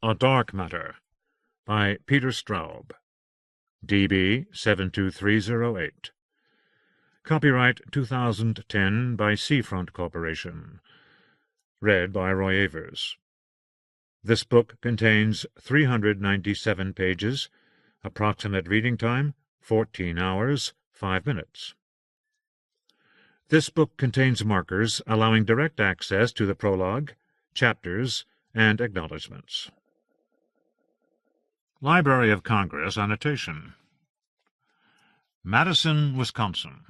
A Dark Matter by Peter Straub, DB 72308. Copyright 2010 by Seafront Corporation. Read by Roy Avers. This book contains 397 pages, approximate reading time 14 hours, 5 minutes. This book contains markers allowing direct access to the prologue, chapters, and acknowledgments. Library of Congress annotation. Madison, Wisconsin.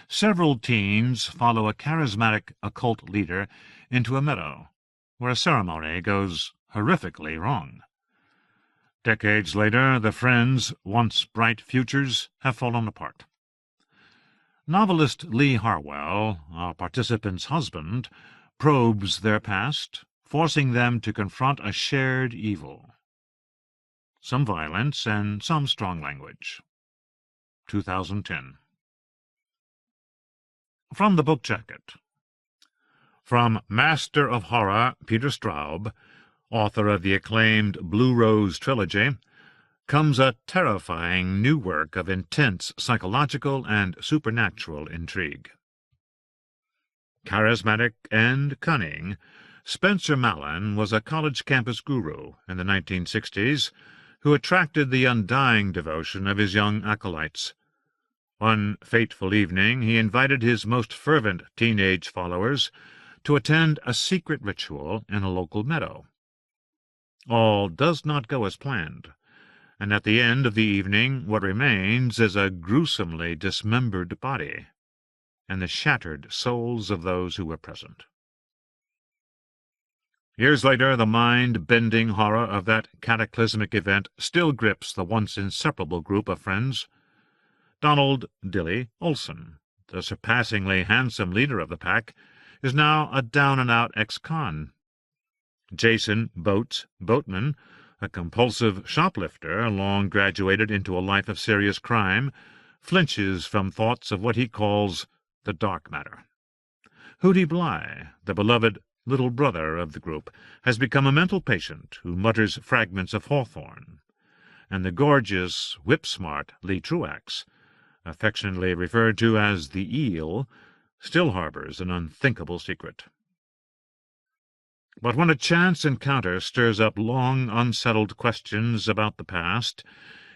Several teens follow a charismatic occult leader into a meadow, where a ceremony goes horrifically wrong. Decades later, the friends, once bright futures, have fallen apart. Novelist Lee Harwell, our participant's husband, probes their past, forcing them to confront a shared evil. Some violence and some strong language. 2010. From the book jacket. From Master of Horror Peter Straub, author of the acclaimed Blue Rose trilogy, comes a terrifying new work of intense psychological and supernatural intrigue. Charismatic and cunning, Spencer Mallon was a college campus guru in the 1960s who attracted the undying devotion of his young acolytes. One fateful evening he invited his most fervent teenage followers to attend a secret ritual in a local meadow. All does not go as planned, and at the end of the evening what remains is a gruesomely dismembered body and the shattered souls of those who were present. Years later, the mind-bending horror of that cataclysmic event still grips the once inseparable group of friends. Donald "Dilly" Olson, the surpassingly handsome leader of the pack, is now a down-and-out ex-con. Jason "Boats" Boatman, a compulsive shoplifter long graduated into a life of serious crime, flinches from thoughts of what he calls the dark matter. Hootie Bly, the beloved little brother of the group, has become a mental patient who mutters fragments of Hawthorne, and the gorgeous, whip-smart Lee Truax, affectionately referred to as the Eel, still harbors an unthinkable secret. But when a chance encounter stirs up long unsettled questions about the past,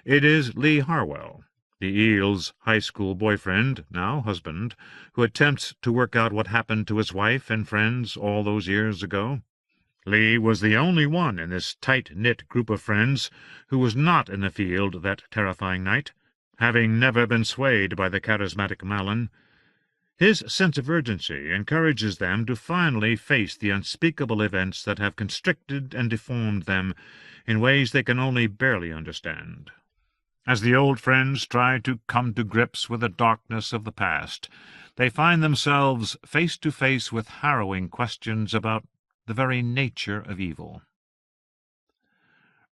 it is Lee Harwell, the Eel's high school boyfriend, now husband, who attempts to work out what happened to his wife and friends all those years ago. Lee was the only one in this tight-knit group of friends who was not in the field that terrifying night, having never been swayed by the charismatic Mallon. His sense of urgency encourages them to finally face the unspeakable events that have constricted and deformed them in ways they can only barely understand. As the old friends try to come to grips with the darkness of the past, they find themselves face to face with harrowing questions about the very nature of evil.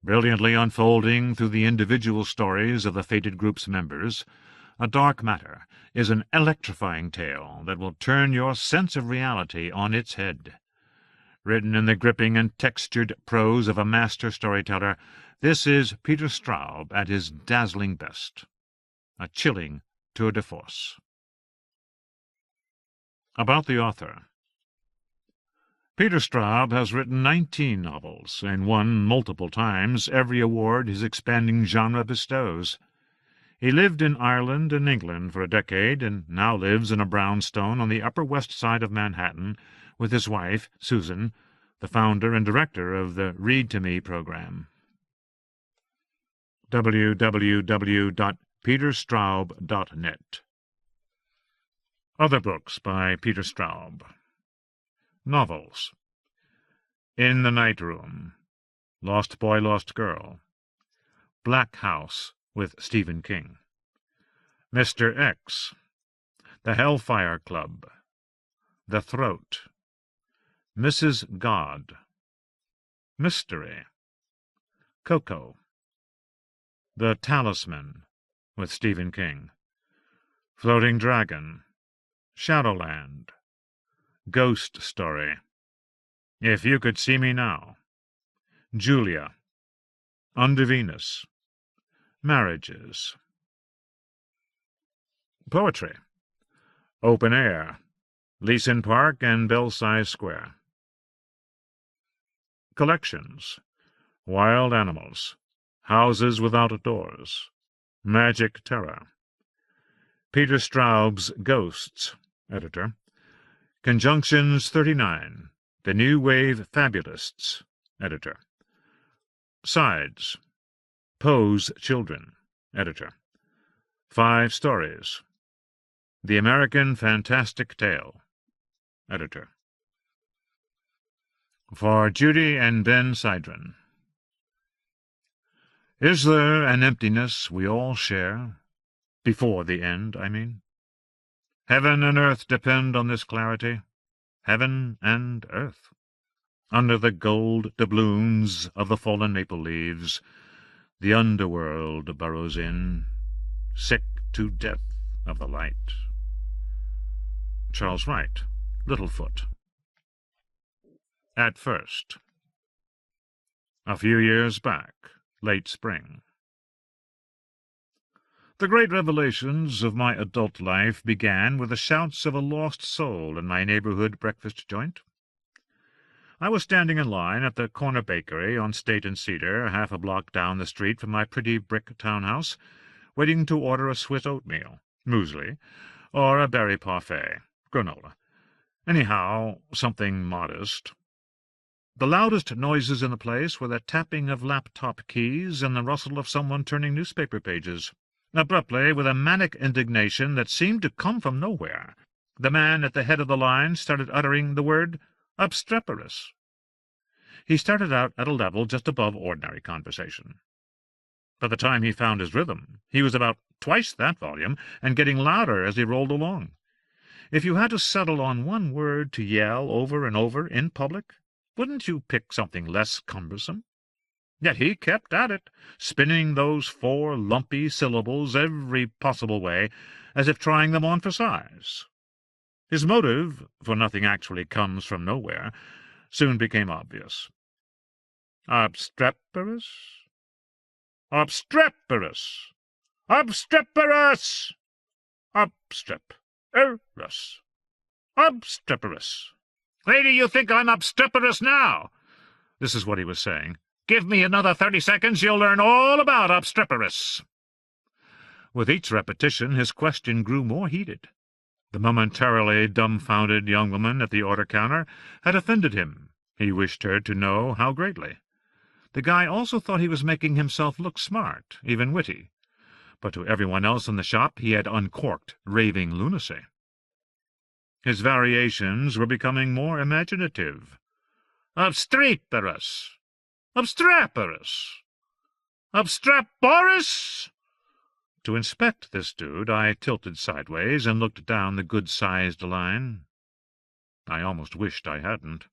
Brilliantly unfolding through the individual stories of the fated group's members, A Dark Matter is an electrifying tale that will turn your sense of reality on its head. Written in the gripping and textured prose of a master storyteller, this is Peter Straub at his dazzling best. A chilling tour de force. About the author. Peter Straub has written 19 novels and won multiple times every award his expanding genre bestows. He lived in Ireland and England for a decade and now lives in a brownstone on the Upper West Side of Manhattan with his wife, Susan, the founder and director of the Read to Me program. www.peterstraub.net. Other books by Peter Straub. Novels. In the Night Room, Lost Boy, Lost Girl, Black House with Stephen King, Mr. X, The Hellfire Club, The Throat, Mrs. God, Mystery, Coco, The Talisman with Stephen King, Floating Dragon, Shadowland, Ghost Story, If You Could See Me Now, Julia. Under Venus. Marriages. Poetry. Open Air. Leeson Park and Belsize Square. Collections. Wild Animals. Houses Without Doors. Magic Terror. Peter Straub's Ghosts. Editor. Conjunctions 39. The New Wave Fabulists. Editor. Sides. Poe's Children. Editor. 5 Stories. The American Fantastic Tale. Editor. For Judy and Ben Sidran. Is there an emptiness we all share? Before the end, I mean. Heaven and earth depend on this clarity. Heaven and earth. Under the gold doubloons of the fallen maple leaves, the underworld burrows in, sick to death of the light. Charles Wright, Littlefoot. At first. A few years back, late spring. The great revelations of my adult life began with the shouts of a lost soul in my neighborhood breakfast joint. I was standing in line at the corner bakery on State and Cedar, half a block down the street from my pretty brick townhouse, waiting to order a Swiss oatmeal, muesli, or a berry parfait, granola. Anyhow, something modest. The loudest noises in the place were the tapping of laptop keys and the rustle of someone turning newspaper pages. Abruptly, with a manic indignation that seemed to come from nowhere, the man at the head of the line started uttering the word obstreperous. He started out at a level just above ordinary conversation. By the time he found his rhythm, he was about twice that volume and getting louder as he rolled along. If you had to settle on one word to yell over and over in public, wouldn't you pick something less cumbersome? Yet he kept at it, spinning those 4 lumpy syllables every possible way, as if trying them on for size. His motive, for nothing actually comes from nowhere, soon became obvious. Obstreperous? Obstreperous! Obstreperous! Obstreperous! Obstreperous! Why do you think I'm obstreperous now? This is what he was saying. Give me another 30 seconds, you'll learn all about obstreperous. With each repetition, his question grew more heated. The momentarily dumbfounded young woman at the order counter had offended him. He wished her to know how greatly. The guy also thought he was making himself look smart, even witty. But to everyone else in the shop he had uncorked raving lunacy. His variations were becoming more imaginative. Obstreperous! Obstreperous! Obstreperous! To inspect this dude, I tilted sideways and looked down the good-sized line. I almost wished I hadn't.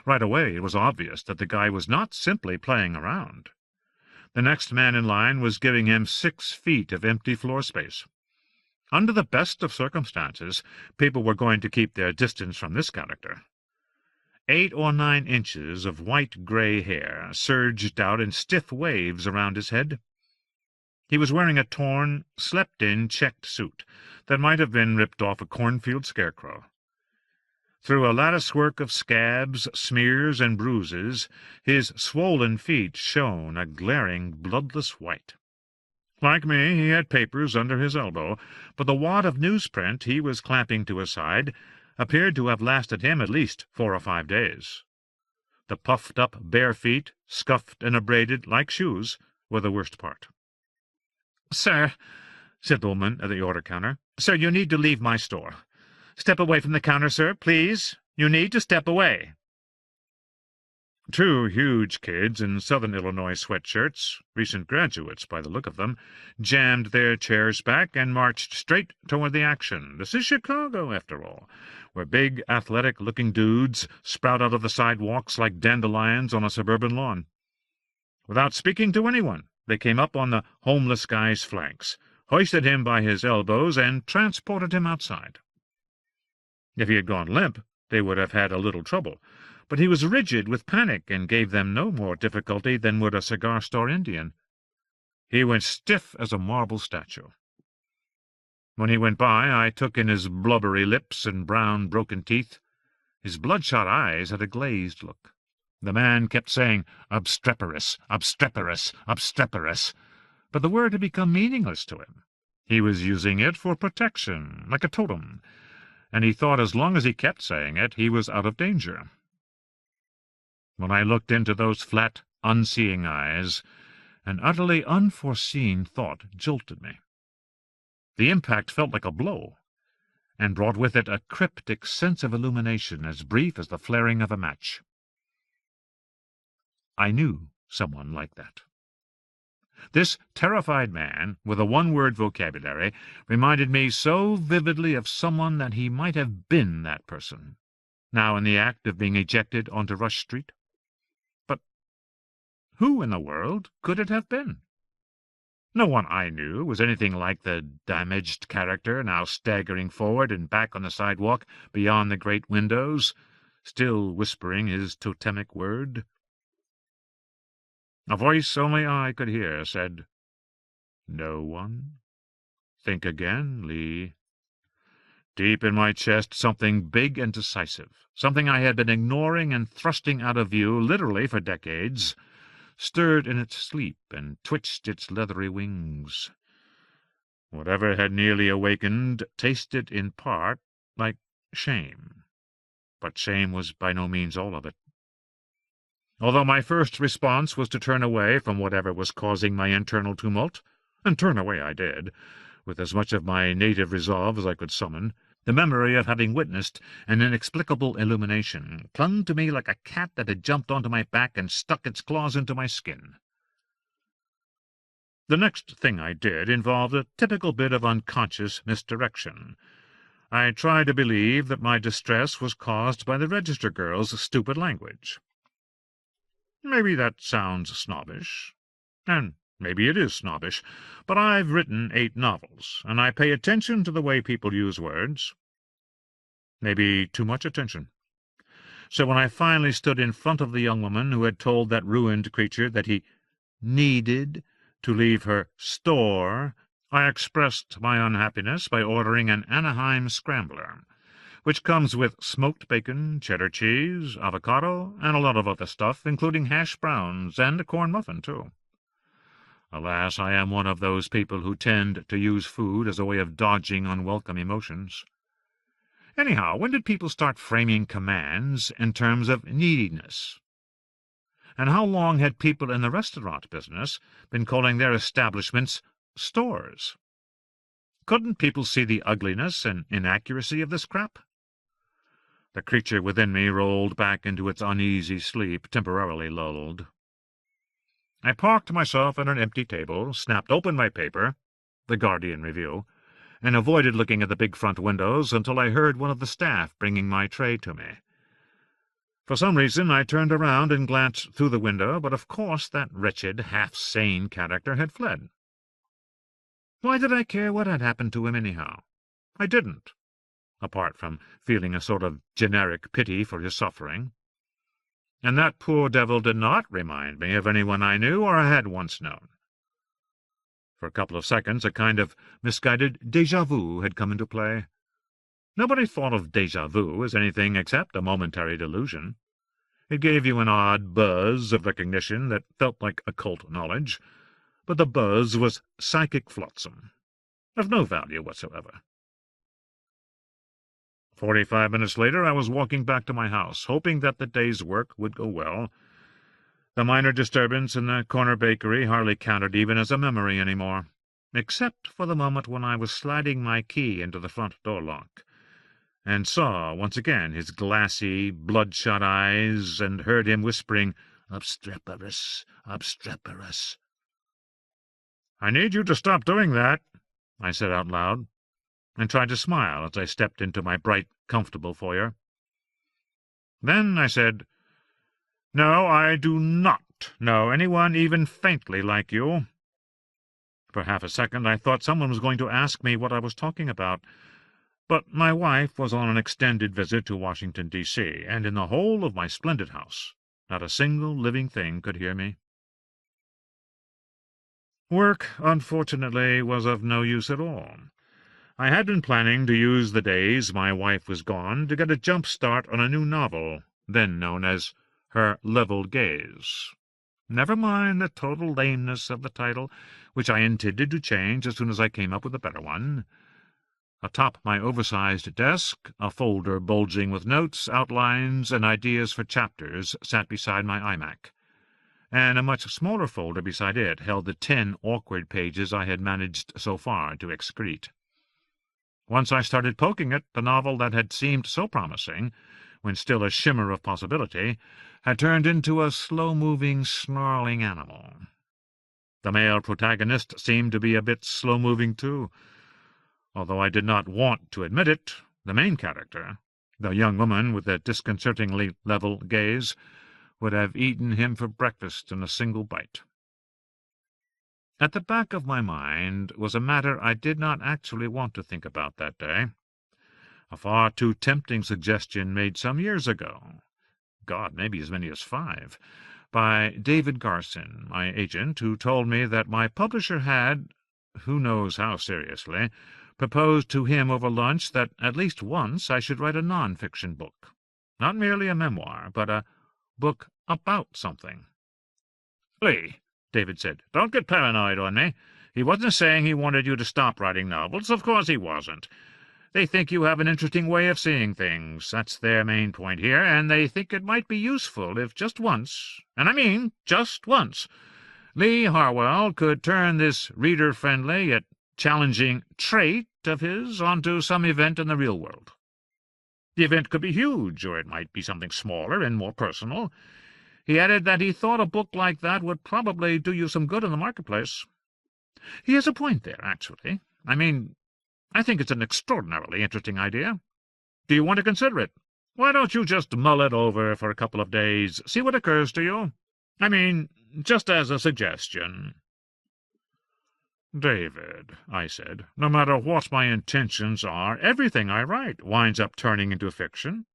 Right away it was obvious that the guy was not simply playing around. The next man in line was giving him 6 feet of empty floor space. Under the best of circumstances, people were going to keep their distance from this character. 8 or 9 inches of white-gray hair surged out in stiff waves around his head. He was wearing a torn, slept-in checked suit that might have been ripped off a cornfield scarecrow. Through a latticework of scabs, smears, and bruises, his swollen feet shone a glaring, bloodless white. Like me, he had papers under his elbow, but the wad of newsprint he was clamping to his side appeared to have lasted him at least 4 or 5 days. The puffed-up bare feet, scuffed and abraded like shoes, were the worst part. "Sir," said the woman at the order counter, "sir, you need to leave my store. Step away from the counter, sir, please. You need to step away." 2 huge kids in southern Illinois sweatshirts, recent graduates by the look of them, jammed their chairs back and marched straight toward the action. This is Chicago, after all, where big, athletic-looking dudes sprout out of the sidewalks like dandelions on a suburban lawn. Without speaking to anyone, they came up on the homeless guy's flanks, hoisted him by his elbows, and transported him outside. If he had gone limp, they would have had a little trouble, but he was rigid with panic and gave them no more difficulty than would a cigar-store Indian. He went stiff as a marble statue. When he went by, I took in his blubbery lips and brown, broken teeth. His bloodshot eyes had a glazed look. The man kept saying, obstreperous, obstreperous, obstreperous, but the word had become meaningless to him. He was using it for protection, like a totem, and he thought as long as he kept saying it, he was out of danger. When I looked into those flat, unseeing eyes, an utterly unforeseen thought jolted me. The impact felt like a blow, and brought with it a cryptic sense of illumination as brief as the flaring of a match. I knew someone like that. This terrified man, with a one-word vocabulary, reminded me so vividly of someone that he might have been that person, now in the act of being ejected onto Rush Street. But who in the world could it have been? No one I knew was anything like the damaged character now staggering forward and back on the sidewalk beyond the great windows, still whispering his totemic word. A voice only I could hear said, "No one? Think again, Lee." Deep in my chest, something big and decisive, something I had been ignoring and thrusting out of view literally for decades, stirred in its sleep and twitched its leathery wings. Whatever had nearly awakened tasted in part like shame, but shame was by no means all of it. Although my first response was to turn away from whatever was causing my internal tumult, and turn away I did, with as much of my native resolve as I could summon, the memory of having witnessed an inexplicable illumination clung to me like a cat that had jumped onto my back and stuck its claws into my skin. The next thing I did involved a typical bit of unconscious misdirection. I tried to believe that my distress was caused by the register girl's stupid language. Maybe that sounds snobbish, and maybe it is snobbish, but I've written 8 novels, and I pay attention to the way people use words. Maybe too much attention. So when I finally stood in front of the young woman who had told that ruined creature that he needed to leave her store, I expressed my unhappiness by ordering an Anaheim scrambler, which comes with smoked bacon, cheddar cheese, avocado, and a lot of other stuff, including hash browns and a corn muffin, too. Alas, I am one of those people who tend to use food as a way of dodging unwelcome emotions. Anyhow, when did people start framing commands in terms of neediness? And how long had people in the restaurant business been calling their establishments stores? Couldn't people see the ugliness and inaccuracy of this crap? The creature within me rolled back into its uneasy sleep, temporarily lulled. I parked myself at an empty table, snapped open my paper, the Guardian Review, and avoided looking at the big front windows until I heard one of the staff bringing my tray to me. For some reason I turned around and glanced through the window, but of course that wretched, half-sane character had fled. Why did I care what had happened to him anyhow? I didn't, apart from feeling a sort of generic pity for his suffering. And that poor devil did not remind me of anyone I knew or had once known. For a couple of seconds a kind of misguided déjà vu had come into play. Nobody thought of déjà vu as anything except a momentary delusion. It gave you an odd buzz of recognition that felt like occult knowledge, but the buzz was psychic flotsam, of no value whatsoever. 45 minutes later I was walking back to my house, hoping that the day's work would go well. The minor disturbance in the corner bakery hardly counted even as a memory any more, except for the moment when I was sliding my key into the front door lock, and saw once again his glassy, bloodshot eyes, and heard him whispering, "Obstreperous, obstreperous." "I need you to stop doing that," I said out loud, and tried to smile as I stepped into my bright, comfortable foyer. Then I said, "No, I do not know anyone even faintly like you." For half a second I thought someone was going to ask me what I was talking about, But my wife was on an extended visit to Washington, D.C., and in the whole of my splendid house not a single living thing could hear me. Work, unfortunately, was of no use at all. I had been planning to use the days my wife was gone to get a jump start on a new novel, then known as Her Leveled Gaze. Never mind the total lameness of the title, which I intended to change as soon as I came up with a better one. Atop my oversized desk, a folder bulging with notes, outlines, and ideas for chapters sat beside my iMac, and a much smaller folder beside it held the 10 awkward pages I had managed so far to excrete. Once I started poking it, the novel that had seemed so promising, when still a shimmer of possibility, had turned into a slow-moving, snarling animal. The male protagonist seemed to be a bit slow-moving, too. Although I did not want to admit it, the main character, the young woman with the disconcertingly level gaze, would have eaten him for breakfast in a single bite. At the back of my mind was a matter I did not actually want to think about that day. A far too tempting suggestion made some years ago, God, maybe as many as 5, by David Garson, my agent, who told me that my publisher had, who knows how seriously, proposed to him over lunch that at least once I should write a non-fiction book. Not merely a memoir, but a book about something. "Lee," David said, "don't get paranoid on me. He wasn't saying he wanted you to stop writing novels. Of course he wasn't. They think you have an interesting way of seeing things. That's their main point here, and they think it might be useful if just once, and I mean just once, Lee Harwell could turn this reader-friendly yet challenging trait of his onto some event in the real world. The event could be huge, or it might be something smaller and more personal. He added that he thought a book like that would probably do you some good in the marketplace. He has a point there, actually. I mean, I think it's an extraordinarily interesting idea. Do you want to consider it? Why don't you just mull it over for a couple of days, see what occurs to you? I mean, just as a suggestion." "David," I said, "no matter what my intentions are, everything I write winds up turning into fiction,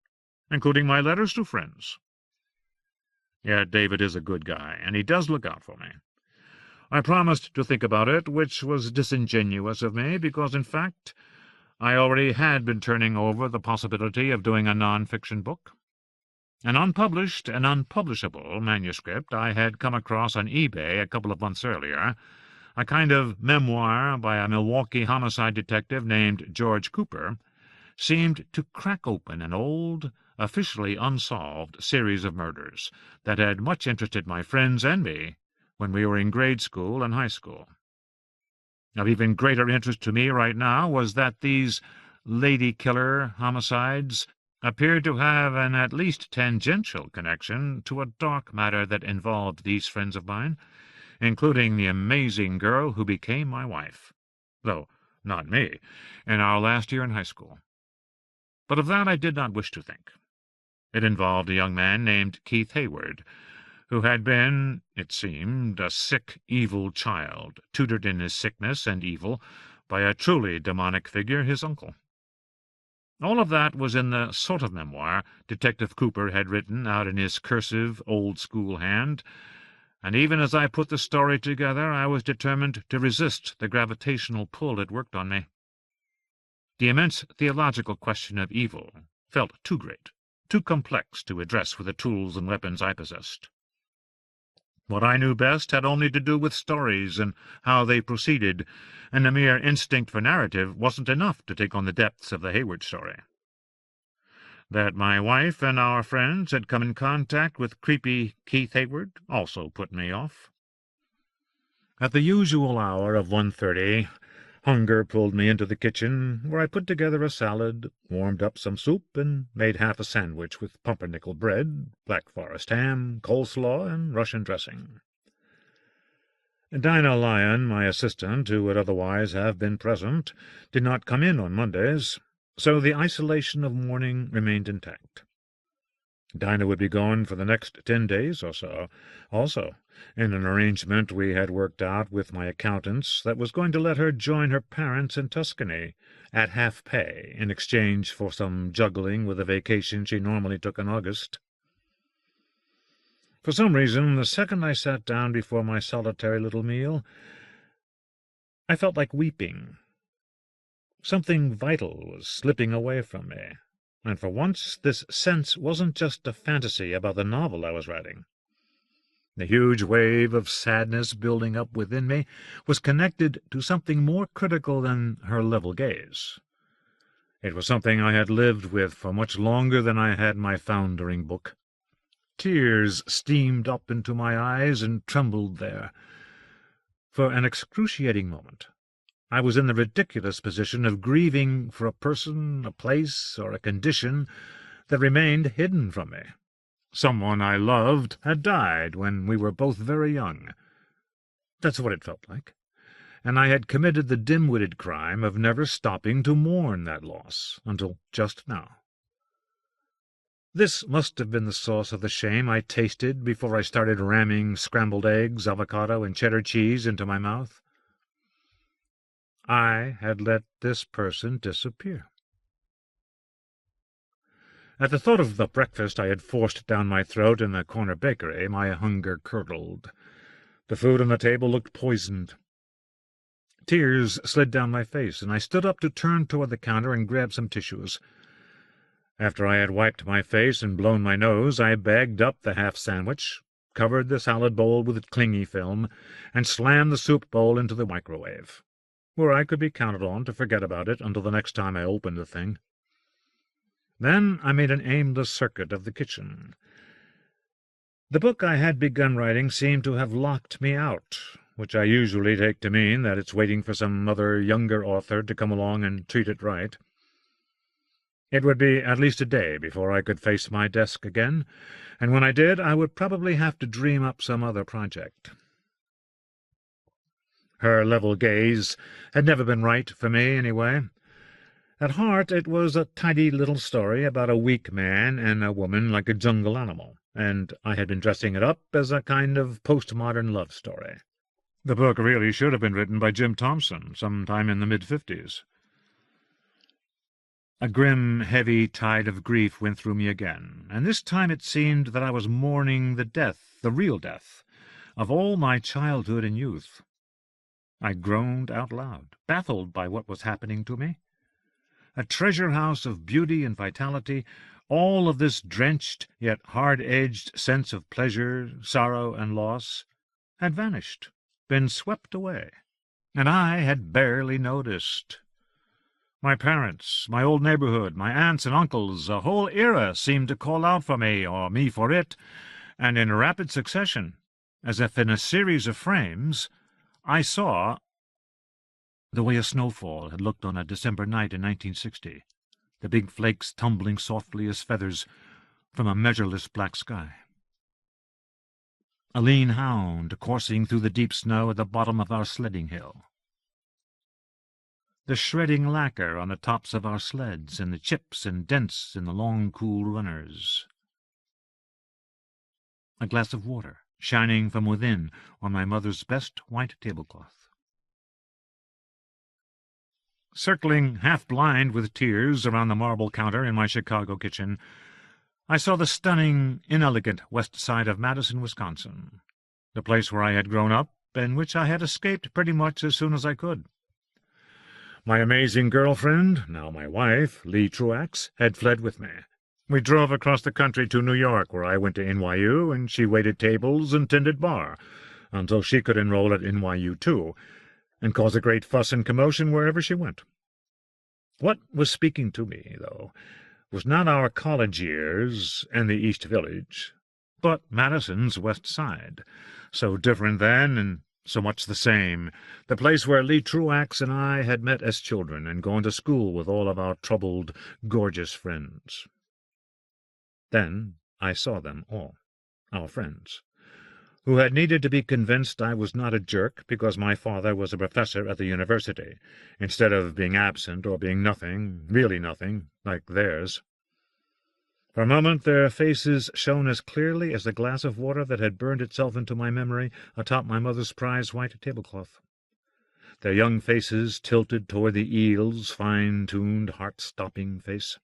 including my letters to friends." Yet David is a good guy, and he does look out for me. I promised to think about it, which was disingenuous of me, because, in fact, I already had been turning over the possibility of doing a non-fiction book. An unpublished and unpublishable manuscript I had come across on eBay a couple of months earlier, a kind of memoir by a Milwaukee homicide detective named George Cooper, seemed to crack open an old, officially unsolved series of murders that had much interested my friends and me when we were in grade school and high school. Of even greater interest to me right now was that these lady-killer homicides appeared to have an at least tangential connection to a dark matter that involved these friends of mine, including the amazing girl who became my wife, though not me, in our last year in high school. But of that I did not wish to think. It involved a young man named Keith Hayward, who had been, it seemed, a sick, evil child, tutored in his sickness and evil by a truly demonic figure, his uncle. All of that was in the sort of memoir Detective Cooper had written out in his cursive, old-school hand, and even as I put the story together I was determined to resist the gravitational pull it worked on me. The immense theological question of evil felt too great, too complex to address with the tools and weapons I possessed. What I knew best had only to do with stories and how they proceeded, and the mere instinct for narrative wasn't enough to take on the depths of the Hayward story. That my wife and our friends had come in contact with creepy Keith Hayward also put me off. At the usual hour of 1:30, hunger pulled me into the kitchen, where I put together a salad, warmed up some soup, and made half a sandwich with pumpernickel bread, Black Forest ham, coleslaw, and Russian dressing. Dinah Lyon, my assistant, who would otherwise have been present, did not come in on Mondays, so the isolation of morning remained intact. Dinah would be gone for the next 10 days or so, also, in an arrangement we had worked out with my accountants that was going to let her join her parents in Tuscany at half pay in exchange for some juggling with a vacation she normally took in August. For some reason, the second I sat down before my solitary little meal, I felt like weeping. Something vital was slipping away from me. And for once this sense wasn't just a fantasy about the novel I was writing. The huge wave of sadness building up within me was connected to something more critical than her level gaze. It was something I had lived with for much longer than I had my foundering book. Tears steamed up into my eyes and trembled there. For an excruciating moment, I was in the ridiculous position of grieving for a person, a place, or a condition that remained hidden from me. Someone I loved had died when we were both very young. That's what it felt like. And I had committed the dim-witted crime of never stopping to mourn that loss until just now. This must have been the source of the shame I tasted before I started ramming scrambled eggs, avocado, and cheddar cheese into my mouth. I had let this person disappear. At the thought of the breakfast I had forced down my throat in the corner bakery, my hunger curdled. The food on the table looked poisoned. Tears slid down my face, and I stood up to turn toward the counter and grab some tissues. After I had wiped my face and blown my nose, I bagged up the half-sandwich, covered the salad bowl with clingy film, and slammed the soup bowl into the microwave, where I could be counted on to forget about it until the next time I opened the thing. Then I made an aimless circuit of the kitchen. The book I had begun writing seemed to have locked me out, which I usually take to mean that it's waiting for some other younger author to come along and treat it right. It would be at least a day before I could face my desk again, and when I did, I would probably have to dream up some other project. Her level gaze had never been right for me, anyway. At heart, it was a tidy little story about a weak man and a woman like a jungle animal, and I had been dressing it up as a kind of postmodern love story. The book really should have been written by Jim Thompson sometime in the mid-50s. A grim, heavy tide of grief went through me again, and this time it seemed that I was mourning the death, the real death, of all my childhood and youth. I groaned out loud, baffled by what was happening to me. A treasure house of beauty and vitality, all of this drenched yet hard-edged sense of pleasure, sorrow, and loss, had vanished, been swept away, and I had barely noticed. My parents, my old neighborhood, my aunts and uncles, a whole era seemed to call out for me, or me for it, and in rapid succession, as if in a series of frames, I saw the way a snowfall had looked on a December night in 1960, the big flakes tumbling softly as feathers from a measureless black sky. A lean hound coursing through the deep snow at the bottom of our sledding hill. The shredding lacquer on the tops of our sleds, and the chips and dents in the long, cool runners. A glass of water, shining from within on my mother's best white tablecloth. Circling half-blind with tears around the marble counter in my Chicago kitchen, I saw the stunning, inelegant west side of Madison, Wisconsin, the place where I had grown up and which I had escaped pretty much as soon as I could. My amazing girlfriend, now my wife, Lee Truax, had fled with me. We drove across the country to New York, where I went to NYU, and she waited tables and tended bar, until she could enroll at NYU too, and cause a great fuss and commotion wherever she went. What was speaking to me, though, was not our college years and the East Village, but Madison's West Side, so different then and so much the same, the place where Lee Truax and I had met as children and gone to school with all of our troubled, gorgeous friends. Then I saw them all, our friends, who had needed to be convinced I was not a jerk because my father was a professor at the university, instead of being absent or being nothing, really nothing, like theirs. For a moment their faces shone as clearly as the glass of water that had burned itself into my memory atop my mother's prize white tablecloth. Their young faces tilted toward the eel's fine-tuned, heart-stopping face.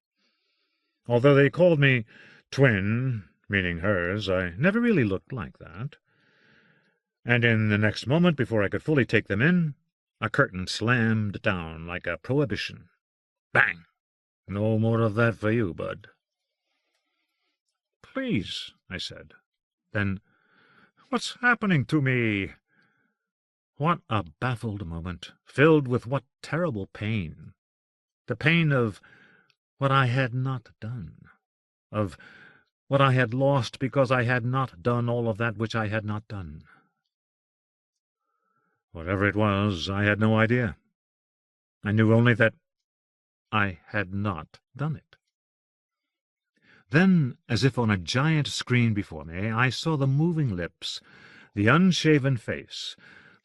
Although they called me twin, meaning hers, I never really looked like that. And in the next moment, before I could fully take them in, a curtain slammed down like a prohibition. Bang! No more of that for you, bud. Please, I said. Then, what's happening to me? What a baffled moment, filled with what terrible pain. The pain of what I had not done, of what I had lost because I had not done all of that which I had not done. Whatever it was, I had no idea. I knew only that I had not done it. Then, as if on a giant screen before me, I saw the moving lips, the unshaven face,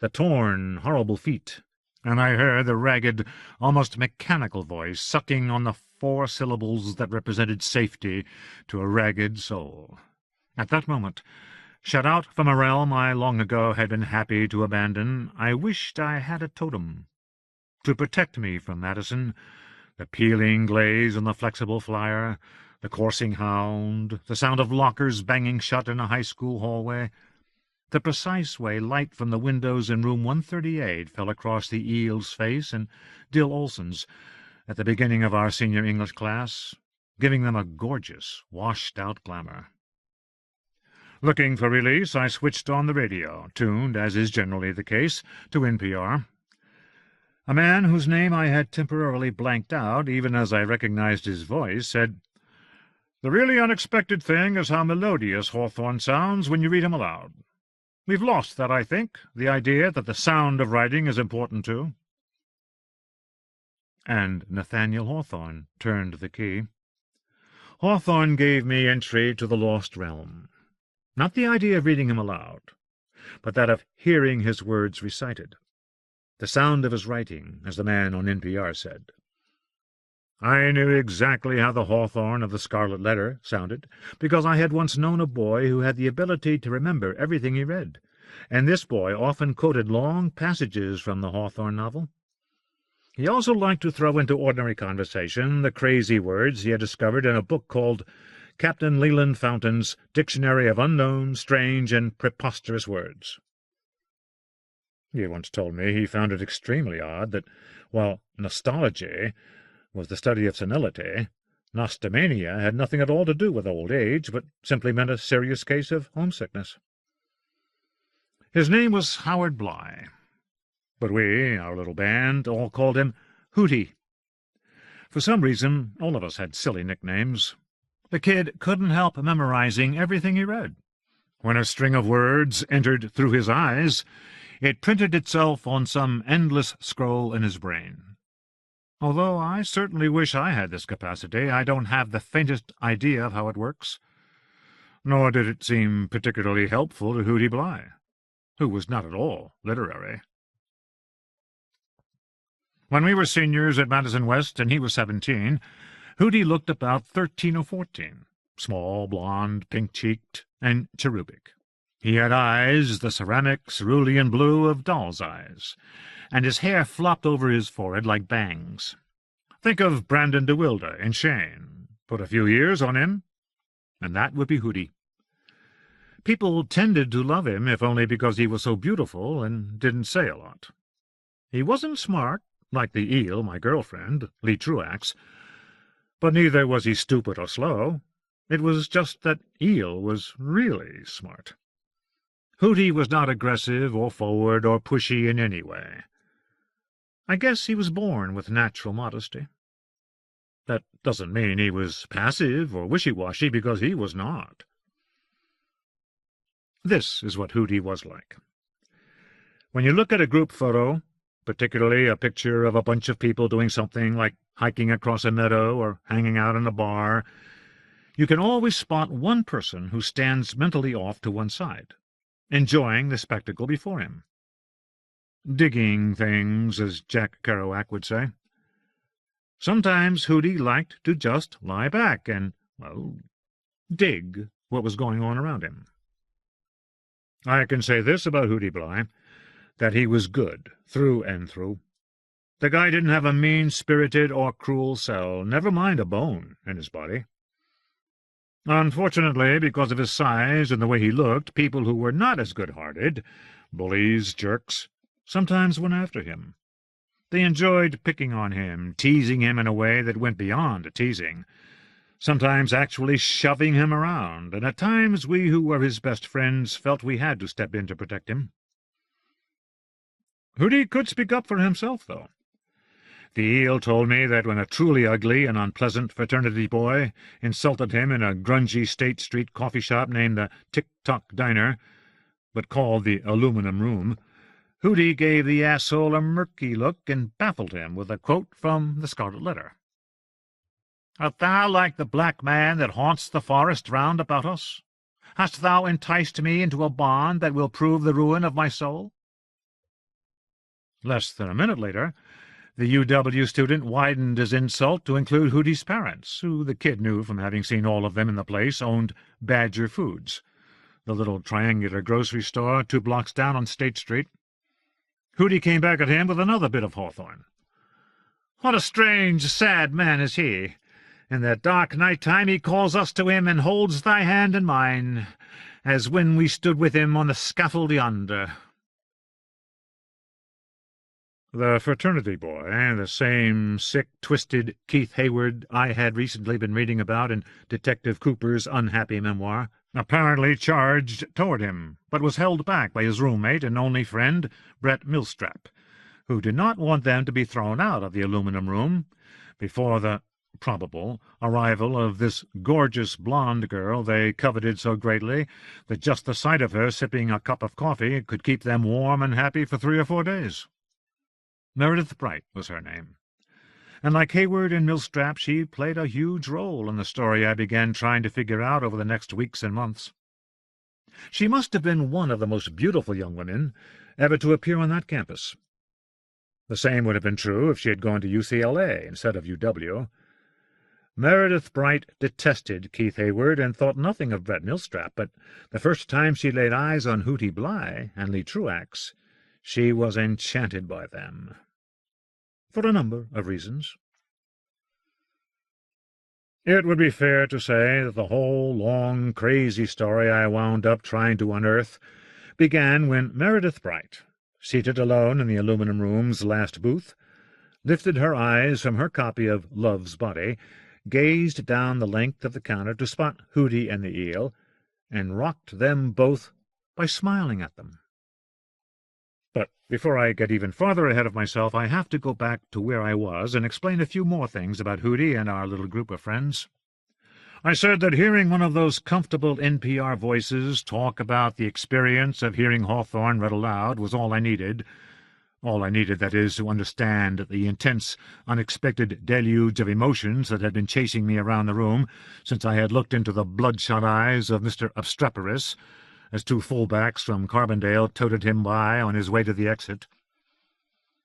the torn, horrible feet, and I heard the ragged, almost mechanical voice sucking on the 4 syllables that represented safety to a ragged soul. At that moment, shut out from a realm I long ago had been happy to abandon, I wished I had a totem to protect me from Madison, the peeling glaze on the flexible flyer, the coursing hound, the sound of lockers banging shut in a high school hallway, the precise way light from the windows in room 138 fell across the eel's face and Dill Olson's at the beginning of our senior English class, giving them a gorgeous, washed-out glamour. Looking for release, I switched on the radio, tuned, as is generally the case, to NPR. A man whose name I had temporarily blanked out, even as I recognized his voice, said, "The really unexpected thing is how melodious Hawthorne sounds when you read him aloud. We've lost that, I think, the idea that the sound of writing is important too." And Nathaniel Hawthorne turned the key. Hawthorne gave me entry to the lost realm. Not the idea of reading him aloud, but that of hearing his words recited. The sound of his writing, as the man on NPR said. I knew exactly how the Hawthorne of the Scarlet Letter sounded, because I had once known a boy who had the ability to remember everything he read, and this boy often quoted long passages from the Hawthorne novel. He also liked to throw into ordinary conversation the crazy words he had discovered in a book called Captain Leland Fountain's Dictionary of Unknown, Strange, and Preposterous Words. He once told me he found it extremely odd that, while nostalgia was the study of senility, nostomania had nothing at all to do with old age, but simply meant a serious case of homesickness. His name was Howard Bly, but we, our little band, all called him Hootie. For some reason, all of us had silly nicknames. The kid couldn't help memorizing everything he read. When a string of words entered through his eyes, it printed itself on some endless scroll in his brain. Although I certainly wish I had this capacity, I don't have the faintest idea of how it works. Nor did it seem particularly helpful to Hootie Bly, who was not at all literary. When we were seniors at Madison West and he was 17, Hootie looked about 13 or 14, small, blond, pink-cheeked, and cherubic. He had eyes, the ceramic cerulean blue of doll's eyes, and his hair flopped over his forehead like bangs. Think of Brandon DeWilde in Shane. Put a few years on him, and that would be Hootie. People tended to love him, if only because he was so beautiful and didn't say a lot. He wasn't smart, like the eel, my girlfriend, Lee Truax, but neither was he stupid or slow. It was just that eel was really smart. Hootie was not aggressive or forward or pushy in any way. I guess he was born with natural modesty. That doesn't mean he was passive or wishy-washy, because he was not. This is what Hootie was like. When you look at a group photo, particularly a picture of a bunch of people doing something like hiking across a meadow or hanging out in a bar, you can always spot one person who stands mentally off to one side, enjoying the spectacle before him. Digging things, as Jack Kerouac would say. Sometimes Hootie liked to just lie back and, well, dig what was going on around him. I can say this about Hootie Bly, that he was good through and through. The guy didn't have a mean-spirited or cruel cell, never mind a bone in his body. Unfortunately, because of his size and the way he looked, people who were not as good-hearted, bullies, jerks, sometimes went after him. They enjoyed picking on him, teasing him in a way that went beyond teasing, sometimes actually shoving him around, and at times we who were his best friends felt we had to step in to protect him. Hootie could speak up for himself, though. The eel told me that when a truly ugly and unpleasant fraternity boy insulted him in a grungy State Street coffee shop named the Tick-Tock Diner, but called the Aluminum Room, Hootie gave the asshole a murky look and baffled him with a quote from the Scarlet Letter. "Art thou like the black man that haunts the forest round about us? Hast thou enticed me into a bond that will prove the ruin of my soul?" Less than a minute later, the UW student widened his insult to include Hootie's parents, who the kid knew from having seen all of them in the place owned Badger Foods, the little triangular grocery store 2 blocks down on State Street. Hootie came back at him with another bit of Hawthorne. "What a strange, sad man is he! In that dark night-time he calls us to him and holds thy hand in mine, as when we stood with him on the scaffold yonder." The fraternity boy, the same sick, twisted Keith Hayward I had recently been reading about in Detective Cooper's unhappy memoir, apparently charged toward him, but was held back by his roommate and only friend, Brett Millstrap, who did not want them to be thrown out of the Aluminum Room before the probable arrival of this gorgeous blonde girl they coveted so greatly that just the sight of her sipping a cup of coffee could keep them warm and happy for 3 or 4 days. Meredith Bright was her name, and like Hayward and Millstrap, she played a huge role in the story I began trying to figure out over the next weeks and months. She must have been one of the most beautiful young women ever to appear on that campus. The same would have been true if she had gone to UCLA instead of UW. Meredith Bright detested Keith Hayward and thought nothing of Brett Millstrap, but the first time she laid eyes on Hootie Bly and Lee Truax, she was enchanted by them, for a number of reasons. It would be fair to say that the whole long, crazy story I wound up trying to unearth began when Meredith Bright, seated alone in the Aluminum Room's last booth, lifted her eyes from her copy of Love's Body, gazed down the length of the counter to spot Hootie and the eel, and rocked them both by smiling at them. But before I get even farther ahead of myself, I have to go back to where I was and explain a few more things about Hootie and our little group of friends. I said that hearing one of those comfortable NPR voices talk about the experience of hearing Hawthorne read aloud was all I needed. All I needed, that is, to understand the intense, unexpected deluge of emotions that had been chasing me around the room since I had looked into the bloodshot eyes of Mr. Obstreperous, as 2 fullbacks from Carbondale toted him by on his way to the exit.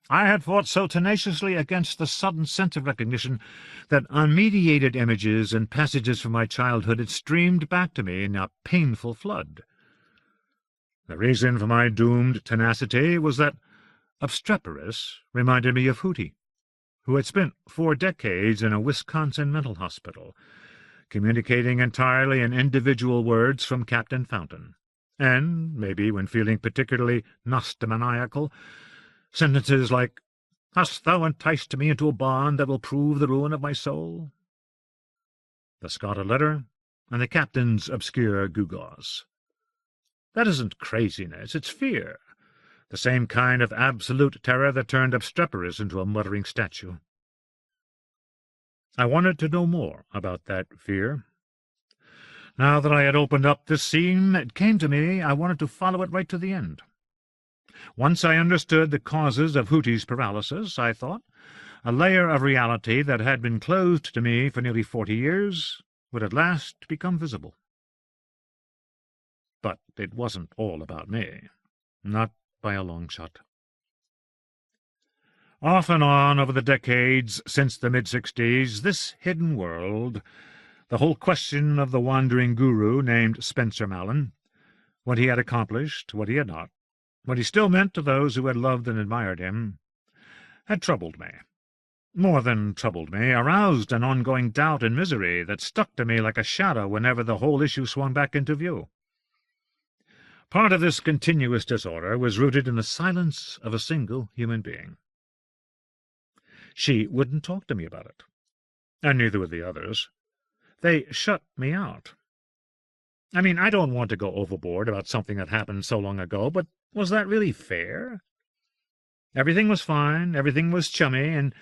I had fought so tenaciously against the sudden sense of recognition that unmediated images and passages from my childhood had streamed back to me in a painful flood. The reason for my doomed tenacity was that Obstreperous reminded me of Hootie, who had spent 4 decades in a Wisconsin mental hospital, communicating entirely in individual words from Captain Fountain, and, maybe when feeling particularly nostomaniacal, sentences like, "Hast thou enticed me into a bond that will prove the ruin of my soul?" The Scarlet Letter, and the Captain's obscure gewgaws. That isn't craziness, it's fear, the same kind of absolute terror that turned Obstreperous into a muttering statue. I wanted to know more about that fear. Now that I had opened up this scene, it came to me I wanted to follow it right to the end. Once I understood the causes of Hootie's paralysis, I thought, a layer of reality that had been closed to me for nearly 40 years would at last become visible. But it wasn't all about me, not by a long shot. Off and on over the decades since the mid-60s, this hidden world, The whole question of the wandering guru named Spencer Mallon, what he had accomplished, what he had not, what he still meant to those who had loved and admired him, had troubled me. More than troubled me, aroused an ongoing doubt and misery that stuck to me like a shadow whenever the whole issue swung back into view. Part of this continuous disorder was rooted in the silence of a single human being. She wouldn't talk to me about it, and neither would the others. They shut me out. I mean, I don't want to go overboard about something that happened so long ago, but was that really fair? Everything was fine, everything was chummy, and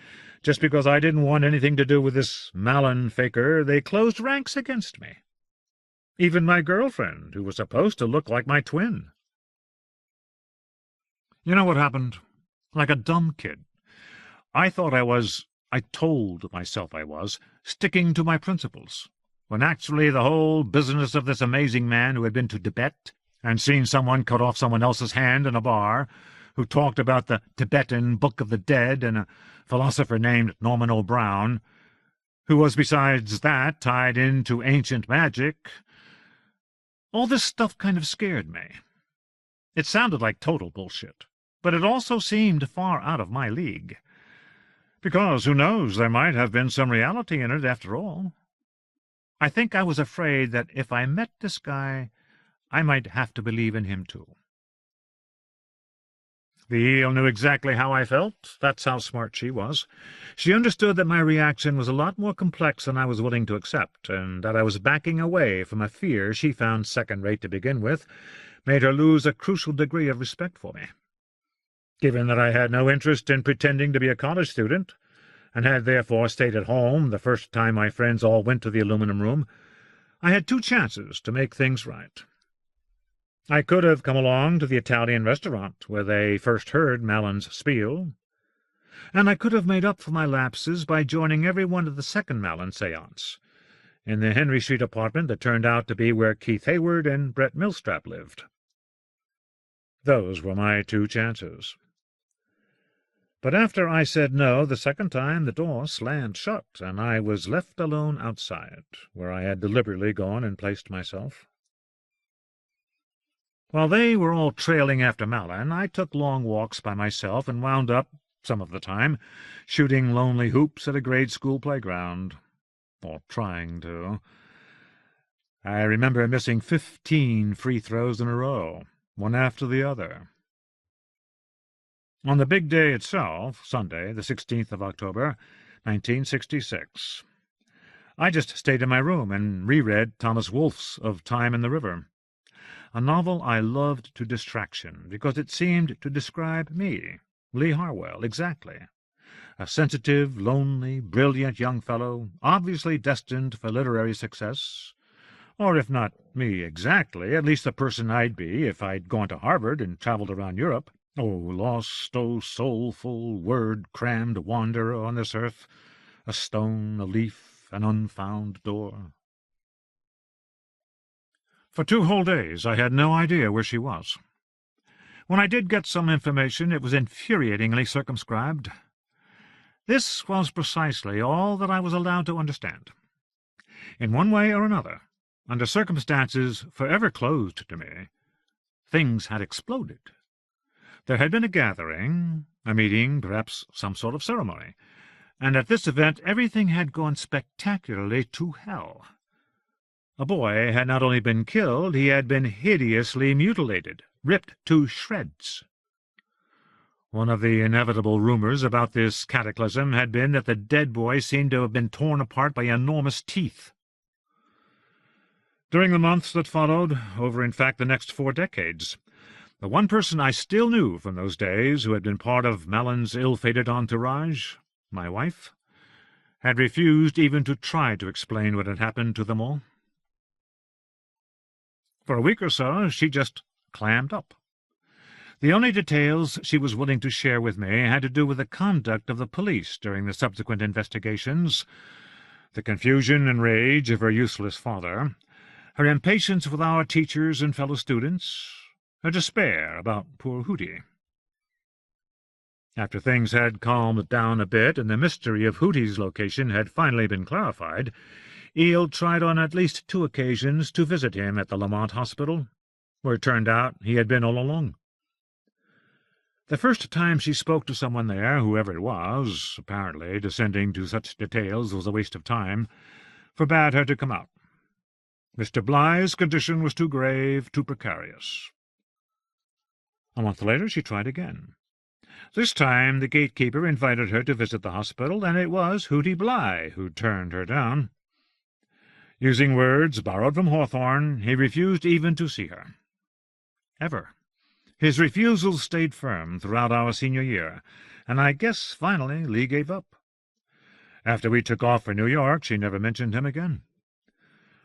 just because I didn't want anything to do with this Mallon faker, they closed ranks against me. Even my girlfriend, who was supposed to look like my twin. You know what happened? Like a dumb kid. I told myself I was, sticking to my principles, when actually the whole business of this amazing man who had been to Tibet and seen someone cut off someone else's hand in a bar, who talked about the Tibetan Book of the Dead and a philosopher named Norman O'Brien, who was besides that tied into ancient magic, all this stuff kind of scared me. It sounded like total bullshit, but it also seemed far out of my league. Because, who knows, there might have been some reality in it after all. I think I was afraid that if I met this guy, I might have to believe in him too. The eel knew exactly how I felt. That's how smart she was. She understood that my reaction was a lot more complex than I was willing to accept, and that I was backing away from a fear she found second-rate to begin with, made her lose a crucial degree of respect for me. Given that I had no interest in pretending to be a college student, and had therefore stayed at home the first time my friends all went to the aluminum room, I had two chances to make things right. I could have come along to the Italian restaurant where they first heard Mallon's spiel, and I could have made up for my lapses by joining every one at the second Mallon séance, in the Henry Street apartment that turned out to be where Keith Hayward and Brett Millstrap lived. Those were my two chances. But after I said no the second time, the door slammed shut, and I was left alone outside, where I had deliberately gone and placed myself. While they were all trailing after Mallon, I took long walks by myself and wound up, some of the time, shooting lonely hoops at a grade school playground. Or trying to. I remember missing 15 free throws in a row, one after the other. On the big day itself, Sunday, the 16th of October, 1966, I just stayed in my room and reread Thomas Wolfe's Of Time and the River, a novel I loved to distraction because it seemed to describe me, Lee Harwell, exactly. A sensitive, lonely, brilliant young fellow, obviously destined for literary success, or if not me exactly, at least the person I'd be if I'd gone to Harvard and traveled around Europe. Oh, lost, oh, soulful, word-crammed wanderer on this earth, a stone, a leaf, an unfound door. For 2 whole days I had no idea where she was. When I did get some information, it was infuriatingly circumscribed. This was precisely all that I was allowed to understand. In one way or another, under circumstances forever closed to me, things had exploded. There had been a gathering, a meeting, perhaps some sort of ceremony, and at this event everything had gone spectacularly to hell. A boy had not only been killed, he had been hideously mutilated, ripped to shreds. One of the inevitable rumors about this cataclysm had been that the dead boy seemed to have been torn apart by enormous teeth. During the months that followed, over in fact the next 4 decades, the one person I still knew from those days who had been part of Mallon's ill-fated entourage, my wife, had refused even to try to explain what had happened to them all. For a week or so she just clammed up. The only details she was willing to share with me had to do with the conduct of the police during the subsequent investigations, the confusion and rage of her useless father, her impatience with our teachers and fellow students, her despair about poor Hootie. After things had calmed down a bit and the mystery of Hootie's location had finally been clarified, Eel tried on at least 2 occasions to visit him at the Lamont Hospital, where it turned out he had been all along. The first time she spoke to someone there, whoever it was, apparently descending to such details was a waste of time, forbade her to come out. Mr. Bligh's condition was too grave, too precarious. A month later she tried again. This time the gatekeeper invited her to visit the hospital, and it was Hootie Bligh who turned her down. Using words borrowed from Hawthorne, he refused even to see her. Ever. His refusal stayed firm throughout our senior year, and I guess finally Lee gave up. After we took off for New York, she never mentioned him again.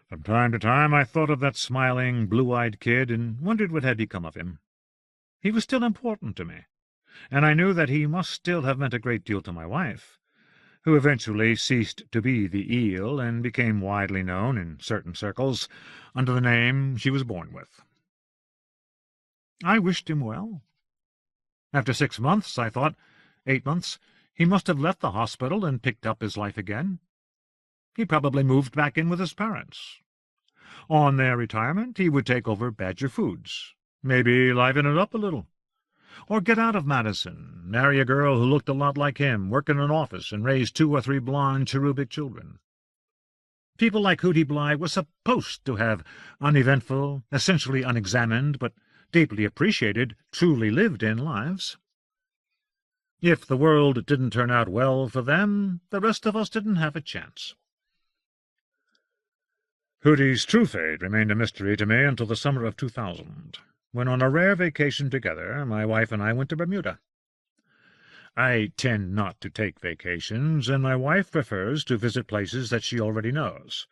From time to time I thought of that smiling, blue-eyed kid and wondered what had become of him. He was still important to me, and I knew that he must still have meant a great deal to my wife, who eventually ceased to be the Eel and became widely known in certain circles under the name she was born with. I wished him well. After 6 months, I thought, 8 months, he must have left the hospital and picked up his life again. He probably moved back in with his parents. On their retirement, he would take over Badger Foods, maybe liven it up a little. Or get out of Madison, marry a girl who looked a lot like him, work in an office, and raise 2 or 3 blonde cherubic children. People like Hootie Bligh were supposed to have uneventful, essentially unexamined, but deeply appreciated, truly lived-in lives. If the world didn't turn out well for them, the rest of us didn't have a chance. Hootie's true fate remained a mystery to me until the summer of 2000, when on a rare vacation together, my wife and I went to Bermuda. I tend not to take vacations, and my wife prefers to visit places that she already knows,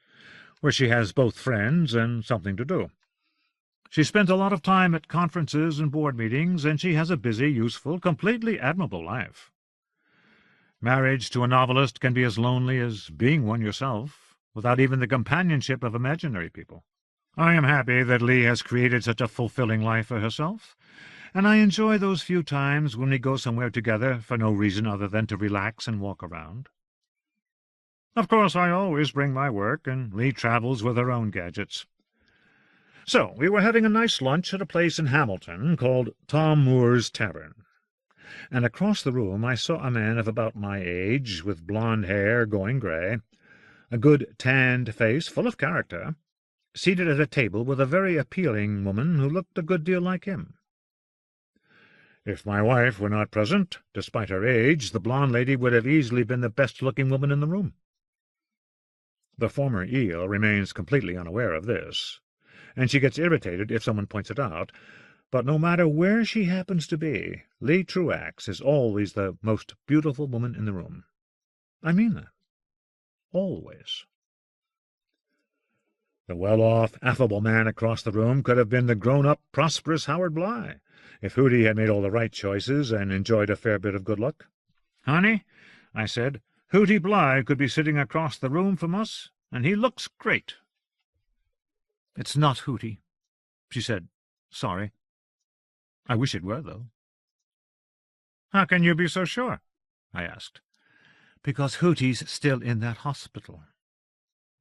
where she has both friends and something to do. She spent a lot of time at conferences and board meetings, and she has a busy, useful, completely admirable life. Marriage to a novelist can be as lonely as being one yourself, without even the companionship of imaginary people. I am happy that Lee has created such a fulfilling life for herself, and I enjoy those few times when we go somewhere together for no reason other than to relax and walk around. Of course, I always bring my work, and Lee travels with her own gadgets. So, we were having a nice lunch at a place in Hamilton called Tom Moore's Tavern, and across the room I saw a man of about my age, with blond hair going grey, a good tanned face full of character, seated at a table with a very appealing woman who looked a good deal like him. If my wife were not present, despite her age, the blonde lady would have easily been the best-looking woman in the room. The former Eel remains completely unaware of this, and she gets irritated if someone points it out, but no matter where she happens to be, Lee Truax is always the most beautiful woman in the room. I mean that. Always. The well-off, affable man across the room could have been the grown-up, prosperous Howard Bligh, if Hootie had made all the right choices and enjoyed a fair bit of good luck. "Honey," I said, "Hootie Bligh could be sitting across the room from us, and he looks great." "It's not Hootie," she said. "Sorry. I wish it were, though." "How can you be so sure?" I asked. "Because Hootie's still in that hospital.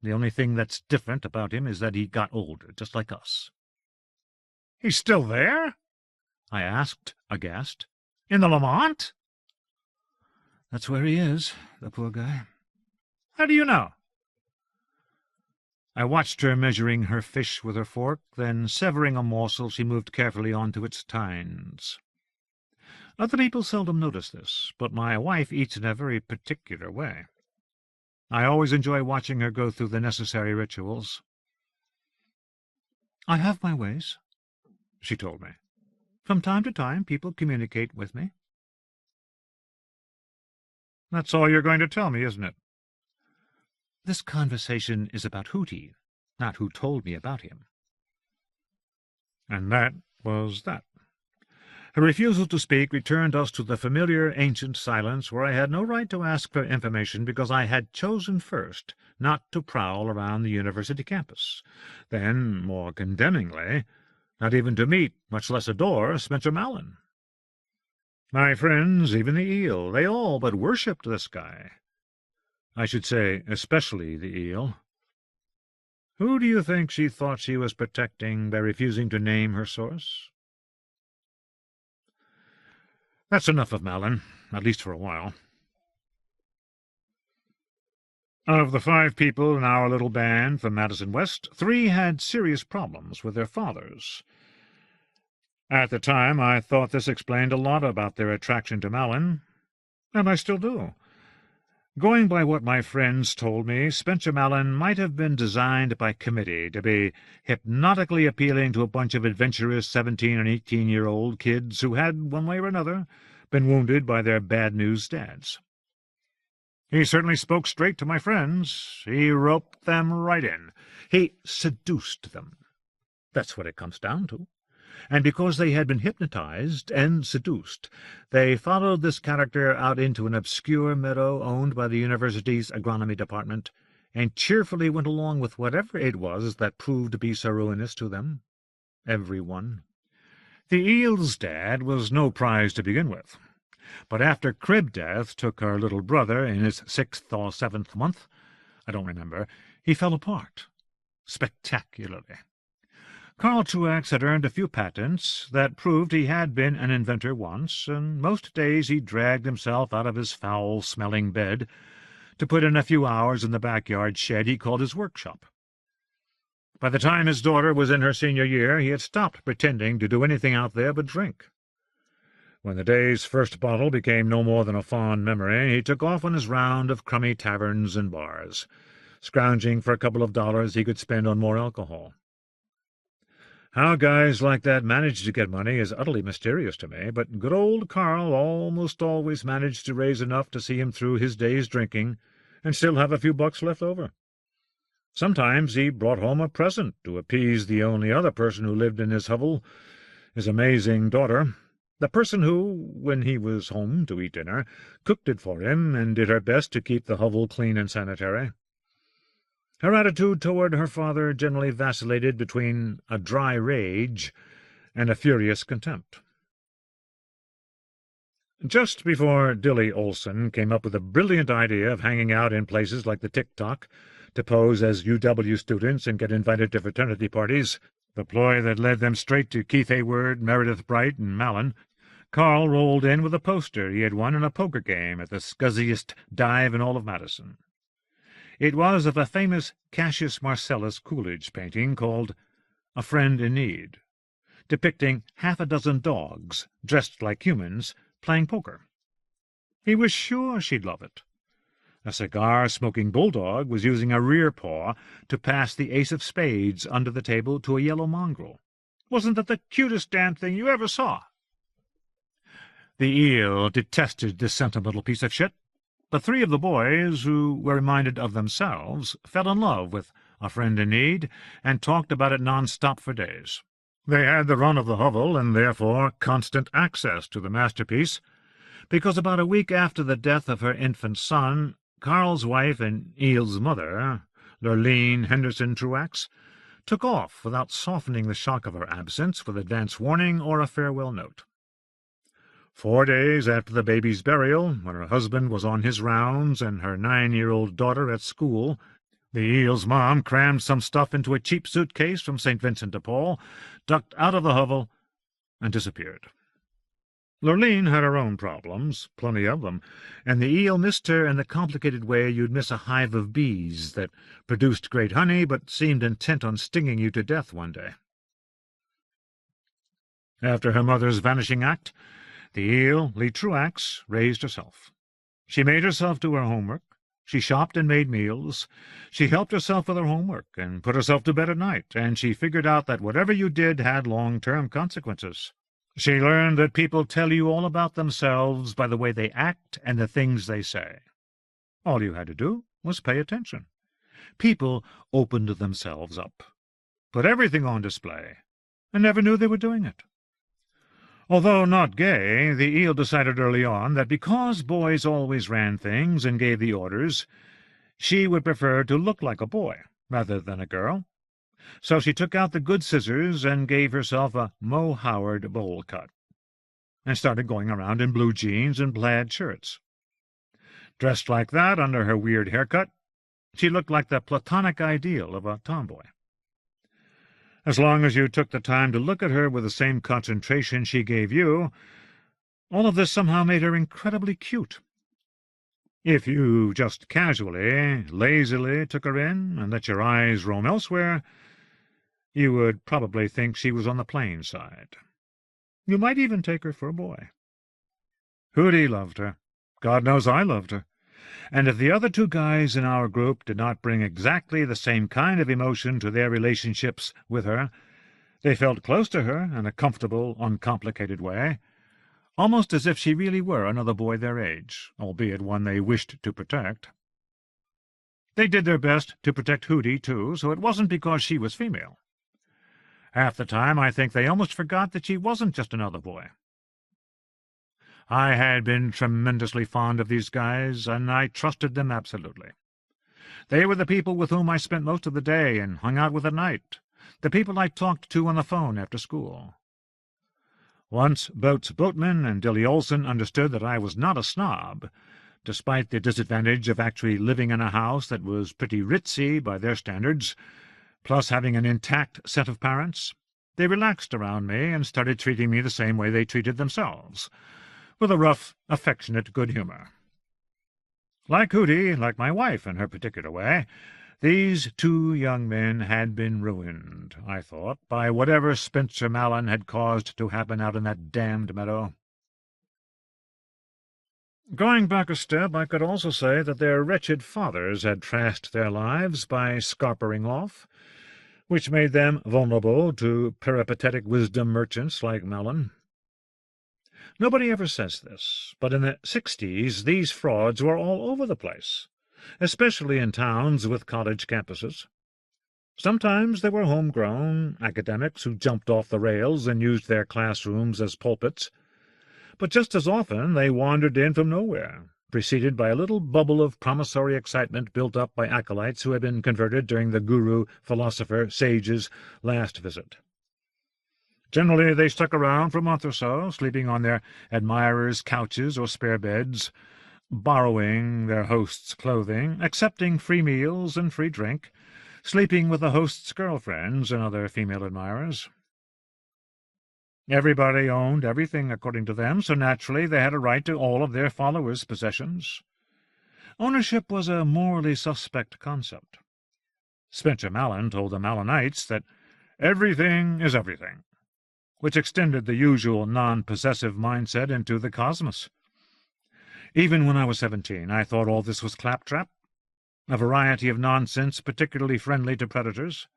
The only thing that's different about him is that he got older, just like us." "He's still there?" I asked, aghast. "In the Lamont?" "That's where he is, the poor guy." "How do you know?" I watched her measuring her fish with her fork, then severing a morsel she moved carefully onto its tines. Other people seldom notice this, but my wife eats in a very particular way. I always enjoy watching her go through the necessary rituals. "I have my ways," she told me. "From time to time people communicate with me." "That's all you're going to tell me, isn't it?" "This conversation is about Hootie, not who told me about him." And that was that. Her refusal to speak returned us to the familiar ancient silence where I had no right to ask for information because I had chosen first not to prowl around the university campus, then, more condemningly, not even to meet, much less adore, Spencer Mallon. My friends, even the Eel, they all but worshipped this guy. I should say especially the Eel. Who do you think she thought she was protecting by refusing to name her source? That's enough of Malin, at least for a while. Of the 5 people in our little band from Madison West, 3 had serious problems with their fathers. At the time, I thought this explained a lot about their attraction to Malin, and I still do. Going by what my friends told me, Spencer Malin might have been designed by committee to be hypnotically appealing to a bunch of adventurous 17- and 18-year-old kids who had, one way or another, been wounded by their bad-news dads. He certainly spoke straight to my friends. He roped them right in. He seduced them. That's what it comes down to. And because they had been hypnotized and seduced, they followed this character out into an obscure meadow owned by the university's agronomy department, and cheerfully went along with whatever it was that proved to be so ruinous to them. Everyone. The eel's dad was no prize to begin with, but after Crib Death took our little brother in his 6th or 7th month, I don't remember, he fell apart. Spectacularly. Carl Truax had earned a few patents that proved he had been an inventor once, and most days he dragged himself out of his foul-smelling bed to put in a few hours in the backyard shed he called his workshop. By the time his daughter was in her senior year, he had stopped pretending to do anything out there but drink. When the day's first bottle became no more than a fond memory, he took off on his round of crummy taverns and bars, scrounging for a couple of dollars he could spend on more alcohol. How guys like that managed to get money is utterly mysterious to me, but good old Carl almost always managed to raise enough to see him through his day's drinking and still have a few bucks left over. Sometimes he brought home a present to appease the only other person who lived in his hovel, his amazing daughter, the person who, when he was home to eat dinner, cooked it for him and did her best to keep the hovel clean and sanitary. Her attitude toward her father generally vacillated between a dry rage and a furious contempt. Just before Dilly Olson came up with the brilliant idea of hanging out in places like the Tick-Tock to pose as UW students and get invited to fraternity parties, the ploy that led them straight to Keith Hayward, Meredith Bright, and Malin, Carl rolled in with a poster he had won in a poker game at the scuzziest dive in all of Madison. It was of a famous Cassius Marcellus Coolidge painting called A Friend in Need, depicting 6 dogs, dressed like humans, playing poker. He was sure she'd love it. A cigar-smoking bulldog was using a rear paw to pass the ace of spades under the table to a yellow mongrel. Wasn't that the cutest damn thing you ever saw? The eel detested this sentimental piece of shit. But 3 of the boys, who were reminded of themselves, fell in love with A Friend in Need and talked about it non-stop for days. They had the run of the hovel and therefore constant access to the masterpiece, because about a week after the death of her infant son, Carl's wife and Eel's mother, Lurleen Henderson Truax, took off without softening the shock of her absence with advance warning or a farewell note. 4 days after the baby's burial, when her husband was on his rounds and her 9-year-old daughter at school, the eel's mom crammed some stuff into a cheap suitcase from St. Vincent de Paul, ducked out of the hovel, and disappeared. Lurleen had her own problems, plenty of them, and the eel missed her in the complicated way you'd miss a hive of bees that produced great honey but seemed intent on stinging you to death one day. After her mother's vanishing act, the eel, Lee Truax, raised herself. She made herself do her homework. She shopped and made meals. She helped herself with her homework and put herself to bed at night, and she figured out that whatever you did had long-term consequences. She learned that people tell you all about themselves by the way they act and the things they say. All you had to do was pay attention. People opened themselves up, put everything on display, and never knew they were doing it. Although not gay, the eel decided early on that because boys always ran things and gave the orders, she would prefer to look like a boy rather than a girl. So she took out the good scissors and gave herself a Mo Howard bowl cut, and started going around in blue jeans and plaid shirts. Dressed like that under her weird haircut, She looked like the platonic ideal of a tomboy. As long as you took the time to look at her with the same concentration she gave you, all of this somehow made her incredibly cute. If you just casually, lazily took her in and let your eyes roam elsewhere, you would probably think she was on the plain side. You might even take her for a boy. Hootie loved her. God knows I loved her. And if the other two guys in our group did not bring exactly the same kind of emotion to their relationships with her, they felt close to her in a comfortable, uncomplicated way, almost as if she really were another boy their age, albeit one they wished to protect. They did their best to protect Hootie, too, so it wasn't because she was female. Half the time I think they almost forgot that she wasn't just another boy. I had been tremendously fond of these guys, and I trusted them absolutely. They were the people with whom I spent most of the day and hung out with at night, the people I talked to on the phone after school. Once Boat's boatman and Dilly Olson understood that I was not a snob, despite the disadvantage of actually living in a house that was pretty ritzy by their standards, plus having an intact set of parents. They relaxed around me and started treating me the same way they treated themselves, with a rough, affectionate good humor. Like Hootie, like my wife in her particular way, these two young men had been ruined, I thought, by whatever Spencer Mallon had caused to happen out in that damned meadow. Going back a step, I could also say that their wretched fathers had trashed their lives by scarpering off, which made them vulnerable to peripatetic wisdom merchants like Mallon. Nobody ever says this, but in the 60s these frauds were all over the place, especially in towns with college campuses. Sometimes they were homegrown academics who jumped off the rails and used their classrooms as pulpits, but just as often they wandered in from nowhere, preceded by a little bubble of promissory excitement built up by acolytes who had been converted during the guru, philosopher, sage's last visit. Generally they stuck around for a month or so, sleeping on their admirers' couches or spare beds, borrowing their host's clothing, accepting free meals and free drink, sleeping with the host's girlfriends and other female admirers. Everybody owned everything according to them, so naturally they had a right to all of their followers' possessions. Ownership was a morally suspect concept. Spencer Mallon told the Mallonites that everything is everything, which extended the usual non-possessive mindset into the cosmos. Even when I was 17, I thought all this was claptrap, a variety of nonsense particularly friendly to predators,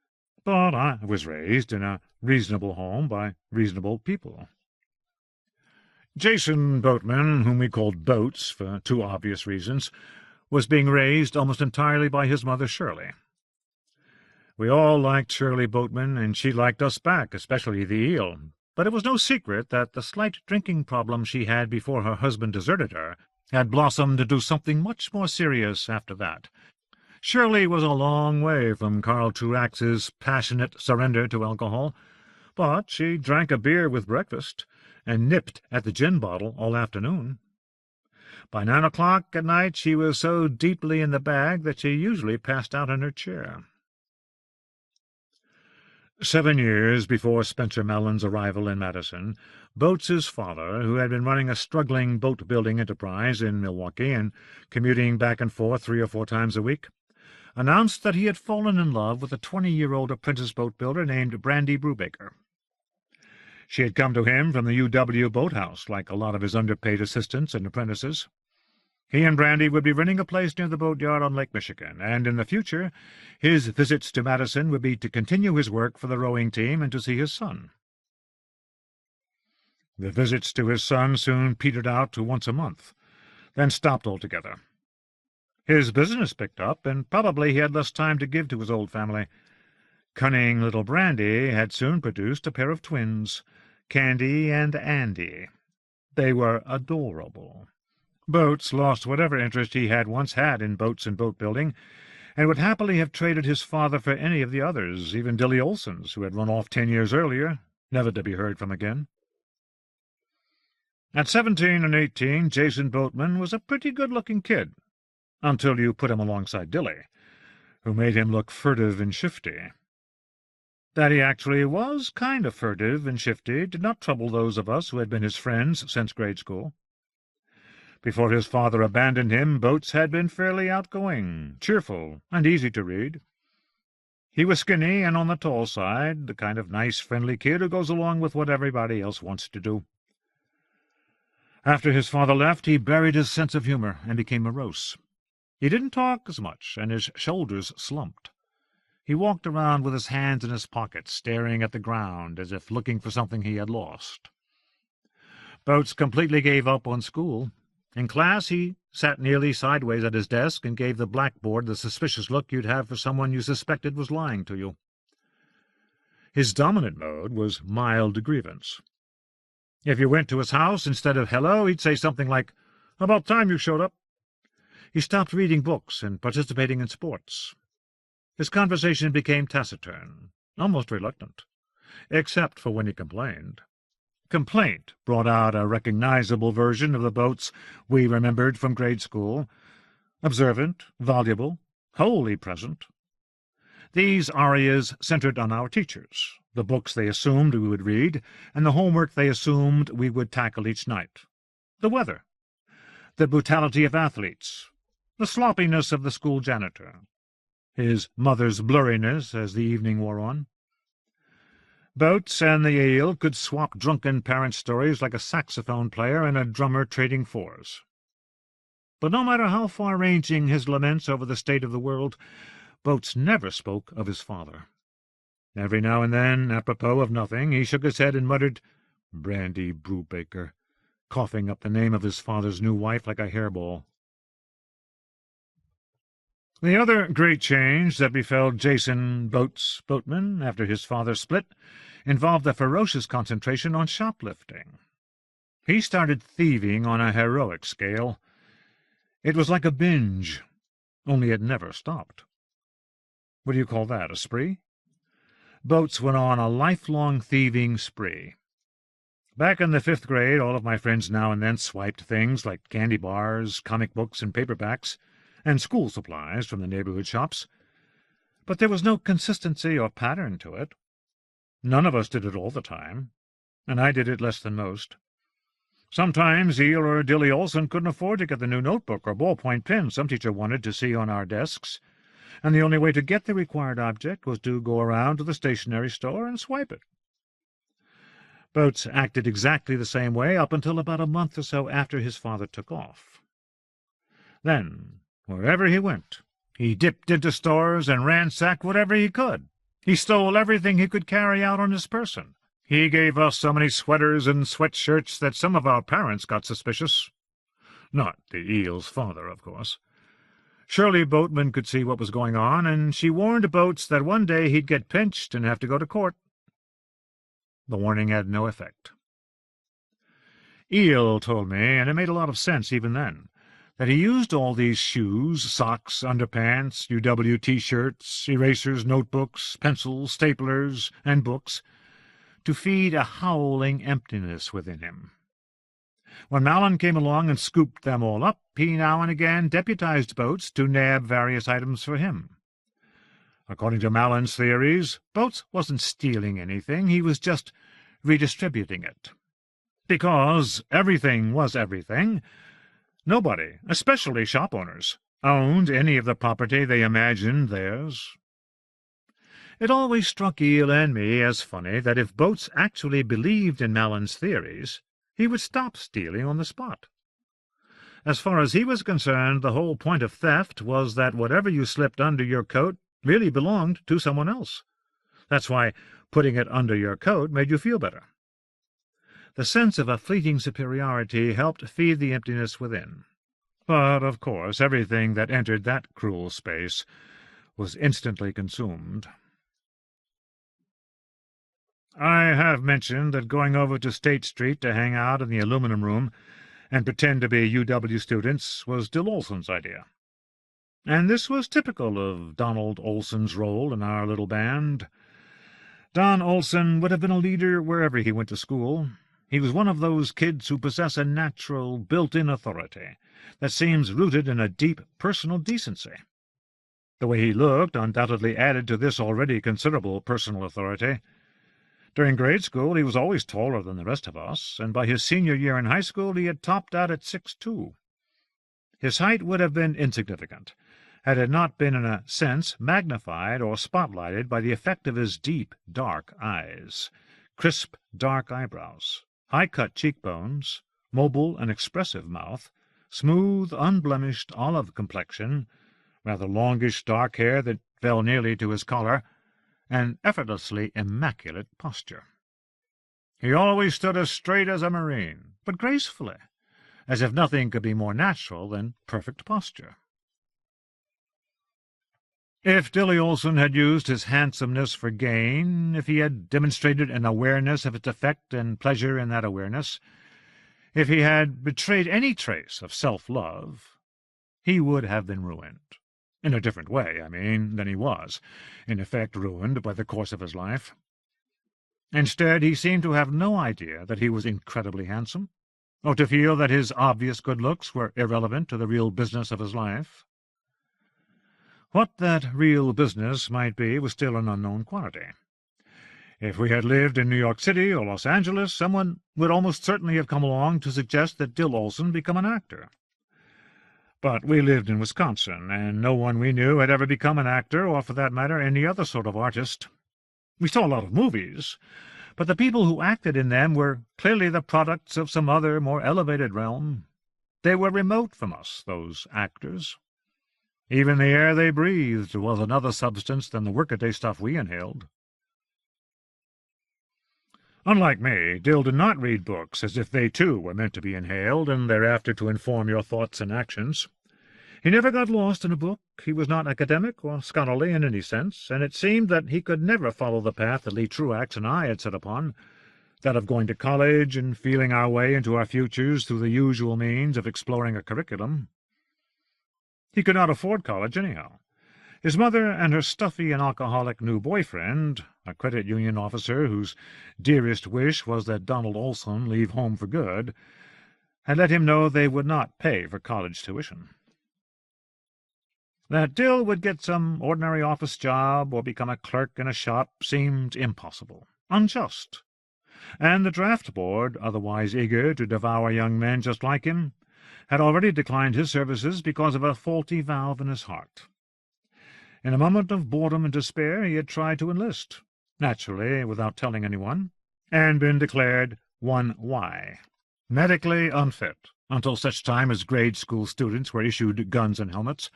but I was raised in a reasonable home by reasonable people. Jason Boatman, whom we called Boats for two obvious reasons, was being raised almost entirely by his mother Shirley. We all liked Shirley Boatman, and she liked us back, especially the eel, but it was no secret that the slight drinking problem she had before her husband deserted her had blossomed into something much more serious after that. Shirley was a long way from Carl Truax's passionate surrender to alcohol, but she drank a beer with breakfast and nipped at the gin bottle all afternoon. By 9 o'clock at night she was so deeply in the bag that she usually passed out in her chair. 7 years before Spencer Mallon's arrival in Madison, Boates's father, who had been running a struggling boat-building enterprise in Milwaukee and commuting back and forth 3 or 4 times a week, announced that he had fallen in love with a 20-year-old apprentice boat-builder named Brandy Brubaker. She had come to him from the UW boathouse, like a lot of his underpaid assistants and apprentices. He and Brandy would be renting a place near the boatyard on Lake Michigan, and in the future his visits to Madison would be to continue his work for the rowing team and to see his son. The visits to his son soon petered out to once a month, then stopped altogether. His business picked up, and probably he had less time to give to his old family. Cunning little Brandy had soon produced a pair of twins, Candy and Andy. They were adorable. Boats lost whatever interest he had once had in boats and boat-building, and would happily have traded his father for any of the others, even Dilly Olson's, who had run off 10 years earlier, never to be heard from again. At 17 and 18, Jason Boatman was a pretty good-looking kid, until you put him alongside Dilly. who made him look furtive and shifty. That he actually was kind of furtive and shifty did not trouble those of us who had been his friends since grade school. Before his father abandoned him, Boats had been fairly outgoing, cheerful, and easy to read. He was skinny and on the tall side, the kind of nice, friendly kid who goes along with what everybody else wants to do. After his father left, he buried his sense of humor and became morose. He didn't talk as much, and his shoulders slumped. He walked around with his hands in his pockets, staring at the ground as if looking for something he had lost. Boats completely gave up on school. In class, he sat nearly sideways at his desk and gave the blackboard the suspicious look you'd have for someone you suspected was lying to you. His dominant mode was mild grievance. If you went to his house, instead of hello, he'd say something like, "About time you showed up." He stopped reading books and participating in sports. His conversation became taciturn, almost reluctant, except for when he complained. Complaint brought out a recognizable version of the Boats we remembered from grade school, observant, voluble, wholly present. These arias centered on our teachers, the books they assumed we would read, and the homework they assumed we would tackle each night, the weather, the brutality of athletes, the sloppiness of the school janitor, his mother's blurriness as the evening wore on. Boats and the eel could swap drunken parent stories like a saxophone player and a drummer trading fours. But no matter how far-ranging his laments over the state of the world, Boats never spoke of his father. Every now and then, apropos of nothing, he shook his head and muttered, "Brandy Brubaker," coughing up the name of his father's new wife like a hairball. The other great change that befell Jason Boatman after his father split involved a ferocious concentration on shoplifting. He started thieving on a heroic scale. It was like a binge, only it never stopped. What do you call that, a spree? Boats went on a lifelong thieving spree. Back in the 5th grade, all of my friends now and then swiped things like candy bars, comic books, and paperbacks, and school supplies from the neighborhood shops. But there was no consistency or pattern to it. None of us did it all the time, and I did it less than most. Sometimes Eel or Dilly Olson couldn't afford to get the new notebook or ballpoint pen some teacher wanted to see on our desks, and the only way to get the required object was to go around to the stationery store and swipe it. Boats acted exactly the same way up until about a month or so after his father took off. Then, wherever he went, he dipped into stores and ransacked whatever he could. He stole everything he could carry out on his person. He gave us so many sweaters and sweatshirts that some of our parents got suspicious. Not the eel's father, of course. Shirley Boatman could see what was going on, and she warned Boats that one day he'd get pinched and have to go to court. The warning had no effect. Eel told me, and it made a lot of sense even then, that he used all these shoes, socks, underpants, UW T-shirts, erasers, notebooks, pencils, staplers, and books to feed a howling emptiness within him. When Malin came along and scooped them all up, he now and again deputized Boats to nab various items for him. According to Malin's theories, Boats wasn't stealing anything, he was just redistributing it. Because everything was everything, nobody, especially shop owners, owned any of the property they imagined theirs. It always struck Eel and me as funny that if Boats actually believed in Malin's theories, he would stop stealing on the spot. As far as he was concerned, the whole point of theft was that whatever you slipped under your coat really belonged to someone else. That's why putting it under your coat made you feel better. The sense of a fleeting superiority helped feed the emptiness within. But, of course, everything that entered that cruel space was instantly consumed. I have mentioned that going over to State Street to hang out in the aluminum room and pretend to be UW students was Dill Olson's idea. And this was typical of Donald Olson's role in our little band. Don Olson would have been a leader wherever he went to school. He was one of those kids who possess a natural, built-in authority that seems rooted in a deep personal decency. The way he looked undoubtedly added to this already considerable personal authority. During grade school he was always taller than the rest of us, and by his senior year in high school he had topped out at 6'2". His height would have been insignificant, had it not been in a sense magnified or spotlighted by the effect of his deep, dark eyes, crisp, dark eyebrows, high-cut cheekbones, mobile and expressive mouth, smooth, unblemished olive complexion, rather longish dark hair that fell nearly to his collar, and effortlessly immaculate posture. He always stood as straight as a marine, but gracefully, as if nothing could be more natural than perfect posture. If Dilly Olson had used his handsomeness for gain, if he had demonstrated an awareness of its effect and pleasure in that awareness, if he had betrayed any trace of self-love, he would have been ruined. In a different way, I mean, than he was, in effect ruined by the course of his life. Instead, he seemed to have no idea that he was incredibly handsome, or to feel that his obvious good looks were irrelevant to the real business of his life. What that real business might be was still an unknown quantity. If we had lived in New York City or Los Angeles, someone would almost certainly have come along to suggest that Dill Olson become an actor. But we lived in Wisconsin, and no one we knew had ever become an actor, or, for that matter, any other sort of artist. We saw a lot of movies, but the people who acted in them were clearly the products of some other, more elevated realm. They were remote from us, those actors. Even the air they breathed was another substance than the workaday stuff we inhaled. Unlike me, Dill did not read books as if they, too, were meant to be inhaled, and thereafter to inform your thoughts and actions. He never got lost in a book. He was not academic or scholarly in any sense, and it seemed that he could never follow the path that Lee Truax and I had set upon, that of going to college and feeling our way into our futures through the usual means of exploring a curriculum. He could not afford college anyhow. His mother and her stuffy and alcoholic new boyfriend, a credit union officer whose dearest wish was that Donald Olson leave home for good, had let him know they would not pay for college tuition. That Dill would get some ordinary office job or become a clerk in a shop seemed impossible, unjust, and the draft board, otherwise eager to devour young men just like him, had already declined his services because of a faulty valve in his heart. In a moment of boredom and despair he had tried to enlist, naturally without telling anyone, and been declared 1Y, medically unfit, until such time as grade school students were issued guns and helmets,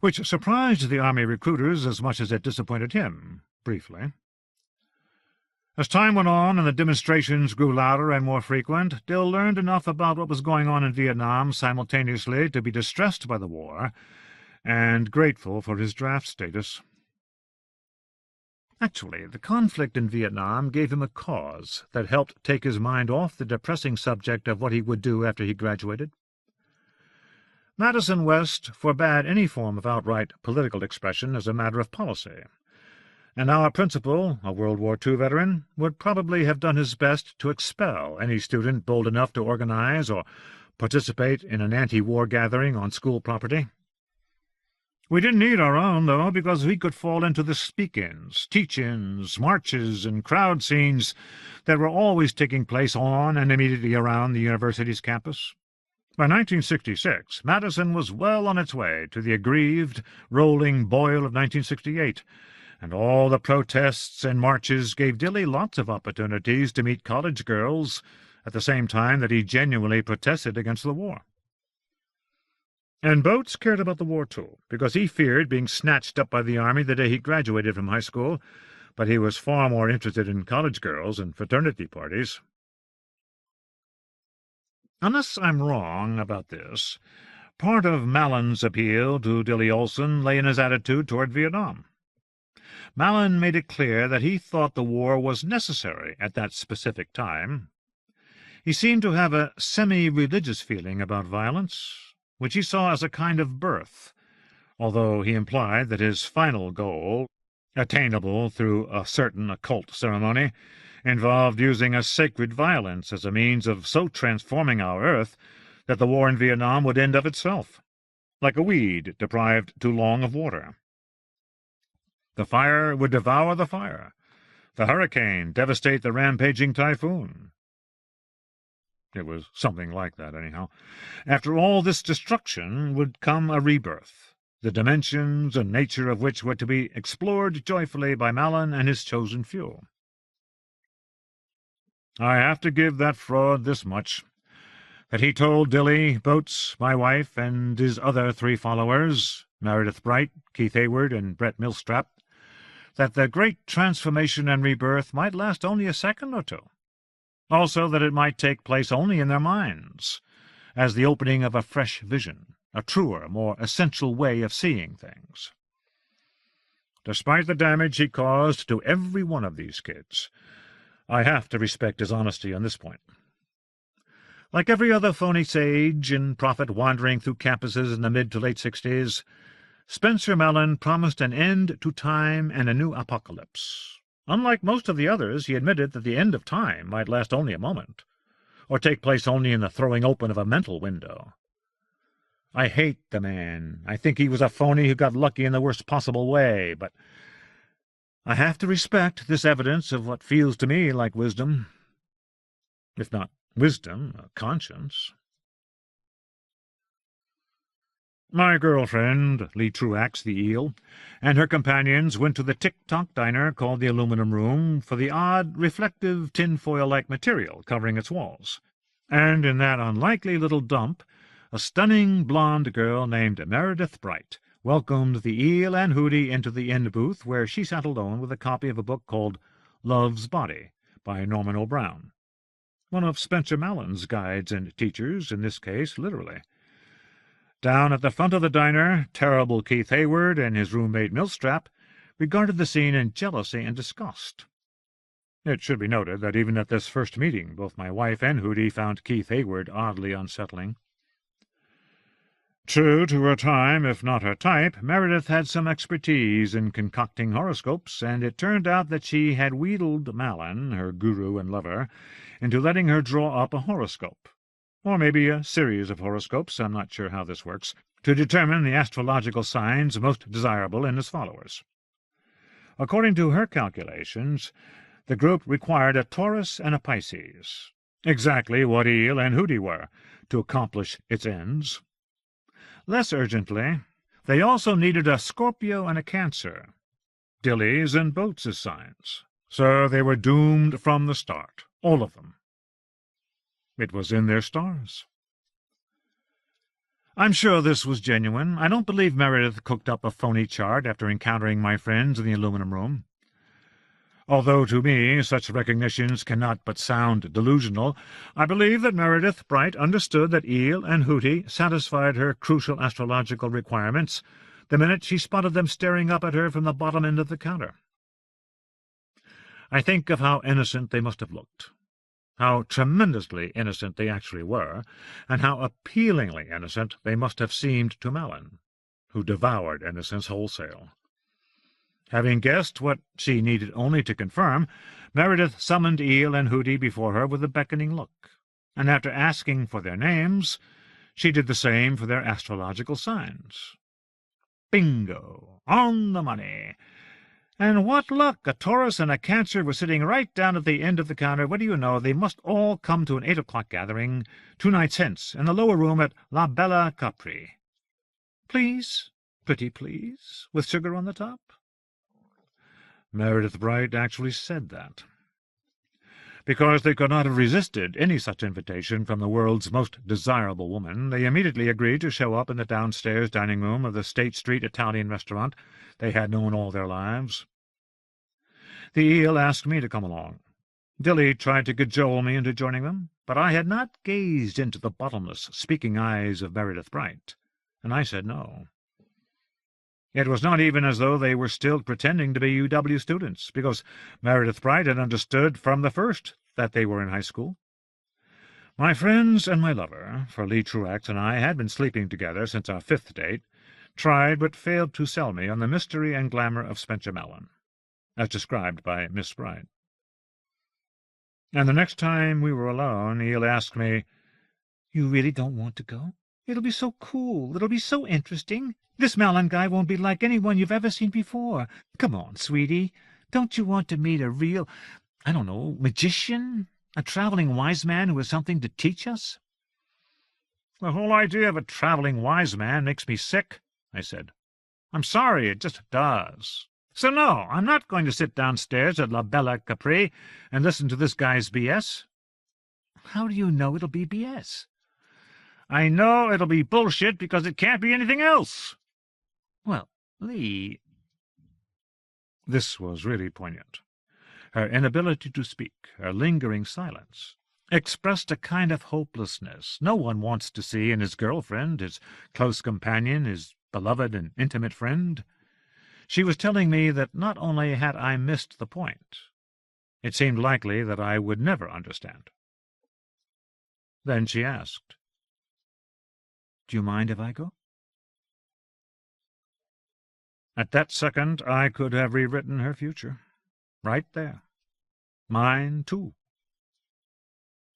which surprised the Army recruiters as much as it disappointed him, briefly. As time went on and the demonstrations grew louder and more frequent, Dill learned enough about what was going on in Vietnam simultaneously to be distressed by the war and grateful for his draft status. Actually, the conflict in Vietnam gave him a cause that helped take his mind off the depressing subject of what he would do after he graduated. Madison West forbade any form of outright political expression as a matter of policy, and our principal, a World War II veteran, would probably have done his best to expel any student bold enough to organize or participate in an anti-war gathering on school property. We didn't need our own, though, because we could fall into the speak-ins, teach-ins, marches, and crowd scenes that were always taking place on and immediately around the university's campus. By 1966, Madison was well on its way to the aggrieved, rolling boil of 1968, and all the protests and marches gave Dilly lots of opportunities to meet college girls at the same time that he genuinely protested against the war. And Boats cared about the war, too, because he feared being snatched up by the Army the day he graduated from high school, but he was far more interested in college girls and fraternity parties. Unless I'm wrong about this, part of Mallon's appeal to Dilly Olson lay in his attitude toward Vietnam. Mallon made it clear that he thought the war was necessary at that specific time. He seemed to have a semi-religious feeling about violence, which he saw as a kind of birth, although he implied that his final goal, attainable through a certain occult ceremony, involved using a sacred violence as a means of so transforming our Earth that the war in Vietnam would end of itself, like a weed deprived too long of water. The fire would devour the fire, the hurricane devastate the rampaging typhoon. It was something like that, anyhow. After all this destruction would come a rebirth, the dimensions and nature of which were to be explored joyfully by Malin and his chosen few. I have to give that fraud this much, that he told Dilly, Boats, my wife, and his other 3 followers, Meredith Bright, Keith Hayward, and Brett Millstrap, that the great transformation and rebirth might last only a second or 2. Also that it might take place only in their minds, as the opening of a fresh vision, a truer, more essential way of seeing things. Despite the damage he caused to every one of these kids, I have to respect his honesty on this point. Like every other phony sage and prophet wandering through campuses in the mid to late 60s, Spencer Mellon promised an end to time and a new apocalypse. Unlike most of the others, he admitted that the end of time might last only a moment, or take place only in the throwing open of a mental window. I hate the man. I think he was a phony who got lucky in the worst possible way, but I have to respect this evidence of what feels to me like wisdom. If not wisdom, a conscience. My girlfriend, Lee Truax the Eel, and her companions went to the tick-tock diner called the Aluminum Room for the odd, reflective, tinfoil-like material covering its walls. And in that unlikely little dump, a stunning blonde girl named Meredith Bright welcomed the Eel and Hootie into the inn booth, where she sat alone with a copy of a book called Love's Body by Norman O'Brien, one of Spencer Mallon's guides and teachers, in this case literally. Down at the front of the diner, terrible Keith Hayward and his roommate Millstrap regarded the scene in jealousy and disgust. It should be noted that even at this first meeting both my wife and Hootie found Keith Hayward oddly unsettling. True to her time, if not her type, Meredith had some expertise in concocting horoscopes, and it turned out that she had wheedled Malin, her guru and lover, into letting her draw up a horoscope, or maybe a series of horoscopes, I'm not sure how this works, to determine the astrological signs most desirable in his followers. According to her calculations, the group required a Taurus and a Pisces, exactly what Eel and Hootie were, to accomplish its ends. Less urgently, they also needed a Scorpio and a Cancer, Dilly's and Boats' signs, so they were doomed from the start, all of them. It was in their stars. I'm sure this was genuine. I don't believe Meredith cooked up a phony chart after encountering my friends in the Aluminum Room. Although to me such recognitions cannot but sound delusional, I believe that Meredith Bright understood that Eel and Hootie satisfied her crucial astrological requirements the minute she spotted them staring up at her from the bottom end of the counter. I think of how innocent they must have looked, how tremendously innocent they actually were, and how appealingly innocent they must have seemed to Malin, who devoured innocence wholesale. Having guessed what she needed only to confirm, Meredith summoned Eel and Hootie before her with a beckoning look, and after asking for their names, she did the same for their astrological signs. Bingo! On the money! And what luck! A Taurus and a Cancer were sitting right down at the end of the counter. What do you know? They must all come to an 8 o'clock gathering 2 nights hence, in the lower room at La Bella Capri. Please, pretty please, with sugar on the top. Meredith Bright actually said that. Because they could not have resisted any such invitation from the world's most desirable woman, they immediately agreed to show up in the downstairs dining room of the State Street Italian restaurant they had known all their lives. The Eel asked me to come along. Dilly tried to cajole me into joining them, but I had not gazed into the bottomless, speaking eyes of Meredith Bright, and I said no. It was not even as though they were still pretending to be UW students, because Meredith Bright had understood from the first that they were in high school. My friends and my lover, for Lee Truax and I had been sleeping together since our 5th date, tried but failed to sell me on the mystery and glamour of Spencer Mellon, as described by Miss Bright. And the next time we were alone, Eel asked me, "You really don't want to go? It'll be so cool. It'll be so interesting. This Malin guy won't be like anyone you've ever seen before. Come on, sweetie. Don't you want to meet a real, I don't know, magician? A traveling wise man who has something to teach us?" "The whole idea of a traveling wise man makes me sick," I said. "I'm sorry, it just does. So no, I'm not going to sit downstairs at La Bella Capri and listen to this guy's B.S. "How do you know it'll be B.S.? "I know it'll be bullshit because it can't be anything else." "Well, Lee—" This was really poignant. Her inability to speak, her lingering silence, expressed a kind of hopelessness no one wants to see in his girlfriend, his close companion, his beloved and intimate friend. She was telling me that not only had I missed the point, it seemed likely that I would never understand. Then she asked, "Do you mind if I go?" At that second I could have rewritten her future. Right there. Mine, too.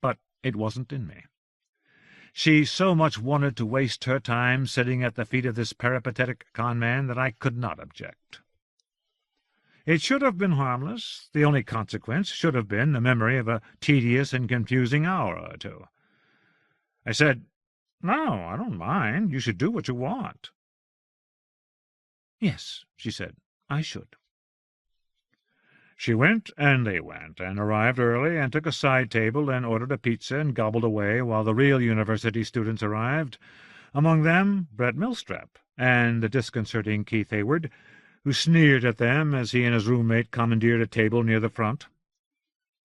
But it wasn't in me. She so much wanted to waste her time sitting at the feet of this peripatetic con-man that I could not object. It should have been harmless. The only consequence should have been the memory of a tedious and confusing hour or two. I said, "No, I don't mind. You should do what you want." "Yes," she said, "I should." She went, and they went, and arrived early, and took a side table, and ordered a pizza, and gobbled away while the real university students arrived, among them Brett Millstrap, and the disconcerting Keith Hayward, who sneered at them as he and his roommate commandeered a table near the front.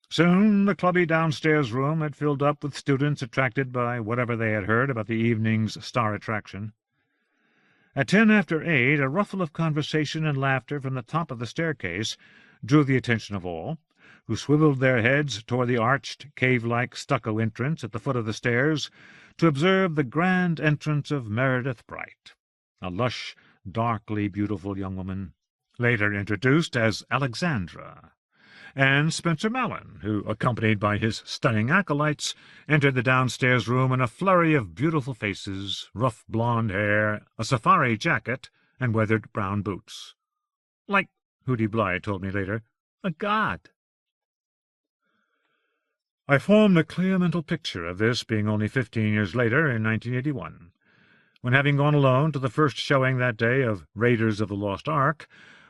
Soon the clubby downstairs room had filled up with students attracted by whatever they had heard about the evening's star attraction. At 8:10, a ruffle of conversation and laughter from the top of the staircase drew the attention of all, who swiveled their heads toward the arched, cave-like stucco entrance at the foot of the stairs to observe the grand entrance of Meredith Bright, a lush, darkly beautiful young woman, later introduced as Alexandra, and Spencer Malin, who, accompanied by his stunning acolytes, entered the downstairs room in a flurry of beautiful faces, rough blonde hair, a safari jacket, and weathered brown boots. Like Hootie Blythe told me later, a god. I formed a clear mental picture of this being only 15 years later, in 1981, when, having gone alone to the first showing that day of Raiders of the Lost Ark,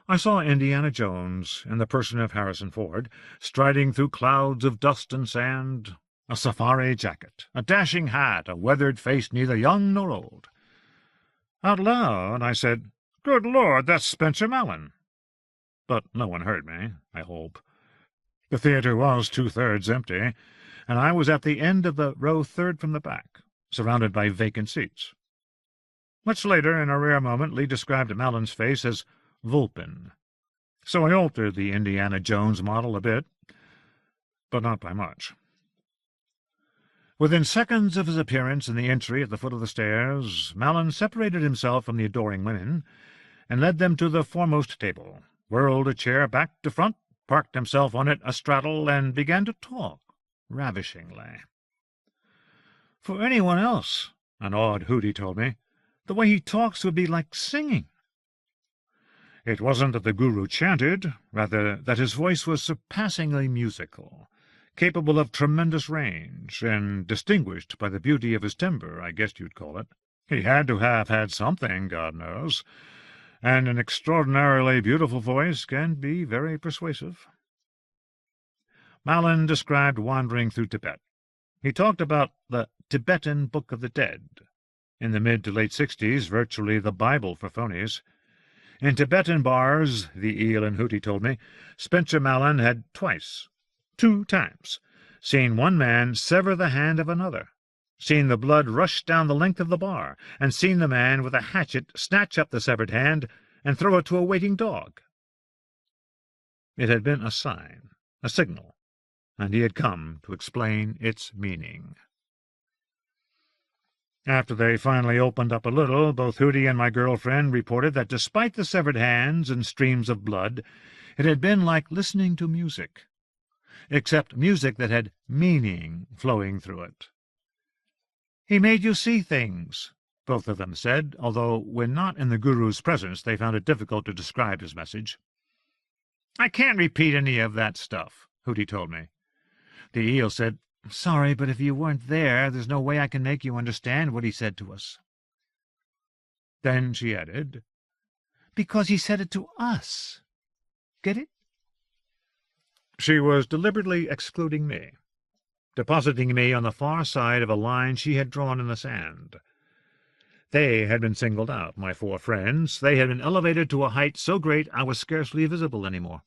I saw Indiana Jones, in the person of Harrison Ford, striding through clouds of dust and sand, a safari jacket, a dashing hat, a weathered face neither young nor old. Out loud I said, "Good Lord, that's Spencer Malin." But no one heard me, I hope. The theater was 2/3 empty, and I was at the end of the row third from the back, surrounded by vacant seats. Much later, in a rare moment, Lee described Malin's face as vulpine. So I altered the Indiana Jones model a bit, but not by much. Within seconds of his appearance in the entry at the foot of the stairs, Malin separated himself from the adoring women and led them to the foremost table, whirled a chair back to front, parked himself on it astraddle, and began to talk ravishingly. For anyone else, an awed Hootie told me, the way he talks would be like singing. It wasn't that the guru chanted, rather that his voice was surpassingly musical, capable of tremendous range, and distinguished by the beauty of his timbre, I guess you'd call it. He had to have had something, God knows, and an extraordinarily beautiful voice can be very persuasive. Malin described wandering through Tibet. He talked about the Tibetan Book of the Dead, in the mid to late 60s, virtually the Bible for phonies. In Tibetan bars, the Eel and Hootie told me, Spencer Malin had two times, seen one man sever the hand of another, seen the blood rush down the length of the bar, and seen the man with a hatchet snatch up the severed hand and throw it to a waiting dog. It had been a sign, a signal, and he had come to explain its meaning. After they finally opened up a little, both Hootie and my girlfriend reported that despite the severed hands and streams of blood, it had been like listening to music, except music that had meaning flowing through it. "He made you see things," both of them said, although when not in the guru's presence they found it difficult to describe his message. "I can't repeat any of that stuff," Hootie told me. The eel said, "Sorry, but if you weren't there, there's no way I can make you understand what he said to us." Then she added, "Because he said it to us. Get it?" She was deliberately excluding me, depositing me on the far side of a line she had drawn in the sand. They had been singled out, my 4 friends. They had been elevated to a height so great I was scarcely visible any more.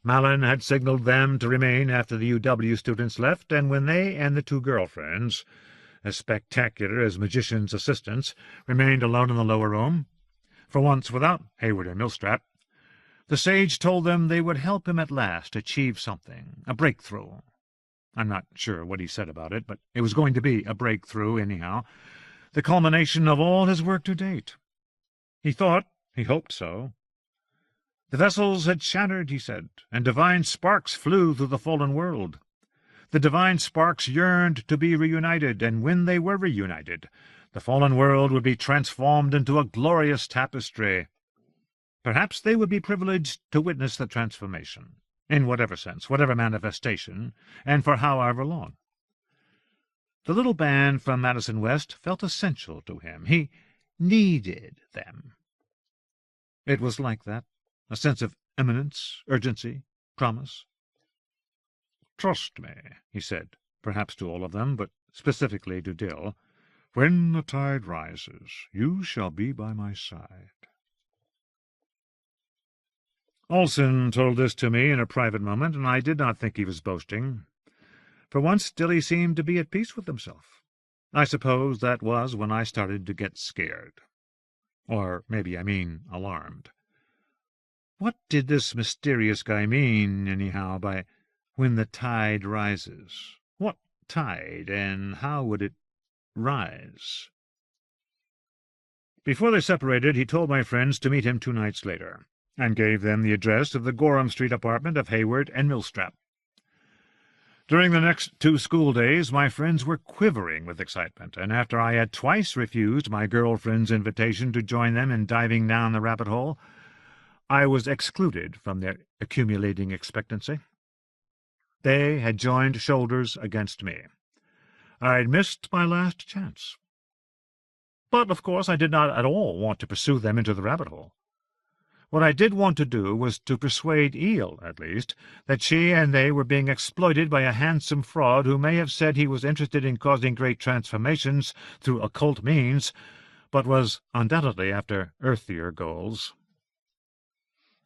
Malin had signaled them to remain after the UW students left, and when they and the 2 girlfriends, as spectacular as magicians' assistants, remained alone in the lower room, for once without Hayward and Millstrap, the sage told them they would help him at last achieve something, a breakthrough. I'm not sure what he said about it, but it was going to be a breakthrough anyhow, the culmination of all his work to date. He hoped so. The vessels had shattered, he said, and divine sparks flew through the fallen world. The divine sparks yearned to be reunited, and when they were reunited, the fallen world would be transformed into a glorious tapestry. Perhaps they would be privileged to witness the transformation, in whatever sense, whatever manifestation, and for however long. The little band from Madison West felt essential to him. He needed them. It was like that, a sense of imminence, urgency, promise. "Trust me," he said, perhaps to all of them, but specifically to Dill. "When the tide rises, you shall be by my side." Olson told this to me in a private moment, and I did not think he was boasting. For once Dilly seemed to be at peace with himself. I suppose that was when I started to get scared. Or maybe I mean alarmed. What did this mysterious guy mean, anyhow, by "when the tide rises"? What tide, and how would it rise? Before they separated, he told my friends to meet him 2 nights later, and gave them the address of the Gorham Street apartment of Hayward and Millstrap. During the next 2 school days my friends were quivering with excitement, and after I had twice refused my girlfriend's invitation to join them in diving down the rabbit hole, I was excluded from their accumulating expectancy. They had joined shoulders against me. I'd missed my last chance. But, of course, I did not at all want to pursue them into the rabbit hole. What I did want to do was to persuade Eel, at least, that she and they were being exploited by a handsome fraud who may have said he was interested in causing great transformations through occult means, but was undoubtedly after earthier goals.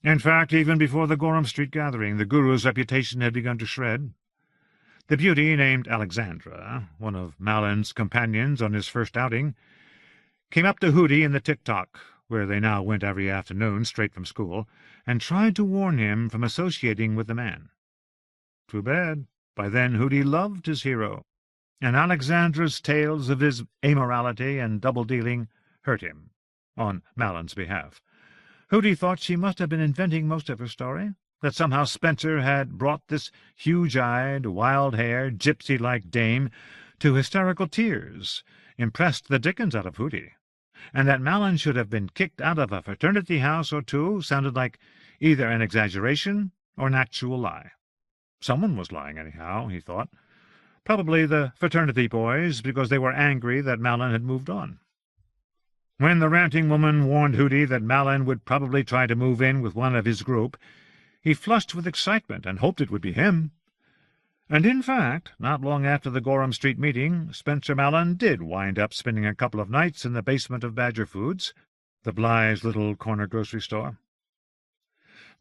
In fact, even before the Gorham Street gathering, the guru's reputation had begun to shred. The beauty named Alexandra, one of Malin's companions on his first outing, came up to Hootie in the tick-tock, where they now went every afternoon straight from school, and tried to warn him from associating with the man. Too bad. By then Hootie loved his hero, and Alexandra's tales of his amorality and double-dealing hurt him, on Malin's behalf. Hootie thought she must have been inventing most of her story, that somehow Spencer had brought this huge-eyed, wild-haired, gypsy-like dame to hysterical tears, impressed the dickens out of Hootie, and that Malin should have been kicked out of a fraternity house or 2 sounded like either an exaggeration or an actual lie. Someone was lying, anyhow, he thought. Probably the fraternity boys, because they were angry that Malin had moved on. When the ranting woman warned Hootie that Malin would probably try to move in with one of his group, he flushed with excitement and hoped it would be him. And in fact, not long after the Gorham Street meeting, Spencer Malin did wind up spending a couple of nights in the basement of Badger Foods, the Blythes' little corner grocery store.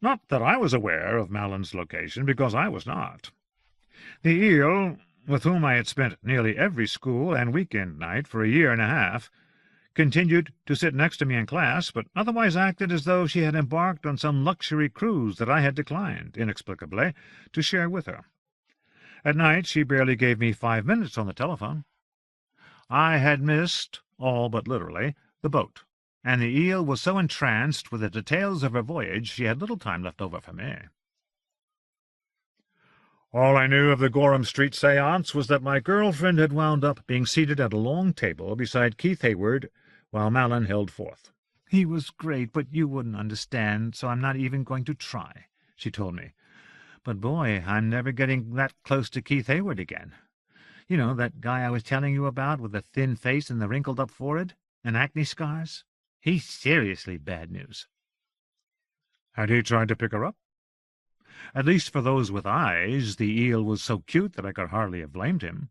Not that I was aware of Malin's location, because I was not. The eel, with whom I had spent nearly every school and weekend night for a year and a half, continued to sit next to me in class, but otherwise acted as though she had embarked on some luxury cruise that I had declined, inexplicably, to share with her. At night she barely gave me 5 minutes on the telephone. I had missed, all but literally, the boat, and the eel was so entranced with the details of her voyage she had little time left over for me. All I knew of the Gorham Street séance was that my girlfriend had wound up being seated at a long table beside Keith Hayward while Malin held forth. "He was great, but you wouldn't understand, so I'm not even going to try," she told me. "But, boy, I'm never getting that close to Keith Hayward again. You know, that guy I was telling you about with the thin face and the wrinkled-up forehead and acne scars? He's seriously bad news." Had he tried to pick her up? At least for those with eyes, the eel was so cute that I could hardly have blamed him.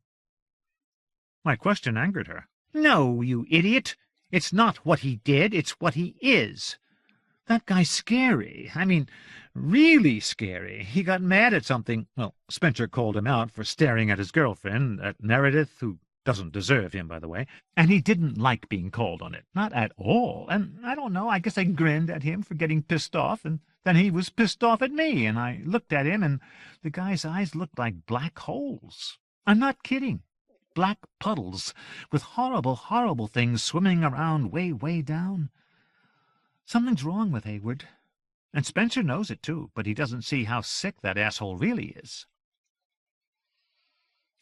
My question angered her. "No, you idiot! It's not what he did, it's what he is. That guy's scary. I mean, really scary. He got mad at something. Well, Spencer called him out for staring at his girlfriend, at Meredith, who doesn't deserve him, by the way, and he didn't like being called on it. Not at all. And I don't know, I guess I grinned at him for getting pissed off, and then he was pissed off at me, and I looked at him, and the guy's eyes looked like black holes. I'm not kidding. Black puddles, with horrible, horrible things swimming around way, way down. Something's wrong with Hayward. And Spencer knows it, too, but he doesn't see how sick that asshole really is."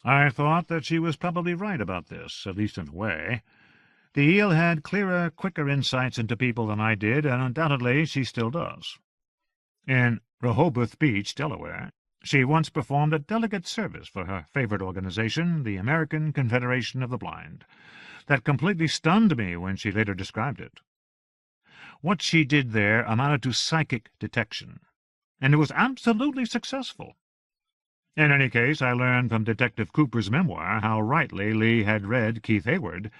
I thought that she was probably right about this, at least in a way. The eel had clearer, quicker insights into people than I did, and undoubtedly she still does. In Rehoboth Beach, Delaware, she once performed a delicate service for her favorite organization, the American Confederation of the Blind, that completely stunned me when she later described it. What she did there amounted to psychic detection, and it was absolutely successful. In any case, I learned from Detective Cooper's memoir how rightly Lee had read Keith Hayward,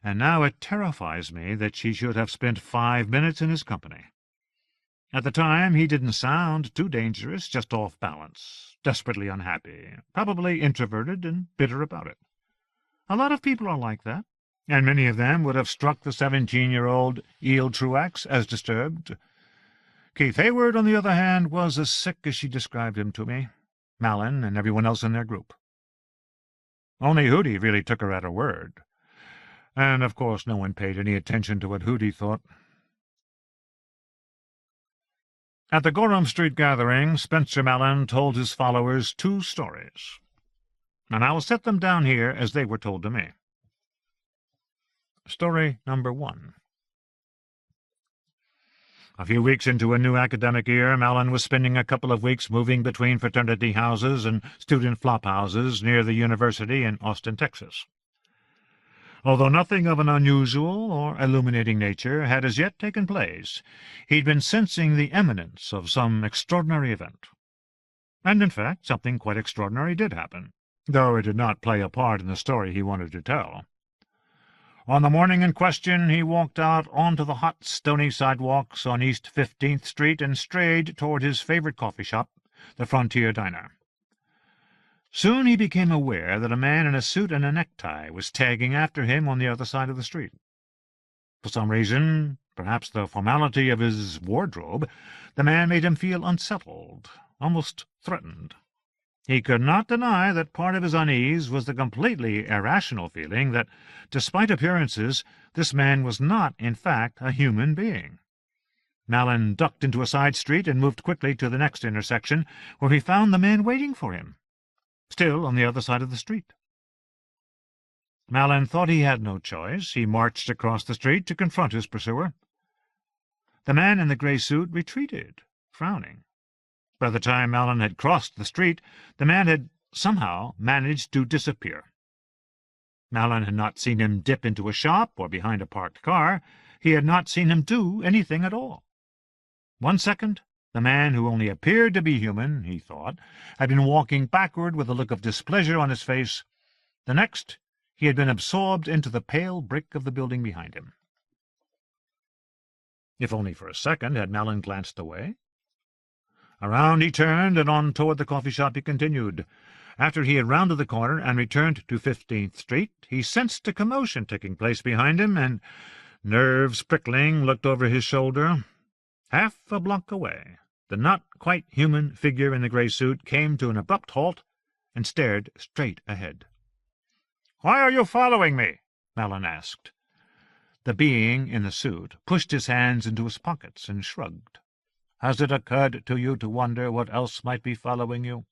and now it terrifies me that she should have spent 5 minutes in his company. At the time, he didn't sound too dangerous, just off balance, desperately unhappy, probably introverted and bitter about it. A lot of people are like that, and many of them would have struck the 17-year-old Eel Truax as disturbed. Keith Hayward, on the other hand, was as sick as she described him to me, Malin and everyone else in their group. Only Hootie really took her at her word, and of course no one paid any attention to what Hootie thought. At the Gorham Street gathering, Spencer Malin told his followers 2 stories, and I will set them down here as they were told to me. Story number 1. A few weeks into a new academic year, Malin was spending a couple of weeks moving between fraternity houses and student flop houses near the university in Austin, Texas. Although nothing of an unusual or illuminating nature had as yet taken place, he'd been sensing the imminence of some extraordinary event. And, in fact, something quite extraordinary did happen, though it did not play a part in the story he wanted to tell. On the morning in question, he walked out onto the hot, stony sidewalks on East 15th Street and strayed toward his favorite coffee shop, the Frontier Diner. Soon he became aware that a man in a suit and a necktie was tagging after him on the other side of the street. For some reason, perhaps the formality of his wardrobe, the man made him feel unsettled, almost threatened. He could not deny that part of his unease was the completely irrational feeling that, despite appearances, this man was not, in fact, a human being. Malin ducked into a side street and moved quickly to the next intersection, where he found the man waiting for him, still on the other side of the street. Malin thought he had no choice. He marched across the street to confront his pursuer. The man in the gray suit retreated, frowning. By the time Malin had crossed the street, the man had somehow managed to disappear. Malin had not seen him dip into a shop or behind a parked car. He had not seen him do anything at all. 1 second, the man who only appeared to be human, he thought, had been walking backward with a look of displeasure on his face. The next, he had been absorbed into the pale brick of the building behind him. If only for a second had Malin glanced away. Around he turned, and on toward the coffee shop he continued. After he had rounded the corner and returned to 15th Street, he sensed a commotion taking place behind him, and, nerves prickling, looked over his shoulder. Half a block away, the not-quite-human figure in the gray suit came to an abrupt halt and stared straight ahead. "Why are you following me?" Malin asked. The being in the suit pushed his hands into his pockets and shrugged. "Has it occurred to you to wonder what else might be following you?"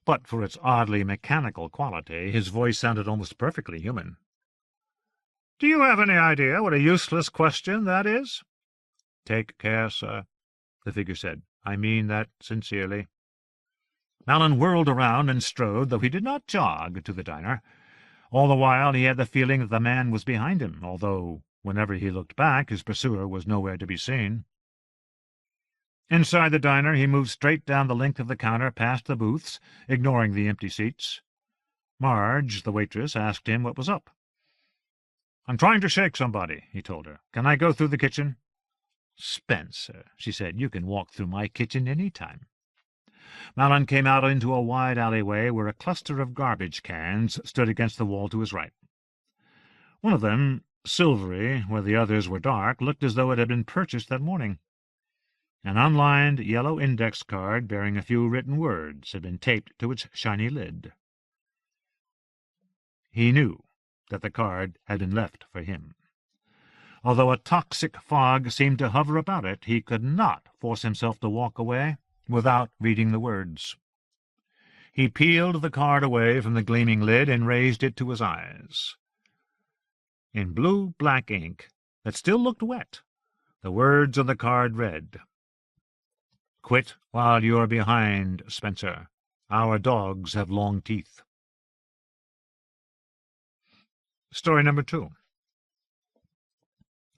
but for its oddly mechanical quality, his voice sounded almost perfectly human. "Do you have any idea what a useless question that is?" "Take care, sir," the figure said. "I mean that sincerely." Malin whirled around and strode, though he did not jog, to the diner. All the while he had the feeling that the man was behind him, although whenever he looked back his pursuer was nowhere to be seen. Inside the diner he moved straight down the length of the counter past the booths, ignoring the empty seats. Marge, the waitress, asked him what was up. "I'm trying to shake somebody," he told her. "Can I go through the kitchen?" "Spencer," she said, "you can walk through my kitchen any time." Malin came out into a wide alleyway where a cluster of garbage cans stood against the wall to his right. One of them, silvery where the others were dark, looked as though it had been purchased that morning. An unlined yellow index card bearing a few written words had been taped to its shiny lid. He knew that the card had been left for him. Although a toxic fog seemed to hover about it, he could not force himself to walk away without reading the words. He peeled the card away from the gleaming lid and raised it to his eyes. In blue-black ink that still looked wet, the words on the card read, "Quit while you're behind, Spencer. Our dogs have long teeth." Story number 2.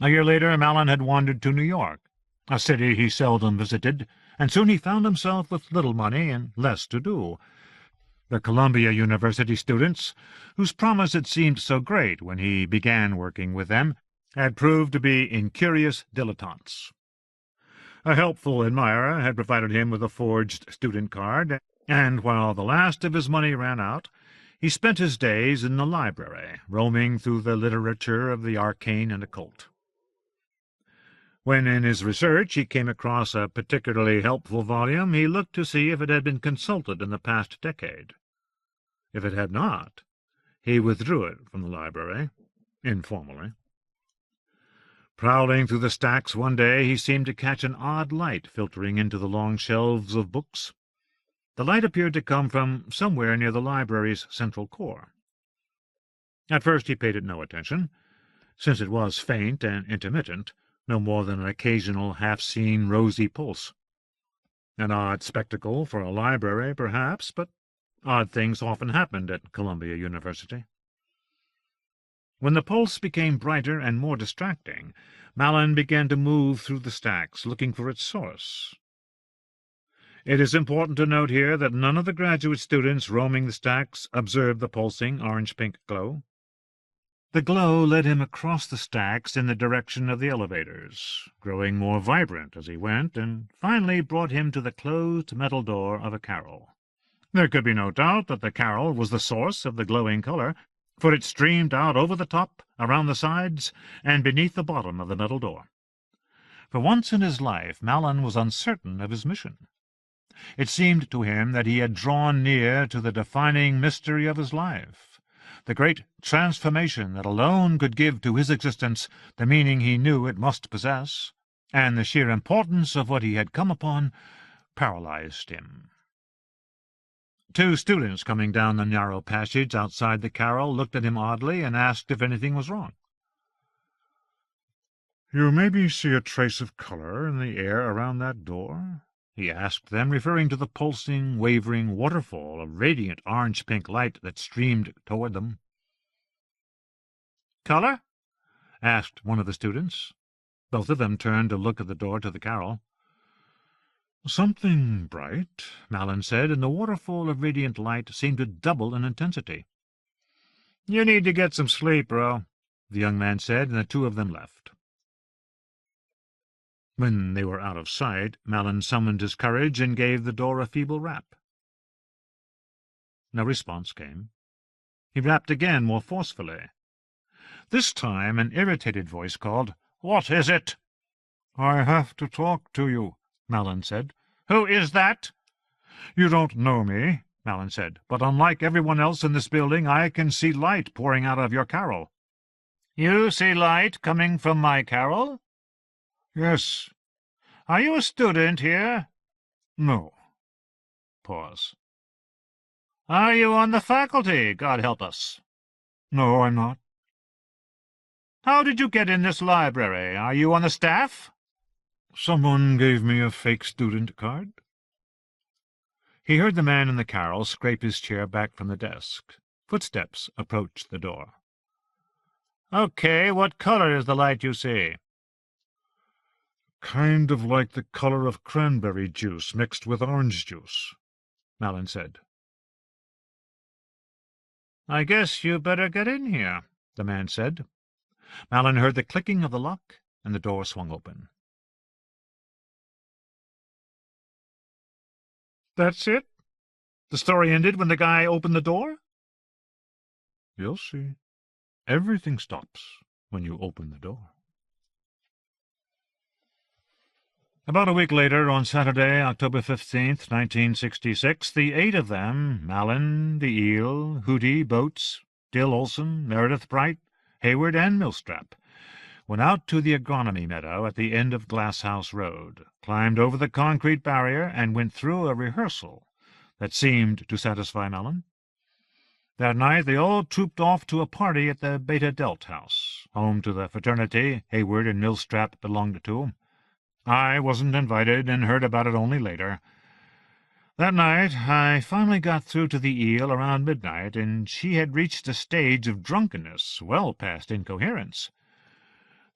A year later, Malin had wandered to New York, a city he seldom visited, and soon he found himself with little money and less to do. The Columbia University students, whose promise had seemed so great when he began working with them, had proved to be incurious dilettantes. A helpful admirer had provided him with a forged student card, and while the last of his money ran out, he spent his days in the library, roaming through the literature of the arcane and occult. When in his research he came across a particularly helpful volume, he looked to see if it had been consulted in the past decade. If it had not, he withdrew it from the library, informally. Prowling through the stacks one day, he seemed to catch an odd light filtering into the long shelves of books. The light appeared to come from somewhere near the library's central core. At first he paid it no attention, since it was faint and intermittent, no more than an occasional half-seen rosy pulse. An odd spectacle for a library, perhaps, but odd things often happened at Columbia University. When the pulse became brighter and more distracting, Malin began to move through the stacks, looking for its source. It is important to note here that none of the graduate students roaming the stacks observed the pulsing orange-pink glow. The glow led him across the stacks in the direction of the elevators, growing more vibrant as he went, and finally brought him to the closed metal door of a carrel. There could be no doubt that the carrel was the source of the glowing color, for it streamed out over the top, around the sides, and beneath the bottom of the metal door. For once in his life, Malin was uncertain of his mission. It seemed to him that he had drawn near to the defining mystery of his life, the great transformation that alone could give to his existence the meaning he knew it must possess, and the sheer importance of what he had come upon paralyzed him. Two students coming down the narrow passage outside the carrel looked at him oddly and asked if anything was wrong. "You maybe see a trace of color in the air around that door?" he asked them, referring to the pulsing, wavering waterfall of radiant orange-pink light that streamed toward them. "Color?" asked one of the students. Both of them turned to look at the door to the carrel. "Something bright," Malin said, and the waterfall of radiant light seemed to double in intensity. "You need to get some sleep, bro," the young man said, and the two of them left. When they were out of sight, Malin summoned his courage and gave the door a feeble rap. No response came. He rapped again, more forcefully. This time an irritated voice called, "What is it?" "I have to talk to you," Malin said. "Who is that?" "You don't know me," Malin said, "but unlike everyone else in this building, I can see light pouring out of your carrel." "You see light coming from my carrel?" "Yes." "Are you a student here?" "No." Pause. "Are you on the faculty, God help us?" "No, I'm not." "How did you get in this library? Are you on the staff?" "Someone gave me a fake student card." He heard the man in the carrel scrape his chair back from the desk. Footsteps approached the door. "Okay, what color is the light you see?" "Kind of like the color of cranberry juice mixed with orange juice," Malin said. "I guess you better get in here," the man said. Malin heard the clicking of the lock, and the door swung open. "That's it? The story ended when the guy opened the door?" "You'll see. Everything stops when you open the door." About a week later, on Saturday, October 15th, 1966, the 8 of them, Malin, the Eel, Hootie, Boats, Dill Olson, Meredith Bright, Hayward, and Millstrap, went out to the agronomy meadow at the end of Glasshouse Road, climbed over the concrete barrier, and went through a rehearsal that seemed to satisfy Malin. That night they all trooped off to a party at the Beta Delt house, home to the fraternity Hayward and Millstrap belonged to. I wasn't invited and heard about it only later. That night I finally got through to the Eel around midnight, and she had reached a stage of drunkenness well past incoherence.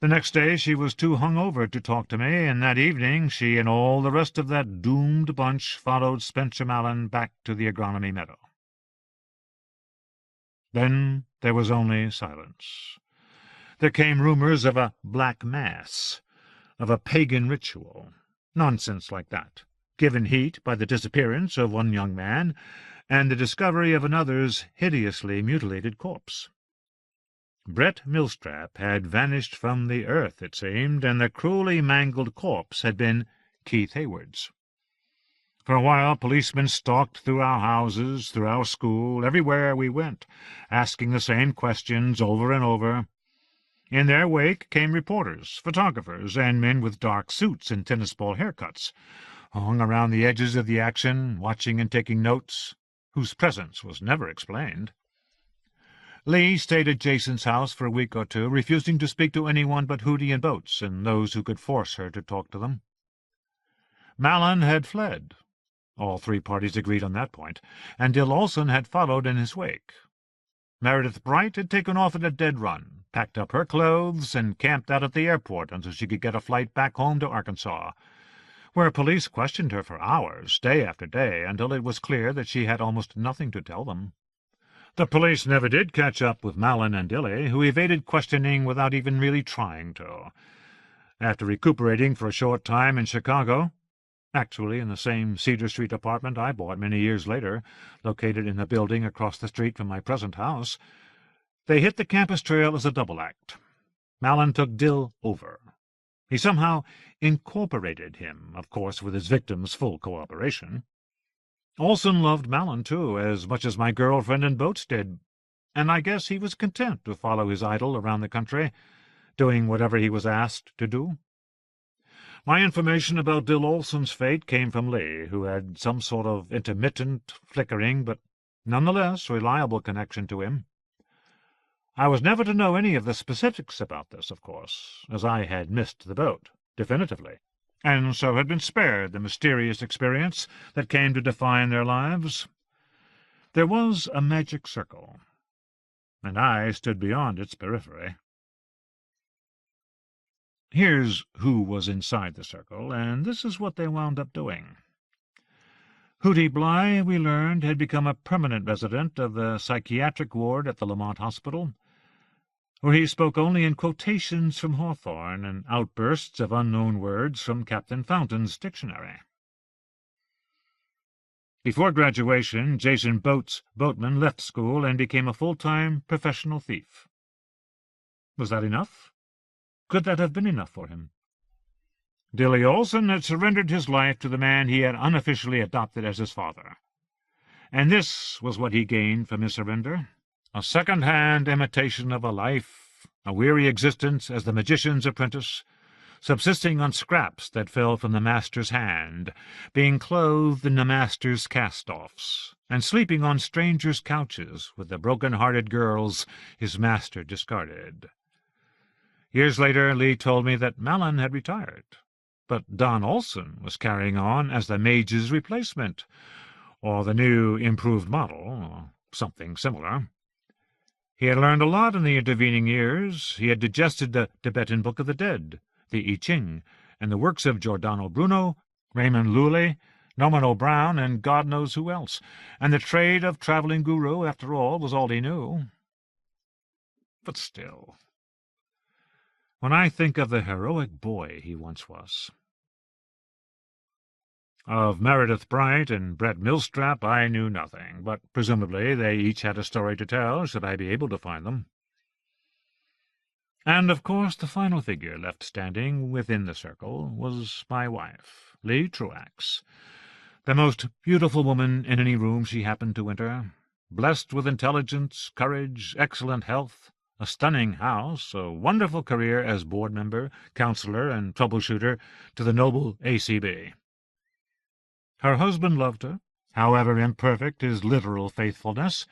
The next day she was too hungover to talk to me, and that evening she and all the rest of that doomed bunch followed Spencer Malin back to the agronomy meadow. Then there was only silence. There came rumors of a black mass, of a pagan ritual, nonsense like that, given heat by the disappearance of one young man and the discovery of another's hideously mutilated corpse. Brett Millstrap had vanished from the earth, it seemed, and the cruelly mangled corpse had been Keith Hayward's. For a while policemen stalked through our houses, through our school, everywhere we went, asking the same questions over and over. In their wake came reporters, photographers, and men with dark suits and tennis-ball haircuts, hung around the edges of the action, watching and taking notes, whose presence was never explained. Lee stayed at Jason's house for a week or two, refusing to speak to anyone but Hootie and Boats and those who could force her to talk to them. Malin had fled. All three parties agreed on that point, and Dill Olson had followed in his wake. Meredith Bright had taken off at a dead run, packed up her clothes, and camped out at the airport until she could get a flight back home to Arkansas, where police questioned her for hours, day after day, until it was clear that she had almost nothing to tell them. The police never did catch up with Malin and Dilly, who evaded questioning without even really trying to. After recuperating for a short time in Chicago, actually in the same Cedar Street apartment I bought many years later, located in the building across the street from my present house, they hit the campus trail as a double act. Malin took Dill over. He somehow incorporated him, of course with his victim's full cooperation. Olson loved Malin, too, as much as my girlfriend and Boats did, and I guess he was content to follow his idol around the country, doing whatever he was asked to do. My information about Dill Olson's fate came from Lee, who had some sort of intermittent, flickering, but nonetheless reliable connection to him. I was never to know any of the specifics about this, of course, as I had missed the boat, definitively, and so had been spared the mysterious experience that came to define their lives. There was a magic circle, and I stood beyond its periphery. Here's who was inside the circle, and this is what they wound up doing. Hootie Bly, we learned, had become a permanent resident of the psychiatric ward at the Lamont Hospital, where he spoke only in quotations from Hawthorne and outbursts of unknown words from Captain Fountain's dictionary. Before graduation, Jason Boatman left school and became a full-time professional thief. Was that enough? Could that have been enough for him? Dilly Olson had surrendered his life to the man he had unofficially adopted as his father. And this was what he gained from his surrender: a second-hand imitation of a life, a weary existence as the magician's apprentice, subsisting on scraps that fell from the master's hand, being clothed in the master's cast-offs, and sleeping on strangers' couches with the broken-hearted girls his master discarded. Years later, Lee told me that Malin had retired, but Don Olson was carrying on as the mage's replacement, or the new improved model, or something similar. He had learned a lot in the intervening years. He had digested the Tibetan Book of the Dead, the I Ching, and the works of Giordano Bruno, Raymond Lully, Nomino Brown, and God knows who else. And the trade of traveling guru, after all, was all he knew. But still, when I think of the heroic boy he once was. Of Meredith Bright and Brett Millstrap I knew nothing, but presumably they each had a story to tell, should I be able to find them. And, of course, the final figure left standing within the circle was my wife, Lee Truax, the most beautiful woman in any room she happened to enter, blessed with intelligence, courage, excellent health, a stunning house, a wonderful career as board member, counselor, and troubleshooter to the noble ACB. Her husband loved her, however imperfect his literal faithfulness,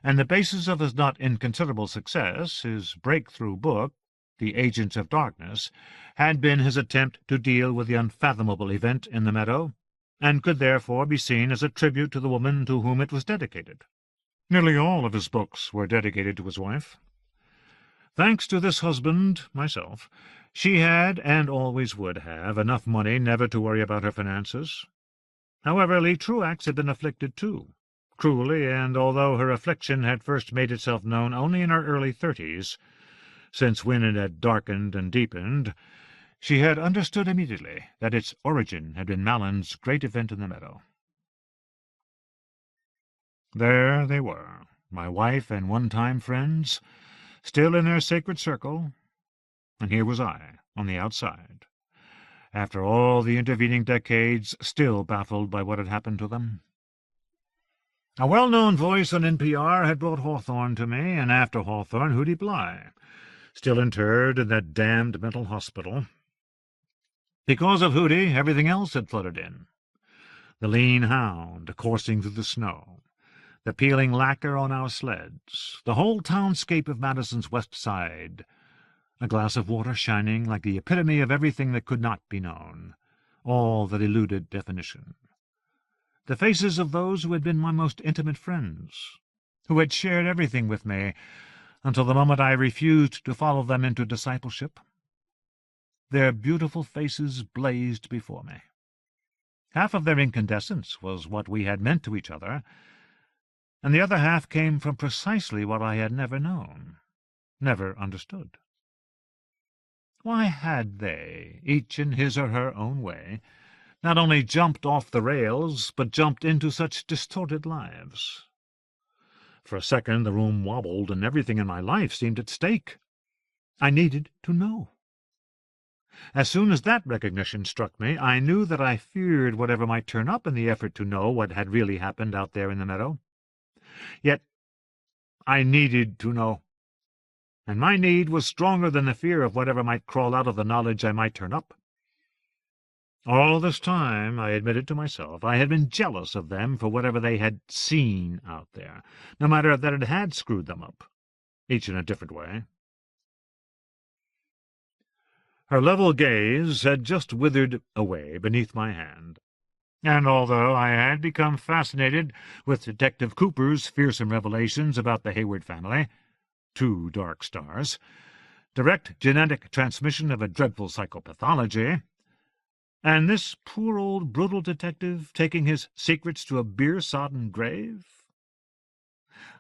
and the basis of his not inconsiderable success, his breakthrough book, The Agents of Darkness, had been his attempt to deal with the unfathomable event in the meadow, and could therefore be seen as a tribute to the woman to whom it was dedicated. Nearly all of his books were dedicated to his wife. Thanks to this husband, myself, she had, and always would have, enough money never to worry about her finances. However, Lee Truax had been afflicted too, cruelly, and although her affliction had first made itself known only in her early 30s, since when it had darkened and deepened, she had understood immediately that its origin had been Malin's great event in the meadow. There they were, my wife and one-time friends, still in their sacred circle, and here was I, on the outside, after all the intervening decades, still baffled by what had happened to them. A well-known voice on NPR had brought Hawthorne to me, and after Hawthorne, Hootie Bly, still interred in that damned mental hospital. Because of Hootie, everything else had flooded in. The lean hound coursing through the snow, the peeling lacquer on our sleds, the whole townscape of Madison's west side, a glass of water shining like the epitome of everything that could not be known, all that eluded definition. The faces of those who had been my most intimate friends, who had shared everything with me until the moment I refused to follow them into discipleship. Their beautiful faces blazed before me. Half of their incandescence was what we had meant to each other, and the other half came from precisely what I had never known, never understood. Why had they, each in his or her own way, not only jumped off the rails, but jumped into such distorted lives? For a second the room wobbled, and everything in my life seemed at stake. I needed to know. As soon as that recognition struck me, I knew that I feared whatever might turn up in the effort to know what had really happened out there in the meadow. Yet I needed to know, and my need was stronger than the fear of whatever might crawl out of the knowledge I might turn up. All this time, I admitted to myself, I had been jealous of them for whatever they had seen out there, no matter that it had screwed them up, each in a different way. Her level gaze had just withered away beneath my hand, and although I had become fascinated with Detective Cooper's fearsome revelations about the Hayward family, 2 dark stars, direct genetic transmission of a dreadful psychopathology, and this poor old brutal detective taking his secrets to a beer-sodden grave,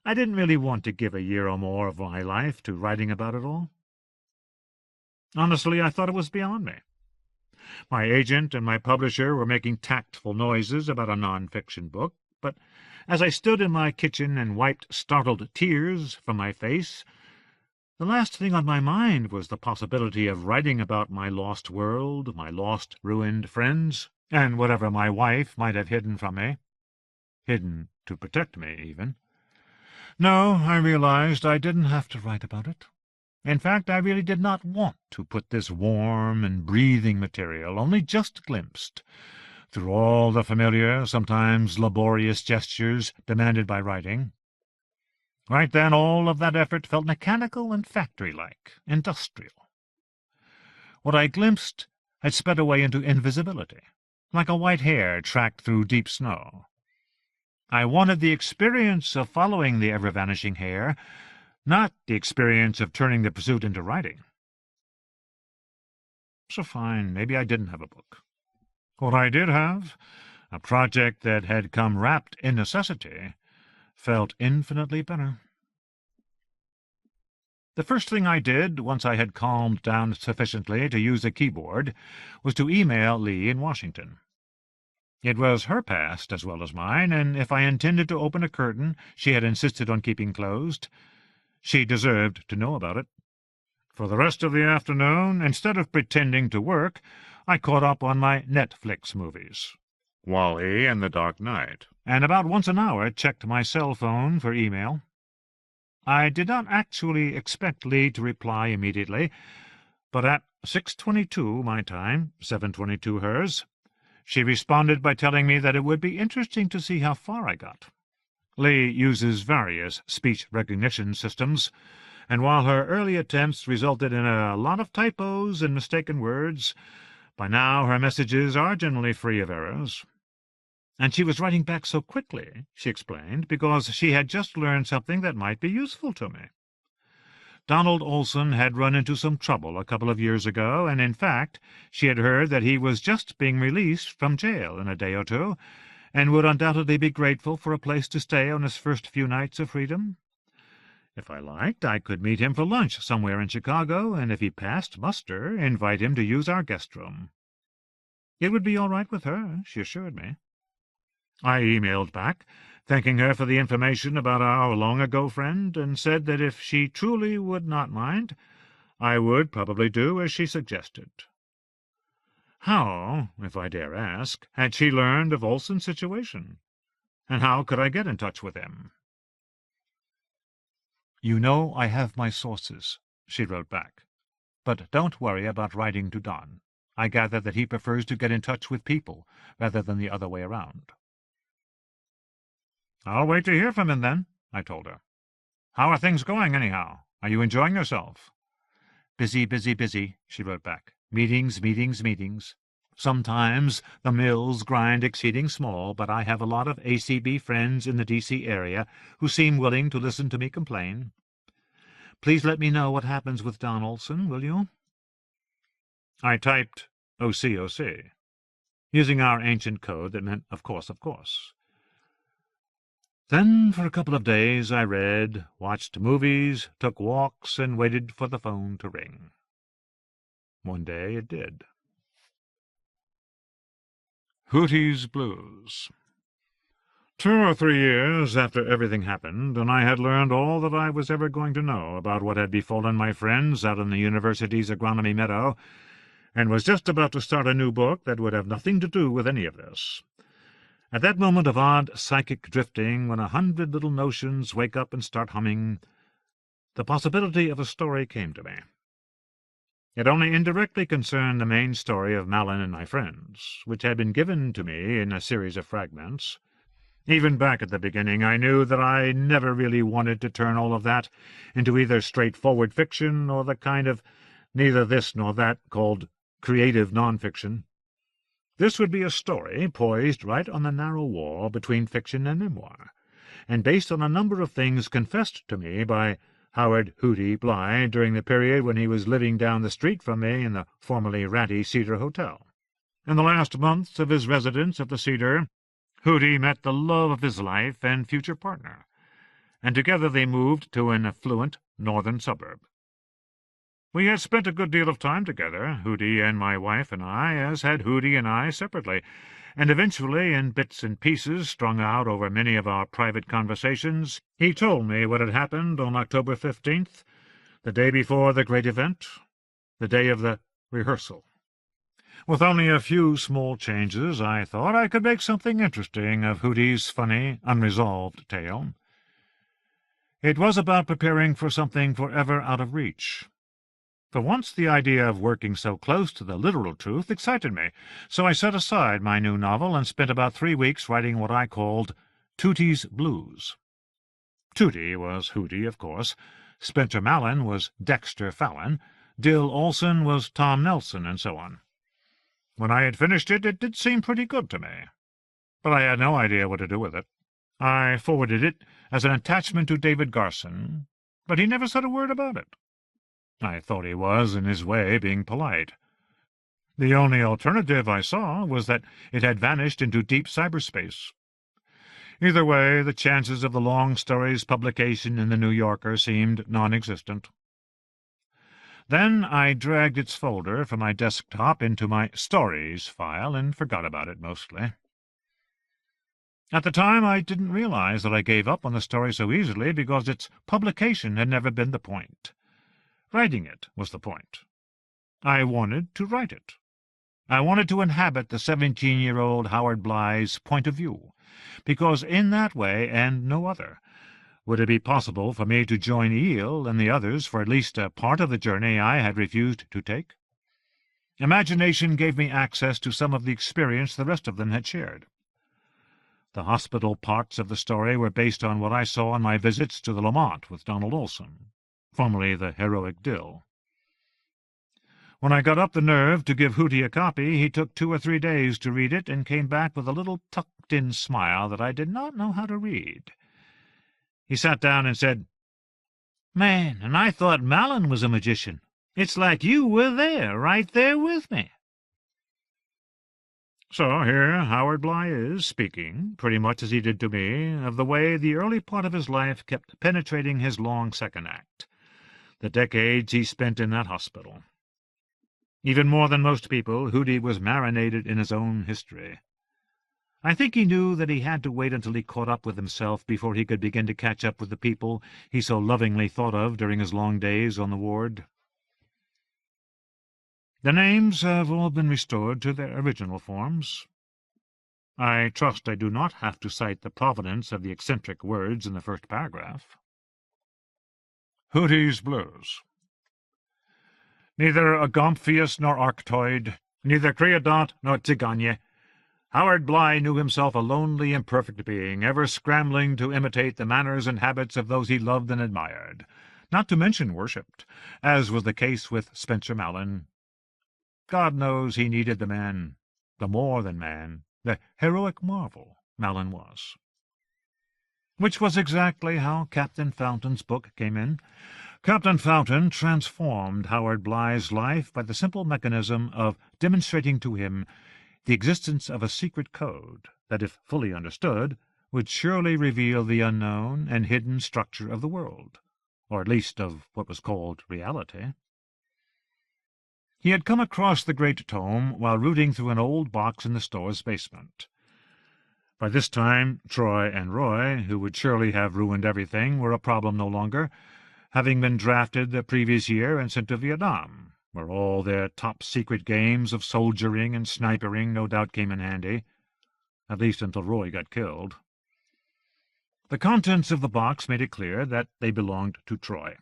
I didn't really want to give a year or more of my life to writing about it all. Honestly, I thought it was beyond me. My agent and my publisher were making tactful noises about a non-fiction book, but as I stood in my kitchen and wiped startled tears from my face, the last thing on my mind was the possibility of writing about my lost world, my lost, ruined friends, and whatever my wife might have hidden from me. Hidden to protect me, even. No, I realized I didn't have to write about it. In fact, I really did not want to put this warm and breathing material, only just glimpsed, through all the familiar, sometimes laborious gestures demanded by writing. Right then, all of that effort felt mechanical and factory-like, industrial. What I glimpsed had sped away into invisibility, like a white hair tracked through deep snow. I wanted the experience of following the ever-vanishing hair, not the experience of turning the pursuit into writing. So fine, maybe I didn't have a book. What I did have, a project that had come wrapped in necessity, felt infinitely better. The first thing I did, once I had calmed down sufficiently to use a keyboard, was to email Lee in Washington. It was her past as well as mine, and if I intended to open a curtain she had insisted on keeping closed, she deserved to know about it. For the rest of the afternoon, instead of pretending to work, I caught up on my Netflix movies, Wall-E and The Dark Knight, and about once an hour checked my cell phone for email. I did not actually expect Lee to reply immediately, but at 6:22 my time, 7:22 hers, she responded by telling me that it would be interesting to see how far I got. Lee uses various speech recognition systems, and while her early attempts resulted in a lot of typos and mistaken words, by now her messages are generally free of errors. And she was writing back so quickly, she explained, because she had just learned something that might be useful to me. Donald Olson had run into some trouble a couple of years ago, and in fact she had heard that he was just being released from jail in a day or two, and would undoubtedly be grateful for a place to stay on his first few nights of freedom. If I liked, I could meet him for lunch somewhere in Chicago, and if he passed muster, invite him to use our guest room. It would be all right with her, she assured me. I emailed back, thanking her for the information about our long-ago friend, and said that if she truly would not mind, I would probably do as she suggested. How, if I dare ask, had she learned of Olson's situation? And how could I get in touch with him? "You know I have my sources," she wrote back. "But don't worry about writing to Don. I gather that he prefers to get in touch with people rather than the other way around." "I'll wait to hear from him, then," I told her. "How are things going, anyhow? Are you enjoying yourself?" "Busy, busy, busy," she wrote back. "Meetings, meetings, meetings. Sometimes the mills grind exceeding small, but I have a lot of ACB friends in the D.C. area who seem willing to listen to me complain. Please let me know what happens with Don Olson, will you?" I typed OCOC, using our ancient code that meant of course, of course. Then for a couple of days I read, watched movies, took walks, and waited for the phone to ring. One day it did. Hootie's Blues. 2 or 3 years after everything happened, and I had learned all that I was ever going to know about what had befallen my friends out in the university's agronomy meadow, and was just about to start a new book that would have nothing to do with any of this. At that moment of odd psychic drifting, when 100 little notions wake up and start humming, the possibility of a story came to me. It only indirectly concerned the main story of Malin and my friends, which had been given to me in a series of fragments. Even back at the beginning, I knew that I never really wanted to turn all of that into either straightforward fiction or the kind of neither this nor that called creative nonfiction. This would be a story poised right on the narrow wall between fiction and memoir, and based on a number of things confessed to me by Howard Hootie Bly during the period when he was living down the street from me in the formerly ratty Cedar Hotel. In the last months of his residence at the Cedar, Hootie met the love of his life and future partner, and together they moved to an affluent northern suburb. We had spent a good deal of time together, Hootie and my wife and I, as had Hootie and I separately, and eventually, in bits and pieces strung out over many of our private conversations, he told me what had happened on October 15th, the day before the great event, the day of the rehearsal. With only a few small changes, I thought I could make something interesting of Hootie's funny, unresolved tale. It was about preparing for something forever out of reach, For once the idea of working so close to the literal truth excited me, so I set aside my new novel and spent about 3 weeks writing what I called Tootie's Blues. Tootie was Hootie, of course. Spencer Mallon was Dexter Fallon. Dill Olson was Tom Nelson, and so on. When I had finished it, it did seem pretty good to me. But I had no idea what to do with it. I forwarded it as an attachment to David Garson, but he never said a word about it. I thought he was, in his way, being polite. The only alternative I saw was that it had vanished into deep cyberspace. Either way, the chances of the long story's publication in the New Yorker seemed non-existent. Then I dragged its folder from my desktop into my Stories file and forgot about it mostly. At the time, I didn't realize that I gave up on the story so easily because its publication had never been the point. Writing it was the point. I wanted to write it. I wanted to inhabit the 17-year-old Howard Bligh's point of view, because in that way, and no other, would it be possible for me to join Eel and the others for at least a part of the journey I had refused to take. Imagination gave me access to some of the experience the rest of them had shared. The hospital parts of the story were based on what I saw on my visits to the Lamont with Donald Olson, formerly the heroic Dill. When I got up the nerve to give Hootie a copy, he took 2 or 3 days to read it and came back with a little tucked-in smile that I did not know how to read. He sat down and said, "Man, and I thought Mallon was a magician. It's like you were there, right there with me." So here Howard Bligh is, speaking, pretty much as he did to me, of the way the early part of his life kept penetrating his long second act, the decades he spent in that hospital. Even more than most people, Hootie was marinated in his own history. I think he knew that he had to wait until he caught up with himself before he could begin to catch up with the people he so lovingly thought of during his long days on the ward. The names have all been restored to their original forms. I trust I do not have to cite the provenance of the eccentric words in the first paragraph. Hootie's Blues. Neither Agomphis nor Arctoid, neither Creodont nor Tiganye, Howard Bligh knew himself a lonely, imperfect being, ever scrambling to imitate the manners and habits of those he loved and admired, not to mention worshipped, as was the case with Spencer Mallon. God knows he needed the man, the more than man, the heroic marvel Mallon was. Which was exactly how Captain Fountain's book came in. Captain Fountain transformed Howard Bligh's life by the simple mechanism of demonstrating to him the existence of a secret code that, if fully understood, would surely reveal the unknown and hidden structure of the world, or at least of what was called reality. He had come across the great tome while rooting through an old box in the store's basement. By this time, Troy and Roy, who would surely have ruined everything, were a problem no longer, having been drafted the previous year and sent to Vietnam, where all their top-secret games of soldiering and snipering no doubt came in handy, at least until Roy got killed. The contents of the box made it clear that they belonged to Troy.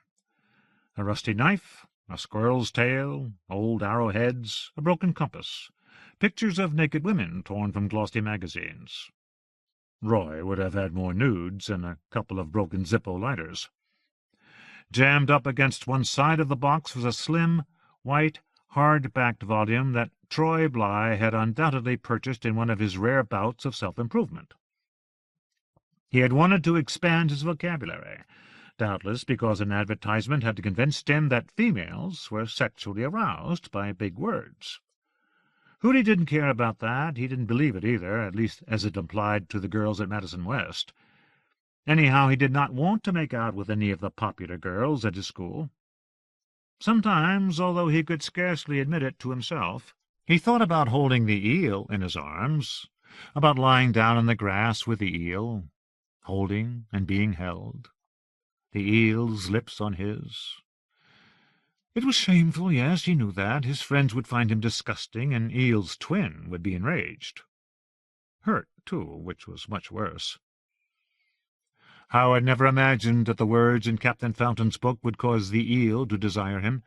A rusty knife, a squirrel's tail, old arrowheads, a broken compass, pictures of naked women torn from glossy magazines. Roy would have had more nudes and a couple of broken Zippo lighters. Jammed up against one side of the box was a slim, white, hard-backed volume that Troy Bligh had undoubtedly purchased in one of his rare bouts of self-improvement. He had wanted to expand his vocabulary, doubtless because an advertisement had convinced him that females were sexually aroused by big words. Hootie didn't care about that. He didn't believe it either, at least as it applied to the girls at Madison West. Anyhow, he did not want to make out with any of the popular girls at his school. Sometimes, although he could scarcely admit it to himself, he thought about holding the eel in his arms, about lying down in the grass with the eel, holding and being held, the eel's lips on his. It was shameful, yes, he knew that. His friends would find him disgusting, and Eel's twin would be enraged. Hurt, too, which was much worse. Howard never imagined that the words in Captain Fountain's book would cause the eel to desire him.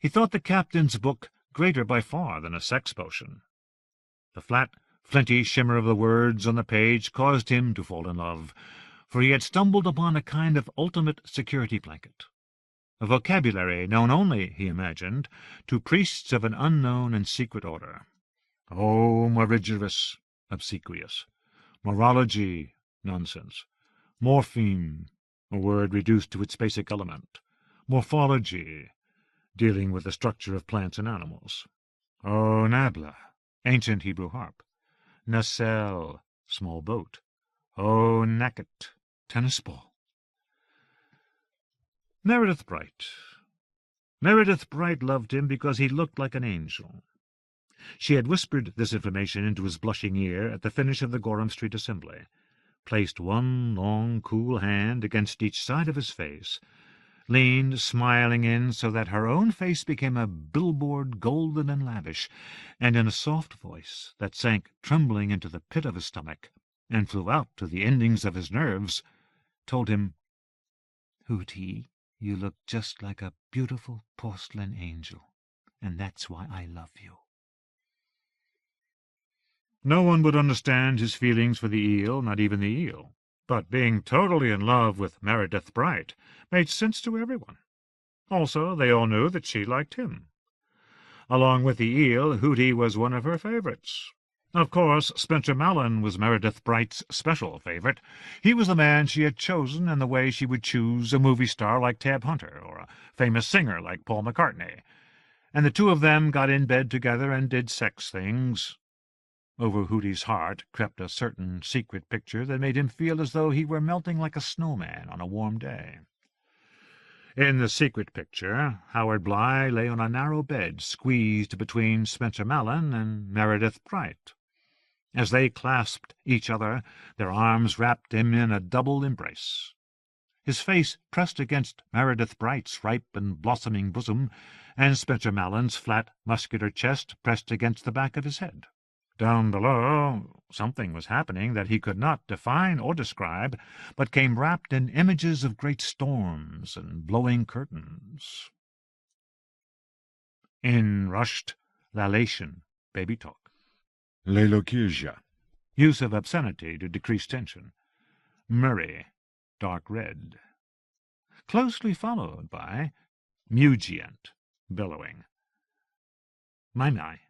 He thought the captain's book greater by far than a sex potion. The flat, flinty shimmer of the words on the page caused him to fall in love, for he had stumbled upon a kind of ultimate security blanket, a vocabulary known only, he imagined, to priests of an unknown and secret order. Oh, morigerous, obsequious. Morology, nonsense. Morpheme, a word reduced to its basic element. Morphology, dealing with the structure of plants and animals. Oh, nabla, ancient Hebrew harp. Nacelle, small boat. Oh, nacket, tennis ball. Meredith Bright. Meredith Bright loved him because he looked like an angel. She had whispered this information into his blushing ear at the finish of the Gorham Street Assembly, placed one long, cool hand against each side of his face, leaned smiling in so that her own face became a billboard golden and lavish, and in a soft voice that sank trembling into the pit of his stomach and flew out to the endings of his nerves, told him, "Hootie, you look just like a beautiful porcelain angel, and that's why I love you." No one would understand his feelings for the eel, not even the eel. But being totally in love with Meredith Bright made sense to everyone. Also, they all knew that she liked him. Along with the eel, Hootie was one of her favorites. Of course, Spencer Mallon was Meredith Bright's special favorite. He was the man she had chosen in the way she would choose a movie star like Tab Hunter or a famous singer like Paul McCartney. And the two of them got in bed together and did sex things. Over Hootie's heart crept a certain secret picture that made him feel as though he were melting like a snowman on a warm day. In the secret picture, Howard Bly lay on a narrow bed squeezed between Spencer Mallon and Meredith Bright. As they clasped each other, their arms wrapped him in a double embrace. His face pressed against Meredith Bright's ripe and blossoming bosom, and Spencer Mallon's flat, muscular chest pressed against the back of his head. Down below, something was happening that he could not define or describe, but came wrapped in images of great storms and blowing curtains. In rushed lalation, baby talk. L'élocution. Use of obscenity to decrease tension. Murray, dark red. Closely followed by mugient, bellowing. My,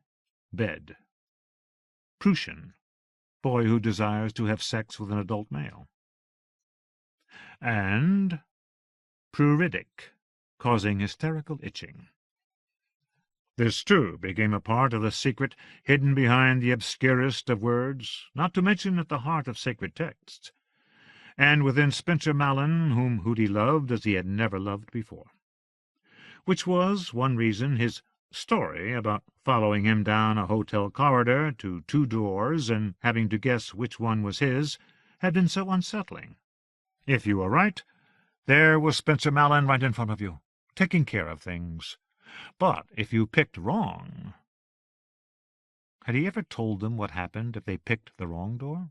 bed. Prussian, boy who desires to have sex with an adult male. And pruritic, causing hysterical itching. This, too, became a part of the secret hidden behind the obscurest of words, not to mention at the heart of sacred texts, and within Spencer Mallon, whom Hootie loved as he had never loved before. Which was one reason his story about following him down a hotel corridor to 2 doors and having to guess which one was his had been so unsettling. If you were right, there was Spencer Mallon right in front of you, taking care of things. But if you picked wrong... Had he ever told them what happened if they picked the wrong door?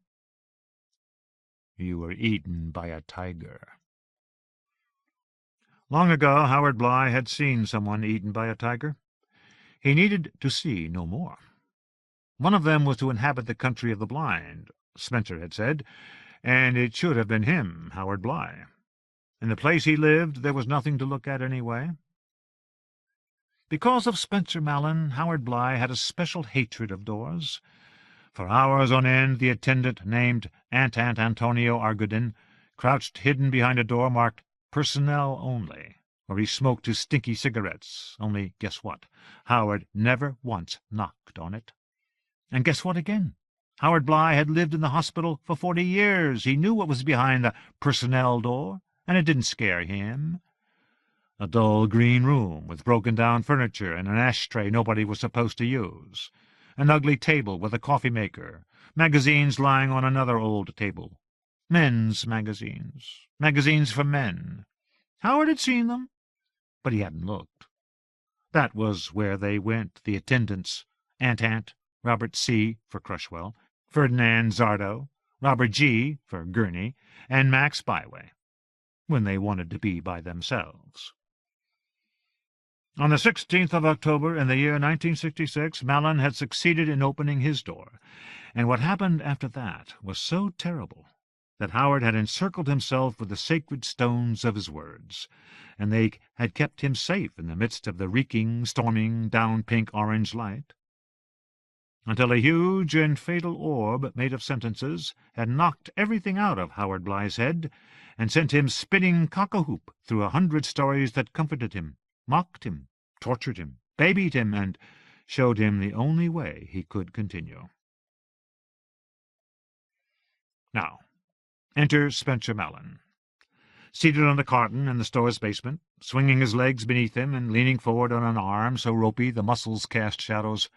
You were eaten by a tiger. Long ago, Howard Bly had seen someone eaten by a tiger. He needed to see no more. One of them was to inhabit the country of the blind, Spencer had said, and it should have been him, Howard Bly. In the place he lived, there was nothing to look at anyway. Because of Spencer Mallon, Howard Bly had a special hatred of doors. For hours on end, the attendant named Ant Antonio Argudin crouched hidden behind a door marked "Personnel Only," where he smoked his stinky cigarettes, only guess what? Howard never once knocked on it. And guess what again? Howard Bly had lived in the hospital for 40 years. He knew what was behind the personnel door, and it didn't scare him. A dull green room with broken-down furniture and an ashtray nobody was supposed to use. An ugly table with a coffee-maker, magazines lying on another old table. Men's magazines. Magazines for men. Howard had seen them, but he hadn't looked. That was where they went, the attendants. Ant, Robert C. for Crushwell, Ferdinand Zardo, Robert G. for Gurney, and Max Byway, when they wanted to be by themselves. On the 16th of October in the year 1966, Mallon had succeeded in opening his door, and what happened after that was so terrible that Howard had encircled himself with the sacred stones of his words, and they had kept him safe in the midst of the reeking, storming, down pink-orange light, until a huge and fatal orb made of sentences had knocked everything out of Howard Bligh's head and sent him spinning cock-a-hoop through 100 stories that comforted him, mocked him, tortured him, babied him, and showed him the only way he could continue. Now, enter Spencer Mallon, seated on a carton in the store's basement, swinging his legs beneath him and leaning forward on an arm so ropey the muscles cast shadows.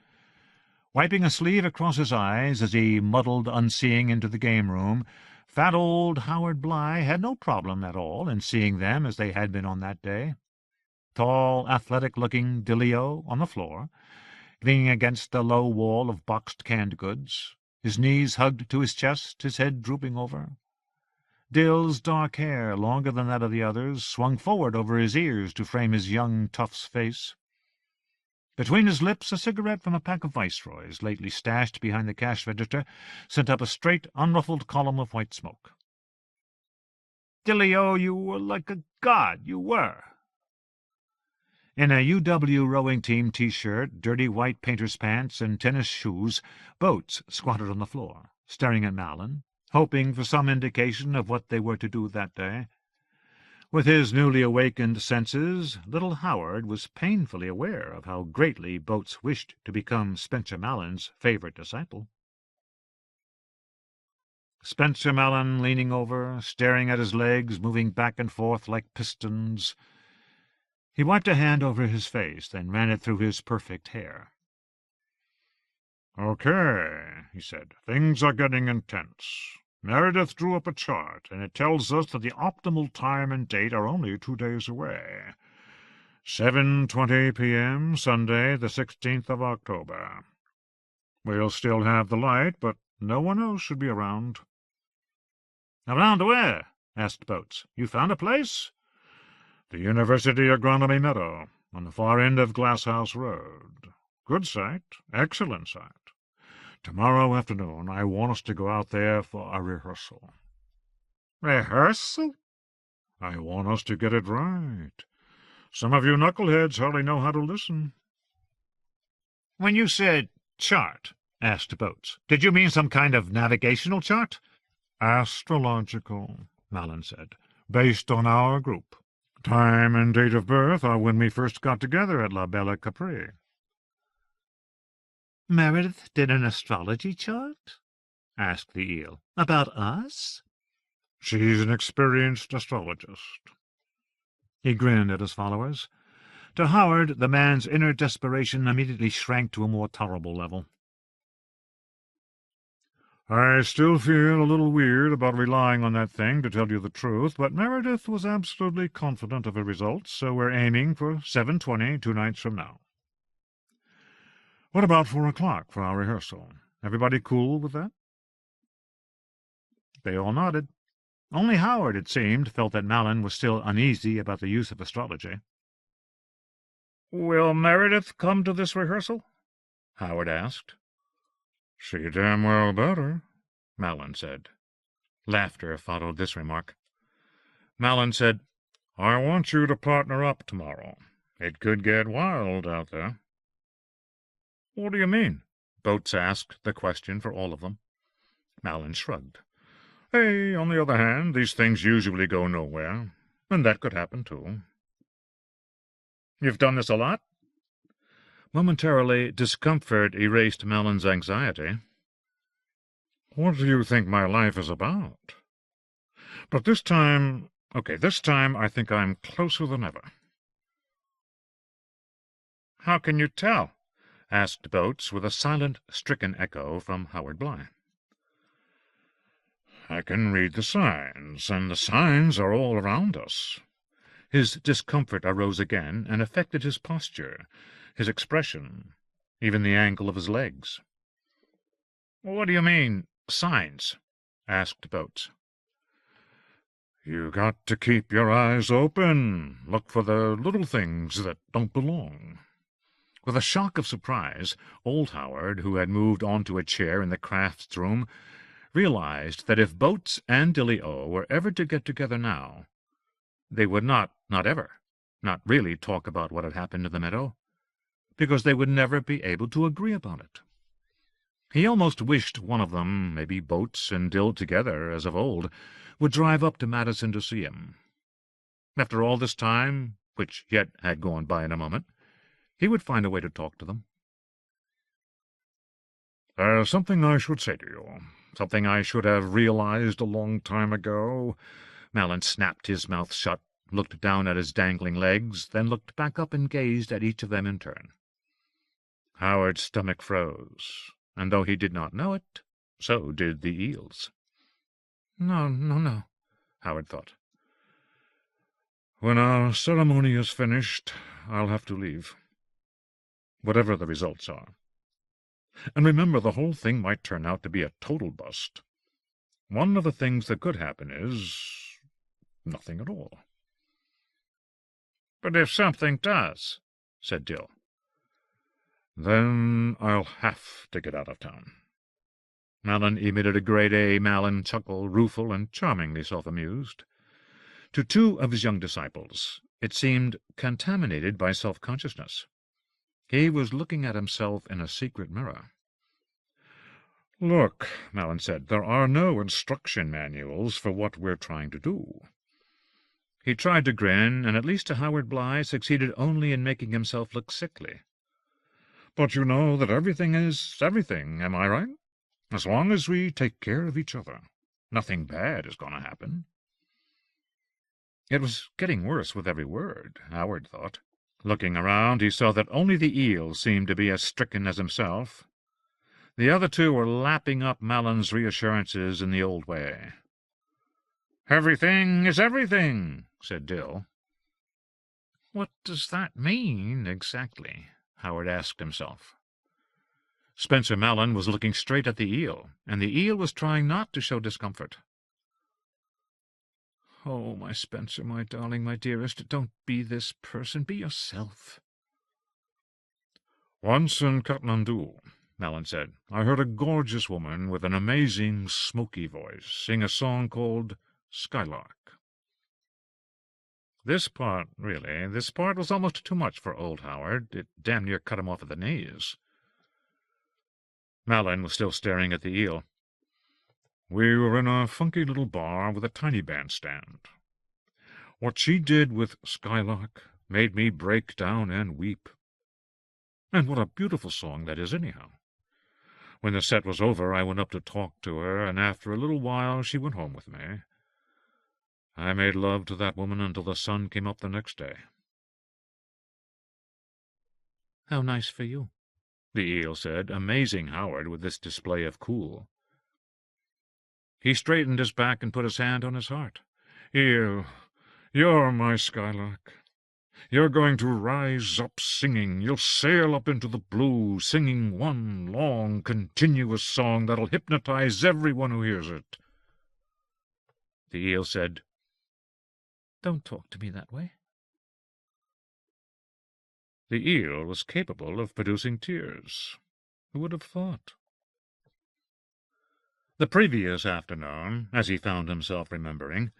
Wiping a sleeve across his eyes as he muddled unseeing into the game-room, fat old Howard Bligh had no problem at all in seeing them as they had been on that day. Tall, athletic-looking DeLeo on the floor, leaning against the low wall of boxed canned goods, his knees hugged to his chest, his head drooping over. Dill's dark hair, longer than that of the others, swung forward over his ears to frame his young tough's face. Between his lips, a cigarette from a pack of Viceroys, lately stashed behind the cash register, sent up a straight, unruffled column of white smoke. "DeLeo, you were like a god, you were." In a UW rowing team T-shirt, dirty white painter's pants, and tennis shoes, Boats squatted on the floor, staring at Mallon, hoping for some indication of what they were to do that day. With his newly awakened senses, little Howard was painfully aware of how greatly Boats wished to become Spencer Mallon's favorite disciple. Spencer Mallon, leaning over, staring at his legs, moving back and forth like pistons. He wiped a hand over his face, then ran it through his perfect hair. "Okay," he said, "things are getting intense. Meredith drew up a chart, and it tells us that the optimal time and date are only 2 days away. 7:20 p.m., Sunday, the 16th of October. We'll still have the light, but no one else should be around." "Around where?" asked Boats. "You found a place?" "The University Agronomy Meadow, on the far end of Glasshouse Road. Good site, excellent site. Tomorrow afternoon I want us to go out there for a rehearsal." "Rehearsal?" "I want us to get it right. Some of you knuckleheads hardly know how to listen." "When you said chart," asked Boats, "did you mean some kind of navigational chart?" "Astrological," Mallon said, "based on our group. Time and date of birth are when we first got together at La Bella Capri." "Meredith did an astrology chart?" asked the eel. "About us?" "She's an experienced astrologist." He grinned at his followers. To Howard, the man's inner desperation immediately shrank to a more tolerable level. "I still feel a little weird about relying on that thing, to tell you the truth, but Meredith was absolutely confident of her results, so we're aiming for 7:20 2 nights from now. What about 4 o'clock for our rehearsal? Everybody cool with that?" They all nodded. Only Howard, it seemed, felt that Mallon was still uneasy about the use of astrology. "Will Meredith come to this rehearsal?" Howard asked. "She damn well better," Mallon said. Laughter followed this remark. Mallon said, "I want you to partner up tomorrow. It could get wild out there." "What do you mean?" Boats asked the question for all of them. Mallon shrugged. "Hey, on the other hand, these things usually go nowhere, and that could happen too." "You've done this a lot?" Momentarily, discomfort erased Mallon's anxiety. "What do you think my life is about? But this time I think I'm closer than ever." "How can you tell?" asked Boats, with a silent, stricken echo from Howard Bligh. "I can read the signs, and the signs are all around us." His discomfort arose again and affected his posture, his expression, even the angle of his legs. "What do you mean, signs?" asked Boats. You got to keep your eyes open. Look for the little things that don't belong. With a shock of surprise, old Howard, who had moved onto a chair in the crafts room, realized that if Boats and Dilly-O were ever to get together now, they would not really talk about what had happened in the meadow, because they would never be able to agree about it. He almost wished one of them, maybe Boats and Dill together, as of old, would drive up to Madison to see him. After all this time, which yet had gone by in a moment, he would find a way to talk to them. "There's something I should say to you, something I should have realized a long time ago." Malin snapped his mouth shut, looked down at his dangling legs, then looked back up and gazed at each of them in turn. Howard's stomach froze, and though he did not know it, so did the eels. No, Howard thought. "When our ceremony is finished, I'll have to leave, whatever the results are. And remember, the whole thing might turn out to be a total bust. One of the things that could happen is nothing at all." "But if something does," said Dill. "Then I'll have to get out of town." Malin emitted a grade-A Malin chuckle, rueful and charmingly self-amused. To two of his young disciples, it seemed contaminated by self-consciousness. He was looking at himself in a secret mirror. "Look," Malin said, "there are no instruction manuals for what we're trying to do." He tried to grin, and at least to Howard Bly succeeded only in making himself look sickly. "But you know that everything is everything, am I right? As long as we take care of each other, nothing bad is going to happen." It was getting worse with every word, Howard thought. Looking around, he saw that only the eel seemed to be as stricken as himself. The other two were lapping up Malin's reassurances in the old way. "Everything is everything," said Dill. "What does that mean, exactly?" Howard asked himself. Spencer Malin was looking straight at the eel, and the eel was trying not to show discomfort. "Oh, my Spencer, my darling, my dearest, don't be this person. Be yourself." "Once in Kathmandu," Malin said, "I heard a gorgeous woman with an amazing smoky voice sing a song called Skylark." This part was almost too much for old Howard. It damn near cut him off at the knees. Malin was still staring at the eel. "We were in a funky little bar with a tiny bandstand. What she did with Skylark made me break down and weep. And what a beautiful song that is, anyhow. When the set was over, I went up to talk to her, and after a little while she went home with me. I made love to that woman until the sun came up the next day." "How nice for you," the eel said, amazing Howard with this display of cool. He straightened his back and put his hand on his heart. "Eel, you're my Skylark. You're going to rise up singing. You'll sail up into the blue, singing one long, continuous song that'll hypnotize everyone who hears it." The eel said, "Don't talk to me that way." The eel was capable of producing tears. Who would have thought? The previous afternoon, as he found himself remembering,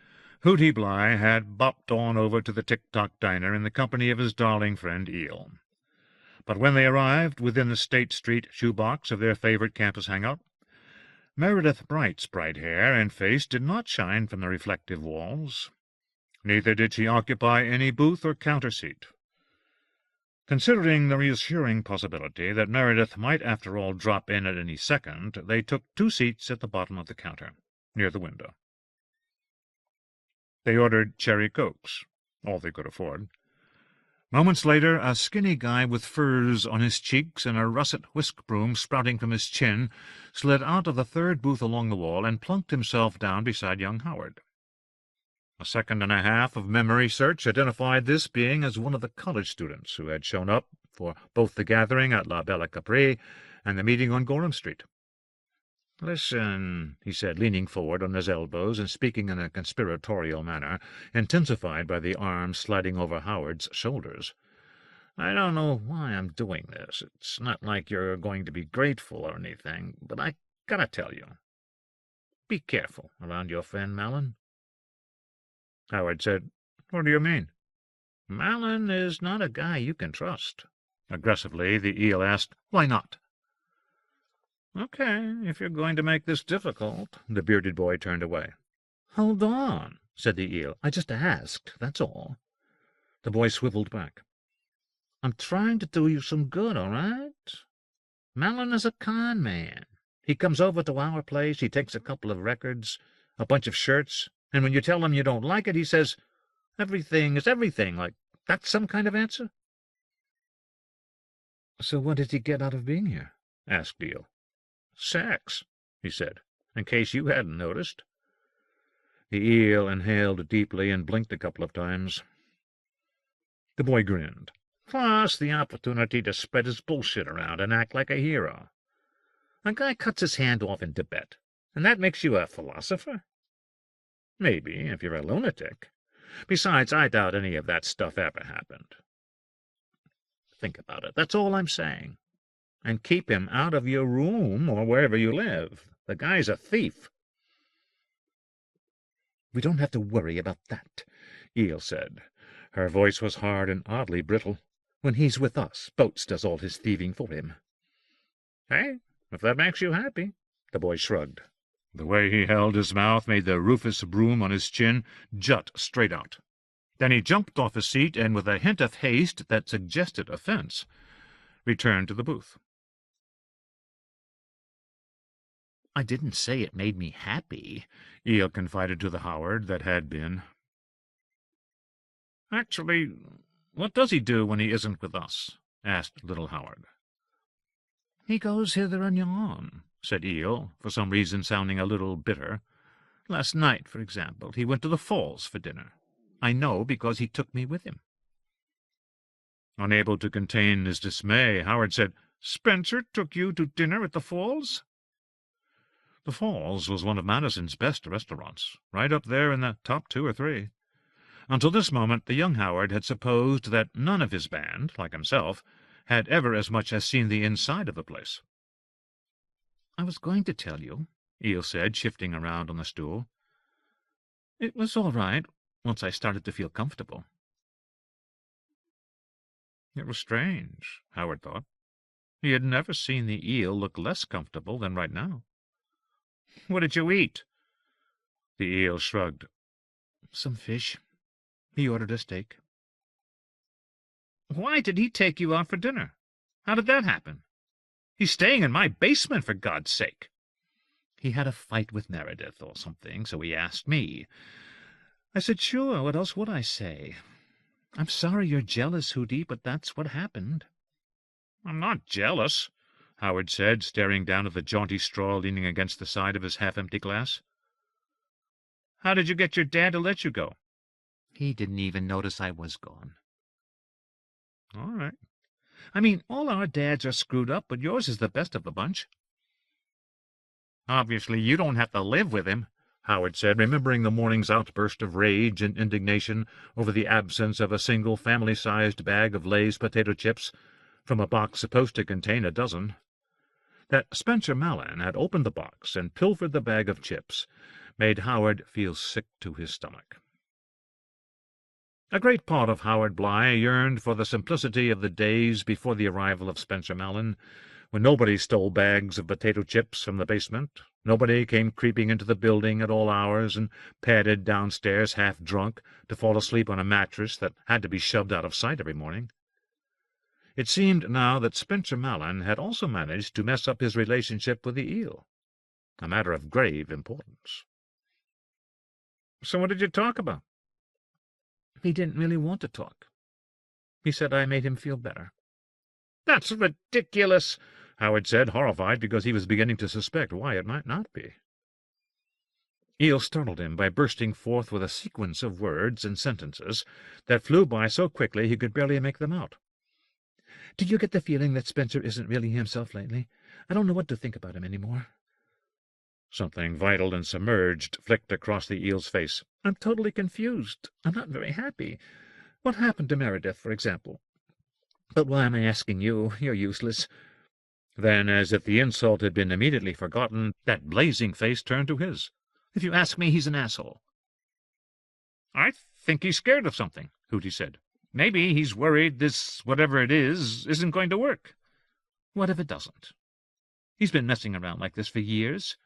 Hootie Bly had bopped on over to the Tick-Tock diner in the company of his darling friend Eel. But when they arrived within the State Street shoebox of their favorite campus hangout, Meredith Bright's bright hair and face did not shine from the reflective walls. Neither did she occupy any booth or counter seat. Considering the reassuring possibility that Meredith might after all drop in at any second, they took 2 seats at the bottom of the counter, near the window. They ordered cherry cokes, all they could afford. Moments later, a skinny guy with furs on his cheeks and a russet whisk-broom sprouting from his chin slid out of the third booth along the wall and plunked himself down beside young Howard. A second and a half of memory search identified this being as one of the college students who had shown up for both the gathering at La Belle Capri and the meeting on Gorham Street. "Listen," he said, leaning forward on his elbows and speaking in a conspiratorial manner, intensified by the arms sliding over Howard's shoulders. "I don't know why I'm doing this. It's not like you're going to be grateful or anything, but I gotta tell you. Be careful around your friend Malin." Howard said, "What do you mean?" "Malin is not a guy you can trust." Aggressively, the eel asked, "Why not?" "Okay, if you're going to make this difficult." The bearded boy turned away. "Hold on," said the eel. "I just asked, that's all." The boy swiveled back. "I'm trying to do you some good, all right? Malin is a con man. He comes over to our place, he takes a couple of records, a bunch of shirts, and when you tell him you don't like it, he says, 'Everything is everything,' like that's some kind of answer." "So what did he get out of being here?" asked Eel. "Sex," he said, "in case you hadn't noticed." The eel inhaled deeply and blinked a couple of times. The boy grinned. "Plus the opportunity to spread his bullshit around and act like a hero. A guy cuts his hand off in Tibet, and that makes you a philosopher? Maybe, if you're a lunatic. Besides, I doubt any of that stuff ever happened. Think about it. That's all I'm saying. And keep him out of your room or wherever you live. The guy's a thief." "We don't have to worry about that," Eel said. Her voice was hard and oddly brittle. "When he's with us, Boats does all his thieving for him." "Hey, if that makes you happy." The boy shrugged. The way he held his mouth made the rufous broom on his chin jut straight out. Then he jumped off his seat and, with a hint of haste that suggested offense, returned to the booth. "I didn't say it made me happy," Eel confided to the Howard that had been. "Actually, what does he do when he isn't with us?" asked little Howard. "He goes hither and yon," said Eel, for some reason sounding a little bitter. "Last night, for example, he went to the falls for dinner. I know because he took me with him." Unable to contain his dismay, Howard said, "Spencer took you to dinner at the falls?" The Falls was one of Madison's best restaurants, right up there in the top 2 or 3. Until this moment, the young Howard had supposed that none of his band, like himself, had ever as much as seen the inside of the place. "I was going to tell you," Eel said, shifting around on the stool. "It was all right, once I started to feel comfortable." It was strange, Howard thought. He had never seen the eel look less comfortable than right now. "What did you eat?" The eel shrugged. "Some fish. He ordered a steak." "Why did he take you out for dinner? How did that happen? He's staying in my basement, for God's sake." "He had a fight with Meredith or something, so he asked me. I said, sure, what else would I say? I'm sorry you're jealous, Hootie, but that's what happened." "I'm not jealous," Howard said, staring down at the jaunty straw leaning against the side of his half-empty glass. "How did you get your dad to let you go?" "He didn't even notice I was gone." "All right. I mean, all our dads are screwed up, but yours is the best of the bunch." "Obviously you don't have to live with him," Howard said, remembering the morning's outburst of rage and indignation over the absence of a single family-sized bag of Lay's potato chips from a box supposed to contain a dozen. That Spencer Malin had opened the box and pilfered the bag of chips made Howard feel sick to his stomach. A great part of Howard Bligh yearned for the simplicity of the days before the arrival of Spencer Malin, when nobody stole bags of potato chips from the basement, nobody came creeping into the building at all hours and padded downstairs half-drunk to fall asleep on a mattress that had to be shoved out of sight every morning. It seemed now that Spencer Malin had also managed to mess up his relationship with the eel, a matter of grave importance. "So what did you talk about?" "He didn't really want to talk. He said I made him feel better." "That's ridiculous," Howard said, horrified because he was beginning to suspect why it might not be. Eel startled him by bursting forth with a sequence of words and sentences that flew by so quickly he could barely make them out. "Do you get the feeling that Spencer isn't really himself lately? I don't know what to think about him any more. Something vital and submerged flicked across the eel's face. I'm totally confused. I'm not very happy. What happened to Meredith, for example? But why am I asking you? You're useless. Then, as if the insult had been immediately forgotten, that blazing face turned to his. If you ask me, he's an asshole. I think he's scared of something, Hootie said. Maybe he's worried this whatever it is isn't going to work. What if it doesn't? He's been messing around like this for years.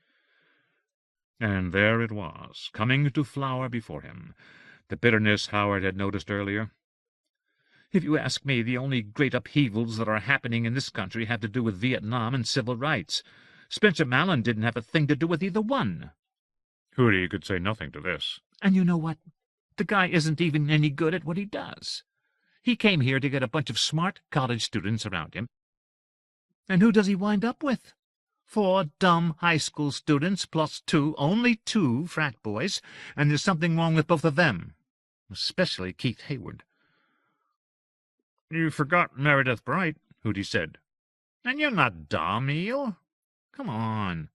And there it was, coming to flower before him, the bitterness Howard had noticed earlier. If you ask me, the only great upheavals that are happening in this country have to do with Vietnam and civil rights. Spencer Mallon didn't have a thing to do with either one. Hootie could say nothing to this. And you know what? The guy isn't even any good at what he does. He came here to get a bunch of smart college students around him. And who does he wind up with? 4 dumb high school students plus only two frat boys, and there's something wrong with both of them, especially Keith Hayward. You forgot Meredith Bright, Hootie said. And you're not dumb, Eel. Come on.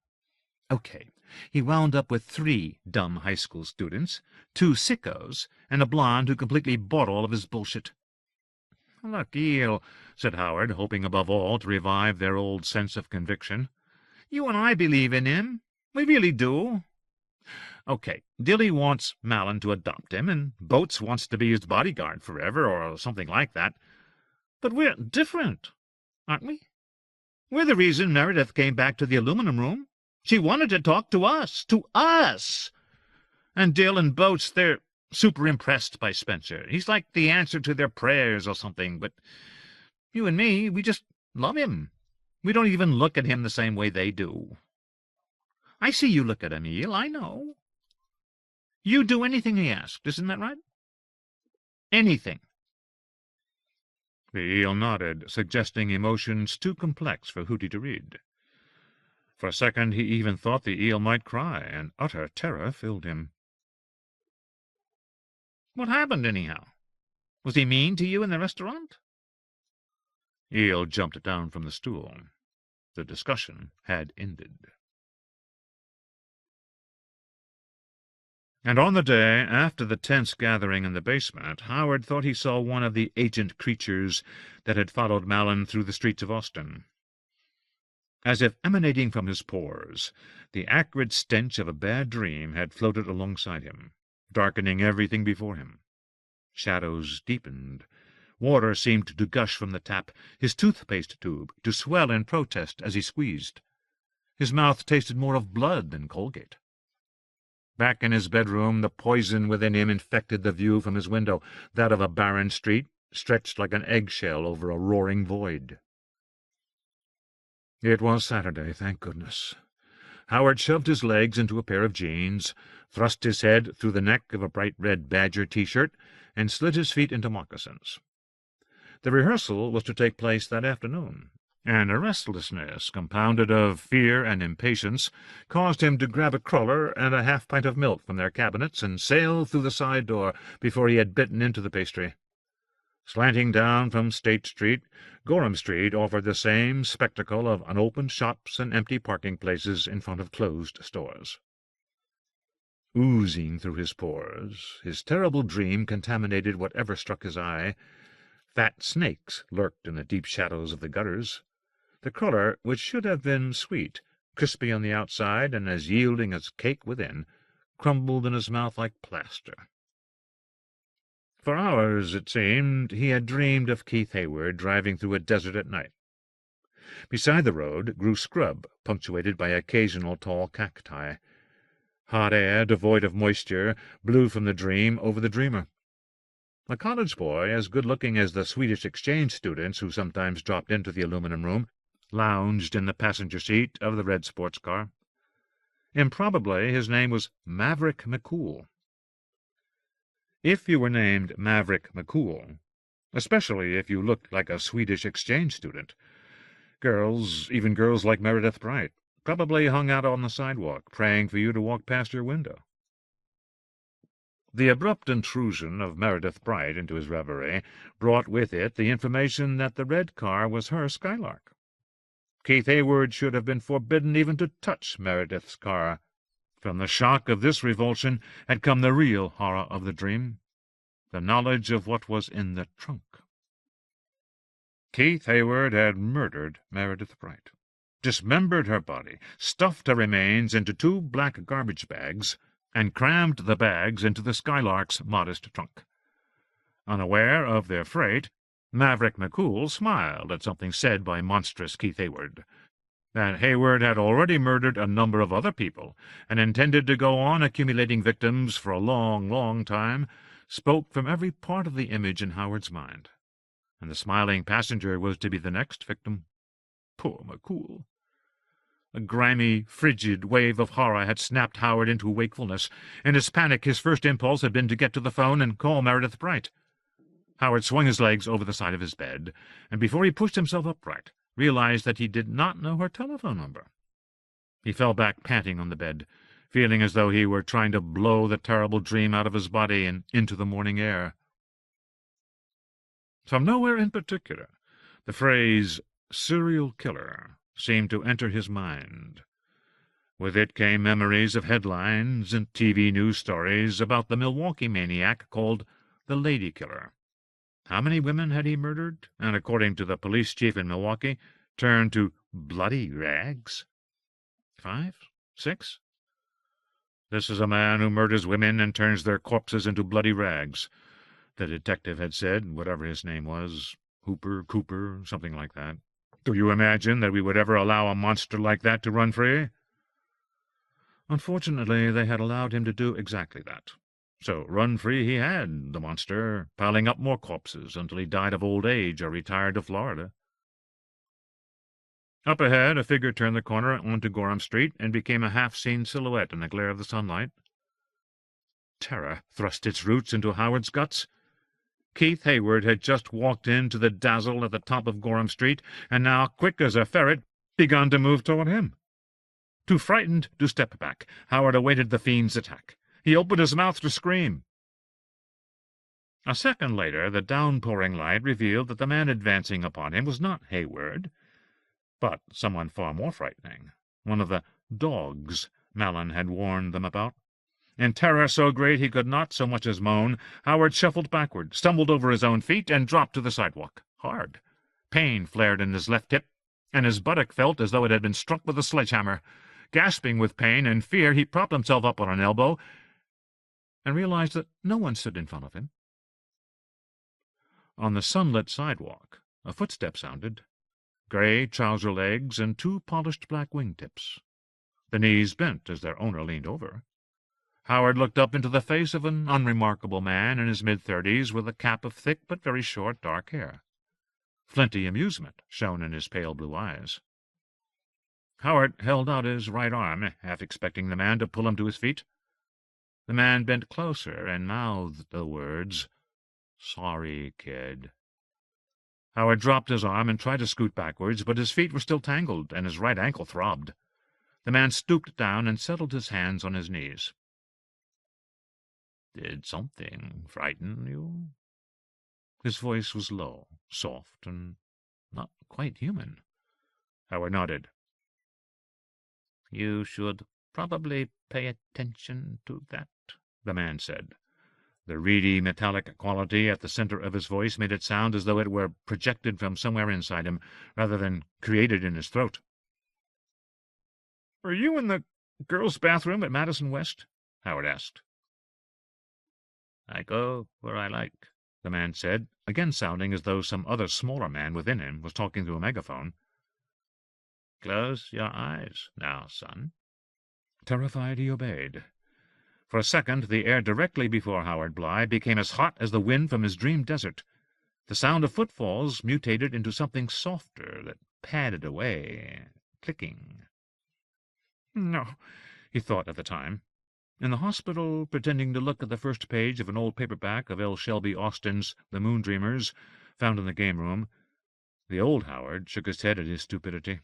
Okay, he wound up with 3 dumb high school students, 2 sickos, and a blonde who completely bought all of his bullshit. Look, Eel, said Howard, hoping above all to revive their old sense of conviction. You and I believe in him. We really do. Okay, Dilly wants Mallon to adopt him, and Boats wants to be his bodyguard forever, or something like that. But we're different, aren't we? We're the reason Meredith came back to the aluminum room. She wanted to talk to us. To us! And Dill and Boats, they're super impressed by Spencer. He's like the answer to their prayers or something, but you and me, we just love him. We don't even look at him the same way they do. I see you look at him, Eel, I know. You do anything he asked, isn't that right? Anything. The eel nodded, suggesting emotions too complex for Hootie to read. For a second he even thought the eel might cry, and utter terror filled him. What happened, anyhow? Was he mean to you in the restaurant? Eel jumped down from the stool. The discussion had ended. And on the day after the tense gathering in the basement, Howard thought he saw one of the ancient creatures that had followed Mallon through the streets of Austin. As if emanating from his pores, the acrid stench of a bad dream had floated alongside him, darkening everything before him. Shadows deepened. Water seemed to gush from the tap, his toothpaste tube to swell in protest as he squeezed. His mouth tasted more of blood than Colgate. Back in his bedroom, the poison within him infected the view from his window, that of a barren street, stretched like an eggshell over a roaring void. It was Saturday, thank goodness. Howard shoved his legs into a pair of jeans, thrust his head through the neck of a bright red Badger T-shirt, and slid his feet into moccasins. The rehearsal was to take place that afternoon, and a restlessness compounded of fear and impatience caused him to grab a cruller and a half-pint of milk from their cabinets and sail through the side door before he had bitten into the pastry. Slanting down from State Street, Gorham Street offered the same spectacle of unopened shops and empty parking places in front of closed stores. Oozing through his pores, his terrible dream contaminated whatever struck his eye. Fat snakes lurked in the deep shadows of the gutters. The cruller, which should have been sweet, crispy on the outside and as yielding as cake within, crumbled in his mouth like plaster. For hours, it seemed, he had dreamed of Keith Hayward driving through a desert at night. Beside the road grew scrub, punctuated by occasional tall cacti. Hot air, devoid of moisture, blew from the dream over the dreamer. A college boy, as good-looking as the Swedish exchange students who sometimes dropped into the aluminum room, lounged in the passenger seat of the red sports car. Improbably, his name was Maverick McCool. If you were named Maverick McCool, especially if you looked like a Swedish exchange student, girls, even girls like Meredith Bright, probably hung out on the sidewalk, praying for you to walk past your window. The abrupt intrusion of Meredith Bright into his reverie brought with it the information that the red car was her Skylark. Keith Hayward should have been forbidden even to touch Meredith's car. From the shock of this revulsion had come the real horror of the dream, the knowledge of what was in the trunk. Keith Hayward had murdered Meredith Bright, dismembered her body, stuffed her remains into 2 black garbage bags, and crammed the bags into the Skylark's modest trunk. Unaware of their freight, Maverick McCool smiled at something said by monstrous Keith Hayward. That Hayward had already murdered a number of other people, and intended to go on accumulating victims for a long, long time, spoke from every part of the image in Howard's mind. And the smiling passenger was to be the next victim. Poor McCool. A grimy, frigid wave of horror had snapped Howard into wakefulness. In his panic, his first impulse had been to get to the phone and call Meredith Bright. Howard swung his legs over the side of his bed, and before he pushed himself upright, realized that he did not know her telephone number. He fell back panting on the bed, feeling as though he were trying to blow the terrible dream out of his body and into the morning air. From nowhere in particular, the phrase serial killer seemed to enter his mind. With it came memories of headlines and TV news stories about the Milwaukee maniac called the Lady Killer. How many women had he murdered, and according to the police chief in Milwaukee, turned to bloody rags? 5? 6? This is a man who murders women and turns their corpses into bloody rags, the detective had said, whatever his name was, Hooper, Cooper, something like that. Do you imagine that we would ever allow a monster like that to run free? Unfortunately, they had allowed him to do exactly that. So run free he had, the monster, piling up more corpses until he died of old age or retired to Florida. Up ahead, a figure turned the corner onto Gorham Street and became a half-seen silhouette in the glare of the sunlight. Terror thrust its roots into Howard's guts. Keith Hayward had just walked into the dazzle at the top of Gorham Street, and now, quick as a ferret, begun to move toward him. Too frightened to step back, Howard awaited the fiend's attack. He opened his mouth to scream. A second later, the downpouring light revealed that the man advancing upon him was not Hayward, but someone far more frightening, one of the dogs Malin had warned them about. In terror so great he could not so much as moan, Howard shuffled backward, stumbled over his own feet, and dropped to the sidewalk, hard. Pain flared in his left hip, and his buttock felt as though it had been struck with a sledgehammer. Gasping with pain and fear, he propped himself up on an elbow and realized that no one stood in front of him. On the sunlit sidewalk, a footstep sounded, gray trouser legs and 2 polished black wingtips. The knees bent as their owner leaned over. Howard looked up into the face of an unremarkable man in his mid-30s with a cap of thick but very short dark hair. Flinty amusement shone in his pale blue eyes. Howard held out his right arm, half expecting the man to pull him to his feet. The man bent closer and mouthed the words, "Sorry, kid." Howard dropped his arm and tried to scoot backwards, but his feet were still tangled, and his right ankle throbbed. The man stooped down and settled his hands on his knees. "Did something frighten you?" His voice was low, soft, and not quite human. Howard nodded. "You should probably pay attention to that," the man said. The reedy, metallic quality at the center of his voice made it sound as though it were projected from somewhere inside him, rather than created in his throat. "Were you in the girls' bathroom at Madison West?" Howard asked. "I go where I like," the man said, again sounding as though some other smaller man within him was talking through a megaphone. "Close your eyes now, son." Terrified, he obeyed. For a second, the air directly before Howard Bly became as hot as the wind from his dream desert. The sound of footfalls mutated into something softer that padded away, clicking. "No," he thought at the time. In the hospital, pretending to look at the first page of an old paperback of L. Shelby Austin's The Moon Dreamers, found in the game room, the old Howard shook his head at his stupidity.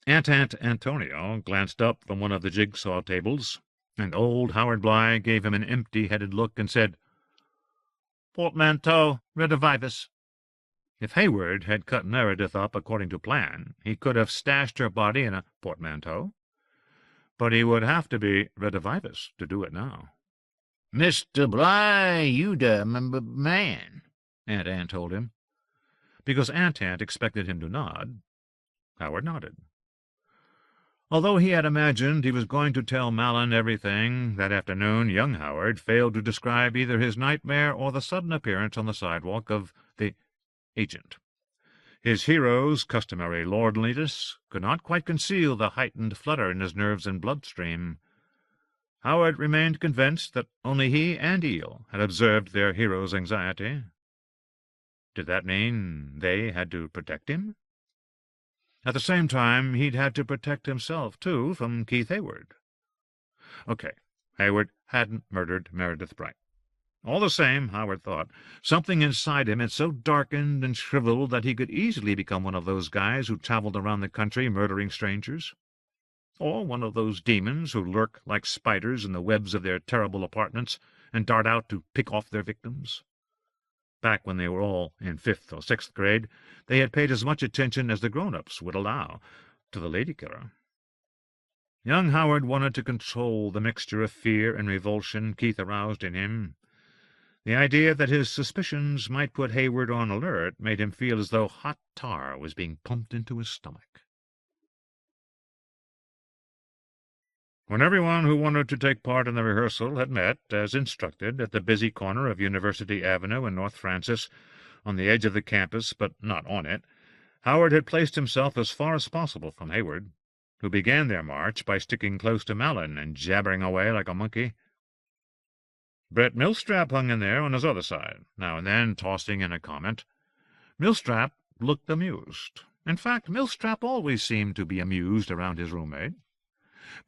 Aunt Antonio glanced up from one of the jigsaw tables, and old Howard Bly gave him an empty-headed look and said, "Portmanteau, redivivis." If Hayward had cut Meredith up according to plan, he could have stashed her body in a portmanteau. But he would have to be rid of Ivers to do it now. "Mr. Bly, you the man," Aunt Anne told him. Because Aunt Anne expected him to nod, Howard nodded. Although he had imagined he was going to tell Malin everything, that afternoon young Howard failed to describe either his nightmare or the sudden appearance on the sidewalk of the agent. His hero's customary lordliness could not quite conceal the heightened flutter in his nerves and bloodstream. Howard remained convinced that only he and Eel had observed their hero's anxiety. Did that mean they had to protect him? At the same time, he'd had to protect himself, too, from Keith Hayward. Okay, Hayward hadn't murdered Meredith Bright. All the same, Howard thought, something inside him had so darkened and shriveled that he could easily become one of those guys who traveled around the country murdering strangers. Or one of those demons who lurk like spiders in the webs of their terrible apartments and dart out to pick off their victims. Back when they were all in 5th or 6th grade, they had paid as much attention as the grown-ups would allow to the lady-killer. Young Howard wanted to control the mixture of fear and revulsion Keith aroused in him. The idea that his suspicions might put Hayward on alert made him feel as though hot tar was being pumped into his stomach. When everyone who wanted to take part in the rehearsal had met, as instructed, at the busy corner of University Avenue and North Francis, on the edge of the campus but not on it, Howard had placed himself as far as possible from Hayward, who began their march by sticking close to Malin and jabbering away like a monkey. Brett Millstrap hung in there on his other side, now and then tossing in a comment. Millstrap looked amused. In fact, Millstrap always seemed to be amused around his roommate.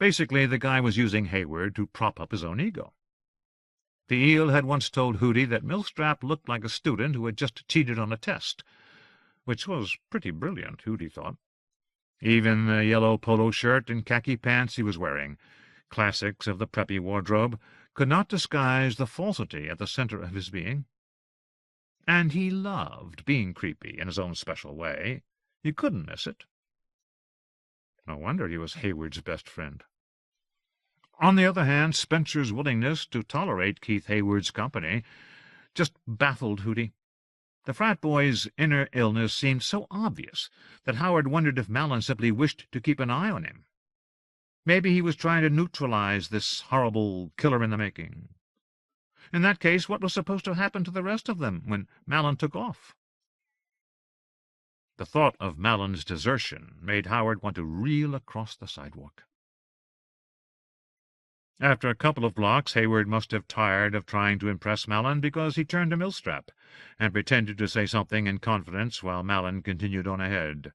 Basically, the guy was using Hayward to prop up his own ego. The Eel had once told Hootie that Millstrap looked like a student who had just cheated on a test, which was pretty brilliant, Hootie thought. Even the yellow polo shirt and khaki pants he was wearing, classics of the preppy wardrobe, could not disguise the falsity at the center of his being. And he loved being creepy in his own special way. You couldn't miss it. No wonder he was Hayward's best friend. On the other hand, Spencer's willingness to tolerate Keith Hayward's company just baffled Hootie. The frat boy's inner illness seemed so obvious that Howard wondered if Malin simply wished to keep an eye on him. Maybe he was trying to neutralize this horrible killer-in-the-making. In that case, what was supposed to happen to the rest of them when Malin took off? The thought of Malin's desertion made Howard want to reel across the sidewalk. After a couple of blocks, Hayward must have tired of trying to impress Malin, because he turned to Millstrap and pretended to say something in confidence while Malin continued on ahead.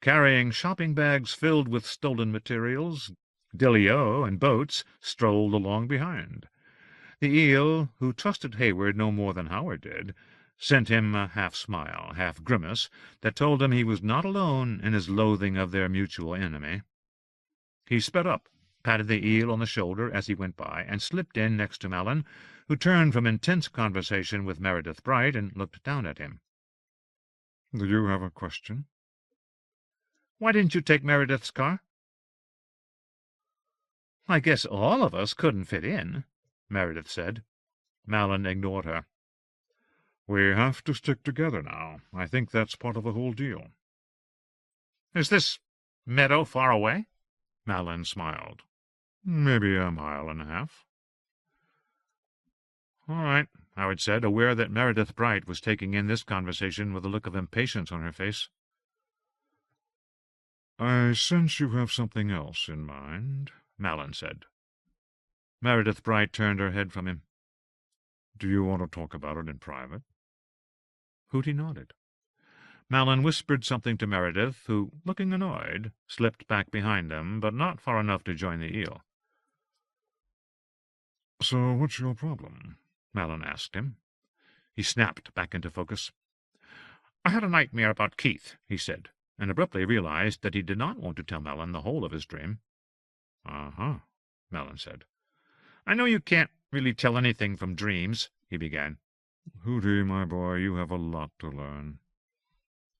Carrying shopping bags filled with stolen materials, Dilly-O and Boats strolled along behind. The Eel, who trusted Hayward no more than Howard did, sent him a half-smile, half-grimace that told him he was not alone in his loathing of their mutual enemy. He sped up, patted the Eel on the shoulder as he went by, and slipped in next to Malin, who turned from intense conversation with Meredith Bright and looked down at him. "Do you have a question?" "Why didn't you take Meredith's car?" "I guess all of us couldn't fit in," Meredith said. Malin ignored her. "We have to stick together now. I think that's part of the whole deal." "Is this meadow far away?" Malin smiled. "Maybe a mile and a half." "All right," Howard said, aware that Meredith Bright was taking in this conversation with a look of impatience on her face. "I sense you have something else in mind," Malin said. Meredith Bright turned her head from him. "Do you want to talk about it in private?" Hootie nodded. Malin whispered something to Meredith, who, looking annoyed, slipped back behind them, but not far enough to join the Eel. "So what's your problem?" Malin asked him. He snapped back into focus. "I had a nightmare about Keith," he said, and abruptly realized that he did not want to tell Malin the whole of his dream. "Uh-huh," Malin said. "I know you can't really tell anything from dreams," he began. Hootie, my boy, you have a lot to learn.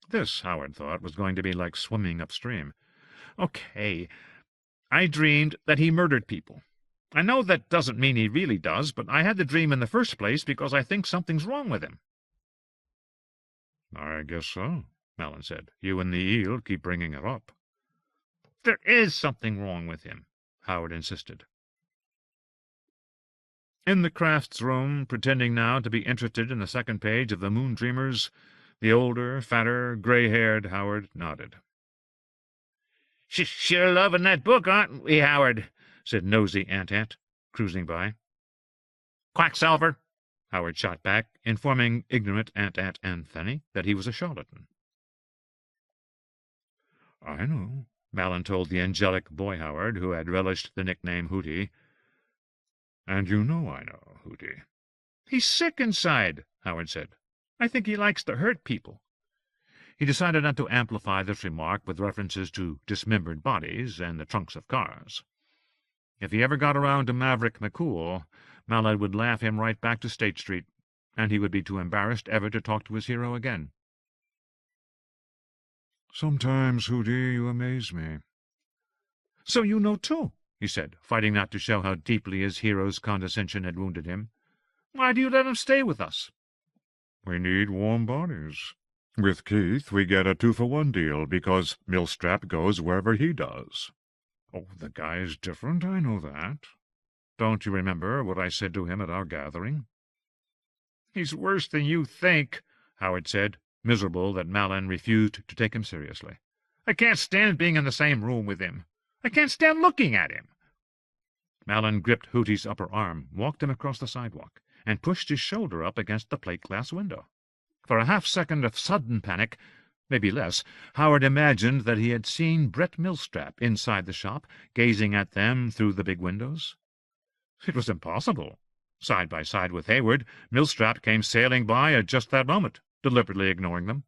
This, Howard thought, was going to be like swimming upstream. Okay, I dreamed that he murdered people. I know that doesn't mean he really does, but I had the dream in the first place because I think something's wrong with him. I guess so, Malin said. You and the eel keep bringing it up. There is something wrong with him, Howard insisted. In the crafts room, pretending now to be interested in the second page of the Moon Dreamers, the older, fatter, gray-haired Howard nodded. Sure loving that book, aren't we, Howard? Said nosy Aunt Ant, cruising by. Quacksalver, Howard shot back, informing ignorant Aunt Anthony that he was a charlatan. I know, Malin told the angelic boy Howard, who had relished the nickname Hootie. And you know I know, Hootie. He's sick inside, Howard said. I think he likes to hurt people. He decided not to amplify this remark with references to dismembered bodies and the trunks of cars. If he ever got around to Maverick McCool, Malin would laugh him right back to State Street, and he would be too embarrassed ever to talk to his hero again. Sometimes, Hootie, you amaze me. So you know, too, he said, fighting not to show how deeply his hero's condescension had wounded him. Why do you let him stay with us? We need warm bodies. With Keith, we get a 2-for-1 deal because Millstrap goes wherever he does. Oh, the guy's different, I know that. Don't you remember what I said to him at our gathering? He's worse than you think, Howard said, miserable that Malin refused to take him seriously. I can't stand being in the same room with him. I can't stand looking at him. Malin gripped Hootie's upper arm, walked him across the sidewalk, and pushed his shoulder up against the plate-glass window. For a half-second of sudden panic, maybe less, Howard imagined that he had seen Brett Millstrap inside the shop, gazing at them through the big windows. It was impossible. Side by side with Hayward, Millstrap came sailing by at just that moment, deliberately ignoring them.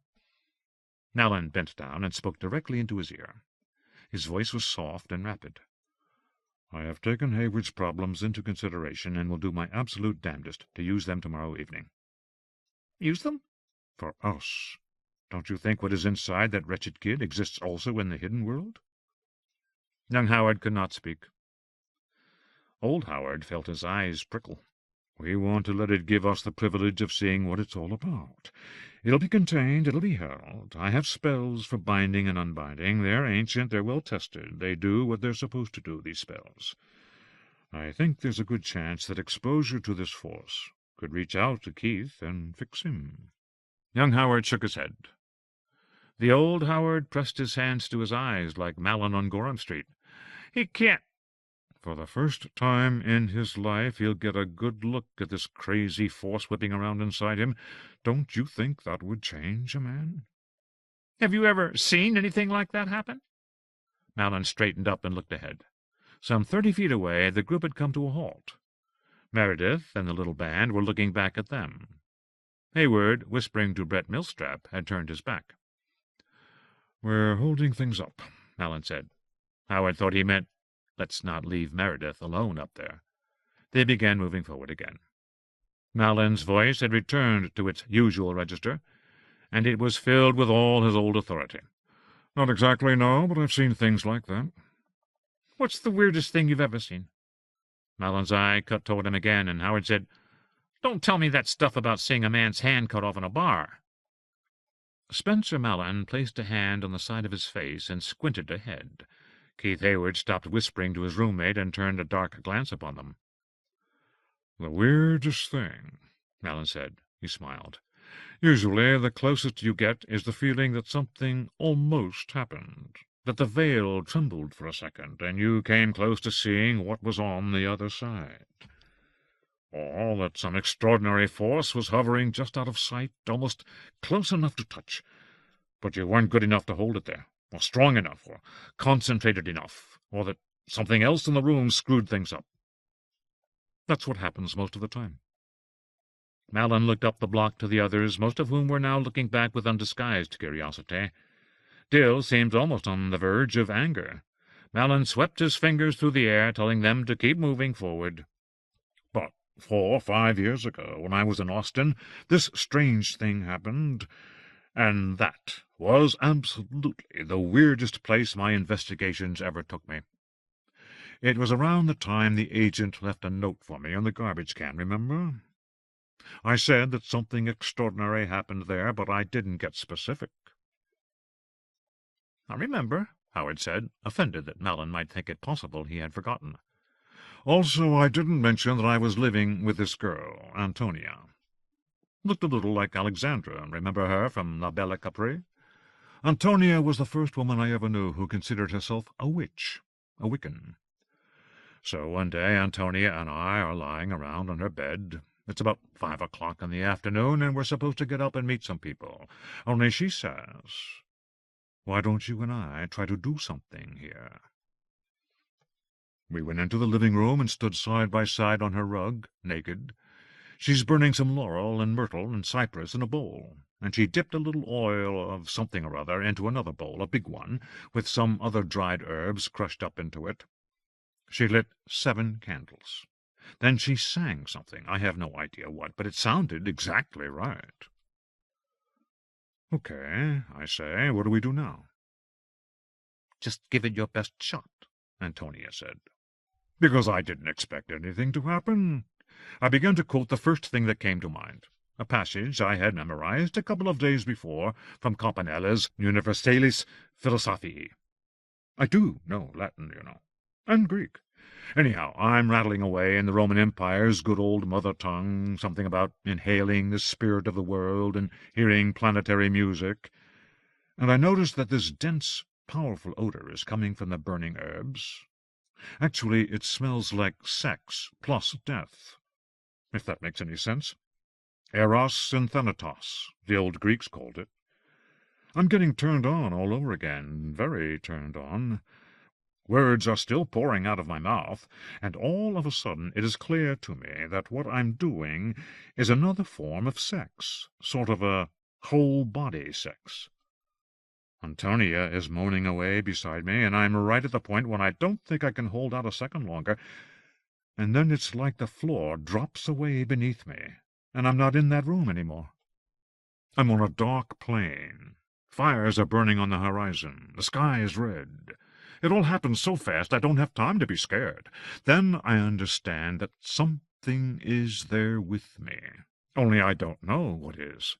Malin bent down and spoke directly into his ear. His voice was soft and rapid. I have taken Hayward's problems into consideration and will do my absolute damnedest to use them tomorrow evening. Use them? For us. Don't you think what is inside that wretched kid exists also in the hidden world? Young Howard could not speak. Old Howard felt his eyes prickle. We want to let it give us the privilege of seeing what it's all about. It'll be contained, it'll be held. I have spells for binding and unbinding. They're ancient, they're well-tested. They do what they're supposed to do, these spells. I think there's a good chance that exposure to this force could reach out to Keith and fix him. Young Howard shook his head. The old Howard pressed his hands to his eyes like Malin on Gorham Street. He can't. For the first time in his life, he'll get a good look at this crazy force whipping around inside him. Don't you think that would change a man? Have you ever seen anything like that happen? Malin straightened up and looked ahead. Some 30 feet away, the group had come to a halt. Meredith and the little band were looking back at them. Hayward, whispering to Brett Millstrap, had turned his back. We're holding things up, Malin said. Howard thought he meant, let's not leave Meredith alone up there. They began moving forward again. Malin's voice had returned to its usual register, and it was filled with all his old authority. Not exactly, no, but I've seen things like that. What's the weirdest thing you've ever seen? Malin's eye cut toward him again, and Howard said, Don't tell me that stuff about seeing a man's hand cut off in a bar. Spencer Malin placed a hand on the side of his face and squinted ahead. Keith Hayward stopped whispering to his roommate and turned a dark glance upon them. The weirdest thing, Malin said. He smiled. Usually the closest you get is the feeling that something almost happened, that the veil trembled for a second, and you came close to seeing what was on the other side. Or that some extraordinary force was hovering just out of sight, almost close enough to touch, but you weren't good enough to hold it there, or strong enough, or concentrated enough, or that something else in the room screwed things up. That's what happens most of the time. Malin looked up the block to the others, most of whom were now looking back with undisguised curiosity. Dill seemed almost on the verge of anger. Malin swept his fingers through the air, telling them to keep moving forward. But 4 or 5 years ago, when I was in Austin, this strange thing happened, and that was absolutely the weirdest place my investigations ever took me. It was around the time the agent left a note for me on the garbage can, remember? I said that something extraordinary happened there, but I didn't get specific. I remember, Howard said, offended that Malin might think it possible he had forgotten. Also, I didn't mention that I was living with this girl, Antonia. Looked a little like Alexandra. Remember her from La Belle Capri? Antonia was the first woman I ever knew who considered herself a witch, a Wiccan. So one day Antonia and I are lying around on her bed. It's about 5 o'clock in the afternoon, and we're supposed to get up and meet some people. Only she says, "Why don't you and I try to do something here?" We went into the living room and stood side by side on her rug, naked. She's burning some laurel and myrtle and cypress in a bowl, and she dipped a little oil of something or other into another bowl, a big one, with some other dried herbs crushed up into it. She lit 7 candles. Then she sang something. I have no idea what, but it sounded exactly right. "Okay," I say, "what do we do now?" "Just give it your best shot," Antonia said. Because I didn't expect anything to happen. I began to quote the first thing that came to mind, a passage I had memorized a couple of days before from Campanella's Universalis Philosophiae. I do know Latin, you know, and Greek. Anyhow, I'm rattling away in the Roman Empire's good old mother tongue, something about inhaling the spirit of the world and hearing planetary music, and I notice that this dense, powerful odor is coming from the burning herbs. Actually, it smells like sex plus death, if that makes any sense. Eros and Thanatos, the old Greeks called it. I'm getting turned on all over again, very turned on. Words are still pouring out of my mouth, and all of a sudden it is clear to me that what I'm doing is another form of sex, sort of a whole-body sex. Antonia is moaning away beside me, and I'm right at the point when I don't think I can hold out a second longer, and then it's like the floor drops away beneath me, and I'm not in that room anymore. I'm on a dark plain. Fires are burning on the horizon. The sky is red. It all happens so fast I don't have time to be scared. Then I understand that something is there with me, only I don't know what is.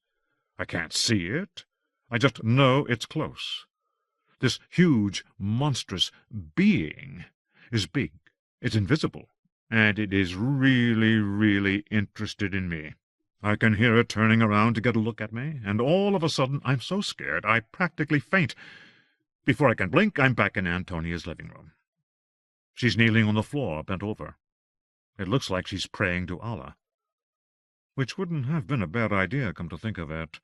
I can't see it. I just know it's close. This huge, monstrous being is big, it's invisible, and it is really, really interested in me. I can hear it turning around to get a look at me, and all of a sudden I'm so scared I practically faint. Before I can blink, I'm back in Antonia's living room. She's kneeling on the floor, bent over. It looks like she's praying to Allah. Which wouldn't have been a bad idea, come to think of it.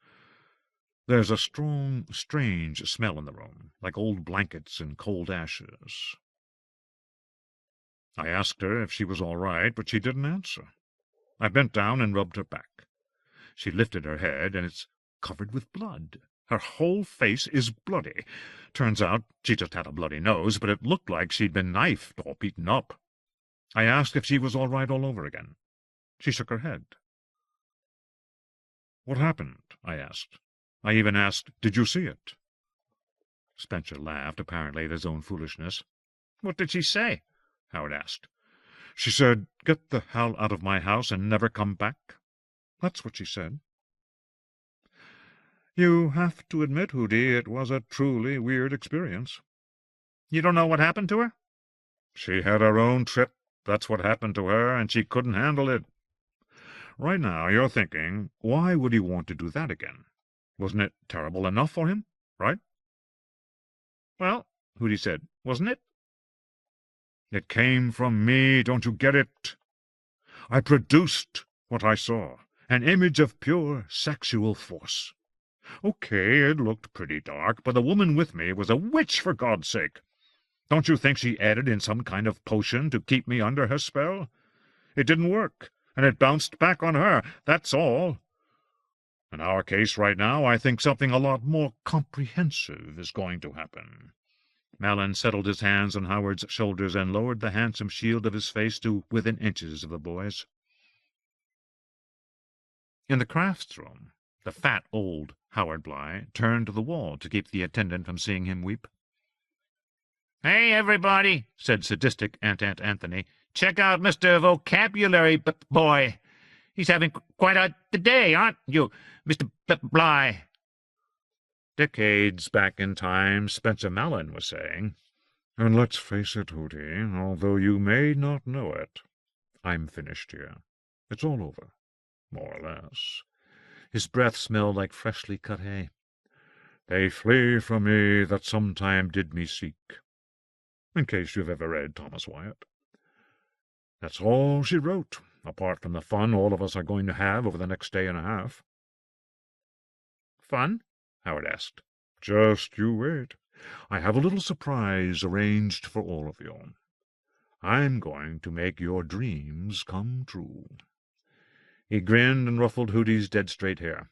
There's a strong, strange smell in the room, like old blankets and cold ashes. I asked her if she was all right, but she didn't answer. I bent down and rubbed her back. She lifted her head, and it's covered with blood. Her whole face is bloody. Turns out she just had a bloody nose, but it looked like she'd been knifed or beaten up. I asked if she was all right all over again. She shook her head. "What happened?" I asked. I even asked, "Did you see it?" Spencer laughed, apparently at his own foolishness. "What did she say?" Howard asked. "She said, 'Get the hell out of my house and never come back.' That's what she said." You have to admit, Hootie, it was a truly weird experience. "You don't know what happened to her?" "She had her own trip. That's what happened to her, and she couldn't handle it. Right now you're thinking, why would he want to do that again? Wasn't it terrible enough for him, right?" "Well," Hootie said, "wasn't it?" "It came from me, don't you get it? I produced what I saw, an image of pure sexual force. Okay, it looked pretty dark, but the woman with me was a witch, for God's sake. Don't you think she added in some kind of potion to keep me under her spell? It didn't work, and it bounced back on her, that's all. In our case right now, I think something a lot more comprehensive is going to happen." Malin settled his hands on Howard's shoulders and lowered the handsome shield of his face to within inches of the boy's. In the crafts room, the fat old Howard Bly turned to the wall to keep the attendant from seeing him weep. "Hey, everybody," said sadistic Aunt Anthony. "Check out Mr. Vocabulary Boy. He's having quite a day, aren't you, Mr. Bly?" Decades back in time, Spencer Mallon was saying, "And let's face it, Hootie, although you may not know it, I'm finished here. It's all over, more or less." His breath smelled like freshly cut hay. "They flee from me that sometime did me seek," in case you've ever read Thomas Wyatt. That's all she wrote, apart from the fun all of us are going to have over the next day and a half. "Fun?" Howard asked. "Just you wait. I have a little surprise arranged for all of you. I'm going to make your dreams come true." He grinned and ruffled Hootie's dead-straight hair.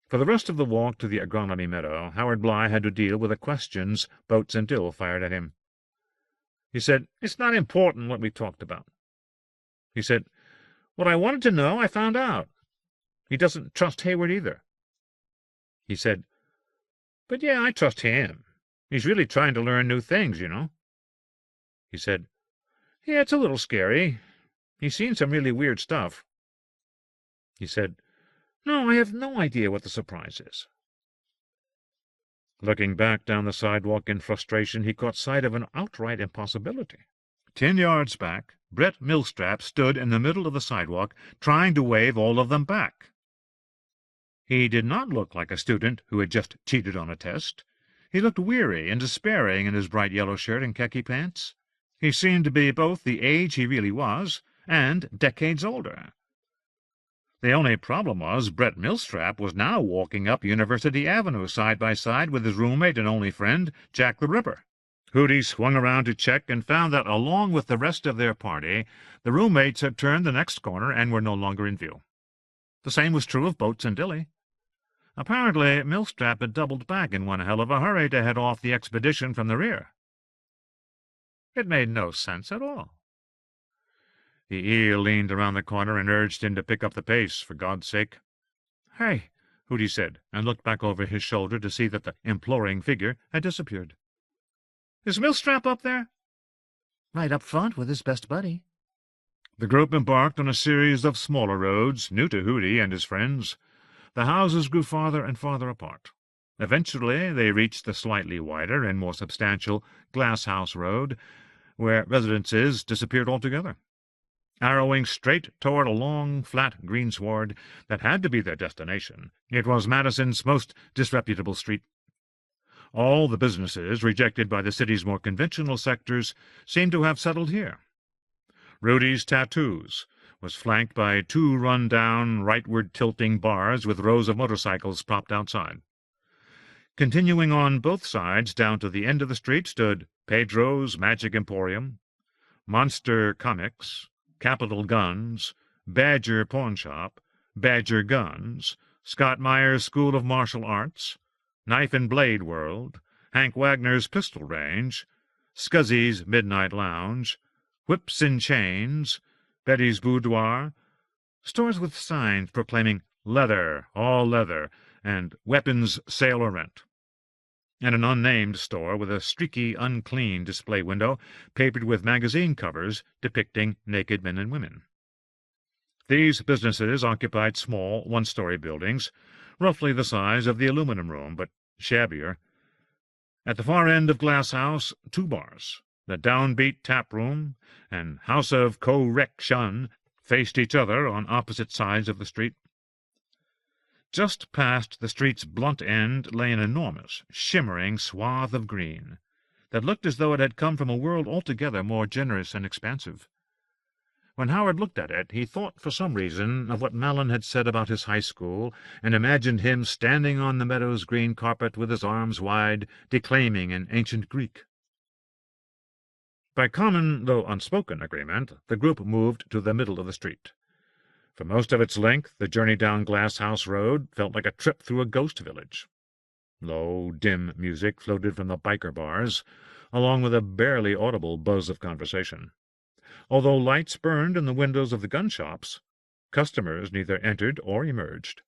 For the rest of the walk to the agronomy meadow, Howard Bly had to deal with the questions Boats and Dill fired at him. He said, "It's not important what we talked about." He said, "What I wanted to know, I found out. He doesn't trust Hayward either." He said, "But yeah, I trust him. He's really trying to learn new things, you know." He said, "Yeah, it's a little scary. He's seen some really weird stuff." He said, "No, I have no idea what the surprise is." Looking back down the sidewalk in frustration, he caught sight of an outright impossibility. 10 yards back, Brett Millstrap stood in the middle of the sidewalk, trying to wave all of them back. He did not look like a student who had just cheated on a test. He looked weary and despairing in his bright yellow shirt and khaki pants. He seemed to be both the age he really was and decades older. The only problem was Brett Millstrap was now walking up University Avenue side by side with his roommate and only friend, Jack the Ripper. Hootie swung around to check and found that, along with the rest of their party, the roommates had turned the next corner and were no longer in view. The same was true of Boats and Dilly. Apparently, Millstrap had doubled back in one hell of a hurry to head off the expedition from the rear. It made no sense at all. The eel leaned around the corner and urged him to pick up the pace, for God's sake. "Hey," Hootie said, and looked back over his shoulder to see that the imploring figure had disappeared. "Is Millstrap up there?" "Right up front with his best buddy." The group embarked on a series of smaller roads, new to Hootie and his friends. The houses grew farther and farther apart. Eventually they reached the slightly wider and more substantial Glass House Road, where residences disappeared altogether. Arrowing straight toward a long, flat greensward that had to be their destination, it was Madison's most disreputable street. All the businesses rejected by the city's more conventional sectors seemed to have settled here. Rudy's Tattoos was flanked by 2 run-down, rightward-tilting bars with rows of motorcycles propped outside. Continuing on both sides down to the end of the street stood Pedro's Magic Emporium, Monster Comics, Capital Guns, Badger Pawn Shop, Badger Guns, Scott Meyer's School of Martial Arts, Knife and Blade World, Hank Wagner's Pistol Range, Scuzzy's Midnight Lounge, Whips and Chains, Betty's Boudoir, stores with signs proclaiming leather, all leather, and weapons sale or rent, and an unnamed store with a streaky, unclean display window papered with magazine covers depicting naked men and women. These businesses occupied small, one-story buildings, roughly the size of the aluminum room, but shabbier. At the far end of Glass House, 2 bars, the Downbeat Tap Room and House of Correction, faced each other on opposite sides of the street. Just past the street's blunt end lay an enormous, shimmering swath of green that looked as though it had come from a world altogether more generous and expansive. When Howard looked at it, he thought for some reason of what Mallon had said about his high school, and imagined him standing on the meadow's green carpet with his arms wide, declaiming in ancient Greek. By common, though unspoken, agreement, the group moved to the middle of the street. For most of its length, the journey down Glass House Road felt like a trip through a ghost village. Low, dim music floated from the biker bars, along with a barely audible buzz of conversation. Although lights burned in the windows of the gun shops, Customers neither entered or emerged.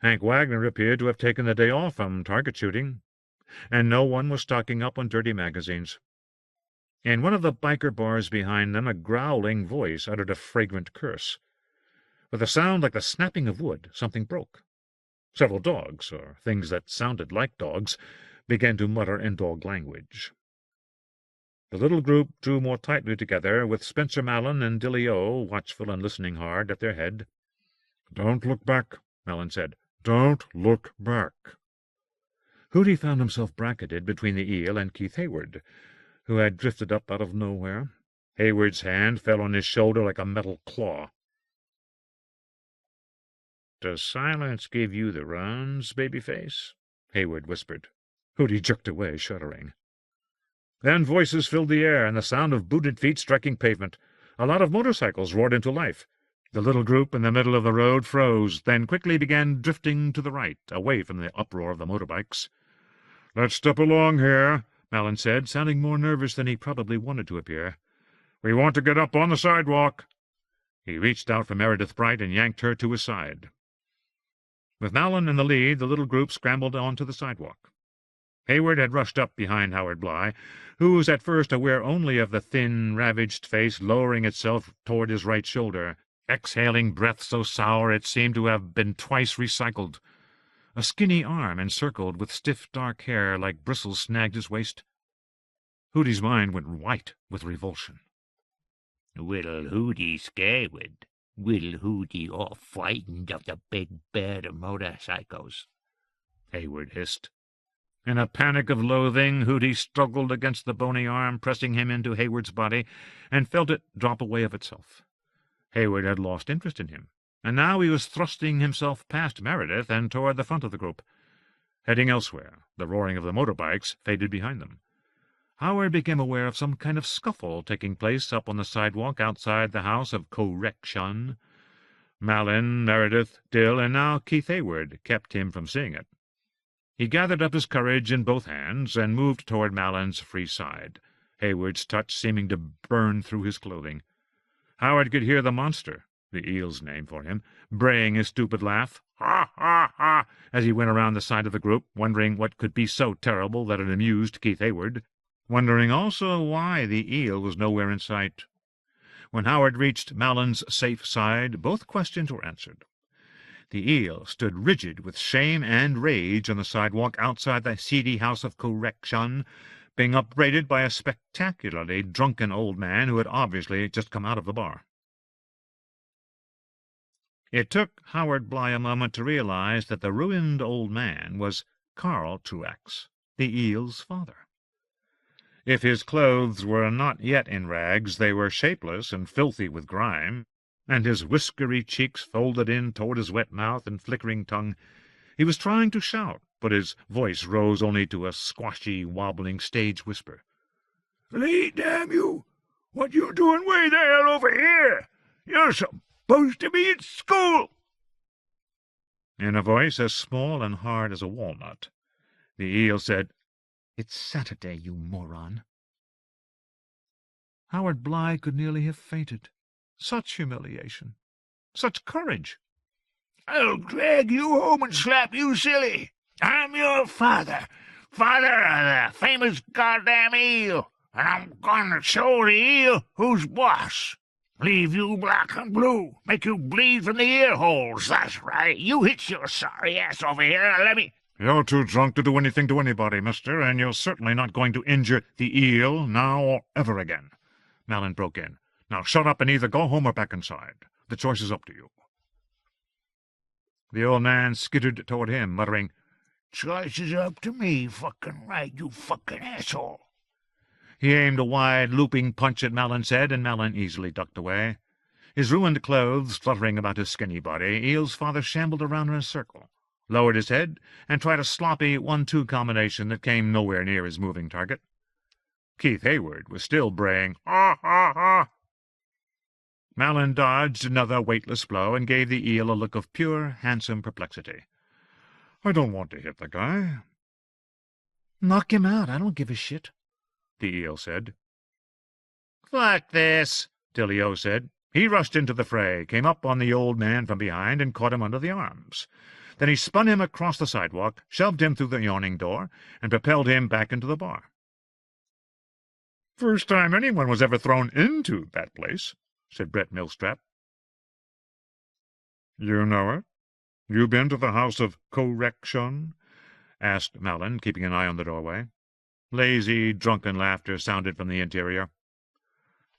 Hank Wagner appeared to have taken the day off from target shooting, and no one was stocking up on dirty magazines. In one of the biker bars behind them, a growling voice uttered a fragrant curse. With a sound like the snapping of wood, something broke. Several dogs, or things that sounded like dogs, began to mutter in dog language. The little group drew more tightly together, with Spencer Mallon and Dilly-O, watchful and listening hard, at their head. "Don't look back," Mallon said. "Don't look back." Hootie found himself bracketed between the eel and Keith Hayward, who had drifted up out of nowhere. Hayward's hand fell on his shoulder like a metal claw. "Does silence give you the runs, babyface?" Hayward whispered. Hootie jerked away, shuddering. Then voices filled the air, and the sound of booted feet striking pavement. A lot of motorcycles roared into life. The little group in the middle of the road froze, then quickly began drifting to the right, away from the uproar of the motorbikes. "Let's step along here," Mallon said, sounding more nervous than he probably wanted to appear. "We want to get up on the sidewalk." He reached out for Meredith Bright and yanked her to his side. With Mallon in the lead, the little group scrambled onto the sidewalk. Hayward had rushed up behind Howard Bly, who was at first aware only of the thin, ravaged face lowering itself toward his right shoulder, exhaling breath so sour it seemed to have been twice recycled. A skinny arm encircled with stiff dark hair like bristles snagged his waist. Hootie's mind went white with revulsion. "Will Hootie scared? Will Hootie all frightened of the big bed of motorcycles?" Hayward hissed. In a panic of loathing, Hootie struggled against the bony arm, pressing him into Hayward's body, and felt it drop away of itself. Hayward had lost interest in him, and now he was thrusting himself past Meredith and toward the front of the group. Heading elsewhere, the roaring of the motorbikes faded behind them. Howard became aware of some kind of scuffle taking place up on the sidewalk outside the house of correction. Mallon, Meredith, Dill, and now Keith Hayward kept him from seeing it. He gathered up his courage in both hands and moved toward Mallon's free side, Hayward's touch seeming to burn through his clothing. Howard could hear the monster, the eel's name for him, braying his stupid laugh, "Ha, ha, ha," as he went around the side of the group, wondering what could be so terrible that it amused Keith Hayward, wondering also why the eel was nowhere in sight. When Howard reached Mallon's safe side, both questions were answered. The eel stood rigid with shame and rage on the sidewalk outside the seedy house of correction, being upbraided by a spectacularly drunken old man who had obviously just come out of the bar. It took Howard Bly a moment to realize that the ruined old man was Carl Truax, the eel's father. If his clothes were not yet in rags, they were shapeless and filthy with grime, and his whiskery cheeks folded in toward his wet mouth and flickering tongue. He was trying to shout, but his voice rose only to a squashy, wobbling stage whisper. "Lee, damn you! What you doing way the hell over here? You're supposed to be at school!" In a voice as small and hard as a walnut, the eel said, "It's Saturday, you moron." Howard Bly could nearly have fainted. Such humiliation! Such courage! "I'll drag you home and slap you silly. I'm your father of the famous goddamn eel, and I'm going to show the eel who's boss. Leave you black and blue, make you bleed from the ear holes, that's right. You hitch your sorry ass over here and let me—" "You're too drunk to do anything to anybody, mister, and you're certainly not going to injure the eel now or ever again," Mallon broke in. "Now shut up and either go home or back inside. The choice is up to you." The old man skittered toward him, muttering, "Choice is up to me, fucking right, you fucking asshole." He aimed a wide, looping punch at Mallon's head, and Mallon easily ducked away. His ruined clothes fluttering about his skinny body, Eel's father shambled around in a circle, lowered his head, and tried a sloppy 1-2 combination that came nowhere near his moving target. Keith Hayward was still braying, "Ha, ha, ha!" Mallon dodged another weightless blow and gave the eel a look of pure, handsome perplexity. "I don't want to hit the guy." "Knock him out. I don't give a shit," the eel said. "Fuck this," Dilly-O said. He rushed into the fray, came up on the old man from behind, and caught him under the arms. Then he spun him across the sidewalk, shoved him through the yawning door, and propelled him back into the bar. "First time anyone was ever thrown into that place," said Brett Millstrap. "You know it? You been to the House of Correction?" asked Malin, keeping an eye on the doorway. Lazy, drunken laughter sounded from the interior.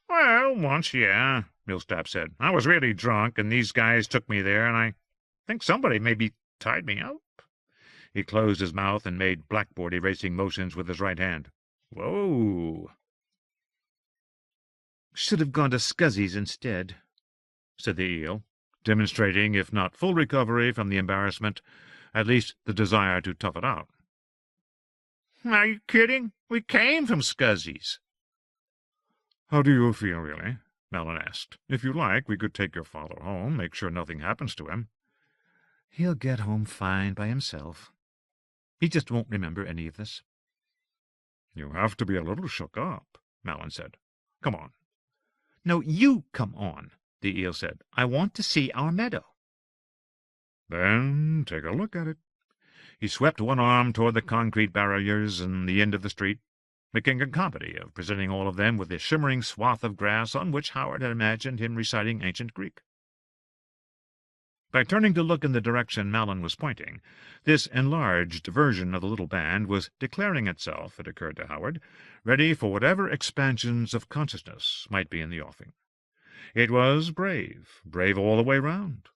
"Well, once, yeah," Millstrap said. "I was really drunk, and these guys took me there, and I think somebody maybe tied me up." He closed his mouth and made blackboard erasing motions with his right hand. "Whoa." "Should have gone to Scuzzy's instead," said the eel, demonstrating, if not full recovery from the embarrassment, at least the desire to tough it out. "Are you kidding? We came from Scuzzy's." "How do you feel, really?" Malin asked. "If you like, we could take your father home, make sure nothing happens to him." "He'll get home fine by himself. He just won't remember any of this." "You have to be a little shook up," Malin said. "Come on." "No, you come on," the eel said. "I want to see our meadow." "Then take a look at it." He swept one arm toward the concrete barriers and the end of the street, making a comedy of presenting all of them with the shimmering swath of grass on which Howard had imagined him reciting ancient Greek. By turning to look in the direction Malin was pointing, this enlarged version of the little band was declaring itself, it occurred to Howard, ready for whatever expansions of consciousness might be in the offing. It was brave all the way round.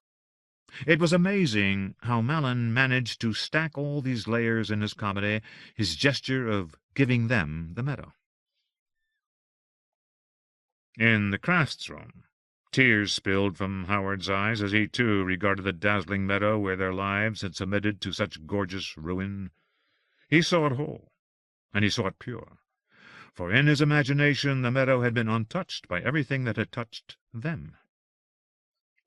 It was amazing how Malin managed to stack all these layers in his comedy, his gesture of giving them the meadow. In the crafts room, tears spilled from Howard's eyes as he, too, regarded the dazzling meadow where their lives had submitted to such gorgeous ruin. He saw it whole, and he saw it pure, for in his imagination the meadow had been untouched by everything that had touched them.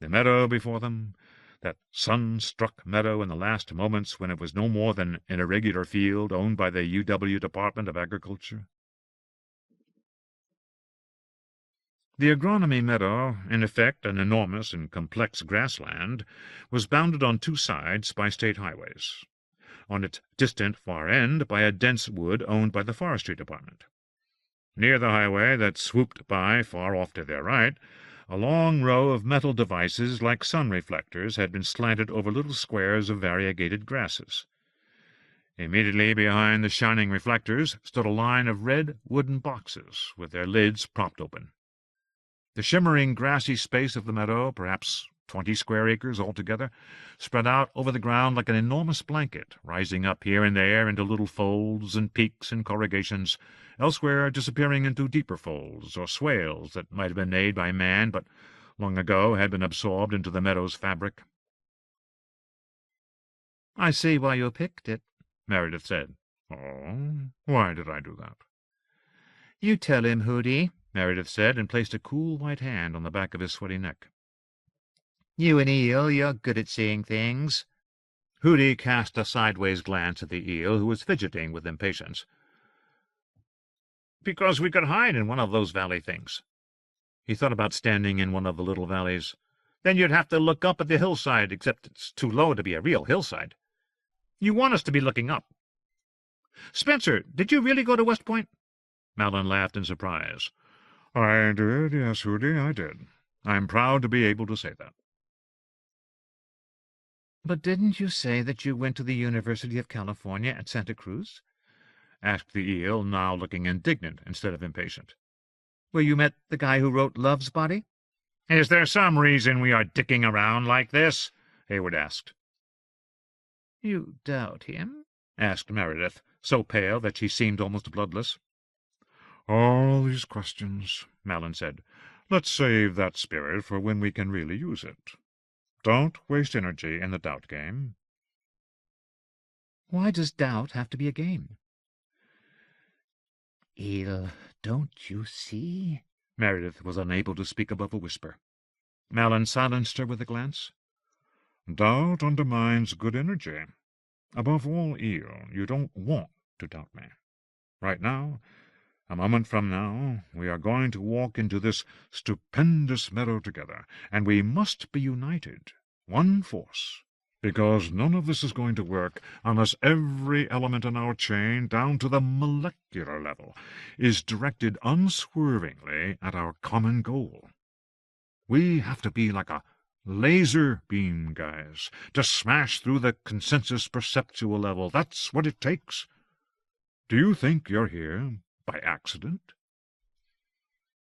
The meadow before them, that sun-struck meadow in the last moments when it was no more than an irregular field owned by the UW Department of Agriculture. The agronomy meadow, in effect an enormous and complex grassland, was bounded on two sides by state highways, on its distant far end by a dense wood owned by the Forestry Department. Near the highway that swooped by far off to their right, a long row of metal devices like sun reflectors had been slanted over little squares of variegated grasses. Immediately behind the shining reflectors stood a line of red wooden boxes with their lids propped open. The shimmering grassy space of the meadow, perhaps 20 square acres altogether, spread out over the ground like an enormous blanket, rising up here and there into little folds and peaks and corrugations, elsewhere disappearing into deeper folds or swales that might have been made by man, but long ago had been absorbed into the meadow's fabric. "I see why you picked it," Meredith said. "Oh, why did I do that?" "You tell him, Hootie," Meredith said, and placed a cool white hand on the back of his sweaty neck. "You and Eel, you're good at seeing things." Hootie cast a sideways glance at the eel, who was fidgeting with impatience. "Because we could hide in one of those valley things." He thought about standing in one of the little valleys. "Then you'd have to look up at the hillside, except it's too low to be a real hillside. You want us to be looking up." "Spencer, did you really go to West Point?" Malin laughed in surprise. "I did, yes, Hootie, I did. I'm proud to be able to say that." "But didn't you say that you went to the University of California at Santa Cruz?" asked the eel, now looking indignant instead of impatient. "Where you met the guy who wrote Love's Body?" "Is there some reason we are dicking around like this?" Hayward asked. "You doubt him?" asked Meredith, so pale that she seemed almost bloodless. "All these questions," Malin said. "Let's save that spirit for when we can really use it. Don't waste energy in the doubt game." "Why does doubt have to be a game?" "Eel, don't you see?" Meredith was unable to speak above a whisper. Malin silenced her with a glance. "Doubt undermines good energy. Above all, Eel, you don't want to doubt me. Right now, A moment from now, we are going to walk into this stupendous meadow together, and we must be united, one force, because none of this is going to work unless every element in our chain, down to the molecular level, is directed unswervingly at our common goal. We have to be like a laser beam, guys, to smash through the consensus perceptual level. That's what it takes. Do you think you're here by accident?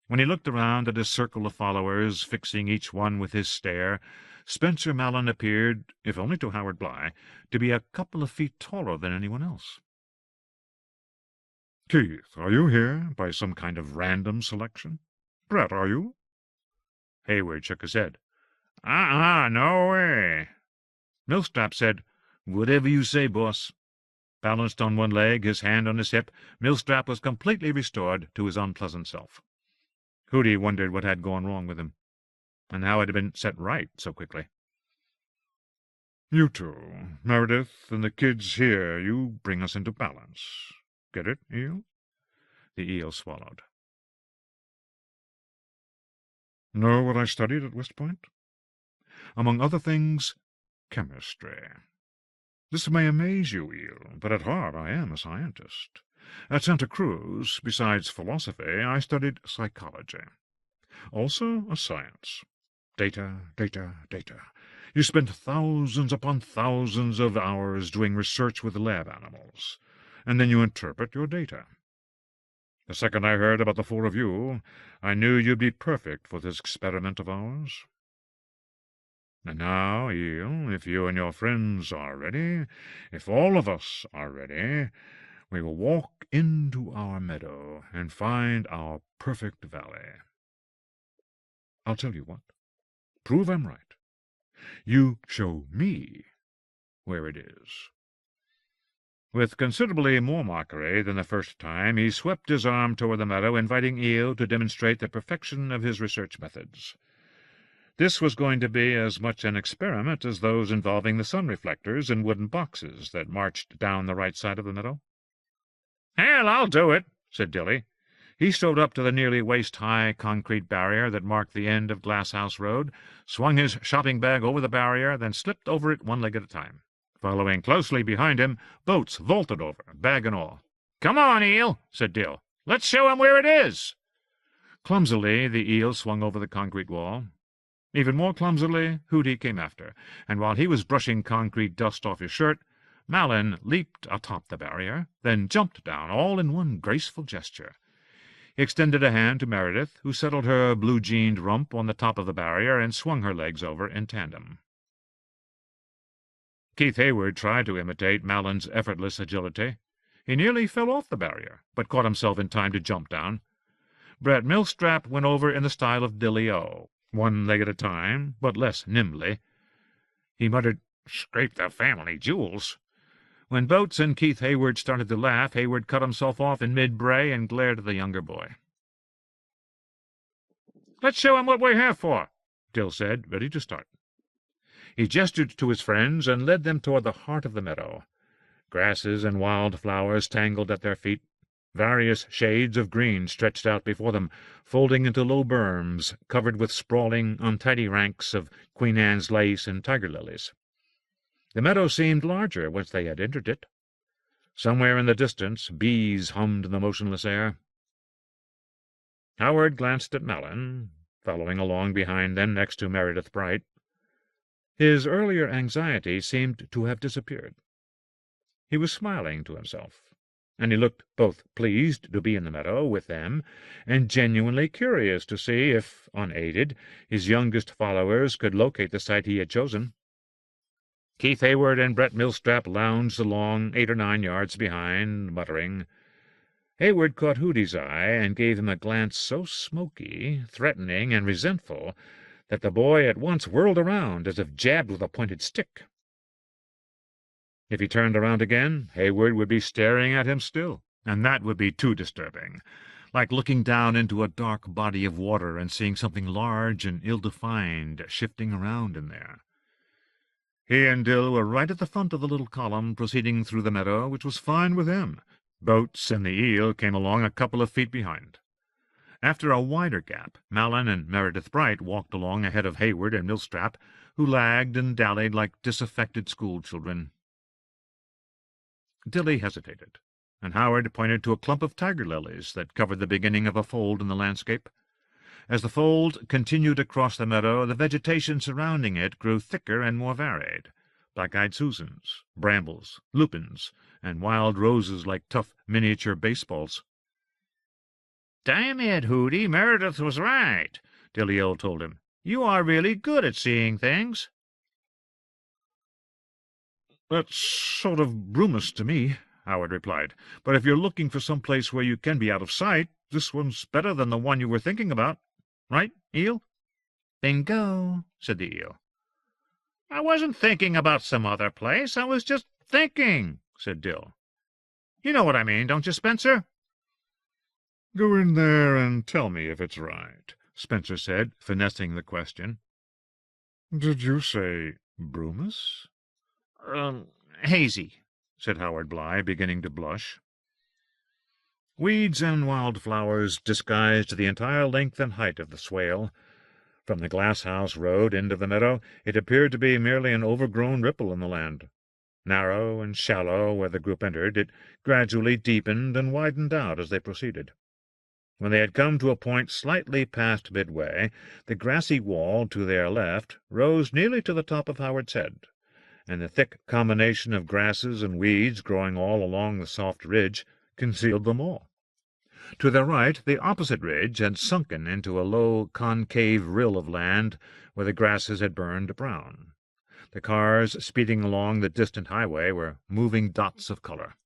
When he looked around at his circle of followers, fixing each one with his stare, Spencer Mallon appeared, if only to Howard Bly, to be a couple of feet taller than anyone else. Keith, are you here by some kind of random selection? Brett, are you? Hayward shook his head. No way. Millstrap said, "Whatever you say, boss." Balanced on one leg, his hand on his hip, Millstrap was completely restored to his unpleasant self. Hootie wondered what had gone wrong with him, and how it had been set right so quickly. You two, Meredith and the kids here, you bring us into balance. Get it, Eel? The eel swallowed. Know what I studied at West Point? Among other things, chemistry. This may amaze you, Eel, but at heart I am a scientist. At Santa Cruz, besides philosophy, I studied psychology. Also a science. Data, data, data. You spend thousands upon thousands of hours doing research with lab animals, and then you interpret your data. The second I heard about the four of you, I knew you'd be perfect for this experiment of ours. And now, Eel, if you and your friends are ready, if all of us are ready, we will walk into our meadow and find our perfect valley. I'll tell you what. Prove I'm right. You show me where it is. With considerably more mockery than the first time, he swept his arm toward the meadow, inviting Eel to demonstrate the perfection of his research methods. This was going to be as much an experiment as those involving the sun reflectors in wooden boxes that marched down the right side of the meadow. "Hell, I'll do it," said Dilly. He strode up to the nearly waist-high concrete barrier that marked the end of Glasshouse Road, swung his shopping bag over the barrier, then slipped over it one leg at a time. Following closely behind him, boats vaulted over, bag and all. "Come on, Eel," said Dill. "Let's show him where it is." Clumsily, the eel swung over the concrete wall. Even more clumsily, Hootie came after, and while he was brushing concrete dust off his shirt, Mallon leaped atop the barrier, then jumped down, all in one graceful gesture. He extended a hand to Meredith, who settled her blue-jeaned rump on the top of the barrier and swung her legs over in tandem. Keith Hayward tried to imitate Mallon's effortless agility. He nearly fell off the barrier, but caught himself in time to jump down. Brett Millstrap went over in the style of Dilly-O, one leg at a time, but less nimbly. He muttered, "Scrape the family jewels." When Boats and Keith Hayward started to laugh, Hayward cut himself off in mid-bray and glared at the younger boy. "Let's show him what we're here for," Dill said, ready to start. He gestured to his friends and led them toward the heart of the meadow. Grasses and wild flowers tangled at their feet. Various shades of green stretched out before them, folding into low berms covered with sprawling, untidy ranks of Queen Anne's lace and tiger lilies. The meadow seemed larger once they had entered it. Somewhere in the distance, bees hummed in the motionless air. Howard glanced at Mallon, following along behind them next to Meredith Bright. His earlier anxiety seemed to have disappeared. He was smiling to himself, and he looked both pleased to be in the meadow with them and genuinely curious to see if, unaided, his youngest followers could locate the site he had chosen. Keith Hayward and Brett Millstrap lounged along 8 or 9 yards behind, muttering. Hayward caught Hootie's eye and gave him a glance so smoky, threatening, and resentful that the boy at once whirled around as if jabbed with a pointed stick. If he turned around again, Hayward would be staring at him still, and that would be too disturbing, like looking down into a dark body of water and seeing something large and ill-defined shifting around in there. He and Dill were right at the front of the little column proceeding through the meadow, which was fine with him. Boats and the eel came along a couple of feet behind. After a wider gap, Malin and Meredith Bright walked along ahead of Hayward and Millstrap, who lagged and dallied like disaffected schoolchildren. Dilly hesitated, and Howard pointed to a clump of tiger lilies that covered the beginning of a fold in the landscape. As the fold continued across the meadow, the vegetation surrounding it grew thicker and more varied. Black-eyed Susans, brambles, lupins, and wild roses like tough miniature baseballs. "Damn it, Hootie, Meredith was right," Dilly-O told him. "You are really good at seeing things." "That's sort of brumous to me," Howard replied. "But if you're looking for some place where you can be out of sight, this one's better than the one you were thinking about. Right, Eel?" "Bingo," said the eel. "I wasn't thinking about some other place. I was just thinking," said Dill. "You know what I mean, don't you, Spencer?" "Go in there and tell me if it's right," Spencer said, finessing the question. "Did you say brumous?" Hazy," said Howard Bly, beginning to blush. Weeds and wildflowers disguised the entire length and height of the swale. From the glass-house road into the meadow, it appeared to be merely an overgrown ripple in the land. Narrow and shallow where the group entered, it gradually deepened and widened out as they proceeded. When they had come to a point slightly past midway, the grassy wall to their left rose nearly to the top of Howard's head, and the thick combination of grasses and weeds growing all along the soft ridge concealed them all. To their right, the opposite ridge had sunken into a low, concave rill of land where the grasses had burned brown. The cars speeding along the distant highway were moving dots of color.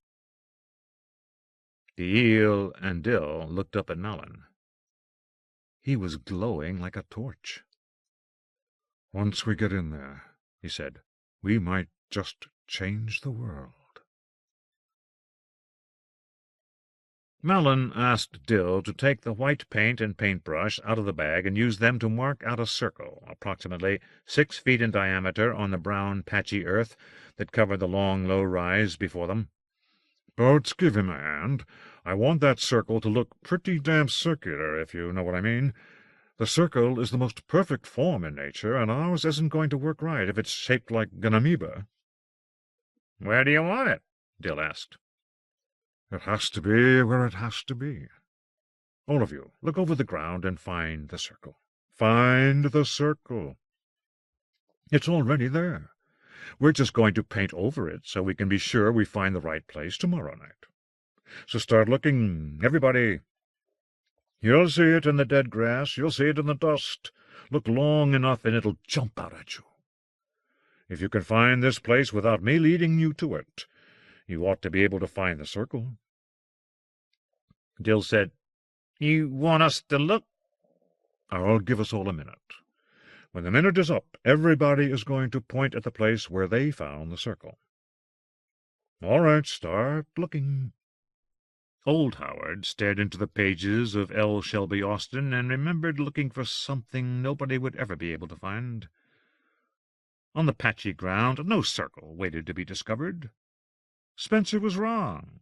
The eel and Dill looked up at Malin. He was glowing like a torch. "Once we get in there," he said, "we might just change the world." Malin asked Dill to take the white paint and paintbrush out of the bag and use them to mark out a circle, approximately 6 feet in diameter, on the brown, patchy earth that covered the long, low rise before them. "But give him a hand. I want that circle to look pretty damn circular, if you know what I mean. The circle is the most perfect form in nature, and ours isn't going to work right if it's shaped like an amoeba." "Where do you want it?" Dill asked. "It has to be where it has to be. All of you, look over the ground and find the circle. Find the circle. It's already there. We're just going to paint over it so we can be sure we find the right place tomorrow night. So start looking, everybody. You'll see it in the dead grass. You'll see it in the dust. Look long enough and it'll jump out at you. If you can find this place without me leading you to it, you ought to be able to find the circle." Dill said, "You want us to look?" "I'll give us all a minute. When the minute is up, everybody is going to point at the place where they found the circle. All right, start looking." Old Howard stared into the pages of L. Shelby Austin and remembered looking for something nobody would ever be able to find. On the patchy ground, no circle waited to be discovered. Spencer was wrong,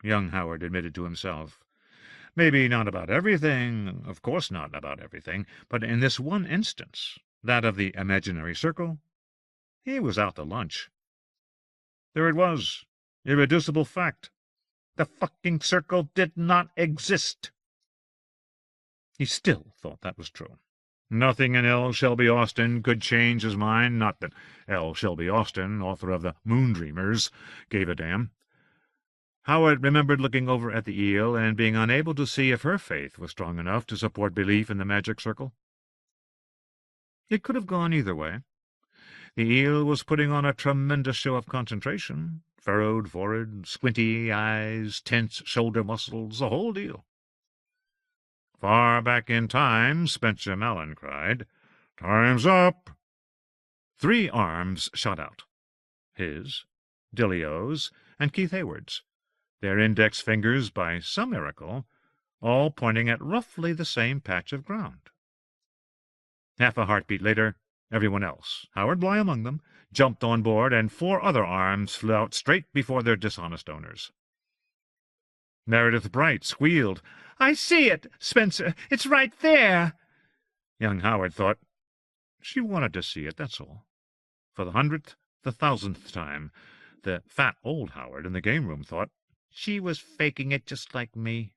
young Howard admitted to himself. Maybe not about everything, of course not about everything, but in this one instance, that of the imaginary circle, he was out to lunch. There it was, irreducible fact. The fucking circle did not exist. He still thought that was true. Nothing in L. Shelby Austin could change his mind, not that L. Shelby Austin, author of the Moondreamers, gave a damn. Howard remembered looking over at the eel and being unable to see if her faith was strong enough to support belief in the magic circle. It could have gone either way. The eel was putting on a tremendous show of concentration, furrowed forehead, squinty eyes, tense shoulder muscles, the whole deal. Far back in time, Spencer Malin cried, "Time's up!" 3 arms shot out. His, Dilly-O's, and Keith Hayward's, their index fingers, by some miracle, all pointing at roughly the same patch of ground. Half a heartbeat later, everyone else, Howard Bly among them, jumped on board, and 4 other arms flew out straight before their dishonest owners. Meredith Bright squealed. "I see it, Spencer! It's right there!" Young Howard thought, she wanted to see it, that's all. For the 100th, the 1000th time, the fat old Howard in the game room thought, she was faking it just like me.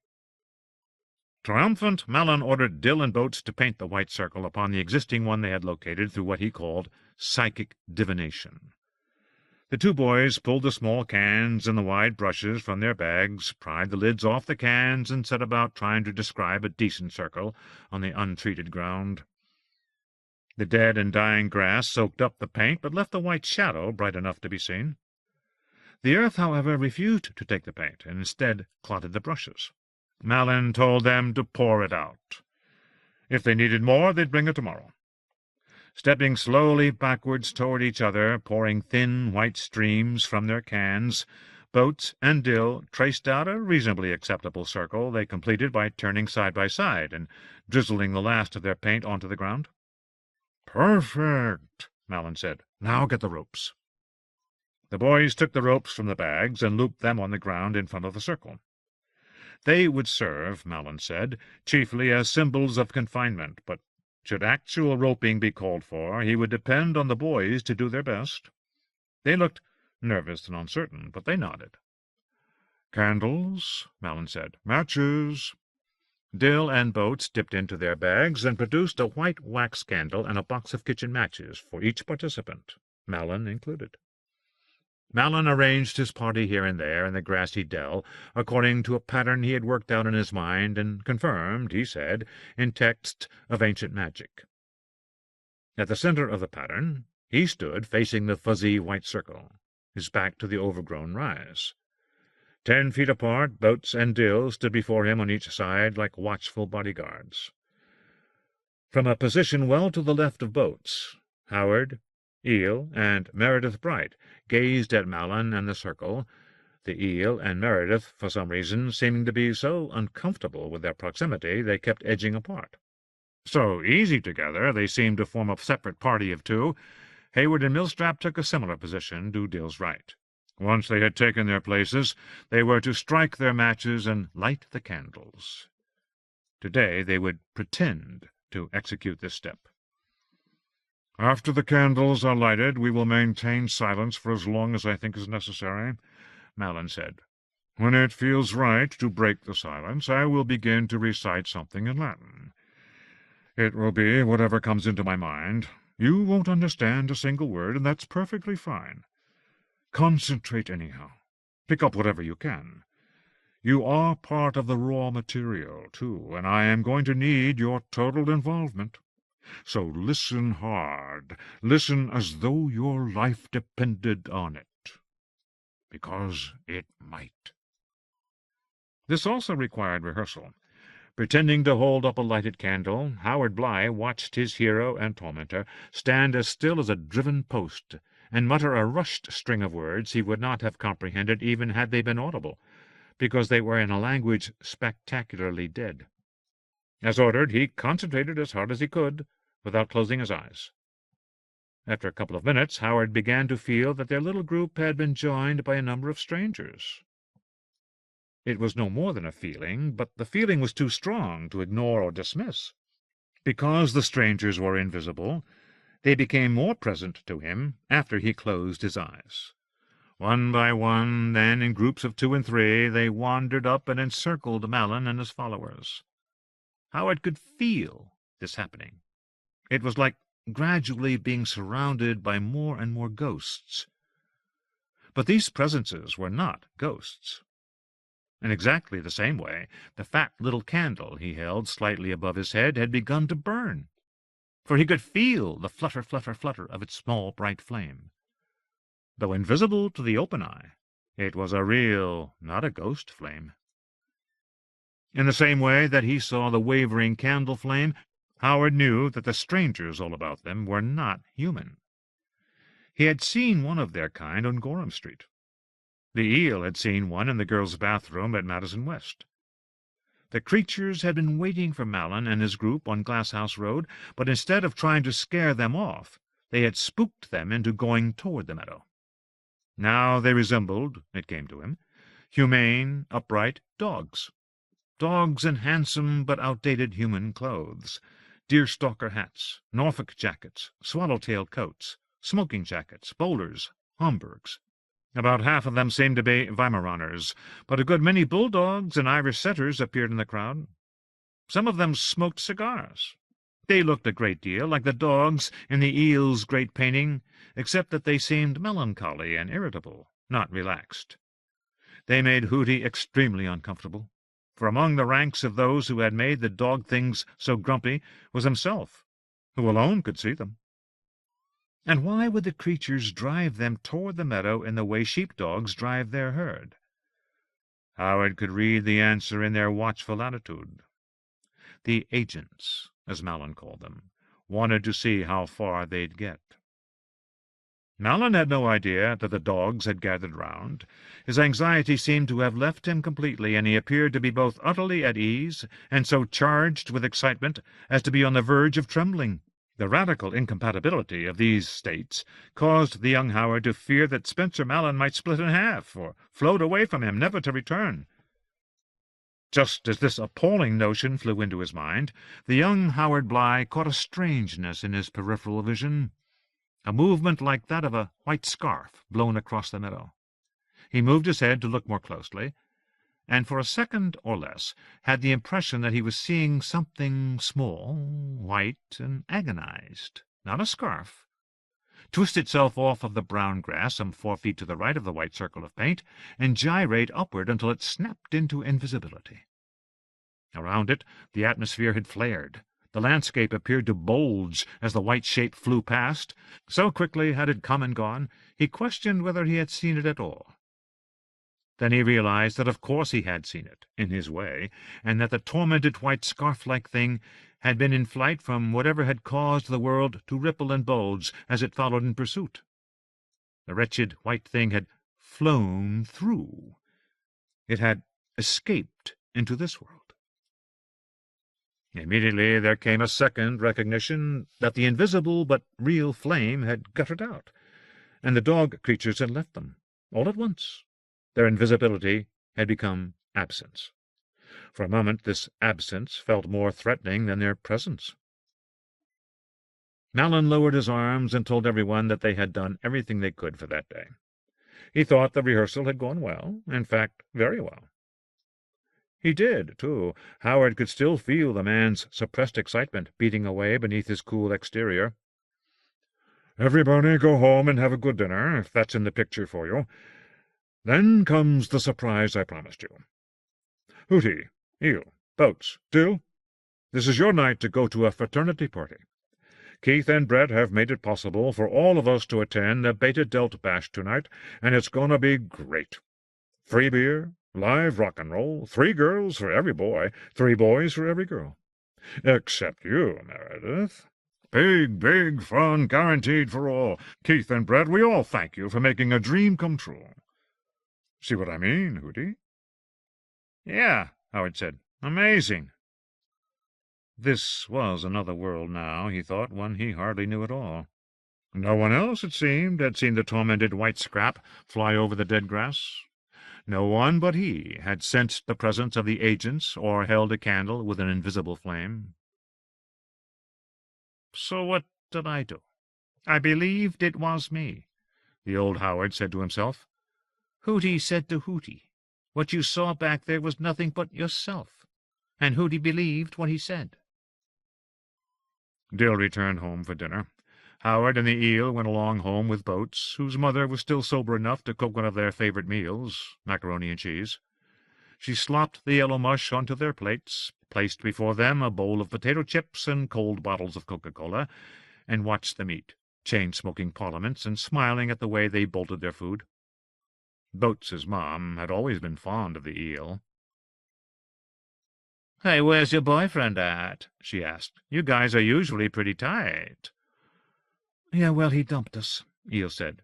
Triumphant, Malin ordered Dill and Boats to paint the white circle upon the existing one they had located through what he called psychic divination. The two boys pulled the small cans and the wide brushes from their bags, pried the lids off the cans, and set about trying to describe a decent circle on the untreated ground. The dead and dying grass soaked up the paint, but left the white shadow bright enough to be seen. The earth, however, refused to take the paint, and instead clotted the brushes. Malin told them to pour it out. If they needed more, they'd bring it tomorrow. Stepping slowly backwards toward each other, pouring thin white streams from their cans, Boats and Dill traced out a reasonably acceptable circle they completed by turning side by side and drizzling the last of their paint onto the ground. "Perfect," Malin said. "Now get the ropes." The boys took the ropes from the bags and looped them on the ground in front of the circle. They would serve, Malin said, chiefly as symbols of confinement, but should actual roping be called for, he would depend on the boys to do their best. They looked nervous and uncertain, but they nodded. "Candles," Malin said. "Matches." Dill and Boats dipped into their bags and produced a white wax candle and a box of kitchen matches for each participant, Malin included. Malin arranged his party here and there in the grassy dell, according to a pattern he had worked out in his mind and confirmed, he said, in texts of ancient magic. At the center of the pattern he stood facing the fuzzy white circle, his back to the overgrown rise. 10 feet apart, Boats and Dill stood before him on each side like watchful bodyguards. From a position well to the left of Boats, Howard, Eel, and Meredith Bright gazed at Malin and the circle, the Eel and Meredith, for some reason, seeming to be so uncomfortable with their proximity they kept edging apart. So easy together they seemed to form a separate party of two. Hayward and Millstrap took a similar position to Dill's right. Once they had taken their places, they were to strike their matches and light the candles. Today they would pretend to execute this step. "After the candles are lighted, we will maintain silence for as long as I think is necessary," Malin said. "When it feels right to break the silence, I will begin to recite something in Latin. It will be whatever comes into my mind. You won't understand a single word, and that's perfectly fine. Concentrate anyhow. Pick up whatever you can. You are part of the raw material, too, and I am going to need your total involvement. So listen hard. Listen as though your life depended on it. Because it might." This also required rehearsal. Pretending to hold up a lighted candle, Howard Bly watched his hero and tormentor stand as still as a driven post and mutter a rushed string of words he would not have comprehended even had they been audible, because they were in a language spectacularly dead. As ordered, he concentrated as hard as he could, without closing his eyes. After a couple of minutes, Howard began to feel that their little group had been joined by a number of strangers. It was no more than a feeling, but the feeling was too strong to ignore or dismiss. Because the strangers were invisible, they became more present to him after he closed his eyes. One by one, then in groups of 2 and 3, they wandered up and encircled Malin and his followers. Howard could feel this happening. It was like gradually being surrounded by more and more ghosts. But these presences were not ghosts. In exactly the same way, the fat little candle he held slightly above his head had begun to burn, for he could feel the flutter, flutter, flutter of its small bright flame. Though invisible to the open eye, it was a real, not a ghost flame. In the same way that he saw the wavering candle flame, Howard knew that the strangers all about them were not human. He had seen one of their kind on Gorham Street. The Eel had seen one in the girls' bathroom at Madison West. The creatures had been waiting for Malin and his group on Glasshouse Road, but instead of trying to scare them off, they had spooked them into going toward the meadow. Now they resembled, it came to him, humane, upright dogs. Dogs in handsome but outdated human clothes, deerstalker hats, Norfolk jackets, swallowtail coats, smoking jackets, bowlers, Homburgs. About half of them seemed to be Weimaraners, but a good many bulldogs and Irish setters appeared in the crowd. Some of them smoked cigars. They looked a great deal like the dogs in the eel's great painting, except that they seemed melancholy and irritable, not relaxed. They made Hootie extremely uncomfortable, for among the ranks of those who had made the dog things so grumpy was himself, who alone could see them. And why would the creatures drive them toward the meadow in the way sheep-dogs drive their herd? Howard could read the answer in their watchful attitude. The agents, as Malin called them, wanted to see how far they'd get. Malin had no idea that the dogs had gathered round. His anxiety seemed to have left him completely, and he appeared to be both utterly at ease and so charged with excitement as to be on the verge of trembling. The radical incompatibility of these states caused the young Howard to fear that Spencer Malin might split in half, or float away from him, never to return. Just as this appalling notion flew into his mind, the young Howard Bligh caught a strangeness in his peripheral vision, a movement like that of a white scarf blown across the meadow. He moved his head to look more closely, and for a second or less had the impression that he was seeing something small, white, and agonized, not a scarf, twist itself off of the brown grass some 4 feet to the right of the white circle of paint, and gyrate upward until it snapped into invisibility. Around it the atmosphere had flared. The landscape appeared to bulge as the white shape flew past. So quickly had it come and gone, he questioned whether he had seen it at all. Then he realized that of course he had seen it, in his way, and that the tormented white scarf-like thing had been in flight from whatever had caused the world to ripple and bulge as it followed in pursuit. The wretched white thing had flown through. It had escaped into this world. Immediately there came a second recognition that the invisible but real flame had guttered out, and the dog creatures had left them, all at once. Their invisibility had become absence. For a moment this absence felt more threatening than their presence. Malin lowered his arms and told everyone that they had done everything they could for that day. He thought the rehearsal had gone well, in fact, very well. He did, too. Howard could still feel the man's suppressed excitement beating away beneath his cool exterior. "Everybody go home and have a good dinner, if that's in the picture for you. Then comes the surprise I promised you. Hootie, Eel, Boats, Dill, this is your night to go to a fraternity party. Keith and Brett have made it possible for all of us to attend the Beta Delta Bash tonight, and it's gonna be great. Free beer, live rock and roll, 3 girls for every boy, 3 boys for every girl. Except you, Meredith. Big fun guaranteed for all. Keith and Brett, we all thank you for making a dream come true. See what I mean, Hootie?" "Yeah," Howard said. "Amazing." This was another world now, he thought, one he hardly knew at all. No one else, it seemed, had seen the tormented white scrap fly over the dead grass. No one but he had sensed the presence of the agents or held a candle with an invisible flame. "So what did I do? I believed it was me," the old Howard said to himself. "Hootie said to Hootie, what you saw back there was nothing but yourself, and Hootie believed what he said." Dill returned home for dinner. Howard and the Eel went along home with Boats, whose mother was still sober enough to cook one of their favorite meals, macaroni and cheese. She slopped the yellow mush onto their plates, placed before them a bowl of potato chips and cold bottles of Coca-Cola, and watched them eat, chain-smoking parliaments and smiling at the way they bolted their food. Boats's mom had always been fond of the Eel. "Hey, where's your boyfriend at?" she asked. "You guys are usually pretty tight." "Yeah, well, he dumped us," Eel said.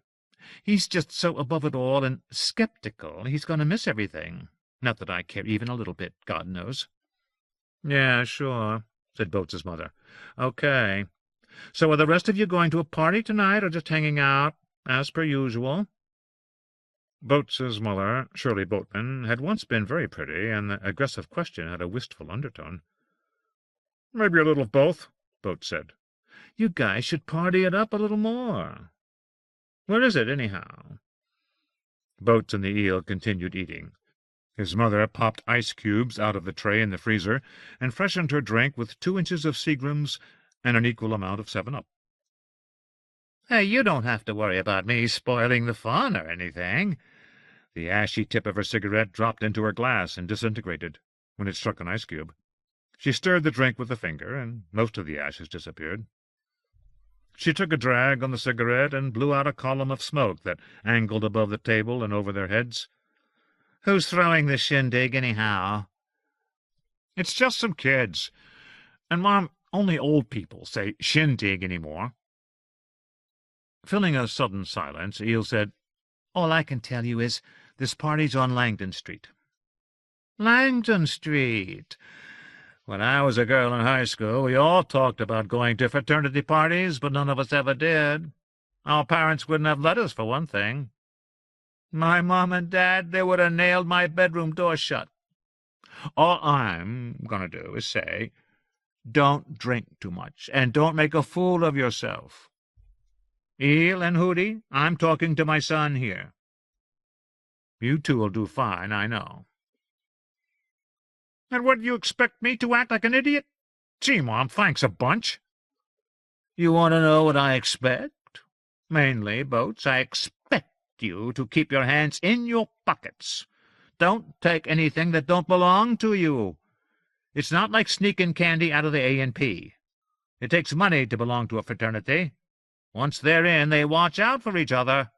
"He's just so above it all and skeptical. He's going to miss everything. Not that I care even a little bit, God knows." "Yeah, sure," said Boats's mother. "Okay. So are the rest of you going to a party tonight or just hanging out, as per usual?" Boates's mother, Shirley Boatman, had once been very pretty, and the aggressive question had a wistful undertone. "Maybe a little of both," Boates said. "You guys should party it up a little more. Where is it, anyhow?" Boates and the eel continued eating. His mother popped ice cubes out of the tray in the freezer and freshened her drink with 2 inches of Seagram's and an equal amount of 7-Up. "Hey, you don't have to worry about me spoiling the fun or anything." The ashy tip of her cigarette dropped into her glass and disintegrated when it struck an ice cube. She stirred the drink with a finger, and most of the ashes disappeared. She took a drag on the cigarette and blew out a column of smoke that angled above the table and over their heads. "Who's throwing the shindig, anyhow?" "It's just some kids. And, Mom, only old people say shindig anymore." Filling a sudden silence, Eel said, "All I can tell you is this party's on Langdon Street." "Langdon Street. When I was a girl in high school, we all talked about going to fraternity parties, but none of us ever did. Our parents wouldn't have let us, for one thing. My Mom and Dad, they would have nailed my bedroom door shut. All I'm going to do is say, don't drink too much, and don't make a fool of yourself. Eel and Hootie, I'm talking to my son here. You two will do fine, I know." "And what do you expect me to act like an idiot? Gee, Mom, thanks a bunch." "You want to know what I expect? Mainly, Boates, I expect you to keep your hands in your pockets. Don't take anything that don't belong to you. It's not like sneaking candy out of the A&P. It takes money to belong to a fraternity. Once they're in, they watch out for each other."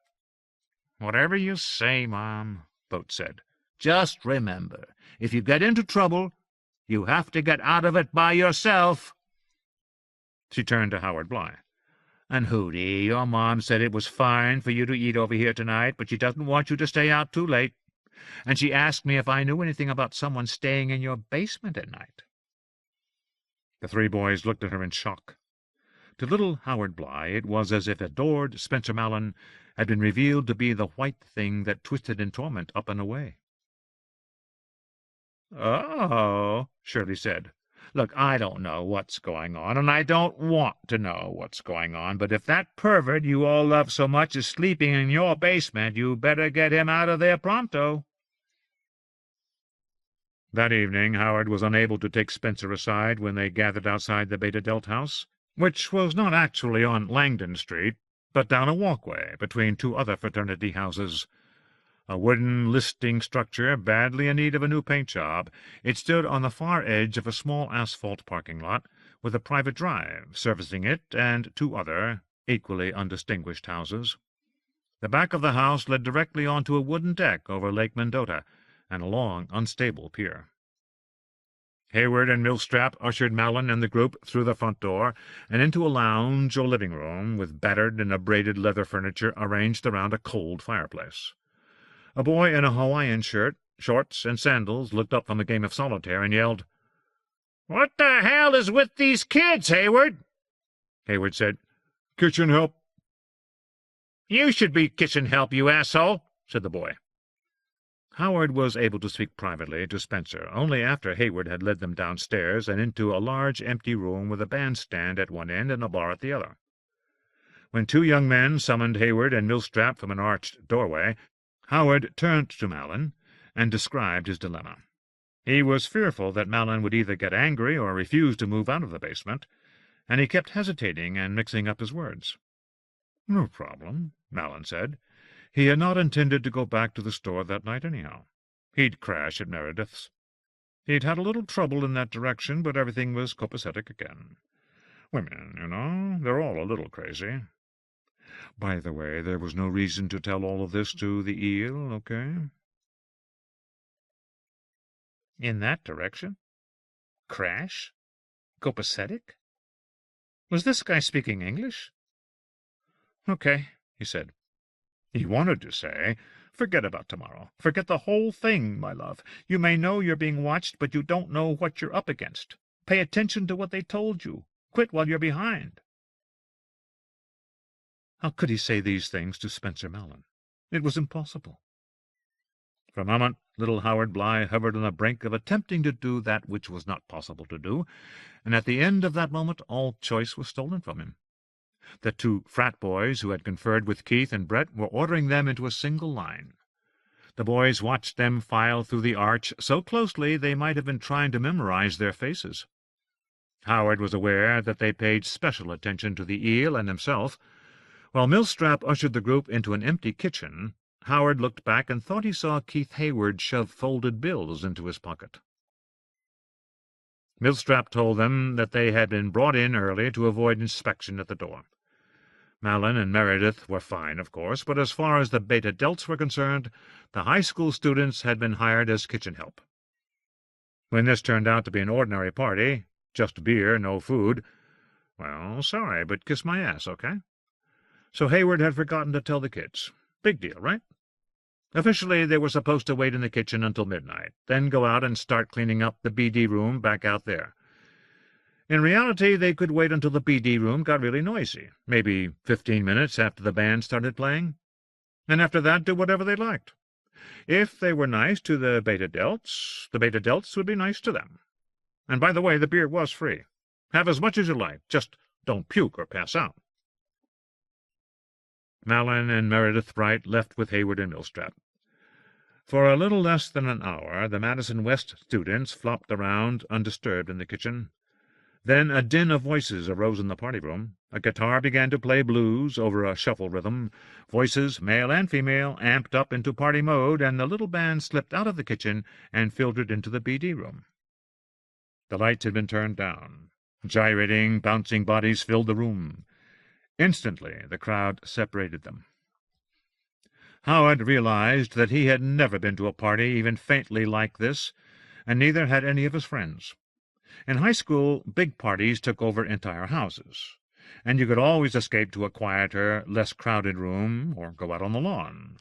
"Whatever you say, Mom," Boates said. "Just remember, if you get into trouble, you have to get out of it by yourself." She turned to Howard Bly. "And Hootie, your Mom said it was fine for you to eat over here tonight, but she doesn't want you to stay out too late. And she asked me if I knew anything about someone staying in your basement at night." The 3 boys looked at her in shock. To little Howard Bly it was as if adored Spencer Mallon had been revealed to be the white thing that twisted in torment up and away. "Oh," Shirley said. "Look, I don't know what's going on, and I don't want to know what's going on, but if that pervert you all love so much is sleeping in your basement, you better get him out of there pronto." That evening Howard was unable to take Spencer aside when they gathered outside the Beta Delt house, which was not actually on Langdon Street, but down a walkway between 2 other fraternity houses. A wooden listing structure badly in need of a new paint job, it stood on the far edge of a small asphalt parking lot, with a private drive servicing it and 2 other, equally undistinguished houses. The back of the house led directly onto a wooden deck over Lake Mendota and a long, unstable pier. Hayward and Millstrap ushered Mallon and the group through the front door and into a lounge or living room with battered and abraded leather furniture arranged around a cold fireplace. A boy in a Hawaiian shirt, shorts, and sandals looked up from a game of solitaire and yelled, "What the hell is with these kids, Hayward?" Hayward said, "Kitchen help." "You should be kitchen help, you asshole," said the boy. Howard was able to speak privately to Spencer only after Hayward had led them downstairs and into a large empty room with a bandstand at one end and a bar at the other. When 2 young men summoned Hayward and Millstrap from an arched doorway, Howard turned to Mallon and described his dilemma. He was fearful that Mallon would either get angry or refuse to move out of the basement, and he kept hesitating and mixing up his words. "No problem," Mallon said. He had not intended to go back to the store that night anyhow. He'd crash at Meredith's. He'd had a little trouble in that direction, but everything was copacetic again. Women, you know, they're all a little crazy. By the way, there was no reason to tell all of this to the eel, okay? In that direction? Crash? Copacetic? Was this guy speaking English? "Okay," he said. He wanted to say, "Forget about tomorrow. Forget the whole thing, my love. You may know you're being watched, but you don't know what you're up against. Pay attention to what they told you. Quit while you're behind." How could he say these things to Spencer Mallon? It was impossible. For a moment, little Howard Bly hovered on the brink of attempting to do that which was not possible to do, and at the end of that moment all choice was stolen from him. The two frat boys who had conferred with Keith and Brett were ordering them into a single line. The boys watched them file through the arch so closely they might have been trying to memorize their faces. Howard was aware that they paid special attention to the eel and himself. While Millstrap ushered the group into an empty kitchen, Howard looked back and thought he saw Keith Hayward shove folded bills into his pocket. Millstrap told them that they had been brought in early to avoid inspection at the door. Malin and Meredith were fine, of course, but as far as the Beta Delts were concerned, the high school students had been hired as kitchen help. When this turned out to be an ordinary party, just beer, no food, well, sorry, but kiss my ass, okay? So Hayward had forgotten to tell the kids. Big deal, right? Officially, they were supposed to wait in the kitchen until midnight, then go out and start cleaning up the BD room back out there. In reality, they could wait until the BD room got really noisy, maybe 15 minutes after the band started playing, and after that do whatever they liked. If they were nice to the Beta Delts would be nice to them. And by the way, the beer was free. Have as much as you like, just don't puke or pass out. Malin and Meredith Bright left with Hayward and Millstrap. For a little less than an hour, the Madison West students flopped around undisturbed in the kitchen. Then a din of voices arose in the party room. A guitar began to play blues over a shuffle rhythm. Voices, male and female, amped up into party mode, and the little band slipped out of the kitchen and filtered into the BD room. The lights had been turned down. Gyrating, bouncing bodies filled the room. Instantly the crowd separated them. Howard realized that he had never been to a party even faintly like this, and neither had any of his friends. In high school, big parties took over entire houses, and you could always escape to a quieter, less crowded room or go out on the lawn.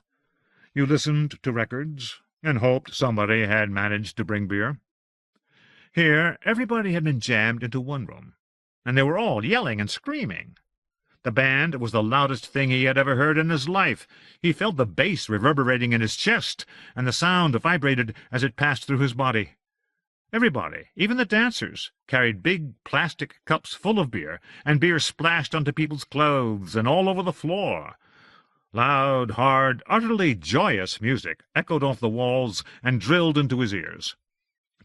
You listened to records and hoped somebody had managed to bring beer. Here, everybody had been jammed into one room, and they were all yelling and screaming. The band was the loudest thing he had ever heard in his life. He felt the bass reverberating in his chest, and the sound vibrated as it passed through his body. Everybody, even the dancers, carried big plastic cups full of beer, and beer splashed onto people's clothes and all over the floor. Loud, hard, utterly joyous music echoed off the walls and drilled into his ears.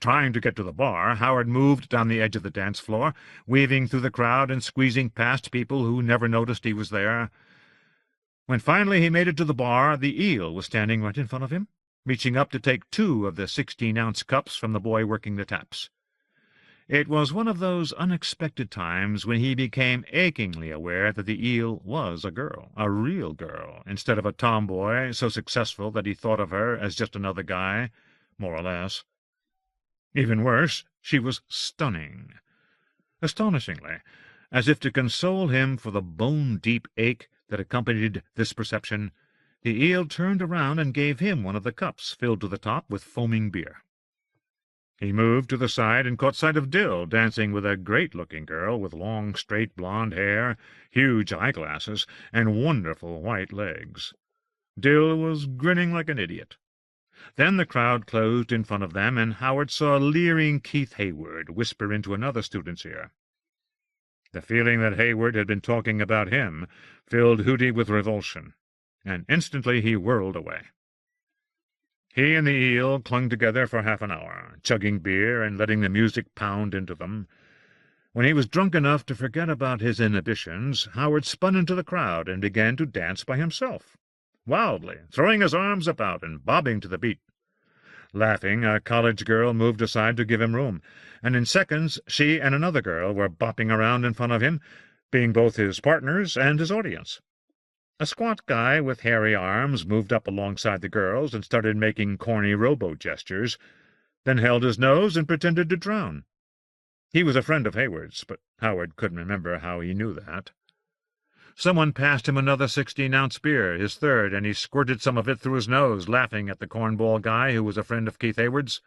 Trying to get to the bar, Howard moved down the edge of the dance floor, weaving through the crowd and squeezing past people who never noticed he was there. When finally he made it to the bar, the eel was standing right in front of him, reaching up to take 2 of the 16-ounce cups from the boy working the taps. It was one of those unexpected times when he became achingly aware that the eel was a girl, a real girl, instead of a tomboy so successful that he thought of her as just another guy, more or less. Even worse, she was stunning. Astonishingly, as if to console him for the bone-deep ache that accompanied this perception, the eel turned around and gave him one of the cups filled to the top with foaming beer. He moved to the side and caught sight of Dill dancing with a great-looking girl with long, straight blonde hair, huge eyeglasses, and wonderful white legs. Dill was grinning like an idiot. Then the crowd closed in front of them, and Howard saw leering Keith Hayward whisper into another student's ear. The feeling that Hayward had been talking about him filled Hootie with revulsion, and instantly he whirled away. He and the eel clung together for half an hour, chugging beer and letting the music pound into them. When he was drunk enough to forget about his inhibitions, Howard spun into the crowd and began to dance by himself, wildly, throwing his arms about and bobbing to the beat. Laughing, a college girl moved aside to give him room, and in seconds she and another girl were bopping around in front of him, being both his partners and his audience. A squat guy with hairy arms moved up alongside the girls and started making corny rowboat gestures, then held his nose and pretended to drown. He was a friend of Hayward's, but Howard couldn't remember how he knew that. Someone passed him another 16-ounce beer, his third, and he squirted some of it through his nose, laughing at the cornball guy who was a friend of Keith Hayward's.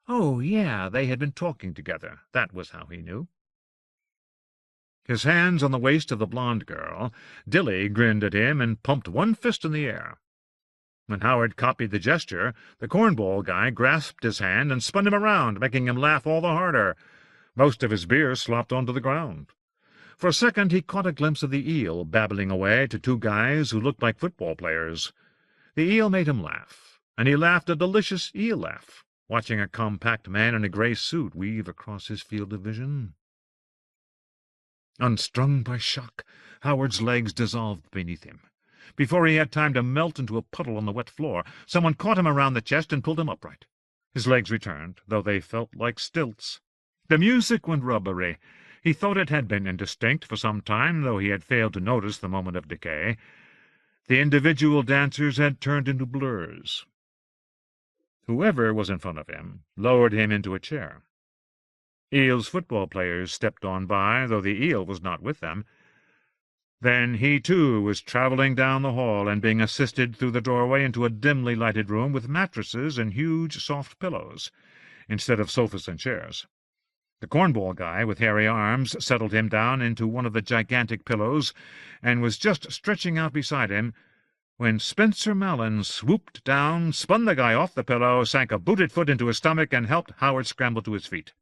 Oh, yeah, they had been talking together. That was how he knew. His hands on the waist of the blonde girl, Dilly grinned at him and pumped one fist in the air. When Howard copied the gesture, the cornball guy grasped his hand and spun him around, making him laugh all the harder. Most of his beer slopped onto the ground. For a second he caught a glimpse of the eel babbling away to two guys who looked like football players. The eel made him laugh, and he laughed a delicious eel laugh, watching a compact man in a gray suit weave across his field of vision. Unstrung by shock, Howard's legs dissolved beneath him. Before he had time to melt into a puddle on the wet floor, someone caught him around the chest and pulled him upright. His legs returned, though they felt like stilts. The music went rubbery. He thought it had been indistinct for some time, though he had failed to notice the moment of decay. The individual dancers had turned into blurs. Whoever was in front of him lowered him into a chair. Eel's football players stepped on by, though the eel was not with them. Then he, too, was traveling down the hall and being assisted through the doorway into a dimly lighted room with mattresses and huge soft pillows, instead of sofas and chairs. The cornball guy with hairy arms settled him down into one of the gigantic pillows and was just stretching out beside him when Spencer Mallon swooped down, spun the guy off the pillow, sank a booted foot into his stomach, and helped Howard scramble to his feet.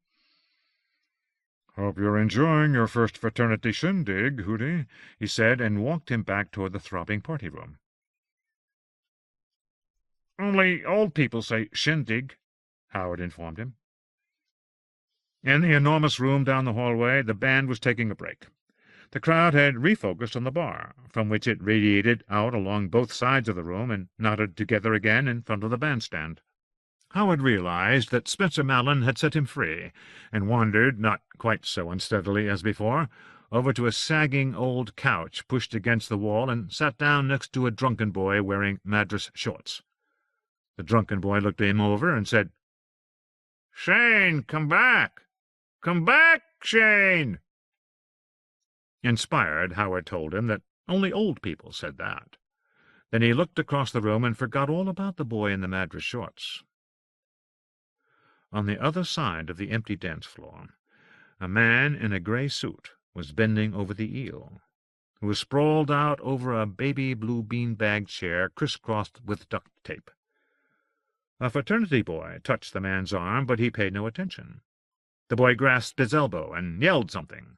"Hope you're enjoying your first fraternity shindig, Hootie," he said, and walked him back toward the throbbing party room. "Only old people say shindig," Howard informed him. In the enormous room down the hallway, the band was taking a break. The crowd had refocused on the bar, from which it radiated out along both sides of the room and knotted together again in front of the bandstand. Howard realized that Spencer Mallon had set him free, and wandered, not quite so unsteadily as before, over to a sagging old couch pushed against the wall and sat down next to a drunken boy wearing madras shorts. The drunken boy looked him over and said, "Shane, come back! Come back, Shane!" Inspired, Howard told him that only old people said that. Then he looked across the room and forgot all about the boy in the madras shorts. On the other side of the empty dance floor, a man in a gray suit was bending over the eel, who was sprawled out over a baby blue bean-bag chair crisscrossed with duct tape. A fraternity boy touched the man's arm, but he paid no attention. The boy grasped his elbow and yelled something.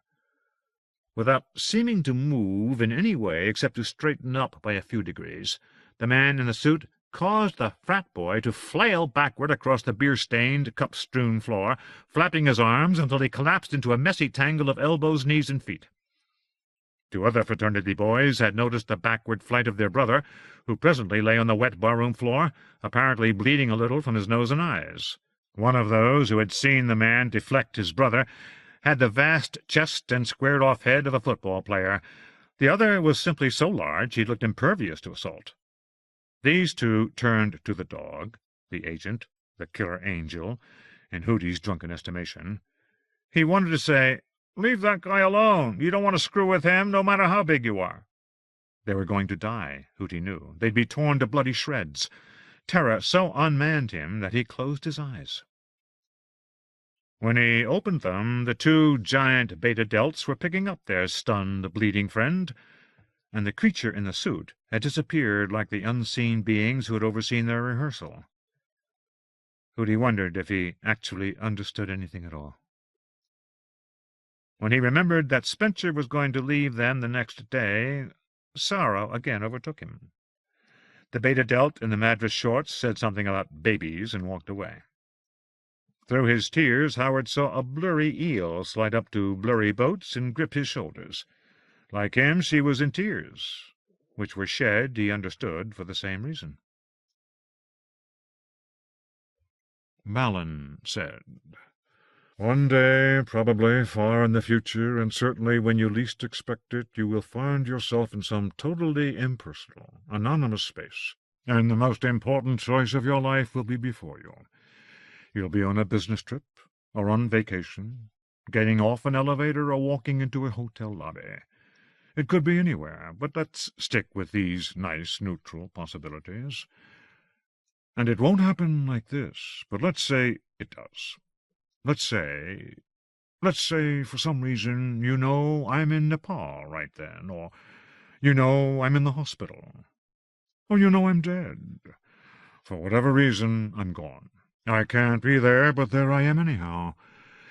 Without seeming to move in any way except to straighten up by a few degrees, the man in the suit caused the frat boy to flail backward across the beer-stained, cup-strewn floor, flapping his arms until he collapsed into a messy tangle of elbows, knees, and feet. Two other fraternity boys had noticed the backward flight of their brother, who presently lay on the wet barroom floor, apparently bleeding a little from his nose and eyes. One of those who had seen the man deflect his brother had the vast chest and squared-off head of a football player. The other was simply so large he looked impervious to assault. These two turned to the dog, the agent, the killer angel, in Hootie's drunken estimation. He wanted to say, "Leave that guy alone. You don't want to screw with him, no matter how big you are." They were going to die, Hootie knew. They'd be torn to bloody shreds. Terror so unmanned him that he closed his eyes. When he opened them, the two giant beta-delts were picking up their stunned, bleeding friend, and the creature in the suit had disappeared like the unseen beings who had overseen their rehearsal. Hootie wondered if he actually understood anything at all. When he remembered that Spencer was going to leave them the next day, sorrow again overtook him. The beta-delt in the madras shorts said something about babies and walked away. Through his tears, Howard saw a blurry eel slide up to blurry boats and grip his shoulders. Like him, she was in tears, which were shed, he understood, for the same reason. Mallon said, "One day, probably far in the future, and certainly when you least expect it, you will find yourself in some totally impersonal, anonymous space, and the most important choice of your life will be before you. You'll be on a business trip, or on vacation, getting off an elevator or walking into a hotel lobby. It could be anywhere, but let's stick with these nice, neutral possibilities. And it won't happen like this, but let's say it does. Let's say, for some reason, you know I'm in Nepal right then, or you know I'm in the hospital. Oh, you know I'm dead. For whatever reason, I'm gone. I can't be there, but there I am anyhow.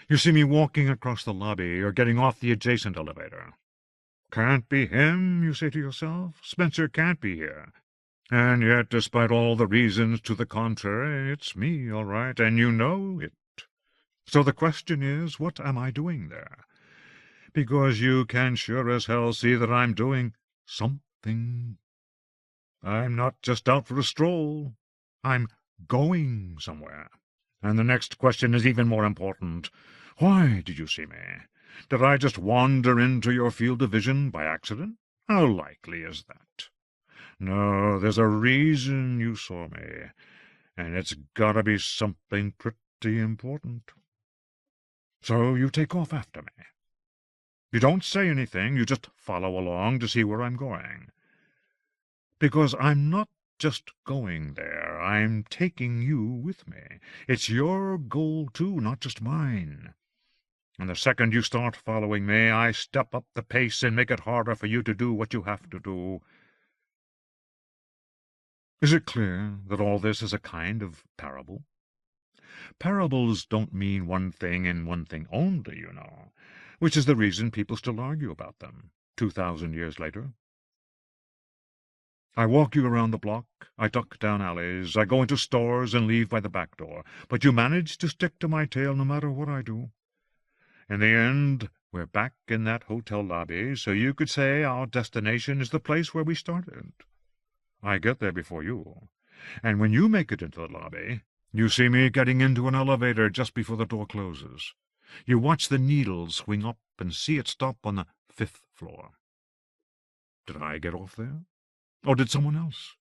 You see me walking across the lobby or getting off the adjacent elevator. Can't be him, you say to yourself. Spencer can't be here. And yet, despite all the reasons to the contrary, it's me, all right, and you know it. So the question is, what am I doing there? Because you can sure as hell see that I'm doing something. I'm not just out for a stroll. I'm going somewhere. And the next question is even more important. Why did you see me? Did I just wander into your field of vision by accident? How likely is that? No, there's a reason you saw me, and it's gotta be something pretty important. So you take off after me. You don't say anything, you just follow along to see where I'm going. Because I'm not just going there, I'm taking you with me. It's your goal, too, not just mine. And the second you start following me, I step up the pace and make it harder for you to do what you have to do. Is it clear that all this is a kind of parable? Parables don't mean one thing and one thing only, you know, which is the reason people still argue about them 2,000 years later. I walk you around the block, I duck down alleys, I go into stores and leave by the back door, but you manage to stick to my tail no matter what I do. In the end, we're back in that hotel lobby, so you could say our destination is the place where we started. I get there before you, and when you make it into the lobby, you see me getting into an elevator just before the door closes. You watch the needle swing up and see it stop on the 5th floor. Did I get off there? Or did someone else?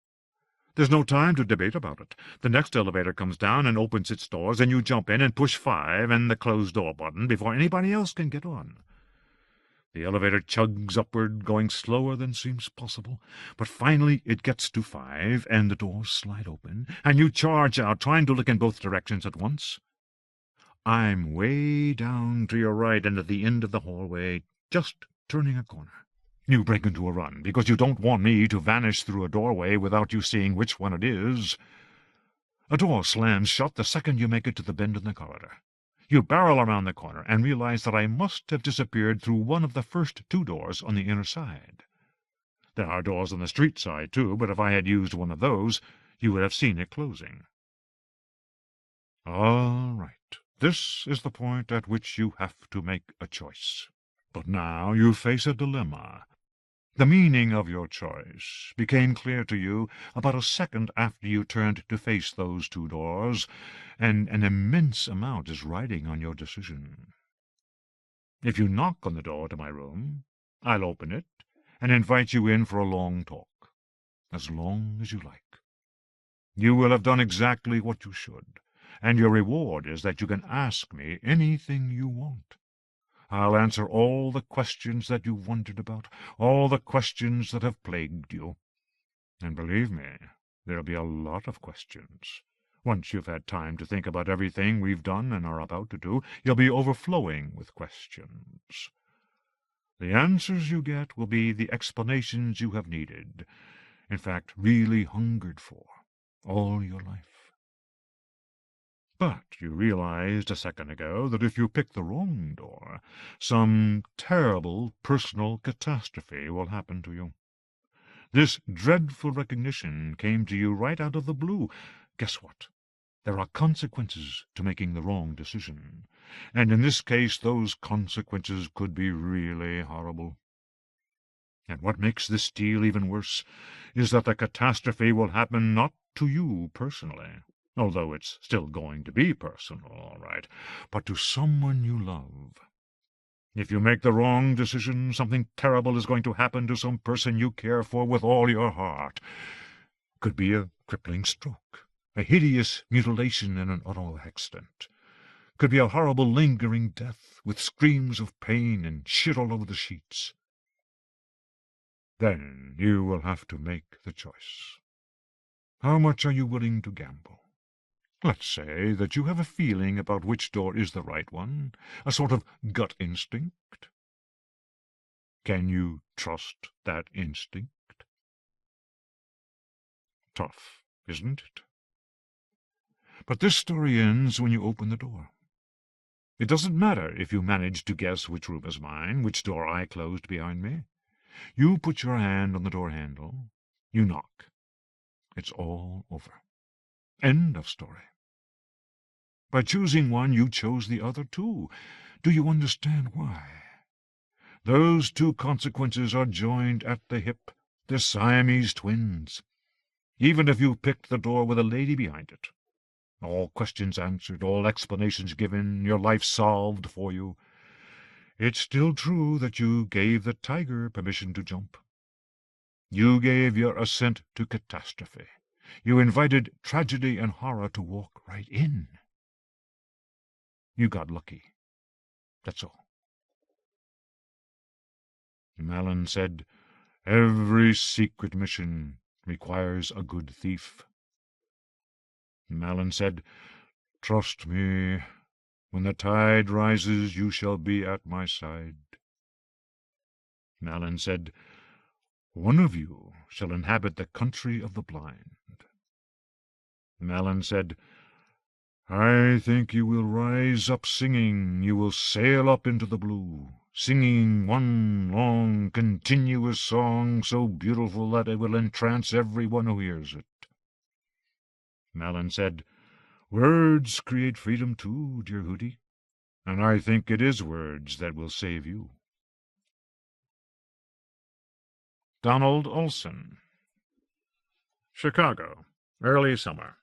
There's no time to debate about it. The next elevator comes down and opens its doors, and you jump in and push 5 and the close door button before anybody else can get on. The elevator chugs upward, going slower than seems possible, but finally it gets to 5, and the doors slide open, and you charge out, trying to look in both directions at once. I'm way down to your right and at the end of the hallway, just turning a corner. You break into a run, because you don't want me to vanish through a doorway without you seeing which one it is. A door slams shut the second you make it to the bend in the corridor. You barrel around the corner and realize that I must have disappeared through one of the first 2 doors on the inner side. There are doors on the street side, too, but if I had used one of those, you would have seen it closing. All right. This is the point at which you have to make a choice. But now you face a dilemma. The meaning of your choice became clear to you about a second after you turned to face those 2 doors, and an immense amount is riding on your decision. If you knock on the door to my room, I'll open it and invite you in for a long talk, as long as you like. You will have done exactly what you should, and your reward is that you can ask me anything you want. I'll answer all the questions that you've wondered about, all the questions that have plagued you. And believe me, there'll be a lot of questions. Once you've had time to think about everything we've done and are about to do, you'll be overflowing with questions. The answers you get will be the explanations you have needed, in fact, really hungered for, all your life. But you realized a second ago that if you pick the wrong door, some terrible personal catastrophe will happen to you. This dreadful recognition came to you right out of the blue. Guess what? There are consequences to making the wrong decision, and in this case those consequences could be really horrible. And what makes this deal even worse is that the catastrophe will happen not to you personally, although it's still going to be personal, all right, but to someone you love. If you make the wrong decision, something terrible is going to happen to some person you care for with all your heart. Could be a crippling stroke, a hideous mutilation in an auto accident. Could be a horrible lingering death with screams of pain and shit all over the sheets. Then you will have to make the choice. How much are you willing to gamble? Let's say that you have a feeling about which door is the right one, a sort of gut instinct. Can you trust that instinct? Tough, isn't it? But this story ends when you open the door. It doesn't matter if you manage to guess which room is mine, which door I closed behind me. You put your hand on the door handle. You knock. It's all over. End of story. By choosing one, you chose the other too. Do you understand why? Those two consequences are joined at the hip. They're Siamese twins. Even if you picked the door with a lady behind it, all questions answered, all explanations given, your life solved for you, it's still true that you gave the tiger permission to jump. You gave your assent to catastrophe. You invited tragedy and horror to walk right in. You got lucky. That's all. Malin said, "Every secret mission requires a good thief." Malin said, "Trust me, when the tide rises you shall be at my side." Malin said, "One of you shall inhabit the country of the blind." Malin said, "I think you will rise up singing, you will sail up into the blue, singing one long, continuous song so beautiful that it will entrance everyone who hears it." Malin said, "Words create freedom too, dear Hootie, and I think it is words that will save you." Donald Olson. Chicago, early summer.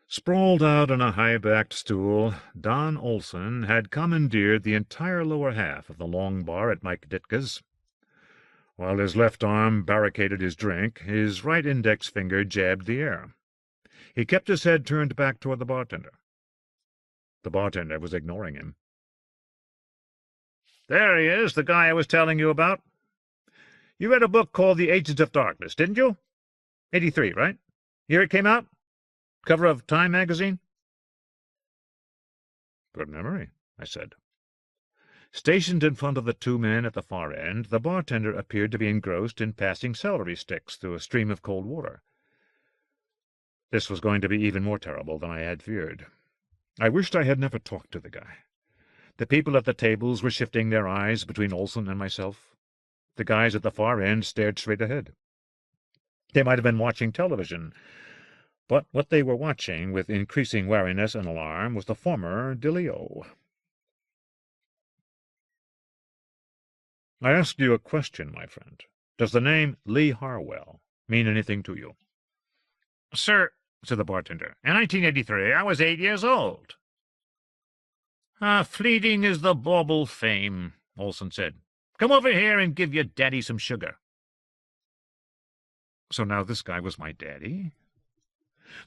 Sprawled out on a high-backed stool, Don Olson had commandeered the entire lower half of the long bar at Mike Ditka's. While his left arm barricaded his drink, his right index finger jabbed the air. He kept his head turned back toward the bartender. The bartender was ignoring him. "There he is, the guy I was telling you about. You read a book called The Agents of Darkness, didn't you? 83, right? Year it came out? Cover of Time magazine?" "Good memory," I said. Stationed in front of the two men at the far end, the bartender appeared to be engrossed in passing celery sticks through a stream of cold water. This was going to be even more terrible than I had feared. I wished I had never talked to the guy. The people at the tables were shifting their eyes between Olson and myself. The guys at the far end stared straight ahead. They might have been watching television, but what they were watching with increasing wariness and alarm was the former DeLeo. "I ask you a question, my friend. Does the name Lee Harwell mean anything to you?" "Sir," said the bartender, "in 1983 I was 8 years old." "Fleeting is the bauble fame," Olson said. "Come over here and give your daddy some sugar." So now this guy was my daddy?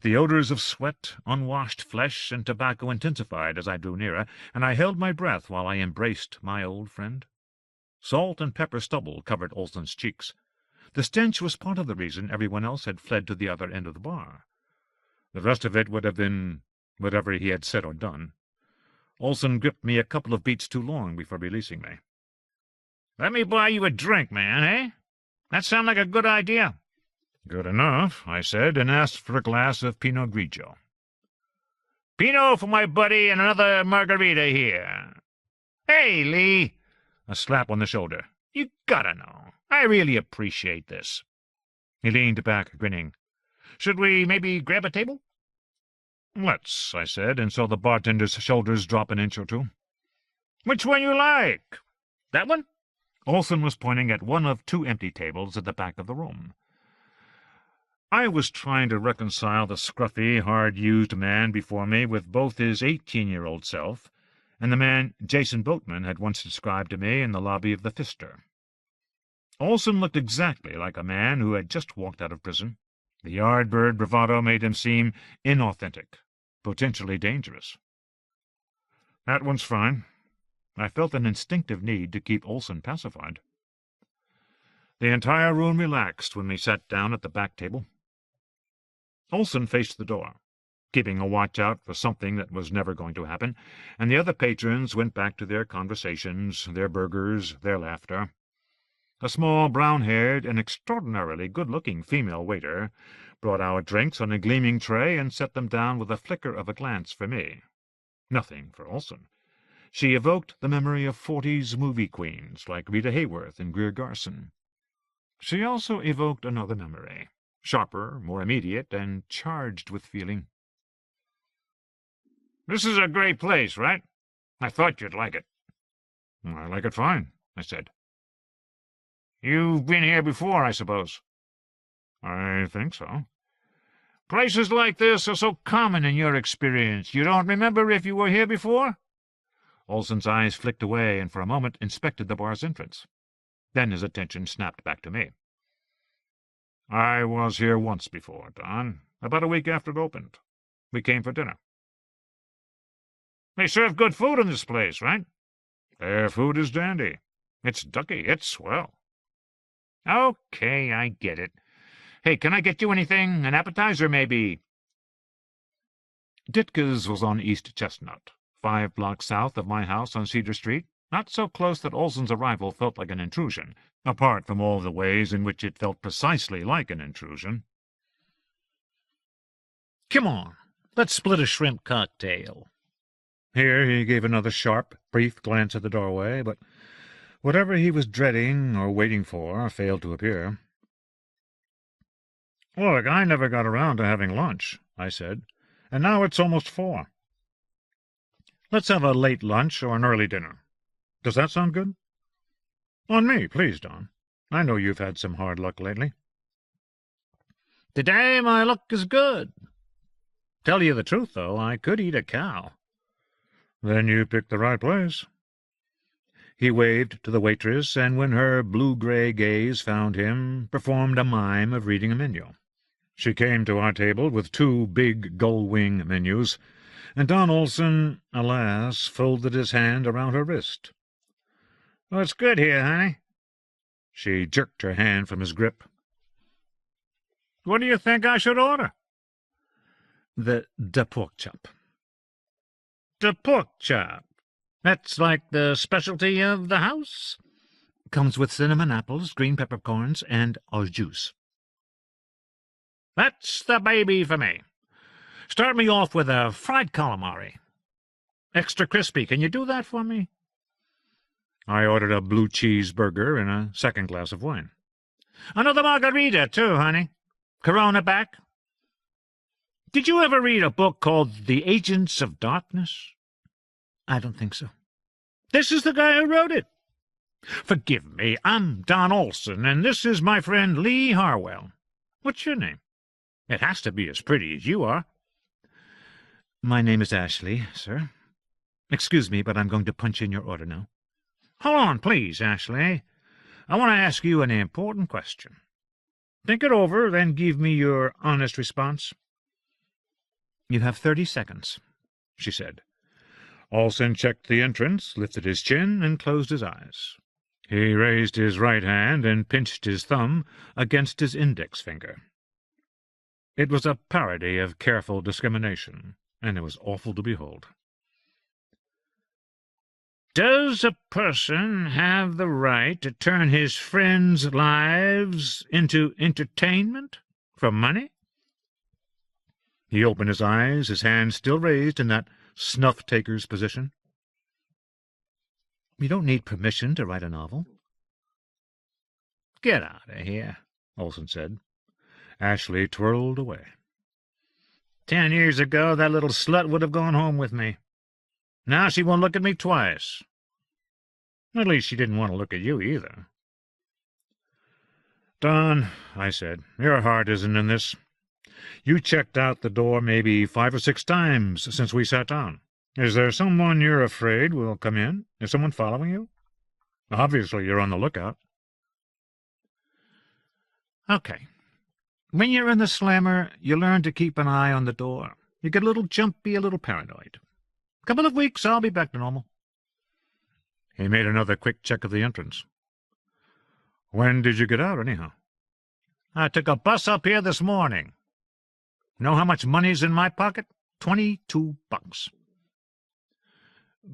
The odors of sweat, unwashed flesh, and tobacco intensified as I drew nearer, and I held my breath while I embraced my old friend. Salt and pepper stubble covered Olson's cheeks. The stench was part of the reason everyone else had fled to the other end of the bar. The rest of it would have been whatever he had said or done. Olson gripped me a couple of beats too long before releasing me. "Let me buy you a drink, man, eh? That sound like a good idea?" "Good enough," I said, and asked for a glass of Pinot Grigio. "Pinot for my buddy and another margarita here. Hey, Lee!" A slap on the shoulder. "You gotta know, I really appreciate this." He leaned back, grinning. "Should we maybe grab a table?" "Let's," I said, and saw the bartender's shoulders drop an inch or two. "Which one you like? That one?" Olson was pointing at one of two empty tables at the back of the room. I was trying to reconcile the scruffy, hard-used man before me with both his 18-year-old self and the man Jason Boatman had once described to me in the lobby of the Pfister. Olson looked exactly like a man who had just walked out of prison. The Yardbird bravado made him seem inauthentic, potentially dangerous. "That one's fine." I felt an instinctive need to keep Olson pacified. The entire room relaxed when we sat down at the back table. Olson faced the door, keeping a watch out for something that was never going to happen, and the other patrons went back to their conversations, their burgers, their laughter. A small, brown-haired and extraordinarily good-looking female waiter brought our drinks on a gleaming tray and set them down with a flicker of a glance for me. Nothing for Olson. She evoked the memory of 40s movie queens like Rita Hayworth and Greer Garson. She also evoked another memory, sharper, more immediate, and charged with feeling. "This is a great place, right? I thought you'd like it." "I like it fine," I said. "You've been here before, I suppose?" "I think so." "Places like this are so common in your experience. You don't remember if you were here before?" Olson's eyes flicked away and for a moment inspected the bar's entrance. Then his attention snapped back to me. "I was here once before, Don, about a week after it opened. We came for dinner." "They serve good food in this place, right?" "Their food is dandy. It's ducky. It's swell." "Okay, I get it. Hey, can I get you anything? An appetizer, maybe?" Ditka's was on East Chestnut, 5 blocks south of my house on Cedar Street, not so close that Olson's arrival felt like an intrusion, apart from all the ways in which it felt precisely like an intrusion. "Come on, let's split a shrimp cocktail." Here he gave another sharp, brief glance at the doorway, but whatever he was dreading or waiting for failed to appear. "Look, I never got around to having lunch," I said, "and now it's almost 4. Let's have a late lunch or an early dinner. Does that sound good?" "On me, please, Don. I know you've had some hard luck lately." "Today my luck is good. Tell you the truth, though, I could eat a cow." "Then you picked the right place." He waved to the waitress, and when her blue-gray gaze found him, performed a mime of reading a menu. She came to our table with 2 big gull-wing menus, and Don Olson, alas, folded his hand around her wrist. "What's good here, honey?" She jerked her hand from his grip. "What do you think I should order?" "The pork chop." "The pork chop? That's like the specialty of the house?" "Comes with cinnamon apples, green peppercorns, and au jus." "That's the baby for me. Start me off with a fried calamari. Extra crispy. Can you do that for me?" I ordered a blue cheese burger and a second glass of wine. "Another margarita, too, honey. Corona back. Did you ever read a book called The Agents of Darkness?" "I don't think so." "This is the guy who wrote it. Forgive me, I'm Don Olson, and this is my friend Lee Harwell. What's your name? It has to be as pretty as you are." "My name is Ashley, sir. Excuse me, but I'm going to punch in your order now." "Hold on, please, Ashley. I want to ask you an important question. Think it over, then give me your honest response." "You have 30 seconds, she said. Olson checked the entrance, lifted his chin, and closed his eyes. He raised his right hand and pinched his thumb against his index finger. It was a parody of careful discrimination, and it was awful to behold. "Does a person have the right to turn his friends' lives into entertainment for money?" He opened his eyes, his hand still raised in that snuff-taker's position. "You don't need permission to write a novel." "Get out of here," Olson said. Ashley twirled away. 10 years ago, that little slut would have gone home with me. Now she won't look at me twice. At least she didn't want to look at you either." "Don," I said, "your heart isn't in this. You checked out the door maybe 5 or 6 times since we sat down. Is there someone you're afraid will come in? Is someone following you? Obviously you're on the lookout." "Okay. When you're in the slammer, you learn to keep an eye on the door. You get a little jumpy, a little paranoid. Couple of weeks, I'll be back to normal." He made another quick check of the entrance. "When did you get out, anyhow?" "I took a bus up here this morning. Know how much money's in my pocket? $22.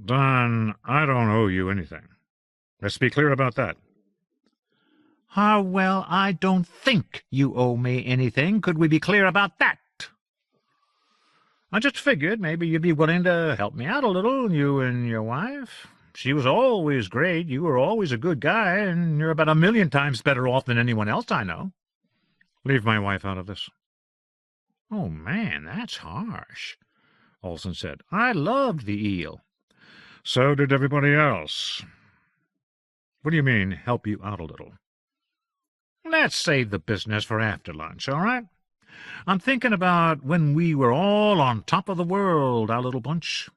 "Don, I don't owe you anything. Let's be clear about that." Harwell, I don't think you owe me anything. Could we be clear about that? I just figured maybe you'd be willing to help me out a little, you and your wife. She was always great. You were always a good guy, and you're about 1,000,000 times better off than anyone else I know. Leave my wife out of this. Oh, man, that's harsh, Olson said. I loved the eel. So did everybody else. What do you mean, help you out a little? Let's save the business for after lunch, all right? I'm thinking about when we were all on top of the world, our little bunch.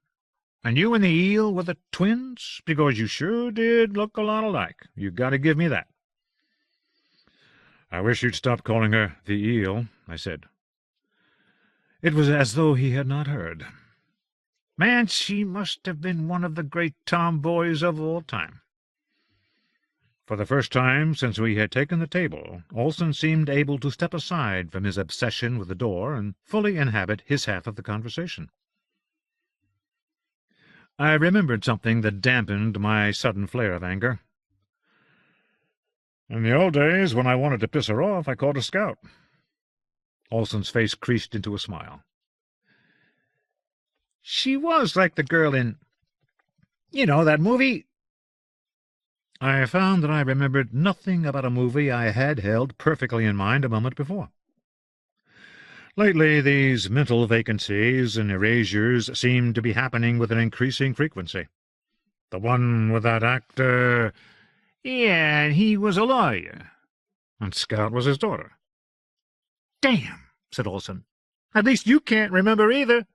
And you and the eel were the twins, because you sure did look a lot alike. You got to give me that. I wish you'd stop calling her the eel, I said. It was as though he had not heard. Man, she must have been one of the great tomboys of all time. For the first time since we had taken the table, Olson seemed able to step aside from his obsession with the door and fully inhabit his half of the conversation. I remembered something that dampened my sudden flare of anger. In the old days, when I wanted to piss her off, I called a scout. Olson's face creased into a smile. She was like the girl in, that movie. I found that I remembered nothing about a movie I had held perfectly in mind a moment before. Lately, these mental vacancies and erasures seemed to be happening with an increasing frequency. The one with that actor... Yeah, and he was a lawyer. And Scout was his daughter. Damn, said Olson. At least you can't remember either.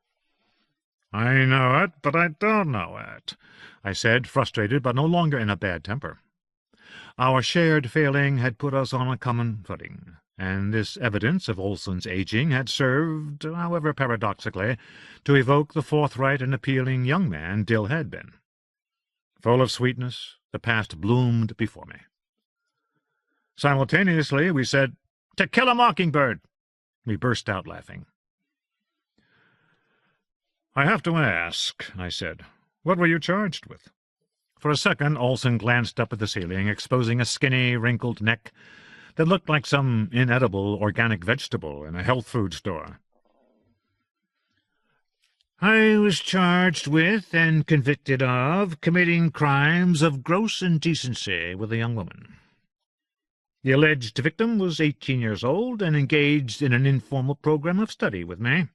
I know it, but I don't know it, I said, frustrated, but no longer in a bad temper. Our shared failing had put us on a common footing, and this evidence of Olson's aging had served, however paradoxically, to evoke the forthright and appealing young man Dill had been. Full of sweetness, the past bloomed before me. Simultaneously, we said, "To Kill a Mockingbird!" We burst out laughing. "I have to ask," I said, "what were you charged with?" For a second, Olson glanced up at the ceiling, exposing a skinny, wrinkled neck that looked like some inedible organic vegetable in a health food store. I was charged with and convicted of committing crimes of gross indecency with a young woman. The alleged victim was 18 years old and engaged in an informal program of study with me.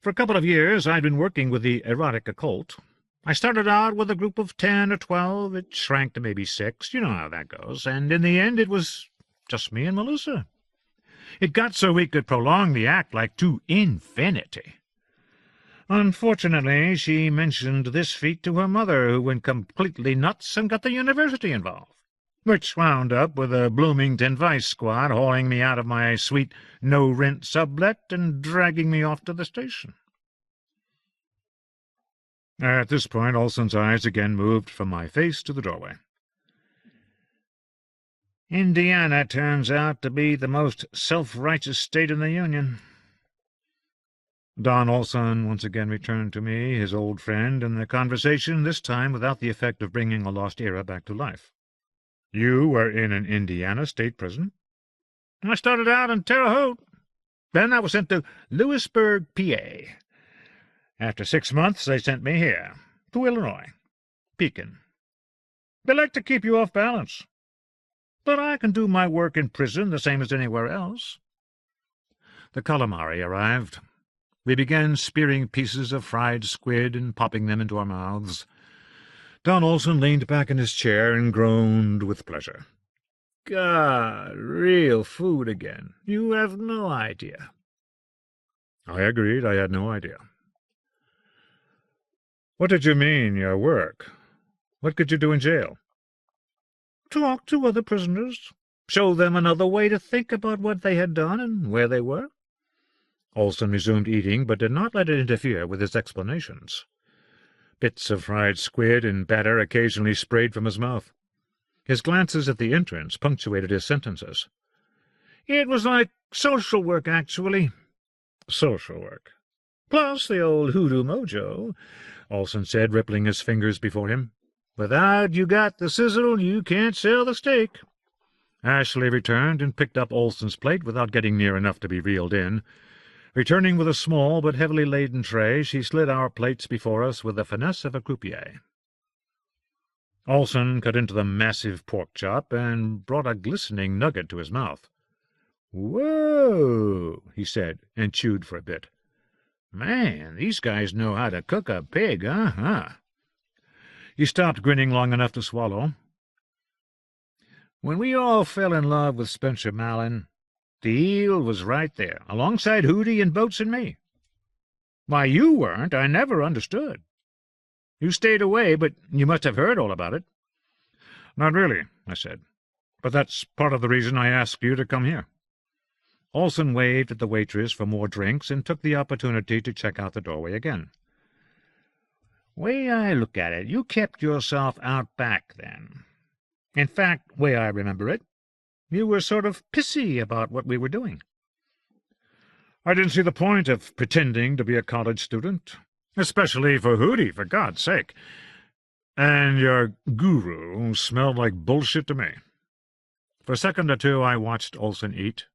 For a couple of years I'd been working with the erotic occult. I started out with a group of 10 or 12. It shrank to maybe 6. You know how that goes. And in the end it was just me and Melissa. It got so we could prolong the act like to infinity. Unfortunately, she mentioned this feat to her mother, who went completely nuts and got the university involved, which wound up with a Bloomington Vice Squad hauling me out of my sweet no-rent sublet and dragging me off to the station. At this point, Olson's eyes again moved from my face to the doorway. Indiana turns out to be the most self-righteous state in the Union. Don Olson once again returned to me, his old friend, and the conversation, this time without the effect of bringing a lost era back to life. You were in an Indiana state prison? I started out in Terre Haute. Then I was sent to Lewisburg, PA. After 6 months, they sent me here, to Illinois, Pekin. They like to keep you off balance. But I can do my work in prison the same as anywhere else. The calamari arrived. We began spearing pieces of fried squid and popping them into our mouths. Don Olson leaned back in his chair and groaned with pleasure. God, real food again. You have no idea. I agreed. I had no idea. What did you mean, your work? What could you do in jail? Talk to other prisoners. Show them another way to think about what they had done and where they were. Olson resumed eating, but did not let it interfere with his explanations. Bits of fried squid and batter occasionally sprayed from his mouth. His glances at the entrance punctuated his sentences. It was like social work, actually. Social work. Plus the old hoodoo mojo, Olson said, rippling his fingers before him. Without you got the sizzle, you can't sell the steak. Ashley returned and picked up Olson's plate without getting near enough to be reeled in. Returning with a small but heavily laden tray, she slid our plates before us with the finesse of a croupier. Olson cut into the massive pork chop and brought a glistening nugget to his mouth. "Whoa," he said, and chewed for a bit. "Man, these guys know how to cook a pig, huh?" He stopped grinning long enough to swallow. "When we all fell in love with Spencer Mallon, the eel was right there, alongside Hootie and Boats and me. Why you weren't, I never understood. You stayed away, but you must have heard all about it." "Not really," I said. "But that's part of the reason I asked you to come here." Olson waved at the waitress for more drinks and took the opportunity to check out the doorway again. "Way I look at it, you kept yourself out back then. In fact, way I remember it, you were sort of pissy about what we were doing." "I didn't see the point of pretending to be a college student, especially for Hootie, for God's sake. And your guru smelled like bullshit to me." For a second or two I watched Olson eat.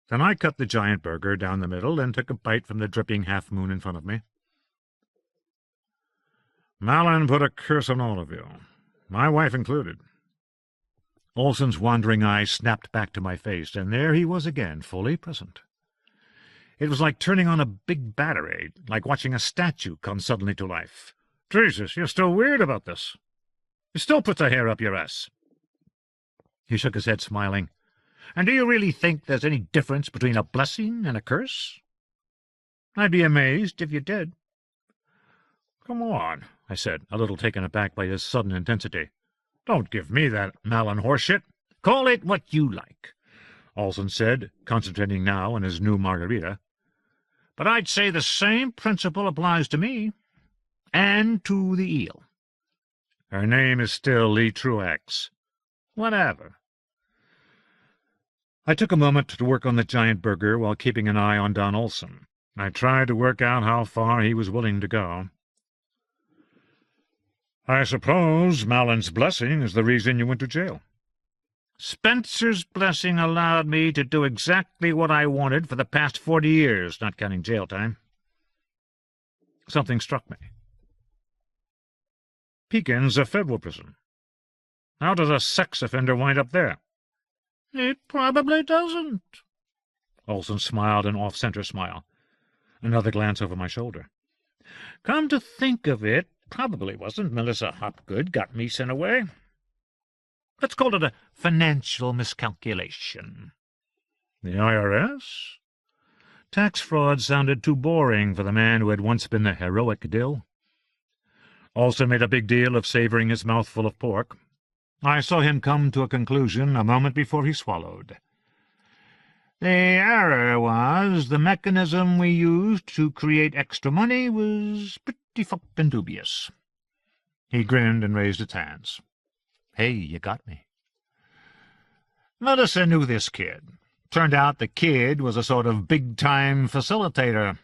Then I cut the giant burger down the middle and took a bite from the dripping half-moon in front of me. "Mallon put a curse on all of you, my wife included." Olson's wandering eyes snapped back to my face, and there he was again, fully present. It was like turning on a big battery, like watching a statue come suddenly to life. "Jesus, you're still weird about this. You still put the hair up your ass." He shook his head, smiling. "And do you really think there's any difference between a blessing and a curse? I'd be amazed if you did." "Come on," I said, a little taken aback by his sudden intensity. "Don't give me that Mallon horseshit." "Call it what you like," Olson said, concentrating now on his new margarita. "But I'd say the same principle applies to me, and to the eel." "Her name is still Lee Truax." "Whatever." I took a moment to work on the giant burger while keeping an eye on Don Olson. I tried to work out how far he was willing to go. "I suppose Mallon's blessing is the reason you went to jail." "Spencer's blessing allowed me to do exactly what I wanted for the past 40 years, not counting jail time." Something struck me. Pekin's a federal prison. How does a sex offender wind up there? "It probably doesn't." Olson smiled an off-center smile. Another glance over my shoulder. "Come to think of it, probably wasn't Melissa Hopgood got me sent away. Let's call it a financial miscalculation." The IRS? Tax fraud sounded too boring for the man who had once been the heroic Dill. Olson made a big deal of savoring his mouthful of pork. I saw him come to a conclusion a moment before he swallowed. "The error was the mechanism we used to create extra money was pretty fucking dubious." He grinned and raised his hands. "Hey, you got me." Melissa knew this kid. Turned out the kid was a sort of big-time facilitator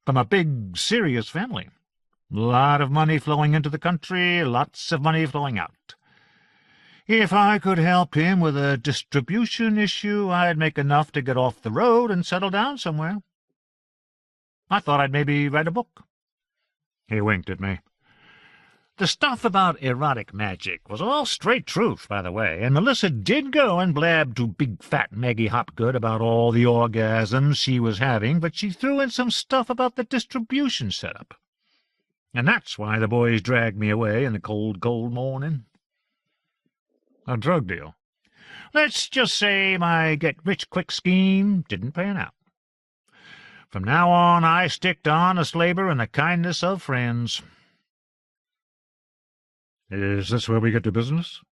from a big, serious family. A lot of money flowing into the country, lots of money flowing out. If I could help him with a distribution issue, I'd make enough to get off the road and settle down somewhere. I thought I'd maybe write a book. He winked at me. The stuff about erotic magic was all straight truth, by the way, and Melissa did go and blab to big fat Maggie Hopgood about all the orgasms she was having, but she threw in some stuff about the distribution setup. And that's why the boys dragged me away in the cold, cold morning. A drug deal? Let's just say my get-rich-quick scheme didn't pan out. From now on, I stick to honest labor and the kindness of friends. Is this where we get to business?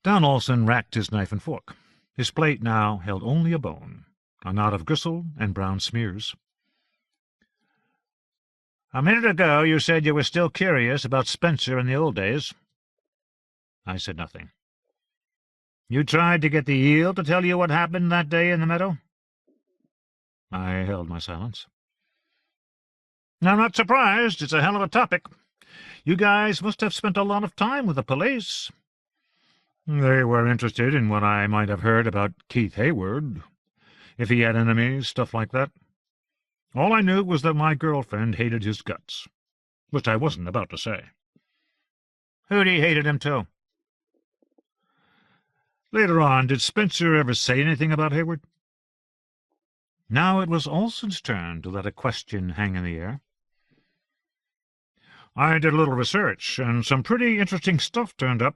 Don Olson racked his knife and fork. His plate now held only a bone, a knot of gristle and brown smears. A minute ago you said you were still curious about Spencer in the old days. I said nothing. You tried to get the eel to tell you what happened that day in the meadow? I held my silence. I'm not surprised. It's a hell of a topic. You guys must have spent a lot of time with the police. They were interested in what I might have heard about Keith Hayward, if he had enemies, stuff like that. All I knew was that my girlfriend hated his guts, which I wasn't about to say. Hootie hated him too. Later on, did Spencer ever say anything about Hayward? Now it was Olson's turn to let a question hang in the air. I did a little research, and some pretty interesting stuff turned up.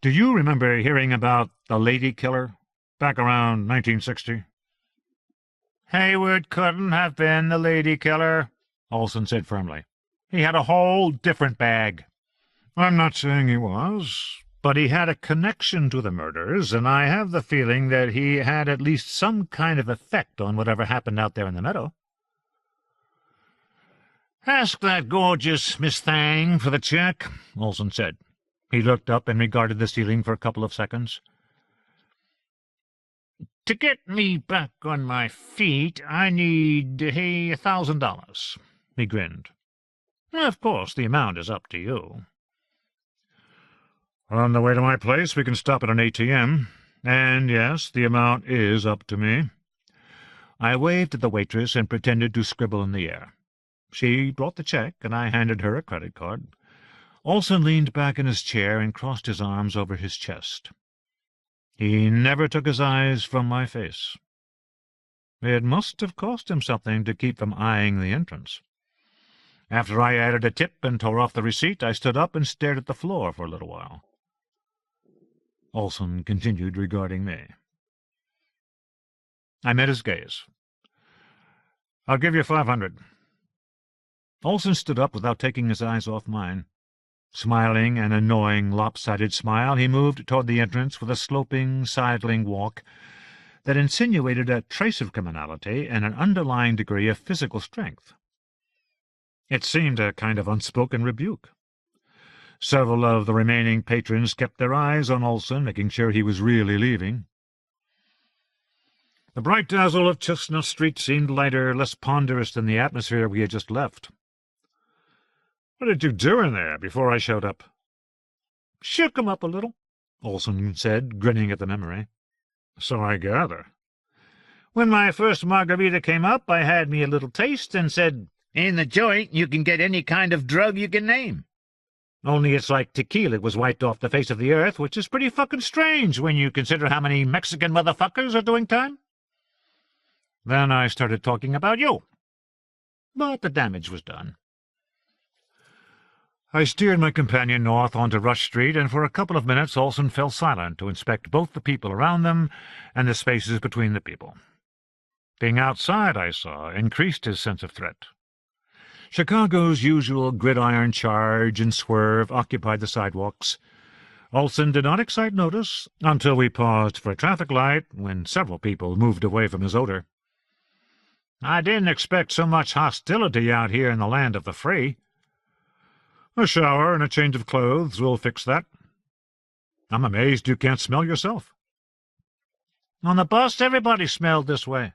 Do you remember hearing about the lady killer back around 1960? Hayward couldn't have been the lady killer, Olson said firmly. He had a whole different bag. I'm not saying he was, but he had a connection to the murders, and I have the feeling that he had at least some kind of effect on whatever happened out there in the meadow. Ask that gorgeous Miss Thang for the check, Olson said. He looked up and regarded the ceiling for a couple of seconds. To get me back on my feet, I need, $1,000. He grinned. Of course, the amount is up to you. On the way to my place, we can stop at an ATM. And yes, the amount is up to me. I waved at the waitress and pretended to scribble in the air. She brought the check, and I handed her a credit card. Olson leaned back in his chair and crossed his arms over his chest. He never took his eyes from my face. It must have cost him something to keep from eyeing the entrance. After I added a tip and tore off the receipt, I stood up and stared at the floor for a little while. Olson continued regarding me. I met his gaze. I'll give you $500. Olson stood up without taking his eyes off mine. Smiling an annoying, lopsided smile, he moved toward the entrance with a sloping, sidling walk that insinuated a trace of criminality and an underlying degree of physical strength. It seemed a kind of unspoken rebuke. Several of the remaining patrons kept their eyes on Olson, making sure he was really leaving. The bright dazzle of Chestnut Street seemed lighter, less ponderous than the atmosphere we had just left. "What did you do in there before I showed up?" "Shook 'em up a little," Olson said, grinning at the memory. "So I gather." "When my first margarita came up, I had me a little taste and said, 'In the joint you can get any kind of drug you can name.' Only it's like tequila was wiped off the face of the earth, which is pretty fucking strange when you consider how many Mexican motherfuckers are doing time." Then I started talking about you. But the damage was done. I steered my companion north onto Rush Street, and for a couple of minutes Olson fell silent to inspect both the people around them and the spaces between the people. Being outside, I saw, increased his sense of threat. Chicago's usual gridiron charge and swerve occupied the sidewalks. Olson did not excite notice until we paused for a traffic light, when several people moved away from his odor. "I didn't expect so much hostility out here in the land of the free." "A shower and a change of clothes will fix that." "I'm amazed you can't smell yourself." "On the bus, everybody smelled this way."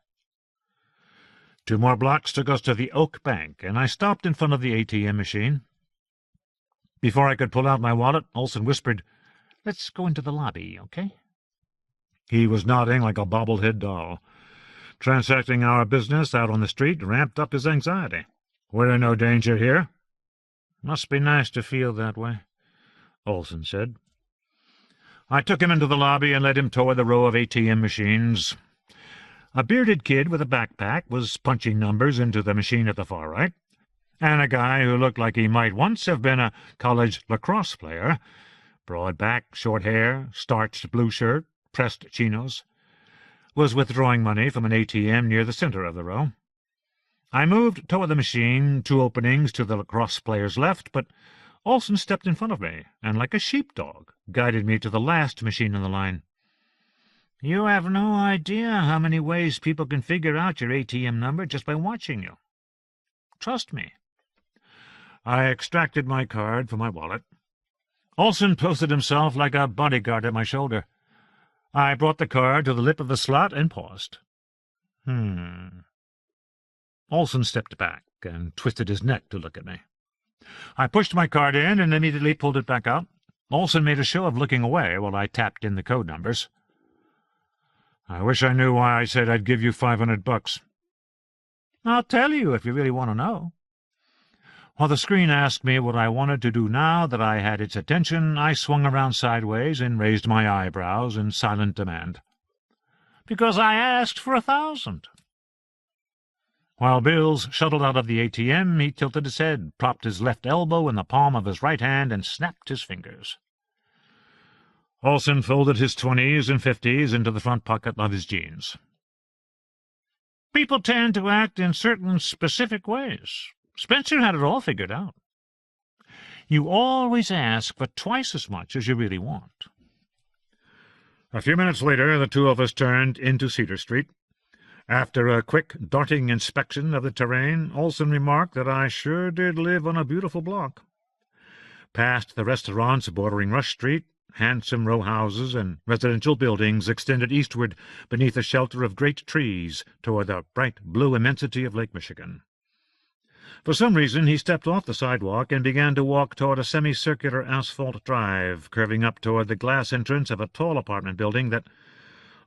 2 more blocks took us to the Oak Bank, and I stopped in front of the ATM machine. Before I could pull out my wallet, Olson whispered, "Let's go into the lobby, okay?" He was nodding like a bobblehead doll. Transacting our business out on the street ramped up his anxiety. "We're in no danger here." "Must be nice to feel that way," Olson said. I took him into the lobby and led him toward the row of ATM machines. A bearded kid with a backpack was punching numbers into the machine at the far right, and a guy who looked like he might once have been a college lacrosse player, broad back, short hair, starched blue shirt, pressed chinos, was withdrawing money from an ATM near the center of the row. I moved toward the machine, 2 openings to the lacrosse player's left, but Olson stepped in front of me, and like a sheepdog, guided me to the last machine in the line. "You have no idea how many ways people can figure out your ATM number just by watching you. Trust me." I extracted my card from my wallet. Olson posted himself like a bodyguard at my shoulder. I brought the card to the lip of the slot and paused. Olson stepped back and twisted his neck to look at me. I pushed my card in and immediately pulled it back out. Olson made a show of looking away while I tapped in the code numbers. "I wish I knew why I said I'd give you $500. "I'll tell you if you really want to know." While the screen asked me what I wanted to do now that I had its attention, I swung around sideways and raised my eyebrows in silent demand. "Because I asked for 1,000. While Bills shuttled out of the ATM, he tilted his head, propped his left elbow in the palm of his right hand, and snapped his fingers. Olson folded his 20s and 50s into the front pocket of his jeans. "People tend to act in certain specific ways. Spencer had it all figured out. You always ask for twice as much as you really want." A few minutes later, the two of us turned into Cedar Street. After a quick, darting inspection of the terrain, Olson remarked that I sure did live on a beautiful block. Past the restaurants bordering Rush Street, handsome row houses and residential buildings extended eastward beneath the shelter of great trees toward the bright blue immensity of Lake Michigan. For some reason, he stepped off the sidewalk and began to walk toward a semicircular asphalt drive, curving up toward the glass entrance of a tall apartment building that,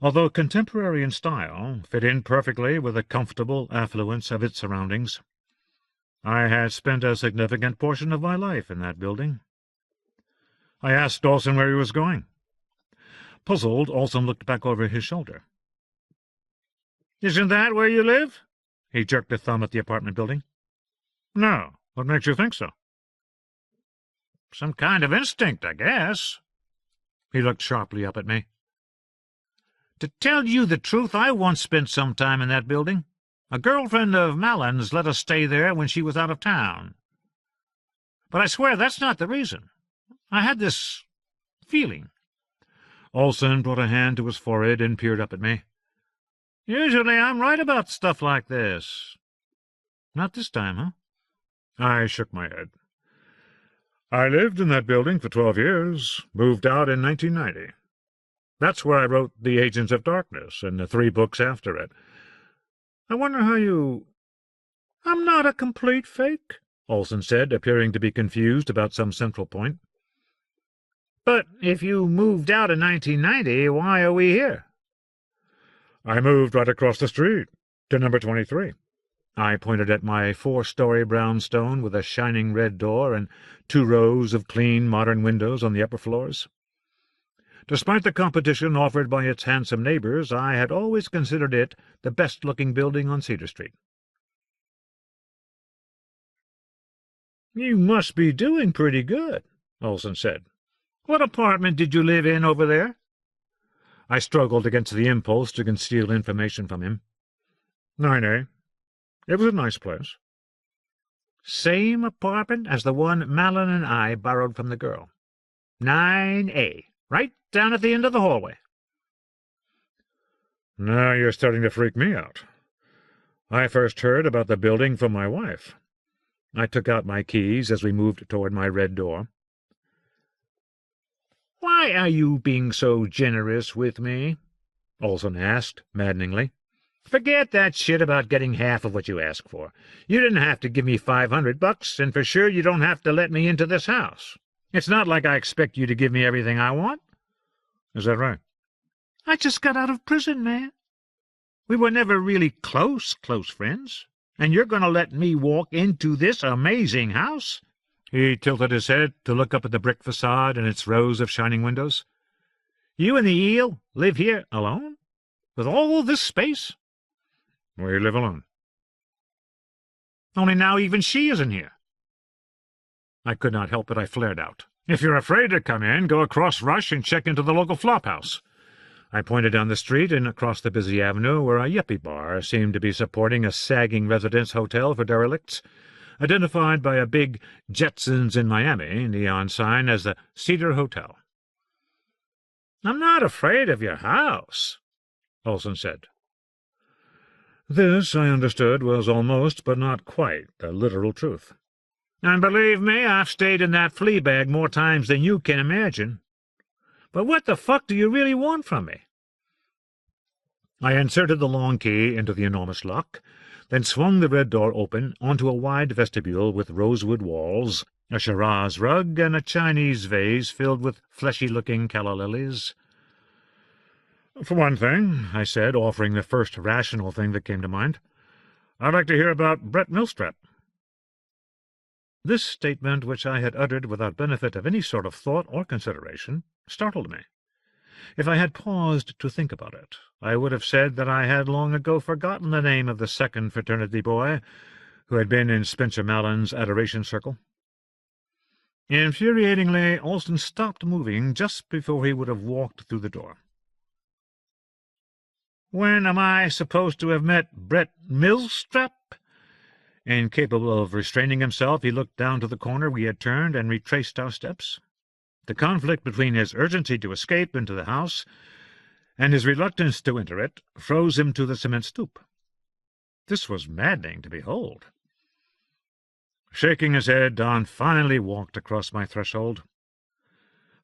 although contemporary in style, fit in perfectly with the comfortable affluence of its surroundings. I had spent a significant portion of my life in that building. I asked Olson where he was going. Puzzled, Olson looked back over his shoulder. "Isn't that where you live?" He jerked a thumb at the apartment building. "No. What makes you think so?" "Some kind of instinct, I guess." He looked sharply up at me. "To tell you the truth, I once spent some time in that building. A girlfriend of Malin's let us stay there when she was out of town. But I swear that's not the reason. I had this feeling." Olson brought a hand to his forehead and peered up at me. "Usually I'm right about stuff like this. Not this time, huh?" I shook my head. "I lived in that building for 12 years, moved out in 1990. That's where I wrote The Agents of Darkness and the 3 books after it. I wonder how you—" "I'm not a complete fake," Olson said, appearing to be confused about some central point. "But if you moved out in 1990, why are we here?" "I moved right across the street, to number 23. I pointed at my 4-story brownstone with a shining red door and 2 rows of clean, modern windows on the upper floors. Despite the competition offered by its handsome neighbors, I had always considered it the best-looking building on Cedar Street. "You must be doing pretty good," Olson said. "What apartment did you live in over there?" I struggled against the impulse to conceal information from him. 9A. It was a nice place." "Same apartment as the one Malin and I borrowed from the girl. 9A, right down at the end of the hallway." "Now you're starting to freak me out. I first heard about the building from my wife." I took out my keys as we moved toward my red door. "Why are you being so generous with me?" Olson asked, maddeningly. "Forget that shit about getting half of what you ask for. You didn't have to give me $500, and for sure you don't have to let me into this house. It's not like I expect you to give me everything I want." "Is that right?" "I just got out of prison, man. We were never really close friends, and you're going to let me walk into this amazing house?" He tilted his head to look up at the brick facade and its rows of shining windows. "You and the eel live here alone? With all this space?" "We live alone." "Only now even she isn't here." I could not help it. I flared out. "If you're afraid to come in, go across Rush and check into the local flophouse." I pointed down the street and across the busy avenue where a yuppie bar seemed to be supporting a sagging residence hotel for derelicts, identified by a big Jetsons in Miami neon sign as the Cedar Hotel. "I'm not afraid of your house," Olson said. This, I understood, was almost, but not quite, the literal truth. "And believe me, I've stayed in that flea bag more times than you can imagine. But what the fuck do you really want from me?" I inserted the long key into the enormous lock, then swung the red door open onto a wide vestibule with rosewood walls a Shiraz rug, and a Chinese vase filled with fleshy-looking calla lilies. "For one thing," I said, offering the first rational thing that came to mind, "I'd like to hear about Brett Millstrap." This statement, which I had uttered without benefit of any sort of thought or consideration, startled me. If I had paused to think about it, I would have said that I had long ago forgotten the name of the second fraternity boy who had been in Spencer Mallon's adoration circle. Infuriatingly, Olson stopped moving just before he would have walked through the door. "When am I supposed to have met Brett Millstrap?" Incapable of restraining himself, he looked down to the corner we had turned and retraced our steps. The conflict between his urgency to escape into the house and his reluctance to enter it froze him to the cement stoop. This was maddening to behold. Shaking his head, Don finally walked across my threshold.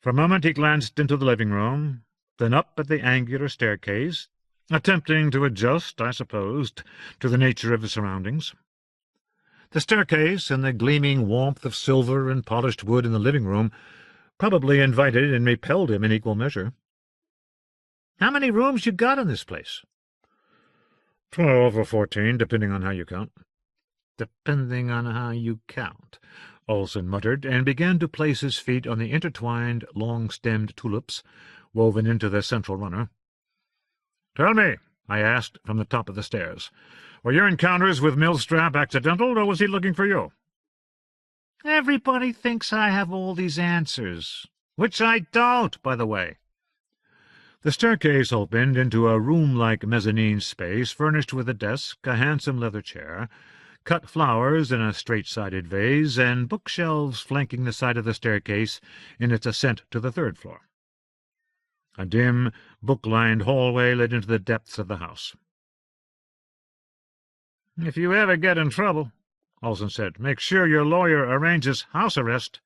For a moment he glanced into the living room, then up at the angular staircase, attempting to adjust, I suppose, to the nature of his surroundings. The staircase and the gleaming warmth of silver and polished wood in the living room probably invited and repelled him in equal measure. "How many rooms you got in this place?" 12 or 14, depending on how you count." "Depending on how you count," Olson muttered, and began to place his feet on the intertwined, long-stemmed tulips woven into the central runner. "Tell me," I asked from the top of the stairs, "were your encounters with Millstrap accidental, or was he looking for you?" "Everybody thinks I have all these answers, which I don't, by the way." The staircase opened into a room-like mezzanine space furnished with a desk, a handsome leather chair, cut flowers in a straight-sided vase, and bookshelves flanking the side of the staircase in its ascent to the third floor. A dim, book-lined hallway led into the depths of the house. "If you ever get in trouble," Olson said, "make sure your lawyer arranges house arrest."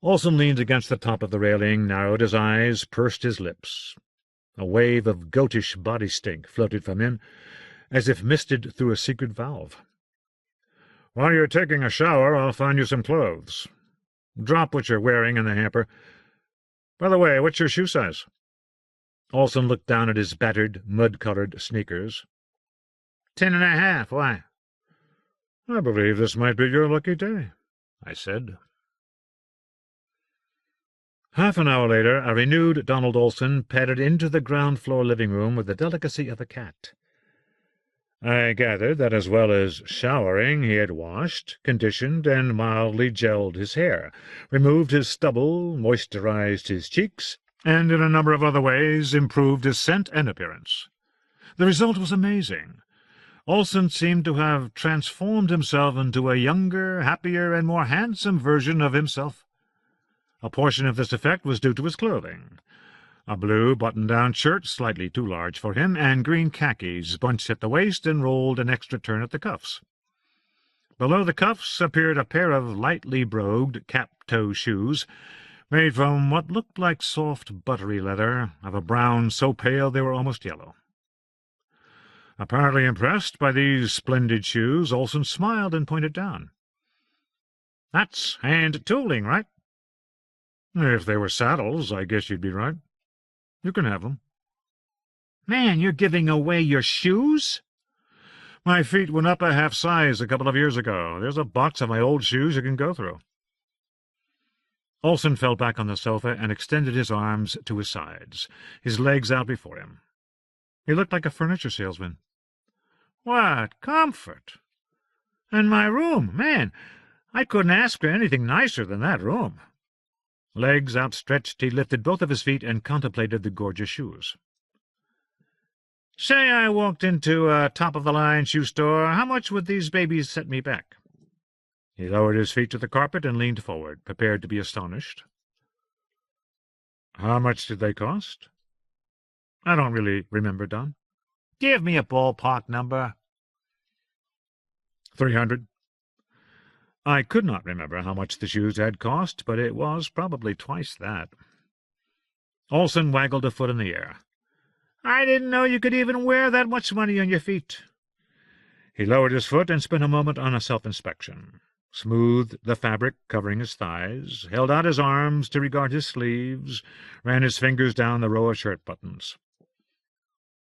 Olson leaned against the top of the railing, narrowed his eyes, pursed his lips. A wave of goatish body stink floated from him, as if misted through a secret valve. "While you're taking a shower, I'll find you some clothes. Drop what you're wearing in the hamper. By the way, what's your shoe size?" Olson looked down at his battered, mud-colored sneakers. 10.5, why? "I believe this might be your lucky day," I said. Half an hour later, a renewed Donald Olson padded into the ground-floor living room with the delicacy of a cat. I gathered that as well as showering he had washed, conditioned, and mildly gelled his hair, removed his stubble, moisturized his cheeks, and in a number of other ways improved his scent and appearance. The result was amazing. Olson seemed to have transformed himself into a younger, happier, and more handsome version of himself. A portion of this effect was due to his clothing. A blue button-down shirt, slightly too large for him, and green khakis, bunched at the waist and rolled an extra turn at the cuffs. Below the cuffs appeared a pair of lightly brogued cap-toe shoes, made from what looked like soft, buttery leather, of a brown so pale they were almost yellow. Apparently impressed by these splendid shoes, Olson smiled and pointed down. "That's hand tooling, right?" "If they were saddles, I guess you'd be right. You can have them." "Man, you're giving away your shoes?" "My feet went up a half size a couple of years ago. There's a box of my old shoes you can go through." Olson fell back on the sofa and extended his arms to his sides, his legs out before him. He looked like a furniture salesman. "What comfort! And my room, man, I couldn't ask for anything nicer than that room." Legs outstretched, he lifted both of his feet and contemplated the gorgeous shoes. "Say I walked into a top-of-the-line shoe store, how much would these babies set me back?" He lowered his feet to the carpet and leaned forward, prepared to be astonished. "How much did they cost?" "I don't really remember, Don." "Give me a ballpark number." $300. I could not remember how much the shoes had cost, but it was probably twice that. Olson waggled a foot in the air. "I didn't know you could even wear that much money on your feet." He lowered his foot and spent a moment on a self-inspection. smoothed the fabric covering his thighs, held out his arms to regard his sleeves, ran his fingers down the row of shirt buttons.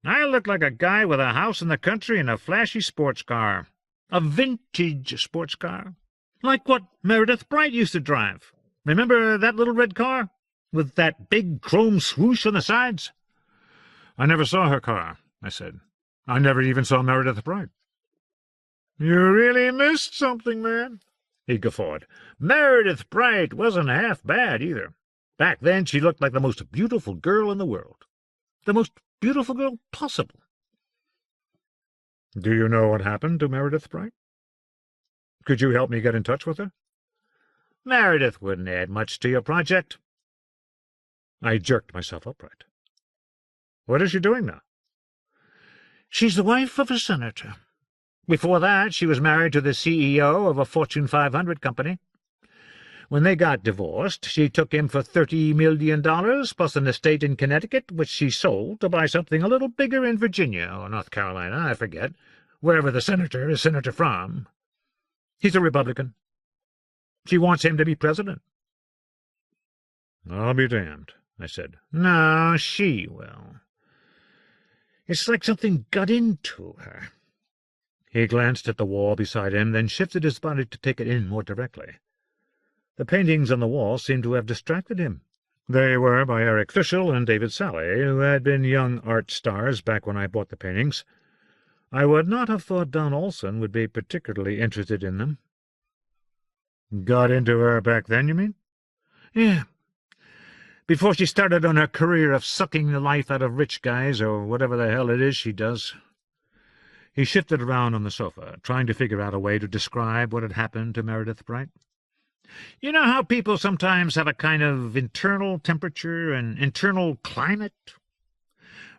"I look like a guy with a house in the country and a flashy sports car. A vintage sports car. Like what Meredith Bright used to drive. Remember that little red car? With that big chrome swoosh on the sides?" "I never saw her car," I said. "I never even saw Meredith Bright." "You really missed something, man," he guffawed. "Meredith Bright wasn't half bad, either. Back then she looked like the most beautiful girl in the world. The most beautiful girl possible." "Do you know what happened to Meredith Bright? Could you help me get in touch with her?" "Meredith wouldn't add much to your project." I jerked myself upright. "What is she doing now?" "She's the wife of a senator. Before that, she was married to the CEO of a Fortune 500 company. When they got divorced, she took him for $30 million, plus an estate in Connecticut, which she sold to buy something a little bigger in Virginia or North Carolina, I forget, wherever the senator is senator from. He's a Republican. She wants him to be president." "I'll be damned," I said. "No, she will. It's like something got into her." He glanced at the wall beside him, then shifted his body to take it in more directly. The paintings on the wall seemed to have distracted him. They were by Eric Fischel and David Sally, who had been young art stars back when I bought the paintings. I would not have thought Don Olson would be particularly interested in them. "Got into her back then, you mean?" "Yeah. Before she started on her career of sucking the life out of rich guys, or whatever the hell it is she does." He shifted around on the sofa, trying to figure out a way to describe what had happened to Meredith Bright. "You know how people sometimes have a kind of internal temperature and internal climate?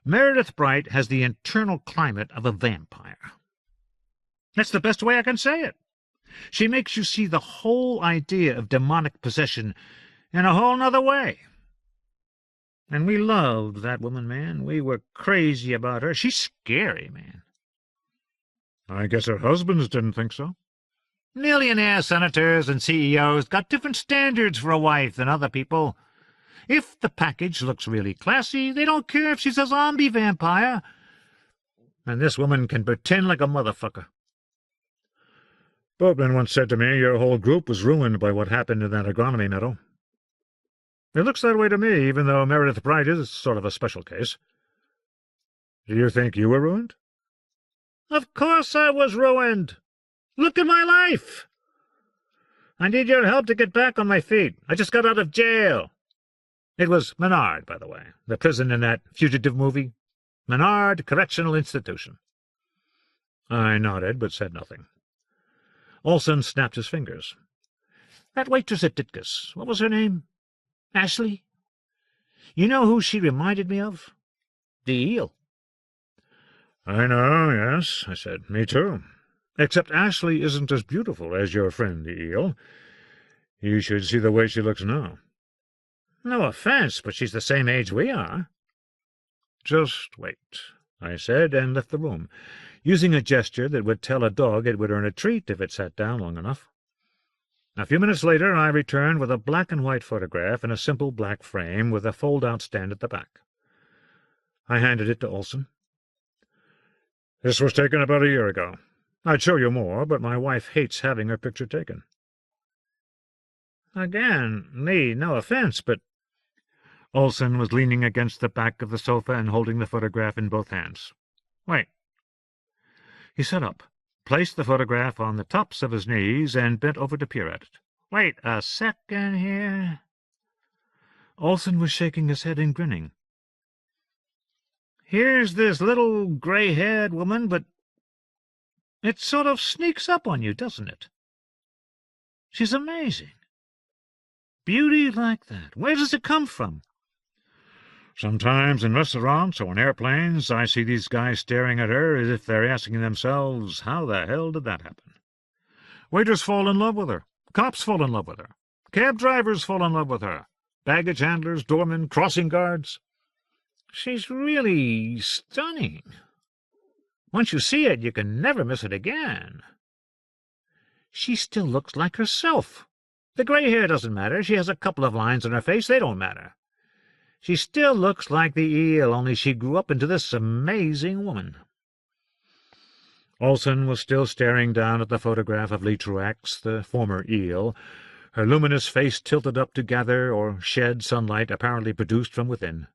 Meredith Bright has the internal climate of a vampire. That's the best way I can say it. She makes you see the whole idea of demonic possession in a whole nother way. And we loved that woman, man. We were crazy about her. She's scary, man." "I guess her husbands didn't think so." "Millionaire senators and CEOs got different standards for a wife than other people. If the package looks really classy, they don't care if she's a zombie vampire. And this woman can pretend like a motherfucker." "Boatman once said to me your whole group was ruined by what happened in that agronomy meadow. It looks that way to me, even though Meredith Bright is sort of a special case. Do you think you were ruined?" "Of course I was ruined. Look at my life. I need your help to get back on my feet. I just got out of jail." It was Menard, by the way, the prison in that fugitive movie. Menard Correctional Institution. I nodded, but said nothing. Olson snapped his fingers. "That waitress at Ditka's, what was her name? Ashley? You know who she reminded me of? The eel." "I know, yes," I said. "Me too. Except Ashley isn't as beautiful as your friend the eel. You should see the way she looks now." "No offense, but she's the same age we are." "Just wait," I said, and left the room, using a gesture that would tell a dog it would earn a treat if it sat down long enough. A few minutes later I returned with a black-and-white photograph in a simple black frame with a fold-out stand at the back. I handed it to Olson. "This was taken about a year ago. I'd show you more, but my wife hates having her picture taken." "Again, Lee, no offense, but—" Olson was leaning against the back of the sofa and holding the photograph in both hands. "Wait." He sat up, placed the photograph on the tops of his knees, and bent over to peer at it. "Wait a second here." Olson was shaking his head and grinning. "Here's this little gray-haired woman, but it sort of sneaks up on you, doesn't it? She's amazing. Beauty like that. Where does it come from?" "Sometimes in restaurants or on airplanes I see these guys staring at her as if they're asking themselves, how the hell did that happen? Waiters fall in love with her. Cops fall in love with her. Cab drivers fall in love with her. Baggage handlers, doormen, crossing guards. She's really stunning. Once you see it, you can never miss it again. She still looks like herself. The gray hair doesn't matter. She has a couple of lines on her face. They don't matter. She still looks like the eel, only she grew up into this amazing woman." Olson was still staring down at the photograph of Lee Truax, the former eel, her luminous face tilted up to gather or shed sunlight apparently produced from within.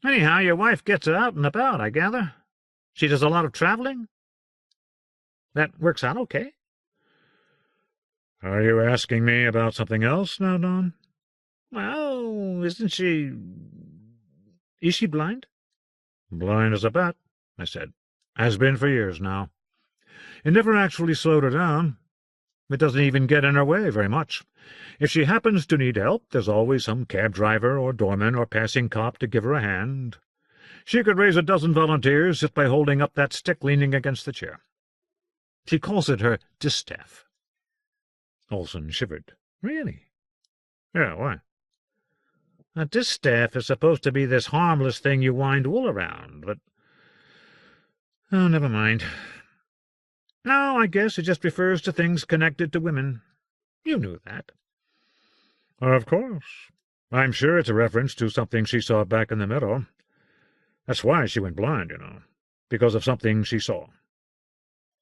"Anyhow, your wife gets out and about, I gather. She does a lot of traveling? That works out okay?" "Are you asking me about something else now, Don?" "Well, isn't she... Is she blind?" "Blind as a bat," I said. "Has been for years now. It never actually slowed her down. It doesn't even get in her way very much. If she happens to need help, there's always some cab driver or doorman or passing cop to give her a hand. She could raise a dozen volunteers just by holding up that stick leaning against the chair. She calls it her distaff." Olson shivered. "Really?" "Yeah, why?" "A distaff is supposed to be this harmless thing you wind wool around, but... Oh, never mind. No, I guess it just refers to things connected to women. You knew that." "Of course. I'm sure it's a reference to something she saw back in the meadow. That's why she went blind, you know, because of something she saw.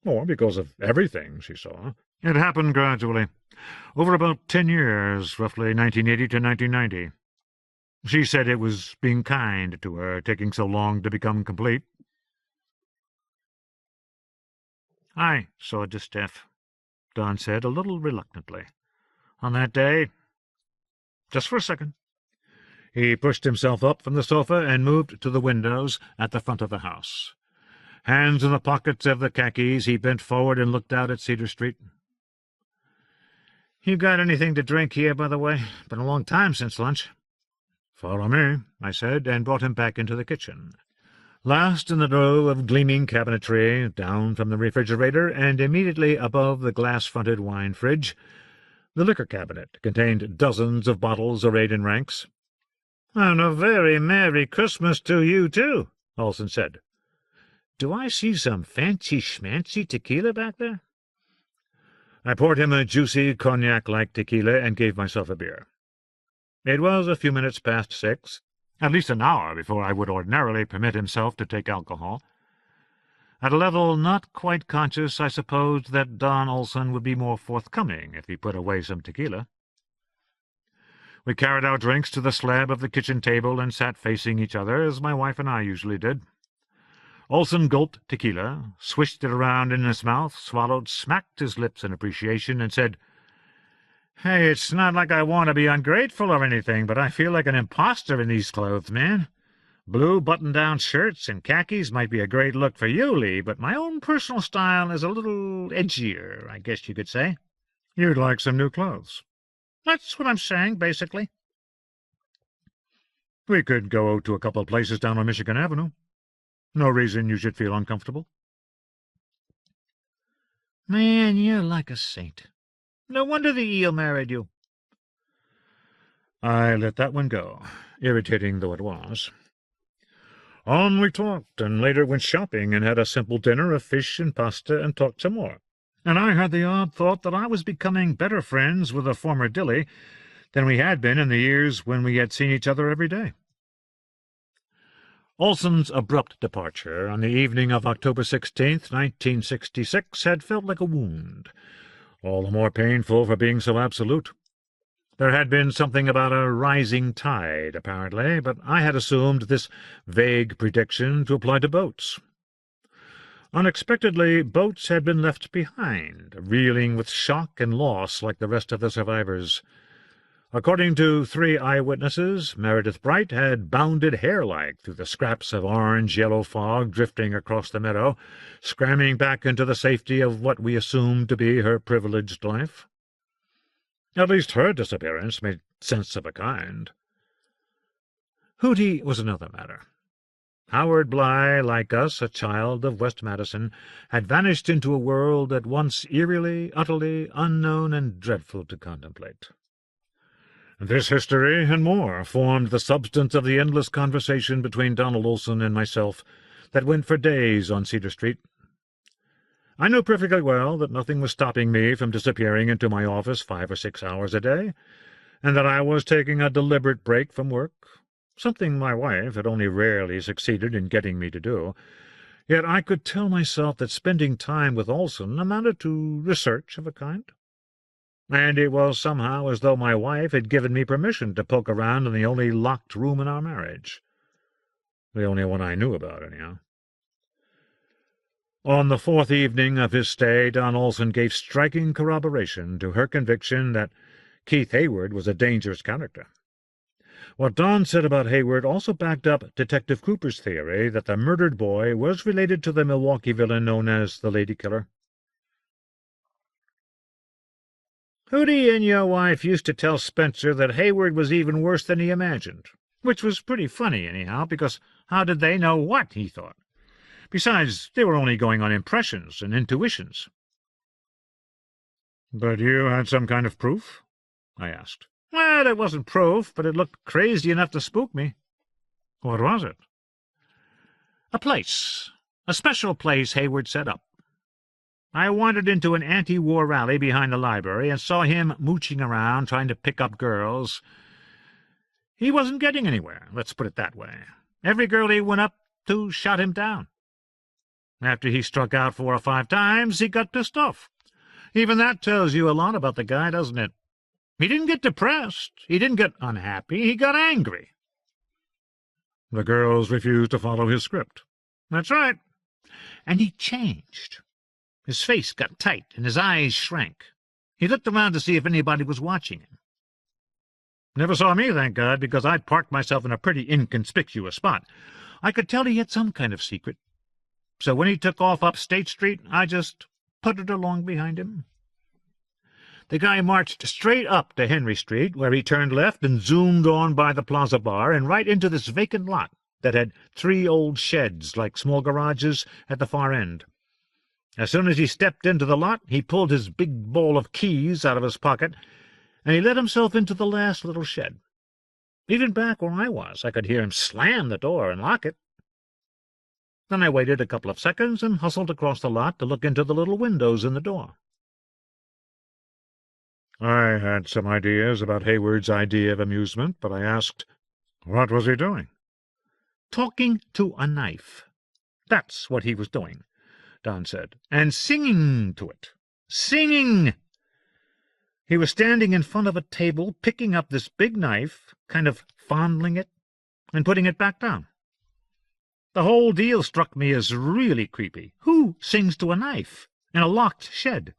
Or because of everything she saw. It happened gradually, over about 10 years, roughly 1980 to 1990. She said it was being kind to her, taking so long to become complete." "I saw a distaff," Don said, a little reluctantly. "On that day, just for a second." He pushed himself up from the sofa and moved to the windows at the front of the house. Hands in the pockets of the khakis, he bent forward and looked out at Cedar Street. "You got anything to drink here, by the way? Been a long time since lunch." "Follow me," I said, and brought him back into the kitchen. Last in the row of gleaming cabinetry, down from the refrigerator and immediately above the glass-fronted wine fridge, the liquor cabinet contained dozens of bottles arrayed in ranks. "And a very Merry Christmas to you, too," Olson said. "Do I see some fancy-schmancy tequila back there?" I poured him a juicy cognac-like tequila and gave myself a beer. It was a few minutes past 6, at least an hour before I would ordinarily permit himself to take alcohol. At a level not quite conscious, I supposed that Don Olson would be more forthcoming if he put away some tequila. We carried our drinks to the slab of the kitchen table and sat facing each other, as my wife and I usually did. Olson gulped tequila, swished it around in his mouth, swallowed, smacked his lips in appreciation, and said, "Hey, it's not like I want to be ungrateful or anything, but I feel like an imposter in these clothes, man. Blue button-down shirts and khakis might be a great look for you, Lee, but my own personal style is a little edgier, I guess you could say." "You'd like some new clothes." "That's what I'm saying, basically." "We could go to a couple of places down on Michigan Avenue. No reason you should feel uncomfortable." "Man, you're like a saint. No wonder the eel married you." I let that one go, irritating though it was. On we talked, and later went shopping and had a simple dinner of fish and pasta and talked some more. And I had the odd thought that I was becoming better friends with a former Dilly than we had been in the years when we had seen each other every day. Olson's abrupt departure on the evening of October 16th, 1966, had felt like a wound, all the more painful for being so absolute. There had been something about a rising tide, apparently, but I had assumed this vague prediction to apply to boats. Unexpectedly, boats had been left behind, reeling with shock and loss like the rest of the survivors. According to 3 eyewitnesses, Meredith Bright had bounded hare-like through the scraps of orange-yellow fog drifting across the meadow, scrambling back into the safety of what we assumed to be her privileged life. At least her disappearance made sense of a kind. Hootie was another matter. Howard Bly, like us, a child of West Madison, had vanished into a world at once eerily, utterly unknown and dreadful to contemplate. This history, and more, formed the substance of the endless conversation between Donald Olson and myself that went for days on Cedar Street. I knew perfectly well that nothing was stopping me from disappearing into my office 5 or 6 hours a day, and that I was taking a deliberate break from work, something my wife had only rarely succeeded in getting me to do. Yet I could tell myself that spending time with Olson amounted to research of a kind. And it was somehow as though my wife had given me permission to poke around in the only locked room in our marriage. The only one I knew about, anyhow. On the 4th evening of his stay, Don Olson gave striking corroboration to her conviction that Keith Hayward was a dangerous character. What Don said about Hayward also backed up Detective Cooper's theory that the murdered boy was related to the Milwaukee villain known as the Lady Killer. Hootie and your wife used to tell Spencer that Hayward was even worse than he imagined, which was pretty funny, anyhow, because how did they know what he thought? Besides, they were only going on impressions and intuitions. But you had some kind of proof? I asked. Well, it wasn't proof, but it looked crazy enough to spook me. What was it? A place. A special place Hayward set up. I wandered into an anti-war rally behind the library and saw him mooching around trying to pick up girls. He wasn't getting anywhere, let's put it that way. Every girl he went up to shot him down. After he struck out 4 or 5 times, he got pissed off. Even that tells you a lot about the guy, doesn't it? He didn't get depressed. He didn't get unhappy. He got angry. The girls refused to follow his script. That's right. And he changed. His face got tight and his eyes shrank. He looked around to see if anybody was watching him. Never saw me, thank God, because I'd parked myself in a pretty inconspicuous spot. I could tell he had some kind of secret. So when he took off up State Street, I just puttered along behind him. The guy marched straight up to Henry Street, where he turned left and zoomed on by the Plaza Bar and right into this vacant lot that had 3 old sheds like small garages at the far end. As soon as he stepped into the lot, he pulled his big ball of keys out of his pocket, and he let himself into the last little shed. Even back where I was, I could hear him slam the door and lock it. Then I waited a couple of seconds and hustled across the lot to look into the little windows in the door. I had some ideas about Hayward's idea of amusement, but I asked, what was he doing? Talking to a knife. That's what he was doing, Don said, and singing to it. Singing! He was standing in front of a table, picking up this big knife, kind of fondling it, and putting it back down. The whole deal struck me as really creepy. Who sings to a knife in a locked shed?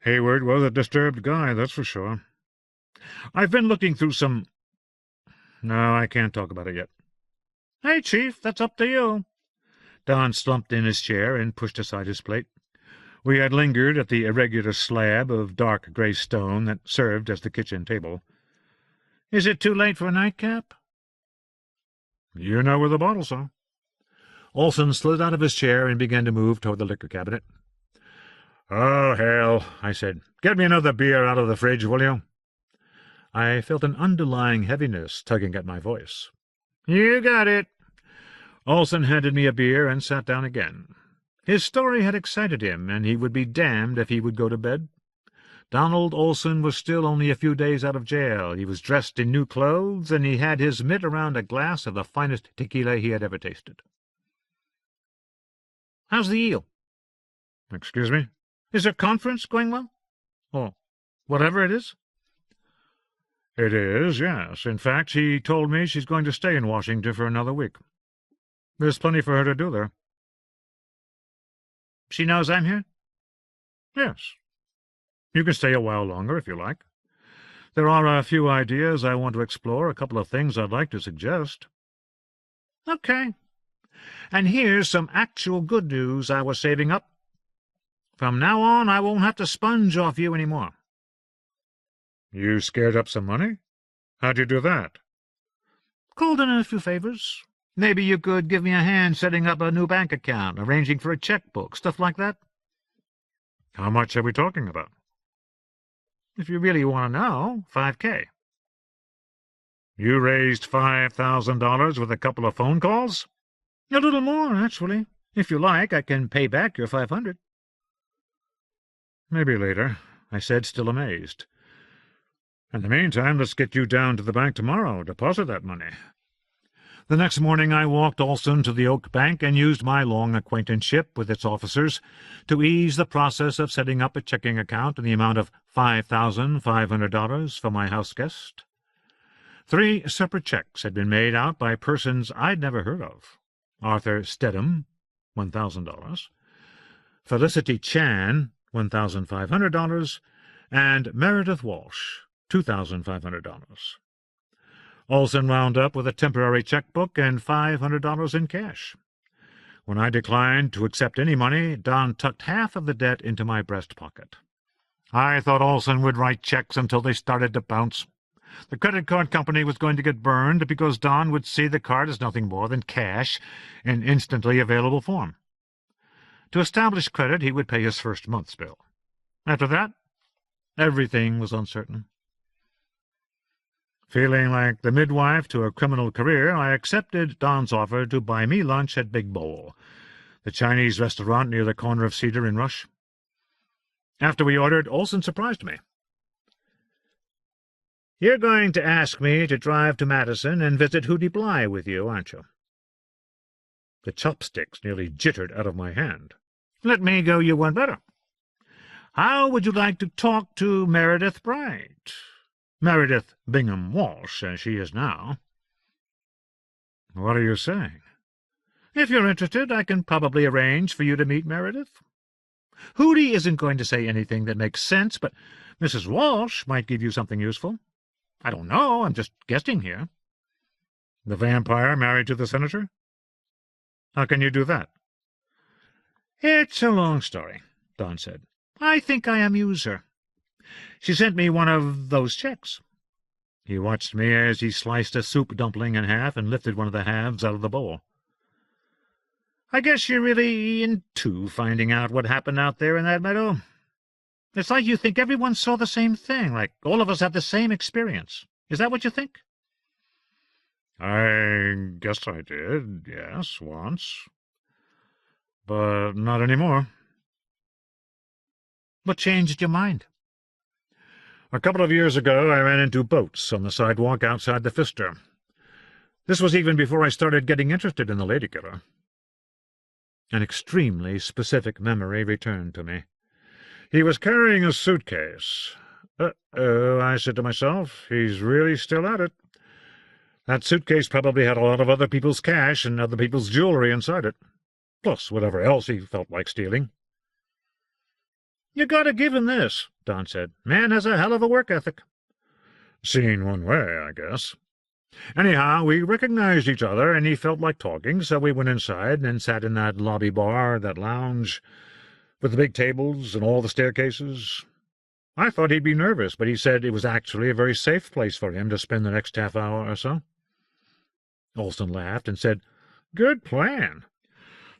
Hayward was a disturbed guy, that's for sure. I've been looking through some... No, I can't talk about it yet. Hey, Chief, that's up to you. Don slumped in his chair and pushed aside his plate. We had lingered at the irregular slab of dark gray stone that served as the kitchen table. Is it too late for a nightcap? You know where the bottles are. Olson slid out of his chair and began to move toward the liquor cabinet. Oh, hell, I said. Get me another beer out of the fridge, will you? I felt an underlying heaviness tugging at my voice. You got it. Olson handed me a beer and sat down again. His story had excited him, and he would be damned if he would go to bed. Donald Olson was still only a few days out of jail. He was dressed in new clothes, and he had his mitt around a glass of the finest tequila he had ever tasted. How's the eel? Excuse me? Is her conference going well? Or whatever it is? It is, yes. In fact, she told me she's going to stay in Washington for another week. There's plenty for her to do there. She knows I'm here? Yes. You can stay a while longer if you like. There are a few ideas I want to explore, a couple of things I'd like to suggest. Okay. And here's some actual good news I was saving up. From now on, I won't have to sponge off you any more. You scared up some money? How'd you do that? Called in a few favors. Maybe you could give me a hand setting up a new bank account, arranging for a checkbook, stuff like that. How much are we talking about? If you really want to know, $5,000. You raised $5,000 with a couple of phone calls? A little more, actually. If you like, I can pay back your $500. Maybe later, I said, still amazed. In the meantime, let's get you down to the bank tomorrow, deposit that money. The next morning I walked Olson to the Oak Bank and used my long acquaintanceship with its officers to ease the process of setting up a checking account in the amount of $5,500 for my house guest. 3 separate checks had been made out by persons I'd never heard of. Arthur Stedham, $1,000, Felicity Chan, $1,500, and Meredith Walsh, $2,500. Olson wound up with a temporary checkbook and $500 in cash. When I declined to accept any money, Don tucked half of the debt into my breast pocket. I thought Olson would write checks until they started to bounce. The credit card company was going to get burned because Don would see the card as nothing more than cash in instantly available form. To establish credit, he would pay his first month's bill. After that, everything was uncertain. Feeling like the midwife to a criminal career, I accepted Don's offer to buy me lunch at Big Bowl, the Chinese restaurant near the corner of Cedar and Rush. After we ordered, Olson surprised me. "You're going to ask me to drive to Madison and visit Hootie Bly with you, aren't you?" The chopsticks nearly jittered out of my hand. "Let me go you one better. How would you like to talk to Meredith Bright? Meredith Bingham Walsh, as she is now." What are you saying? "If you're interested, I can probably arrange for you to meet Meredith. Hootie isn't going to say anything that makes sense, but Mrs. Walsh might give you something useful. I don't know, I'm just guessing here." The vampire married to the senator? How can you do that? "It's a long story," Don said. "I think I amuse her. She sent me one of those checks." He watched me as he sliced a soup dumpling in half and lifted one of the halves out of the bowl. "I guess you're really into finding out what happened out there in that meadow. It's like you think everyone saw the same thing, like all of us have the same experience. Is that what you think?" I guess I did, yes, once. But not anymore. "What changed your mind?" A couple of years ago, I ran into Boats on the sidewalk outside the Pfister. This was even before I started getting interested in the lady killer. An extremely specific memory returned to me. He was carrying a suitcase. Uh-oh, I said to myself, he's really still at it. That suitcase probably had a lot of other people's cash and other people's jewelry inside it, plus whatever else he felt like stealing. "You gotta give him this," Don said. "Man has a hell of a work ethic." Seen one way, I guess. Anyhow, we recognized each other, and he felt like talking, so we went inside and sat in that lobby bar, that lounge, with the big tables and all the staircases. I thought he'd be nervous, but he said it was actually a very safe place for him to spend the next half hour or so. Olson laughed and said, "Good plan."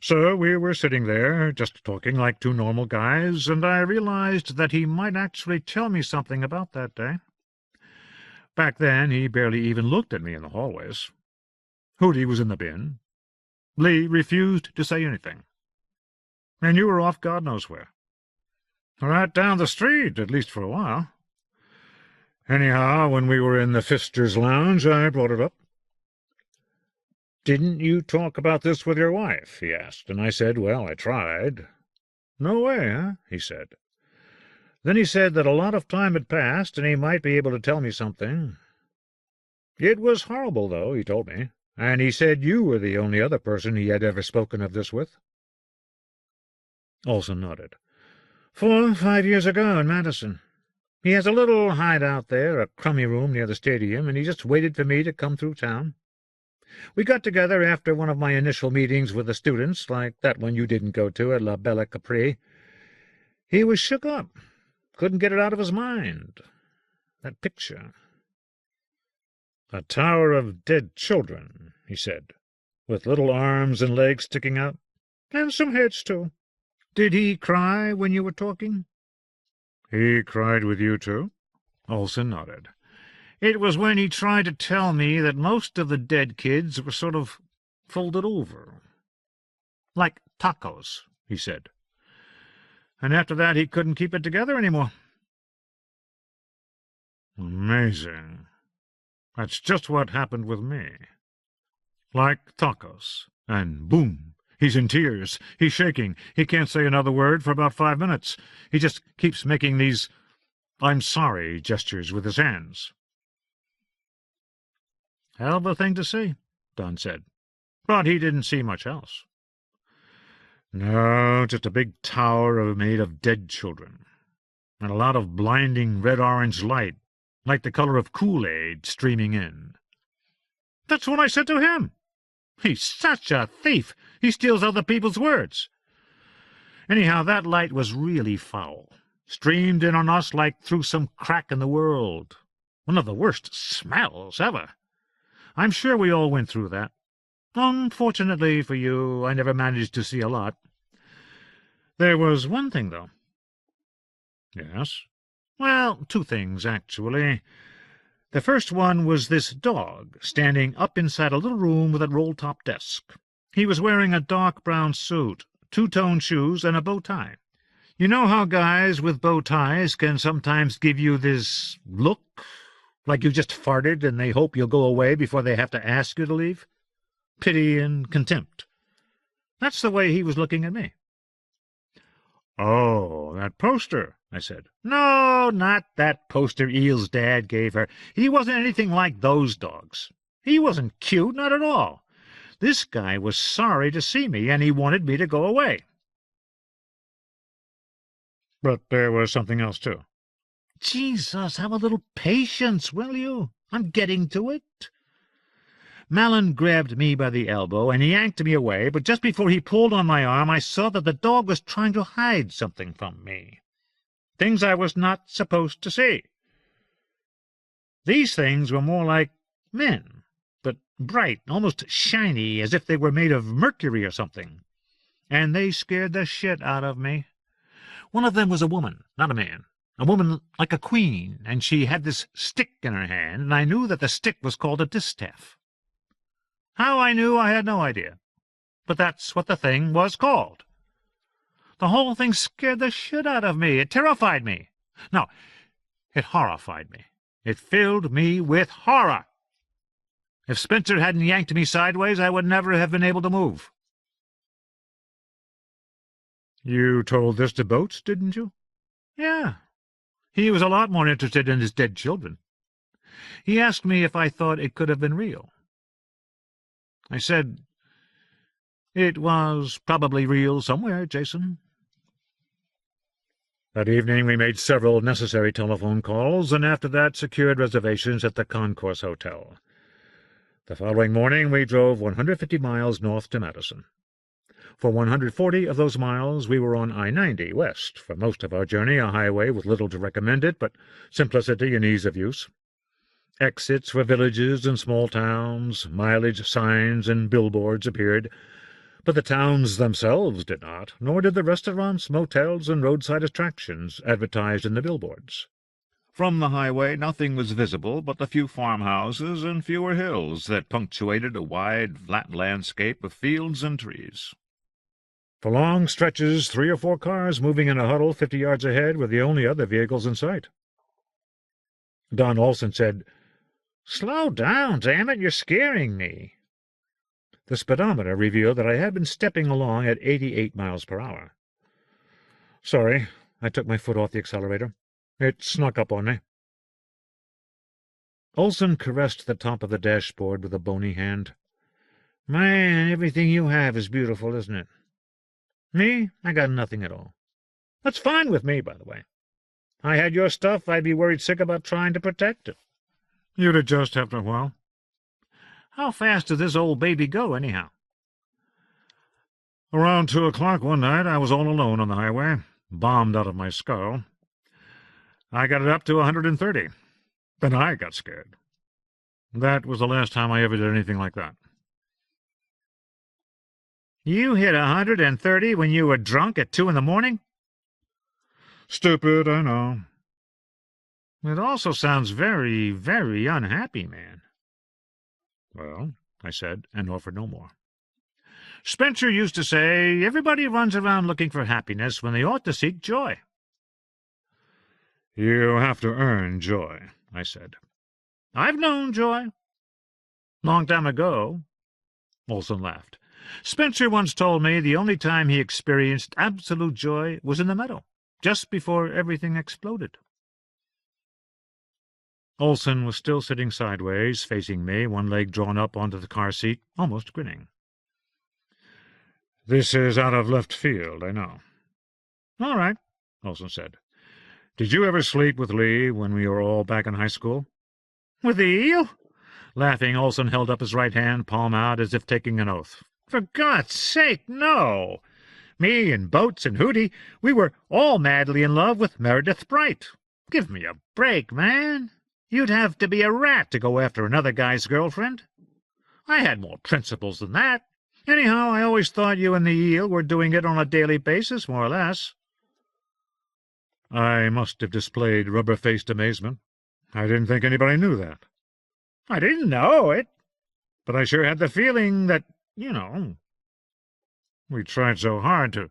So we were sitting there, just talking like two normal guys, and I realized that he might actually tell me something about that day. Back then, he barely even looked at me in the hallways. Hootie was in the bin. Lee refused to say anything. And you were off God knows where. Right down the street, at least for a while. Anyhow, when we were in the Pfister's lounge, I brought it up. "Didn't you talk about this with your wife?" he asked, and I said, well, I tried. "No way, huh?" he said. Then he said that a lot of time had passed, and he might be able to tell me something. It was horrible, though, he told me, and he said you were the only other person he had ever spoken of this with. Olson nodded. 4 or 5 years ago in Madison. He has a little hideout there, a crummy room near the stadium, and he just waited for me to come through town. We got together after one of my initial meetings with the students, like that one you didn't go to at La Bella Capri. He was shook up. Couldn't get it out of his mind. That picture. "A tower of dead children," he said, "with little arms and legs sticking out. And some heads, too. Did he cry when you were talking?" "He cried with you, too?" Olson nodded. "It was when he tried to tell me that most of the dead kids were sort of folded over. Like tacos, he said. And after that he couldn't keep it together anymore. Amazing. That's just what happened with me. Like tacos. And boom, he's in tears. He's shaking. He can't say another word for about 5 minutes. He just keeps making these "I'm sorry" gestures with his hands. Hell of a thing to see, Don said. But he didn't see much else. No, just a big tower made of dead children. And a lot of blinding red-orange light, like the color of Kool-Aid, streaming in. That's what I said to him. He's such a thief. He steals other people's words. Anyhow, that light was really foul. Streamed in on us like through some crack in the world. One of the worst smells ever. I'm sure we all went through that. Unfortunately for you, I never managed to see a lot. There was one thing, though. Yes? Well, two things, actually. The first one was this dog, standing up inside a little room with a roll-top desk. He was wearing a dark brown suit, two-tone shoes, and a bow tie. You know how guys with bow ties can sometimes give you this look, like you just farted and they hope you'll go away before they have to ask you to leave? Pity and contempt. That's the way he was looking at me. Oh, that poster, I said. No, not that poster Eel's dad gave her. He wasn't anything like those dogs. He wasn't cute, not at all. This guy was sorry to see me, and he wanted me to go away. But there was something else, too. Jesus, have a little patience, will you? I'm getting to it. Malin grabbed me by the elbow and he yanked me away, but just before he pulled on my arm, I saw that the dog was trying to hide something from me. Things I was not supposed to see. These things were more like men, but bright, almost shiny, as if they were made of mercury or something. And they scared the shit out of me. One of them was a woman, not a man. A woman like a queen, and she had this stick in her hand, and I knew that the stick was called a distaff. How I knew, I had no idea. But that's what the thing was called. The whole thing scared the shit out of me. It terrified me. No, it horrified me. It filled me with horror. If Spencer hadn't yanked me sideways, I would never have been able to move. You told this to Boats, didn't you? Yeah. He was a lot more interested in his dead children. He asked me if I thought it could have been real. I said, "It was probably real somewhere, Jason." That evening we made several necessary telephone calls, and after that secured reservations at the Concourse Hotel. The following morning we drove 150 miles north to Madison. For 140 of those miles we were on I-90 west, for most of our journey a highway with little to recommend it but simplicity and ease of use. Exits for villages and small towns, mileage signs and billboards appeared, but the towns themselves did not, nor did the restaurants, motels, and roadside attractions advertised in the billboards. From the highway nothing was visible but the few farmhouses and fewer hills that punctuated a wide, flat landscape of fields and trees. For long stretches 3 or 4 cars moving in a huddle 50 yards ahead were the only other vehicles in sight. Don Olson said, "Slow down, damn it, you're scaring me." The speedometer revealed that I had been stepping along at 88 miles per hour. Sorry, I took my foot off the accelerator. It snuck up on me. Olson caressed the top of the dashboard with a bony hand. "Man, everything you have is beautiful, isn't it? Me, I got nothing at all. That's fine with me, by the way. I had your stuff, I'd be worried sick about trying to protect it." "You'd adjust after a while." "How fast did this old baby go, anyhow?" "Around 2 o'clock one night I was all alone on the highway, bombed out of my skull. I got it up to 130. Then I got scared. That was the last time I ever did anything like that." "You hit 130 when you were drunk at 2 in the morning?" "Stupid, I know." "It also sounds very, very unhappy, man." "Well," I said, and offered no more. Spencer used to say, everybody runs around looking for happiness when they ought to seek joy. You have to earn joy, I said. I've known joy. Long time ago. Olson laughed. Spencer once told me the only time he experienced absolute joy was in the meadow, just before everything exploded. Olson was still sitting sideways, facing me, one leg drawn up onto the car seat, almost grinning. This is out of left field, I know. All right, Olson said. Did you ever sleep with Lee when we were all back in high school? With the eel? Laughing, Olson held up his right hand, palm out, as if taking an oath. For God's sake, no! Me and Boats and Hootie, we were all madly in love with Meredith Bright. Give me a break, man. You'd have to be a rat to go after another guy's girlfriend. I had more principles than that. Anyhow, I always thought you and the eel were doing it on a daily basis, more or less. I must have displayed rubber-faced amazement. I didn't think anybody knew that. I didn't know it, but I sure had the feeling that, we tried so hard to...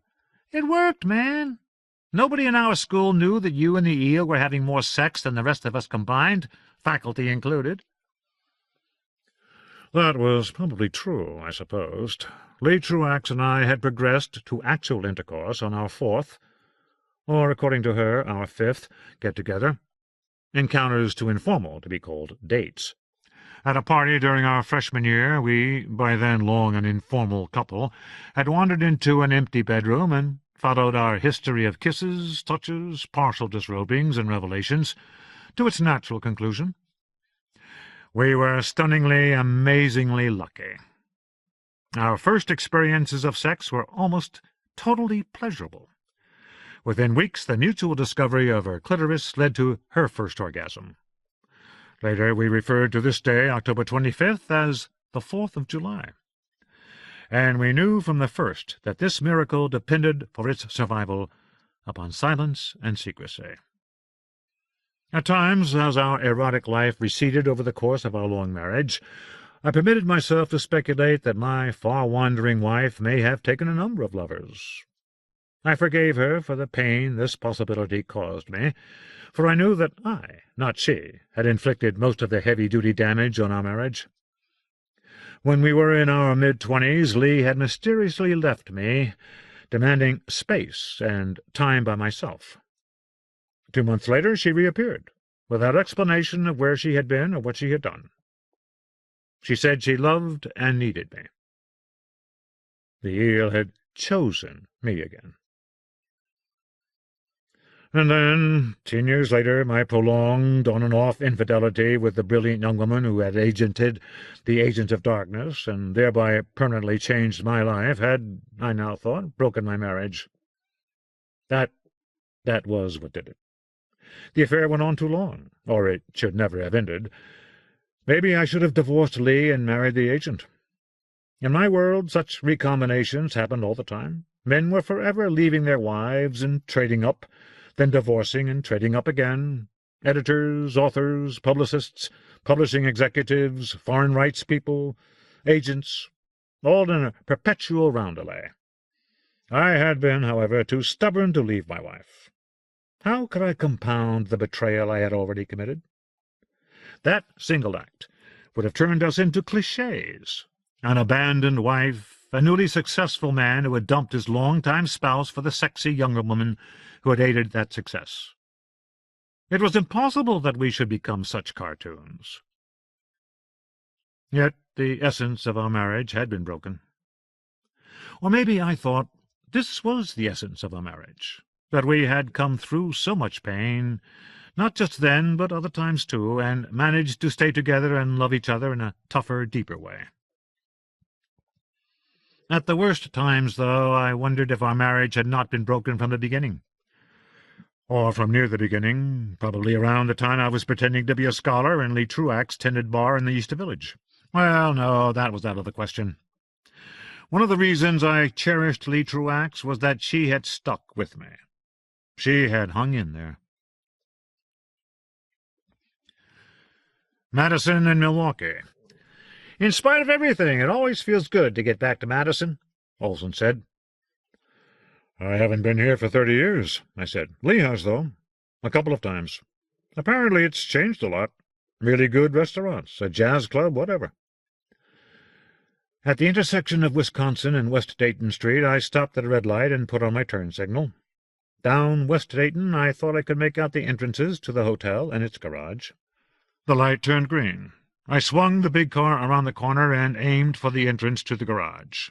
It worked, man. Nobody in our school knew that you and the eel were having more sex than the rest of us combined, faculty included. That was probably true, I supposed. Lee Truax and I had progressed to actual intercourse on our fourth, or, according to her, our fifth, get-together. Encounters too informal to be called dates. At a party during our freshman year, we, by then long an informal couple, had wandered into an empty bedroom and followed our history of kisses, touches, partial disrobings, and revelations to its natural conclusion. We were stunningly, amazingly lucky. Our first experiences of sex were almost totally pleasurable. Within weeks, the mutual discovery of her clitoris led to her first orgasm. Later, we referred to this day, October 25th, as the 4th of July. And we knew from the first that this miracle depended for its survival upon silence and secrecy. At times, as our erotic life receded over the course of our long marriage, I permitted myself to speculate that my far-wandering wife may have taken a number of lovers. I forgave her for the pain this possibility caused me, for I knew that I, not she, had inflicted most of the heavy-duty damage on our marriage. When we were in our mid-20s, Lee had mysteriously left me, demanding space and time by myself. 2 months later, she reappeared, without explanation of where she had been or what she had done. She said she loved and needed me. The eel had chosen me again. And then, 10 years later, my prolonged on-and-off infidelity with the brilliant young woman who had agented the agent of darkness, and thereby permanently changed my life, had, I now thought, broken my marriage. That was what did it. The affair went on too long, or it should never have ended. Maybe I should have divorced Lee and married the agent. In my world, such recombinations happened all the time. Men were forever leaving their wives and trading up, then divorcing and trading up again. Editors, authors, publicists, publishing executives, foreign rights people, agents, all in a perpetual roundelay. I had been, however, too stubborn to leave my wife. How could I compound the betrayal I had already committed? That single act would have turned us into clichés. An abandoned wife, a newly successful man who had dumped his long-time spouse for the sexy younger woman who had aided that success. It was impossible that we should become such cartoons. Yet the essence of our marriage had been broken. Or maybe I thought this was the essence of our marriage, that we had come through so much pain, not just then, but other times too, and managed to stay together and love each other in a tougher, deeper way. At the worst times, though, I wondered if our marriage had not been broken from the beginning. Or from near the beginning, probably around the time I was pretending to be a scholar and Lee Truax tended bar in the East Village. Well, no, that was out of the question. One of the reasons I cherished Lee Truax was that she had stuck with me. She had hung in there. Madison and Milwaukee. In spite of everything, it always feels good to get back to Madison. Olson said. "I haven't been here for 30 years, I said. "Lee has, though. A couple of times. Apparently it's changed a lot. Really good restaurants, a jazz club, whatever." At the intersection of Wisconsin and West Dayton Street, I stopped at a red light and put on my turn signal. Down West Dayton, I thought I could make out the entrances to the hotel and its garage. The light turned green. I swung the big car around the corner and aimed for the entrance to the garage.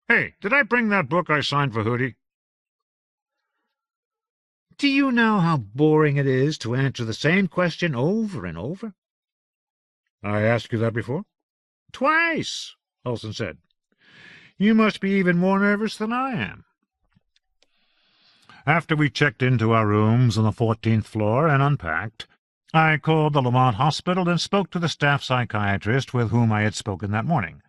"Hey, did I bring that book I signed for Hootie?" Do you know how boring it is to answer the same question over and over? "I asked you that before?" "Twice," Olson said. "You must be even more nervous than I am." After we checked into our rooms on the 14th floor and unpacked, I called the Lamont Hospital and spoke to the staff psychiatrist with whom I had spoken that morning.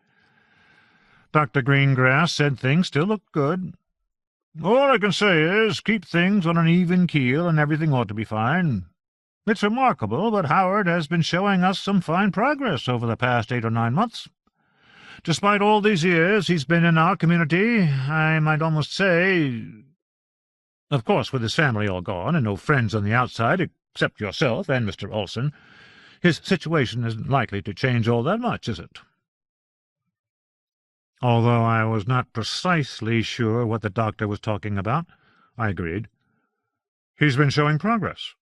Dr. Greengrass said things still looked good. "All I can say is, keep things on an even keel and everything ought to be fine. It's remarkable, but Howard has been showing us some fine progress over the past 8 or 9 months. Despite all these years he's been in our community, I might almost say... Of course, with his family all gone and no friends on the outside except yourself and Mr. Olson, his situation isn't likely to change all that much, is it?" Although I was not precisely sure what the doctor was talking about, I agreed. "He's been showing progress."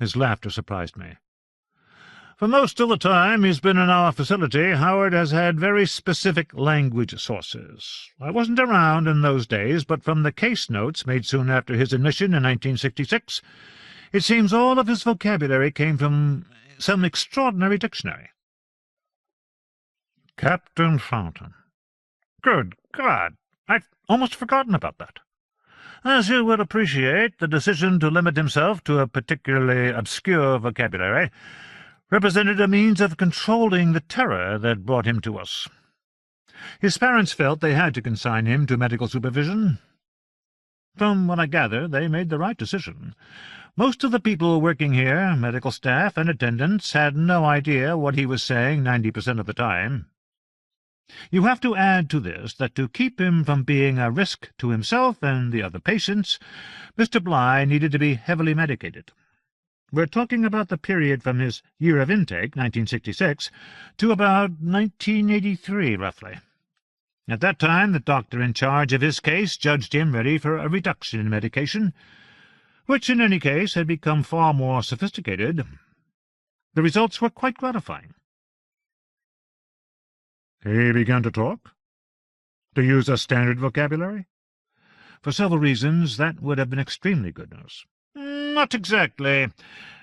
His laughter surprised me. "For most of the time he's been in our facility, Howard has had very specific language sources. I wasn't around in those days, but from the case notes made soon after his admission in 1966, it seems all of his vocabulary came from some extraordinary dictionary." Captain Fountain. Good God! I'd almost forgotten about that. As you will appreciate, the decision to limit himself to a particularly obscure vocabulary represented a means of controlling the terror that brought him to us. His parents felt they had to consign him to medical supervision. From what I gather, they made the right decision. Most of the people working here, medical staff and attendants, had no idea what he was saying 90% of the time. You have to add to this that to keep him from being a risk to himself and the other patients, Mr. Bligh needed to be heavily medicated. We're talking about the period from his year of intake, 1966, to about 1983, roughly. At that time, the doctor in charge of his case judged him ready for a reduction in medication, which in any case had become far more sophisticated. The results were quite gratifying. He began to talk? To use a standard vocabulary? For several reasons, that would have been extremely good news. Not exactly.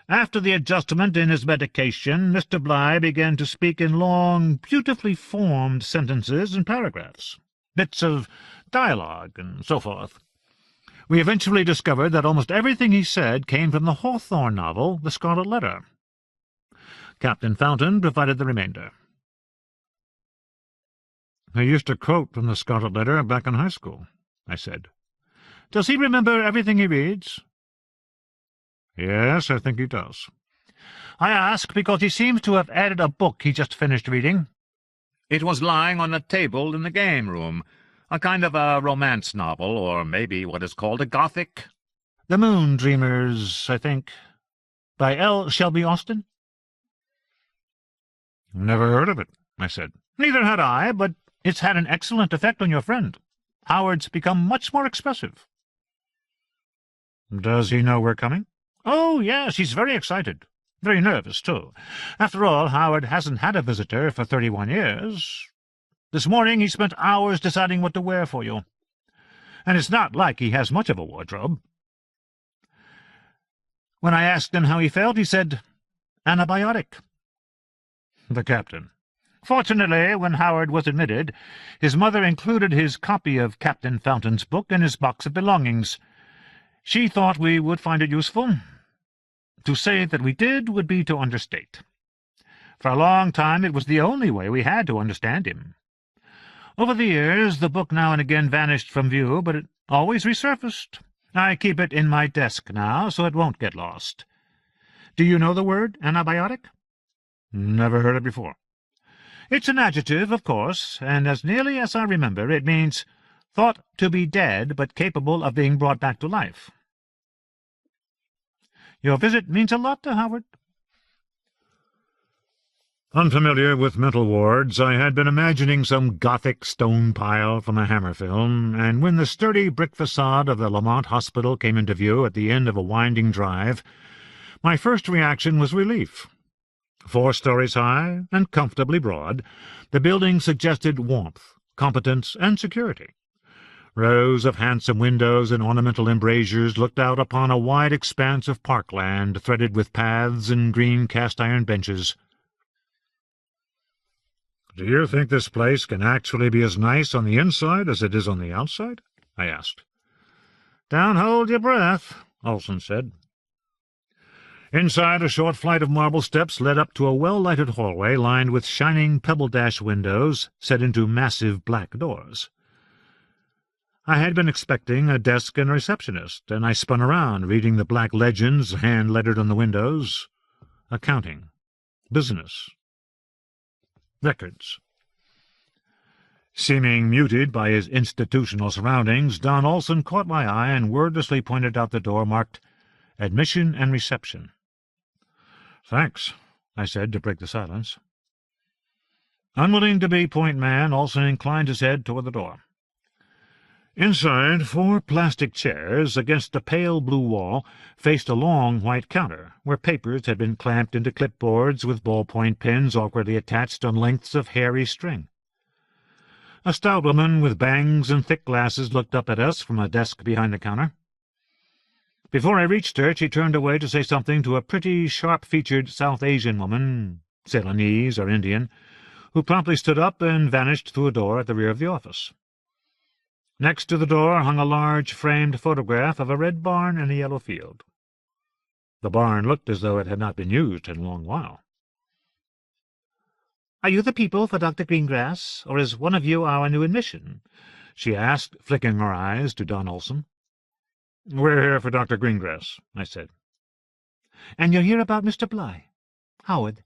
After the adjustment in his medication, Mr. Bligh began to speak in long, beautifully formed sentences and paragraphs, bits of dialogue, and so forth. We eventually discovered that almost everything he said came from the Hawthorne novel, The Scarlet Letter. Captain Fountain provided the remainder. "He used to quote from The Scarlet Letter back in high school," I said. "Does he remember everything he reads?" "Yes, I think he does." "I ask because he seems to have added a book he just finished reading." It was lying on a table in the game room, a kind of a romance novel, or maybe what is called a Gothic. "The Moon Dreamers, I think. By L. Shelby Austin?" "Never heard of it," I said. "Neither had I, but it's had an excellent effect on your friend. Howard's become much more expressive." "Does he know we're coming?" "Oh, yes, he's very excited. Very nervous, too. After all, Howard hasn't had a visitor for 31 years. This morning he spent hours deciding what to wear for you. And it's not like he has much of a wardrobe." When I asked him how he felt, he said, "Antibiotic." The captain. Fortunately, when Howard was admitted, his mother included his copy of Captain Fountain's book in his box of belongings. She thought we would find it useful. To say that we did would be to understate. For a long time it was the only way we had to understand him. Over the years the book now and again vanished from view, but it always resurfaced. I keep it in my desk now, so it won't get lost. Do you know the word antibiotic?" "Never heard it before." It's an adjective, of course, and as nearly as I remember, it means thought to be dead but capable of being brought back to life. Your visit means a lot to Howard. Unfamiliar with mental wards, I had been imagining some Gothic stone pile from a Hammer film, and when the sturdy brick facade of the Lamont Hospital came into view at the end of a winding drive, my first reaction was relief. 4 stories high and comfortably broad, the building suggested warmth, competence, and security. Rows of handsome windows and ornamental embrasures looked out upon a wide expanse of parkland threaded with paths and green cast-iron benches. "Do you think this place can actually be as nice on the inside as it is on the outside?" I asked. "Don't hold your breath," Olson said. Inside, a short flight of marble steps led up to a well-lighted hallway lined with shining pebble-dash windows set into massive black doors. I had been expecting a desk and a receptionist, and I spun around, reading the black legends hand-lettered on the windows. Accounting. Business. Records. Seeming muted by his institutional surroundings, Don Olson caught my eye and wordlessly pointed out the door marked Admission and Reception. "Thanks," I said to break the silence. Unwilling to be point man, Olson inclined his head toward the door. Inside, 4 plastic chairs against a pale blue wall faced a long white counter, where papers had been clamped into clipboards with ballpoint pens awkwardly attached on lengths of hairy string. A stout woman with bangs and thick glasses looked up at us from a desk behind the counter. Before I reached her, she turned away to say something to a pretty, sharp-featured South Asian woman, Ceylonese or Indian, who promptly stood up and vanished through a door at the rear of the office. Next to the door hung a large framed photograph of a red barn and a yellow field. The barn looked as though it had not been used in a long while. "Are you the people for Dr. Greengrass, or is one of you our new admission?" she asked, flicking her eyes to Don Olson. "We're here for Dr. Greengrass," I said. "And you're here about Mr. Bly? Howard?"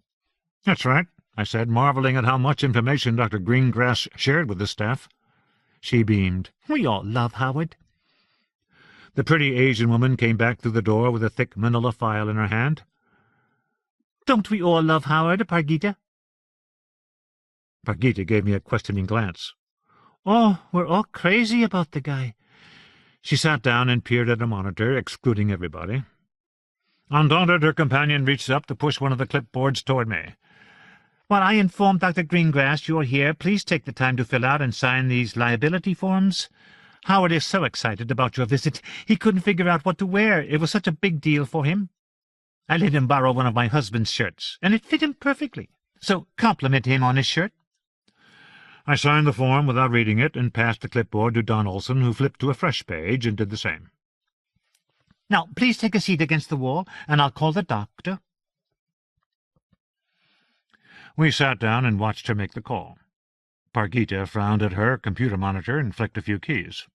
"That's right," I said, marveling at how much information Dr. Greengrass shared with his staff. She beamed. "We all love Howard." The pretty Asian woman came back through the door with a thick manila file in her hand. "Don't we all love Howard, Pargita?" Pargita gave me a questioning glance. "Oh, we're all crazy about the guy." She sat down and peered at a monitor, excluding everybody. Undaunted, her companion reached up to push one of the clipboards toward me. "While I inform Dr. Greengrass you're here, please take the time to fill out and sign these liability forms. Howard is so excited about your visit, he couldn't figure out what to wear. It was such a big deal for him. I let him borrow one of my husband's shirts, and it fit him perfectly. So compliment him on his shirt." I signed the form without reading it and passed the clipboard to Don Olson, who flipped to a fresh page and did the same. "Now, please take a seat against the wall, and I'll call the doctor." We sat down and watched her make the call. Pargita frowned at her computer monitor and flicked a few keys.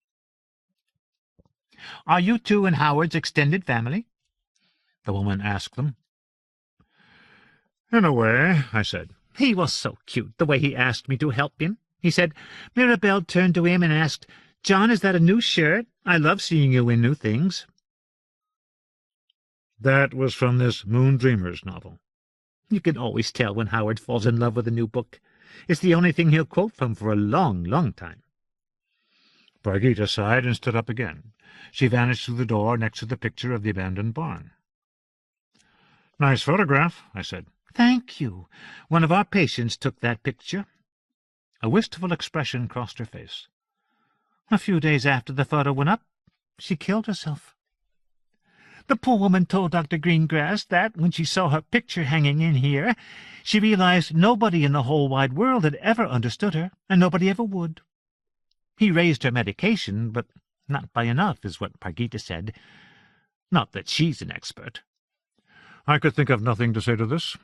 "Are you two in Howard's extended family?" the woman asked them. "In a way," I said. "He was so cute, the way he asked me to help him. He said, Mirabelle turned to him and asked, 'John, is that a new shirt? I love seeing you in new things.'" That was from this Moon Dreamers novel. You can always tell when Howard falls in love with a new book. It's the only thing he'll quote from for a long, long time. Pargita sighed and stood up again. She vanished through the door next to the picture of the abandoned barn. "Nice photograph," I said. "Thank you. One of our patients took that picture." A wistful expression crossed her face. "A few days after the photo went up, she killed herself. The poor woman told Dr. Greengrass that, when she saw her picture hanging in here, she realized nobody in the whole wide world had ever understood her, and nobody ever would. He raised her medication, but not by enough, is what Pargita said. Not that she's an expert." I could think of nothing to say to this.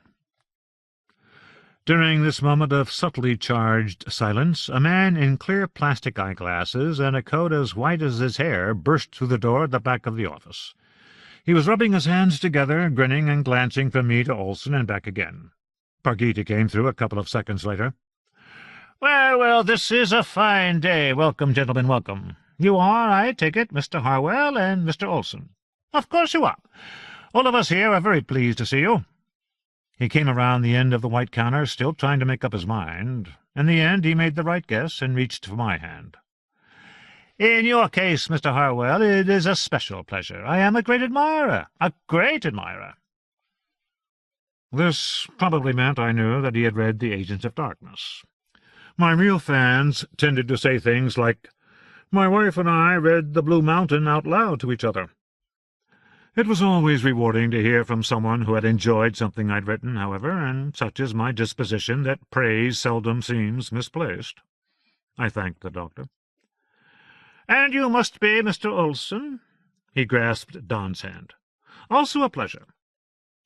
During this moment of subtly charged silence, a man in clear plastic eyeglasses and a coat as white as his hair burst through the door at the back of the office. He was rubbing his hands together, grinning and glancing from me to Olson and back again. Pargita came through a couple of seconds later. Well, well, this is a fine day. Welcome, gentlemen, welcome. You are, I take it, Mr. Harwell and Mr. Olson. Of course you are. All of us here are very pleased to see you. He came around the end of the white counter, still trying to make up his mind. In the end, he made the right guess and reached for my hand. In your case, Mr. Harwell, it is a special pleasure. I am a great admirer, a great admirer. This probably meant, I knew, that he had read The Agents of Darkness. My real fans tended to say things like, "My wife and I read The Blue Mountain out loud to each other." It was always rewarding to hear from someone who had enjoyed something I'd written, however, and such is my disposition that praise seldom seems misplaced. I thanked the doctor. "And you must be Mr. Olson?" He grasped Don's hand. "Also a pleasure.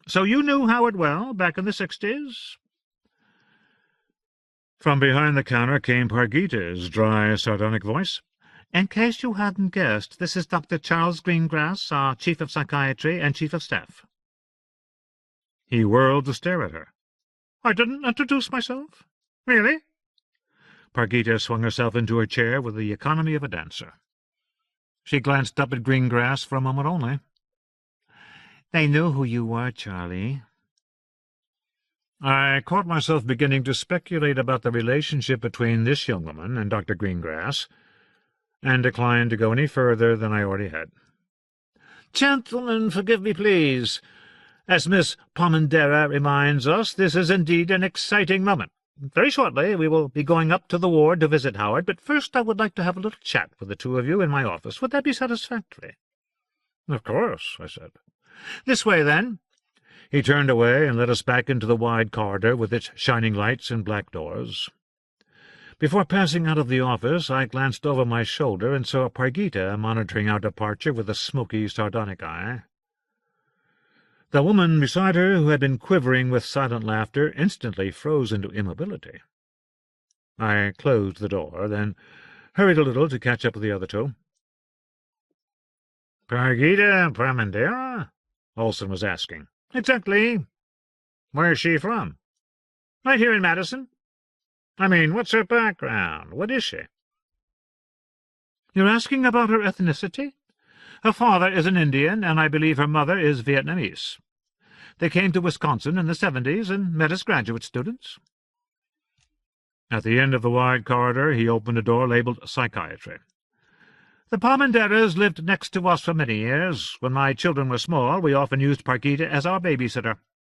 So you knew Howard well, back in the 60s? From behind the counter came Pargita's dry, sardonic voice. "In case you hadn't guessed, this is Dr. Charles Greengrass, our Chief of Psychiatry and Chief of Staff." He whirled to stare at her. "I didn't introduce myself? Really?" Pargita swung herself into her chair with the economy of a dancer. She glanced up at Greengrass for a moment only. "They knew who you were, Charlie." I caught myself beginning to speculate about the relationship between this young woman and Dr. Greengrass, and declined to go any further than I already had. "Gentlemen, forgive me, please. As Miss Pomandera reminds us, this is indeed an exciting moment. Very shortly we will be going up to the ward to visit Howard, but first I would like to have a little chat with the two of you in my office. Would that be satisfactory?" "Of course," I said. "This way, then." He turned away and led us back into the wide corridor with its shining lights and black doors. Before passing out of the office, I glanced over my shoulder and saw Pargita monitoring our departure with a smoky, sardonic eye. The woman beside her, who had been quivering with silent laughter, instantly froze into immobility. I closed the door, then hurried a little to catch up with the other two. "Pargita Pomandera?" Olson was asking. "Exactly. Where's she from?" "Right here in Madison." "I mean, what's her background? What is she?" "You're asking about her ethnicity? Her father is an Indian, and I believe her mother is Vietnamese. They came to Wisconsin in the 70s and met as graduate students." At the end of the wide corridor he opened a door labeled Psychiatry. "The Pomanderas lived next to us for many years. When my children were small, we often used Pargita as our babysitter.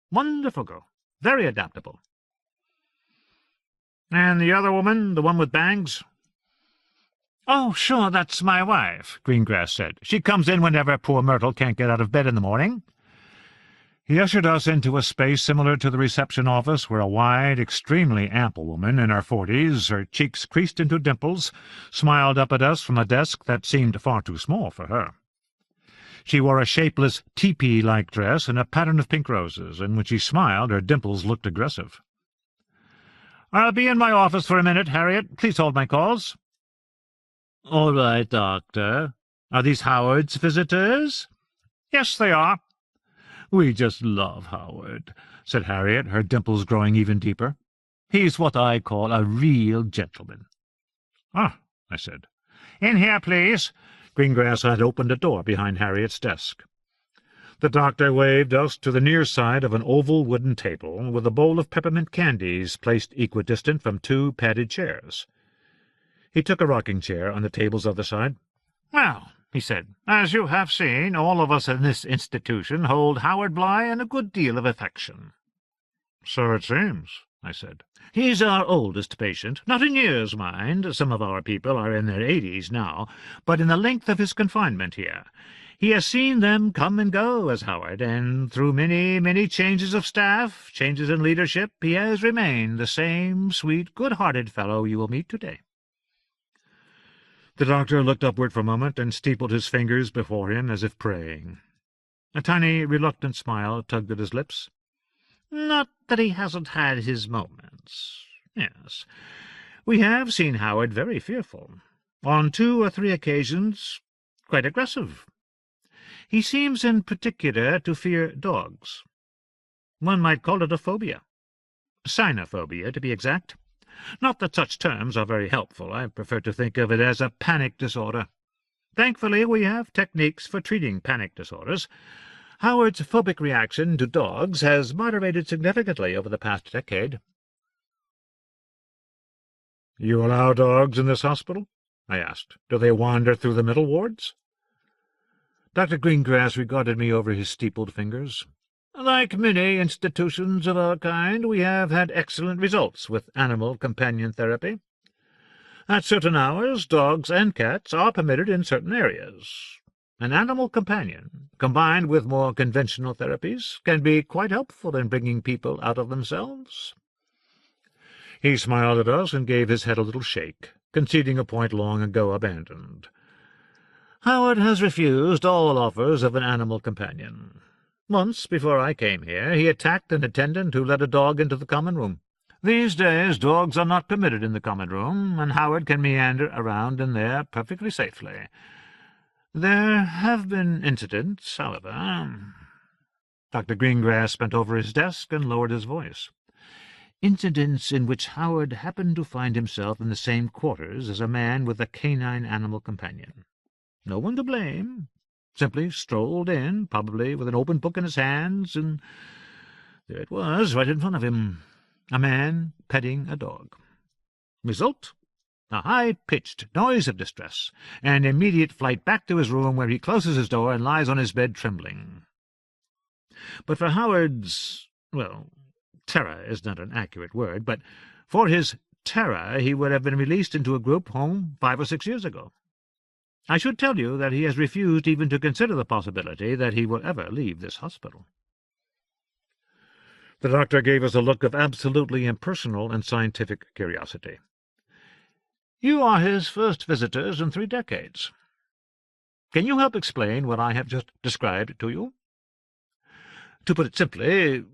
Wonderful girl. Very adaptable." "And the other woman, the one with bangs?" "Oh, sure, that's my wife," Greengrass said. "She comes in whenever poor Myrtle can't get out of bed in the morning." He ushered us into a space similar to the reception office, where a wide, extremely ample woman in her 40s, her cheeks creased into dimples, smiled up at us from a desk that seemed far too small for her. She wore a shapeless, teepee-like dress and a pattern of pink roses, and when she smiled her dimples looked aggressive. "I'll be in my office for a minute, Harriet. Please hold my calls." "All right, Doctor. Are these Howard's visitors?" "Yes, they are." "We just love Howard," said Harriet, her dimples growing even deeper. "He's what I call a real gentleman." "Ah," I said. "In here, please." Greengrass had opened a door behind Harriet's desk. The doctor waved us to the near side of an oval wooden table with a bowl of peppermint candies placed equidistant from two padded chairs. He took a rocking chair on the table's other side. "Well," he said, "as you have seen, all of us in this institution hold Howard Bly in a good deal of affection." "So it seems," I said. "He's our oldest patient, not in years, mind. Some of our people are in their 80s now, but in the length of his confinement here. He has seen them come and go as Howard, and through many, many changes of staff, changes in leadership, he has remained the same sweet, good-hearted fellow you will meet today." The doctor looked upward for a moment and steepled his fingers before him as if praying. A tiny, reluctant smile tugged at his lips. "Not that he hasn't had his moments. Yes, we have seen Howard very fearful. On 2 or 3 occasions, quite aggressive. He seems in particular to fear dogs. One might call it a phobia. Cynophobia, to be exact. Not that such terms are very helpful. I prefer to think of it as a panic disorder. Thankfully, we have techniques for treating panic disorders. Howard's phobic reaction to dogs has moderated significantly over the past decade. "You allow dogs in this hospital?" I asked. "Do they wander through the middle wards?" Dr. Greengrass regarded me over his steepled fingers. "Like many institutions of our kind, we have had excellent results with animal companion therapy. At certain hours, dogs and cats are permitted in certain areas. An animal companion, combined with more conventional therapies, can be quite helpful in bringing people out of themselves." He smiled at us and gave his head a little shake, conceding a point long ago abandoned. "Howard has refused all offers of an animal companion. Once, before I came here, he attacked an attendant who let a dog into the common room. These days dogs are not permitted in the common room, and Howard can meander around in there perfectly safely. There have been incidents, however—" Dr. Greengrass bent over his desk and lowered his voice. "Incidents in which Howard happened to find himself in the same quarters as a man with a canine animal companion. No one to blame. Simply strolled in, probably with an open book in his hands, and there it was, right in front of him. A man petting a dog. Result? A high-pitched noise of distress, and immediate flight back to his room, where he closes his door and lies on his bed trembling. But for Howard's, well, terror is not an accurate word, but for his terror he would have been released into a group home 5 or 6 years ago. I should tell you that he has refused even to consider the possibility that he will ever leave this hospital." The doctor gave us a look of absolutely impersonal and scientific curiosity. "You are his first visitors in 3 decades. Can you help explain what I have just described to you? To put it simply,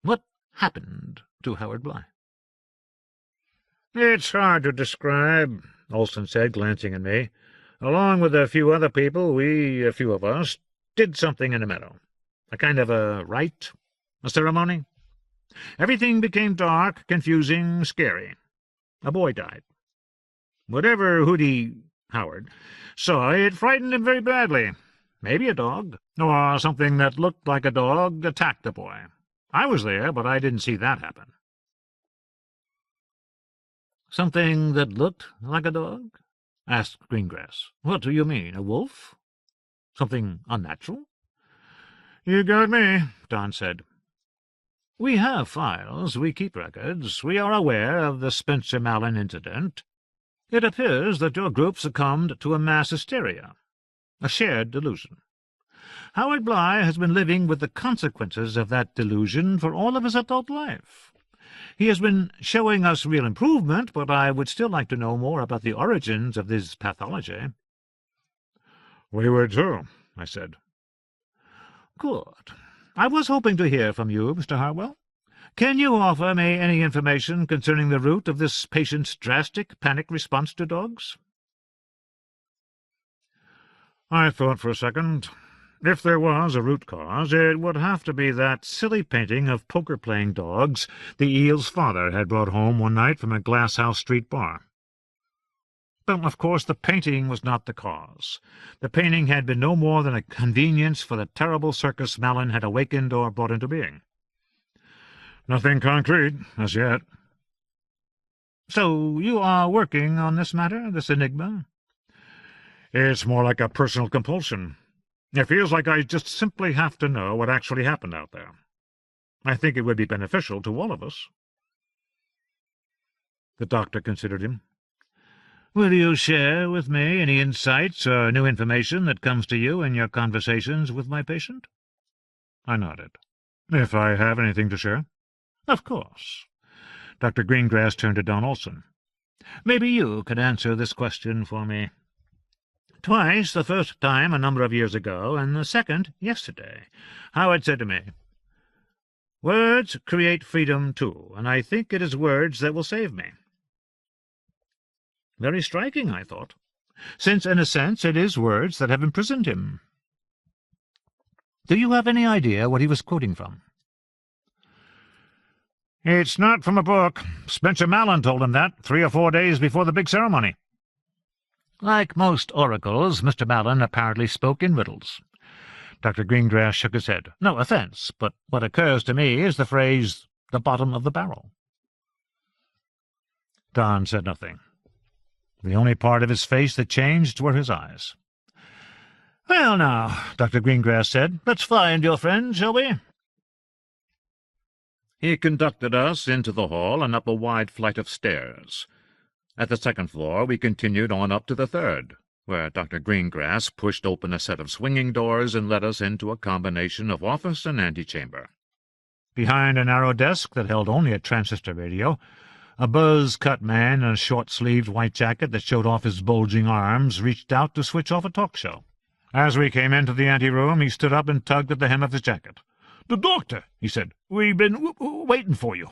what happened to Howard Bly?" "It's hard to describe," Olson said, glancing at me. "Along with a few other people, a few of us, did something in the meadow. A kind of a rite, a ceremony. Everything became dark, confusing, scary. A boy died. Whatever Hootie, Howard, saw, it frightened him very badly. Maybe a dog, or something that looked like a dog, attacked the boy. I was there, but I didn't see that happen." "Something that looked like a dog?" asked Greengrass. "What do you mean, a wolf? Something unnatural?" "You got me," Don said. "We have files, we keep records. We are aware of the Spencer Mallon incident. It appears that your group succumbed to a mass hysteria, a shared delusion. Howard Bly has been living with the consequences of that delusion for all of his adult life. He has been showing us real improvement, but I would still like to know more about the origins of this pathology." "We would too," I said. "Good. I was hoping to hear from you, Mr. Harwell. Can you offer me any information concerning the root of this patient's drastic panic response to dogs?" I thought for a second. If there was a root cause, it would have to be that silly painting of poker-playing dogs the eel's father had brought home one night from a Glasshouse Street bar. But, of course, the painting was not the cause. The painting had been no more than a convenience for the terrible circus Mallon had awakened or brought into being. "Nothing concrete, as yet." "So you are working on this matter, this enigma?" "It's more like a personal compulsion. It feels like I just simply have to know what actually happened out there. I think it would be beneficial to all of us." The doctor considered him. "Will you share with me any insights or new information that comes to you in your conversations with my patient?" I nodded. "If I have anything to share?" "Of course." Dr. Greengrass turned to Don Olson. "Maybe you could answer this question for me. Twice, the first time a number of years ago, and the second yesterday, Howard said to me, 'Words create freedom too, and I think it is words that will save me.' Very striking, I thought, since in a sense it is words that have imprisoned him. Do you have any idea what he was quoting from?" "It's not from a book. Spencer Mallon told him that 3 or 4 days before the big ceremony." Like most oracles, Mr. Mallon apparently spoke in riddles. Dr. Greengrass shook his head. "No offence, but what occurs to me is the phrase, 'the bottom of the barrel.'" Don said nothing. The only part of his face that changed were his eyes. "Well, now," Dr. Greengrass said, "let's find your friend, shall we?" He conducted us into the hall and up a wide flight of stairs. At the second floor we continued on up to the third, where Dr. Greengrass pushed open a set of swinging doors and led us into a combination of office and antechamber. Behind a narrow desk that held only a transistor radio, a buzz-cut man in a short-sleeved white jacket that showed off his bulging arms reached out to switch off a talk show. As we came into the anteroom, he stood up and tugged at the hem of his jacket. "The doctor," he said. "We've been waiting for you."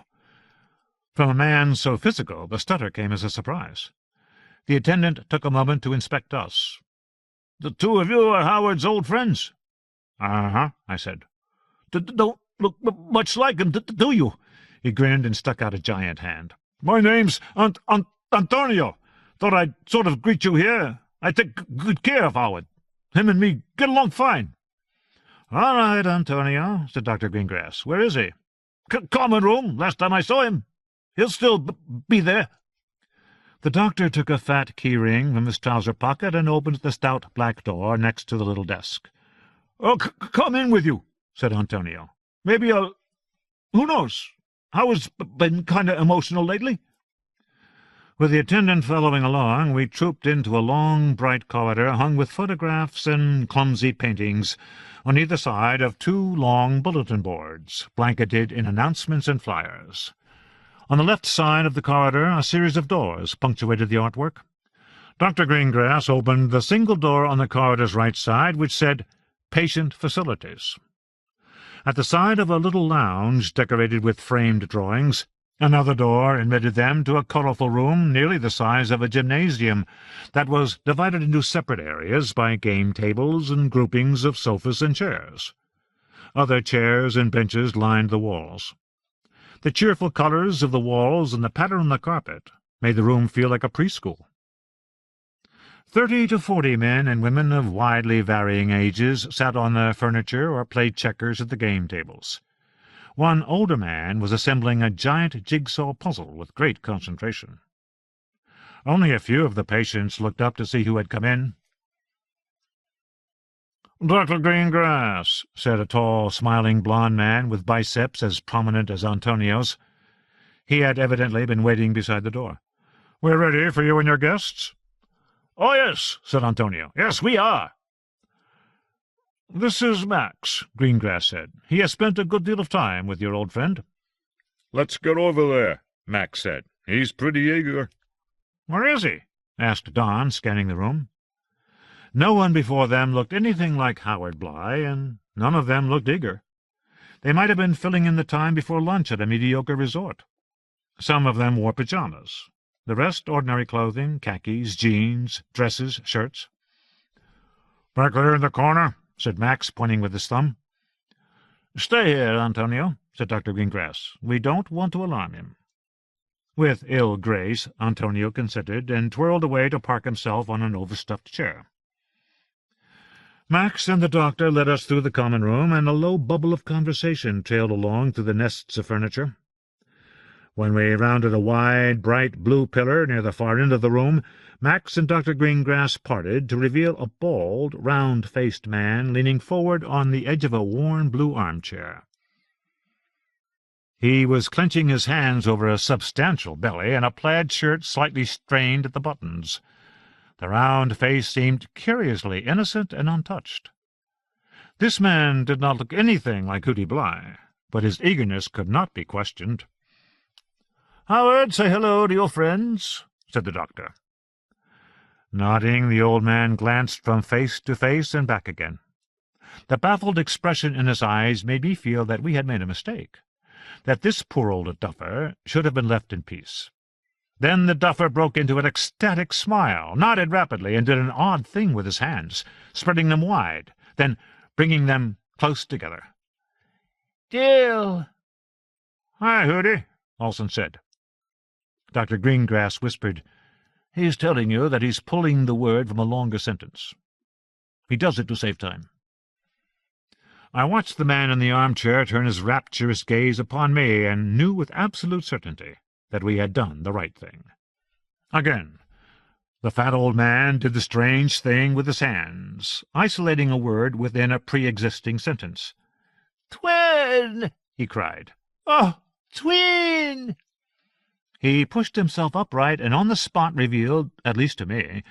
From a man so physical, the stutter came as a surprise. The attendant took a moment to inspect us. "The two of you are Howard's old friends?" "Uh-huh," I said. "Don't look much like him, do you?" He grinned and stuck out a giant hand. "My name's Antonio. Thought I'd sort of greet you here. I take good care of Howard. Him and me get along fine." "All right, Antonio," said Dr. Greengrass. "Where is he?" Common room, last time I saw him. He'll still be there." The doctor took a fat key-ring from his trouser pocket and opened the stout black door next to the little desk. "Oh, come in with you," said Antonio. "Maybe I'll... Who knows? Howard's been kind of emotional lately." With the attendant following along, we trooped into a long, bright corridor hung with photographs and clumsy paintings on either side of 2 long bulletin boards, blanketed in announcements and flyers. On the left side of the corridor, a series of doors punctuated the artwork. Dr. Greengrass opened the single door on the corridor's right side, which said, "Patient Facilities." At the side of a little lounge decorated with framed drawings, another door admitted them to a colorful room nearly the size of a gymnasium that was divided into separate areas by game tables and groupings of sofas and chairs. Other chairs and benches lined the walls. The cheerful colors of the walls and the pattern on the carpet made the room feel like a preschool. 30 to 40 men and women of widely varying ages sat on the furniture or played checkers at the game tables. One older man was assembling a giant jigsaw puzzle with great concentration. Only a few of the patients looked up to see who had come in. "Dr. Greengrass," said a tall, smiling blond man with biceps as prominent as Antonio's. He had evidently been waiting beside the door. "We're ready for you and your guests." "Oh, yes," said Antonio. "Yes, we are." "This is Max," Greengrass said. "He has spent a good deal of time with your old friend." "Let's get over there," Max said. "He's pretty eager." "Where is he?" asked Don, scanning the room. No one before them looked anything like Howard Bly, and none of them looked eager. They might have been filling in the time before lunch at a mediocre resort. Some of them wore pajamas. The rest ordinary clothing, khakis, jeans, dresses, shirts. "Back there in the corner," said Max, pointing with his thumb. "Stay here, Antonio," said Dr. Greengrass. "We don't want to alarm him." With ill grace, Antonio consented and twirled away to park himself on an overstuffed chair. Max and the doctor led us through the common room, and a low bubble of conversation trailed along through the nests of furniture. When we rounded a wide, bright blue pillar near the far end of the room, Max and Dr. Greengrass parted to reveal a bald, round-faced man leaning forward on the edge of a worn blue armchair. He was clenching his hands over a substantial belly and a plaid shirt slightly strained at the buttons. The round face seemed curiously innocent and untouched. This man did not look anything like Hootie Bly, but his eagerness could not be questioned. "Howard, say hello to your friends," said the doctor. Nodding, the old man glanced from face to face and back again. The baffled expression in his eyes made me feel that we had made a mistake, that this poor old duffer should have been left in peace. Then the duffer broke into an ecstatic smile, nodded rapidly, and did an odd thing with his hands, spreading them wide, then bringing them close together. "Jill!" "Hi, Hootie," Olson said. Dr. Greengrass whispered, "He's telling you that he's pulling the word from a longer sentence. He does it to save time." I watched the man in the armchair turn his rapturous gaze upon me, and knew with absolute certainty that we had done the right thing. Again, the fat old man did the strange thing with his hands, isolating a word within a pre-existing sentence. "Twin!" he cried. "Oh, twin!" He pushed himself upright and on the spot revealed, at least to me,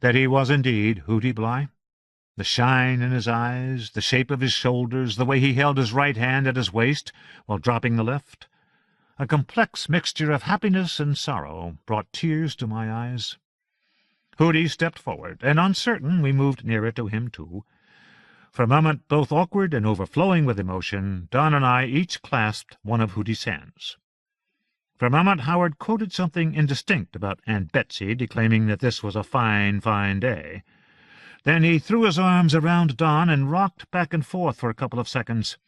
that he was indeed Hootie Bly. The shine in his eyes, the shape of his shoulders, the way he held his right hand at his waist while dropping the left, a complex mixture of happiness and sorrow, brought tears to my eyes. Hootie stepped forward, and uncertain we moved nearer to him too. For a moment, both awkward and overflowing with emotion, Don and I each clasped one of Hootie's hands. For a moment Howard quoted something indistinct about Aunt Betsy declaiming that this was a fine, fine day. Then he threw his arms around Don and rocked back and forth for a couple of seconds.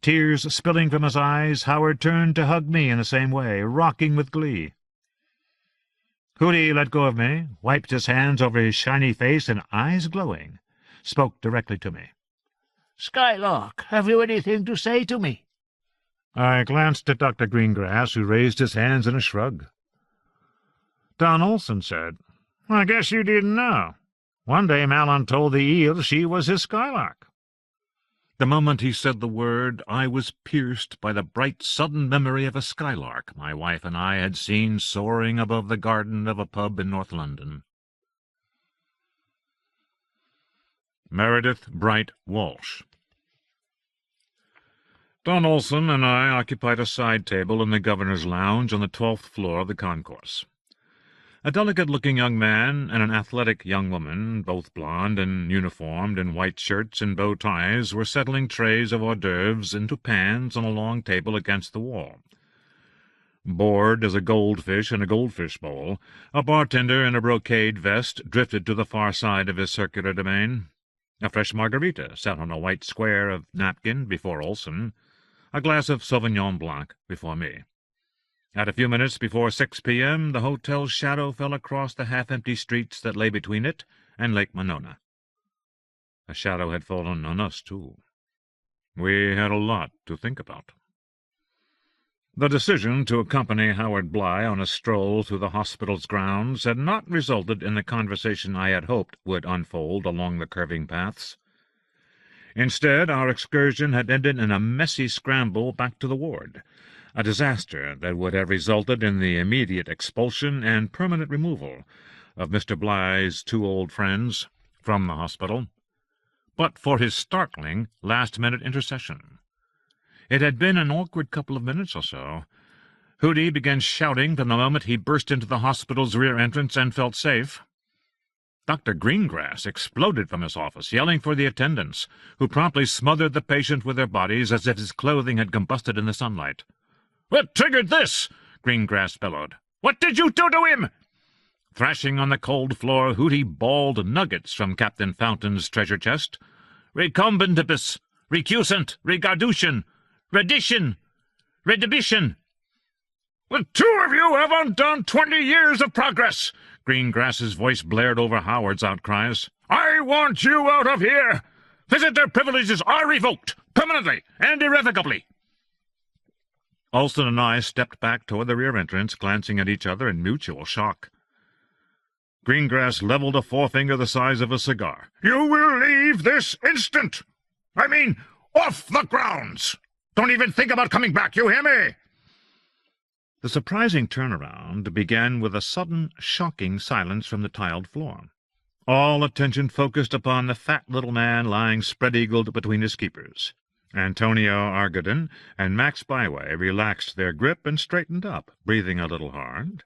Tears spilling from his eyes, Howard turned to hug me in the same way, rocking with glee. Hootie let go of me, wiped his hands over his shiny face, and, eyes glowing, spoke directly to me. "Skylark, have you anything to say to me?" I glanced at Dr. Greengrass, who raised his hands in a shrug. Don Olson said, "I guess you didn't know. One day Malin told the eel she was his skylark." The moment he said the word, I was pierced by the bright, sudden memory of a skylark my wife and I had seen soaring above the garden of a pub in North London. Meredith Bright Walsh. Don Olson and I occupied a side table in the governor's lounge on the 12th floor of the concourse. A delicate-looking young man and an athletic young woman, both blonde and uniformed in white shirts and bow ties, were settling trays of hors d'oeuvres into pans on a long table against the wall. Bored as a goldfish in a goldfish bowl, a bartender in a brocade vest drifted to the far side of his circular domain. A fresh margarita sat on a white square of napkin before Olson, a glass of Sauvignon Blanc before me. At a few minutes before 6 p.m., the hotel's shadow fell across the half-empty streets that lay between it and Lake Monona. A shadow had fallen on us, too. We had a lot to think about. The decision to accompany Howard Bly on a stroll through the hospital's grounds had not resulted in the conversation I had hoped would unfold along the curving paths. Instead, our excursion had ended in a messy scramble back to the ward, a disaster that would have resulted in the immediate expulsion and permanent removal of Mr. Bly's 2 old friends from the hospital, but for his startling last-minute intercession. It had been an awkward couple of minutes or so. Hootie began shouting from the moment he burst into the hospital's rear entrance and felt safe. Dr. Greengrass exploded from his office, yelling for the attendants, who promptly smothered the patient with their bodies as if his clothing had combusted in the sunlight. "What triggered this?" Greengrass bellowed. "What did you do to him?" Thrashing on the cold floor, Hootie bawled nuggets from Captain Fountain's treasure chest. "Recombentibus, recusant, regardution, redition, redhibition." "The 2 of you have undone 20 years of progress!" Greengrass's voice blared over Howard's outcries. "I want you out of here! Visitor privileges are revoked, permanently and irrevocably!" Olson and I stepped back toward the rear entrance, glancing at each other in mutual shock. Greengrass leveled a forefinger the size of a cigar. "You will leave this instant! I mean, off the grounds! Don't even think about coming back, you hear me?" The surprising turnaround began with a sudden, shocking silence from the tiled floor. All attention focused upon the fat little man lying spread-eagled between his keepers. Antonio Argadin and Max Byway relaxed their grip and straightened up, breathing a little hard.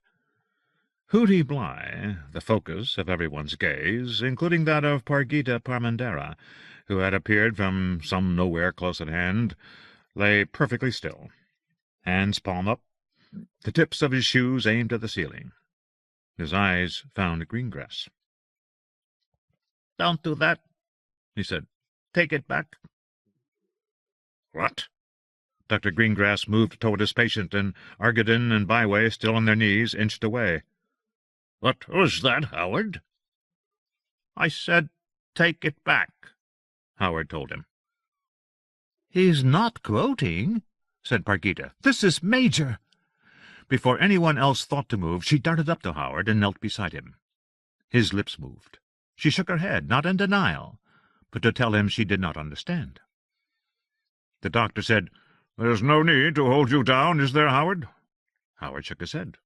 Hootie Bly, the focus of everyone's gaze, including that of Pargita Parmandera, who had appeared from some nowhere close at hand, lay perfectly still, hands palm up, the tips of his shoes aimed at the ceiling. His eyes found Greengrass. "Don't do that," he said. "Take it back." "What?" Dr. Greengrass moved toward his patient, and Argadin and Byway, still on their knees, inched away. "What was that, Howard?" "I said, take it back," Howard told him. "He's not quoting," said Pargita. "This is major." Before anyone else thought to move, she darted up to Howard and knelt beside him. His lips moved. She shook her head, not in denial, but to tell him she did not understand. The doctor said, "There's no need to hold you down, is there, Howard?" Howard shook his head.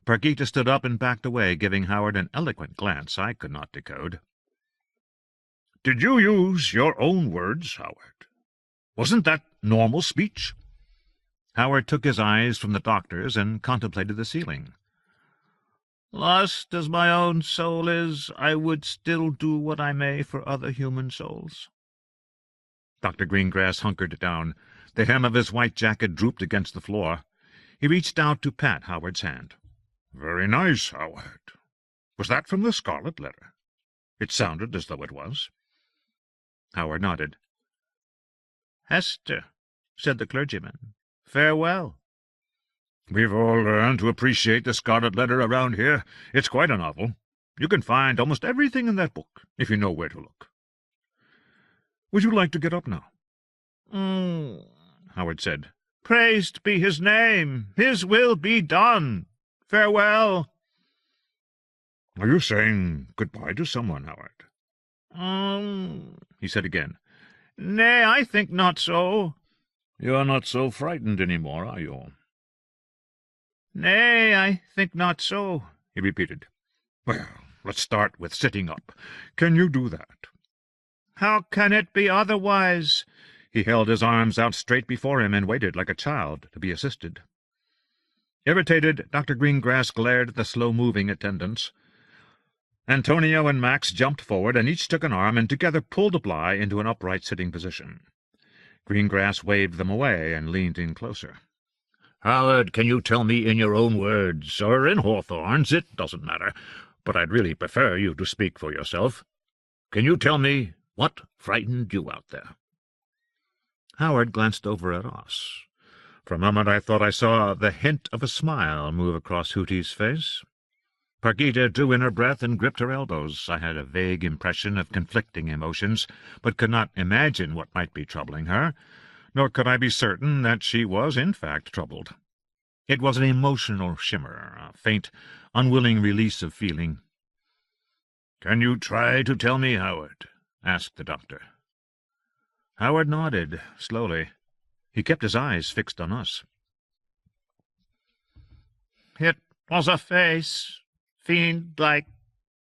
Pargita stood up and backed away, giving Howard an eloquent glance I could not decode. "Did you use your own words, Howard? Wasn't that normal speech?" Howard took his eyes from the doctor's and contemplated the ceiling. "Lost as my own soul is, I would still do what I may for other human souls." Dr. Greengrass hunkered down. The hem of his white jacket drooped against the floor. He reached out to pat Howard's hand. "Very nice, Howard. Was that from the Scarlet Letter?" It sounded as though it was. Howard nodded. "Hester," said the clergyman, "farewell." "We've all learned to appreciate the Scarlet Letter around here. It's quite a novel. You can find almost everything in that book, if you know where to look. Would you like to get up now?" Howard said. "Praised be his name. His will be done. Farewell." "Are you saying goodbye to someone, Howard?" He said again. "Nay, I think not so." "You're not so frightened any more, are you?" "Nay, I think not so," he repeated. "Well, let's start with sitting up. Can you do that?" "How can it be otherwise?" He held his arms out straight before him and waited like a child to be assisted. Irritated, Dr. Greengrass glared at the slow-moving attendants. Antonio and Max jumped forward, and each took an arm and together pulled Bly into an upright sitting position. Greengrass waved them away and leaned in closer. "Howard, can you tell me in your own words, or in Hawthorne's, it doesn't matter, but I'd really prefer you to speak for yourself. Can you tell me what frightened you out there?" Howard glanced over at us. For a moment I thought I saw the hint of a smile move across Hootie's face. Pargita drew in her breath and gripped her elbows. I had a vague impression of conflicting emotions, but could not imagine what might be troubling her, nor could I be certain that she was in fact troubled. It was an emotional shimmer, a faint, unwilling release of feeling. "Can you try to tell me, Howard?" asked the doctor. Howard nodded, slowly. He kept his eyes fixed on us. "It was a face, fiend-like,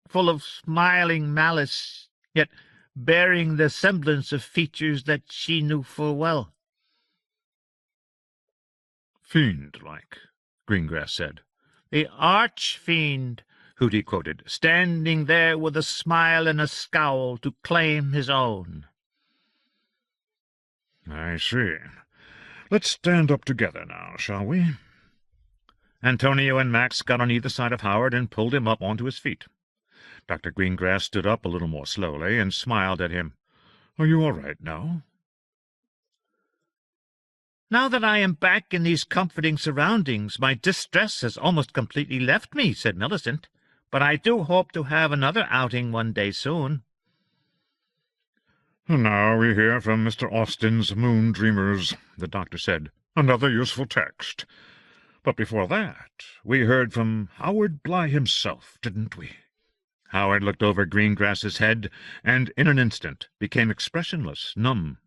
full of smiling malice, yet bearing the semblance of features that she knew full well." "Fiend-like," Greengrass said. "The arch-fiend," Hootie quoted, "standing there with a smile and a scowl to claim his own." "I see. Let's stand up together now, shall we?" Antonio and Max got on either side of Howard and pulled him up onto his feet. Dr. Greengrass stood up a little more slowly and smiled at him. "Are you all right now?" "Now that I am back in these comforting surroundings, my distress has almost completely left me," said Millicent. "But I do hope to have another outing one day soon." "And now we hear from Mr. Austin's Moon Dreamers," the doctor said. "Another useful text. But before that, we heard from Howard Bly himself, didn't we?" Howard looked over Greengrass's head, and in an instant became expressionless, numb,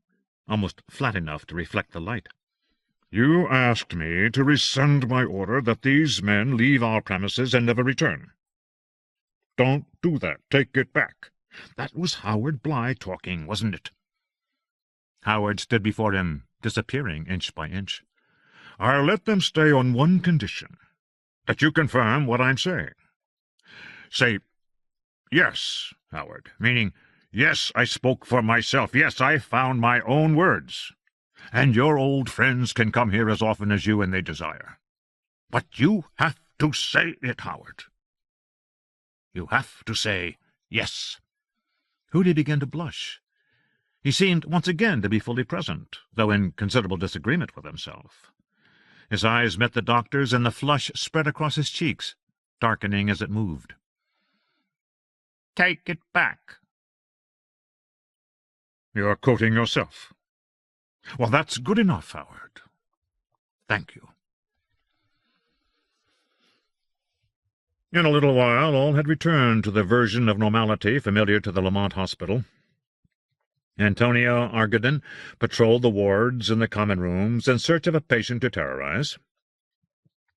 almost flat enough to reflect the light. "You asked me to rescind my order that these men leave our premises and never return. Don't do that. Take it back. That was Howard Bly talking, wasn't it?" Howard stood before him, disappearing inch by inch. "I'll let them stay on one condition, that you confirm what I'm saying. Say, 'Yes, Howard,' meaning, 'Yes, I spoke for myself. Yes, I found my own words. And your old friends can come here as often as you and they desire. But you have to say it, Howard. You have to say yes.'" Hootie began to blush. He seemed once again to be fully present, though in considerable disagreement with himself. His eyes met the doctor's, and the flush spread across his cheeks, darkening as it moved. "Take it back." "You're quoting yourself." "Well, that's good enough, Howard. Thank you." In a little while all had returned to the version of normality familiar to the Lamont Hospital. Antonia Argadin patrolled the wards and the common rooms in search of a patient to terrorize.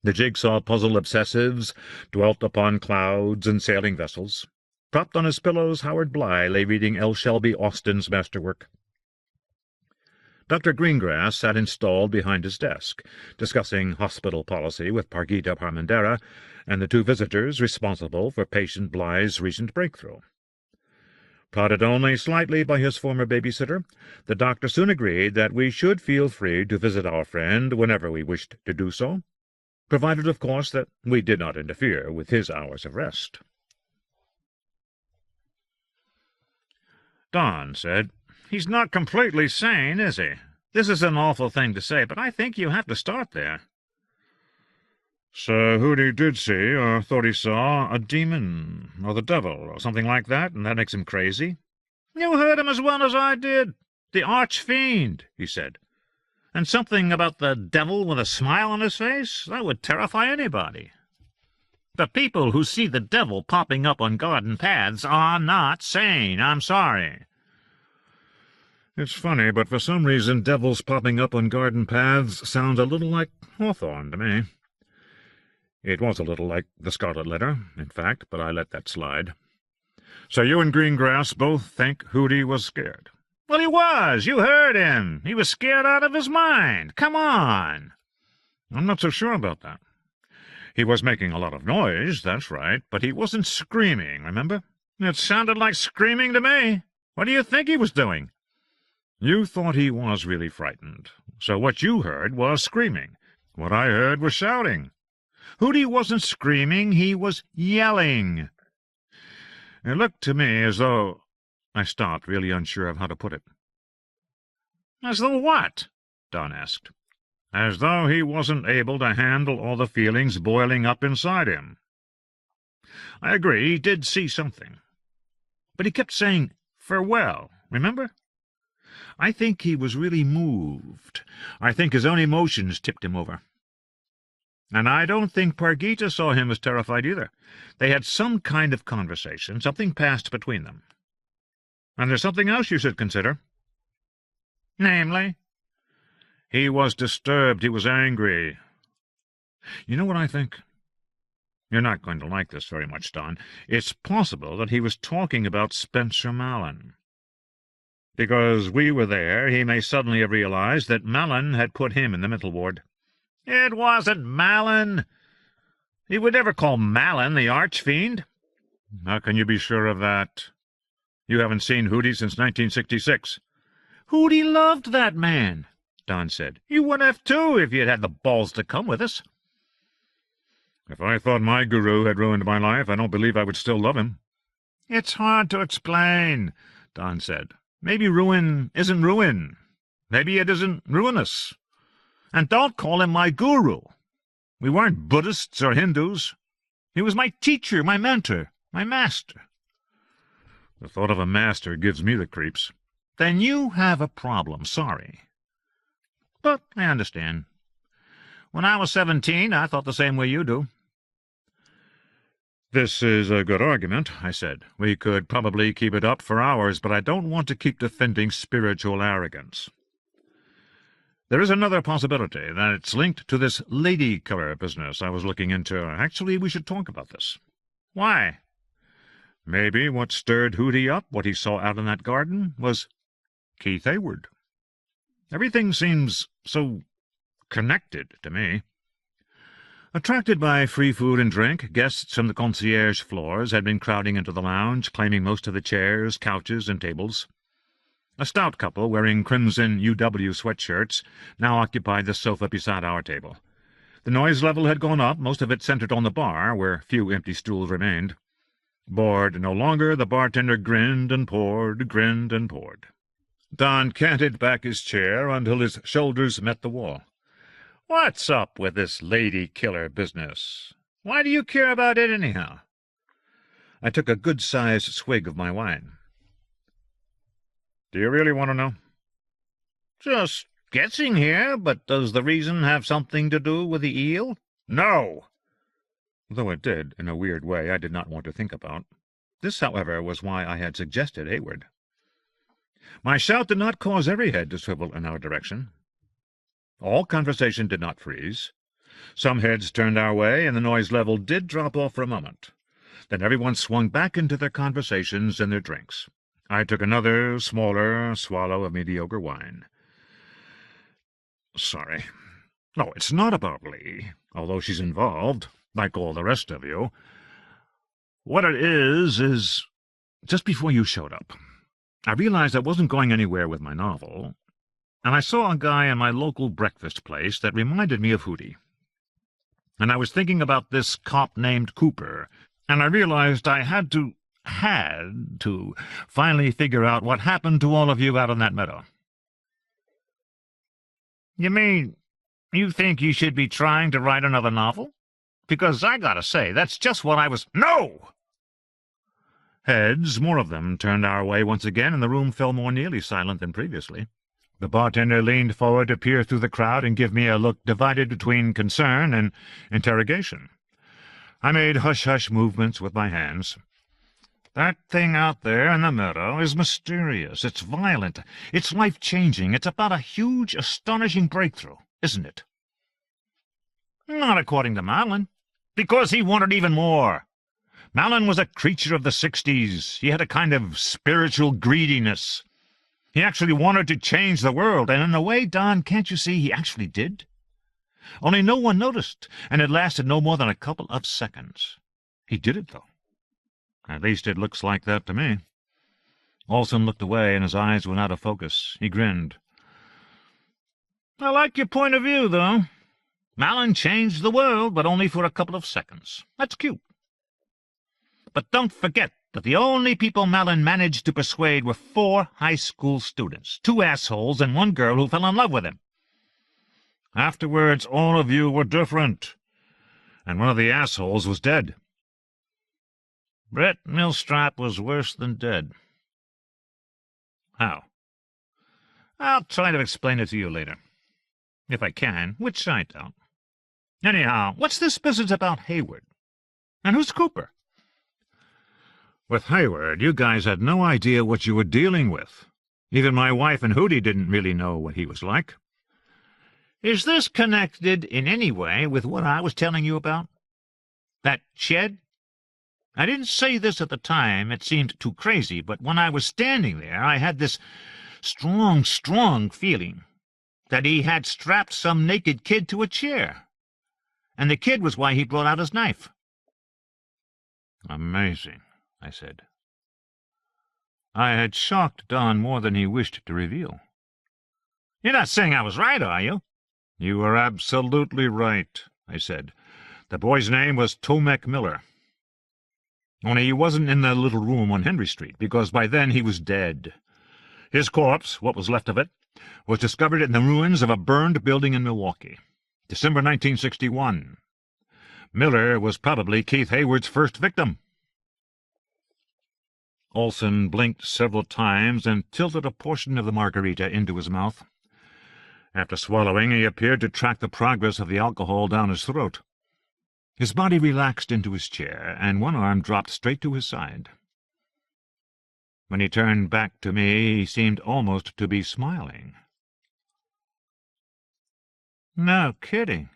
The jigsaw puzzle obsessives dwelt upon clouds and sailing vessels. Propped on his pillows, Howard Bly lay reading L. Shelby Austin's masterwork. Dr. Greengrass sat installed behind his desk, discussing hospital policy with Pargita Parmandera and the two visitors responsible for patient Bly's recent breakthrough. Prodded only slightly by his former babysitter, the doctor soon agreed that we should feel free to visit our friend whenever we wished to do so, provided, of course, that we did not interfere with his hours of rest. Don said, "He's not completely sane, is he? This is an awful thing to say, but I think you have to start there." "So Hootie did see, or thought he saw, a demon, or the devil, or something like that, and that makes him crazy?" "You heard him as well as I did. The arch-fiend," he said. "And something about the devil with a smile on his face? That would terrify anybody. The people who see the devil popping up on garden paths are not sane. I'm sorry." It's funny, but for some reason devils popping up on garden paths sounds a little like Hawthorne to me. It was a little like The Scarlet Letter, in fact, but I let that slide. So you and Greengrass both think Hootie was scared? "Well, he was. You heard him. He was scared out of his mind. Come on." I'm not so sure about that. He was making a lot of noise, that's right, but he wasn't screaming, remember? It sounded like screaming to me. What do you think he was doing? You thought he was really frightened, so what you heard was screaming. What I heard was shouting. Hootie wasn't screaming, he was yelling. It looked to me as though... I stopped, really unsure of how to put it. "As though what?" Don asked. "As though he wasn't able to handle all the feelings boiling up inside him." I agree, he did see something. But he kept saying, "Farewell," remember? I think he was really moved. I think his own emotions tipped him over. And I don't think Pargita saw him as terrified either. They had some kind of conversation, something passed between them. And there's something else you should consider. "Namely?" He was disturbed, he was angry. You know what I think? You're not going to like this very much, Don. It's possible that he was talking about Spencer Mallon. Because we were there, he may suddenly have realized that Mallon had put him in the mental ward. "It wasn't Mallon. He would never call Mallon the arch-fiend." How can you be sure of that? You haven't seen Hootie since 1966. "Hootie loved that man," Don said. "You would have, too, if you'd had the balls to come with us." If I thought my guru had ruined my life, I don't believe I would still love him. "It's hard to explain," Don said. "Maybe ruin isn't ruin. Maybe it isn't ruinous. And don't call him my guru. We weren't Buddhists or Hindus. He was my teacher, my mentor, my master." The thought of a master gives me the creeps. "Then you have a problem, sorry. But I understand. When I was 17, I thought the same way you do." This is a good argument, I said. We could probably keep it up for hours, but I don't want to keep defending spiritual arrogance. There is another possibility, that it's linked to this lady-killer business I was looking into. Actually, we should talk about this. "Why?" Maybe what stirred Hootie up, what he saw out in that garden, was Keith Hayward. Everything seems so connected to me. Attracted by free food and drink, guests from the concierge floors had been crowding into the lounge, claiming most of the chairs, couches, and tables. A stout couple, wearing crimson UW sweatshirts, now occupied the sofa beside our table. The noise level had gone up, most of it centered on the bar, where few empty stools remained. Bored no longer, the bartender grinned and poured, grinned and poured. Don canted back his chair until his shoulders met the wall. "What's up with this lady-killer business? Why do you care about it anyhow?" I took a good-sized swig of my wine. "Do you really want to know?" "Just guessing here, but does the reason have something to do with the eel?" "No!" Though it did, in a weird way I did not want to think about. This, however, was why I had suggested Hayward. My shout did not cause every head to swivel in our direction. All conversation did not freeze. Some heads turned our way, and the noise level did drop off for a moment. Then everyone swung back into their conversations and their drinks. I took another, smaller swallow of mediocre wine. "Sorry. No, it's not about Lee, although she's involved, like all the rest of you. What it is just before you showed up, I realized I wasn't going anywhere with my novel, and I saw a guy in my local breakfast place that reminded me of Hootie. And I was thinking about this cop named Cooper, and I realized I had to finally figure out what happened to all of you out on that meadow." "You mean you think you should be trying to write another novel? Because I gotta say, that's just what I was—" "No!" Heads, more of them, turned our way once again, and the room fell more nearly silent than previously. The bartender leaned forward to peer through the crowd and give me a look divided between concern and interrogation. I made hush-hush movements with my hands. "That thing out there in the meadow is mysterious. It's violent. It's life-changing. It's about a huge, astonishing breakthrough, isn't it?" "Not according to Malin, because he wanted even more. Malin was a creature of the 60s. He had a kind of spiritual greediness. He actually wanted to change the world, and in a way, Don, can't you see, he actually did? Only no one noticed, and it lasted no more than a couple of seconds. He did it, though. At least it looks like that to me." Olson looked away, and his eyes went out of focus. He grinned. "I like your point of view, though. Malin changed the world, but only for a couple of seconds. That's cute. But don't forget that the only people Malin managed to persuade were 4 high school students, 2 assholes and 1 girl who fell in love with him. Afterwards, all of you were different, and one of the assholes was dead. Brett Millstrap was worse than dead." "How?" "I'll try to explain it to you later. If I can, which I doubt. Anyhow, what's this business about Hayward? And who's Cooper?" "With Hayward, you guys had no idea what you were dealing with. Even my wife and Hootie didn't really know what he was like." "Is this connected in any way with what I was telling you about? That shed? I didn't say this at the time. It seemed too crazy, but when I was standing there, I had this strong feeling that he had strapped some naked kid to a chair. And the kid was why he brought out his knife." "Amazing," I said. I had shocked Don more than he wished to reveal. "You're not saying I was right, are you?" "You were absolutely right," I said. "The boy's name was Tomek Miller. Only he wasn't in the little room on Henry Street, because by then he was dead. His corpse, what was left of it, was discovered in the ruins of a burned building in Milwaukee, December 1961. Miller was probably Keith Hayward's first victim." Olson blinked several times and tilted a portion of the margarita into his mouth. After swallowing, he appeared to track the progress of the alcohol down his throat. His body relaxed into his chair, and one arm dropped straight to his side. When he turned back to me, he seemed almost to be smiling. "No kidding."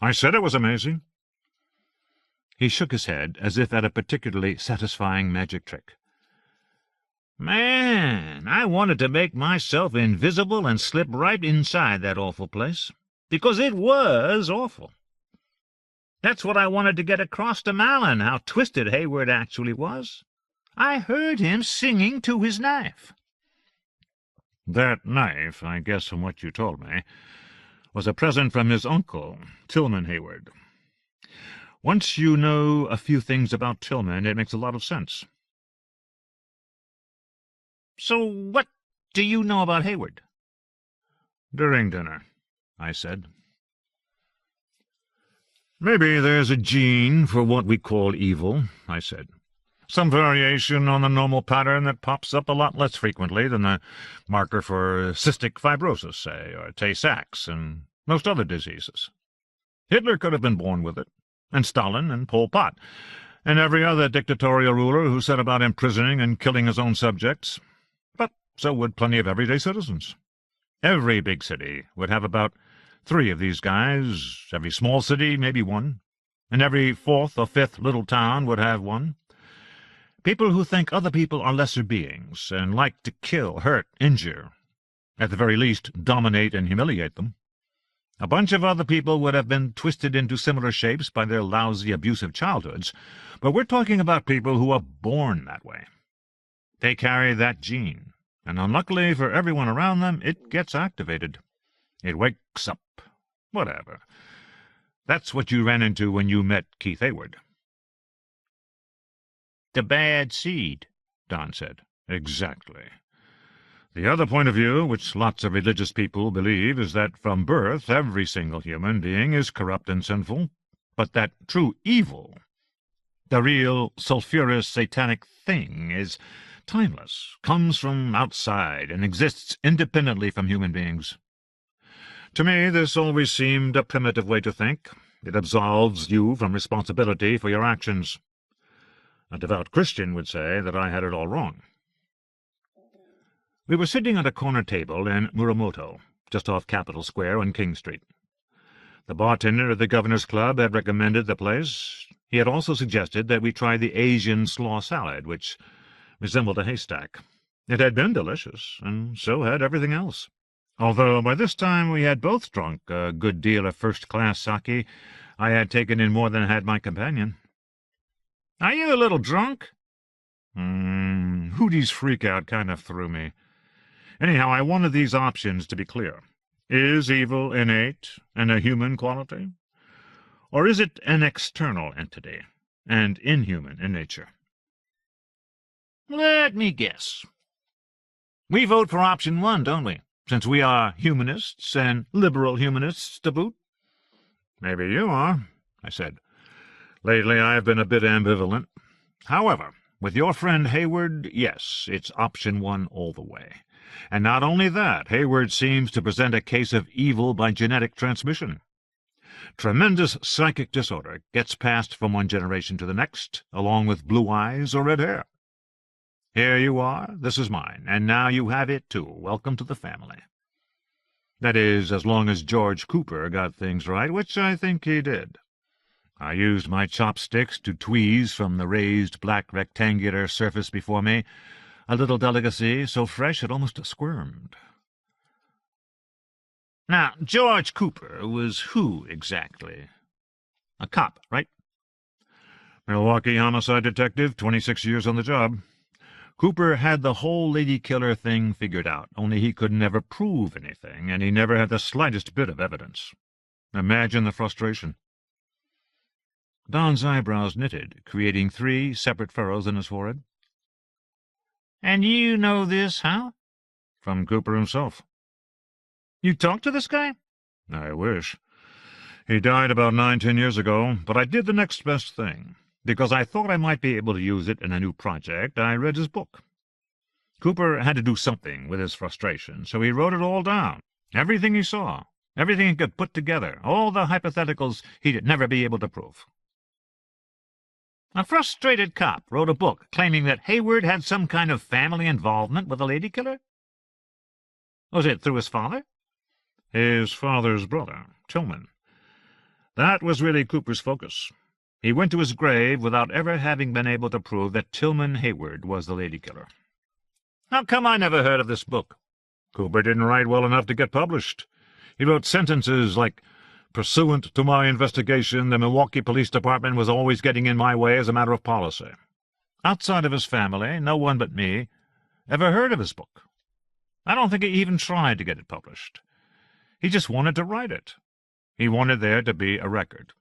"I said it was amazing." He shook his head, as if at a particularly satisfying magic trick. "Man, I wanted to make myself invisible and slip right inside that awful place, because it was awful. That's what I wanted to get across to Malin, how twisted Hayward actually was. I heard him singing to his knife." "That knife, I guess from what you told me, was a present from his uncle, Tillman Hayward. Once you know a few things about Tillman, it makes a lot of sense." "So what do you know about Hayward?" "During dinner," I said. "Maybe there's a gene for what we call evil," I said. "Some variation on the normal pattern that pops up a lot less frequently than the marker for cystic fibrosis, say, or Tay-Sachs, and most other diseases. Hitler could have been born with it, and Stalin, and Pol Pot, and every other dictatorial ruler who set about imprisoning and killing his own subjects. But so would plenty of everyday citizens. Every big city would have about 3 of these guys, every small city maybe 1, and every 4th or 5th little town would have 1. People who think other people are lesser beings and like to kill, hurt, injure, at the very least dominate and humiliate them. A bunch of other people would have been twisted into similar shapes by their lousy, abusive childhoods, but we're talking about people who are born that way. They carry that gene, and unluckily for everyone around them, it gets activated. It wakes up. Whatever. That's what you ran into when you met Keith Hayward." "The bad seed," Don said. "Exactly. The other point of view, which lots of religious people believe, is that from birth every single human being is corrupt and sinful, but that true evil, the real sulphurous satanic thing, is timeless, comes from outside, and exists independently from human beings. To me, this always seemed a primitive way to think. It absolves you from responsibility for your actions. A devout Christian would say that I had it all wrong." We were sitting at a corner table in Muramoto, just off Capitol Square on King Street. The bartender at the Governor's Club had recommended the place. He had also suggested that we try the Asian slaw salad, which resembled a haystack. It had been delicious, and so had everything else. Although by this time we had both drunk a good deal of first-class sake, I had taken in more than had my companion. "Are you a little drunk?" Hootie's freak-out kind of threw me. Anyhow, I wanted these options to be clear. Is evil innate and a human quality? Or is it an external entity and inhuman in nature? "Let me guess. We vote for option 1, don't we? Since we are humanists, and liberal humanists to boot." "Maybe you are," I said. "Lately I have been a bit ambivalent. However, with your friend Hayward, yes, it's option 1 all the way. And not only that, Hayward seems to present a case of evil by genetic transmission. Tremendous psychic disorder gets passed from one generation to the next, along with blue eyes or red hair. Here you are, this is mine, and now you have it too. Welcome to the family. That is, as long as George Cooper got things right, which I think he did. I used my chopsticks to tweeze from the raised black rectangular surface before me, a little delicacy so fresh it almost squirmed. "Now, George Cooper was who exactly? A cop, right?" "Milwaukee homicide detective, 26 years on the job. Cooper had the whole lady-killer thing figured out, only he could never prove anything, and he never had the slightest bit of evidence. Imagine the frustration." Don's eyebrows knitted, creating 3 separate furrows in his forehead. "And you know this how?" "From Cooper himself." "You talked to this guy?" "I wish. He died about 9-10 years ago, but I did the next best thing. Because I thought I might be able to use it in a new project, I read his book. Cooper had to do something with his frustration, so he wrote it all down. Everything he saw, everything he could put together, all the hypotheticals he'd never be able to prove." "A frustrated cop wrote a book claiming that Hayward had some kind of family involvement with a lady killer? Was it through his father?" "His father's brother, Tillman. That was really Cooper's focus. He went to his grave without ever having been able to prove that Tillman Hayward was the lady-killer." "How come I never heard of this book?" "Cooper didn't write well enough to get published. He wrote sentences like, 'Pursuant to my investigation, the Milwaukee Police Department was always getting in my way as a matter of policy.' Outside of his family, no one but me ever heard of his book. I don't think he even tried to get it published. He just wanted to write it. He wanted there to be a record.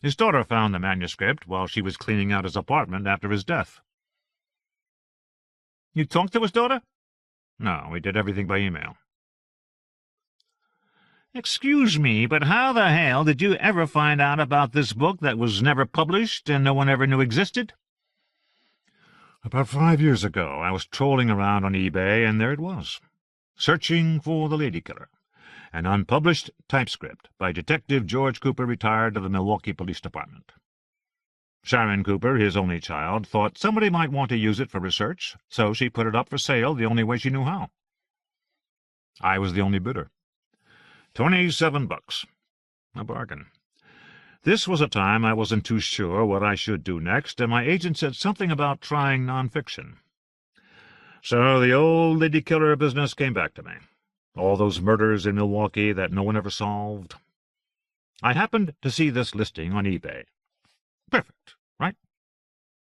His daughter found the manuscript while she was cleaning out his apartment after his death." "You talked to his daughter?" No, we did everything by email. Excuse me, but how the hell did you ever find out about this book that was never published and no one ever knew existed? About 5 years ago, I was trolling around on eBay, and there it was. Searching for the Lady Killer. An unpublished typescript by Detective George Cooper, retired of the Milwaukee Police Department. Sharon Cooper, his only child, thought somebody might want to use it for research, so she put it up for sale the only way she knew how. I was the only bidder. $27. A bargain. This was a time I wasn't too sure what I should do next, and my agent said something about trying nonfiction. So the old lady killer business came back to me. All those murders in Milwaukee that no one ever solved. I happened to see this listing on eBay. Perfect, right?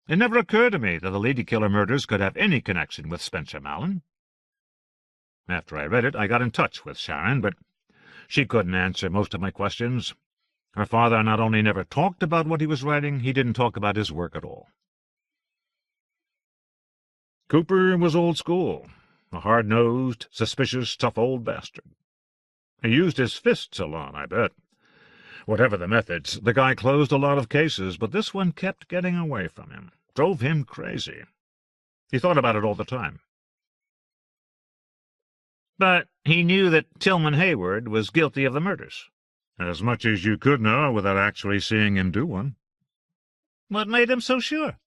It never occurred to me that the lady killer murders could have any connection with Spencer Mallon. After I read it, I got in touch with Sharon, but she couldn't answer most of my questions. Her father not only never talked about what he was writing, he didn't talk about his work at all. Cooper was old school, a hard-nosed, suspicious, tough old bastard. He used his fists a lot, I bet. Whatever the methods, the guy closed a lot of cases, but this one kept getting away from him. Drove him crazy. He thought about it all the time. But he knew that Tillman Hayward was guilty of the murders. As much as you could know without actually seeing him do one. What made him so sure?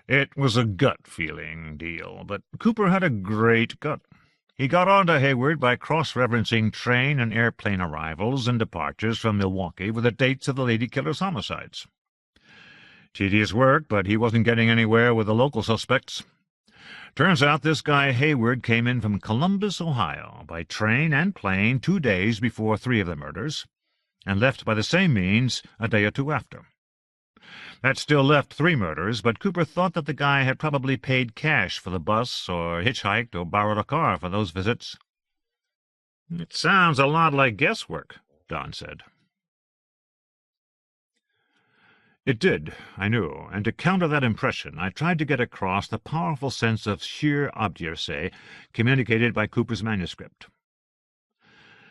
It was a gut-feeling deal, but Cooper had a great gut. He got onto Hayward by cross-referencing train and airplane arrivals and departures from Milwaukee with the dates of the lady killer's homicides. Tedious work, but he wasn't getting anywhere with the local suspects. Turns out this guy Hayward came in from Columbus, Ohio, by train and plane 2 days before 3 of the murders, and left by the same means a day or 2 after. That still left 3 murders, but Cooper thought that the guy had probably paid cash for the bus, or hitchhiked, or borrowed a car for those visits. It sounds a lot like guesswork, Don said. It did, I knew, and to counter that impression I tried to get across the powerful sense of sheer obduracy communicated by Cooper's manuscript.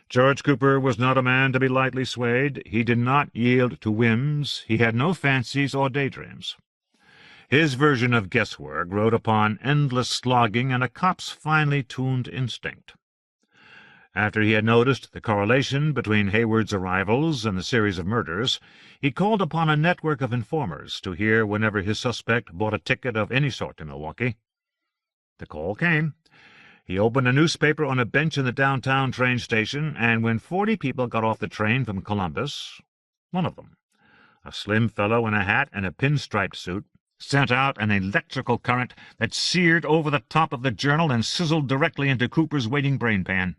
George Cooper was not a man to be lightly swayed. He did not yield to whims. He had no fancies or daydreams. His version of guesswork rode upon endless slogging and a cop's finely tuned instinct. After he had noticed the correlation between Hayward's arrivals and the series of murders, he called upon a network of informers to hear whenever his suspect bought a ticket of any sort to Milwaukee. The call came. He opened a newspaper on a bench in the downtown train station, and when 40 people got off the train from Columbus, one of them, a slim fellow in a hat and a pinstriped suit, sent out an electrical current that seared over the top of the journal and sizzled directly into Cooper's waiting brain pan.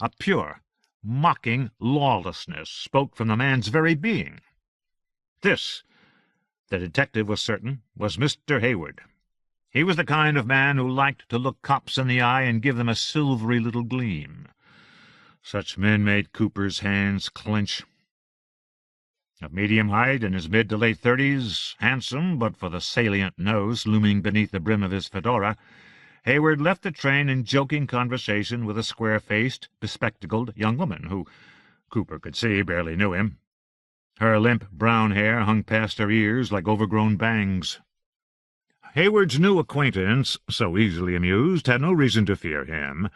A pure, mocking lawlessness spoke from the man's very being. This, the detective was certain, was Mr. Hayward. He was the kind of man who liked to look cops in the eye and give them a silvery little gleam. Such men made Cooper's hands clench. Of medium height, in his mid to late 30s, handsome but for the salient nose looming beneath the brim of his fedora, Hayward left the train in joking conversation with a square-faced, bespectacled young woman who, Cooper could see, barely knew him. Her limp brown hair hung past her ears like overgrown bangs. Hayward's new acquaintance, so easily amused, had no reason to fear him.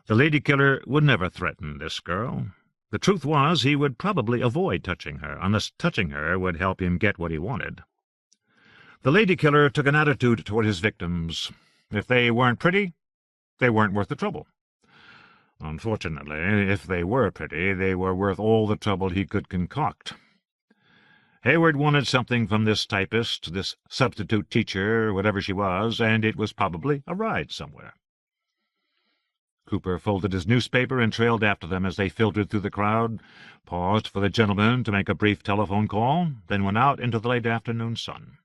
The lady killer would never threaten this girl. The truth was, he would probably avoid touching her, unless touching her would help him get what he wanted. The lady killer took an attitude toward his victims. If they weren't pretty, they weren't worth the trouble. Unfortunately, if they were pretty, they were worth all the trouble he could concoct. Hayward wanted something from this typist, this substitute teacher, whatever she was, and it was probably a ride somewhere. Cooper folded his newspaper and trailed after them as they filtered through the crowd, paused for the gentleman to make a brief telephone call, then went out into the late afternoon sun.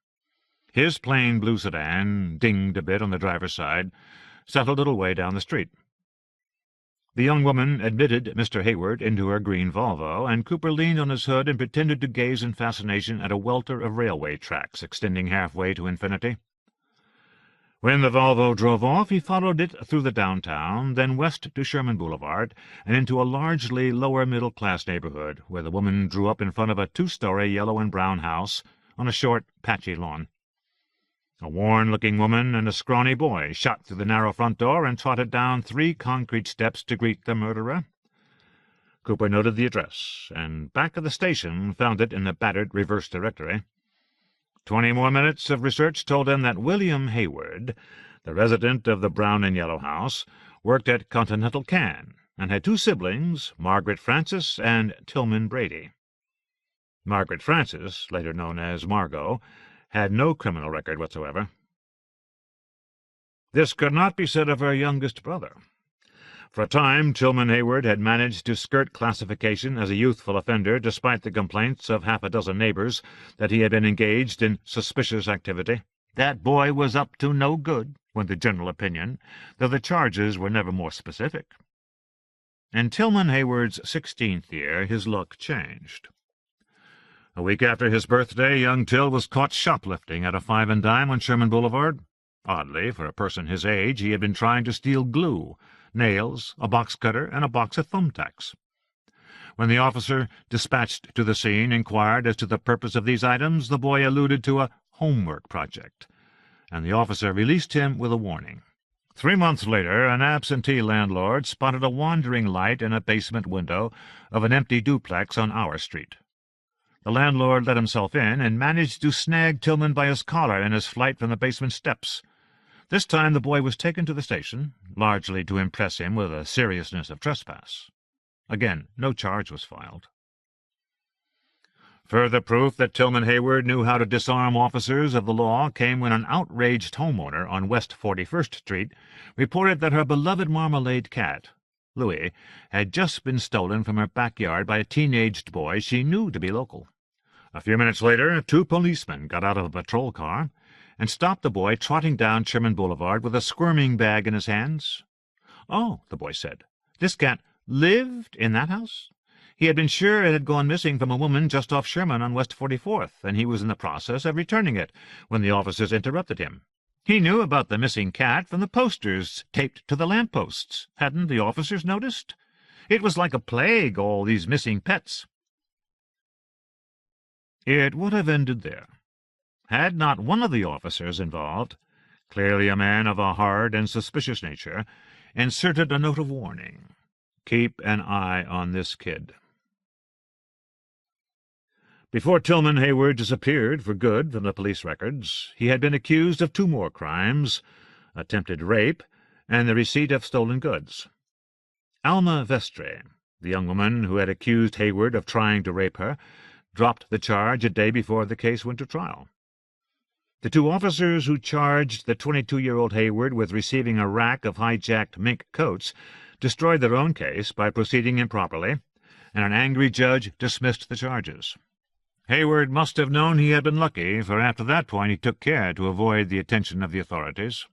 His plain blue sedan, dinged a bit on the driver's side, settled a little way down the street. The young woman admitted Mr. Hayward into her green Volvo, and Cooper leaned on his hood and pretended to gaze in fascination at a welter of railway tracks extending halfway to infinity. When the Volvo drove off, he followed it through the downtown, then west to Sherman Boulevard, and into a largely lower-middle-class neighborhood, where the woman drew up in front of a two-story yellow and brown house on a short, patchy lawn. A worn-looking woman and a scrawny boy shot through the narrow front door and trotted down 3 concrete steps to greet the murderer. Cooper noted the address, and back at the station found it in a battered reverse directory. 20 more minutes of research told him that William Hayward, the resident of the brown and yellow house, worked at Continental Can and had 2 siblings, Margaret Frances and Tillman Brady. Margaret Frances, later known as Margot, had no criminal record whatsoever. This could not be said of her youngest brother. For a time, Tillman Hayward had managed to skirt classification as a youthful offender despite the complaints of half a dozen neighbors that he had been engaged in suspicious activity. That boy was up to no good, went the general opinion, though the charges were never more specific. In Tillman Hayward's 16th year, his luck changed. A week after his birthday, young Till was caught shoplifting at a 5 and dime on Sherman Boulevard. Oddly, for a person his age, he had been trying to steal glue, nails, a box cutter, and a box of thumbtacks. When the officer dispatched to the scene inquired as to the purpose of these items, the boy alluded to a homework project, and the officer released him with a warning. 3 months later, an absentee landlord spotted a wandering light in a basement window of an empty duplex on our street. The landlord let himself in and managed to snag Tillman by his collar in his flight from the basement steps. This time the boy was taken to the station, largely to impress him with the seriousness of trespass. Again, no charge was filed. Further proof that Tillman Hayward knew how to disarm officers of the law came when an outraged homeowner on West 41st Street reported that her beloved marmalade cat, Louis, had just been stolen from her backyard by a teenaged boy she knew to be local. A few minutes later, 2 policemen got out of a patrol car and stopped the boy trotting down Sherman Boulevard with a squirming bag in his hands. "Oh," the boy said, "this cat lived in that house?" He had been sure it had gone missing from a woman just off Sherman on West 44th, and he was in the process of returning it when the officers interrupted him. He knew about the missing cat from the posters taped to the lampposts. Hadn't the officers noticed? It was like a plague, all these missing pets. It would have ended there, had not one of the officers involved, clearly a man of a hard and suspicious nature, inserted a note of warning. "Keep an eye on this kid." Before Tillman Hayward disappeared for good from the police records, he had been accused of 2 more crimes, attempted rape and the receipt of stolen goods. Alma Vestre, the young woman who had accused Hayward of trying to rape her, dropped the charge a day before the case went to trial. The 2 officers who charged the 22-year-old Hayward with receiving a rack of hijacked mink coats destroyed their own case by proceeding improperly, and an angry judge dismissed the charges. Hayward must have known he had been lucky, for after that point he took care to avoid the attention of the authorities.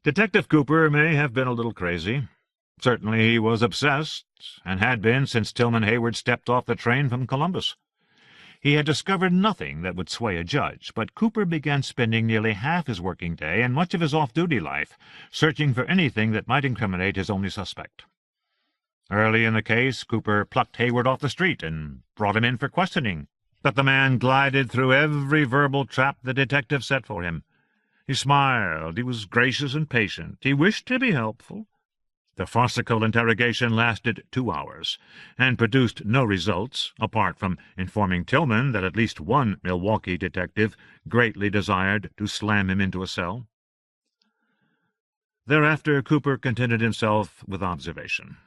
Detective Cooper may have been a little crazy. Certainly he was obsessed, and had been since Tillman Hayward stepped off the train from Columbus. He had discovered nothing that would sway a judge, but Cooper began spending nearly half his working day and much of his off-duty life searching for anything that might incriminate his only suspect. Early in the case, Cooper plucked Hayward off the street and brought him in for questioning, but the man glided through every verbal trap the detective set for him. He smiled, he was gracious and patient, he wished to be helpful. The farcical interrogation lasted 2 hours, and produced no results, apart from informing Tillman that at least one Milwaukee detective greatly desired to slam him into a cell. Thereafter Cooper contented himself with observation.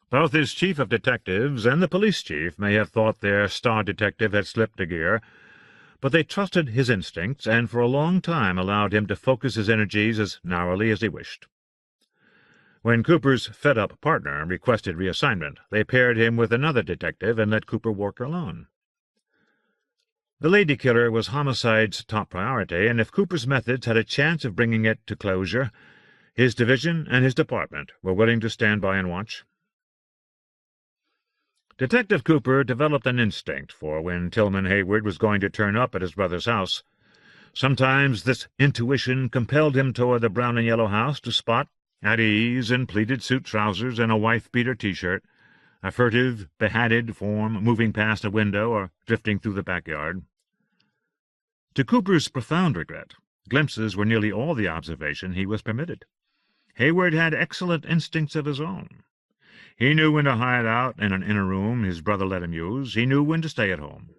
Both his chief of detectives and the police chief may have thought their star detective had slipped a gear, but they trusted his instincts and for a long time allowed him to focus his energies as narrowly as he wished. When Cooper's fed-up partner requested reassignment, they paired him with another detective and let Cooper work alone. The lady killer was homicide's top priority, and if Cooper's methods had a chance of bringing it to closure, his division and his department were willing to stand by and watch. Detective Cooper developed an instinct for when Tillman Hayward was going to turn up at his brother's house. Sometimes this intuition compelled him toward the brown and yellow house to spot, at ease in pleated suit trousers and a wife-beater T-shirt, a furtive, behatted form moving past a window or drifting through the backyard. To Cooper's profound regret, glimpses were nearly all the observation he was permitted. Hayward had excellent instincts of his own. He knew when to hide out in an inner room his brother let him use. He knew when to stay at home.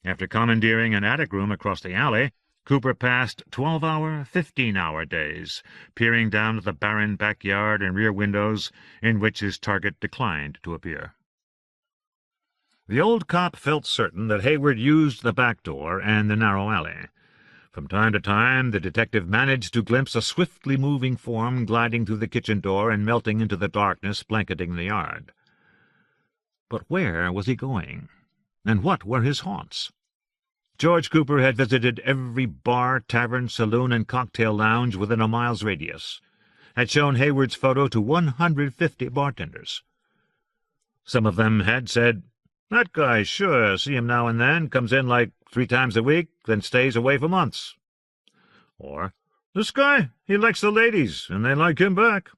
After commandeering an attic room across the alley, Cooper passed 12-hour, 15-hour days, peering down at the barren backyard and rear windows in which his target declined to appear. The old cop felt certain that Hayward used the back door and the narrow alley. From time to time, the detective managed to glimpse a swiftly moving form gliding through the kitchen door and melting into the darkness blanketing the yard. But where was he going? And what were his haunts? George Cooper had visited every bar, tavern, saloon, and cocktail lounge within a mile's radius, had shown Hayward's photo to 150 bartenders. Some of them had said, "That guy, sure, see him now and then, comes in like 3 times a week, then stays away for months." Or, "This guy, he likes the ladies, and they like him back."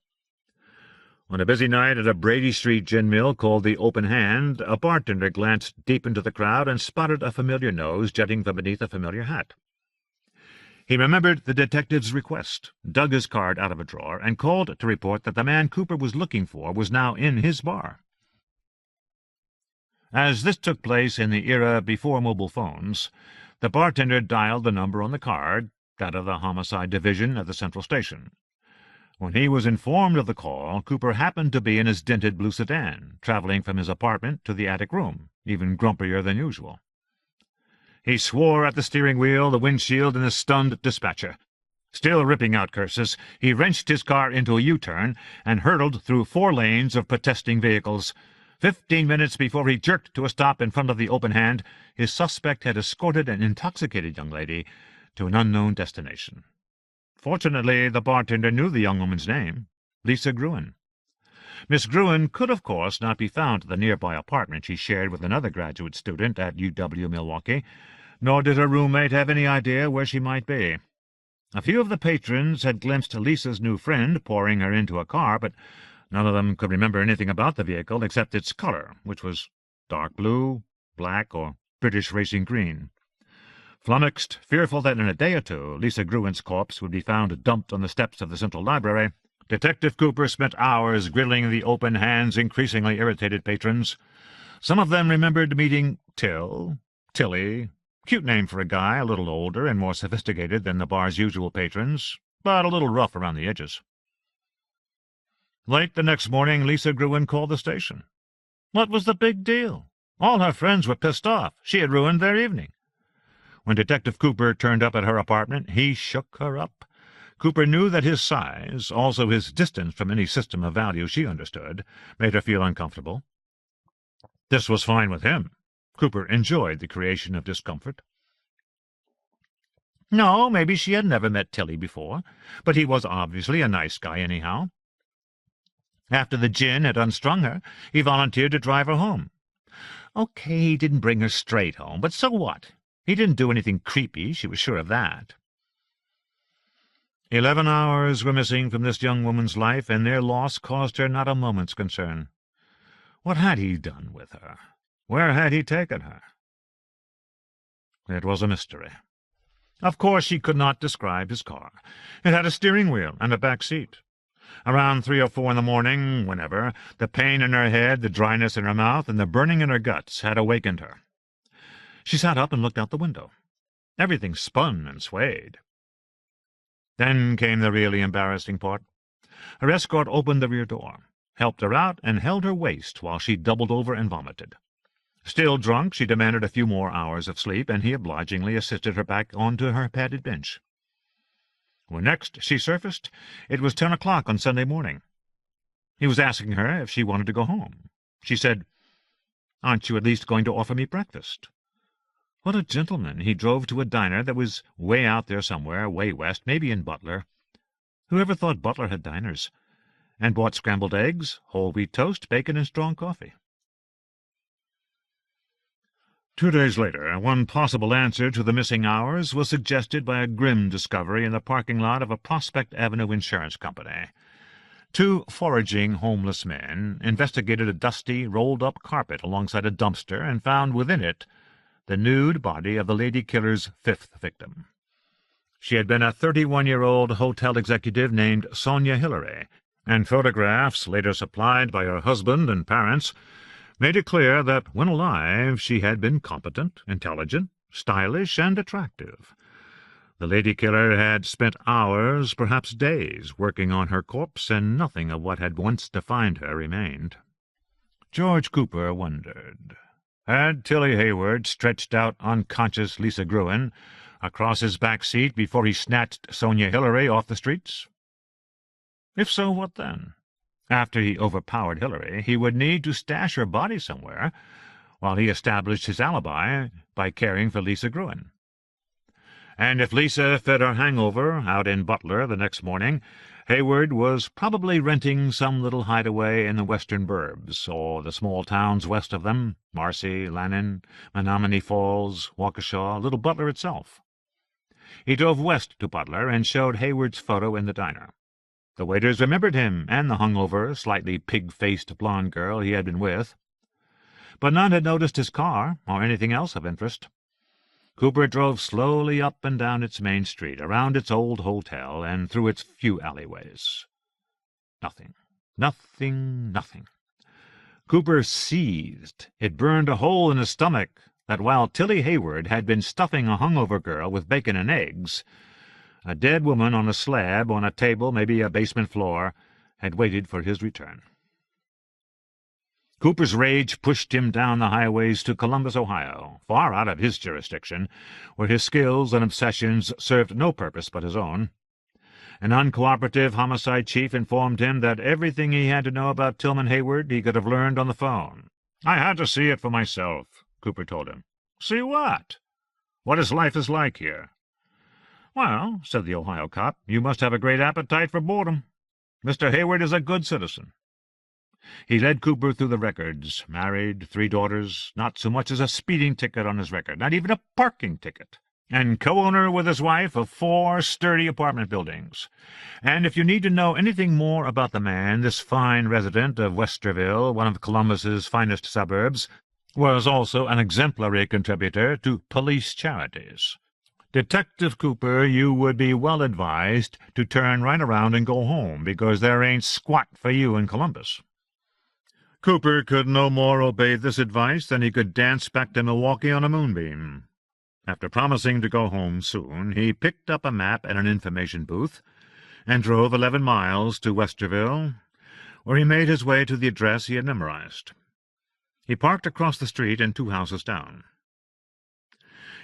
On a busy night at a Brady Street gin mill called the Open Hand, a bartender glanced deep into the crowd and spotted a familiar nose jutting from beneath a familiar hat. He remembered the detective's request, dug his card out of a drawer, and called to report that the man Cooper was looking for was now in his bar. As this took place in the era before mobile phones, the bartender dialed the number on the card, that of the homicide division at the central station. When he was informed of the call, Cooper happened to be in his dented blue sedan, traveling from his apartment to the attic room, even grumpier than usual. He swore at the steering wheel, the windshield, and the stunned dispatcher. Still ripping out curses, he wrenched his car into a U-turn and hurtled through 4 lanes of protesting vehicles. 15 minutes before he jerked to a stop in front of the Open Hand, his suspect had escorted an intoxicated young lady to an unknown destination. Fortunately, the bartender knew the young woman's name, Lisa Gruen. Miss Gruen could, of course, not be found at the nearby apartment she shared with another graduate student at UW Milwaukee, nor did her roommate have any idea where she might be. A few of the patrons had glimpsed Lisa's new friend pouring her into a car, but none of them could remember anything about the vehicle except its color, which was dark blue, black, or British racing green. Flummoxed, fearful that in a day or 2 Lisa Gruen's corpse would be found dumped on the steps of the Central Library, Detective Cooper spent hours grilling the Open Hand's increasingly irritated patrons. Some of them remembered meeting Tilly, cute name for a guy a little older and more sophisticated than the bar's usual patrons, but a little rough around the edges. Late the next morning, Lisa Gruen called the station. What was the big deal? All her friends were pissed off. She had ruined their evening. When Detective Cooper turned up at her apartment, he shook her up. Cooper knew that his size, also his distance from any system of value she understood, made her feel uncomfortable. This was fine with him. Cooper enjoyed the creation of discomfort. No, maybe she had never met Tilly before, but he was obviously a nice guy anyhow. After the gin had unstrung her, he volunteered to drive her home. Okay, he didn't bring her straight home, but so what? He didn't do anything creepy, she was sure of that. 11 hours were missing from this young woman's life, and their loss caused her not a moment's concern. What had he done with her? Where had he taken her? It was a mystery. Of course she could not describe his car. It had a steering wheel and a back seat. Around 3 or 4 in the morning, whenever, the pain in her head, the dryness in her mouth, and the burning in her guts had awakened her. She sat up and looked out the window. Everything spun and swayed. Then came the really embarrassing part. Her escort opened the rear door, helped her out, and held her waist while she doubled over and vomited. Still drunk, she demanded a few more hours of sleep, and he obligingly assisted her back onto her padded bench. When next she surfaced, it was 10 o'clock on Sunday morning. He was asking her if she wanted to go home. She said, "Aren't you at least going to offer me breakfast?" What a gentleman! He drove to a diner that was way out there somewhere, way west, maybe in Butler. Whoever thought Butler had diners? And bought scrambled eggs, whole wheat toast, bacon, and strong coffee. 2 days later, one possible answer to the missing hours was suggested by a grim discovery in the parking lot of a Prospect Avenue insurance company. 2 foraging homeless men investigated a dusty, rolled-up carpet alongside a dumpster and found within it the nude body of the lady killer's 5th victim. She had been a 31-year-old hotel executive named Sonia Hillary, and photographs later supplied by her husband and parents made it clear that, when alive, she had been competent, intelligent, stylish, and attractive. The lady killer had spent hours, perhaps days, working on her corpse, and nothing of what had once defined her remained. George Cooper wondered. Had Tilly Hayward stretched out unconscious Lisa Gruen across his back seat before he snatched Sonia Hillary off the streets? If so, what then? After he overpowered Hillary, he would need to stash her body somewhere, while he established his alibi by caring for Lisa Gruen. And if Lisa fed her hangover out in Butler the next morning, Hayward was probably renting some little hideaway in the western burbs, or the small towns west of them, Marcy, Lannon, Menominee Falls, Waukesha, little Butler itself. He drove west to Butler and showed Hayward's photo in the diner. The waiters remembered him and the hungover, slightly pig-faced blonde girl he had been with. But none had noticed his car or anything else of interest. Cooper drove slowly up and down its main street, around its old hotel, and through its few alleyways. Nothing. Nothing. Nothing. Cooper seethed. It burned a hole in his stomach that while Tilly Hayward had been stuffing a hungover girl with bacon and eggs, a dead woman on a slab on a table, maybe a basement floor, had waited for his return. Cooper's rage pushed him down the highways to Columbus, Ohio, far out of his jurisdiction, where his skills and obsessions served no purpose but his own. An uncooperative homicide chief informed him that everything he had to know about Tillman Hayward he could have learned on the phone. "I had to see it for myself," Cooper told him. "See what?" "What his life is like here." "Well," said the Ohio cop, "you must have a great appetite for boredom. Mr. Hayward is a good citizen." He led Cooper through the records. Married, 3 daughters, not so much as a speeding ticket on his record, not even a parking ticket, and co-owner with his wife of 4 sturdy apartment buildings. And if you need to know anything more about the man, this fine resident of Westerville, one of Columbus's finest suburbs, was also an exemplary contributor to police charities. Detective Cooper, you would be well advised to turn right around and go home, because there ain't squat for you in Columbus. Cooper could no more obey this advice than he could dance back to Milwaukee on a moonbeam. After promising to go home soon, he picked up a map at an information booth and drove 11 miles to Westerville, where he made his way to the address he had memorized. He parked across the street and 2 houses down.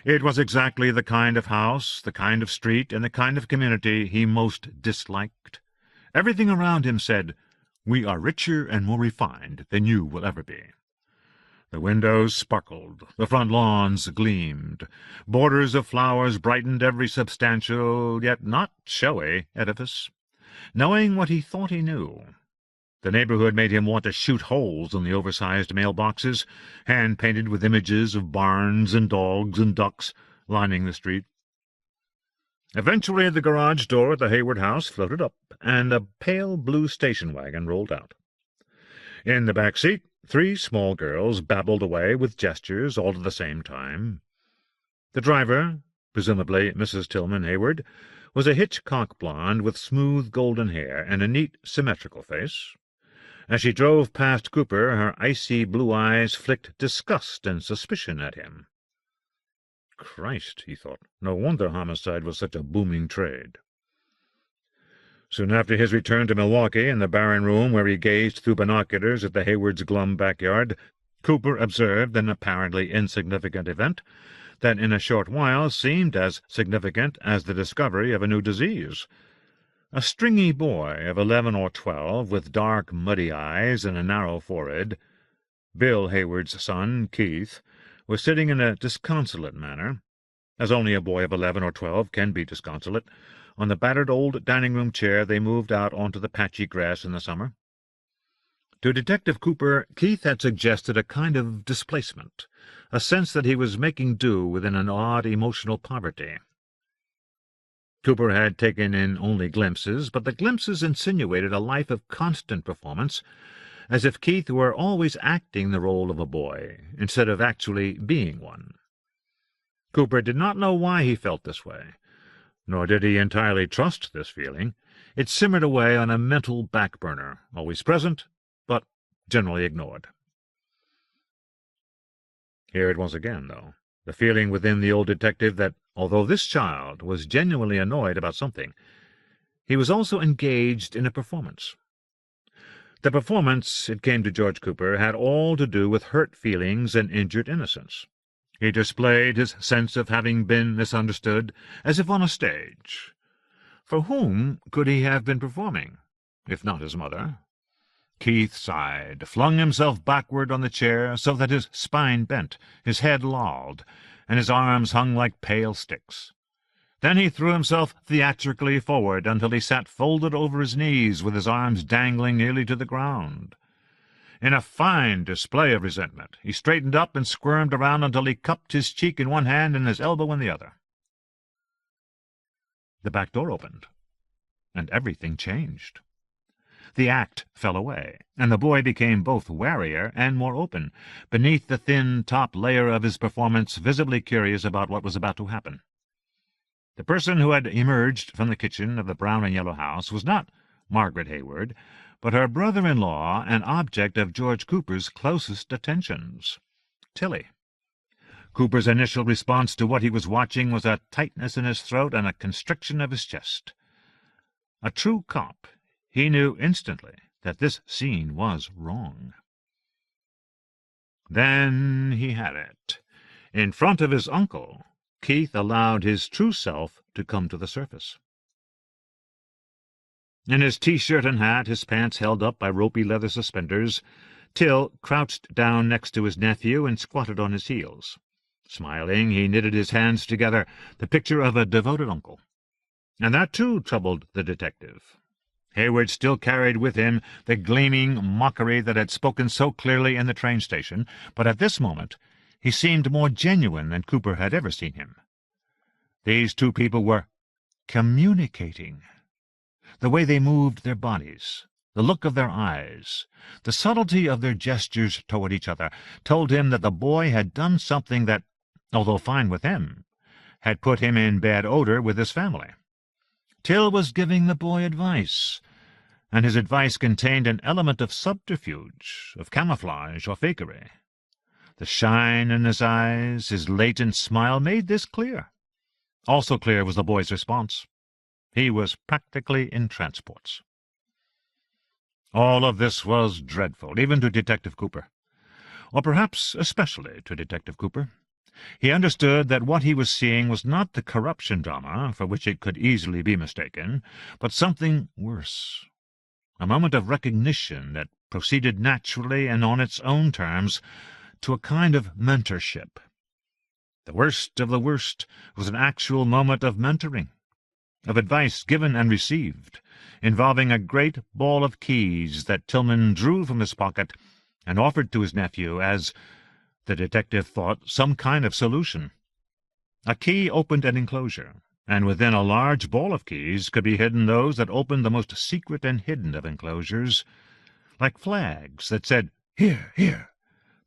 It was exactly the kind of house, the kind of street, and the kind of community he most disliked. Everything around him said, "We are richer and more refined than you will ever be." The windows sparkled, the front lawns gleamed, borders of flowers brightened every substantial, yet not showy, edifice. Knowing what he thought he knew, the neighborhood made him want to shoot holes in the oversized mailboxes, hand-painted with images of barns and dogs and ducks lining the street. Eventually the garage door at the Hayward house floated up, and a pale blue station wagon rolled out. In the back seat, 3 small girls babbled away with gestures all at the same time. The driver, presumably Mrs. Tillman Hayward, was a Hitchcock blonde with smooth golden hair and a neat, symmetrical face. As she drove past Cooper, her icy blue eyes flicked disgust and suspicion at him. Christ, he thought, no wonder homicide was such a booming trade. Soon after his return to Milwaukee, in the barren room where he gazed through binoculars at the Haywards' glum backyard, Cooper observed an apparently insignificant event that in a short while seemed as significant as the discovery of a new disease. A stringy boy of 11 or 12, with dark, muddy eyes and a narrow forehead, Bill Hayward's son, Keith, was sitting in a disconsolate manner, as only a boy of 11 or 12 can be disconsolate, on the battered old dining-room chair they moved out onto the patchy grass in the summer. To Detective Cooper, Keith had suggested a kind of displacement, a sense that he was making do within an odd emotional poverty. Cooper had taken in only glimpses, but the glimpses insinuated a life of constant performance, as if Keith were always acting the role of a boy, instead of actually being one. Cooper did not know why he felt this way, nor did he entirely trust this feeling. It simmered away on a mental back burner, always present, but generally ignored. Here it was again, though, the feeling within the old detective that, although this child was genuinely annoyed about something, he was also engaged in a performance. The performance, it came to George Cooper, had all to do with hurt feelings and injured innocence. He displayed his sense of having been misunderstood, as if on a stage. For whom could he have been performing, if not his mother? Keith sighed, flung himself backward on the chair so that his spine bent, his head lolled, and his arms hung like pale sticks. Then he threw himself theatrically forward until he sat folded over his knees with his arms dangling nearly to the ground. In a fine display of resentment, he straightened up and squirmed around until he cupped his cheek in one hand and his elbow in the other. The back door opened, and everything changed. The act fell away, and the boy became both warier and more open, beneath the thin top layer of his performance, visibly curious about what was about to happen. The person who had emerged from the kitchen of the brown and yellow house was not Margaret Hayward, but her brother-in-law, an object of George Cooper's closest attentions, Tilly. Cooper's initial response to what he was watching was a tightness in his throat and a constriction of his chest. A true cop, he knew instantly that this scene was wrong. Then he had it. In front of his uncle, Keith allowed his true self to come to the surface. In his T-shirt and hat, his pants held up by ropey leather suspenders, Till crouched down next to his nephew and squatted on his heels. Smiling, he knitted his hands together, the picture of a devoted uncle. And that, too, troubled the detective. Hayward still carried with him the gleaming mockery that had spoken so clearly in the train station, but at this moment he seemed more genuine than Cooper had ever seen him. These two people were communicating. The way they moved their bodies, the look of their eyes, the subtlety of their gestures toward each other, told him that the boy had done something that, although fine with him, had put him in bad odor with his family. Till was giving the boy advice, and his advice contained an element of subterfuge, of camouflage or fakery. The shine in his eyes, his latent smile, made this clear. Also clear was the boy's response. He was practically in transports. All of this was dreadful, even to Detective Cooper, or perhaps especially to Detective Cooper. He understood that what he was seeing was not the corruption drama, for which it could easily be mistaken, but something worse. A moment of recognition that proceeded naturally and on its own terms to a kind of mentorship. The worst of the worst was an actual moment of mentoring, of advice given and received, involving a great ball of keys that Tillman drew from his pocket and offered to his nephew as, the detective thought, some kind of solution. A key opened an enclosure, and within a large ball of keys could be hidden those that opened the most secret and hidden of enclosures, like flags that said, "Here, here,"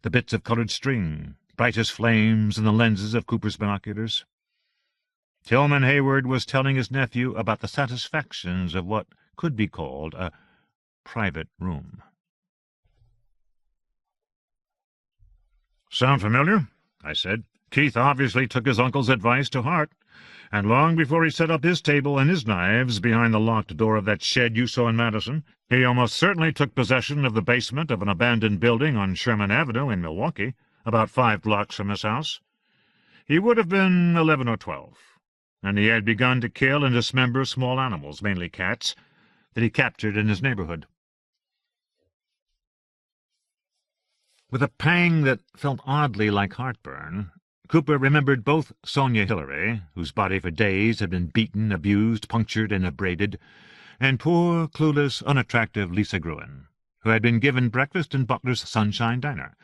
the bits of colored string, bright as flames in the lenses of Cooper's binoculars. Tillman Hayward was telling his nephew about the satisfactions of what could be called a private room. "Sound familiar?" I said. Keith obviously took his uncle's advice to heart, and long before he set up his table and his knives behind the locked door of that shed you saw in Madison, he almost certainly took possession of the basement of an abandoned building on Sherman Avenue in Milwaukee, about 5 blocks from his house. He would have been 11 or 12, and he had begun to kill and dismember small animals, mainly cats, that he captured in his neighborhood. With a pang that felt oddly like heartburn, Cooper remembered both Sonia Hillary, whose body for days had been beaten, abused, punctured, and abraded, and poor, clueless, unattractive Lisa Gruen, who had been given breakfast in Butler's Sunshine Diner,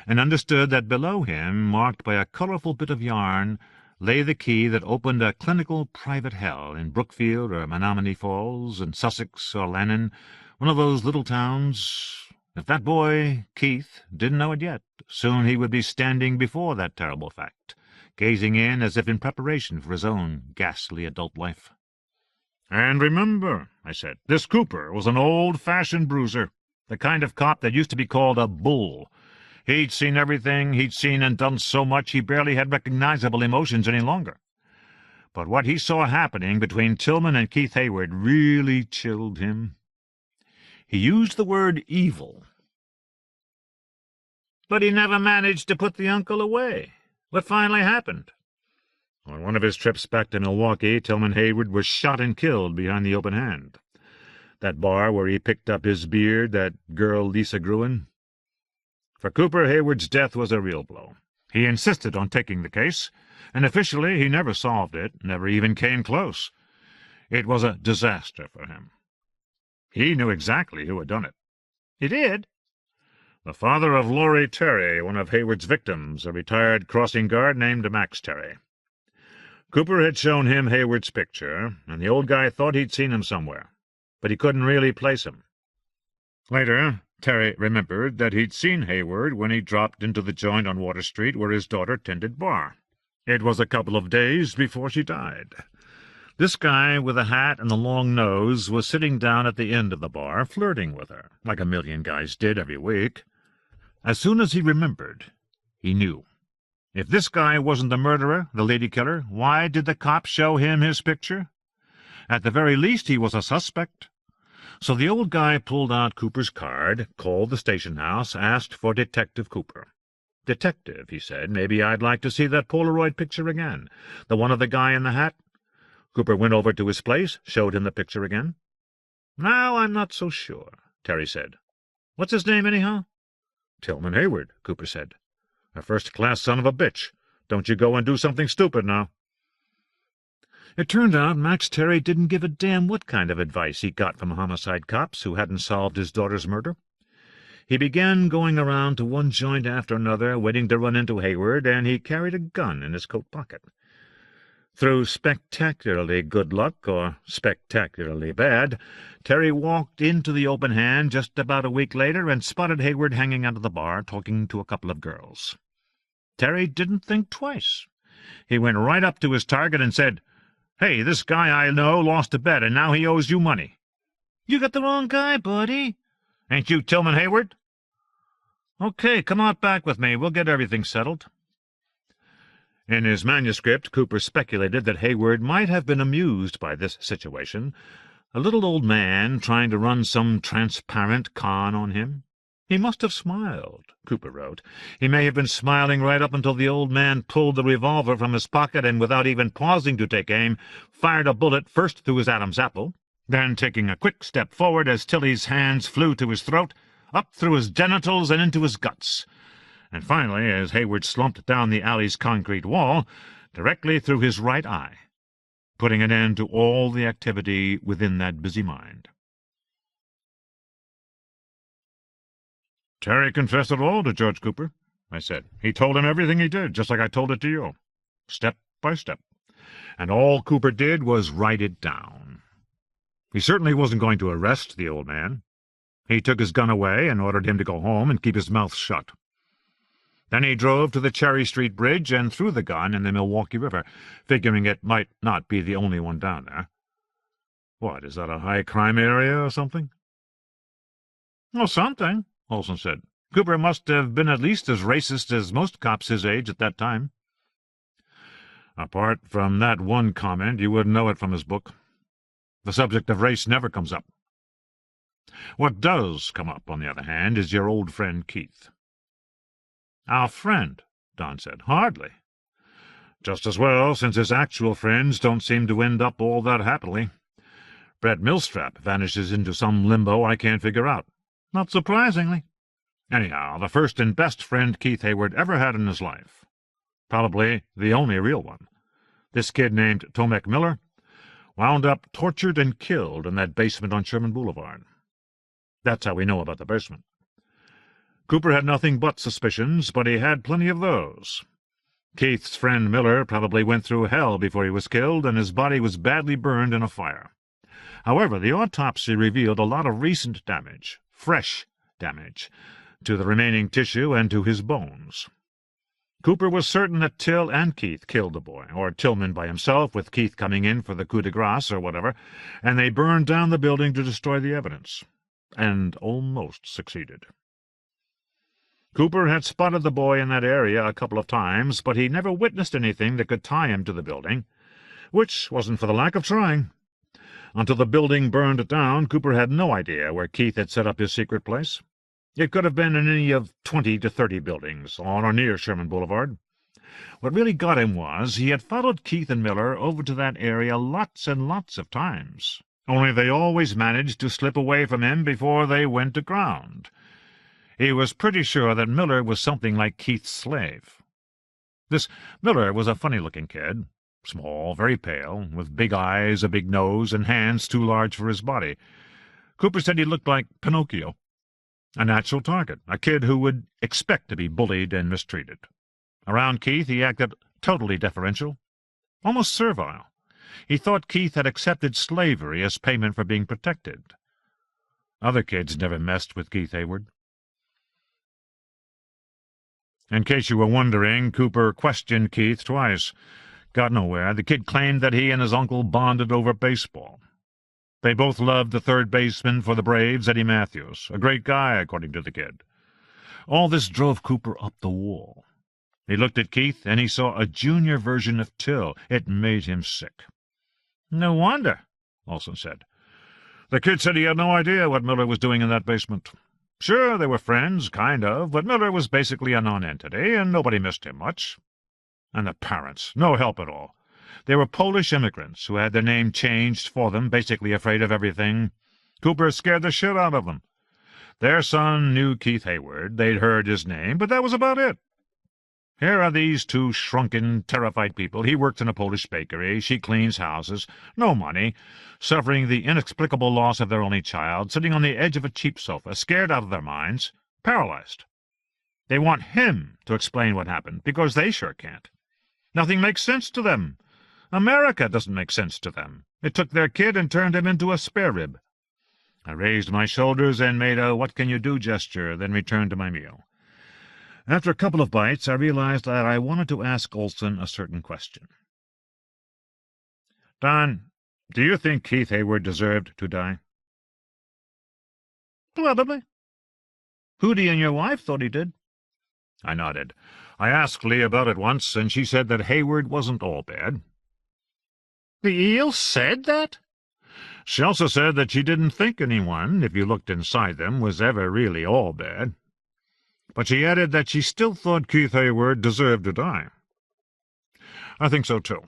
and understood that below him, marked by a colorful bit of yarn, lay the key that opened a clinical private hell in Brookfield or Menominee Falls, in Sussex or Lannon, one of those little towns. If that boy, Keith, didn't know it yet, soon he would be standing before that terrible fact, gazing in as if in preparation for his own ghastly adult life. "And remember," I said, "this Cooper was an old-fashioned bruiser, the kind of cop that used to be called a bull. He'd seen everything, he'd seen and done so much he barely had recognizable emotions any longer. But what he saw happening between Tillman and Keith Hayward really chilled him. He used the word evil. But he never managed to put the uncle away. What finally happened?" "On one of his trips back to Milwaukee, Tillman Hayward was shot and killed behind the open hand. That bar where he picked up his beard, that girl Lisa Gruen. For Cooper, Hayward's death was a real blow. He insisted on taking the case, and officially he never solved it, never even came close. It was a disaster for him. He knew exactly who had done it." "He did?" "The father of Laurie Terry, one of Hayward's victims, a retired crossing guard named Max Terry. Cooper had shown him Hayward's picture, and the old guy thought he'd seen him somewhere, but he couldn't really place him. Later, Terry remembered that he'd seen Hayward when he dropped into the joint on Water Street where his daughter tended bar. It was a couple of days before she died. This guy with the hat and the long nose was sitting down at the end of the bar, flirting with her, like a million guys did every week. As soon as he remembered, he knew. If this guy wasn't the murderer, the lady killer, why did the cops show him his picture? At the very least, he was a suspect. So the old guy pulled out Cooper's card, called the station house, asked for Detective Cooper. "Detective," he said, "maybe I'd like to see that Polaroid picture again. The one of the guy in the hat." Cooper went over to his place, showed him the picture again. "Now I'm not so sure," Terry said. "What's his name, anyhow?" "Tillman Hayward," Cooper said. "A first-class son of a bitch. Don't you go and do something stupid now." It turned out Max Terry didn't give a damn what kind of advice he got from homicide cops who hadn't solved his daughter's murder. He began going around to one joint after another, waiting to run into Hayward, and he carried a gun in his coat pocket. Through spectacularly good luck, or spectacularly bad, Terry walked into the open hand just about a week later and spotted Hayward hanging out of the bar talking to a couple of girls. Terry didn't think twice. He went right up to his target and said, "Hey, this guy I know lost a bet, and now he owes you money." "You got the wrong guy, buddy." "Ain't you Tillman Hayward?" "Okay, come on back with me. We'll get everything settled." In his manuscript, Cooper speculated that Hayward might have been amused by this situation, a little old man trying to run some transparent con on him. He must have smiled, Cooper wrote. He may have been smiling right up until the old man pulled the revolver from his pocket and, without even pausing to take aim, fired a bullet first through his Adam's apple, then, taking a quick step forward as Tilly's hands flew to his throat, up through his genitals and into his guts, and finally, as Hayward slumped down the alley's concrete wall, directly through his right eye, putting an end to all the activity within that busy mind. "Terry confessed it all to George Cooper," I said. "He told him everything he did, just like I told it to you, step by step. And all Cooper did was write it down. He certainly wasn't going to arrest the old man. He took his gun away and ordered him to go home and keep his mouth shut. Then he drove to the Cherry Street Bridge and threw the gun in the Milwaukee River, figuring it might not be the only one down there. What, is that a high-crime area or something?" "Well, something," Olson said. "Cooper must have been at least as racist as most cops his age at that time." "Apart from that one comment, you wouldn't know it from his book. The subject of race never comes up. What does come up, on the other hand, is your old friend Keith." "Our friend?" Don said. "Hardly." "Just as well, since his actual friends don't seem to end up all that happily. Brett Millstrap vanishes into some limbo I can't figure out. Not surprisingly. Anyhow, the first and best friend Keith Hayward ever had in his life. Probably the only real one. This kid named Tomek Miller wound up tortured and killed in that basement on Sherman Boulevard. That's how we know about the basement. Cooper had nothing but suspicions, but he had plenty of those. Keith's friend Miller probably went through hell before he was killed, and his body was badly burned in a fire. However, the autopsy revealed a lot of recent damage, fresh damage, to the remaining tissue and to his bones. Cooper was certain that Till and Keith killed the boy, or Tillman by himself, with Keith coming in for the coup de grace or whatever, and they burned down the building to destroy the evidence, and almost succeeded. Cooper had spotted the boy in that area a couple of times, but he never witnessed anything that could tie him to the building, which wasn't for the lack of trying. Until the building burned down, Cooper had no idea where Keith had set up his secret place. It could have been in any of 20 to 30 buildings, on or near Sherman Boulevard. What really got him was he had followed Keith and Miller over to that area lots and lots of times, only they always managed to slip away from him before they went to ground. He was pretty sure that Miller was something like Keith's slave. This Miller was a funny-looking kid, small, very pale, with big eyes, a big nose, and hands too large for his body. Cooper said he looked like Pinocchio, a natural target, a kid who would expect to be bullied and mistreated. Around Keith he acted totally deferential, almost servile. He thought Keith had accepted slavery as payment for being protected. Other kids never messed with Keith Hayward. In case you were wondering, Cooper questioned Keith twice. Got nowhere. The kid claimed that he and his uncle bonded over baseball. They both loved the third baseman for the Braves, Eddie Matthews, a great guy, according to the kid. All this drove Cooper up the wall. He looked at Keith, and he saw a junior version of Till. It made him sick. "No wonder," Olson said. The kid said he had no idea what Miller was doing in that basement. Sure, they were friends, kind of, but Miller was basically a nonentity, and nobody missed him much. And the parents, no help at all. They were Polish immigrants who had their name changed for them, basically afraid of everything. Cooper scared the shit out of them. Their son knew Keith Hayward. They'd heard his name, but that was about it. Here are these two shrunken, terrified people. He works in a Polish bakery. She cleans houses. No money. Suffering the inexplicable loss of their only child. Sitting on the edge of a cheap sofa. Scared out of their minds. Paralyzed. They want him to explain what happened, because they sure can't. Nothing makes sense to them. America doesn't make sense to them. It took their kid and turned him into a spare rib. I raised my shoulders and made a what-can-you-do gesture, then returned to my meal. After a couple of bites, I realized that I wanted to ask Olson a certain question. "Don, do you think Keith Hayward deserved to die?" "Probably. Hootie and your wife thought he did." I nodded. I asked Lee about it once, and she said that Hayward wasn't all bad. "The eel said that?" She also said that she didn't think anyone, if you looked inside them, was ever really all bad. But she added that she still thought Keith Hayward deserved to die. I think so, too.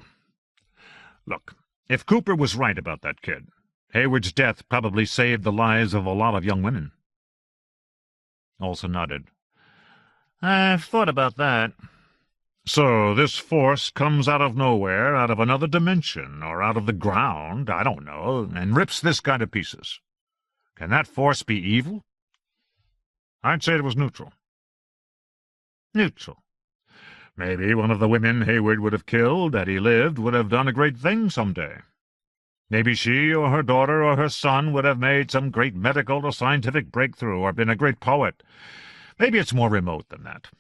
Look, if Cooper was right about that kid, Hayward's death probably saved the lives of a lot of young women. Olson nodded. "I've thought about that." "So this force comes out of nowhere, out of another dimension, or out of the ground, I don't know, and rips this guy to pieces. Can that force be evil?" I'd say it was neutral. Neutral. Maybe one of the women Hayward would have killed, had he lived, would have done a great thing someday. Maybe she or her daughter or her son would have made some great medical or scientific breakthrough, or been a great poet. Maybe it's more remote than that.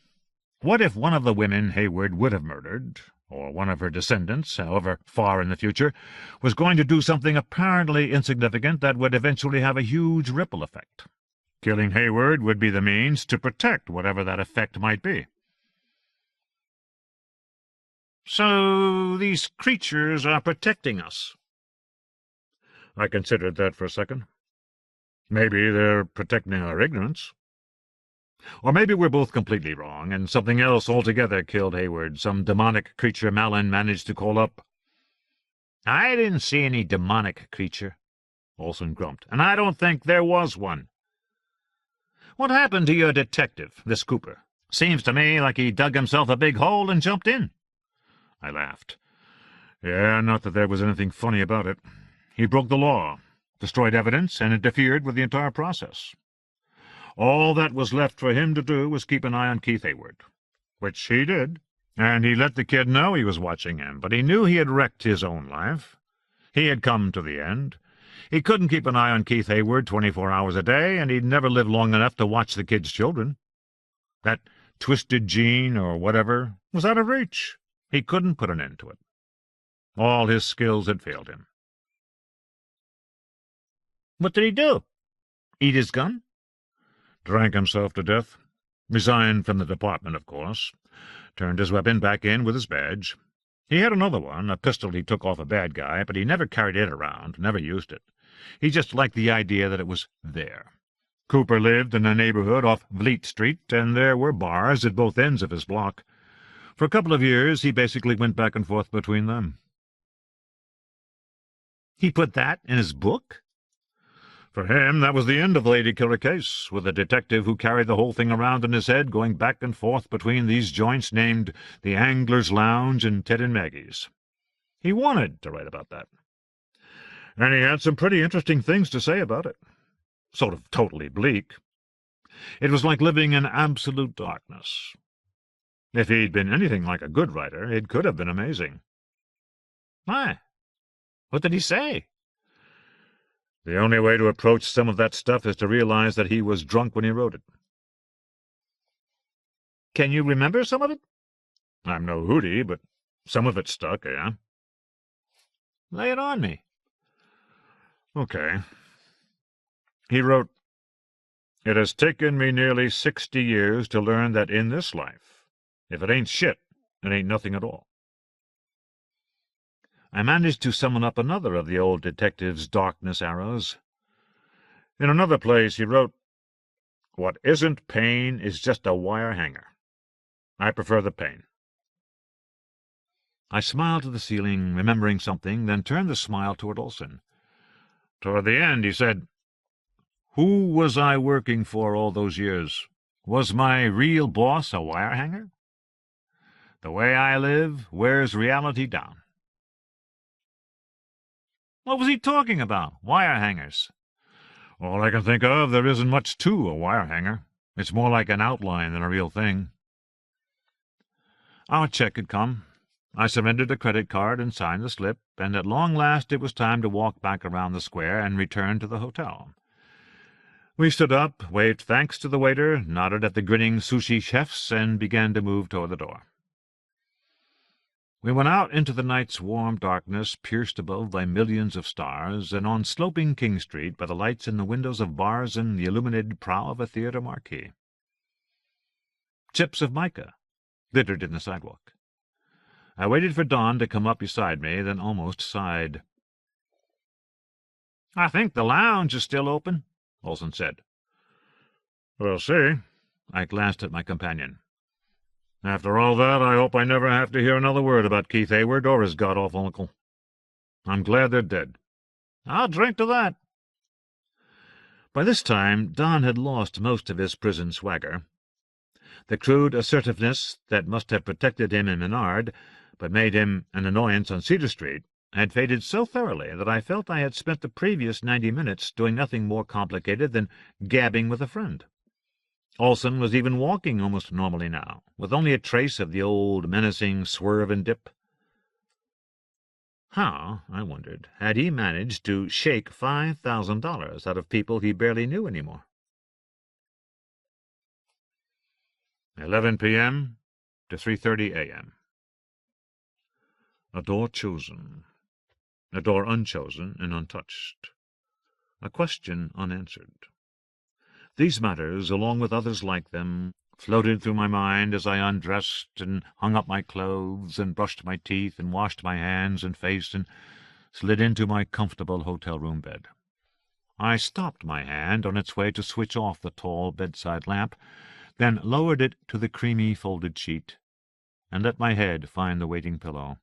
What if one of the women Hayward would have murdered, or one of her descendants, however far in the future, was going to do something apparently insignificant that would eventually have a huge ripple effect? Killing Hayward would be the means to protect whatever that effect might be. "So these creatures are protecting us?" I considered that for a second. Maybe they're protecting our ignorance. Or maybe we're both completely wrong, and something else altogether killed Hayward, some demonic creature Malin managed to call up. "I didn't see any demonic creature," Olson grumped, "and I don't think there was one." "What happened to your detective, this Cooper? Seems to me like he dug himself a big hole and jumped in." I laughed. Yeah, not that there was anything funny about it. He broke the law, destroyed evidence, and interfered with the entire process. All that was left for him to do was keep an eye on Keith Hayward, which he did, and he let the kid know he was watching him, but he knew he had wrecked his own life. He had come to the end. He couldn't keep an eye on Keith Hayward 24 hours a day, and he'd never live long enough to watch the kid's children. That twisted gene, or whatever, was out of reach. He couldn't put an end to it. All his skills had failed him. What did he do? Eat his gun? Drank himself to death. Resigned from the department, of course. Turned his weapon back in with his badge. He had another one, a pistol he took off a bad guy, but he never carried it around, never used it. He just liked the idea that it was there. Cooper lived in a neighborhood off Vliet Street, and there were bars at both ends of his block. For a couple of years, he basically went back and forth between them. He put that in his book? For him, that was the end of the lady killer case, with a detective who carried the whole thing around in his head, going back and forth between these joints named the Angler's Lounge and Ted and Maggie's. He wanted to write about that. And he had some pretty interesting things to say about it. Sort of totally bleak. It was like living in absolute darkness. If he'd been anything like a good writer, it could have been amazing. Why? What did he say? The only way to approach some of that stuff is to realize that he was drunk when he wrote it. Can you remember some of it? I'm no Hootie, but some of it stuck, yeah. Lay it on me. Okay. He wrote, "It has taken me nearly 60 years to learn that in this life, if it ain't shit, it ain't nothing at all." I managed to summon up another of the old detective's darkness arrows. In another place he wrote, "What isn't pain is just a wire hanger. I prefer the pain." I smiled to the ceiling, remembering something, then turned the smile toward Olson. Toward the end he said, "Who was I working for all those years? Was my real boss a wire hanger? The way I live wears reality down." What was he talking about? Wire hangers? All I can think of, there isn't much to a wire hanger. It's more like an outline than a real thing. Our check had come. I surrendered a credit card and signed the slip, and at long last it was time to walk back around the square and return to the hotel. We stood up, waved thanks to the waiter, nodded at the grinning sushi chefs, and began to move toward the door. We went out into the night's warm darkness, pierced above by millions of stars, and on sloping King Street by the lights in the windows of bars and the illuminated prow of a theater marquee. Chips of mica glittered in the sidewalk. I waited for Don to come up beside me, then almost sighed. "I think the lounge is still open," Olson said. "We'll see." I glanced at my companion. "After all that, I hope I never have to hear another word about Keith Hayward or his god-awful uncle. I'm glad they're dead." "I'll drink to that." By this time, Don had lost most of his prison swagger. The crude assertiveness that must have protected him in Menard, but made him an annoyance on Cedar Street, had faded so thoroughly that I felt I had spent the previous 90 minutes doing nothing more complicated than gabbing with a friend. Olson was even walking almost normally now, with only a trace of the old menacing swerve and dip. How, I wondered, had he managed to shake $5,000 out of people he barely knew anymore? 11 p.m. to 3:30 a.m. A door chosen, a door unchosen and untouched, a question unanswered. These matters, along with others like them, floated through my mind as I undressed and hung up my clothes and brushed my teeth and washed my hands and face and slid into my comfortable hotel-room bed. I stopped my hand on its way to switch off the tall bedside lamp, then lowered it to the creamy folded sheet, and let my head find the waiting pillow.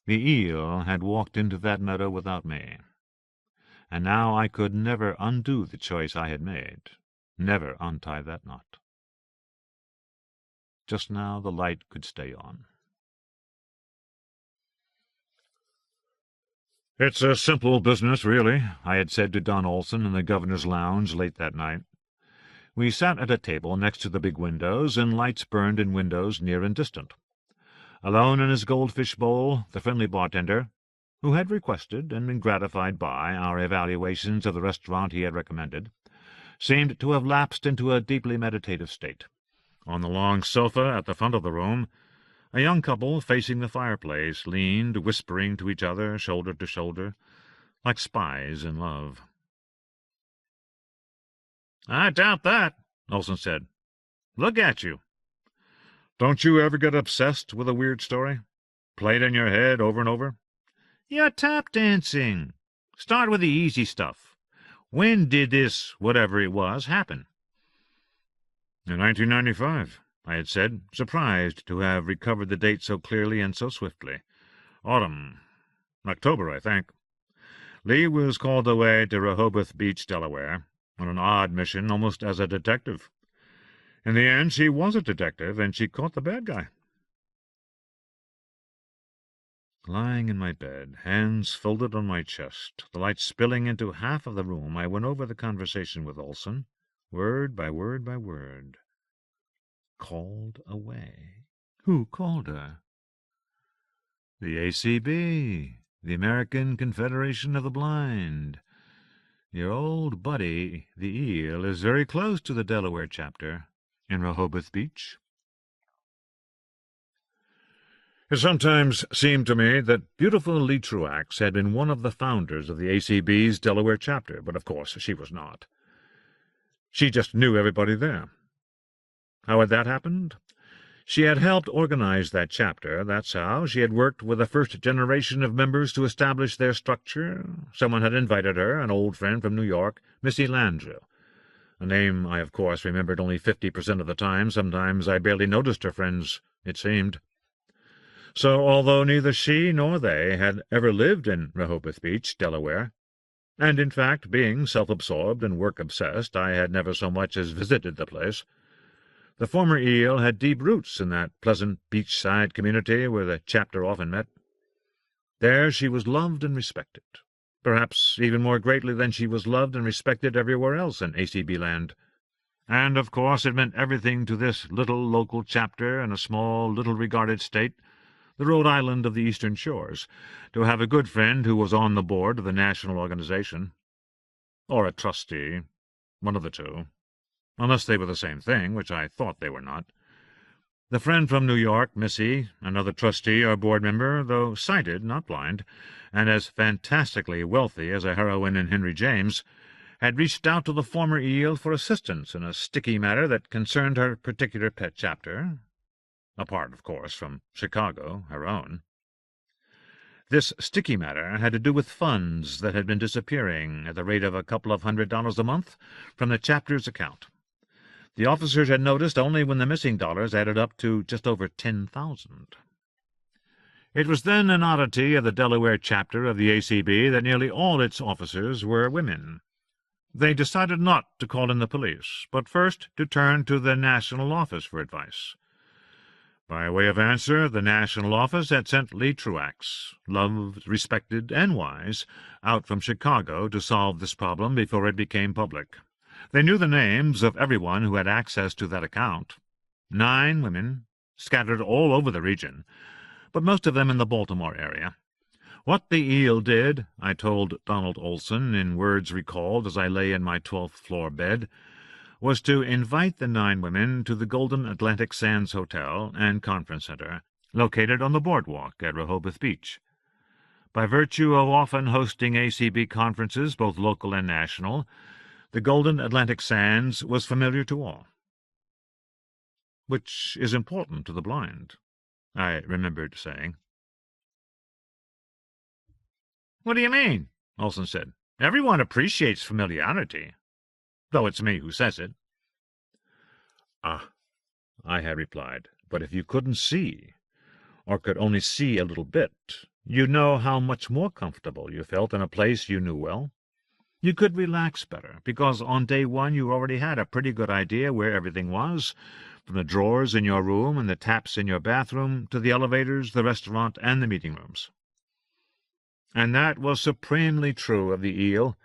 The eel had walked into that meadow without me, and now I could never undo the choice I had made, never untie that knot. Just now the light could stay on. "It's a simple business, really," I had said to Don Olson in the governor's lounge late that night. We sat at a table next to the big windows, and lights burned in windows near and distant. Alone in his goldfish bowl, the friendly bartender, who had requested and been gratified by our evaluations of the restaurant he had recommended, seemed to have lapsed into a deeply meditative state. On the long sofa at the front of the room, a young couple facing the fireplace leaned, whispering to each other, shoulder to shoulder, like spies in love. "I doubt that," Olson said. "Look at you." Don't you ever get obsessed with a weird story? Play it in your head over and over? "You're tap dancing. Start with the easy stuff. When did this, whatever it was, happen?" In 1995, I had said, surprised to have recovered the date so clearly and so swiftly. Autumn. October, I think. Lee was called away to Rehoboth Beach, Delaware, on an odd mission, almost as a detective. In the end, she was a detective, and she caught the bad guy. Lying in my bed, hands folded on my chest, the light spilling into half of the room, I went over the conversation with Olson, word by word by word. Called away. Who called her? The ACB, the American Confederation of the Blind. Your old buddy, the eel, is very close to the Delaware chapter in Rehoboth Beach. It sometimes seemed to me that beautiful Lee Truax had been one of the founders of the ACB's Delaware chapter, but of course she was not. She just knew everybody there. How had that happened? She had helped organize that chapter. That's how. She had worked with the first generation of members to establish their structure. Someone had invited her, an old friend from New York, Missy Landrieu. A name I, of course, remembered only 50% of the time. Sometimes I barely noticed her friends, it seemed. So, although neither she nor they had ever lived in Rehoboth Beach, Delaware, and in fact, being self-absorbed and work-obsessed, I had never so much as visited the place, the former eel had deep roots in that pleasant beachside community where the chapter often met. There she was loved and respected, perhaps even more greatly than she was loved and respected everywhere else in ACB land. And, of course, it meant everything to this little local chapter in a small, little-regarded state, the Rhode Island of the Eastern Shores, to have a good friend who was on the board of the national organization. Or a trustee, one of the two, unless they were the same thing, which I thought they were not. The friend from New York, Missy, another trustee or board member, though sighted, not blind, and as fantastically wealthy as a heroine in Henry James, had reached out to the former eel for assistance in a sticky matter that concerned her particular pet chapter, apart, of course, from Chicago, her own. This sticky matter had to do with funds that had been disappearing at the rate of a couple of $100 a month from the chapter's account. The officers had noticed only when the missing dollars added up to just over 10,000. It was then an oddity of the Delaware chapter of the ACB that nearly all its officers were women. They decided not to call in the police, but first to turn to the national office for advice. By way of answer, the national office had sent Lee Truax, loved, respected, and wise, out from Chicago to solve this problem before it became public. They knew the names of everyone who had access to that account. 9 women, scattered all over the region, but most of them in the Baltimore area. What the eel did, I told Donald Olson in words recalled as I lay in my 12th-floor bed, was to invite the 9 women to the Golden Atlantic Sands Hotel and Conference Center, located on the boardwalk at Rehoboth Beach. By virtue of often hosting ACB conferences, both local and national, the Golden Atlantic Sands was familiar to all. Which is important to the blind, I remembered saying. "What do you mean?" Olson said. "Everyone appreciates familiarity, though it's me who says it." "Ah," I had replied, "but if you couldn't see, or could only see a little bit, you'd know how much more comfortable you felt in a place you knew well. You could relax better, because on day one you already had a pretty good idea where everything was, from the drawers in your room and the taps in your bathroom to the elevators, the restaurant, and the meeting rooms." And that was supremely true of the eel.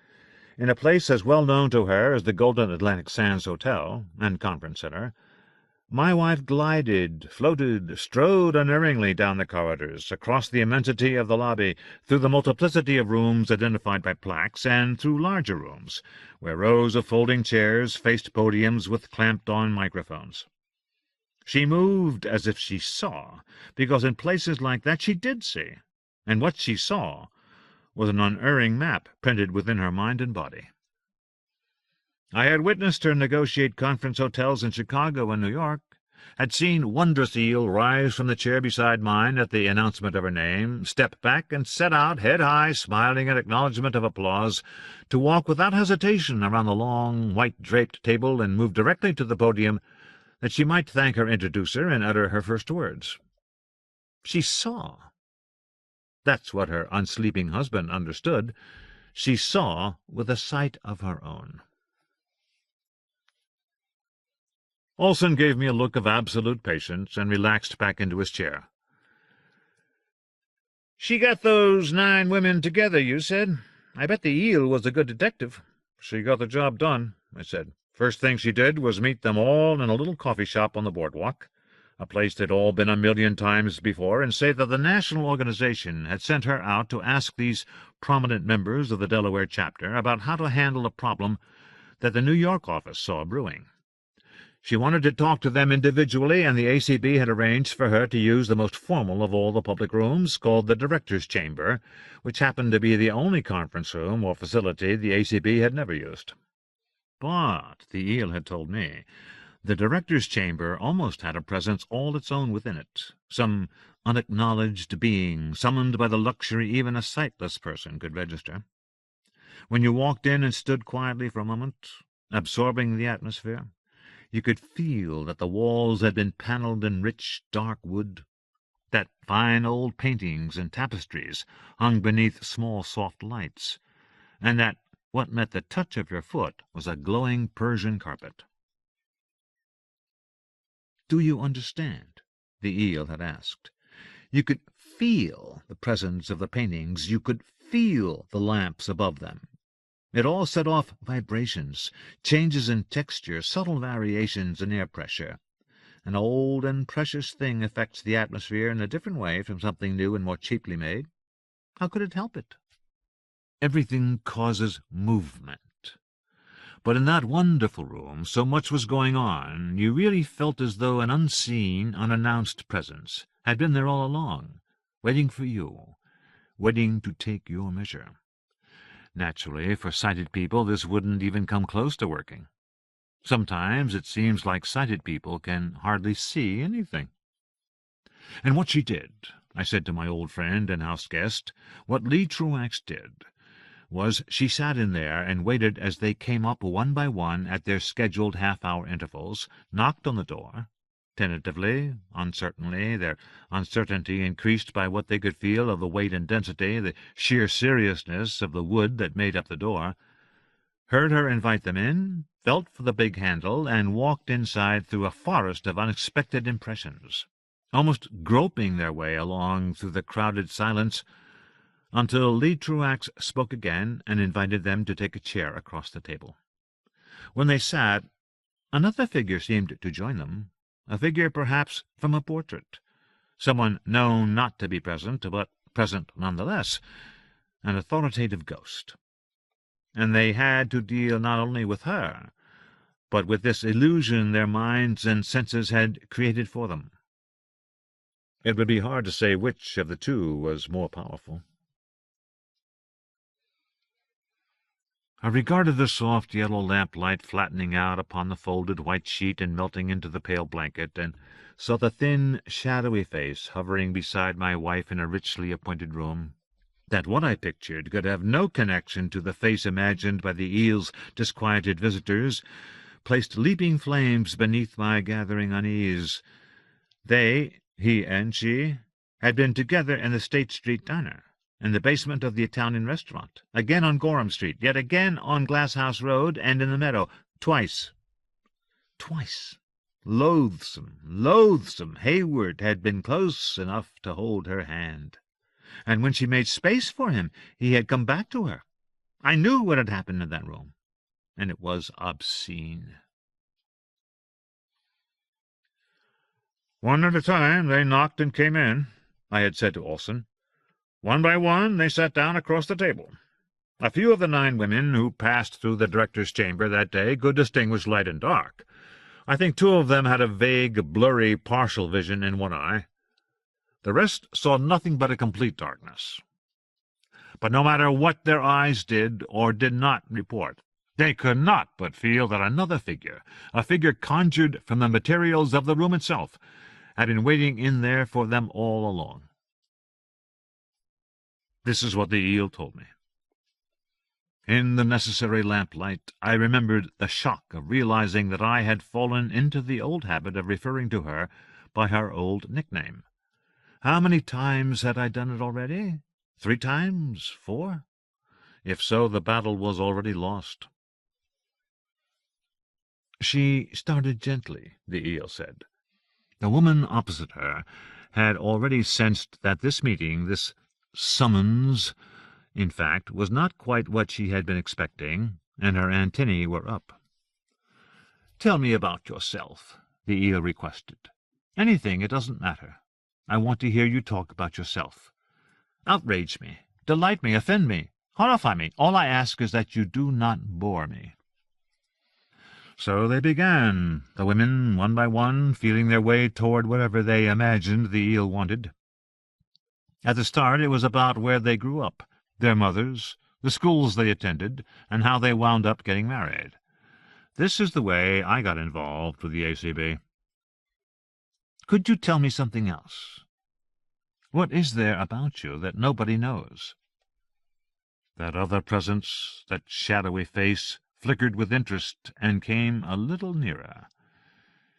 In a place as well known to her as the Golden Atlantic Sands Hotel and Conference Center, my wife glided, floated, strode unerringly down the corridors, across the immensity of the lobby, through the multiplicity of rooms identified by plaques, and through larger rooms, where rows of folding chairs faced podiums with clamped-on microphones. She moved as if she saw, because in places like that she did see, and what she saw was an unerring map printed within her mind and body. I had witnessed her negotiate conference hotels in Chicago and New York, had seen wondrous eel rise from the chair beside mine at the announcement of her name, step back and set out, head high, smiling in acknowledgment of applause, to walk without hesitation around the long, white-draped table and move directly to the podium that she might thank her introducer and utter her first words. She saw. That's what her unsleeping husband understood. She saw with a sight of her own. Olson gave me a look of absolute patience and relaxed back into his chair. "She got those 9 women together, you said. I bet the eel was a good detective." "She got the job done," I said. "First thing she did was meet them all in a little coffee shop on the boardwalk, a place they'd all been a million times before, and say that the national organization had sent her out to ask these prominent members of the Delaware chapter about how to handle a problem that the New York office saw brewing. She wanted to talk to them individually, and the ACB had arranged for her to use the most formal of all the public rooms, called the Director's Chamber, which happened to be the only conference room or facility the ACB had never used. But, the eel had told me, the Director's Chamber almost had a presence all its own within it, some unacknowledged being, summoned by the luxury even a sightless person could register. When you walked in and stood quietly for a moment, absorbing the atmosphere, you could feel that the walls had been panelled in rich, dark wood, that fine old paintings and tapestries hung beneath small soft lights, and that what met the touch of your foot was a glowing Persian carpet. "Do you understand?" the eel had asked. You could feel the presence of the paintings. You could feel the lamps above them. It all set off vibrations, changes in texture, subtle variations in air pressure. An old and precious thing affects the atmosphere in a different way from something new and more cheaply made. How could it help it? Everything causes movement. But in that wonderful room, so much was going on, you really felt as though an unseen, unannounced presence had been there all along, waiting for you, waiting to take your measure. Naturally, for sighted people, this wouldn't even come close to working. Sometimes it seems like sighted people can hardly see anything. And what she did, I said to my old friend and house guest, what Lee Truax did, was she sat in there and waited as they came up one by one at their scheduled half-hour intervals, knocked on the door, tentatively, uncertainly, their uncertainty increased by what they could feel of the weight and density, the sheer seriousness of the wood that made up the door, heard her invite them in, felt for the big handle, and walked inside through a forest of unexpected impressions, almost groping their way along through the crowded silence, until Lee Truax spoke again and invited them to take a chair across the table. When they sat, another figure seemed to join them, a figure perhaps from a portrait, someone known not to be present, but present nonetheless, an authoritative ghost. And they had to deal not only with her, but with this illusion their minds and senses had created for them. It would be hard to say which of the two was more powerful. I regarded the soft yellow lamplight flattening out upon the folded white sheet and melting into the pale blanket, and saw the thin, shadowy face hovering beside my wife in a richly appointed room. That what I pictured could have no connection to the face imagined by the eel's disquieted visitors placed leaping flames beneath my gathering unease. They, he and she, had been together in the State Street diner, in the basement of the Italian restaurant, again on Gorham Street, yet again on Glasshouse Road and in the meadow, twice. Twice. Loathsome, loathsome Hayward had been close enough to hold her hand. and when she made space for him, he had come back to her. I knew what had happened in that room, and it was obscene. "One at a time they knocked and came in," I had said to Olson. "One by one they sat down across the table. A few of the 9 women who passed through the director's chamber that day could distinguish light and dark. I think 2 of them had a vague, blurry, partial vision in one eye. The rest saw nothing but a complete darkness. But no matter what their eyes did or did not report, they could not but feel that another figure, a figure conjured from the materials of the room itself, had been waiting in there for them all along. This is what the eel told me. In the necessary lamplight, I remembered the shock of realizing that I had fallen into the old habit of referring to her by her old nickname. How many times had I done it already? 3 times? 4? If so, the battle was already lost. She started gently, the eel said. The woman opposite her had already sensed that this meeting, this summons, in fact, was not quite what she had been expecting, and her antennae were up. "Tell me about yourself," the eel requested. "Anything, it doesn't matter. I want to hear you talk about yourself. Outrage me, delight me, offend me, horrify me. All I ask is that you do not bore me." So they began, the women, one by one, feeling their way toward whatever they imagined the eel wanted. At the start it was about where they grew up, their mothers, the schools they attended, and how they wound up getting married. This is the way I got involved with the ACB. "Could you tell me something else? What is there about you that nobody knows?" That other presence, that shadowy face, flickered with interest and came a little nearer.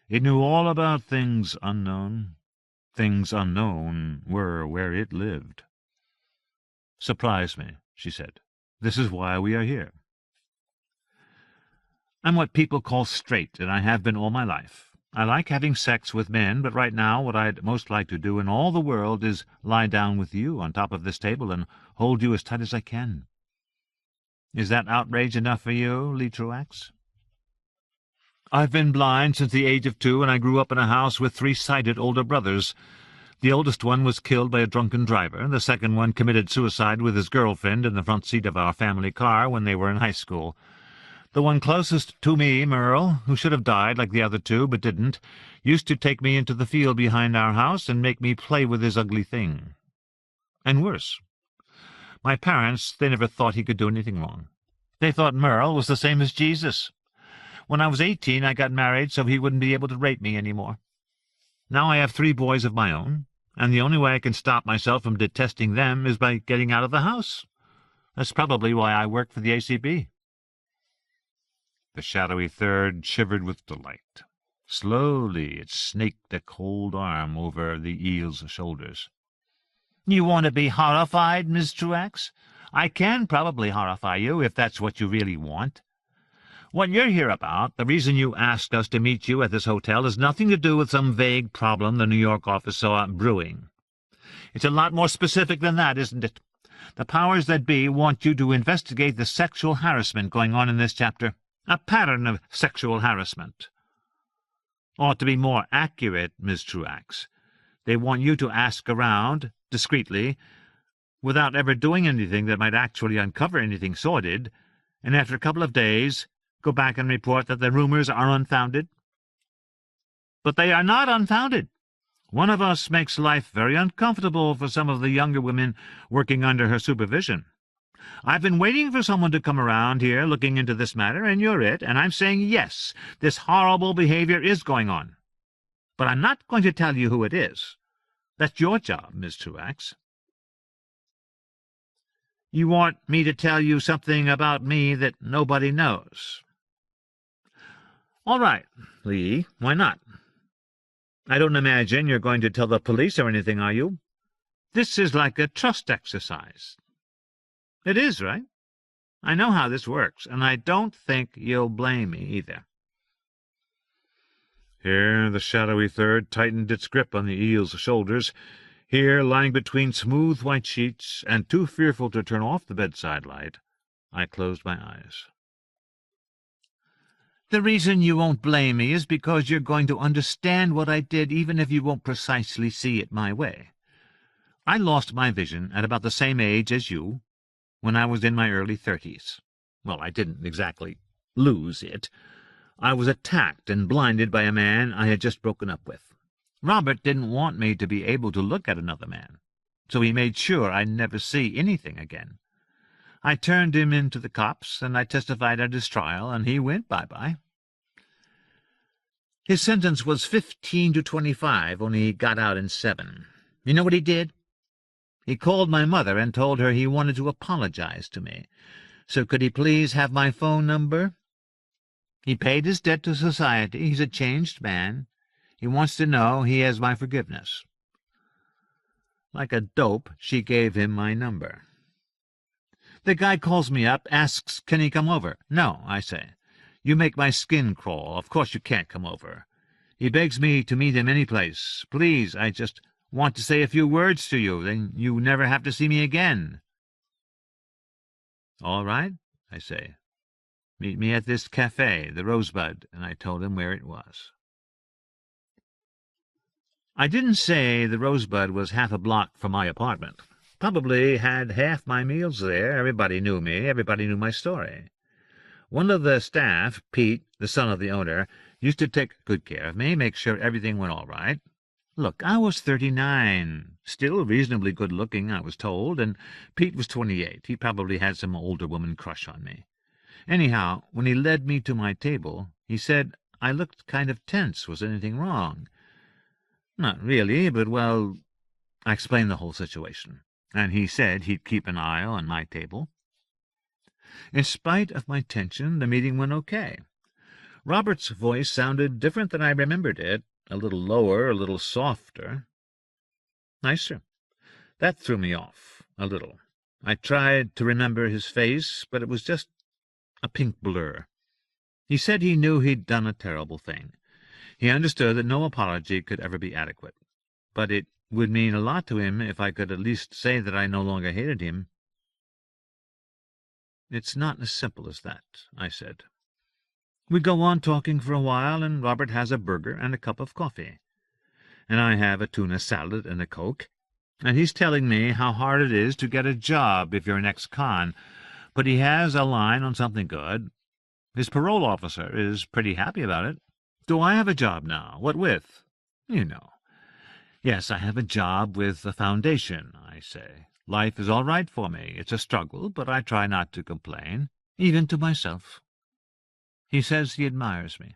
It knew all about things unknown. Things unknown were where it lived. "Surprise me," she said. "This is why we are here." "I'm what people call straight, and I have been all my life. I like having sex with men, but right now what I'd most like to do in all the world is lie down with you on top of this table and hold you as tight as I can. Is that outrage enough for you, Lee Truax?" "I've been blind since the age of 2, and I grew up in a house with 3 sighted older brothers. The oldest one was killed by a drunken driver. The second one committed suicide with his girlfriend in the front seat of our family car when they were in high school. The one closest to me, Merle, who should have died like the other 2 but didn't, used to take me into the field behind our house and make me play with his ugly thing. And worse. My parents, they never thought he could do anything wrong. They thought Merle was the same as Jesus. When I was 18, I got married so he wouldn't be able to rape me any more. Now I have 3 boys of my own, and the only way I can stop myself from detesting them is by getting out of the house. That's probably why I work for the ACB. The shadowy third shivered with delight. Slowly it snaked a cold arm over the eel's shoulders. "You want to be horrified, Miss Truax? I can probably horrify you, if that's what you really want. What you're here about, the reason you asked us to meet you at this hotel, has nothing to do with some vague problem the New York office saw brewing. It's a lot more specific than that, isn't it? The powers that be want you to investigate the sexual harassment going on in this chapter, a pattern of sexual harassment. Or, to be more accurate, Miss Truax, they want you to ask around, discreetly, without ever doing anything that might actually uncover anything sordid, and after a couple of days go back and report that the rumors are unfounded. But they are not unfounded. One of us makes life very uncomfortable for some of the younger women working under her supervision. I've been waiting for someone to come around here looking into this matter, and you're it, and I'm saying yes, this horrible behavior is going on. But I'm not going to tell you who it is. That's your job, Miss Truax." "You want me to tell you something about me that nobody knows?" "All right, Lee, why not? I don't imagine you're going to tell the police or anything, are you? This is like a trust exercise." "It is, right? I know how this works, and I don't think you'll blame me either." Here the shadowy third tightened its grip on the eel's shoulders. Here, lying between smooth white sheets, and too fearful to turn off the bedside light, I closed my eyes. The reason you won't blame me is because you're going to understand what I did, even if you won't precisely see it my way. I lost my vision at about the same age as you, when I was in my early 30s. Well, I didn't exactly lose it. I was attacked and blinded by a man I had just broken up with. Robert didn't want me to be able to look at another man, so he made sure I'd never see anything again. I turned him in to the cops, and I testified at his trial, and he went bye-bye. His sentence was 15 to 25, only he got out in 7. You know what he did? He called my mother and told her he wanted to apologize to me. So could he please have my phone number? He paid his debt to society. He's a changed man. He wants to know he has my forgiveness. Like a dope, she gave him my number. The guy calls me up, asks, can he come over? No, I say. You make my skin crawl. Of course you can't come over. He begs me to meet him any place. Please, I just want to say a few words to you. Then you never have to see me again. All right, I say. Meet me at this cafe, the Rosebud, and I told him where it was. I didn't say the Rosebud was half a block from my apartment. Probably had half my meals there. Everybody knew me. Everybody knew my story. One of the staff, Pete, the son of the owner, used to take good care of me, make sure everything went all right. Look, I was 39, still reasonably good-looking, I was told, and Pete was 28. He probably had some older woman crush on me. Anyhow, when he led me to my table, he said I looked kind of tense. Was anything wrong? Not really, but, well, I explained the whole situation, and he said he'd keep an eye on my table. In spite of my tension, the meeting went okay. Robert's voice sounded different than I remembered it, a little lower, a little softer. Nicer. That threw me off, a little. I tried to remember his face, but it was just a pink blur. He said he knew he'd done a terrible thing. He understood that no apology could ever be adequate, but it would mean a lot to him if I could at least say that I no longer hated him. It's not as simple as that, I said. We go on talking for a while, and Robert has a burger and a cup of coffee, and I have a tuna salad and a Coke, and he's telling me how hard it is to get a job if you're an ex-con, but he has a line on something good. His parole officer is pretty happy about it. Do I have a job now? What with? You know. Yes, I have a job with the foundation, I say. Life is all right for me. It's a struggle, but I try not to complain, even to myself. He says he admires me.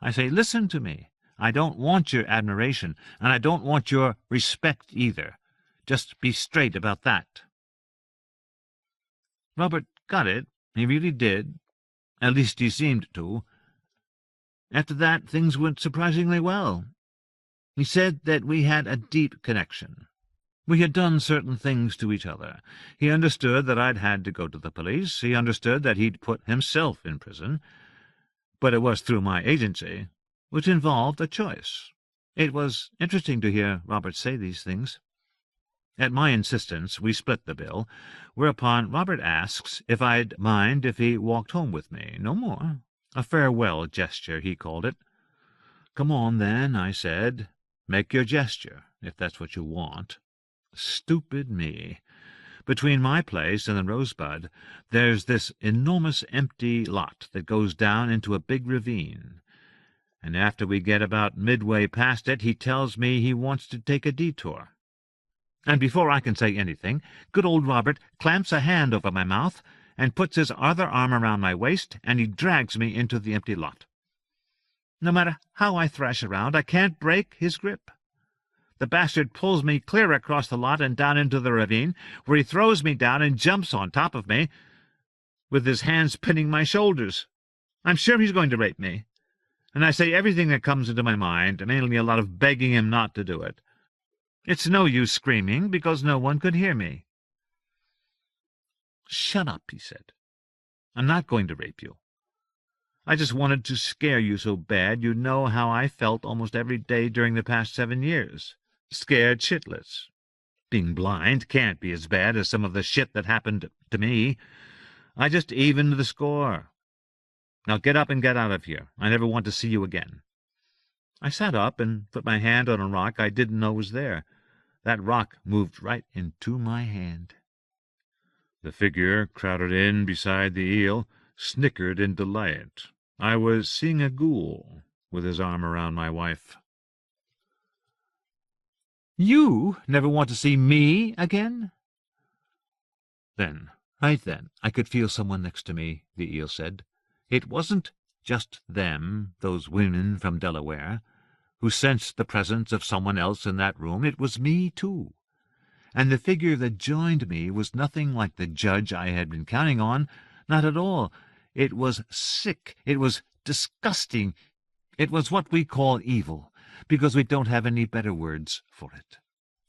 I say, listen to me. I don't want your admiration, and I don't want your respect either. Just be straight about that. Robert got it. He really did. At least he seemed to. After that, things went surprisingly well. He said that we had a deep connection. We had done certain things to each other. He understood that I'd had to go to the police. He understood that he'd put himself in prison. But it was through my agency, which involved a choice. It was interesting to hear Robert say these things. At my insistence, we split the bill, whereupon Robert asks if I'd mind if he walked home with me. No more. A farewell gesture, he called it. Come on, then, I said. Make your gesture, if that's what you want. Stupid me. Between my place and the Rosebud, there's this enormous empty lot that goes down into a big ravine. And after we get about midway past it, he tells me he wants to take a detour. And before I can say anything, good old Robert clamps a hand over my mouth and puts his other arm around my waist, and he drags me into the empty lot. No matter how I thrash around, I can't break his grip. The bastard pulls me clear across the lot and down into the ravine, where he throws me down and jumps on top of me, with his hands pinning my shoulders. I'm sure he's going to rape me, and I say everything that comes into my mind, mainly a lot of begging him not to do it. It's no use screaming, because no one could hear me. Shut up, he said. I'm not going to rape you. I just wanted to scare you so bad you'd know how I felt almost every day during the past 7 years. scared shitless. Being blind can't be as bad as some of the shit that happened to me. I just evened the score. Now get up and get out of here. I never want to see you again. I sat up and put my hand on a rock I didn't know was there. That rock moved right into my hand. The figure crowded in beside the eel snickered in delight. I was seeing a ghoul with his arm around my wife. "You never want to see me again?" Right then, I could feel someone next to me, the eel said. It wasn't just them, those women from Delaware, who sensed the presence of someone else in that room. It was me, too. And the figure that joined me was nothing like the judge I had been counting on, not at all. It was sick. It was disgusting. It was what we call evil, because we don't have any better words for it.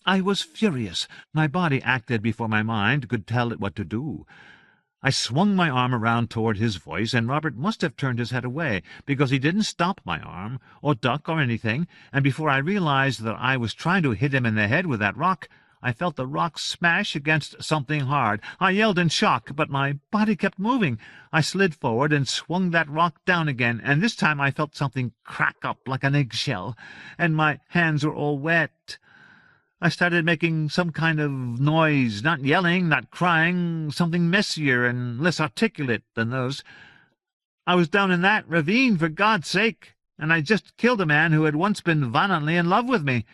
I was furious. My body acted before my mind could tell it what to do. I swung my arm around toward his voice, and Robert must have turned his head away, because he didn't stop my arm, or duck, or anything, and before I realized that I was trying to hit him in the head with that rock, I felt the rock smash against something hard. I yelled in shock, but my body kept moving. I slid forward and swung that rock down again, and this time I felt something crack up like an eggshell, and my hands were all wet. I started making some kind of noise, not yelling, not crying, something messier and less articulate than those. I was down in that ravine, for God's sake, and I just killed a man who had once been violently in love with me.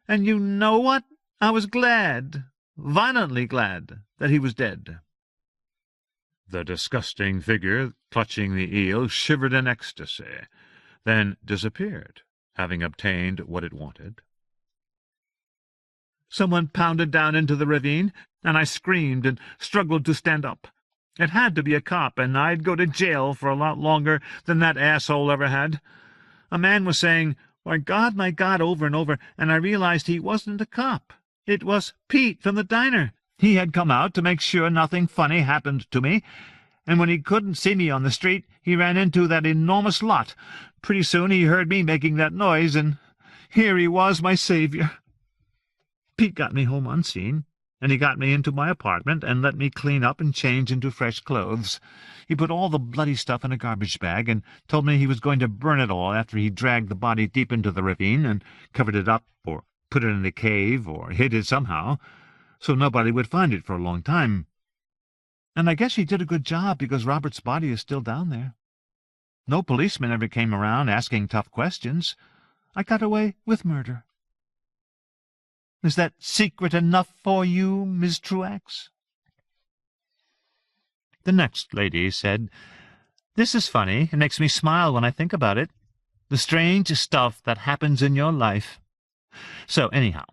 And you know what? I was glad, violently glad, that he was dead. The disgusting figure clutching the eel shivered in ecstasy, then disappeared, having obtained what it wanted. Someone pounded down into the ravine, and I screamed and struggled to stand up. It had to be a cop, and I'd go to jail for a lot longer than that asshole ever had. A man was saying, my God," over and over, and I realized he wasn't a cop. It was Pete from the diner. He had come out to make sure nothing funny happened to me, and when he couldn't see me on the street, he ran into that enormous lot. Pretty soon he heard me making that noise, and here he was, my savior. Pete got me home unseen, and he got me into my apartment and let me clean up and change into fresh clothes. He put all the bloody stuff in a garbage bag and told me he was going to burn it all after he dragged the body deep into the ravine and covered it up or put it in a cave or hid it somehow, so nobody would find it for a long time. And I guess he did a good job, because Robert's body is still down there. No policeman ever came around asking tough questions. I got away with murder. Is that secret enough for you, Miss Truax? The next lady said, "This is funny. It makes me smile when I think about it. The strange stuff that happens in your life. So, anyhow,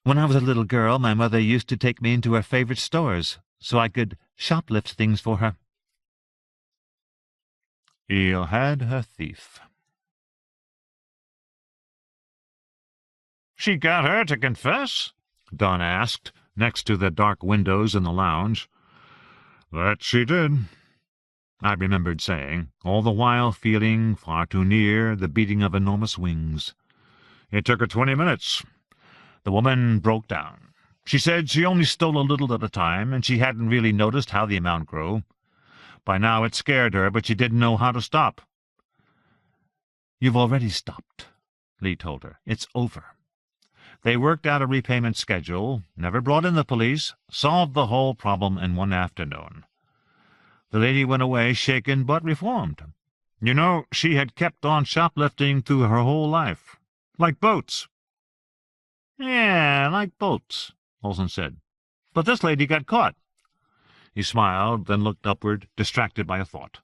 when I was a little girl, my mother used to take me into her favorite stores so I could shoplift things for her." Eel had her thief. "She got her to confess?" Don asked, next to the dark windows in the lounge. "That she did," I remembered saying, all the while feeling far too near the beating of enormous wings. "It took her 20 minutes. The woman broke down. She said she only stole a little at a time, and she hadn't really noticed how the amount grew. By now it scared her, but she didn't know how to stop." "You've already stopped," Lee told her. "It's over." They worked out a repayment schedule, never brought in the police, solved the whole problem in one afternoon. The lady went away shaken but reformed. You know, she had kept on shoplifting through her whole life. Like boats. "Yeah, like boats," Olson said. "But this lady got caught." He smiled, then looked upward, distracted by a thought.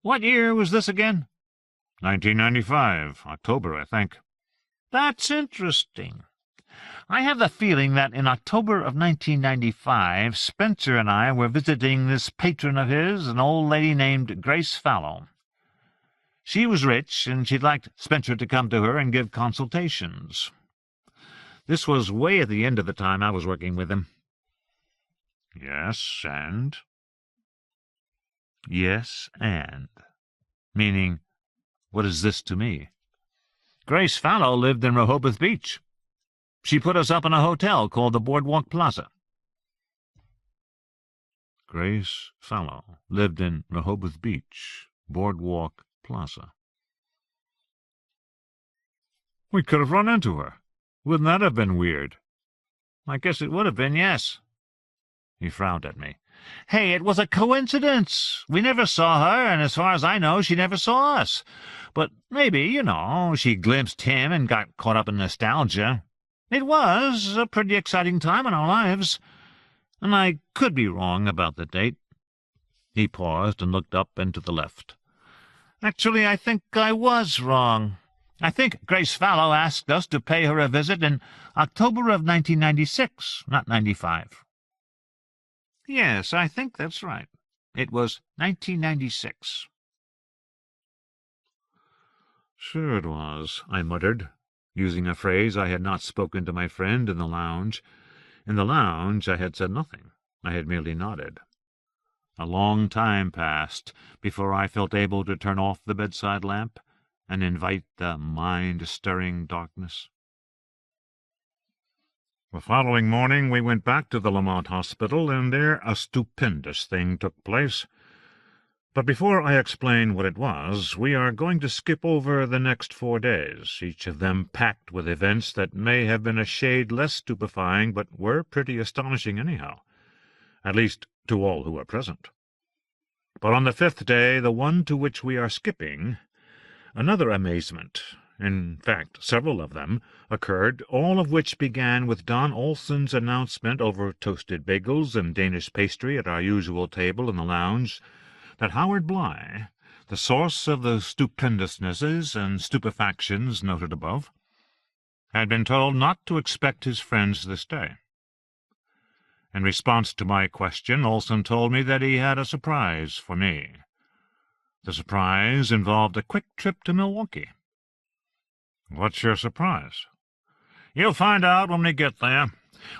"What year was this again?" 1995, October, I think. "That's interesting. I have the feeling that in October of 1995, Spencer and I were visiting this patron of his, an old lady named Grace Fallow. She was rich, and she'd liked Spencer to come to her and give consultations. This was way at the end of the time I was working with him." "Yes, and?" "Yes, and. Meaning, what is this to me?" Grace Fallow lived in Rehoboth Beach. She put us up in a hotel called the Boardwalk Plaza. Grace Fallow lived in Rehoboth Beach, Boardwalk Plaza. We could have run into her. Wouldn't that have been weird? I guess it would have been, yes. He frowned at me. Hey, it was a coincidence. We never saw her, and as far as I know, she never saw us. But maybe, she glimpsed him and got caught up in nostalgia. It was a pretty exciting time in our lives, and I could be wrong about the date. He paused and looked up and to the left. Actually, I think I was wrong. I think Grace Fallow asked us to pay her a visit in October of 1996, not 95. Yes, I think that's right. It was 1996. Sure it was, I muttered, using a phrase I had not spoken to my friend in the lounge. In the lounge I had said nothing. I had merely nodded. A long time passed before I felt able to turn off the bedside lamp and invite the mind-stirring darkness. The following morning we went back to the Lamont Hospital, and there a stupendous thing took place. But before I explain what it was, we are going to skip over the next 4 days, each of them packed with events that may have been a shade less stupefying, but were pretty astonishing anyhow, at least to all who were present. But on the 5th day, the one to which we are skipping, another amazement, in fact several of them, occurred, all of which began with Don Olson's announcement over toasted bagels and Danish pastry at our usual table in the lounge that Howard Bly, the source of the stupendousnesses and stupefactions noted above, had been told not to expect his friends this day. In response to my question, Olson told me that he had a surprise for me. The surprise involved a quick trip to Milwaukee. What's your surprise? You'll find out when we get there.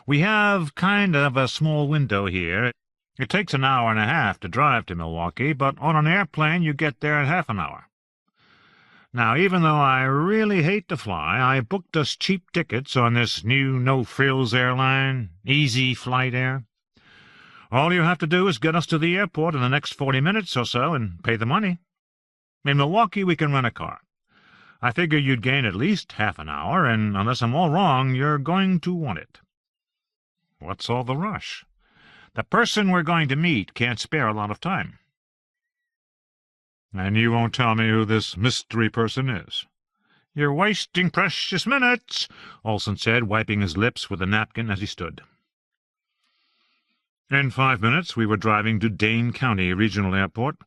We have kind of a small window here. It takes an hour and a half to drive to Milwaukee, but on an airplane you get there in half an hour. Now, even though I really hate to fly, I booked us cheap tickets on this new no-frills airline, Easy Flight Air. All you have to do is get us to the airport in the next 40 minutes or so and pay the money. In Milwaukee we can rent a car. I figure you'd gain at least half an hour, and unless I'm all wrong, you're going to want it. What's all the rush? The person we're going to meet can't spare a lot of time. And you won't tell me who this mystery person is? You're wasting precious minutes, Olson said, wiping his lips with a napkin as he stood. In 5 minutes we were driving to Dane County Regional Airport,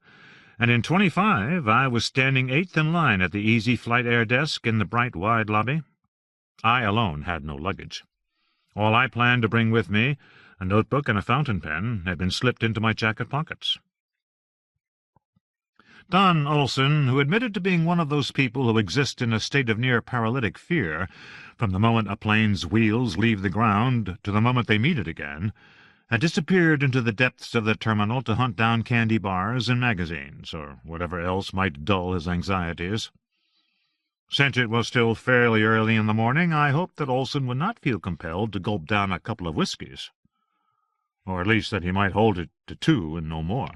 and in 25 I was standing 8th in line at the Easy Flight Air desk in the bright, wide lobby. I alone had no luggage. All I planned to bring with me, a notebook and a fountain pen, had been slipped into my jacket pockets. Don Olson, who admitted to being one of those people who exist in a state of near paralytic fear from the moment a plane's wheels leave the ground to the moment they meet it again, had disappeared into the depths of the terminal to hunt down candy bars and magazines, or whatever else might dull his anxieties. Since it was still fairly early in the morning, I hoped that Olson would not feel compelled to gulp down a couple of whiskies, or at least that he might hold it to 2 and no more.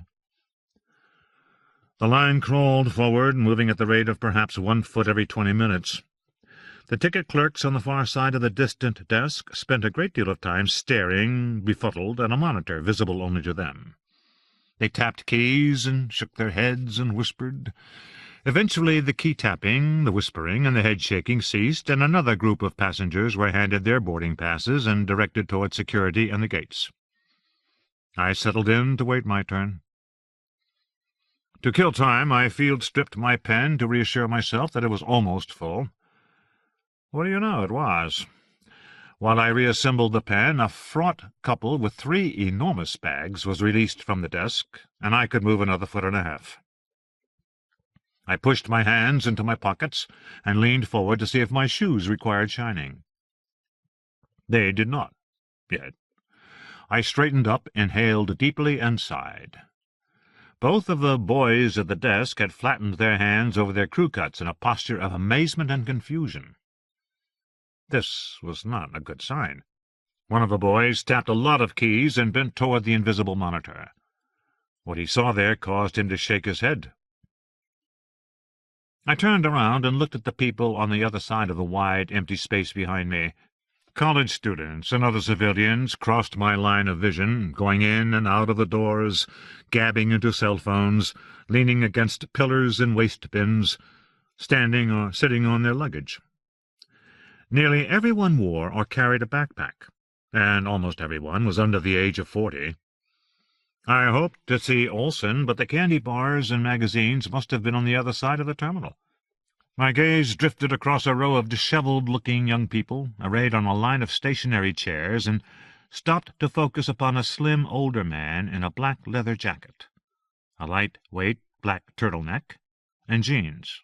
The line crawled forward, moving at the rate of perhaps 1 foot every 20 minutes. The ticket clerks on the far side of the distant desk spent a great deal of time staring, befuddled, at a monitor visible only to them. They tapped keys and shook their heads and whispered. Eventually the key-tapping, the whispering, and the head-shaking ceased, and another group of passengers were handed their boarding passes and directed toward security and the gates. I settled in to wait my turn. To kill time, I field-stripped my pen to reassure myself that it was almost full. What do you know, it was. While I reassembled the pen, a fraught couple with 3 enormous bags was released from the desk, and I could move another 1.5 feet. I pushed my hands into my pockets and leaned forward to see if my shoes required shining. They did not, yet. I straightened up, inhaled deeply, and sighed. Both of the boys at the desk had flattened their hands over their crew cuts in a posture of amazement and confusion. This was not a good sign. One of the boys tapped a lot of keys and bent toward the invisible monitor. What he saw there caused him to shake his head. I turned around and looked at the people on the other side of the wide, empty space behind me. College students and other civilians crossed my line of vision, going in and out of the doors, gabbing into cell phones, leaning against pillars and waste bins, standing or sitting on their luggage. Nearly everyone wore or carried a backpack, and almost everyone was under the age of 40. I hoped to see Olson, but the candy bars and magazines must have been on the other side of the terminal. My gaze drifted across a row of disheveled-looking young people, arrayed on a line of stationary chairs, and stopped to focus upon a slim older man in a black leather jacket, a light-weight black turtleneck, and jeans.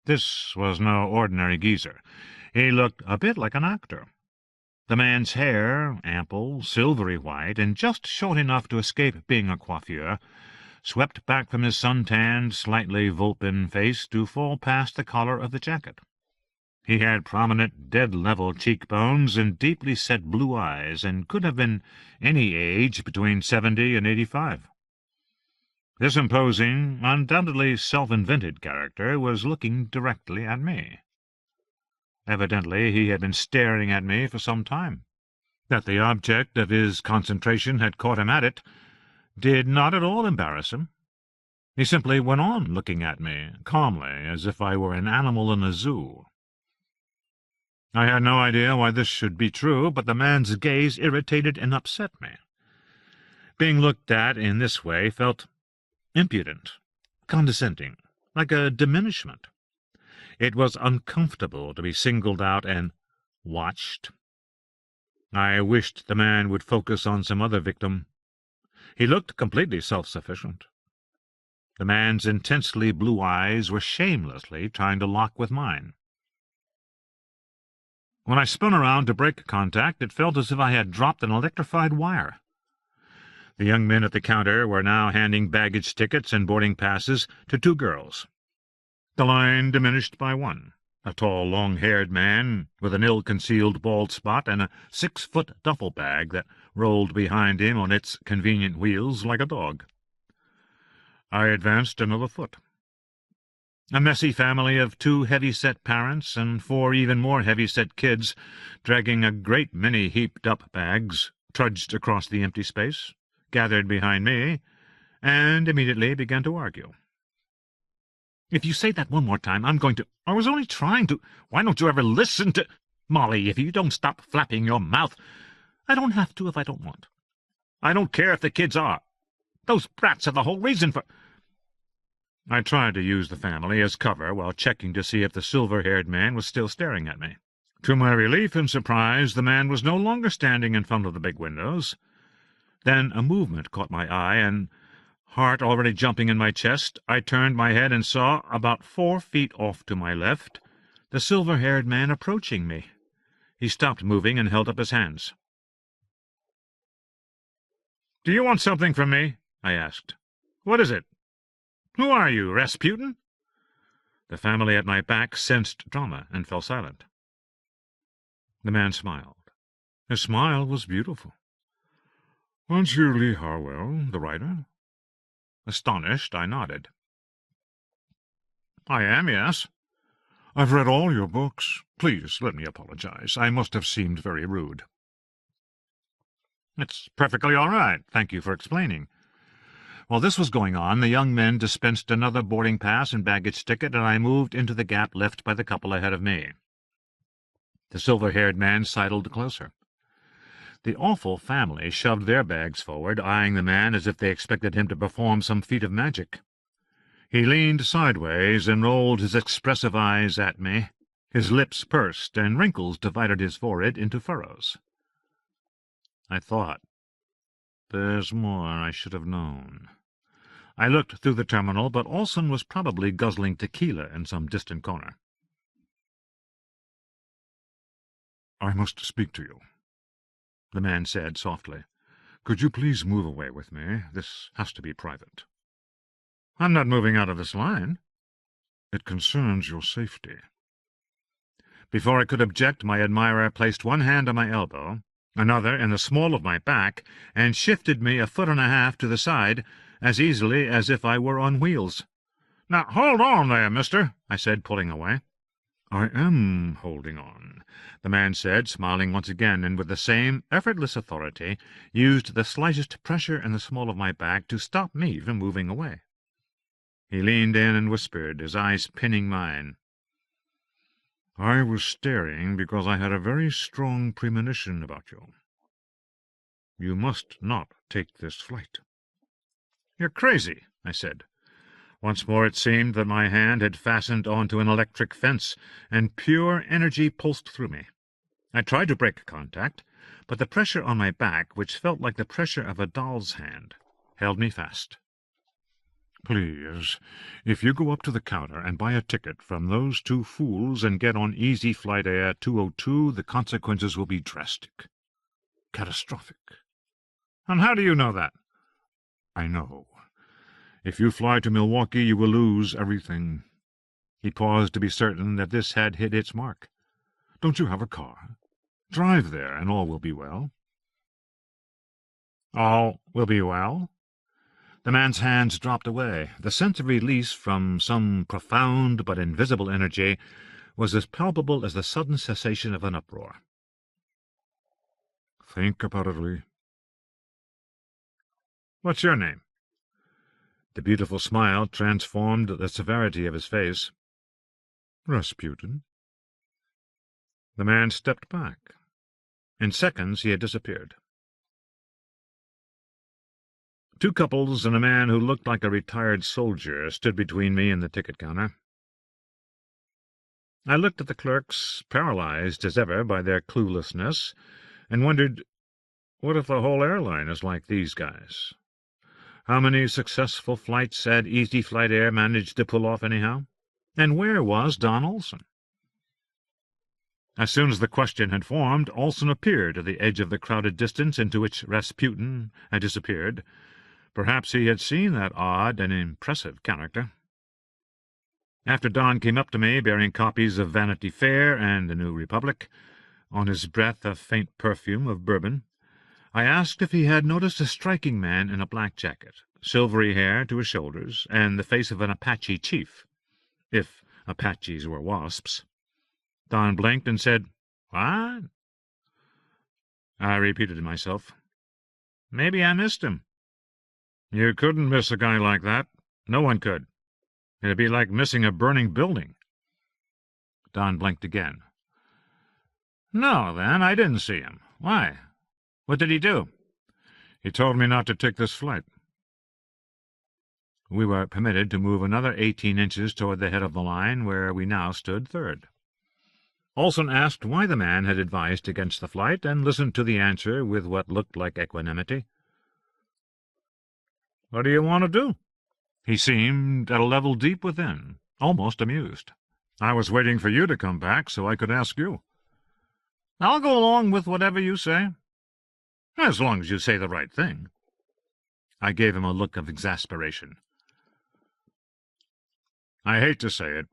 This was no ordinary geezer. He looked a bit like an actor. The man's hair, ample, silvery white, and just short enough to escape being a coiffure, swept back from his sun-tanned, slightly vulpine face to fall past the collar of the jacket. He had prominent, dead-level cheekbones and deeply set blue eyes, and could have been any age between 70 and 85. This imposing, undoubtedly self-invented character was looking directly at me. Evidently he had been staring at me for some time. That the object of his concentration had caught him at it did not at all embarrass him. He simply went on looking at me, calmly, as if I were an animal in a zoo. I had no idea why this should be true, but the man's gaze irritated and upset me. Being looked at in this way felt impudent, condescending, like a diminishment. It was uncomfortable to be singled out and watched. I wished the man would focus on some other victim. He looked completely self-sufficient. The man's intensely blue eyes were shamelessly trying to lock with mine. When I spun around to break contact, it felt as if I had dropped an electrified wire. The young men at the counter were now handing baggage tickets and boarding passes to two girls. The line diminished by one, a tall, long-haired man with an ill-concealed bald spot and a 6-foot duffel bag that rolled behind him on its convenient wheels like a dog. I advanced another foot. A messy family of 2 heavy-set parents and 4 even more heavy-set kids, dragging a great many heaped-up bags, trudged across the empty space, gathered behind me, and immediately began to argue. "If you say that one more time, I'm going to—" "I was only trying to—" "Why don't you ever listen to—" "Molly, if you don't stop flapping your mouth—" "I don't have to if I don't want." "I don't care if the kids are. Those brats are the whole reason for—" I tried to use the family as cover while checking to see if the silver-haired man was still staring at me. To my relief and surprise, the man was no longer standing in front of the big windows. Then a movement caught my eye, and, heart already jumping in my chest, I turned my head and saw, about 4 feet off to my left, the silver-haired man approaching me. He stopped moving and held up his hands. "Do you want something from me?" I asked. "What is it? Who are you, Rasputin?" The family at my back sensed drama and fell silent. The man smiled. His smile was beautiful. "Aren't you Lee Harwell, the writer?" Astonished, I nodded. "I am, yes." "I've read all your books. Please let me apologize. I must have seemed very rude." "It's perfectly all right. Thank you for explaining." While this was going on, the young men dispensed another boarding pass and baggage ticket, and I moved into the gap left by the couple ahead of me. The silver-haired man sidled closer. The awful family shoved their bags forward, eyeing the man as if they expected him to perform some feat of magic. He leaned sideways and rolled his expressive eyes at me. His lips pursed, and wrinkles divided his forehead into furrows. I thought, "There's more I should have known." I looked through the terminal, but Olson was probably guzzling tequila in some distant corner. "I must speak to you," the man said softly. Could you please move away with me? This has to be private. I'm not moving out of this line. It concerns your safety. Before I could object, my admirer placed one hand on my elbow, another in the small of my back, and shifted me 1.5 feet to the side, as easily as if I were on wheels. "Now, hold on there, mister," I said, pulling away. I am holding on, the man said, smiling once again, and with the same effortless authority used the slightest pressure in the small of my back to stop me from moving away. He leaned in and whispered, his eyes pinning mine. I was staring because I had a very strong premonition about you. You must not take this flight. "You're crazy," I said. Once more it seemed that my hand had fastened onto an electric fence, and pure energy pulsed through me. I tried to break contact, but the pressure on my back, which felt like the pressure of a doll's hand, held me fast. Please, if you go up to the counter and buy a ticket from those two fools and get on Easy Flight Air 202, the consequences will be drastic. Catastrophic. And how do you know that? I know. If you fly to Milwaukee, you will lose everything. He paused to be certain that this had hit its mark. Don't you have a car? Drive there, and all will be well. All will be well? The man's hands dropped away. The sense of release from some profound but invisible energy was as palpable as the sudden cessation of an uproar. Think about it, Lee. What's your name? The beautiful smile transformed the severity of his face. Rasputin. The man stepped back. In seconds he had disappeared. Two couples and a man who looked like a retired soldier stood between me and the ticket counter. I looked at the clerks, paralyzed as ever by their cluelessness, and wondered, what if the whole airline is like these guys? How many successful flights had Easy Flight Air managed to pull off anyhow? And where was Don Olson? As soon as the question had formed, Olson appeared at the edge of the crowded distance into which Rasputin had disappeared. Perhaps he had seen that odd and impressive character. After Don came up to me, bearing copies of Vanity Fair and The New Republic, on his breath a faint perfume of bourbon, I asked if he had noticed a striking man in a black jacket, silvery hair to his shoulders, and the face of an Apache chief, if Apaches were wasps. Don blinked and said, "What?" I repeated to myself, "Maybe I missed him." "You couldn't miss a guy like that. No one could. It'd be like missing a burning building." Don blinked again. "No, then, I didn't see him. Why? What did he do?" "He told me not to take this flight." We were permitted to move another 18 inches toward the head of the line, where we now stood third. Olson asked why the man had advised against the flight, and listened to the answer with what looked like equanimity. "What do you want to do?" He seemed at a level deep within, almost amused. "I was waiting for you to come back so I could ask you." "I'll go along with whatever you say. As long as you say the right thing." I gave him a look of exasperation. "I hate to say it,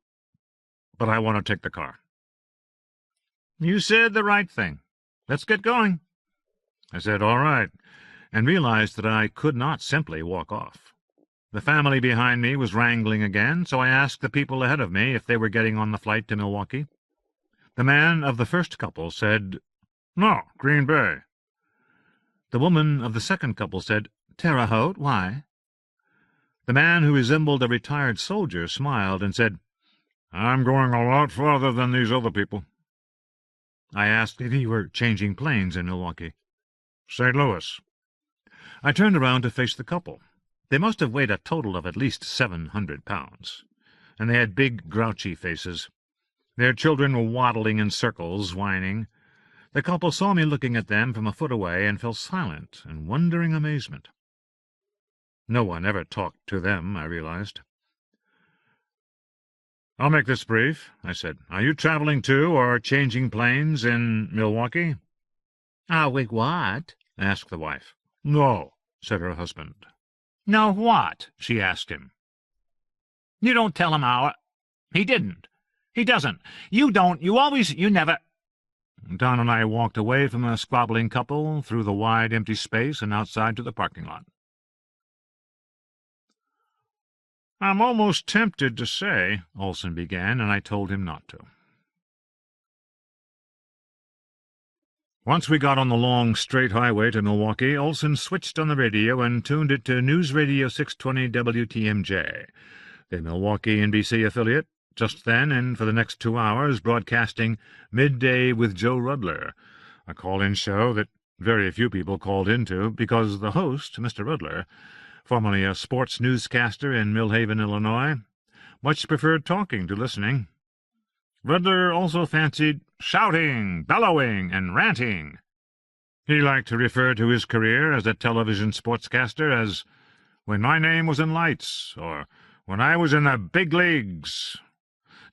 but I want to take the car." "You said the right thing. Let's get going." I said, "All right," and realized that I could not simply walk off. The family behind me was wrangling again, so I asked the people ahead of me if they were getting on the flight to Milwaukee. The man of the first couple said, "No, Green Bay." The woman of the second couple said, "Terre Haute, why?" The man who resembled a retired soldier smiled and said, "I'm going a lot farther than these other people." I asked if he were changing planes in Milwaukee. "St. Louis." I turned around to face the couple. They must have weighed a total of at least 700 pounds, and they had big, grouchy faces. Their children were waddling in circles, whining. The couple saw me looking at them from a foot away and fell silent in wondering amazement. No one ever talked to them, I realized. "I'll make this brief," I said. "Are you traveling to or changing planes in Milwaukee?" "Are we what?" asked the wife. "No," said her husband. "No what?" she asked him. "You don't tell him how. He didn't. He doesn't. You don't. You never—" Don and I walked away from a squabbling couple, through the wide empty space and outside to the parking lot. "I'm almost tempted to say," Olson began, and I told him not to. Once we got on the long, straight highway to Milwaukee, Olson switched on the radio and tuned it to News Radio 620 WTMJ, the Milwaukee NBC affiliate, just then and for the next 2 hours broadcasting Midday with Joe Rudler, a call-in show that very few people called into because the host, Mr. Rudler, formerly a sports newscaster in Millhaven, Illinois, much preferred talking to listening. Rudler also fancied shouting, bellowing, and ranting. He liked to refer to his career as a television sportscaster as "when my name was in lights," or "when I was in the big leagues."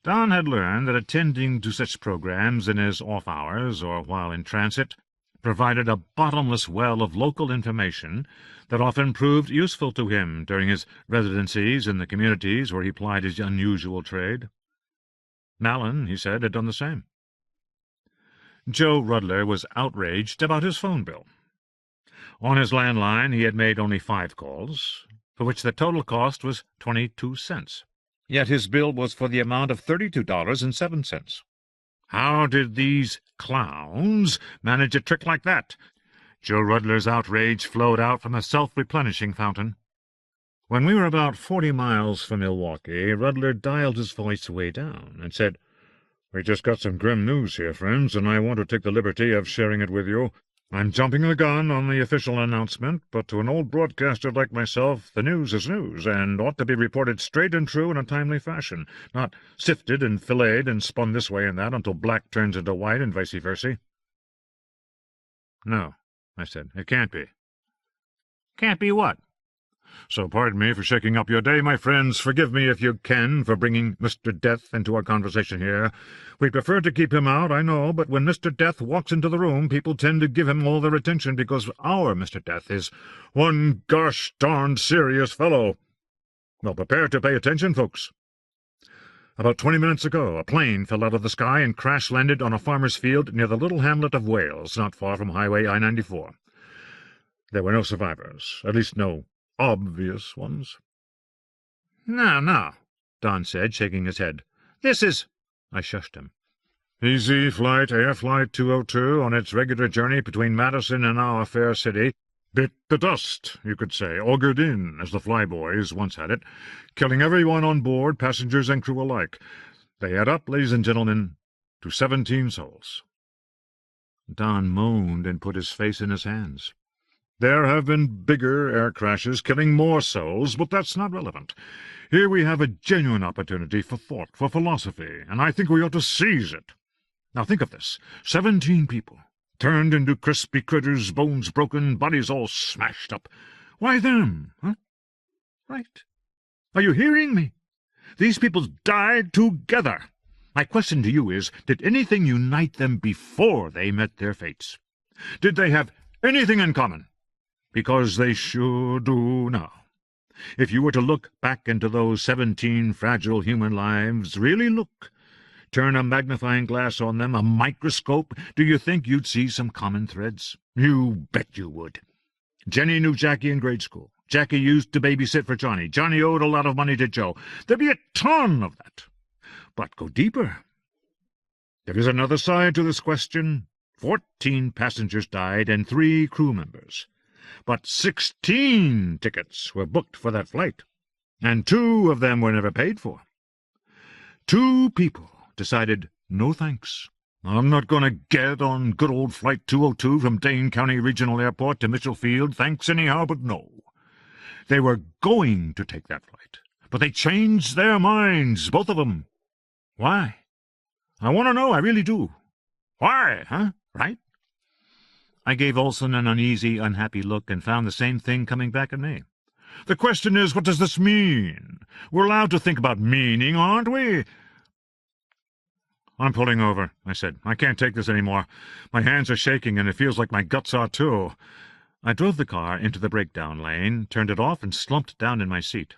Don had learned that attending to such programs in his off hours or while in transit provided a bottomless well of local information that often proved useful to him during his residencies in the communities where he plied his unusual trade. Mallon, he said, had done the same. Joe Rudler was outraged about his phone bill. On his landline he had made only 5 calls, for which the total cost was 22 cents. Yet his bill was for the amount of $32.07. How did these clowns manage a trick like that? Joe Rudler's outrage flowed out from a self-replenishing fountain. When we were about 40 miles from Milwaukee, Rudler dialed his voice way down and said, "We just got some grim news here, friends, and I want to take the liberty of sharing it with you. I'm jumping the gun on the official announcement, but to an old broadcaster like myself, the news is news, and ought to be reported straight and true in a timely fashion, not sifted and filleted and spun this way and that until black turns into white and vice versa." "No," I said, "it can't be." "Can't be what?" "So pardon me for shaking up your day, my friends. Forgive me, if you can, for bringing Mr. Death into our conversation here. We prefer to keep him out, I know, but when Mr. Death walks into the room, people tend to give him all their attention because our Mr. Death is one gosh-darned serious fellow. Well, prepare to pay attention, folks. About 20 minutes ago, a plane fell out of the sky and crash-landed on a farmer's field near the little hamlet of Wales, not far from Highway I-94. There were no survivors, at least no obvious ones." No, Don said, shaking his head. "This is—" I shushed him. "Easy Flight Air Flight 202 on its regular journey between Madison and our fair city bit the dust, you could say, augured in, as the flyboys once had it, killing everyone on board, passengers and crew alike. They add up, ladies and gentlemen, to 17 souls." Don moaned and put his face in his hands. "There have been bigger air crashes killing more souls, but that's not relevant. Here we have a genuine opportunity for thought, for philosophy, and I think we ought to seize it. Now think of this. 17 people, turned into crispy critters, bones broken, bodies all smashed up. Why them, huh? Right. Are you hearing me? These people died together. My question to you is, did anything unite them before they met their fates? Did they have anything in common? Because they sure do now. If you were to look back into those 17 fragile human lives, really look, turn a magnifying glass on them, a microscope, do you think you'd see some common threads? You bet you would. Jenny knew Jackie in grade school. Jackie used to babysit for Johnny. Johnny owed a lot of money to Joe. There'd be a ton of that. But go deeper. There is another side to this question. 14 passengers died and 3 crew members. But 16 tickets were booked for that flight, and 2 of them were never paid for. 2 people decided, no thanks. I'm not going to get on good old Flight 202 from Dane County Regional Airport to Mitchell Field, thanks anyhow, but no. They were going to take that flight, but they changed their minds, both of them. Why? I want to know, I really do. Why, huh? Right? I gave Olson an uneasy, unhappy look and found the same thing coming back at me. The question is, what does this mean? We're allowed to think about meaning, aren't we? I'm pulling over, I said. I can't take this any more. My hands are shaking, and it feels like my guts are, too. I drove the car into the breakdown lane, turned it off, and slumped down in my seat.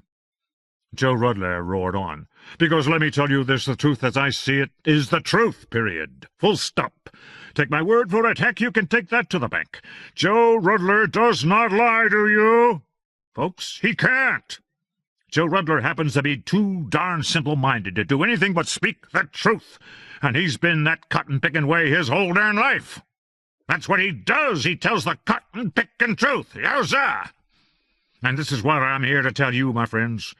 Joe Rudler roared on. "Because let me tell you this, the truth as I see it is the truth, period. Full stop. Take my word for it. Heck, you can take that to the bank. Joe Rudler does not lie to you. Folks, he can't. Joe Rudler happens to be too darn simple-minded to do anything but speak the truth, and he's been that cotton-picking way his whole darn life. That's what he does. He tells the cotton-picking truth. Yowza! And this is what I'm here to tell you, my friends.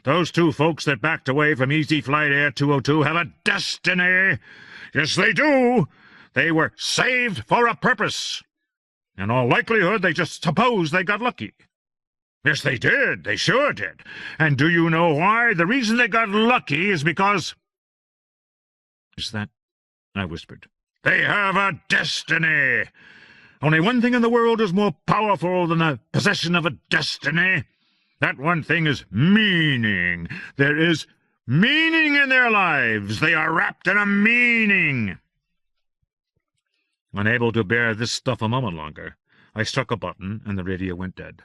Those two folks that backed away from Easy Flight Air 202 have a destiny. Yes, they do. They were saved for a purpose. In all likelihood, they just suppose they got lucky. Yes, they did. They sure did. And do you know why? The reason they got lucky is because... Is that... I whispered. They have a destiny. Only one thing in the world is more powerful than the possession of a destiny. That one thing is meaning. There is meaning in their lives. They are wrapped in a meaning. Unable to bear this stuff a moment longer, I struck a button and the radio went dead.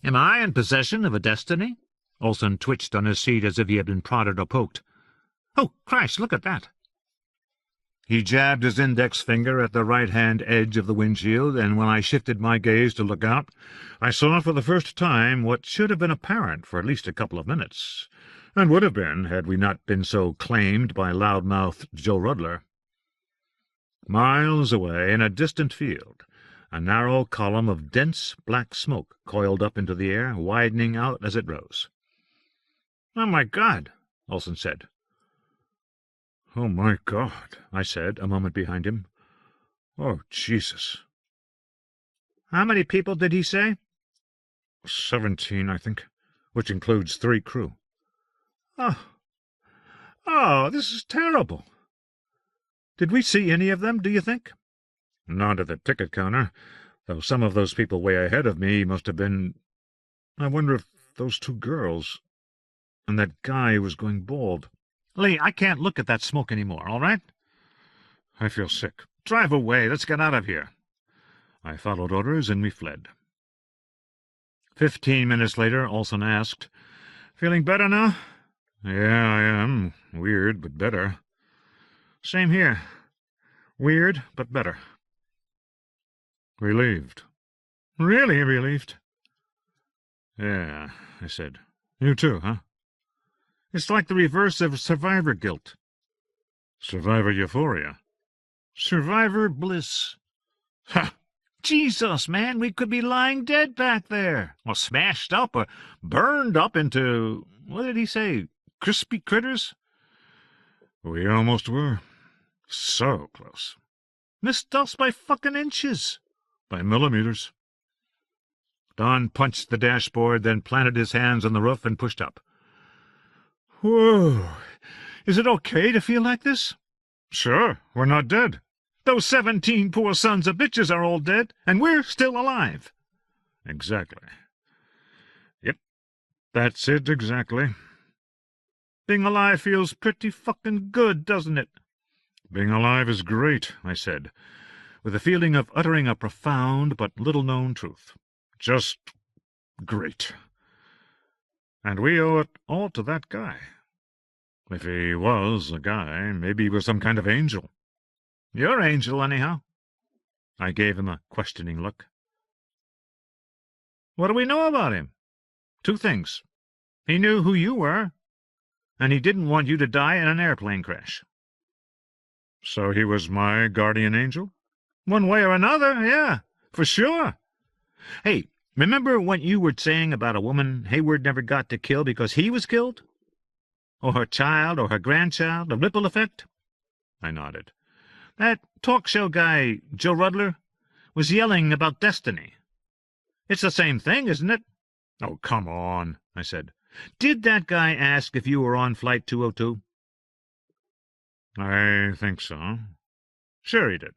Am I in possession of a destiny? Olson twitched on his seat as if he had been prodded or poked. Oh, Christ, look at that. He jabbed his index finger at the right-hand edge of the windshield, and when I shifted my gaze to look out, I saw for the first time what should have been apparent for at least a couple of minutes, and would have been had we not been so claimed by loud-mouthed Joe Rudler. Miles away, in a distant field, a narrow column of dense black smoke coiled up into the air, widening out as it rose. "Oh, my God," Olson said. "Oh, my God," I said, a moment behind him. "Oh, Jesus." How many people did he say? 17, I think, which includes 3 crew. Oh, this is terrible. Did we see any of them, do you think? Not at the ticket counter, though some of those people way ahead of me must have been... I wonder if those 2 girls... and that guy who was going bald... Lee, I can't look at that smoke anymore, all right? I feel sick. Drive away. Let's get out of here. I followed orders, and we fled. 15 minutes later, Olson asked, "Feeling better now?" "Yeah, I am. Weird, but better." "Same here. Weird, but better." "Relieved." "Really relieved." "Yeah," I said. "You too, huh?" It's like the reverse of survivor guilt. Survivor euphoria. Survivor bliss. Ha! Jesus, man, we could be lying dead back there, or smashed up, or burned up into, what did he say, crispy critters? We almost were. So close. Missed us by fucking inches. By millimeters. Don punched the dashboard, then planted his hands on the roof and pushed up. Whoa! Is it okay to feel like this? Sure, we're not dead. Those 17 poor sons of bitches are all dead, and we're still alive. Exactly. Yep, that's it exactly. Being alive feels pretty fucking good, doesn't it? Being alive is great, I said, with a feeling of uttering a profound but little-known truth. Just great. And we owe it all to that guy. If he was a guy, maybe he was some kind of angel. Your angel, anyhow. I gave him a questioning look. What do we know about him? 2 things. He knew who you were, and he didn't want you to die in an airplane crash. So he was my guardian angel? One way or another, yeah, for sure. Hey, remember what you were saying about a woman Hayward never got to kill because he was killed? Or her child, or her grandchild, a ripple effect? I nodded. That talk show guy, Joe Rudler, was yelling about destiny. It's the same thing, isn't it? Oh, come on, I said. Did that guy ask if you were on Flight 202? I think so. Sure he did.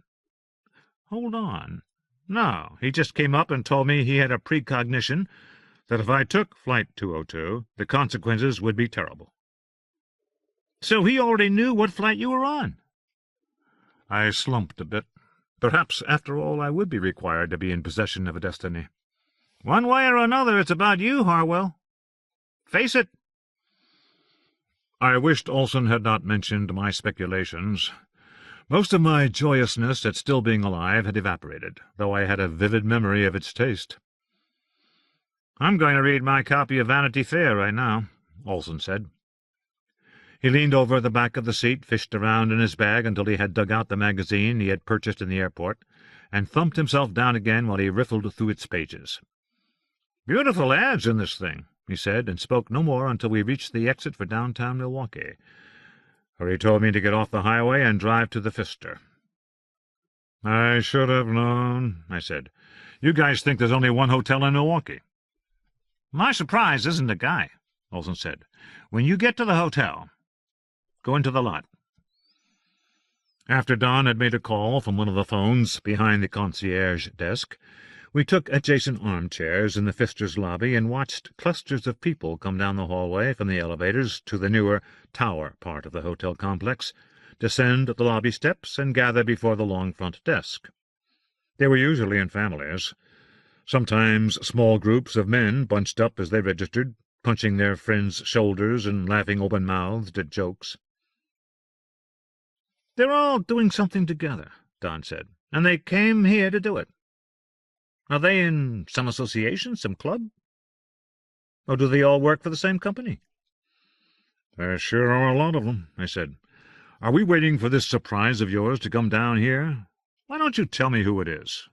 Hold on. No, he just came up and told me he had a precognition that if I took Flight 202, the consequences would be terrible. So he already knew what flight you were on. I slumped a bit. Perhaps, after all, I would be required to be in possession of a destiny. One way or another, it's about you, Harwell. Face it. I wished Olson had not mentioned my speculations. Most of my joyousness at still being alive had evaporated, though I had a vivid memory of its taste. I'm going to read my copy of Vanity Fair right now, Olson said. He leaned over the back of the seat, fished around in his bag until he had dug out the magazine he had purchased in the airport, and thumped himself down again while he riffled through its pages. Beautiful ads in this thing, he said, and spoke no more until we reached the exit for downtown Milwaukee, where he told me to get off the highway and drive to the Pfister. I should have known, I said. You guys think there's only one hotel in Milwaukee. My surprise isn't the guy, Olson said. When you get to the hotel, go into the lot. After Don had made a call from one of the phones behind the concierge desk, we took adjacent armchairs in the Pfister's lobby and watched clusters of people come down the hallway from the elevators to the newer tower part of the hotel complex, descend the lobby steps, and gather before the long front desk. They were usually in families. Sometimes small groups of men bunched up as they registered, punching their friends' shoulders and laughing open-mouthed at jokes. They're all doing something together, Don said, and they came here to do it. Are they in some association, some club? Or do they all work for the same company? There sure are a lot of them, I said. Are we waiting for this surprise of yours to come down here? Why don't you tell me who it is?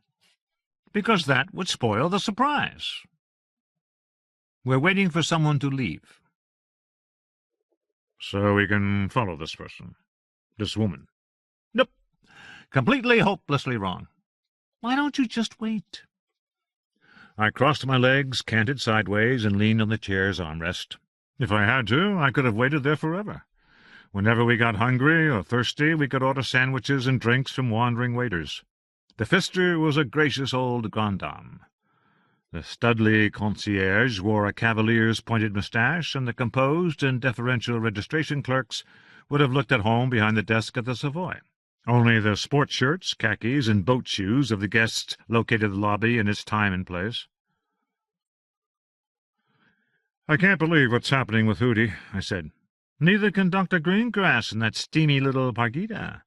Because that would spoil the surprise. We're waiting for someone to leave. So we can follow this person, this woman? Nope. Completely, hopelessly wrong. Why don't you just wait? I crossed my legs, canted sideways, and leaned on the chair's armrest. If I had to, I could have waited there forever. Whenever we got hungry or thirsty, we could order sandwiches and drinks from wandering waiters. The Pfister was a gracious old grande dame. The studly concierge wore a cavalier's pointed moustache, and the composed and deferential registration clerks would have looked at home behind the desk at the Savoy. Only the sport shirts, khakis, and boat shoes of the guests located the lobby in its time and place. I can't believe what's happening with Hootie, I said. Neither can Dr. Greengrass in that steamy little Pargita.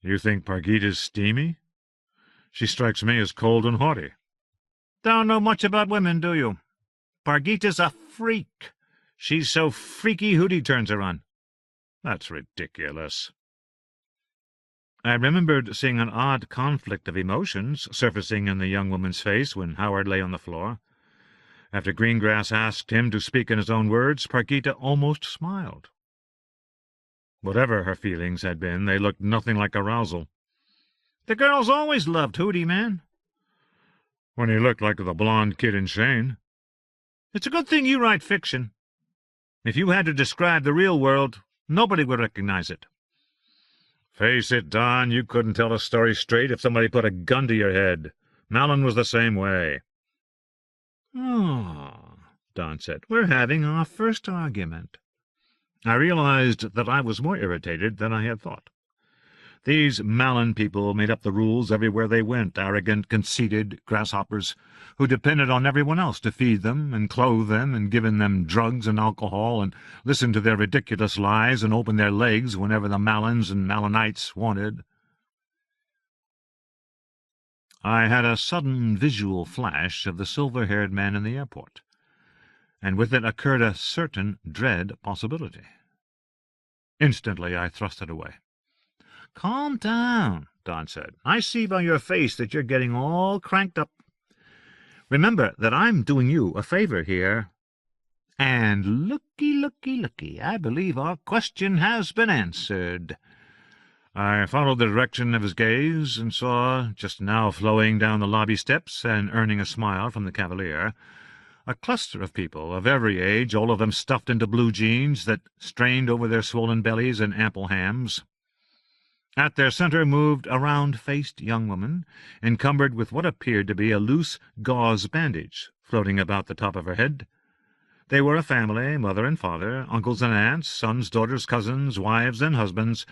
You think Pargita's steamy? She strikes me as cold and haughty. Don't know much about women, do you? Pargita's a freak. She's so freaky Hootie turns her on. That's ridiculous. I remembered seeing an odd conflict of emotions surfacing in the young woman's face when Howard lay on the floor. After Greengrass asked him to speak in his own words, Pargita almost smiled. Whatever her feelings had been, they looked nothing like arousal. The girls always loved Hootie, man. When he looked like the blonde kid in Shane. It's a good thing you write fiction. If you had to describe the real world, nobody would recognize it. Face it, Don, you couldn't tell a story straight if somebody put a gun to your head. Malin was the same way. Oh, Don said, we're having our first argument. I realized that I was more irritated than I had thought. These Malin people made up the rules everywhere they went, arrogant, conceited grasshoppers who depended on everyone else to feed them and clothe them and give them drugs and alcohol and listen to their ridiculous lies and open their legs whenever the Malins and Malinites wanted. I had a sudden visual flash of the silver-haired man in the airport, and with it occurred a certain dread possibility. Instantly I thrust it away. Calm down, Don said. I see by your face that you're getting all cranked up. Remember that I'm doing you a favor here. And looky, I believe our question has been answered. I followed the direction of his gaze and saw, just now flowing down the lobby steps and earning a smile from the cavalier, a cluster of people of every age, all of them stuffed into blue jeans that strained over their swollen bellies and ample hams. At their center moved a round-faced young woman, encumbered with what appeared to be a loose gauze bandage floating about the top of her head. They were a family, mother and father, uncles and aunts, sons, daughters, cousins, wives and husbands,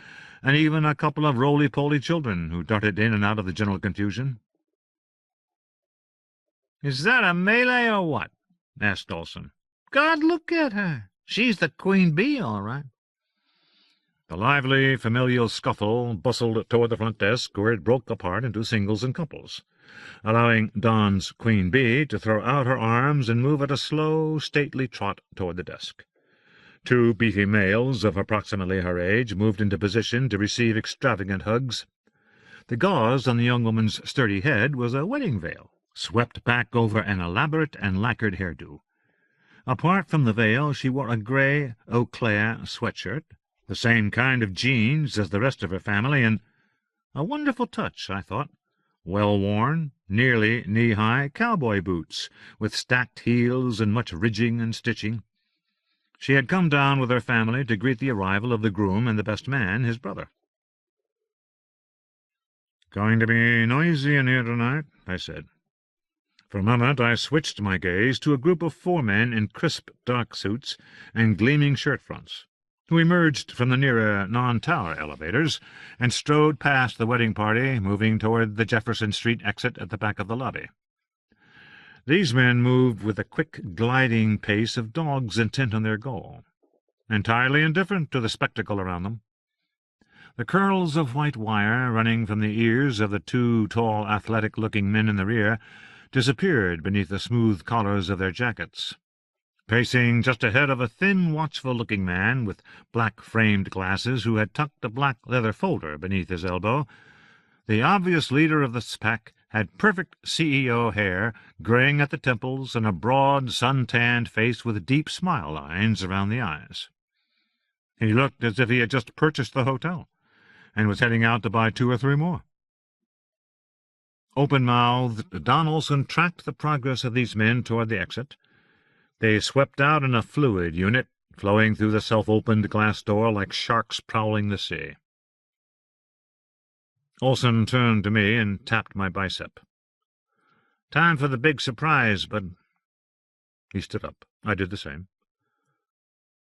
and even a couple of roly-poly children who darted in and out of the general confusion. "Is that a Malay or what?" asked Olson. "God, look at her! She's the queen bee, all right." The lively, familial scuffle bustled toward the front desk, where it broke apart into singles and couples, allowing Don's queen bee to throw out her arms and move at a slow, stately trot toward the desk. Two beefy males of approximately her age moved into position to receive extravagant hugs. The gauze on the young woman's sturdy head was a wedding veil, swept back over an elaborate and lacquered hairdo. Apart from the veil, she wore a gray eau claire sweatshirt, the same kind of jeans as the rest of her family, and a wonderful touch, I thought, well-worn, nearly knee-high cowboy boots, with stacked heels and much ridging and stitching. She had come down with her family to greet the arrival of the groom and the best man, his brother. "Going to be noisy in here tonight," I said. For a moment I switched my gaze to a group of 4 men in crisp dark suits and gleaming shirt-fronts, who emerged from the nearer non-tower elevators and strode past the wedding party, moving toward the Jefferson Street exit at the back of the lobby. These men moved with the quick, gliding pace of dogs intent on their goal, entirely indifferent to the spectacle around them. The curls of white wire running from the ears of the 2 tall, athletic-looking men in the rear disappeared beneath the smooth collars of their jackets. Pacing just ahead of a thin, watchful-looking man with black-framed glasses who had tucked a black leather folder beneath his elbow, the obvious leader of the pack had perfect CEO hair, graying at the temples, and a broad, sun-tanned face with deep smile lines around the eyes. He looked as if he had just purchased the hotel, and was heading out to buy 2 or 3 more. Open-mouthed, Don Olson tracked the progress of these men toward the exit. They swept out in a fluid unit, flowing through the self-opened glass door like sharks prowling the sea. Olson turned to me and tapped my bicep. "Time for the big surprise, bud." He stood up. I did the same.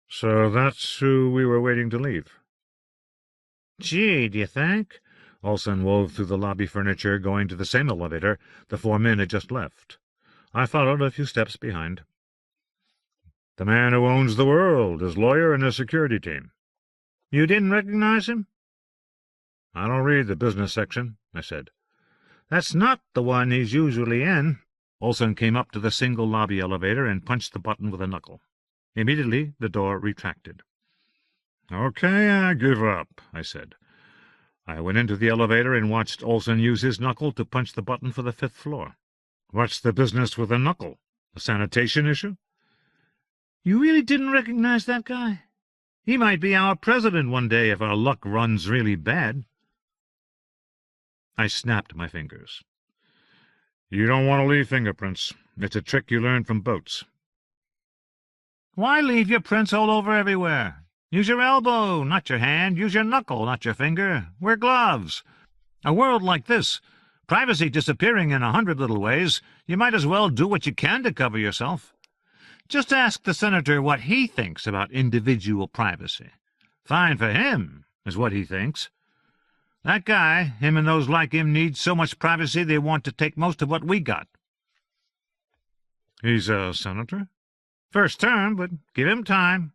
"So that's who we were waiting to leave." "Gee, do you think?" Olson wove through the lobby furniture, going to the same elevator the 4 men had just left. I followed a few steps behind. "The man who owns the world, his lawyer and his security team." "You didn't recognize him?" "I don't read the business section," I said. "That's not the one he's usually in." Olson came up to the single lobby elevator and punched the button with a knuckle. Immediately the door retracted. "Okay, I give up," I said. I went into the elevator and watched Olson use his knuckle to punch the button for the 5th floor. "What's the business with a knuckle? A sanitation issue?" "You really didn't recognize that guy? He might be our president one day if our luck runs really bad." I snapped my fingers. "You don't want to leave fingerprints. It's a trick you learned from boats." "Why leave your prints all over everywhere? Use your elbow, not your hand. Use your knuckle, not your finger. Wear gloves. A world like this, privacy disappearing in 100 little ways, you might as well do what you can to cover yourself. Just ask the senator what he thinks about individual privacy. Fine for him, is what he thinks. That guy, him and those like him, need so much privacy they want to take most of what we got." "He's a senator?" "First term, but give him time.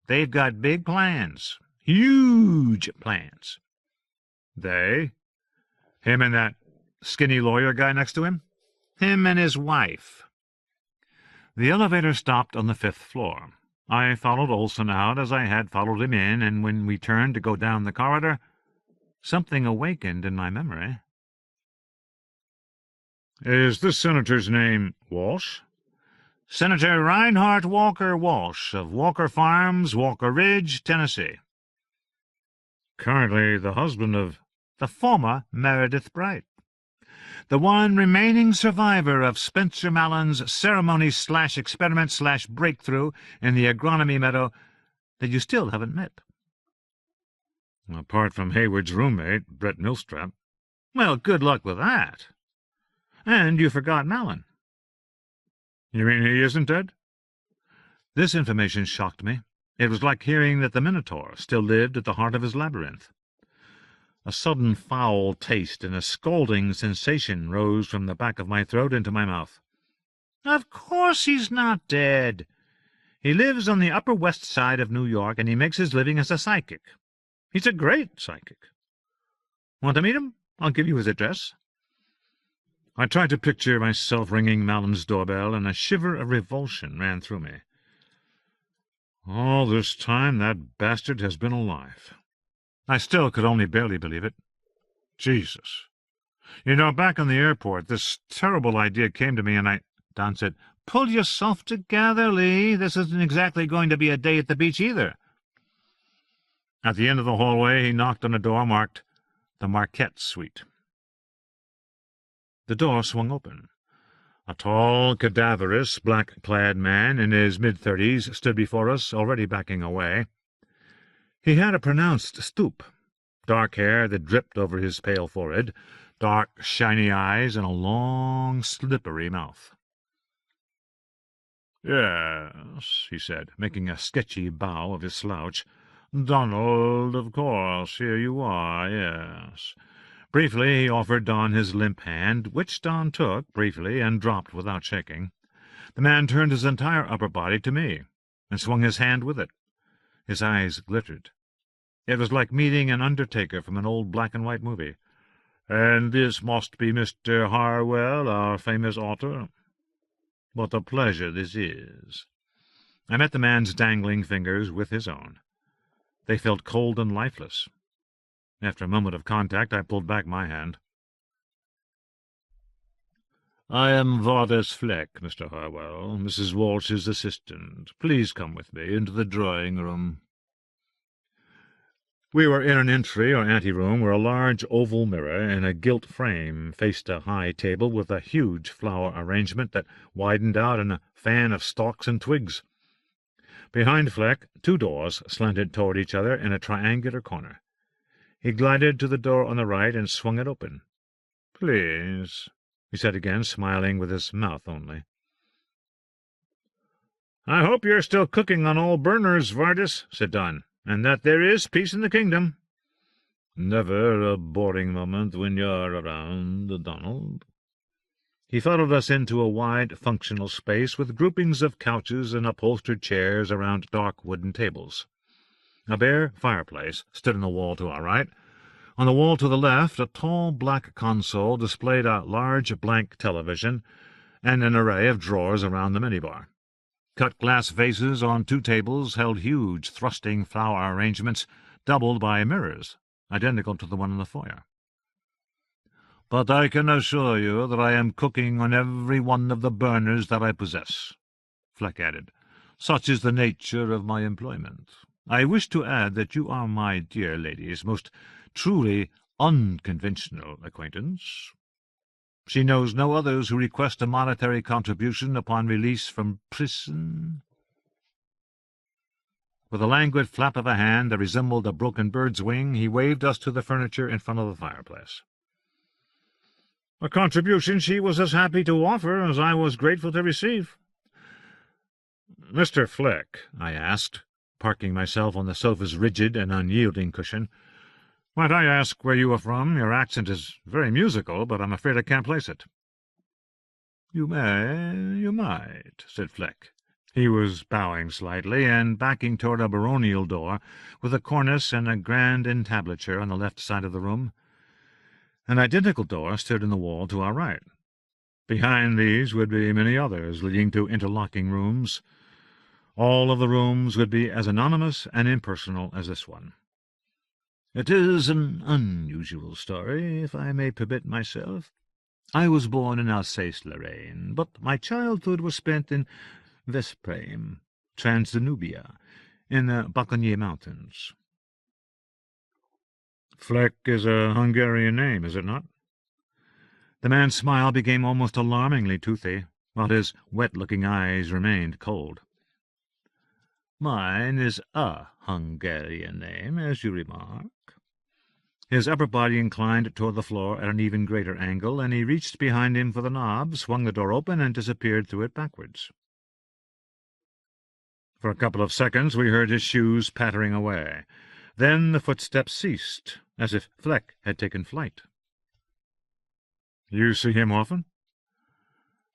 They've got big plans. Huge plans." "They? Him and that skinny lawyer guy next to him?" "Him and his wife." The elevator stopped on the 5th floor. I followed Olson out as I had followed him in, and when we turned to go down the corridor, something awakened in my memory. "Is this senator's name Walsh?" "Senator Reinhart Walker Walsh of Walker Farms, Walker Ridge, Tennessee." "Currently the husband of—" "The former Meredith Bright. The one remaining survivor of Spencer Mallon's ceremony/experiment/breakthrough in the agronomy meadow that you still haven't met." "Apart from Hayward's roommate, Brett Millstrap." "Well, good luck with that. And you forgot Mallon." "You mean he isn't dead?" This information shocked me. It was like hearing that the Minotaur still lived at the heart of his labyrinth. A sudden foul taste and a scalding sensation rose from the back of my throat into my mouth. "Of course he's not dead. He lives on the Upper West Side of New York, and he makes his living as a psychic. He's a great psychic. Want to meet him? I'll give you his address." I tried to picture myself ringing Mallon's doorbell, and a shiver of revulsion ran through me. All this time that bastard has been alive. I still could only barely believe it. Jesus. You know, back in the airport, this terrible idea came to me, and Don said, "Pull yourself together, Lee. This isn't exactly going to be a day at the beach either." At the end of the hallway, he knocked on a door marked the Marquette Suite. The door swung open. A tall, cadaverous, black-clad man in his mid-30s stood before us, already backing away. He had a pronounced stoop, dark hair that dripped over his pale forehead, dark, shiny eyes, and a long, slippery mouth. "Yes," he said, making a sketchy bow of his slouch. "Donald, of course, here you are, yes." Briefly he offered Don his limp hand, which Don took briefly and dropped without shaking. The man turned his entire upper body to me, and swung his hand with it. His eyes glittered. It was like meeting an undertaker from an old black-and-white movie. "And this must be Mr. Harwell, our famous author? What a pleasure this is." I met the man's dangling fingers with his own. They felt cold and lifeless. After a moment of contact, I pulled back my hand. "I am Vardes Fleck, Mr. Harwell, Mrs. Walsh's assistant. Please come with me into the drawing-room." We were in an entry or anteroom where a large oval mirror in a gilt frame faced a high table with a huge flower arrangement that widened out in a fan of stalks and twigs. Behind Fleck, 2 doors slanted toward each other in a triangular corner. He glided to the door on the right and swung it open. "Please," he said again, smiling with his mouth only. "I hope you're still cooking on all burners, Vardes," said Don, "and that there is peace in the kingdom." "Never a boring moment when you're around, Donald." He followed us into a wide, functional space with groupings of couches and upholstered chairs around dark wooden tables. A bare fireplace stood in the wall to our right. On the wall to the left, a tall black console displayed a large blank television and an array of drawers around the minibar. Cut glass vases on 2 tables held huge, thrusting flower arrangements, doubled by mirrors, identical to the one in the foyer. "But I can assure you that I am cooking on every one of the burners that I possess," Fleck added. "Such is the nature of my employment. I wish to add that you are my dear lady's most truly unconventional acquaintance. She knows no others who request a monetary contribution upon release from prison." With a languid flap of a hand that resembled a broken bird's wing, he waved us to the furniture in front of the fireplace. A contribution she was as happy to offer as I was grateful to receive. "Mr. Fleck," I asked, parking myself on the sofa's rigid and unyielding cushion, "might I ask where you are from? Your accent is very musical, but I'm afraid I can't place it." "You might," said Fleck. He was bowing slightly and backing toward a baronial door with a cornice and a grand entablature on the left side of the room. An identical door stood in the wall to our right. Behind these would be many others leading to interlocking rooms. All of the rooms would be as anonymous and impersonal as this one. "It is an unusual story, if I may permit myself. I was born in Alsace-Lorraine, but my childhood was spent in Vesprem, Transdanubia, in the Balkany Mountains." "Fleck is a Hungarian name, is it not?" The man's smile became almost alarmingly toothy, while his wet-looking eyes remained cold. "Mine is a Hungarian name, as you remark." His upper body inclined toward the floor at an even greater angle, and he reached behind him for the knob, swung the door open, and disappeared through it backwards. For a couple of seconds we heard his shoes pattering away. Then the footsteps ceased, as if Fleck had taken flight. You see him often?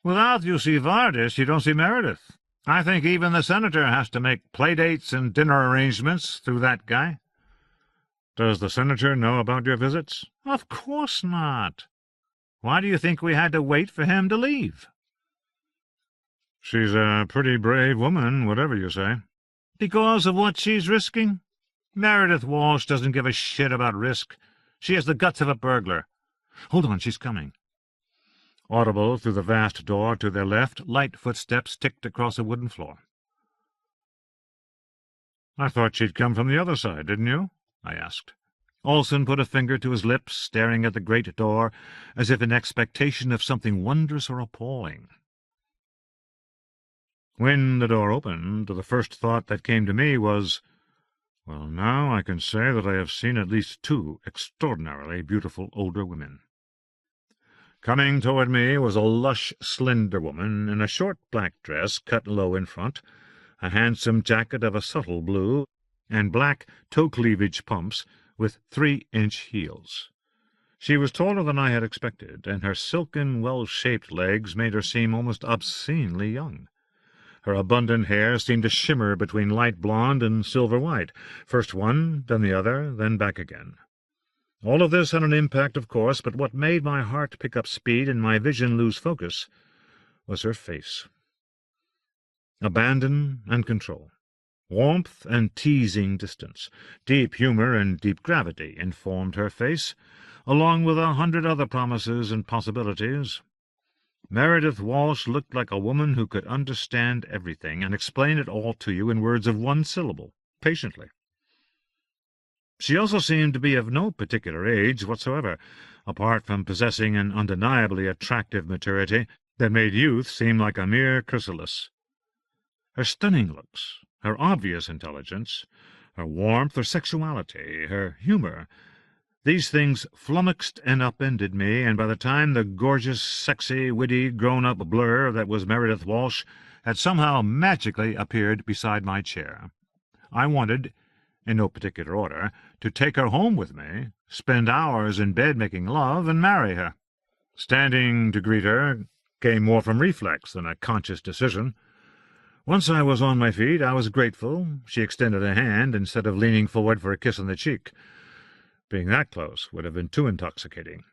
Without you see Vardis, you don't see Meredith. I think even the senator has to make playdates and dinner arrangements through that guy. Does the senator know about your visits? Of course not. Why do you think we had to wait for him to leave? She's a pretty brave woman, whatever you say. Because of what she's risking? Meredith Walsh doesn't give a shit about risk. She has the guts of a burglar. Hold on, she's coming. Audible through the vast door to their left, light footsteps ticked across a wooden floor. I thought she'd come from the other side, didn't you? I asked. Olson put a finger to his lips, staring at the great door, as if in expectation of something wondrous or appalling. When the door opened, the first thought that came to me was, well, now I can say that I have seen at least 2 extraordinarily beautiful older women. Coming toward me was a lush, slender woman in a short black dress cut low in front, a handsome jacket of a subtle blue, and black toe-cleavage pumps with 3-inch heels. She was taller than I had expected, and her silken, well-shaped legs made her seem almost obscenely young. Her abundant hair seemed to shimmer between light blonde and silver-white, first one, then the other, then back again. All of this had an impact, of course, but what made my heart pick up speed and my vision lose focus was her face. Abandon and control, warmth and teasing distance, deep humor and deep gravity informed her face, along with 100 other promises and possibilities. Meredith Walsh looked like a woman who could understand everything and explain it all to you in words of 1 syllable, patiently. She also seemed to be of no particular age whatsoever, apart from possessing an undeniably attractive maturity that made youth seem like a mere chrysalis. Her stunning looks, her obvious intelligence, her warmth, her sexuality, her humor, these things flummoxed and upended me, and by the time the gorgeous, sexy, witty, grown-up blur that was Meredith Walsh had somehow magically appeared beside my chair, I wanted, in no particular order, to take her home with me, spend hours in bed making love, and marry her. Standing to greet her came more from reflex than a conscious decision. Once I was on my feet, I was grateful. She extended a hand instead of leaning forward for a kiss on the cheek. Being that close would have been too intoxicating.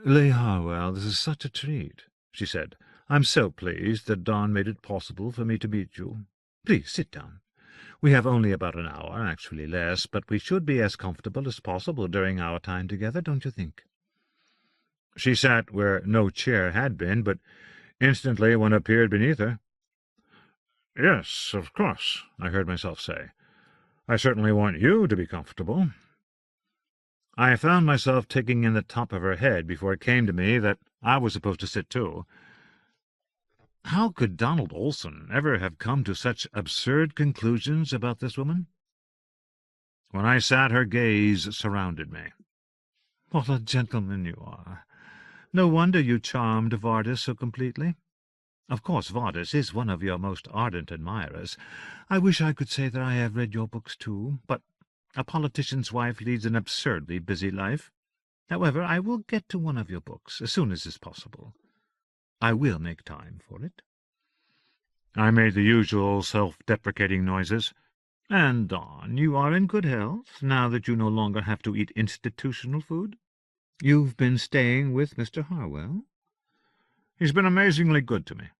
"Lee Harwell, this is such a treat," she said. "I'm so pleased that Don made it possible for me to meet you. Please sit down. We have only about an hour, actually less, but we should be as comfortable as possible during our time together, don't you think?" She sat where no chair had been, but instantly one appeared beneath her. "Yes, of course," I heard myself say. "I certainly want you to be comfortable." I found myself taking in the top of her head before it came to me that I was supposed to sit too. How could Donald Olson ever have come to such absurd conclusions about this woman? When I sat, her gaze surrounded me. "What a gentleman you are! No wonder you charmed Vardis so completely. Of course, Vardis is one of your most ardent admirers. I wish I could say that I have read your books too, but a politician's wife leads an absurdly busy life. However, I will get to one of your books as soon as is possible. I will make time for it." I made the usual self-deprecating noises. "And, Don, you are in good health, now that you no longer have to eat institutional food? You've been staying with Mr. Harwell?" "He's been amazingly good to me."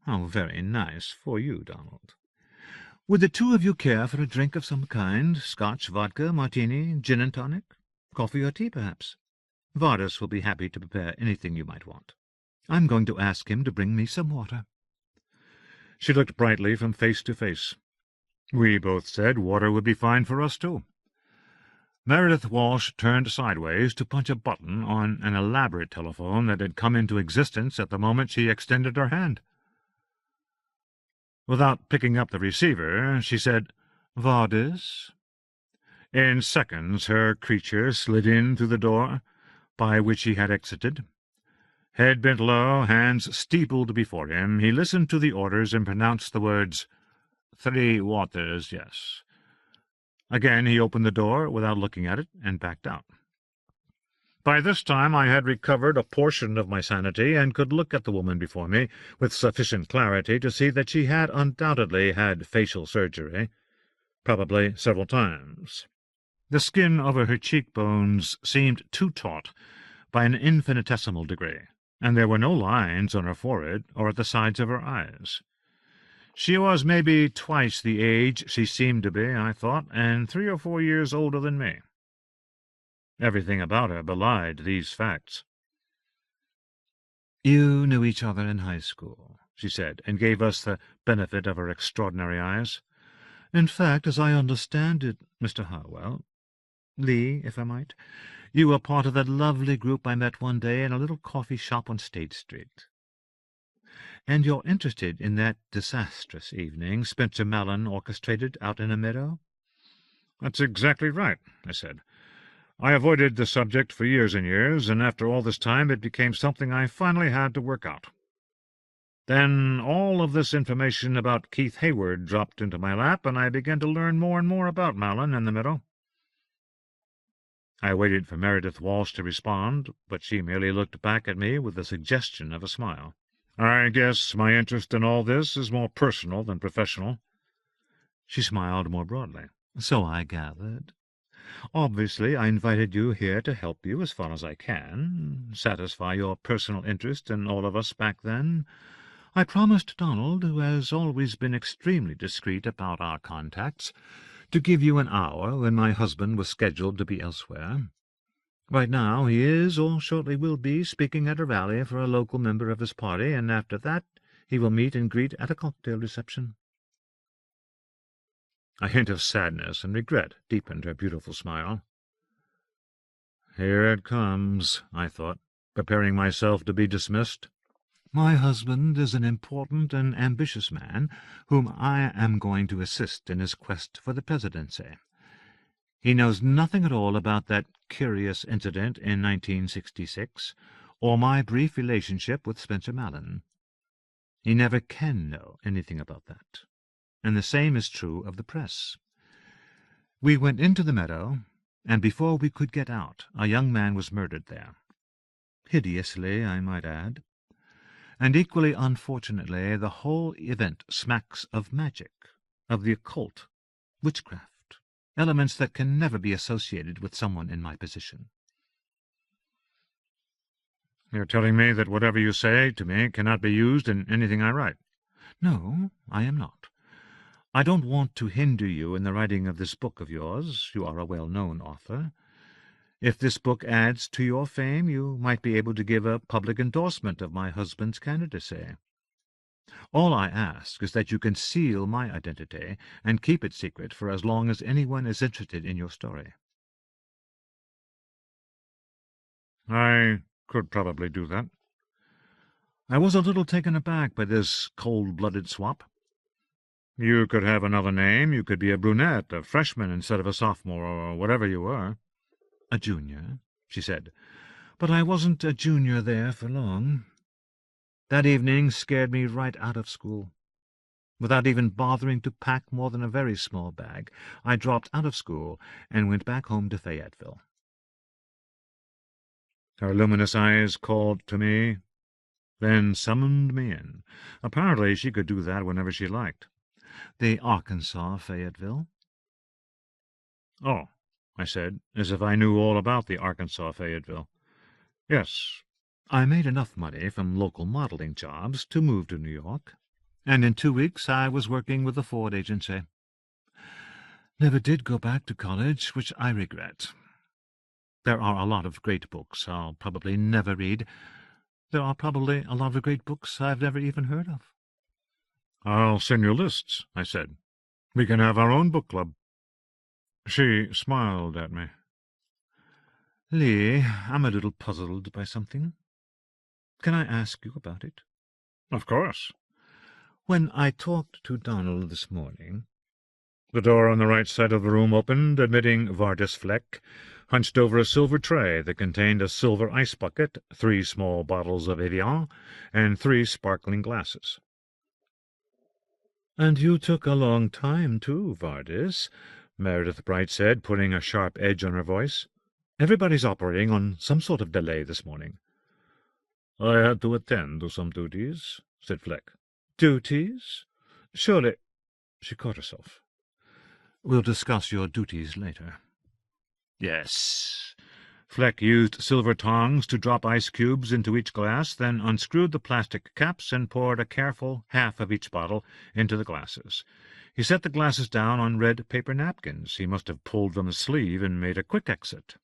"How very nice for you, Donald. Would the 2 of you care for a drink of some kind? Scotch, vodka, martini, gin and tonic? Coffee or tea, perhaps? Vardis will be happy to prepare anything you might want. I'm going to ask him to bring me some water." She looked brightly from face to face. We both said water would be fine for us, too. Meredith Walsh turned sideways to punch a button on an elaborate telephone that had come into existence at the moment she extended her hand. Without picking up the receiver, she said, "Vardis?" In seconds her creature slid in through the door by which he had exited. Head bent low, hands steepled before him, he listened to the orders and pronounced the words, "3 waters, yes." Again he opened the door without looking at it and backed out. By this time I had recovered a portion of my sanity and could look at the woman before me with sufficient clarity to see that she had undoubtedly had facial surgery, probably several times. The skin over her cheekbones seemed too taut by an infinitesimal degree, and there were no lines on her forehead or at the sides of her eyes. She was maybe twice the age she seemed to be, I thought, and 3 or 4 years older than me. Everything about her belied these facts. "You knew each other in high school," she said, and gave us the benefit of her extraordinary eyes. "In fact, as I understand it, Mr. Harwell, Lee, if I might, you were part of that lovely group I met one day in a little coffee shop on State Street. And you're interested in that disastrous evening Spencer Mallon orchestrated out in a meadow?" "That's exactly right," I said. "I avoided the subject for years and years, and after all this time it became something I finally had to work out. Then all of this information about Keith Hayward dropped into my lap, and I began to learn more and more about Mallon and the meadow." I waited for Meredith Walsh to respond, but she merely looked back at me with the suggestion of a smile. "I guess my interest in all this is more personal than professional." She smiled more broadly. "So I gathered. Obviously, I invited you here to help you as far as I can, satisfy your personal interest in all of us back then. I promised Donald, who has always been extremely discreet about our contacts, to give you an hour when my husband was scheduled to be elsewhere. Right now he is, or shortly will be, speaking at a rally for a local member of his party, and after that he will meet and greet at a cocktail reception." A hint of sadness and regret deepened her beautiful smile. "Here it comes," I thought, preparing myself to be dismissed. "My husband is an important and ambitious man whom I am going to assist in his quest for the presidency. He knows nothing at all about that curious incident in 1966, or my brief relationship with Spencer Mallon. He never can know anything about that. And the same is true of the press. We went into the meadow, and before we could get out, a young man was murdered there. Hideously, I might add. And equally unfortunately, the whole event smacks of magic, of the occult, witchcraft, elements that can never be associated with someone in my position." "You're telling me that whatever you say to me cannot be used in anything I write?" "No, I am not. I don't want to hinder you in the writing of this book of yours. You are a well-known author. If this book adds to your fame, you might be able to give a public endorsement of my husband's candidacy. All I ask is that you conceal my identity and keep it secret for as long as anyone is interested in your story." "I could probably do that." I was a little taken aback by this cold-blooded swap. "You could have another name. You could be a brunette, a freshman instead of a sophomore, or whatever you were." "A junior," she said. "But I wasn't a junior there for long. That evening scared me right out of school. Without even bothering to pack more than a very small bag, I dropped out of school and went back home to Fayetteville." Her luminous eyes called to me, then summoned me in. Apparently she could do that whenever she liked. "The Arkansas Fayetteville?" "Oh," I said, as if I knew all about the Arkansas Fayetteville. "Yes." "I made enough money from local modeling jobs to move to New York, and in 2 weeks I was working with the Ford agency. Never did go back to college, which I regret. There are a lot of great books I'll probably never read. There are probably a lot of great books I've never even heard of." "I'll send you lists," I said. "We can have our own book club." She smiled at me. "Lee, I'm a little puzzled by something. Can I ask you about it?" "Of course." "When I talked to Donald this morning—" The door on the right side of the room opened, admitting Vardis Fleck, hunched over a silver tray that contained a silver ice bucket, 3 small bottles of Evian, and 3 sparkling glasses. "And you took a long time, too, Vardis. Meredith Bright said, putting a sharp edge on her voice. "Everybody's operating on some sort of delay this morning." "I had to attend to some duties," said Fleck. "Duties? Surely—" She caught herself. "We'll discuss your duties later." Yes. Fleck used silver tongs to drop ice cubes into each glass, then unscrewed the plastic caps and poured a careful half of each bottle into the glasses. He set the glasses down on red paper napkins he must have pulled from the sleeve and made a quick exit.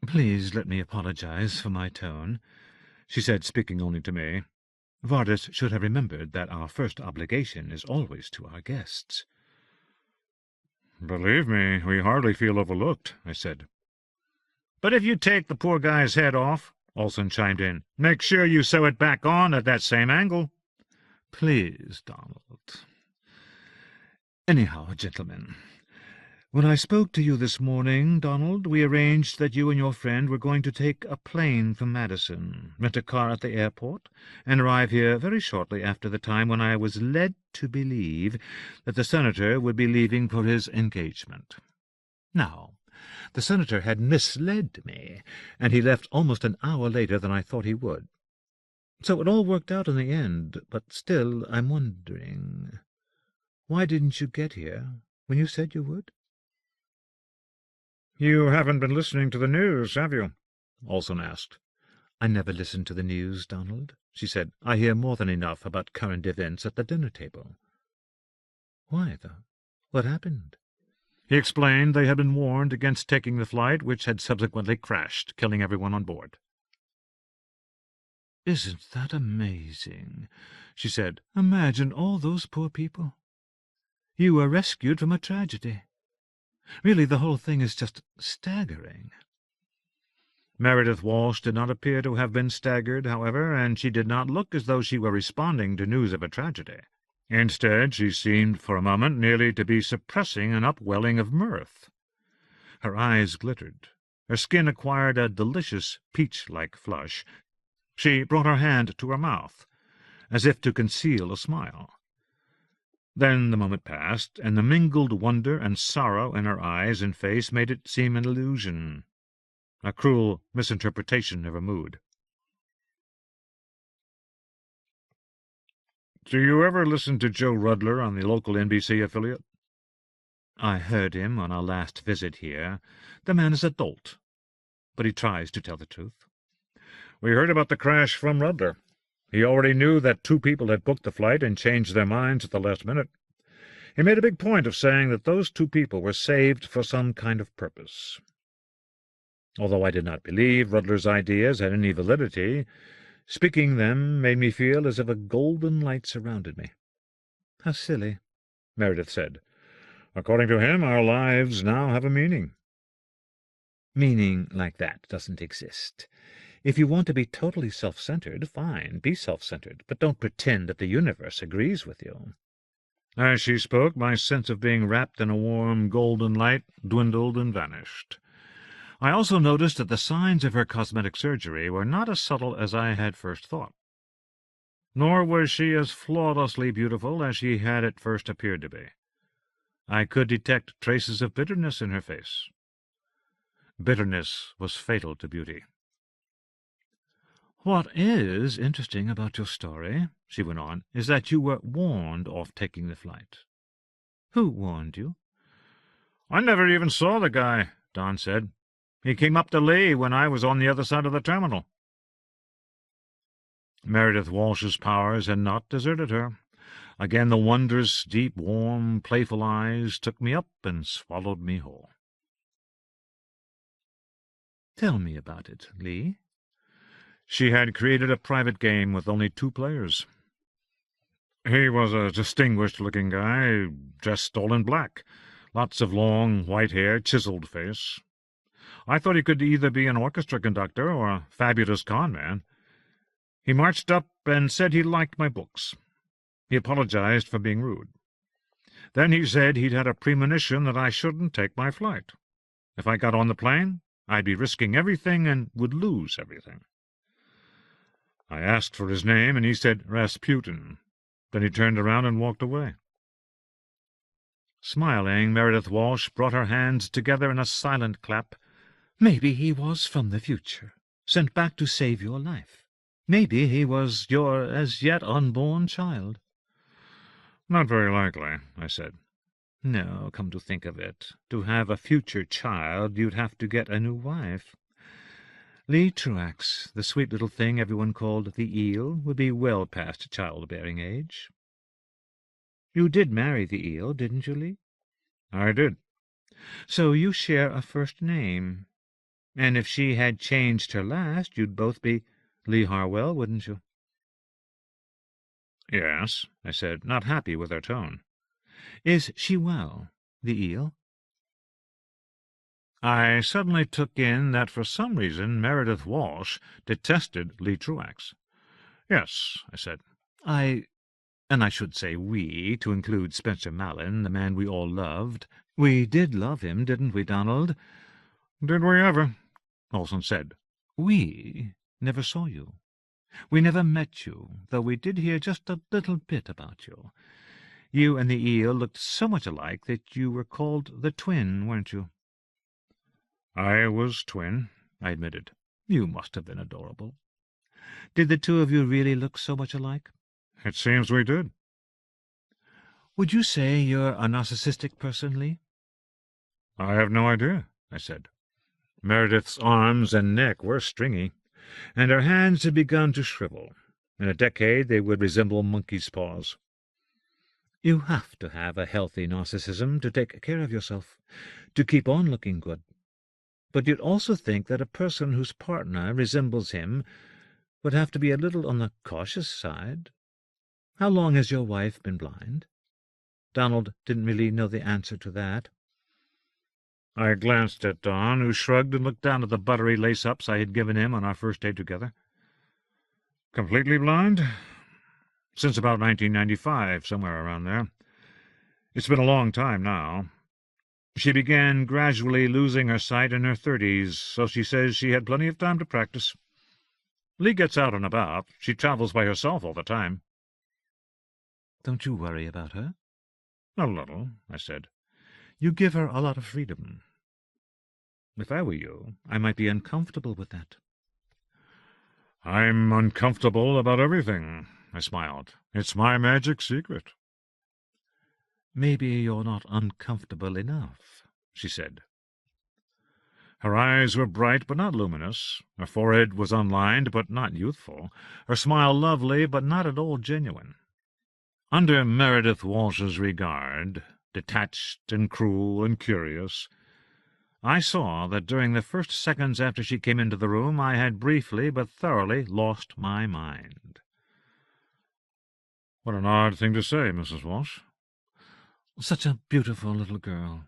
"Please let me apologize for my tone," she said, speaking only to me. "Vardis should have remembered that our first obligation is always to our guests." "Believe me, we hardly feel overlooked," I said. "But if you take the poor guy's head off," Olson chimed in, "make sure you sew it back on at that same angle." "Please, Donald. Anyhow, gentlemen, when I spoke to you this morning, Donald, we arranged that you and your friend were going to take a plane from Madison, rent a car at the airport, and arrive here very shortly after the time when I was led to believe that the senator would be leaving for his engagement. Now, the senator had misled me, and he left almost an hour later than I thought he would. So it all worked out in the end, but still I'm wondering, why didn't you get here when you said you would?" "You haven't been listening to the news, have you?" Olson asked. "I never listen to the news, Donald," she said. "I hear more than enough about current events at the dinner table." "Why, though? What happened?" He explained they had been warned against taking the flight, which had subsequently crashed, killing everyone on board. "Isn't that amazing?" she said. "Imagine all those poor people. You were rescued from a tragedy. Really, the whole thing is just staggering." Meredith Walsh did not appear to have been staggered, however, and she did not look as though she were responding to news of a tragedy. Instead, she seemed for a moment nearly to be suppressing an upwelling of mirth. Her eyes glittered. Her skin acquired a delicious peach-like flush. She brought her hand to her mouth, as if to conceal a smile. Then the moment passed, and the mingled wonder and sorrow in her eyes and face made it seem an illusion, a cruel misinterpretation of her mood. "Do you ever listen to Joe Rudler on the local NBC affiliate?" "I heard him on our last visit here. The man is a dolt, but he tries to tell the truth." "We heard about the crash from Rudler. He already knew that 2 people had booked the flight and changed their minds at the last minute. He made a big point of saying that those 2 people were saved for some kind of purpose. Although I did not believe Rudler's ideas had any validity, speaking them made me feel as if a golden light surrounded me." "How silly," Meredith said. "According to him, our lives now have a meaning." "Meaning like that doesn't exist. If you want to be totally self-centered, fine, be self-centered, but don't pretend that the universe agrees with you." As she spoke, my sense of being wrapped in a warm golden light dwindled and vanished. I also noticed that the signs of her cosmetic surgery were not as subtle as I had first thought. Nor was she as flawlessly beautiful as she had at first appeared to be. I could detect traces of bitterness in her face. Bitterness was fatal to beauty. "What is interesting about your story," she went on, "is that you were warned off taking the flight. Who warned you?" "I never even saw the guy," Don said. "He came up to Lee when I was on the other side of the terminal." Meredith Walsh's powers had not deserted her. Again the wondrous, deep, warm, playful eyes took me up and swallowed me whole. "Tell me about it, Lee." She had created a private game with only 2 players. He was a distinguished-looking guy, dressed all in black, lots of long, white hair, chiseled face. I thought he could either be an orchestra conductor or a fabulous con man. He marched up and said he liked my books. He apologized for being rude. Then he said he'd had a premonition that I shouldn't take my flight. If I got on the plane, I'd be risking everything and would lose everything. I asked for his name, and he said Rasputin. Then he turned around and walked away. Smiling, Meredith Walsh brought her hands together in a silent clap. "Maybe he was from the future, sent back to save your life. Maybe he was your as-yet unborn child." "Not very likely," I said. "No, come to think of it, to have a future child you'd have to get a new wife. Lee Truax, the sweet little thing everyone called the Eel, would be well past childbearing age." "You did marry the Eel, didn't you, Lee?" "I did." "So you share a first name. And if she had changed her last, you'd both be Lee Harwell, wouldn't you?" "Yes," I said, not happy with her tone. "Is she well, the Eel?" I suddenly took in that for some reason Meredith Walsh detested Lee Truax. "Yes," I said. And I should say we, to include Spencer Mallon, the man we all loved. We did love him, didn't we, Donald?" "Did we ever?" Olson said. "We never saw you. We never met you, though we did hear just a little bit about you. You and the Eel looked so much alike that you were called the Twin, weren't you?" "I was twin," I admitted. "You must have been adorable. Did the two of you really look so much alike?" "It seems we did." "Would you say you're a narcissistic person, Lee?" "I have no idea," I said. Meredith's arms and neck were stringy, and her hands had begun to shrivel. In a decade they would resemble monkey's paws. "You have to have a healthy narcissism to take care of yourself, to keep on looking good. But you'd also think that a person whose partner resembles him would have to be a little on the cautious side. How long has your wife been blind?" Donald didn't really know the answer to that. I glanced at Don, who shrugged and looked down at the buttery lace-ups I had given him on our first day together. "Completely blind? Since about 1995, somewhere around there. It's been a long time now. She began gradually losing her sight in her 30s, so she says she had plenty of time to practice. Lee gets out and about. She travels by herself all the time." "Don't you worry about her?" "A little," I said. "You give her a lot of freedom. If I were you, I might be uncomfortable with that." "I'm uncomfortable about everything," I smiled. "It's my magic secret." "Maybe you're not uncomfortable enough," she said. Her eyes were bright but not luminous. Her forehead was unlined but not youthful. Her smile lovely but not at all genuine. Under Meredith Walsh's regard, detached and cruel and curious, I saw that during the first seconds after she came into the room I had briefly but thoroughly lost my mind. "What an odd thing to say, Mrs. Walsh." "Such a beautiful little girl,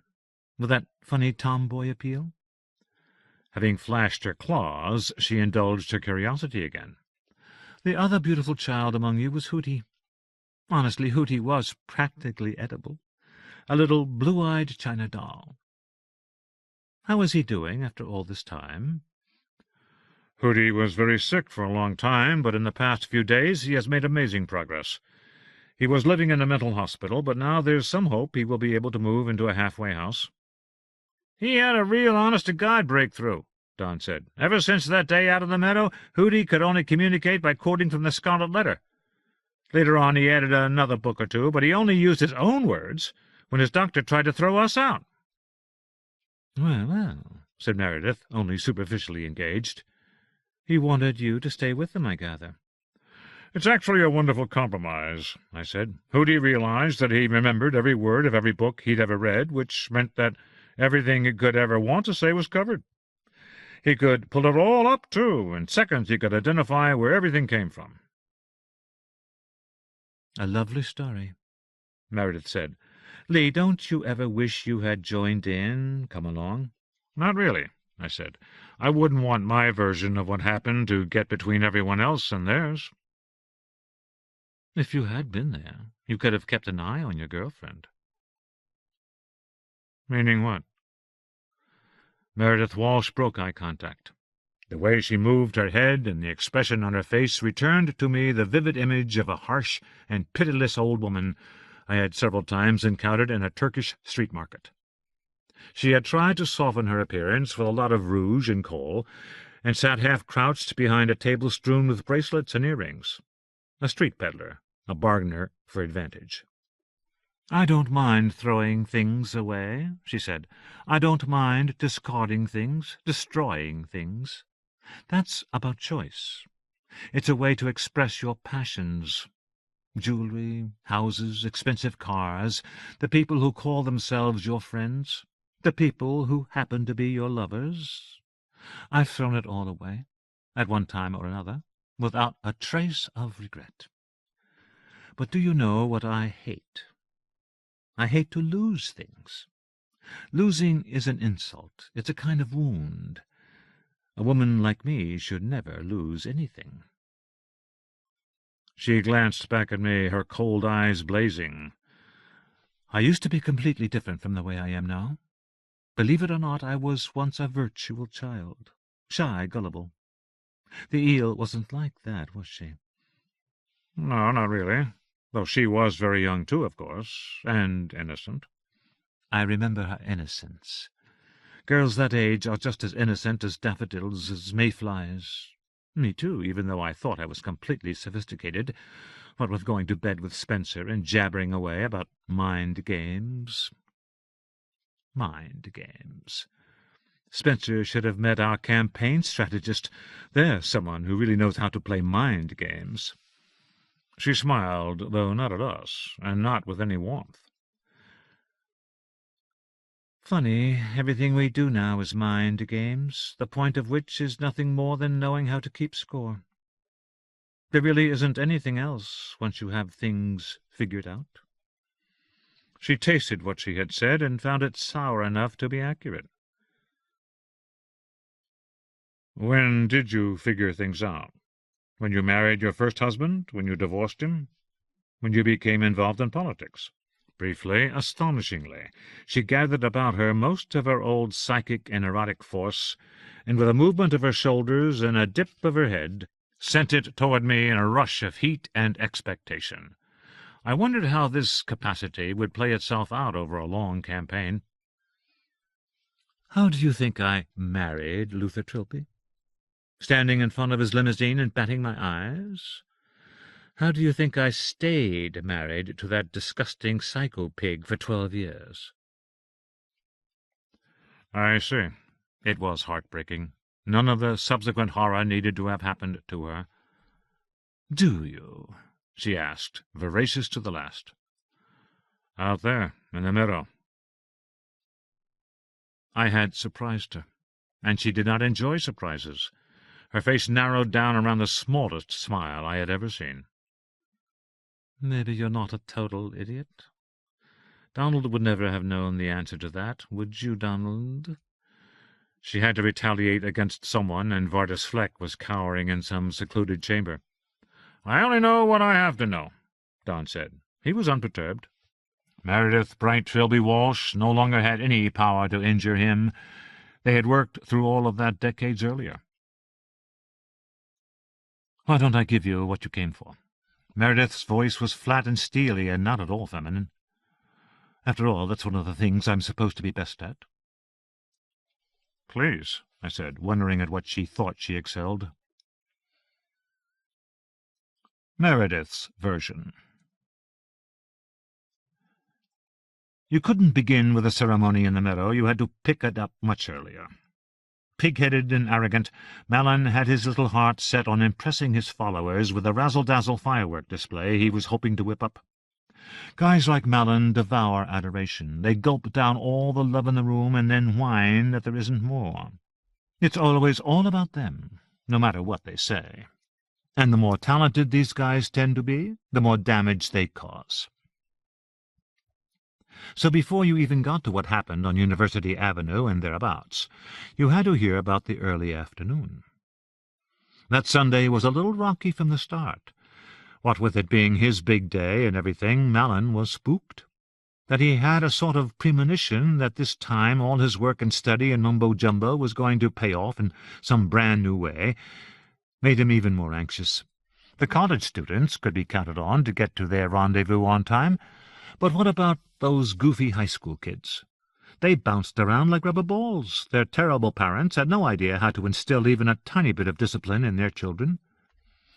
with that funny tomboy appeal." Having flashed her claws, she indulged her curiosity again. "The other beautiful child among you was Hootie. Honestly, Hootie was practically edible. A little blue-eyed china doll. How is he doing after all this time?" "Hootie was very sick for a long time, but in the past few days he has made amazing progress. He was living in a mental hospital, but now there's some hope he will be able to move into a halfway house." "He had a real honest-to-God breakthrough," Don said. "Ever since that day out in the meadow, Hootie could only communicate by quoting from the Scarlet Letter. Later on he added another book or two, but he only used his own words when his doctor tried to throw us out." Well, said Meredith, only superficially engaged. "He wanted you to stay with him, I gather." "It's actually a wonderful compromise," I said. "Hootie realized that he remembered every word of every book he'd ever read, which meant that everything he could ever want to say was covered. He could pull it all up, too. In seconds he could identify where everything came from." "A lovely story," Meredith said. "Lee, don't you ever wish you had joined in, come along?" "Not really," I said. "I wouldn't want my version of what happened to get between everyone else and theirs." "If you had been there, you could have kept an eye on your girlfriend." "Meaning what?" Meredith Walsh broke eye contact. The way she moved her head and the expression on her face returned to me the vivid image of a harsh and pitiless old woman, I had several times encountered in a Turkish street market. She had tried to soften her appearance with a lot of rouge and kohl, and sat half-crouched behind a table strewn with bracelets and earrings. A street peddler, a bargainer for advantage. "I don't mind throwing things away," she said. "I don't mind discarding things, destroying things. That's about choice. It's a way to express your passions. Jewelry, houses, expensive cars, the people who call themselves your friends, the people who happen to be your lovers. I've thrown it all away, at one time or another, without a trace of regret. But do you know what I hate? I hate to lose things. Losing is an insult. It's a kind of wound. A woman like me should never lose anything." She glanced back at me, her cold eyes blazing. "I used to be completely different from the way I am now. Believe it or not, I was once a virtual child, shy, gullible. The eel wasn't like that, was she?" No, not really. Though she was very young, too, of course, and innocent. "I remember her innocence. Girls that age are just as innocent as daffodils, as mayflies. Me, too, even though I thought I was completely sophisticated, what with going to bed with Spencer and jabbering away about mind games. Mind games. Spencer should have met our campaign strategist. There's someone who really knows how to play mind games." She smiled, though not at us, and not with any warmth. "Funny, everything we do now is mind games, the point of which is nothing more than knowing how to keep score. There really isn't anything else once you have things figured out." She tasted what she had said and found it sour enough to be accurate. "When did you figure things out? When you married your first husband? When you divorced him? When you became involved in politics?" Briefly, astonishingly, she gathered about her most of her old psychic and erotic force, and with a movement of her shoulders and a dip of her head, sent it toward me in a rush of heat and expectation. I wondered how this capacity would play itself out over a long campaign. "How do you think I married Luther Trilby? Standing in front of his limousine and batting my eyes? How do you think I stayed married to that disgusting psycho-pig for 12 years? "I see. It was heartbreaking. None of the subsequent horror needed to have happened to her." "Do you?" she asked, voracious to the last. "Out there, in the meadow." I had surprised her, and she did not enjoy surprises. Her face narrowed down around the smallest smile I had ever seen. "Maybe you're not a total idiot. Donald would never have known the answer to that, would you, Donald?" She had to retaliate against someone, and Vardis Fleck was cowering in some secluded chamber. "I only know what I have to know," Don said. He was unperturbed. Meredith, Bright, Trilby, Walsh no longer had any power to injure him. They had worked through all of that decades earlier. "Why don't I give you what you came for?" Meredith's voice was flat and steely and not at all feminine. "After all, that's one of the things I'm supposed to be best at." "Please," I said, wondering at what she thought she excelled. Meredith's version. You couldn't begin with a ceremony in the meadow. You had to pick it up much earlier. Pig-headed and arrogant, Malin had his little heart set on impressing his followers with a razzle-dazzle firework display he was hoping to whip up. Guys like Malin devour adoration. They gulp down all the love in the room and then whine that there isn't more. It's always all about them, no matter what they say. And the more talented these guys tend to be, the more damage they cause. So before you even got to what happened on University Avenue and thereabouts, you had to hear about the early afternoon. That Sunday was a little rocky from the start. What with it being his big day and everything, Malin was spooked. That he had a sort of premonition that this time all his work and study and mumbo-jumbo was going to pay off in some brand-new way made him even more anxious. The college students could be counted on to get to their rendezvous on time, But what about those goofy high school kids? They bounced around like rubber balls. Their terrible parents had no idea how to instill even a tiny bit of discipline in their children.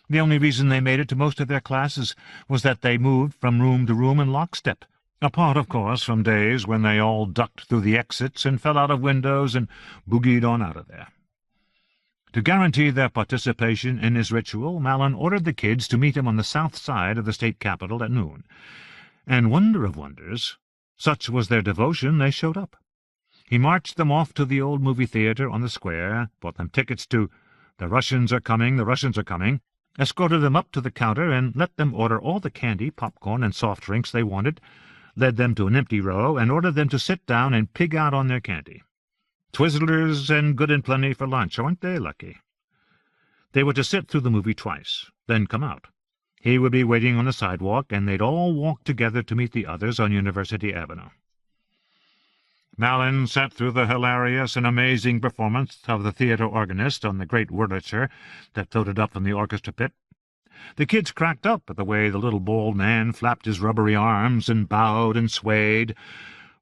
The only reason they made it to most of their classes was that they moved from room to room in lockstep, apart, of course, from days when they all ducked through the exits and fell out of windows and boogied on out of there. To guarantee their participation in his ritual, Mallon ordered the kids to meet him on the south side of the state capitol at noon. And wonder of wonders, such was their devotion, they showed up. He marched them off to the old movie theater on the square, bought them tickets to "The Russians Are Coming, the Russians Are Coming," escorted them up to the counter and let them order all the candy, popcorn, and soft drinks they wanted, led them to an empty row, and ordered them to sit down and pig out on their candy. Twizzlers and good and plenty for lunch, aren't they lucky? They were to sit through the movie twice, then come out. He would be waiting on the sidewalk, and they'd all walk together to meet the others on University Avenue. Mallon sat through the hilarious and amazing performance of the theater organist on the great Wurlitzer that floated up from the orchestra pit. The kids cracked up at the way the little bald man flapped his rubbery arms and bowed and swayed,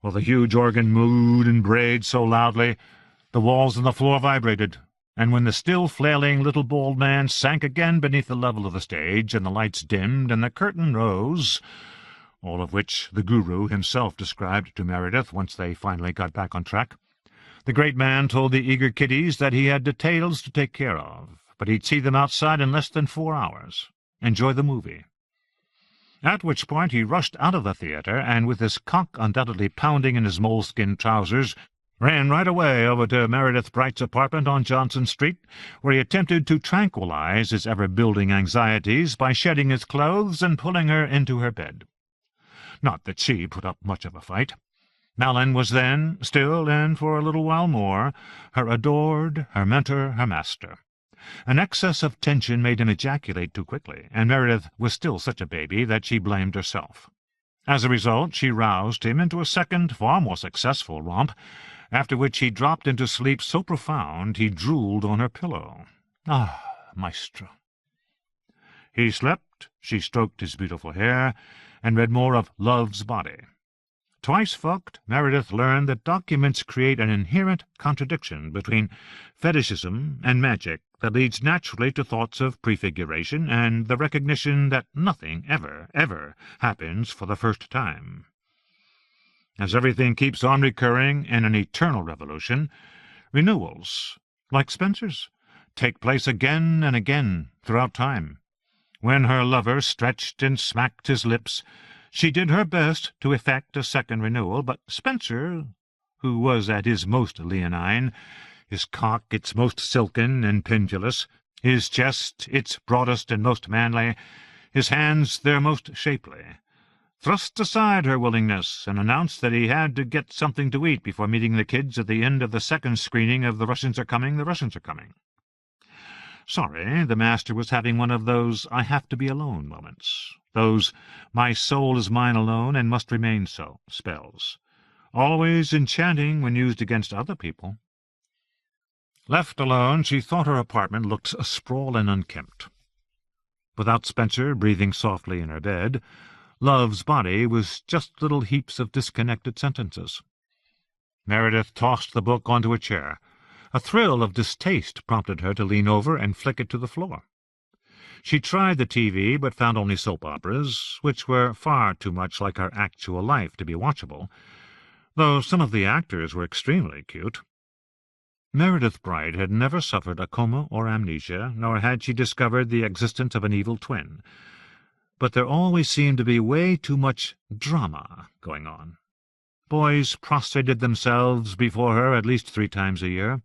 while the huge organ mooed and brayed so loudly the walls and the floor vibrated. And when the still flailing little bald man sank again beneath the level of the stage, and the lights dimmed, and the curtain rose, all of which the guru himself described to Meredith once they finally got back on track, the great man told the eager kiddies that he had details to take care of, but he'd see them outside in less than 4 hours. Enjoy the movie. At which point he rushed out of the theater, and with his cock undoubtedly pounding in his moleskin trousers, ran right away over to Meredith Bright's apartment on Johnson Street, where he attempted to tranquilize his ever-building anxieties by shedding his clothes and pulling her into her bed. Not that she put up much of a fight. Mallon was then, still, and for a little while more, her adored, her mentor, her master. An excess of tension made him ejaculate too quickly, and Meredith was still such a baby that she blamed herself. As a result, she roused him into a second, far more successful romp, after which he dropped into sleep so profound he drooled on her pillow. Ah, maestro. He slept, she stroked his beautiful hair, and read more of Love's Body. Twice fucked, Meredith learned that documents create an inherent contradiction between fetishism and magic that leads naturally to thoughts of prefiguration and the recognition that nothing ever, ever happens for the first time. As everything keeps on recurring in an eternal revolution, renewals, like Spencer's, take place again and again throughout time. When her lover stretched and smacked his lips, she did her best to effect a second renewal, but Spencer, who was at his most leonine, his cock its most silken and pendulous, his chest its broadest and most manly, his hands their most shapely, thrust aside her willingness and announced that he had to get something to eat before meeting the kids at the end of the second screening of The Russians Are Coming, the Russians Are Coming. Sorry, the master was having one of those I-have-to-be-alone moments, those my soul is mine alone and must remain so spells, always enchanting when used against other people. Left alone, she thought her apartment looked asprawl and unkempt. Without Spencer breathing softly in her bed, Love's Body was just little heaps of disconnected sentences. Meredith tossed the book onto a chair. A thrill of distaste prompted her to lean over and flick it to the floor. She tried the TV, but found only soap operas, which were far too much like her actual life to be watchable, though some of the actors were extremely cute. Meredith Bright had never suffered a coma or amnesia, nor had she discovered the existence of an evil twin. But there always seemed to be way too much drama going on. Boys prostrated themselves before her at least 3 times a year.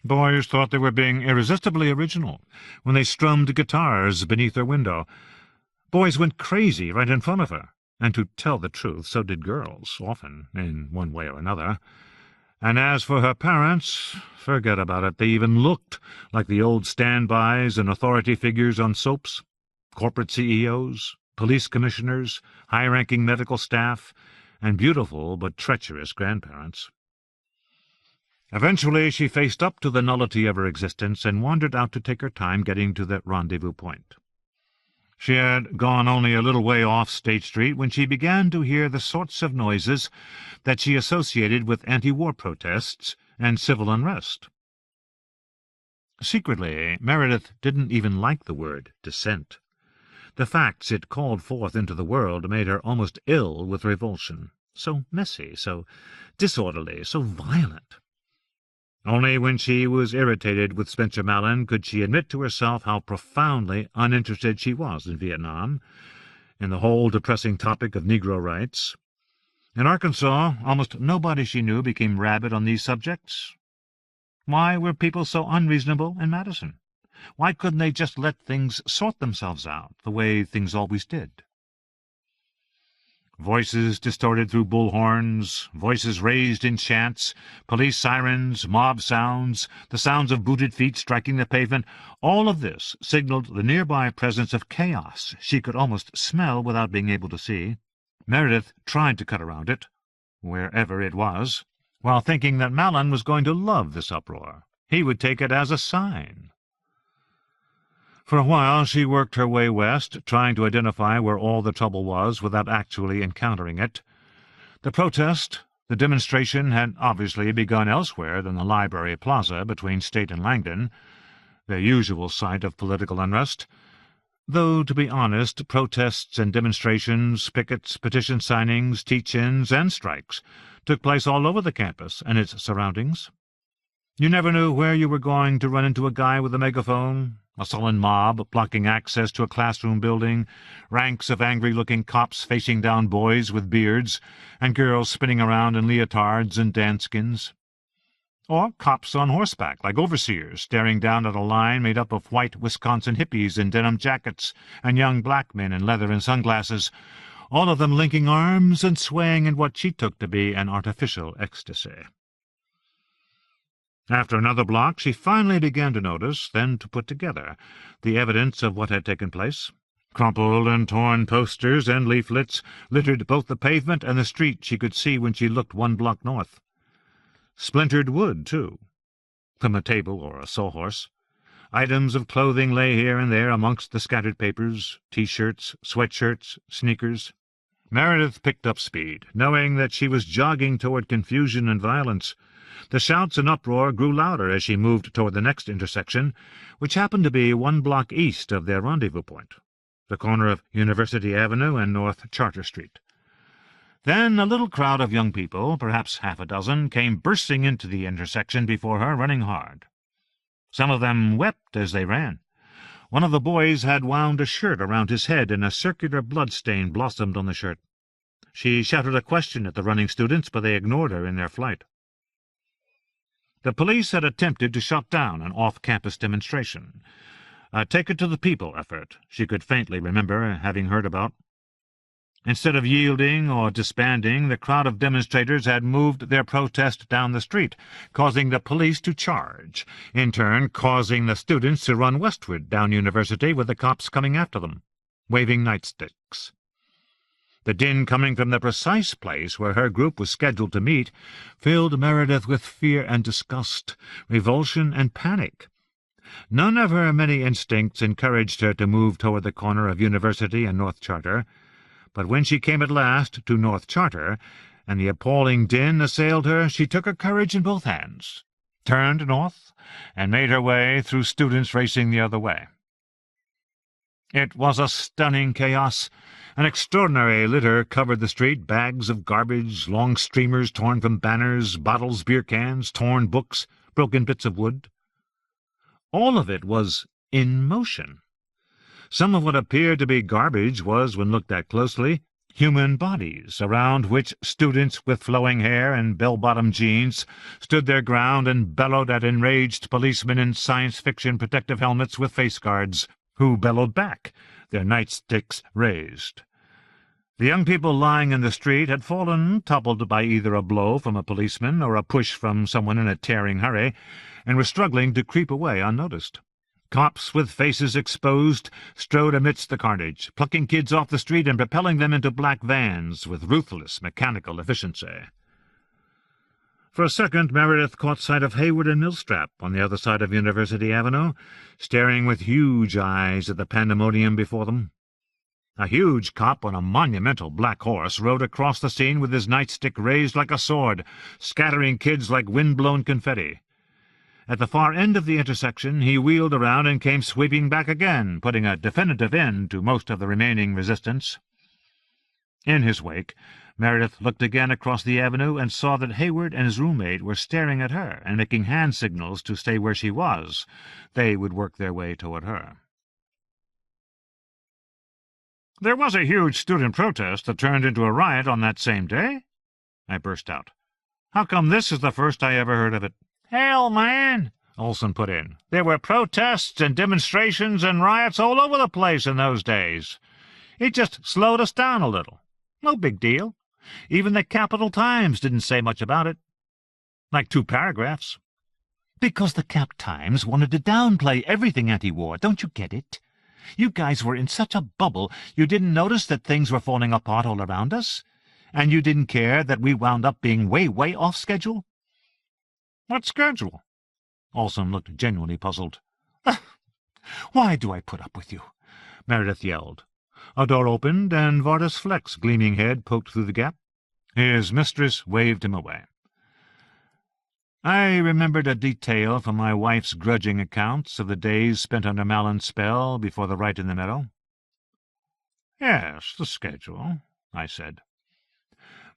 Boys thought they were being irresistibly original when they strummed guitars beneath her window. Boys went crazy right in front of her, and to tell the truth, so did girls, often, in one way or another. And as for her parents, forget about it. They even looked like the old standbys and authority figures on soaps. Corporate CEOs, police commissioners, high-ranking medical staff, and beautiful but treacherous grandparents. Eventually she faced up to the nullity of her existence and wandered out to take her time getting to the rendezvous point. She had gone only a little way off State Street when she began to hear the sorts of noises that she associated with anti-war protests and civil unrest. Secretly, Meredith didn't even like the word dissent. The facts it called forth into the world made her almost ill with revulsion. So messy, so disorderly, so violent. Only when she was irritated with Spencer Mallon could she admit to herself how profoundly uninterested she was in Vietnam, in the whole depressing topic of Negro rights. In Arkansas, almost nobody she knew became rabid on these subjects. Why were people so unreasonable in Madison? Why couldn't they just let things sort themselves out, the way things always did? Voices distorted through bullhorns, voices raised in chants, police sirens, mob sounds, the sounds of booted feet striking the pavement, all of this signaled the nearby presence of chaos she could almost smell without being able to see. Meredith tried to cut around it, wherever it was, while thinking that Mallon was going to love this uproar. He would take it as a sign. For a while she worked her way west, trying to identify where all the trouble was without actually encountering it. The protest, the demonstration, had obviously begun elsewhere than the Library Plaza between State and Langdon, the usual site of political unrest, though, to be honest, protests and demonstrations, pickets, petition signings, teach-ins, and strikes took place all over the campus and its surroundings. You never knew where you were going to run into a guy with a megaphone, a sullen mob blocking access to a classroom building, ranks of angry-looking cops facing down boys with beards, and girls spinning around in leotards and danskins. Or cops on horseback, like overseers, staring down at a line made up of white Wisconsin hippies in denim jackets and young black men in leather and sunglasses, all of them linking arms and swaying in what she took to be an artificial ecstasy. After another block, she finally began to notice, then to put together, the evidence of what had taken place. Crumpled and torn posters and leaflets littered both the pavement and the street she could see when she looked 1 block north. Splintered wood, too, from a table or a sawhorse. Items of clothing lay here and there amongst the scattered papers, T-shirts, sweatshirts, sneakers. Meredith picked up speed, knowing that she was jogging toward confusion and violence. The shouts and uproar grew louder as she moved toward the next intersection, which happened to be 1 block east of their rendezvous point, the corner of University Avenue and North Charter Street. Then a little crowd of young people, perhaps half a dozen, came bursting into the intersection before her, running hard. Some of them wept as they ran. One of the boys had wound a shirt around his head, and a circular blood-stain blossomed on the shirt. She shouted a question at the running students, but they ignored her in their flight. The police had attempted to shut down an off-campus demonstration, a take-it-to-the-people effort she could faintly remember having heard about. Instead of yielding or disbanding, the crowd of demonstrators had moved their protest down the street, causing the police to charge, in turn causing the students to run westward down University with the cops coming after them, waving nightsticks. The din coming from the precise place where her group was scheduled to meet filled Meredith with fear and disgust, revulsion and panic. None of her many instincts encouraged her to move toward the corner of University and North Charter, but when she came at last to North Charter, and the appalling din assailed her, she took her courage in both hands, turned north, and made her way through students racing the other way. It was a stunning chaos. An extraordinary litter covered the street, bags of garbage, long streamers torn from banners, bottles, beer cans, torn books, broken bits of wood. All of it was in motion. Some of what appeared to be garbage was, when looked at closely, human bodies, around which students with flowing hair and bell-bottom jeans stood their ground and bellowed at enraged policemen in science-fiction protective helmets with face guards, who bellowed back, their nightsticks raised. The young people lying in the street had fallen, toppled by either a blow from a policeman or a push from someone in a tearing hurry, and were struggling to creep away unnoticed. Cops with faces exposed strode amidst the carnage, plucking kids off the street and propelling them into black vans with ruthless mechanical efficiency. For a second Meredith caught sight of Hayward and Millstrap on the other side of University Avenue, staring with huge eyes at the pandemonium before them. A huge cop on a monumental black horse rode across the scene with his nightstick raised like a sword, scattering kids like wind-blown confetti. At the far end of the intersection, he wheeled around and came sweeping back again, putting a definitive end to most of the remaining resistance. In his wake, Meredith looked again across the avenue and saw that Hayward and his roommate were staring at her and making hand signals to stay where she was. They would work their way toward her. "There was a huge student protest that turned into a riot on that same day," I burst out. "How come this is the first I ever heard of it?" "Hell, man," Olson put in. "There were protests and demonstrations and riots all over the place in those days. It just slowed us down a little. No big deal. Even the Capital Times didn't say much about it. Like 2 paragraphs. Because the Cap Times wanted to downplay everything anti-war, don't you get it? You guys were in such a bubble you didn't notice that things were falling apart all around us? And you didn't care that we wound up being way, way off schedule?" "What schedule?" Olson looked genuinely puzzled. "Why do I put up with you?" Meredith yelled. A door opened, and Vardas Fleck's gleaming head poked through the gap. His mistress waved him away. I remembered a detail from my wife's grudging accounts of the days spent under Malin's spell before the rite in the meadow. "Yes, the schedule," I said.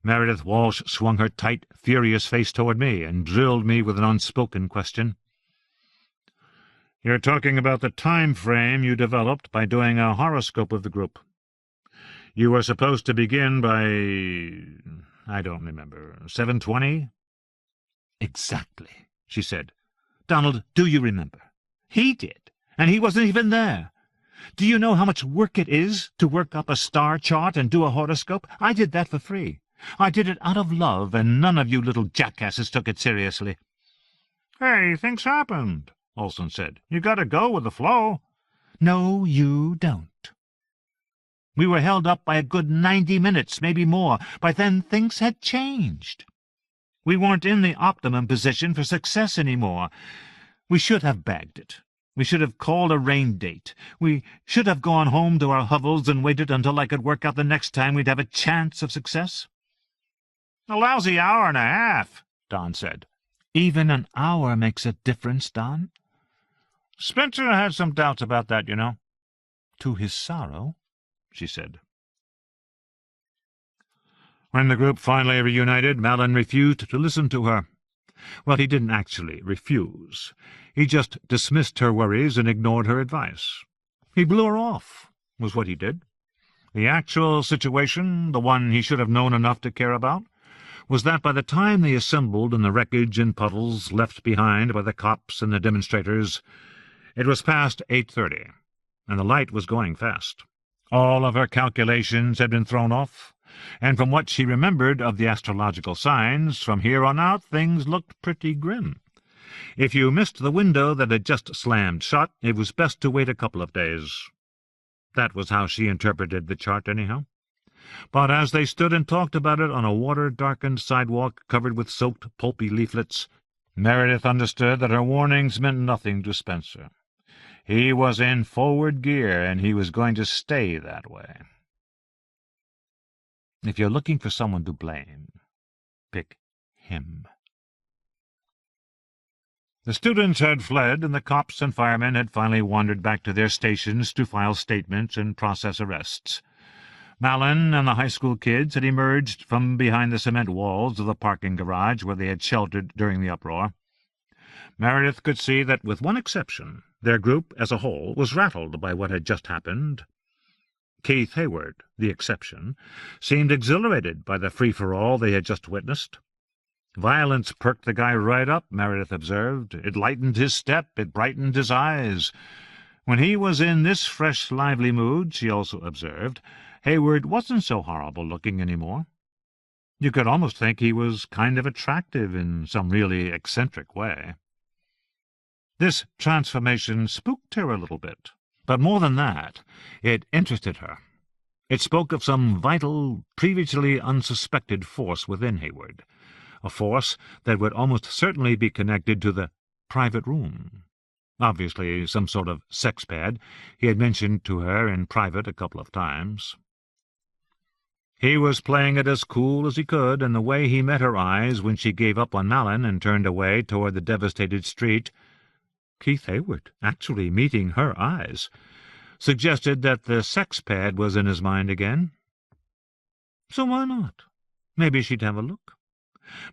Meredith Walsh swung her tight, furious face toward me and drilled me with an unspoken question. "You're talking about the time frame you developed by doing a horoscope of the group. You were supposed to begin by, I don't remember, 7:20? "Exactly," she said. "Donald, do you remember? He did, and he wasn't even there. Do you know how much work it is to work up a star chart and do a horoscope? I did that for free. I did it out of love, and none of you little jackasses took it seriously." "Hey, things happened," Olson said. "You gotta go with the flow." "No, you don't. We were held up by a good 90 minutes, maybe more. By then things had changed. We weren't in the optimum position for success anymore. We should have bagged it. We should have called a rain date. We should have gone home to our hovels and waited until I could work out the next time we'd have a chance of success." "A lousy hour and a half," Don said. "Even an hour makes a difference, Don." "Spencer had some doubts about that, you know." "To his sorrow," she said. When the group finally reunited, Malin refused to listen to her. Well, he didn't actually refuse. He just dismissed her worries and ignored her advice. He blew her off, was what he did. The actual situation, the one he should have known enough to care about, was that by the time they assembled in the wreckage and puddles left behind by the cops and the demonstrators, it was past 8:30, and the light was going fast. All of her calculations had been thrown off, and from what she remembered of the astrological signs, from here on out things looked pretty grim. If you missed the window that had just slammed shut, it was best to wait a couple of days. That was how she interpreted the chart, anyhow. But as they stood and talked about it on a water-darkened sidewalk covered with soaked, pulpy leaflets, Meredith understood that her warnings meant nothing to Spencer. He was in forward gear, and he was going to stay that way. If you're looking for someone to blame, pick him. The students had fled, and the cops and firemen had finally wandered back to their stations to file statements and process arrests. Malin and the high school kids had emerged from behind the cement walls of the parking garage where they had sheltered during the uproar. Meredith could see that, with one exception, their group as a whole was rattled by what had just happened. Keith Hayward, the exception, seemed exhilarated by the free-for-all they had just witnessed. Violence perked the guy right up, Meredith observed. It lightened his step, it brightened his eyes. When he was in this fresh, lively mood, she also observed, Hayward wasn't so horrible-looking any more. You could almost think he was kind of attractive in some really eccentric way. This transformation spooked her a little bit, but more than that, it interested her. It spoke of some vital, previously unsuspected force within Hayward, a force that would almost certainly be connected to the private room, obviously some sort of sex pad he had mentioned to her in private a couple of times. He was playing it as cool as he could, and the way he met her eyes when she gave up on Malin and turned away toward the devastated street, Keith Hayward actually meeting her eyes, suggested that the sex pad was in his mind again. So why not? Maybe she'd have a look.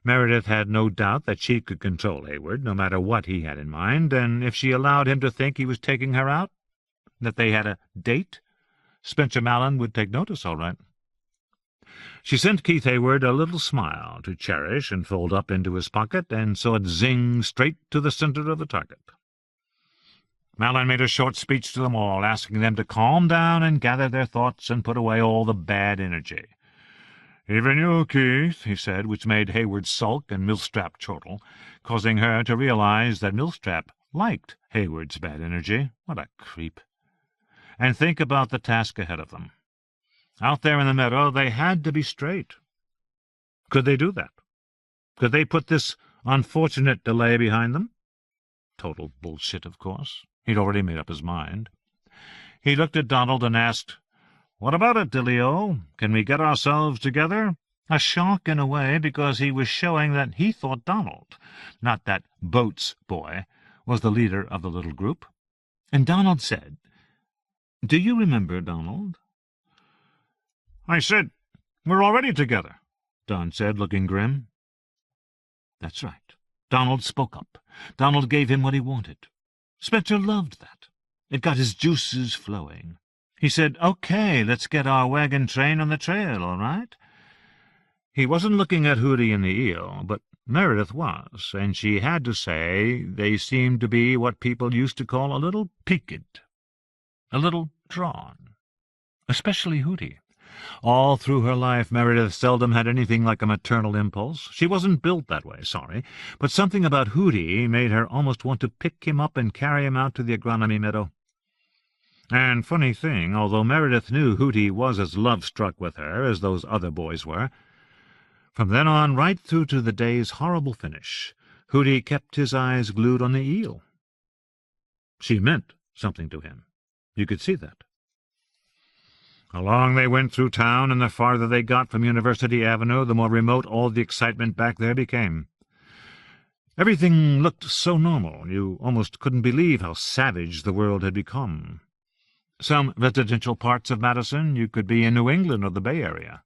Meredith had no doubt that she could control Hayward, no matter what he had in mind, and if she allowed him to think he was taking her out, that they had a date, Spencer Malin would take notice, all right. She sent Keith Hayward a little smile to cherish and fold up into his pocket, and saw it zing straight to the center of the target. Malin made a short speech to them all, asking them to calm down and gather their thoughts and put away all the bad energy. "Even you, Keith," he said, which made Hayward sulk and Millstrap chortle, causing her to realize that Millstrap liked Hayward's bad energy. What a creep. And think about the task ahead of them. Out there in the meadow, they had to be straight. Could they do that? Could they put this unfortunate delay behind them? Total bullshit, of course. He'd already made up his mind. He looked at Donald and asked, "What about it, Dilly-O? Can we get ourselves together?" A shock in a way, because he was showing that he thought Donald, not that Boat's boy, was the leader of the little group. And Donald said, "Do you remember, Donald?" "I said, we're already together," Don said, looking grim. That's right. Donald spoke up. Donald gave him what he wanted. Spencer loved that. It got his juices flowing. He said, "Okay, let's get our wagon train on the trail, all right?" He wasn't looking at Hootie and the eel, but Meredith was, and she had to say they seemed to be what people used to call a little piqued, a little drawn, especially Hootie. All through her life, Meredith seldom had anything like a maternal impulse. She wasn't built that way, sorry, but something about Hootie made her almost want to pick him up and carry him out to the agronomy meadow. And funny thing, although Meredith knew Hootie was as love-struck with her as those other boys were, from then on right through to the day's horrible finish, Hootie kept his eyes glued on the eel. She meant something to him. You could see that. Along they went through town, and the farther they got from University Avenue, the more remote all the excitement back there became. Everything looked so normal, you almost couldn't believe how savage the world had become. Some residential parts of Madison you could be in New England or the Bay Area.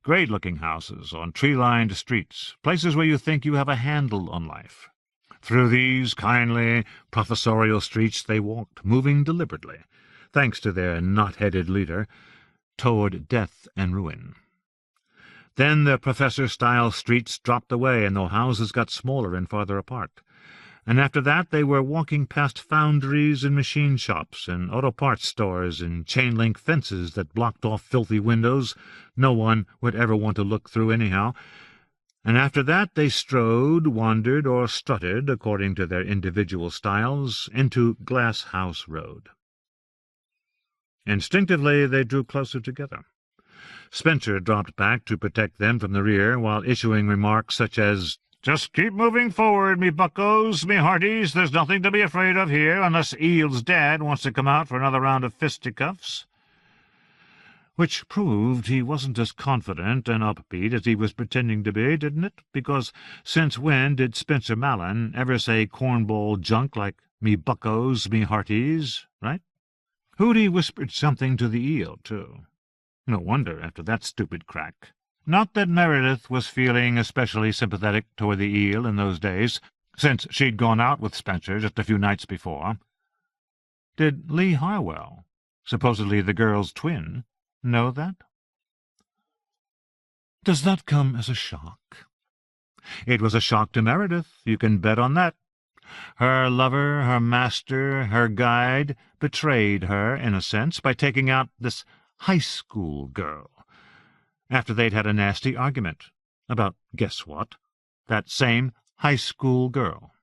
Great-looking houses on tree-lined streets, places where you think you have a handle on life. Through these kindly, professorial streets they walked, moving deliberately, thanks to their knot-headed leader, toward death and ruin. Then the professor-style streets dropped away, and the houses got smaller and farther apart. And after that they were walking past foundries and machine shops and auto parts stores and chain-link fences that blocked off filthy windows no one would ever want to look through anyhow. And after that they strode, wandered, or strutted, according to their individual styles, into Glass House Road. Instinctively they drew closer together. Spencer dropped back to protect them from the rear, while issuing remarks such as, "Just keep moving forward, me buckos, me hearties. There's nothing to be afraid of here, unless Eel's dad wants to come out for another round of fisticuffs." Which proved he wasn't as confident and upbeat as he was pretending to be, didn't it? Because since when did Spencer Malin ever say cornball junk like "me buckos, me hearties," right? Hootie whispered something to the eel, too. No wonder, after that stupid crack. Not that Meredith was feeling especially sympathetic toward the eel in those days, since she'd gone out with Spencer just a few nights before. Did Lee Harwell, supposedly the girl's twin, know that? Does that come as a shock? It was a shock to Meredith, you can bet on that. Her lover, her master, her guide, betrayed her, in a sense, by taking out this high school girl, after they'd had a nasty argument about, guess what, that same high school girl.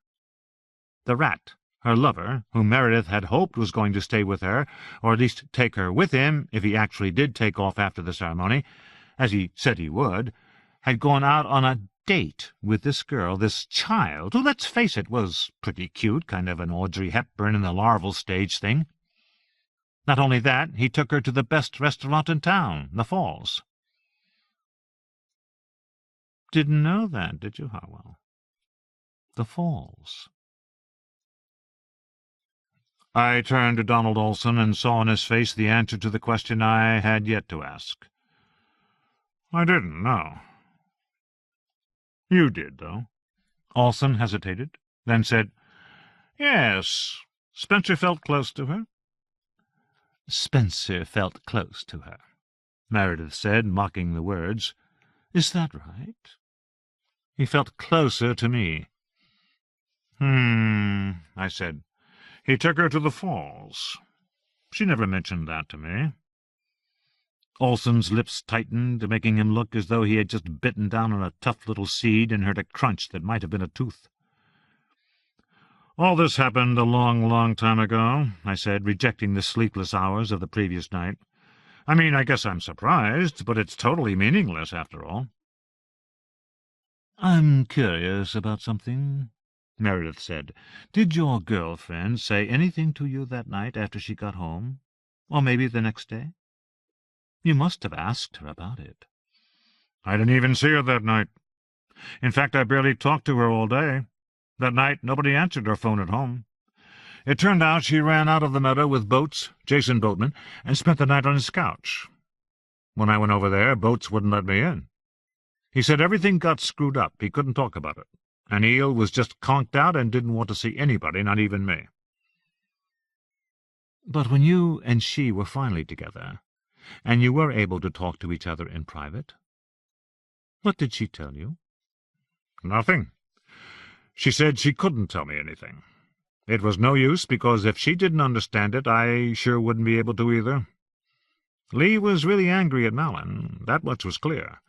The rat, her lover, whom Meredith had hoped was going to stay with her, or at least take her with him if he actually did take off after the ceremony, as he said he would, had gone out on a date with this girl, this child, who, let's face it, was pretty cute, kind of an Audrey Hepburn in the larval stage thing. Not only that, he took her to the best restaurant in town, the Falls. Didn't know that, did you, Harwell? The Falls. I turned to Donald Olson and saw on his face the answer to the question I had yet to ask. I didn't know. You did, though. Olson hesitated, then said, Yes, Spencer felt close to her. Spencer felt close to her, Meredith said, mocking the words. Is that right? He felt closer to me. I said. He took her to the Falls. She never mentioned that to me. Olson's lips tightened, making him look as though he had just bitten down on a tough little seed and heard a crunch that might have been a tooth. All this happened a long, long time ago, I said, rejecting the sleepless hours of the previous night. I mean, I guess I'm surprised, but it's totally meaningless after all. I'm curious about something, Meredith said. Did your girlfriend say anything to you that night after she got home? Or maybe the next day? You must have asked her about it. I didn't even see her that night. In fact, I barely talked to her all day. That night, nobody answered her phone at home. It turned out she ran out of the meadow with Boats, Jason Boatman, and spent the night on his couch. When I went over there, Boats wouldn't let me in. He said everything got screwed up. He couldn't talk about it. And Eel was just conked out and didn't want to see anybody, not even me. But when you and she were finally together, and you were able to talk to each other in private, what did she tell you? Nothing. She said she couldn't tell me anything. It was no use, because if she didn't understand it, I sure wouldn't be able to either. Lee was really angry at Malin. That much was clear.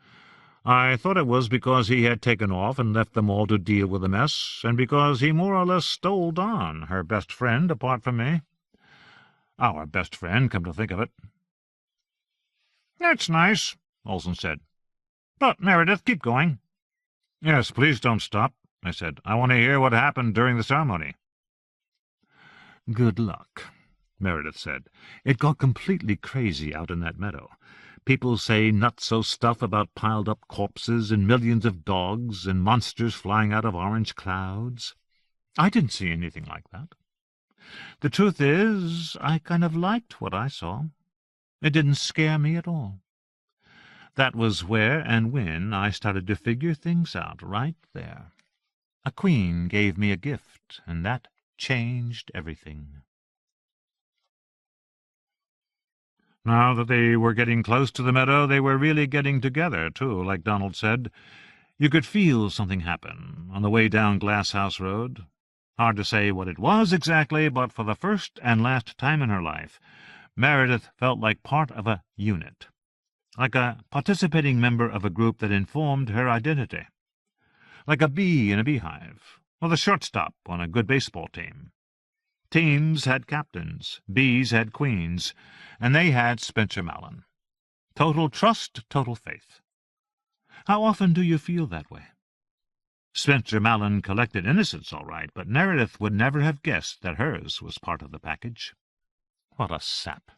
I thought it was because he had taken off and left them all to deal with the mess, and because he more or less stole Don, her best friend, apart from me. Our best friend, come to think of it. That's nice, Olson said. But, Meredith, keep going. Yes, please don't stop, I said. I want to hear what happened during the ceremony. Good luck, Meredith said. It got completely crazy out in that meadow. People say nutso stuff about piled-up corpses and millions of dogs and monsters flying out of orange clouds. I didn't see anything like that. The truth is, I kind of liked what I saw. It didn't scare me at all. That was where and when I started to figure things out, right there. A queen gave me a gift, and that changed everything. Now that they were getting close to the meadow, they were really getting together, too, like Donald said. You could feel something happen on the way down Glasshouse Road. Hard to say what it was exactly, but for the first and last time in her life, Meredith felt like part of a unit, like a participating member of a group that informed her identity, like a bee in a beehive, or the shortstop on a good baseball team. Teams had captains, bees had queens, and they had Spencer Malin. Total trust, total faith. How often do you feel that way? Spencer Malin collected innocence, all right, but Meredith would never have guessed that hers was part of the package. What a sap.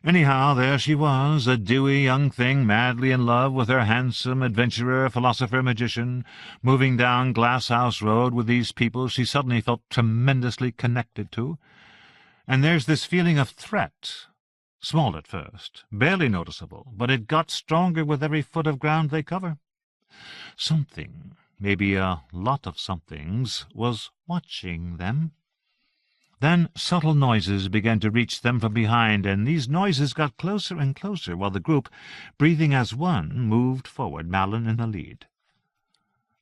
Anyhow, there she was, a dewy young thing, madly in love with her handsome adventurer, philosopher, magician, moving down Glasshouse Road with these people she suddenly felt tremendously connected to. And there's this feeling of threat, small at first, barely noticeable, but it got stronger with every foot of ground they cover. Something, maybe a lot of somethings, was watching them. Then subtle noises began to reach them from behind, and these noises got closer and closer while the group, breathing as one, moved forward, Malin in the lead.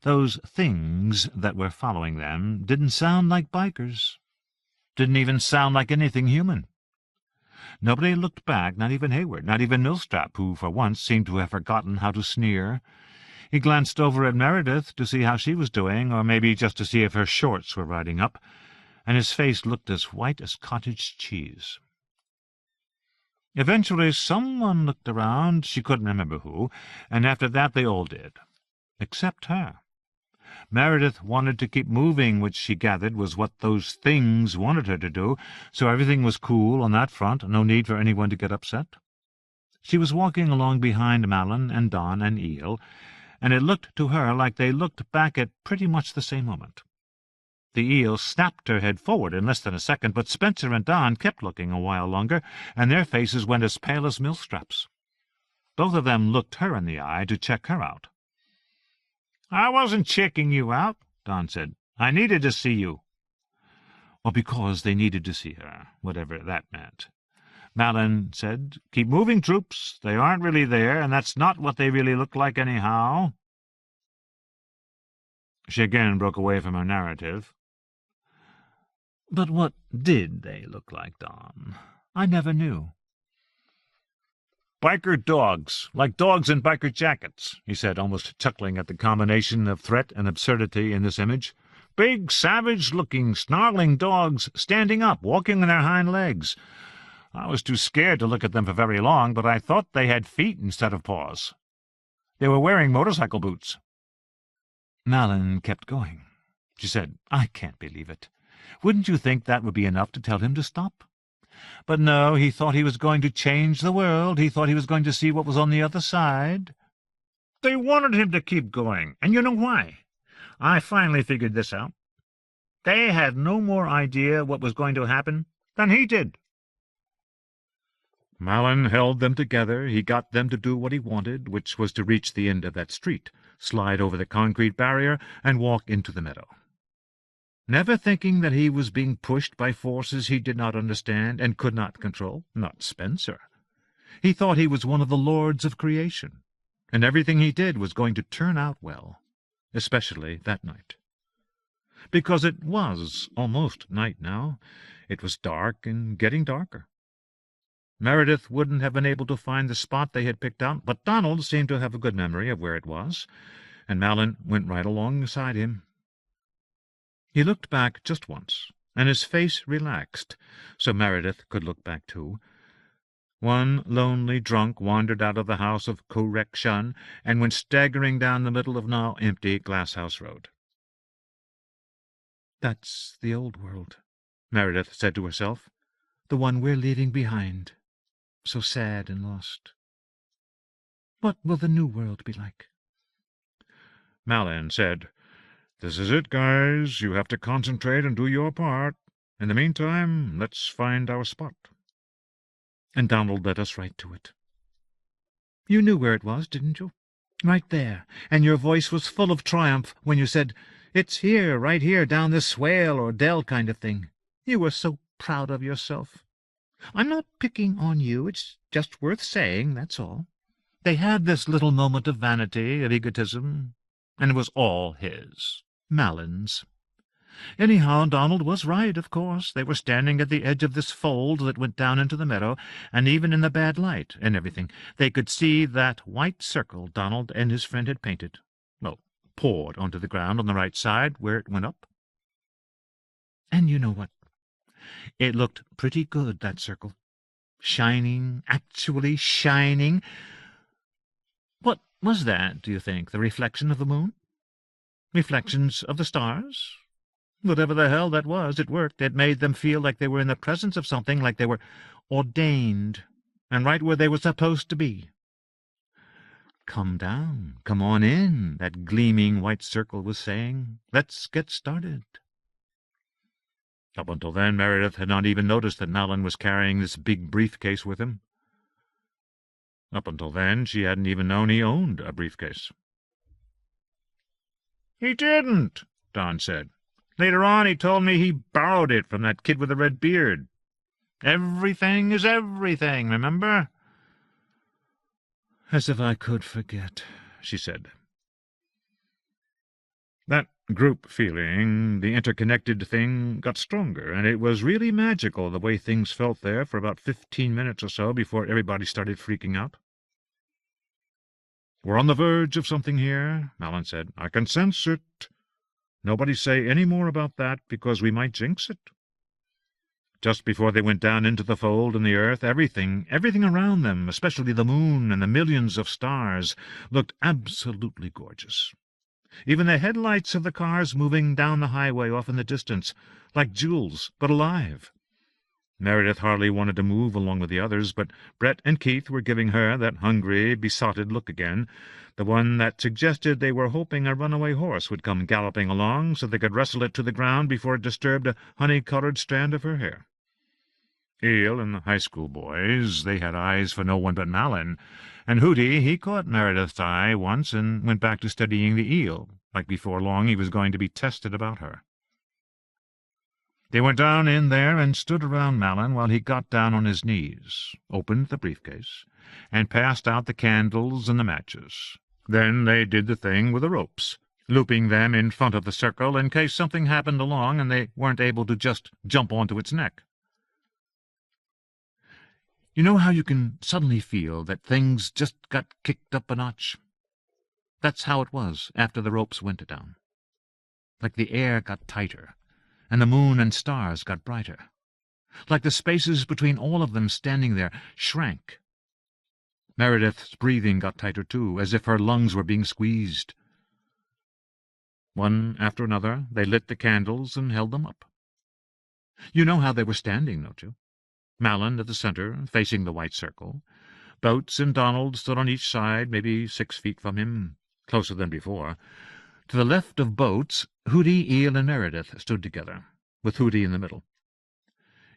Those things that were following them didn't sound like bikers, didn't even sound like anything human. Nobody looked back, not even Hayward, not even Millstrap, who for once seemed to have forgotten how to sneer. He glanced over at Meredith to see how she was doing, or maybe just to see if her shorts were riding up, and his face looked as white as cottage cheese. Eventually someone looked around, she couldn't remember who, and after that they all did. except her. Meredith wanted to keep moving, which she gathered was what those things wanted her to do, so everything was cool on that front, no need for anyone to get upset. She was walking along behind Malin and Don and Eel, and it looked to her like they looked back at pretty much the same moment. The eel snapped her head forward in less than a second, but Spencer and Don kept looking a while longer, and their faces went as pale as millstraps. Both of them looked her in the eye to check her out. "I wasn't checking you out," Don said. "I needed to see you." Well, because they needed to see her, whatever that meant. Malin said, "Keep moving, troops. They aren't really there, and that's not what they really look like anyhow." She again broke away from her narrative. "But what did they look like, Don? I never knew." "Biker dogs, like dogs in biker jackets," he said, almost chuckling at the combination of threat and absurdity in this image. "Big, savage-looking, snarling dogs, standing up, walking on their hind legs. I was too scared to look at them for very long, but I thought they had feet instead of paws. They were wearing motorcycle boots." Malin kept going. She said, "I can't believe it. Wouldn't you think that would be enough to tell him to stop? But no, he thought he was going to change the world. He thought he was going to see what was on the other side." They wanted him to keep going, and you know why. I finally figured this out. They had no more idea what was going to happen than he did. Malin held them together. He got them to do what he wanted, which was to reach the end of that street, slide over the concrete barrier, and walk into the meadow. Never thinking that he was being pushed by forces he did not understand and could not control, not Spencer. He thought he was one of the lords of creation, and everything he did was going to turn out well, especially that night. Because it was almost night now. It was dark and getting darker. Meredith wouldn't have been able to find the spot they had picked out, but Donald seemed to have a good memory of where it was, and Malin went right alongside him. He looked back just once, and his face relaxed, so Meredith could look back too. One lonely drunk wandered out of the house of correction and went staggering down the middle of now empty Glasshouse Road. "That's the old world," Meredith said to herself. "The one we're leaving behind. So sad and lost. What will the new world be like?" Malin said, "This is it, guys. You have to concentrate and do your part. In the meantime, let's find our spot." And Donald led us right to it. "You knew where it was, didn't you? Right there. And your voice was full of triumph when you said, 'It's here, right here, down this swale or dell kind of thing.' You were so proud of yourself. I'm not picking on you. It's just worth saying, that's all. They had this little moment of vanity, of egotism, and it was all his, Malin's. Anyhow, Donald was right, of course. They were standing at the edge of this fold that went down into the meadow, and even in the bad light and everything, they could see that white circle Donald and his friend had painted. Well, poured onto the ground on the right side where it went up. And you know what? It looked pretty good, that circle. Shining, actually shining. What was that, do you think? The reflection of the moon? Reflections of the stars? Whatever the hell that was, it worked. It made them feel like they were in the presence of something, like they were ordained, and right where they were supposed to be. "Come down, come on in," that gleaming white circle was saying. "Let's get started." Up until then, Meredith had not even noticed that Malin was carrying this big briefcase with him. Up until then, she hadn't even known he owned a briefcase. "He didn't," Don said. "Later on he told me he borrowed it from that kid with the red beard. Everything is everything, remember?" "As if I could forget," she said. That group feeling, the interconnected thing, got stronger, and it was really magical the way things felt there for about 15 minutes or so before everybody started freaking out. "We're on the verge of something here," Malin said. "I can sense it. Nobody say any more about that, because we might jinx it." Just before they went down into the fold in the earth, everything around them, especially the moon and the millions of stars, looked absolutely gorgeous. even the headlights of the cars moving down the highway off in the distance, like jewels, but alive. Meredith hardly wanted to move along with the others, but Brett and Keith were giving her that hungry, besotted look again, the one that suggested they were hoping a runaway horse would come galloping along so they could wrestle it to the ground before it disturbed a honey-colored strand of her hair. Eel and the high school boys, they had eyes for no one but Malin, and Hootie, he caught Meredith's eye once and went back to studying the eel, like before long he was going to be tested about her. They went down in there and stood around Malin while he got down on his knees, opened the briefcase, and passed out the candles and the matches. Then they did the thing with the ropes, looping them in front of the circle in case something happened along and they weren't able to just jump onto its neck. You know how you can suddenly feel that things just got kicked up a notch? That's how it was after the ropes went down. Like the air got tighter, and the moon and stars got brighter. Like the spaces between all of them standing there shrank. Meredith's breathing got tighter, too, as if her lungs were being squeezed. One after another, they lit the candles and held them up. You know how they were standing, don't you? Malin at the center, facing the white circle. Boats and Donald stood on each side, maybe 6 feet from him, closer than before. To the left of Boats, Hootie, Eel, and Meredith stood together, with Hootie in the middle.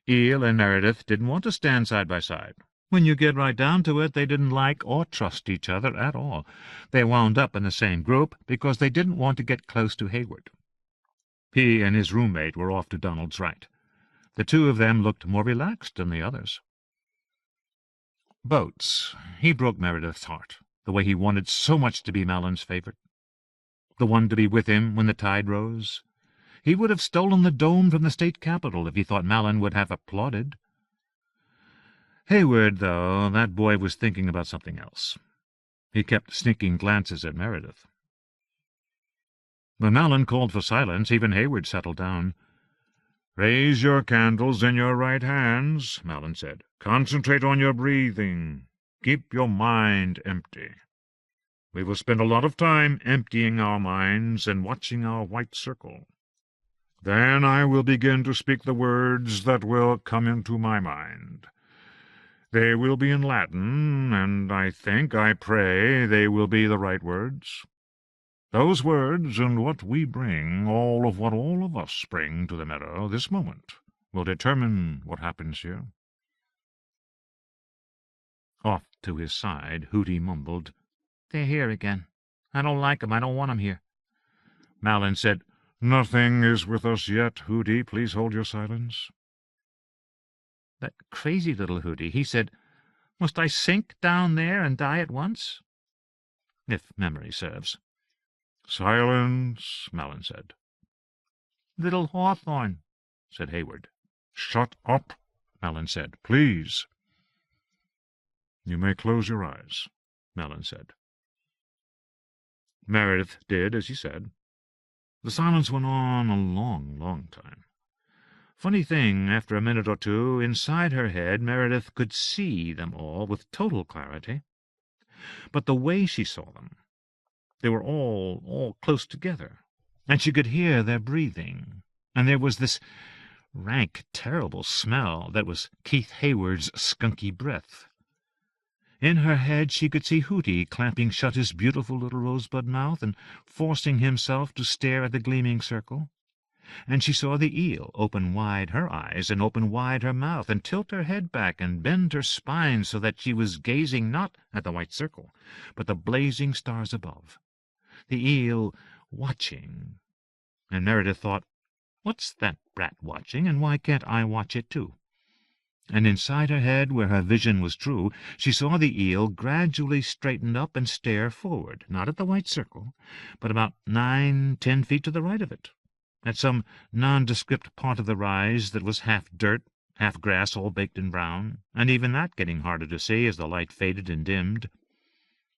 Eel and Meredith didn't want to stand side by side. When you get right down to it, they didn't like or trust each other at all. They wound up in the same group because they didn't want to get close to Hayward. He and his roommate were off to Donald's right. The two of them looked more relaxed than the others. Boats, he broke Meredith's heart, the way he wanted so much to be Malin's favorite. The one to be with him when the tide rose. He would have stolen the dome from the state capitol if he thought Malin would have applauded. Hayward, though, that boy was thinking about something else. He kept sneaking glances at Meredith. When Malin called for silence, even Hayward settled down. "Raise your candles in your right hands," Malin said. "Concentrate on your breathing. Keep your mind empty. We will spend a lot of time emptying our minds and watching our white circle. Then I will begin to speak the words that will come into my mind. They will be in Latin, and I pray, they will be the right words. Those words and what we bring, all of us bring to the meadow this moment, will determine what happens here." Off to his side, Hootie mumbled, "They're here again. I don't like 'em. I don't want 'em here." Malin said, "Nothing is with us yet, Hootie. Please hold your silence." That crazy little Hootie, he said, "Must I sink down there and die at once?" If memory serves. "Silence," Malin said. "Little Hawthorne," said Hayward. "Shut up," Malin said. "Please." "You may close your eyes," Malin said. Meredith did as he said. The silence went on a long, long time. Funny thing, after a minute or two, inside her head, Meredith could see them all with total clarity. But the way she saw them, they were all close together, and she could hear their breathing, and there was this rank, terrible smell that was Keith Hayward's skunky breath. In her head she could see Hootie clamping shut his beautiful little rosebud mouth and forcing himself to stare at the gleaming circle. And she saw the eel open wide her eyes and open wide her mouth and tilt her head back and bend her spine so that she was gazing not at the white circle, but the blazing stars above. The eel watching. And Meredith thought, "What's that brat watching, and why can't I watch it too?" And inside her head, where her vision was true, she saw the eel gradually straighten up and stare forward, not at the white circle, but about 9-10 feet to the right of it, at some nondescript part of the rise that was half dirt, half grass, all baked in brown, and even that getting harder to see as the light faded and dimmed.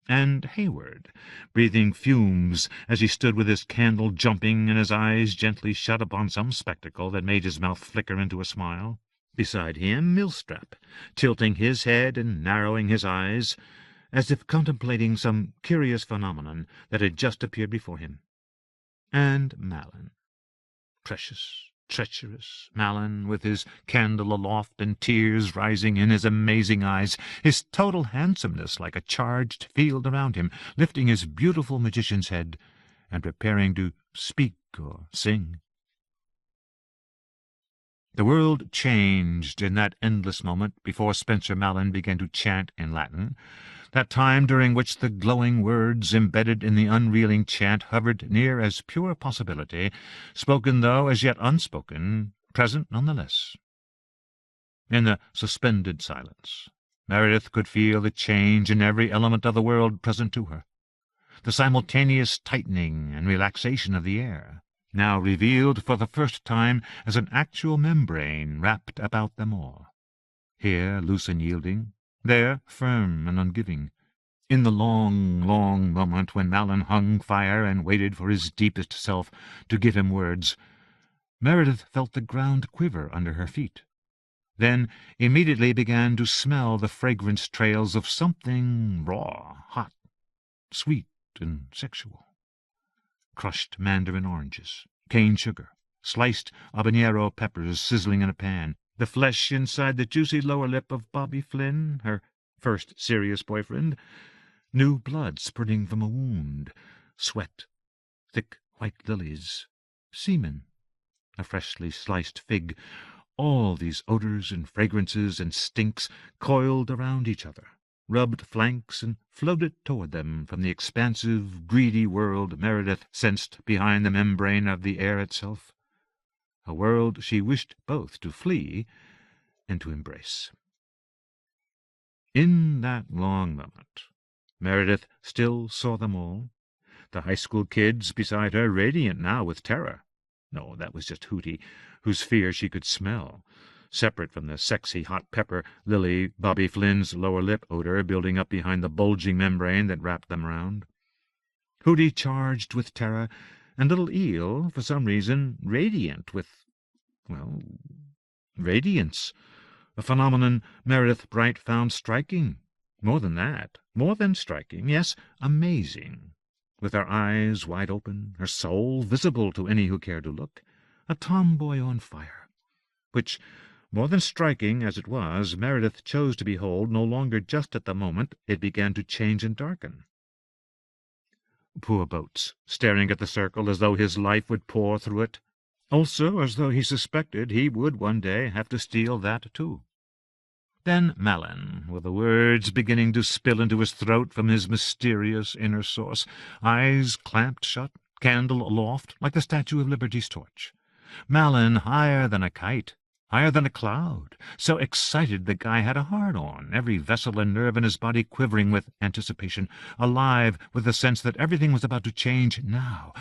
And Hayward, breathing fumes as he stood with his candle jumping and his eyes gently shut upon some spectacle that made his mouth flicker into a smile. Beside him, Millstrap, tilting his head and narrowing his eyes, as if contemplating some curious phenomenon that had just appeared before him. And Malin. Precious, treacherous Malin, with his candle aloft and tears rising in his amazing eyes, his total handsomeness like a charged field around him, lifting his beautiful magician's head and preparing to speak or sing. The world changed in that endless moment before Spencer Malin began to chant in Latin, that time during which the glowing words embedded in the unreeling chant hovered near as pure possibility, spoken though as yet unspoken, present none the less. In the suspended silence, Meredith could feel the change in every element of the world present to her, the simultaneous tightening and relaxation of the air, now revealed for the first time as an actual membrane wrapped about them all, here loose and yielding, there firm and ungiving. In the long, long moment when Malin hung fire and waited for his deepest self to give him words, Meredith felt the ground quiver under her feet, then immediately began to smell the fragrance trails of something raw, hot, sweet, and sexual. Crushed mandarin oranges, cane sugar, sliced habanero peppers sizzling in a pan, the flesh inside the juicy lower lip of Bobby Flynn, her first serious boyfriend, new blood spurting from a wound, sweat, thick white lilies, semen, a freshly sliced fig, all these odors and fragrances and stinks coiled around each other, rubbed flanks and floated toward them from the expansive, greedy world Meredith sensed behind the membrane of the air itself, a world she wished both to flee and to embrace. In that long moment, Meredith still saw them all, the high school kids beside her radiant now with terror. No, that was just Hootie, whose fear she could smell, separate from the sexy hot pepper lily Bobby Flynn's lower lip odor building up behind the bulging membrane that wrapped them round. Hootie charged with terror, and little Eel, for some reason, radiant with, well, radiance, a phenomenon Meredith Bright found striking. More than that, more than striking, yes, amazing. With her eyes wide open, her soul visible to any who cared to look, a tomboy on fire, which, more than striking as it was, Meredith chose to behold no longer just at the moment it began to change and darken. Poor Boats, staring at the circle as though his life would pour through it, also as though he suspected he would one day have to steal that too. Then Malin, with the words beginning to spill into his throat from his mysterious inner source, eyes clamped shut, candle aloft like the Statue of Liberty's torch. Malin higher than a kite, higher than a cloud, so excited the guy had a hard-on, every vessel and nerve in his body quivering with anticipation, alive with the sense that everything was about to change now,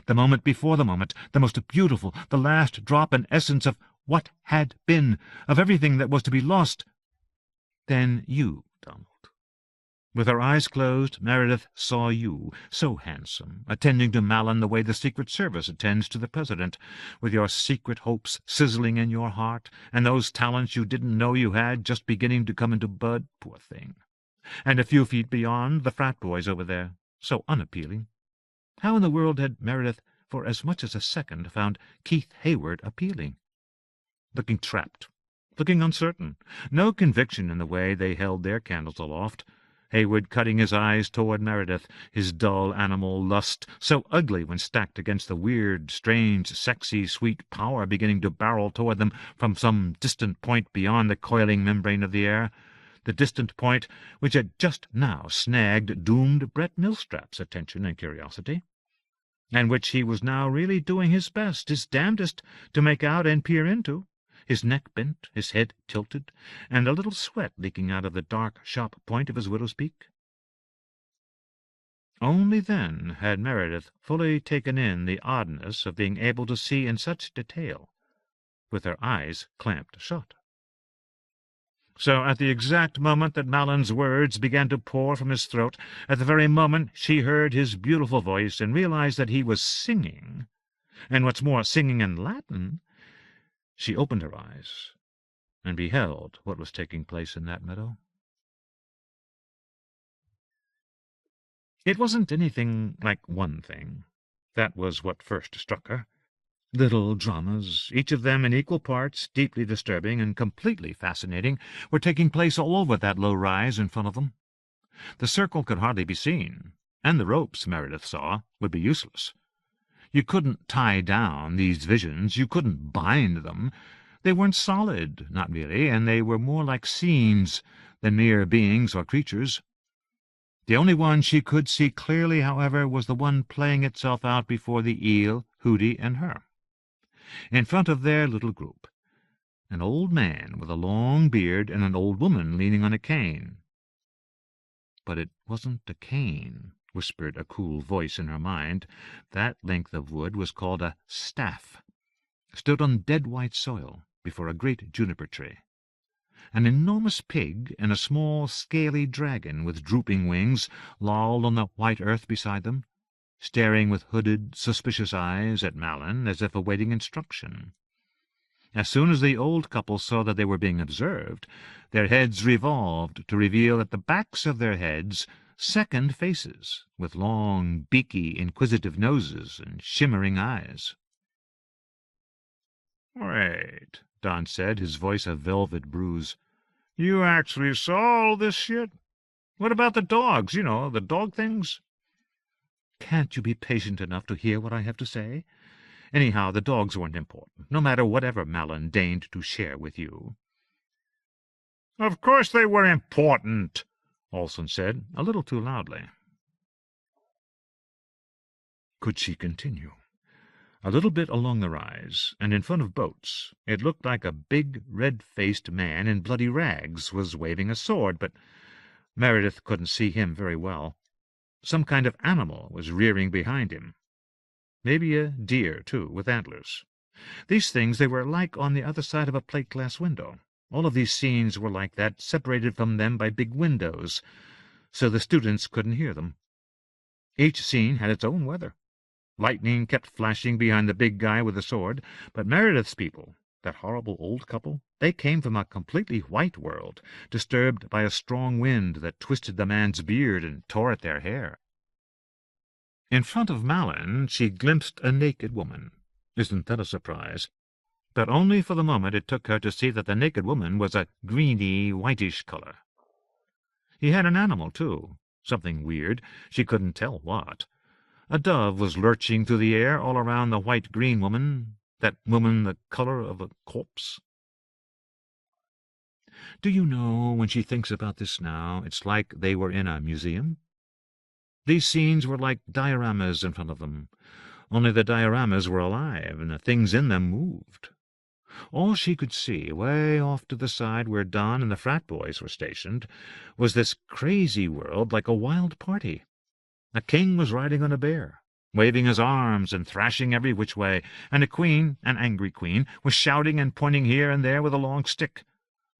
the moment before the moment, the most beautiful, the last drop and essence of what had been, of everything that was to be lost. Then you, Donald. With her eyes closed, Meredith saw you, so handsome, attending to Malin the way the Secret Service attends to the President, with your secret hopes sizzling in your heart, and those talents you didn't know you had just beginning to come into bud, poor thing. And a few feet beyond, the frat boys over there, so unappealing. How in the world had Meredith, for as much as a second, found Keith Hayward appealing? Looking trapped, looking uncertain, no conviction in the way they held their candles aloft, Hayward cutting his eyes toward Meredith, his dull animal lust, so ugly when stacked against the weird, strange, sexy, sweet power beginning to barrel toward them from some distant point beyond the coiling membrane of the air, the distant point which had just now snagged doomed Brett Millstrap's attention and curiosity, and which he was now really doing his best, his damnedest, to make out and peer into, his neck bent, his head tilted, and a little sweat leaking out of the dark, sharp point of his widow's peak. Only then had Meredith fully taken in the oddness of being able to see in such detail, with her eyes clamped shut. So at the exact moment that Malin's words began to pour from his throat, at the very moment she heard his beautiful voice and realized that he was singing, and what's more, singing in Latin, she opened her eyes and beheld what was taking place in that meadow. It wasn't anything like one thing. That was what first struck her. Little dramas, each of them in equal parts deeply disturbing and completely fascinating, were taking place all over that low rise in front of them. The circle could hardly be seen, and the ropes, Meredith saw, would be useless. You couldn't tie down these visions, you couldn't bind them. They weren't solid, not really, and they were more like scenes than mere beings or creatures. The only one she could see clearly, however, was the one playing itself out before the eel, Hootie, and her. In front of their little group, an old man with a long beard and an old woman leaning on a cane. But it wasn't a cane, whispered a cool voice in her mind. That length of wood was called a staff, stood on dead white soil before a great juniper tree. An enormous pig and a small scaly dragon with drooping wings lolled on the white earth beside them, staring with hooded, suspicious eyes at Malin as if awaiting instruction. As soon as the old couple saw that they were being observed, their heads revolved to reveal at the backs of their heads second faces with long, beaky, inquisitive noses and shimmering eyes. "Wait," Don said, his voice a velvet bruise. "You actually saw all this shit? What about the dogs, the dog things?" "Can't you be patient enough to hear what I have to say? Anyhow, the dogs weren't important, no matter whatever Malin deigned to share with you." "Of course they were important," Olson said, a little too loudly. Could she continue? A little bit along the rise, and in front of Boats, it looked like a big, red-faced man in bloody rags was waving a sword, but Meredith couldn't see him very well. Some kind of animal was rearing behind him. Maybe a deer, too, with antlers. These things they were like on the other side of a plate-glass window. All of these scenes were like that, separated from them by big windows, so the students couldn't hear them. Each scene had its own weather. Lightning kept flashing behind the big guy with the sword, but Meredith's people, that horrible old couple, they came from a completely white world, disturbed by a strong wind that twisted the man's beard and tore at their hair. In front of Malin she glimpsed a naked woman. Isn't that a surprise? But only for the moment it took her to see that the naked woman was a greeny, whitish color. He had an animal, too, something weird, she couldn't tell what. A dove was lurching through the air all around the white-green woman, that woman the color of a corpse. Do you know, when she thinks about this now, it's like they were in a museum? These scenes were like dioramas in front of them, only the dioramas were alive, and the things in them moved. All she could see, way off to the side where Don and the frat boys were stationed, was this crazy world like a wild party. A king was riding on a bear, waving his arms and thrashing every which way, and a queen, an angry queen, was shouting and pointing here and there with a long stick.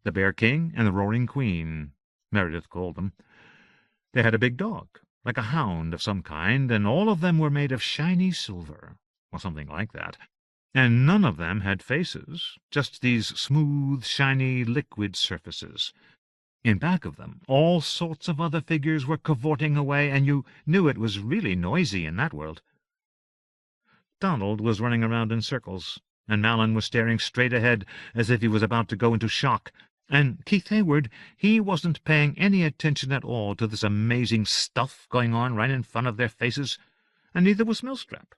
The Bear King and the Roaring Queen, Meredith called them. They had a big dog, like a hound of some kind, and all of them were made of shiny silver, or something like that, and none of them had faces, just these smooth, shiny, liquid surfaces. In back of them, all sorts of other figures were cavorting away, and you knew it was really noisy in that world. Donald was running around in circles, and Malin was staring straight ahead as if he was about to go into shock, and Keith Hayward, he wasn't paying any attention at all to this amazing stuff going on right in front of their faces, and neither was Millstrap.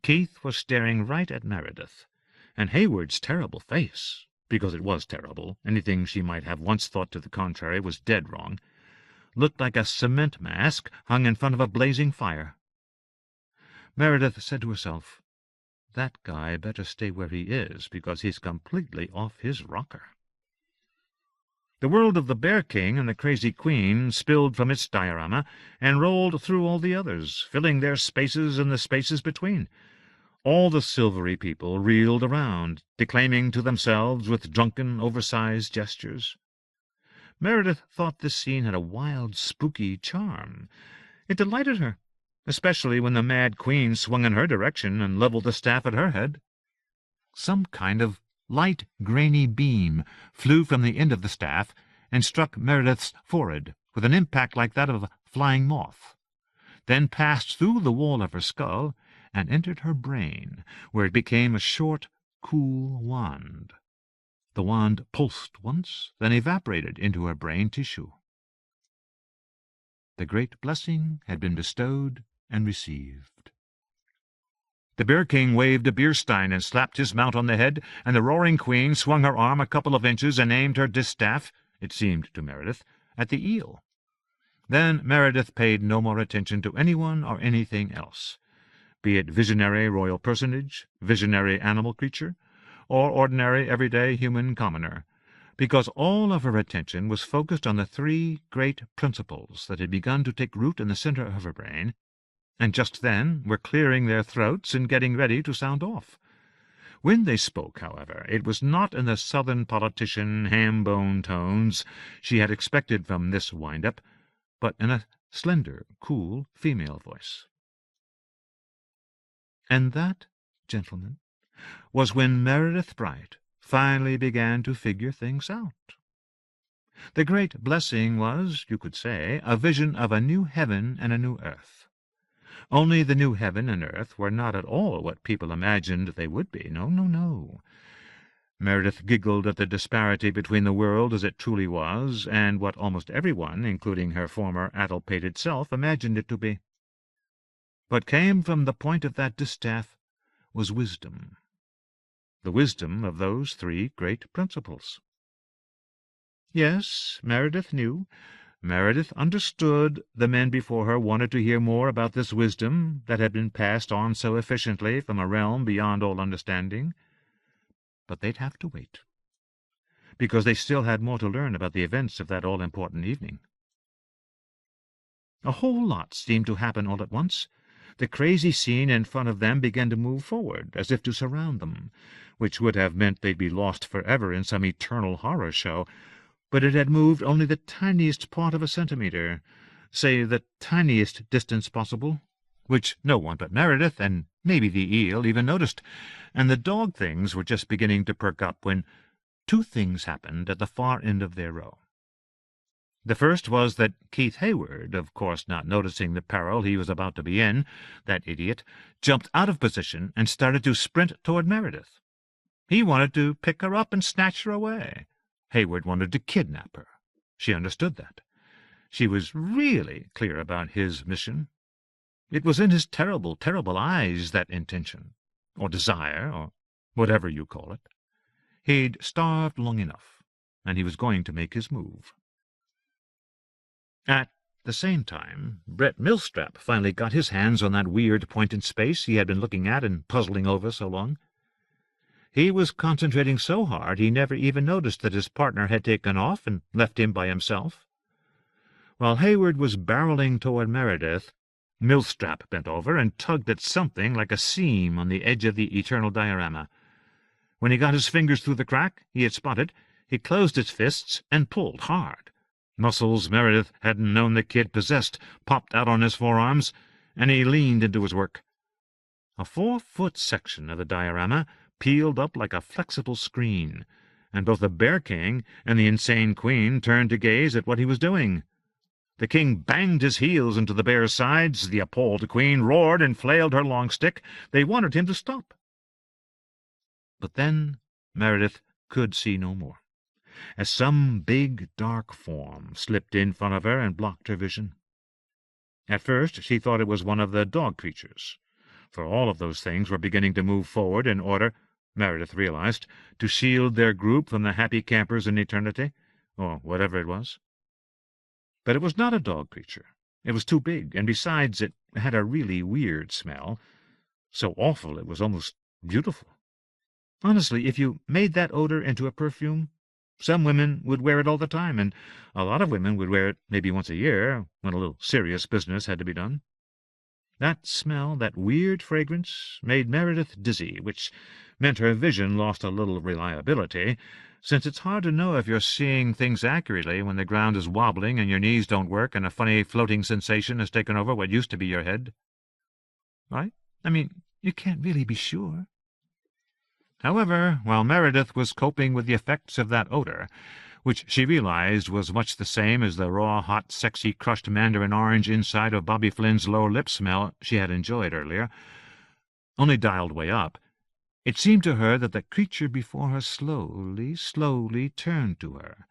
Keith was staring right at Meredith, and Hayward's terrible face, because it was terrible, anything she might have once thought to the contrary was dead wrong, looked like a cement mask hung in front of a blazing fire. Meredith said to herself, "That guy better stay where he is, because he's completely off his rocker." The world of the Bear King and the Crazy Queen spilled from its diorama and rolled through all the others, filling their spaces and the spaces between. All the silvery people reeled around, declaiming to themselves with drunken, oversized gestures. Meredith thought this scene had a wild, spooky charm. It delighted her, especially when the Mad Queen swung in her direction and leveled the staff at her head. Some kind of light, grainy beam flew from the end of the staff and struck Meredith's forehead with an impact like that of a flying moth, then passed through the wall of her skull and entered her brain, where it became a short, cool wand. The wand pulsed once, then evaporated into her brain tissue. The great blessing had been bestowed and received. The Bear King waved a beer stein and slapped his mount on the head, and the roaring queen swung her arm a couple of inches and aimed her distaff, it seemed to Meredith, at the eel. Then Meredith paid no more attention to anyone or anything else, be it visionary royal personage, visionary animal creature, or ordinary everyday human commoner, because all of her attention was focused on the three great principles that had begun to take root in the center of her brain, and just then were clearing their throats and getting ready to sound off. When they spoke, however, it was not in the Southern politician, ham-bone tones she had expected from this wind-up, but in a slender, cool female voice. And that, gentlemen, was when Meredith Bright finally began to figure things out. The great blessing was, you could say, a vision of a new heaven and a new earth. Only the new heaven and earth were not at all what people imagined they would be. No, no, no. Meredith giggled at the disparity between the world as it truly was and what almost everyone, including her former addle-pated self, imagined it to be. What came from the point of that distaff was wisdom. The wisdom of those three great principles. Yes, Meredith knew. Meredith understood the men before her wanted to hear more about this wisdom that had been passed on so efficiently from a realm beyond all understanding. But they'd have to wait, because they still had more to learn about the events of that all-important evening. A whole lot seemed to happen all at once. The crazy scene in front of them began to move forward, as if to surround them, which would have meant they'd be lost forever in some eternal horror show. But it had moved only the tiniest part of a centimeter, say the tiniest distance possible, which no one but Meredith and maybe the eel even noticed, and the dog things were just beginning to perk up when two things happened at the far end of their row. The first was that Keith Hayward, of course not noticing the peril he was about to be in, that idiot, jumped out of position and started to sprint toward Meredith. He wanted to pick her up and snatch her away. Hayward wanted to kidnap her. She understood that. She was really clear about his mission. It was in his terrible, terrible eyes, that intention, or desire, or whatever you call it. He'd starved long enough, and he was going to make his move. At the same time, Brett Millstrap finally got his hands on that weird point in space he had been looking at and puzzling over so long. He was concentrating so hard he never even noticed that his partner had taken off and left him by himself. While Hayward was barreling toward Meredith, Millstrap bent over and tugged at something like a seam on the edge of the eternal diorama. When he got his fingers through the crack he had spotted, he closed his fists and pulled hard. Muscles Meredith hadn't known the kid possessed popped out on his forearms, and he leaned into his work. A 4-foot section of the diorama peeled up like a flexible screen, and both the Bear King and the insane queen turned to gaze at what he was doing. The king banged his heels into the bear's sides, the appalled queen roared and flailed her long stick. They wanted him to stop. But then Meredith could see no more, as some big, dark form slipped in front of her and blocked her vision. At first she thought it was one of the dog creatures, for all of those things were beginning to move forward in order, Meredith realized, to shield their group from the happy campers in eternity, or whatever it was. But it was not a dog creature. It was too big, and besides it had a really weird smell, so awful it was almost beautiful. Honestly, if you made that odor into a perfume, some women would wear it all the time, and a lot of women would wear it maybe once a year, when a little serious business had to be done. That smell, that weird fragrance, made Meredith dizzy, which meant her vision lost a little reliability, since it's hard to know if you're seeing things accurately when the ground is wobbling and your knees don't work and a funny floating sensation has taken over what used to be your head. Right? I mean, you can't really be sure. However, while Meredith was coping with the effects of that odor, which she realized was much the same as the raw, hot, sexy, crushed mandarin orange inside of Bobby Flynn's lower lip smell she had enjoyed earlier, only dialed way up, it seemed to her that the creature before her slowly turned to her,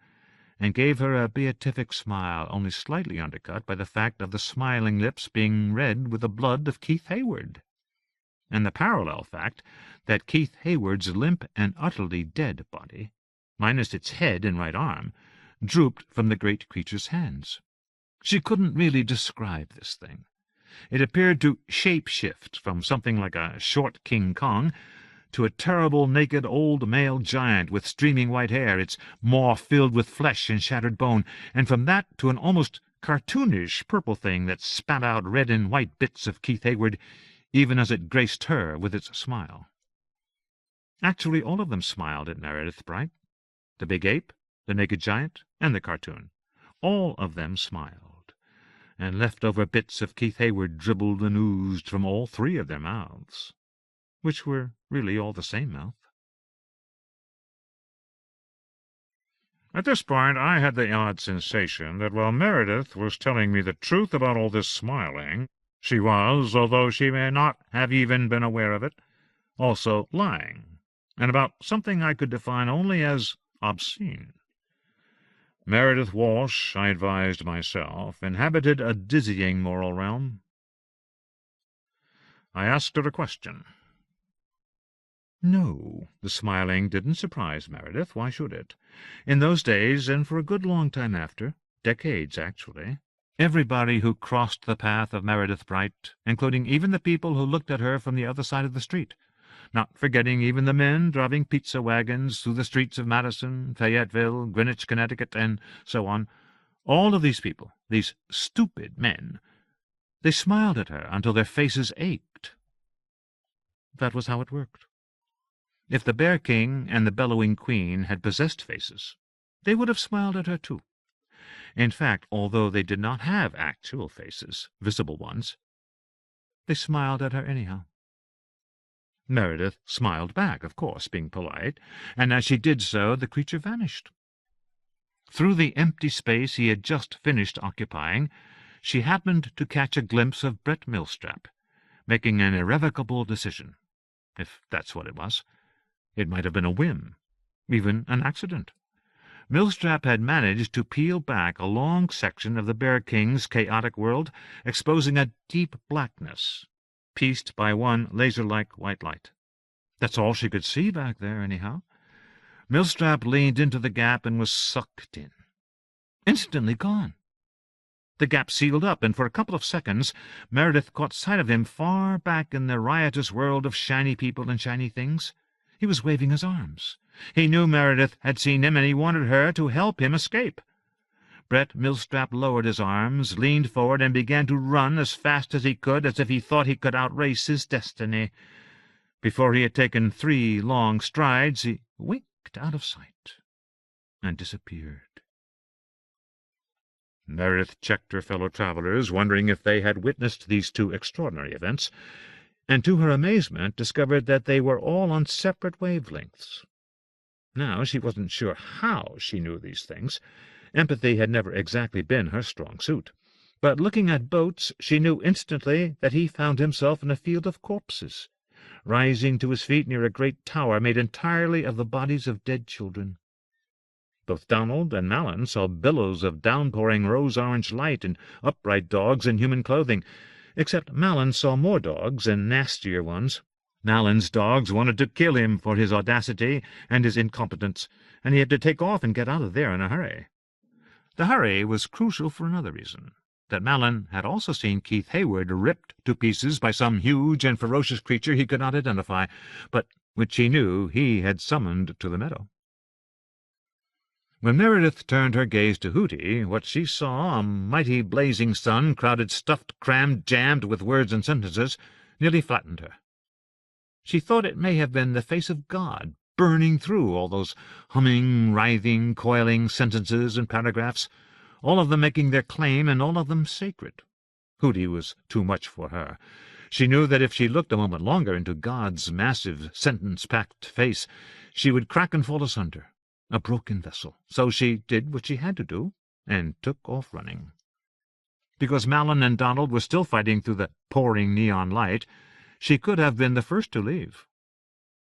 and gave her a beatific smile, only slightly undercut by the fact of the smiling lips being red with the blood of Keith Hayward, and the parallel fact that Keith Hayward's limp and utterly dead body, minus its head and right arm, drooped from the great creature's hands. She couldn't really describe this thing. It appeared to shape-shift from something like a short King Kong to a terrible naked old male giant with streaming white hair, its maw filled with flesh and shattered bone, and from that to an almost cartoonish purple thing that spat out red and white bits of Keith Hayward, even as it graced her with its smile. Actually, all of them smiled at Meredith Bright. The big ape, the naked giant, and the cartoon. All of them smiled, and leftover bits of Keith Hayward dribbled and oozed from all three of their mouths, which were really all the same mouth. At this point I had the odd sensation that while Meredith was telling me the truth about all this smiling, she was, although she may not have even been aware of it, also lying, and about something I could define only as obscene. Meredith Walsh, I advised myself, inhabited a dizzying moral realm. I asked her a question. No, the smiling didn't surprise Meredith. Why should it? In those days, and for a good long time after, decades actually, everybody who crossed the path of Meredith Bright, including even the people who looked at her from the other side of the street, not forgetting even the men driving pizza wagons through the streets of Madison, Fayetteville, Greenwich, Connecticut, and so on, all of these people, these stupid men, they smiled at her until their faces ached. That was how it worked. If the Bear King and the Bellowing Queen had possessed faces, they would have smiled at her too. In fact, although they did not have actual faces, visible ones, they smiled at her anyhow. Meredith smiled back, of course, being polite, and as she did so, the creature vanished. Through the empty space he had just finished occupying, she happened to catch a glimpse of Brett Millstrap, making an irrevocable decision, if that's what it was. It might have been a whim, even an accident. Millstrap had managed to peel back a long section of the Bear King's chaotic world, exposing a deep blackness, pieced by one laser-like white light. That's all she could see back there, anyhow. Millstrap leaned into the gap and was sucked in. Instantly gone. The gap sealed up, and for a couple of seconds Meredith caught sight of him far back in the riotous world of shiny people and shiny things. He was waving his arms. He knew Meredith had seen him, and he wanted her to help him escape. Brett Millstrap lowered his arms, leaned forward, and began to run as fast as he could, as if he thought he could outrace his destiny. Before he had taken 3 long strides, he winked out of sight and disappeared. Meredith checked her fellow travelers, wondering if they had witnessed these 2 extraordinary events, and to her amazement discovered that they were all on separate wavelengths. Now she wasn't sure how she knew these things. Empathy had never exactly been her strong suit. But looking at Boats, she knew instantly that he found himself in a field of corpses, rising to his feet near a great tower made entirely of the bodies of dead children. Both Donald and Malin saw billows of downpouring rose-orange light and upright dogs in human clothing, except Malin saw more dogs, and nastier ones. Malin's dogs wanted to kill him for his audacity and his incompetence, and he had to take off and get out of there in a hurry. The hurry was crucial for another reason, that Malin had also seen Keith Hayward ripped to pieces by some huge and ferocious creature he could not identify, but which he knew he had summoned to the meadow. When Meredith turned her gaze to Hootie, what she saw, a mighty blazing sun, crowded, stuffed, crammed, jammed with words and sentences, nearly flattened her. She thought it may have been the face of God, burning through all those humming, writhing, coiling sentences and paragraphs, all of them making their claim and all of them sacred. Hootie was too much for her. She knew that if she looked a moment longer into God's massive, sentence-packed face, she would crack and fall asunder, a broken vessel. So she did what she had to do, and took off running. Because Malin and Donald were still fighting through the pouring neon light, She could have been the first to leave.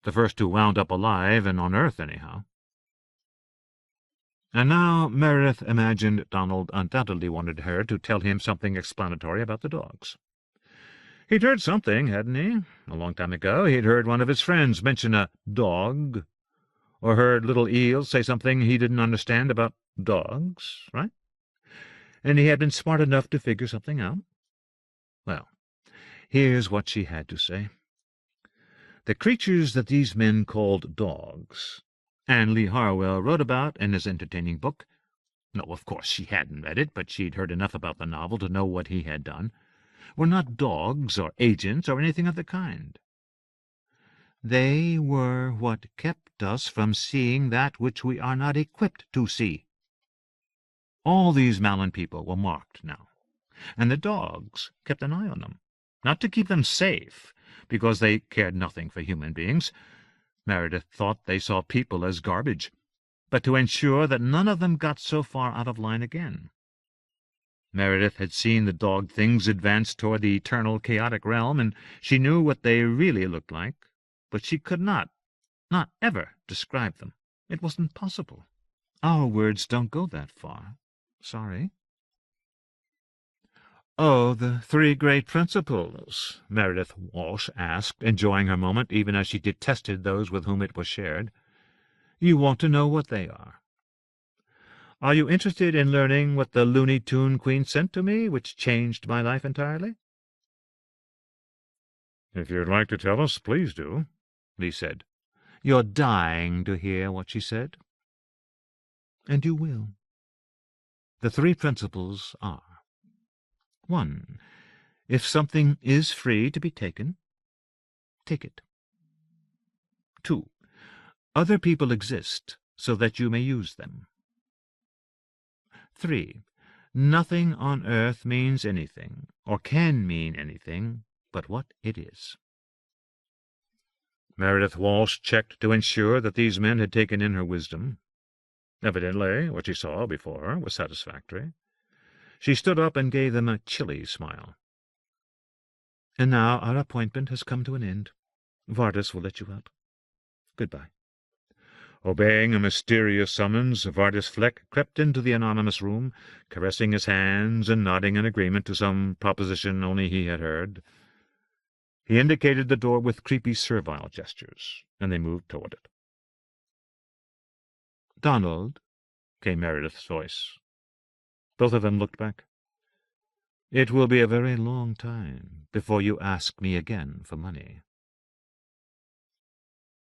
The first who wound up alive and on Earth, anyhow. And now Meredith imagined Donald undoubtedly wanted her to tell him something explanatory about the dogs. He'd heard something, hadn't he? A long time ago he'd heard one of his friends mention a dog, or heard little Eel say something he didn't understand about dogs, right? And he had been smart enough to figure something out. Well, here's what she had to say. The creatures that these men called dogs, and Lee Harwell wrote about in his entertaining book — no, of course she hadn't read it, but she'd heard enough about the novel to know what he had done — were not dogs or agents or anything of the kind. They were what kept us from seeing that which we are not equipped to see. All these Malin people were marked now, and the dogs kept an eye on them, not to keep them safe, because they cared nothing for human beings. Meredith thought they saw people as garbage, but to ensure that none of them got so far out of line again. Meredith had seen the dog things advance toward the eternal chaotic realm, and she knew what they really looked like, but she could not ever describe them. It wasn't possible. Our words don't go that far. Sorry. "Oh, the three great principles?" Meredith Walsh asked, enjoying her moment, even as she detested those with whom it was shared. "You want to know what they are. Are you interested in learning what the Looney Tune Queen sent to me, which changed my life entirely?" "If you'd like to tell us, please do," Lee said. "You're dying to hear what she said. And you will. The three principles are: 1. If something is free to be taken, take it. 2. Other people exist so that you may use them. 3. Nothing on earth means anything, or can mean anything, but what it is." Meredith Walsh checked to ensure that these men had taken in her wisdom. Evidently, what she saw before her was satisfactory. She stood up and gave them a chilly smile. "And now our appointment has come to an end. Vardis will let you out. Goodbye." Obeying a mysterious summons, Vardis Fleck crept into the anonymous room, caressing his hands and nodding in agreement to some proposition only he had heard. He indicated the door with creepy servile gestures, and they moved toward it. "Donald," came Meredith's voice. Both of them looked back. "It will be a very long time before you ask me again for money."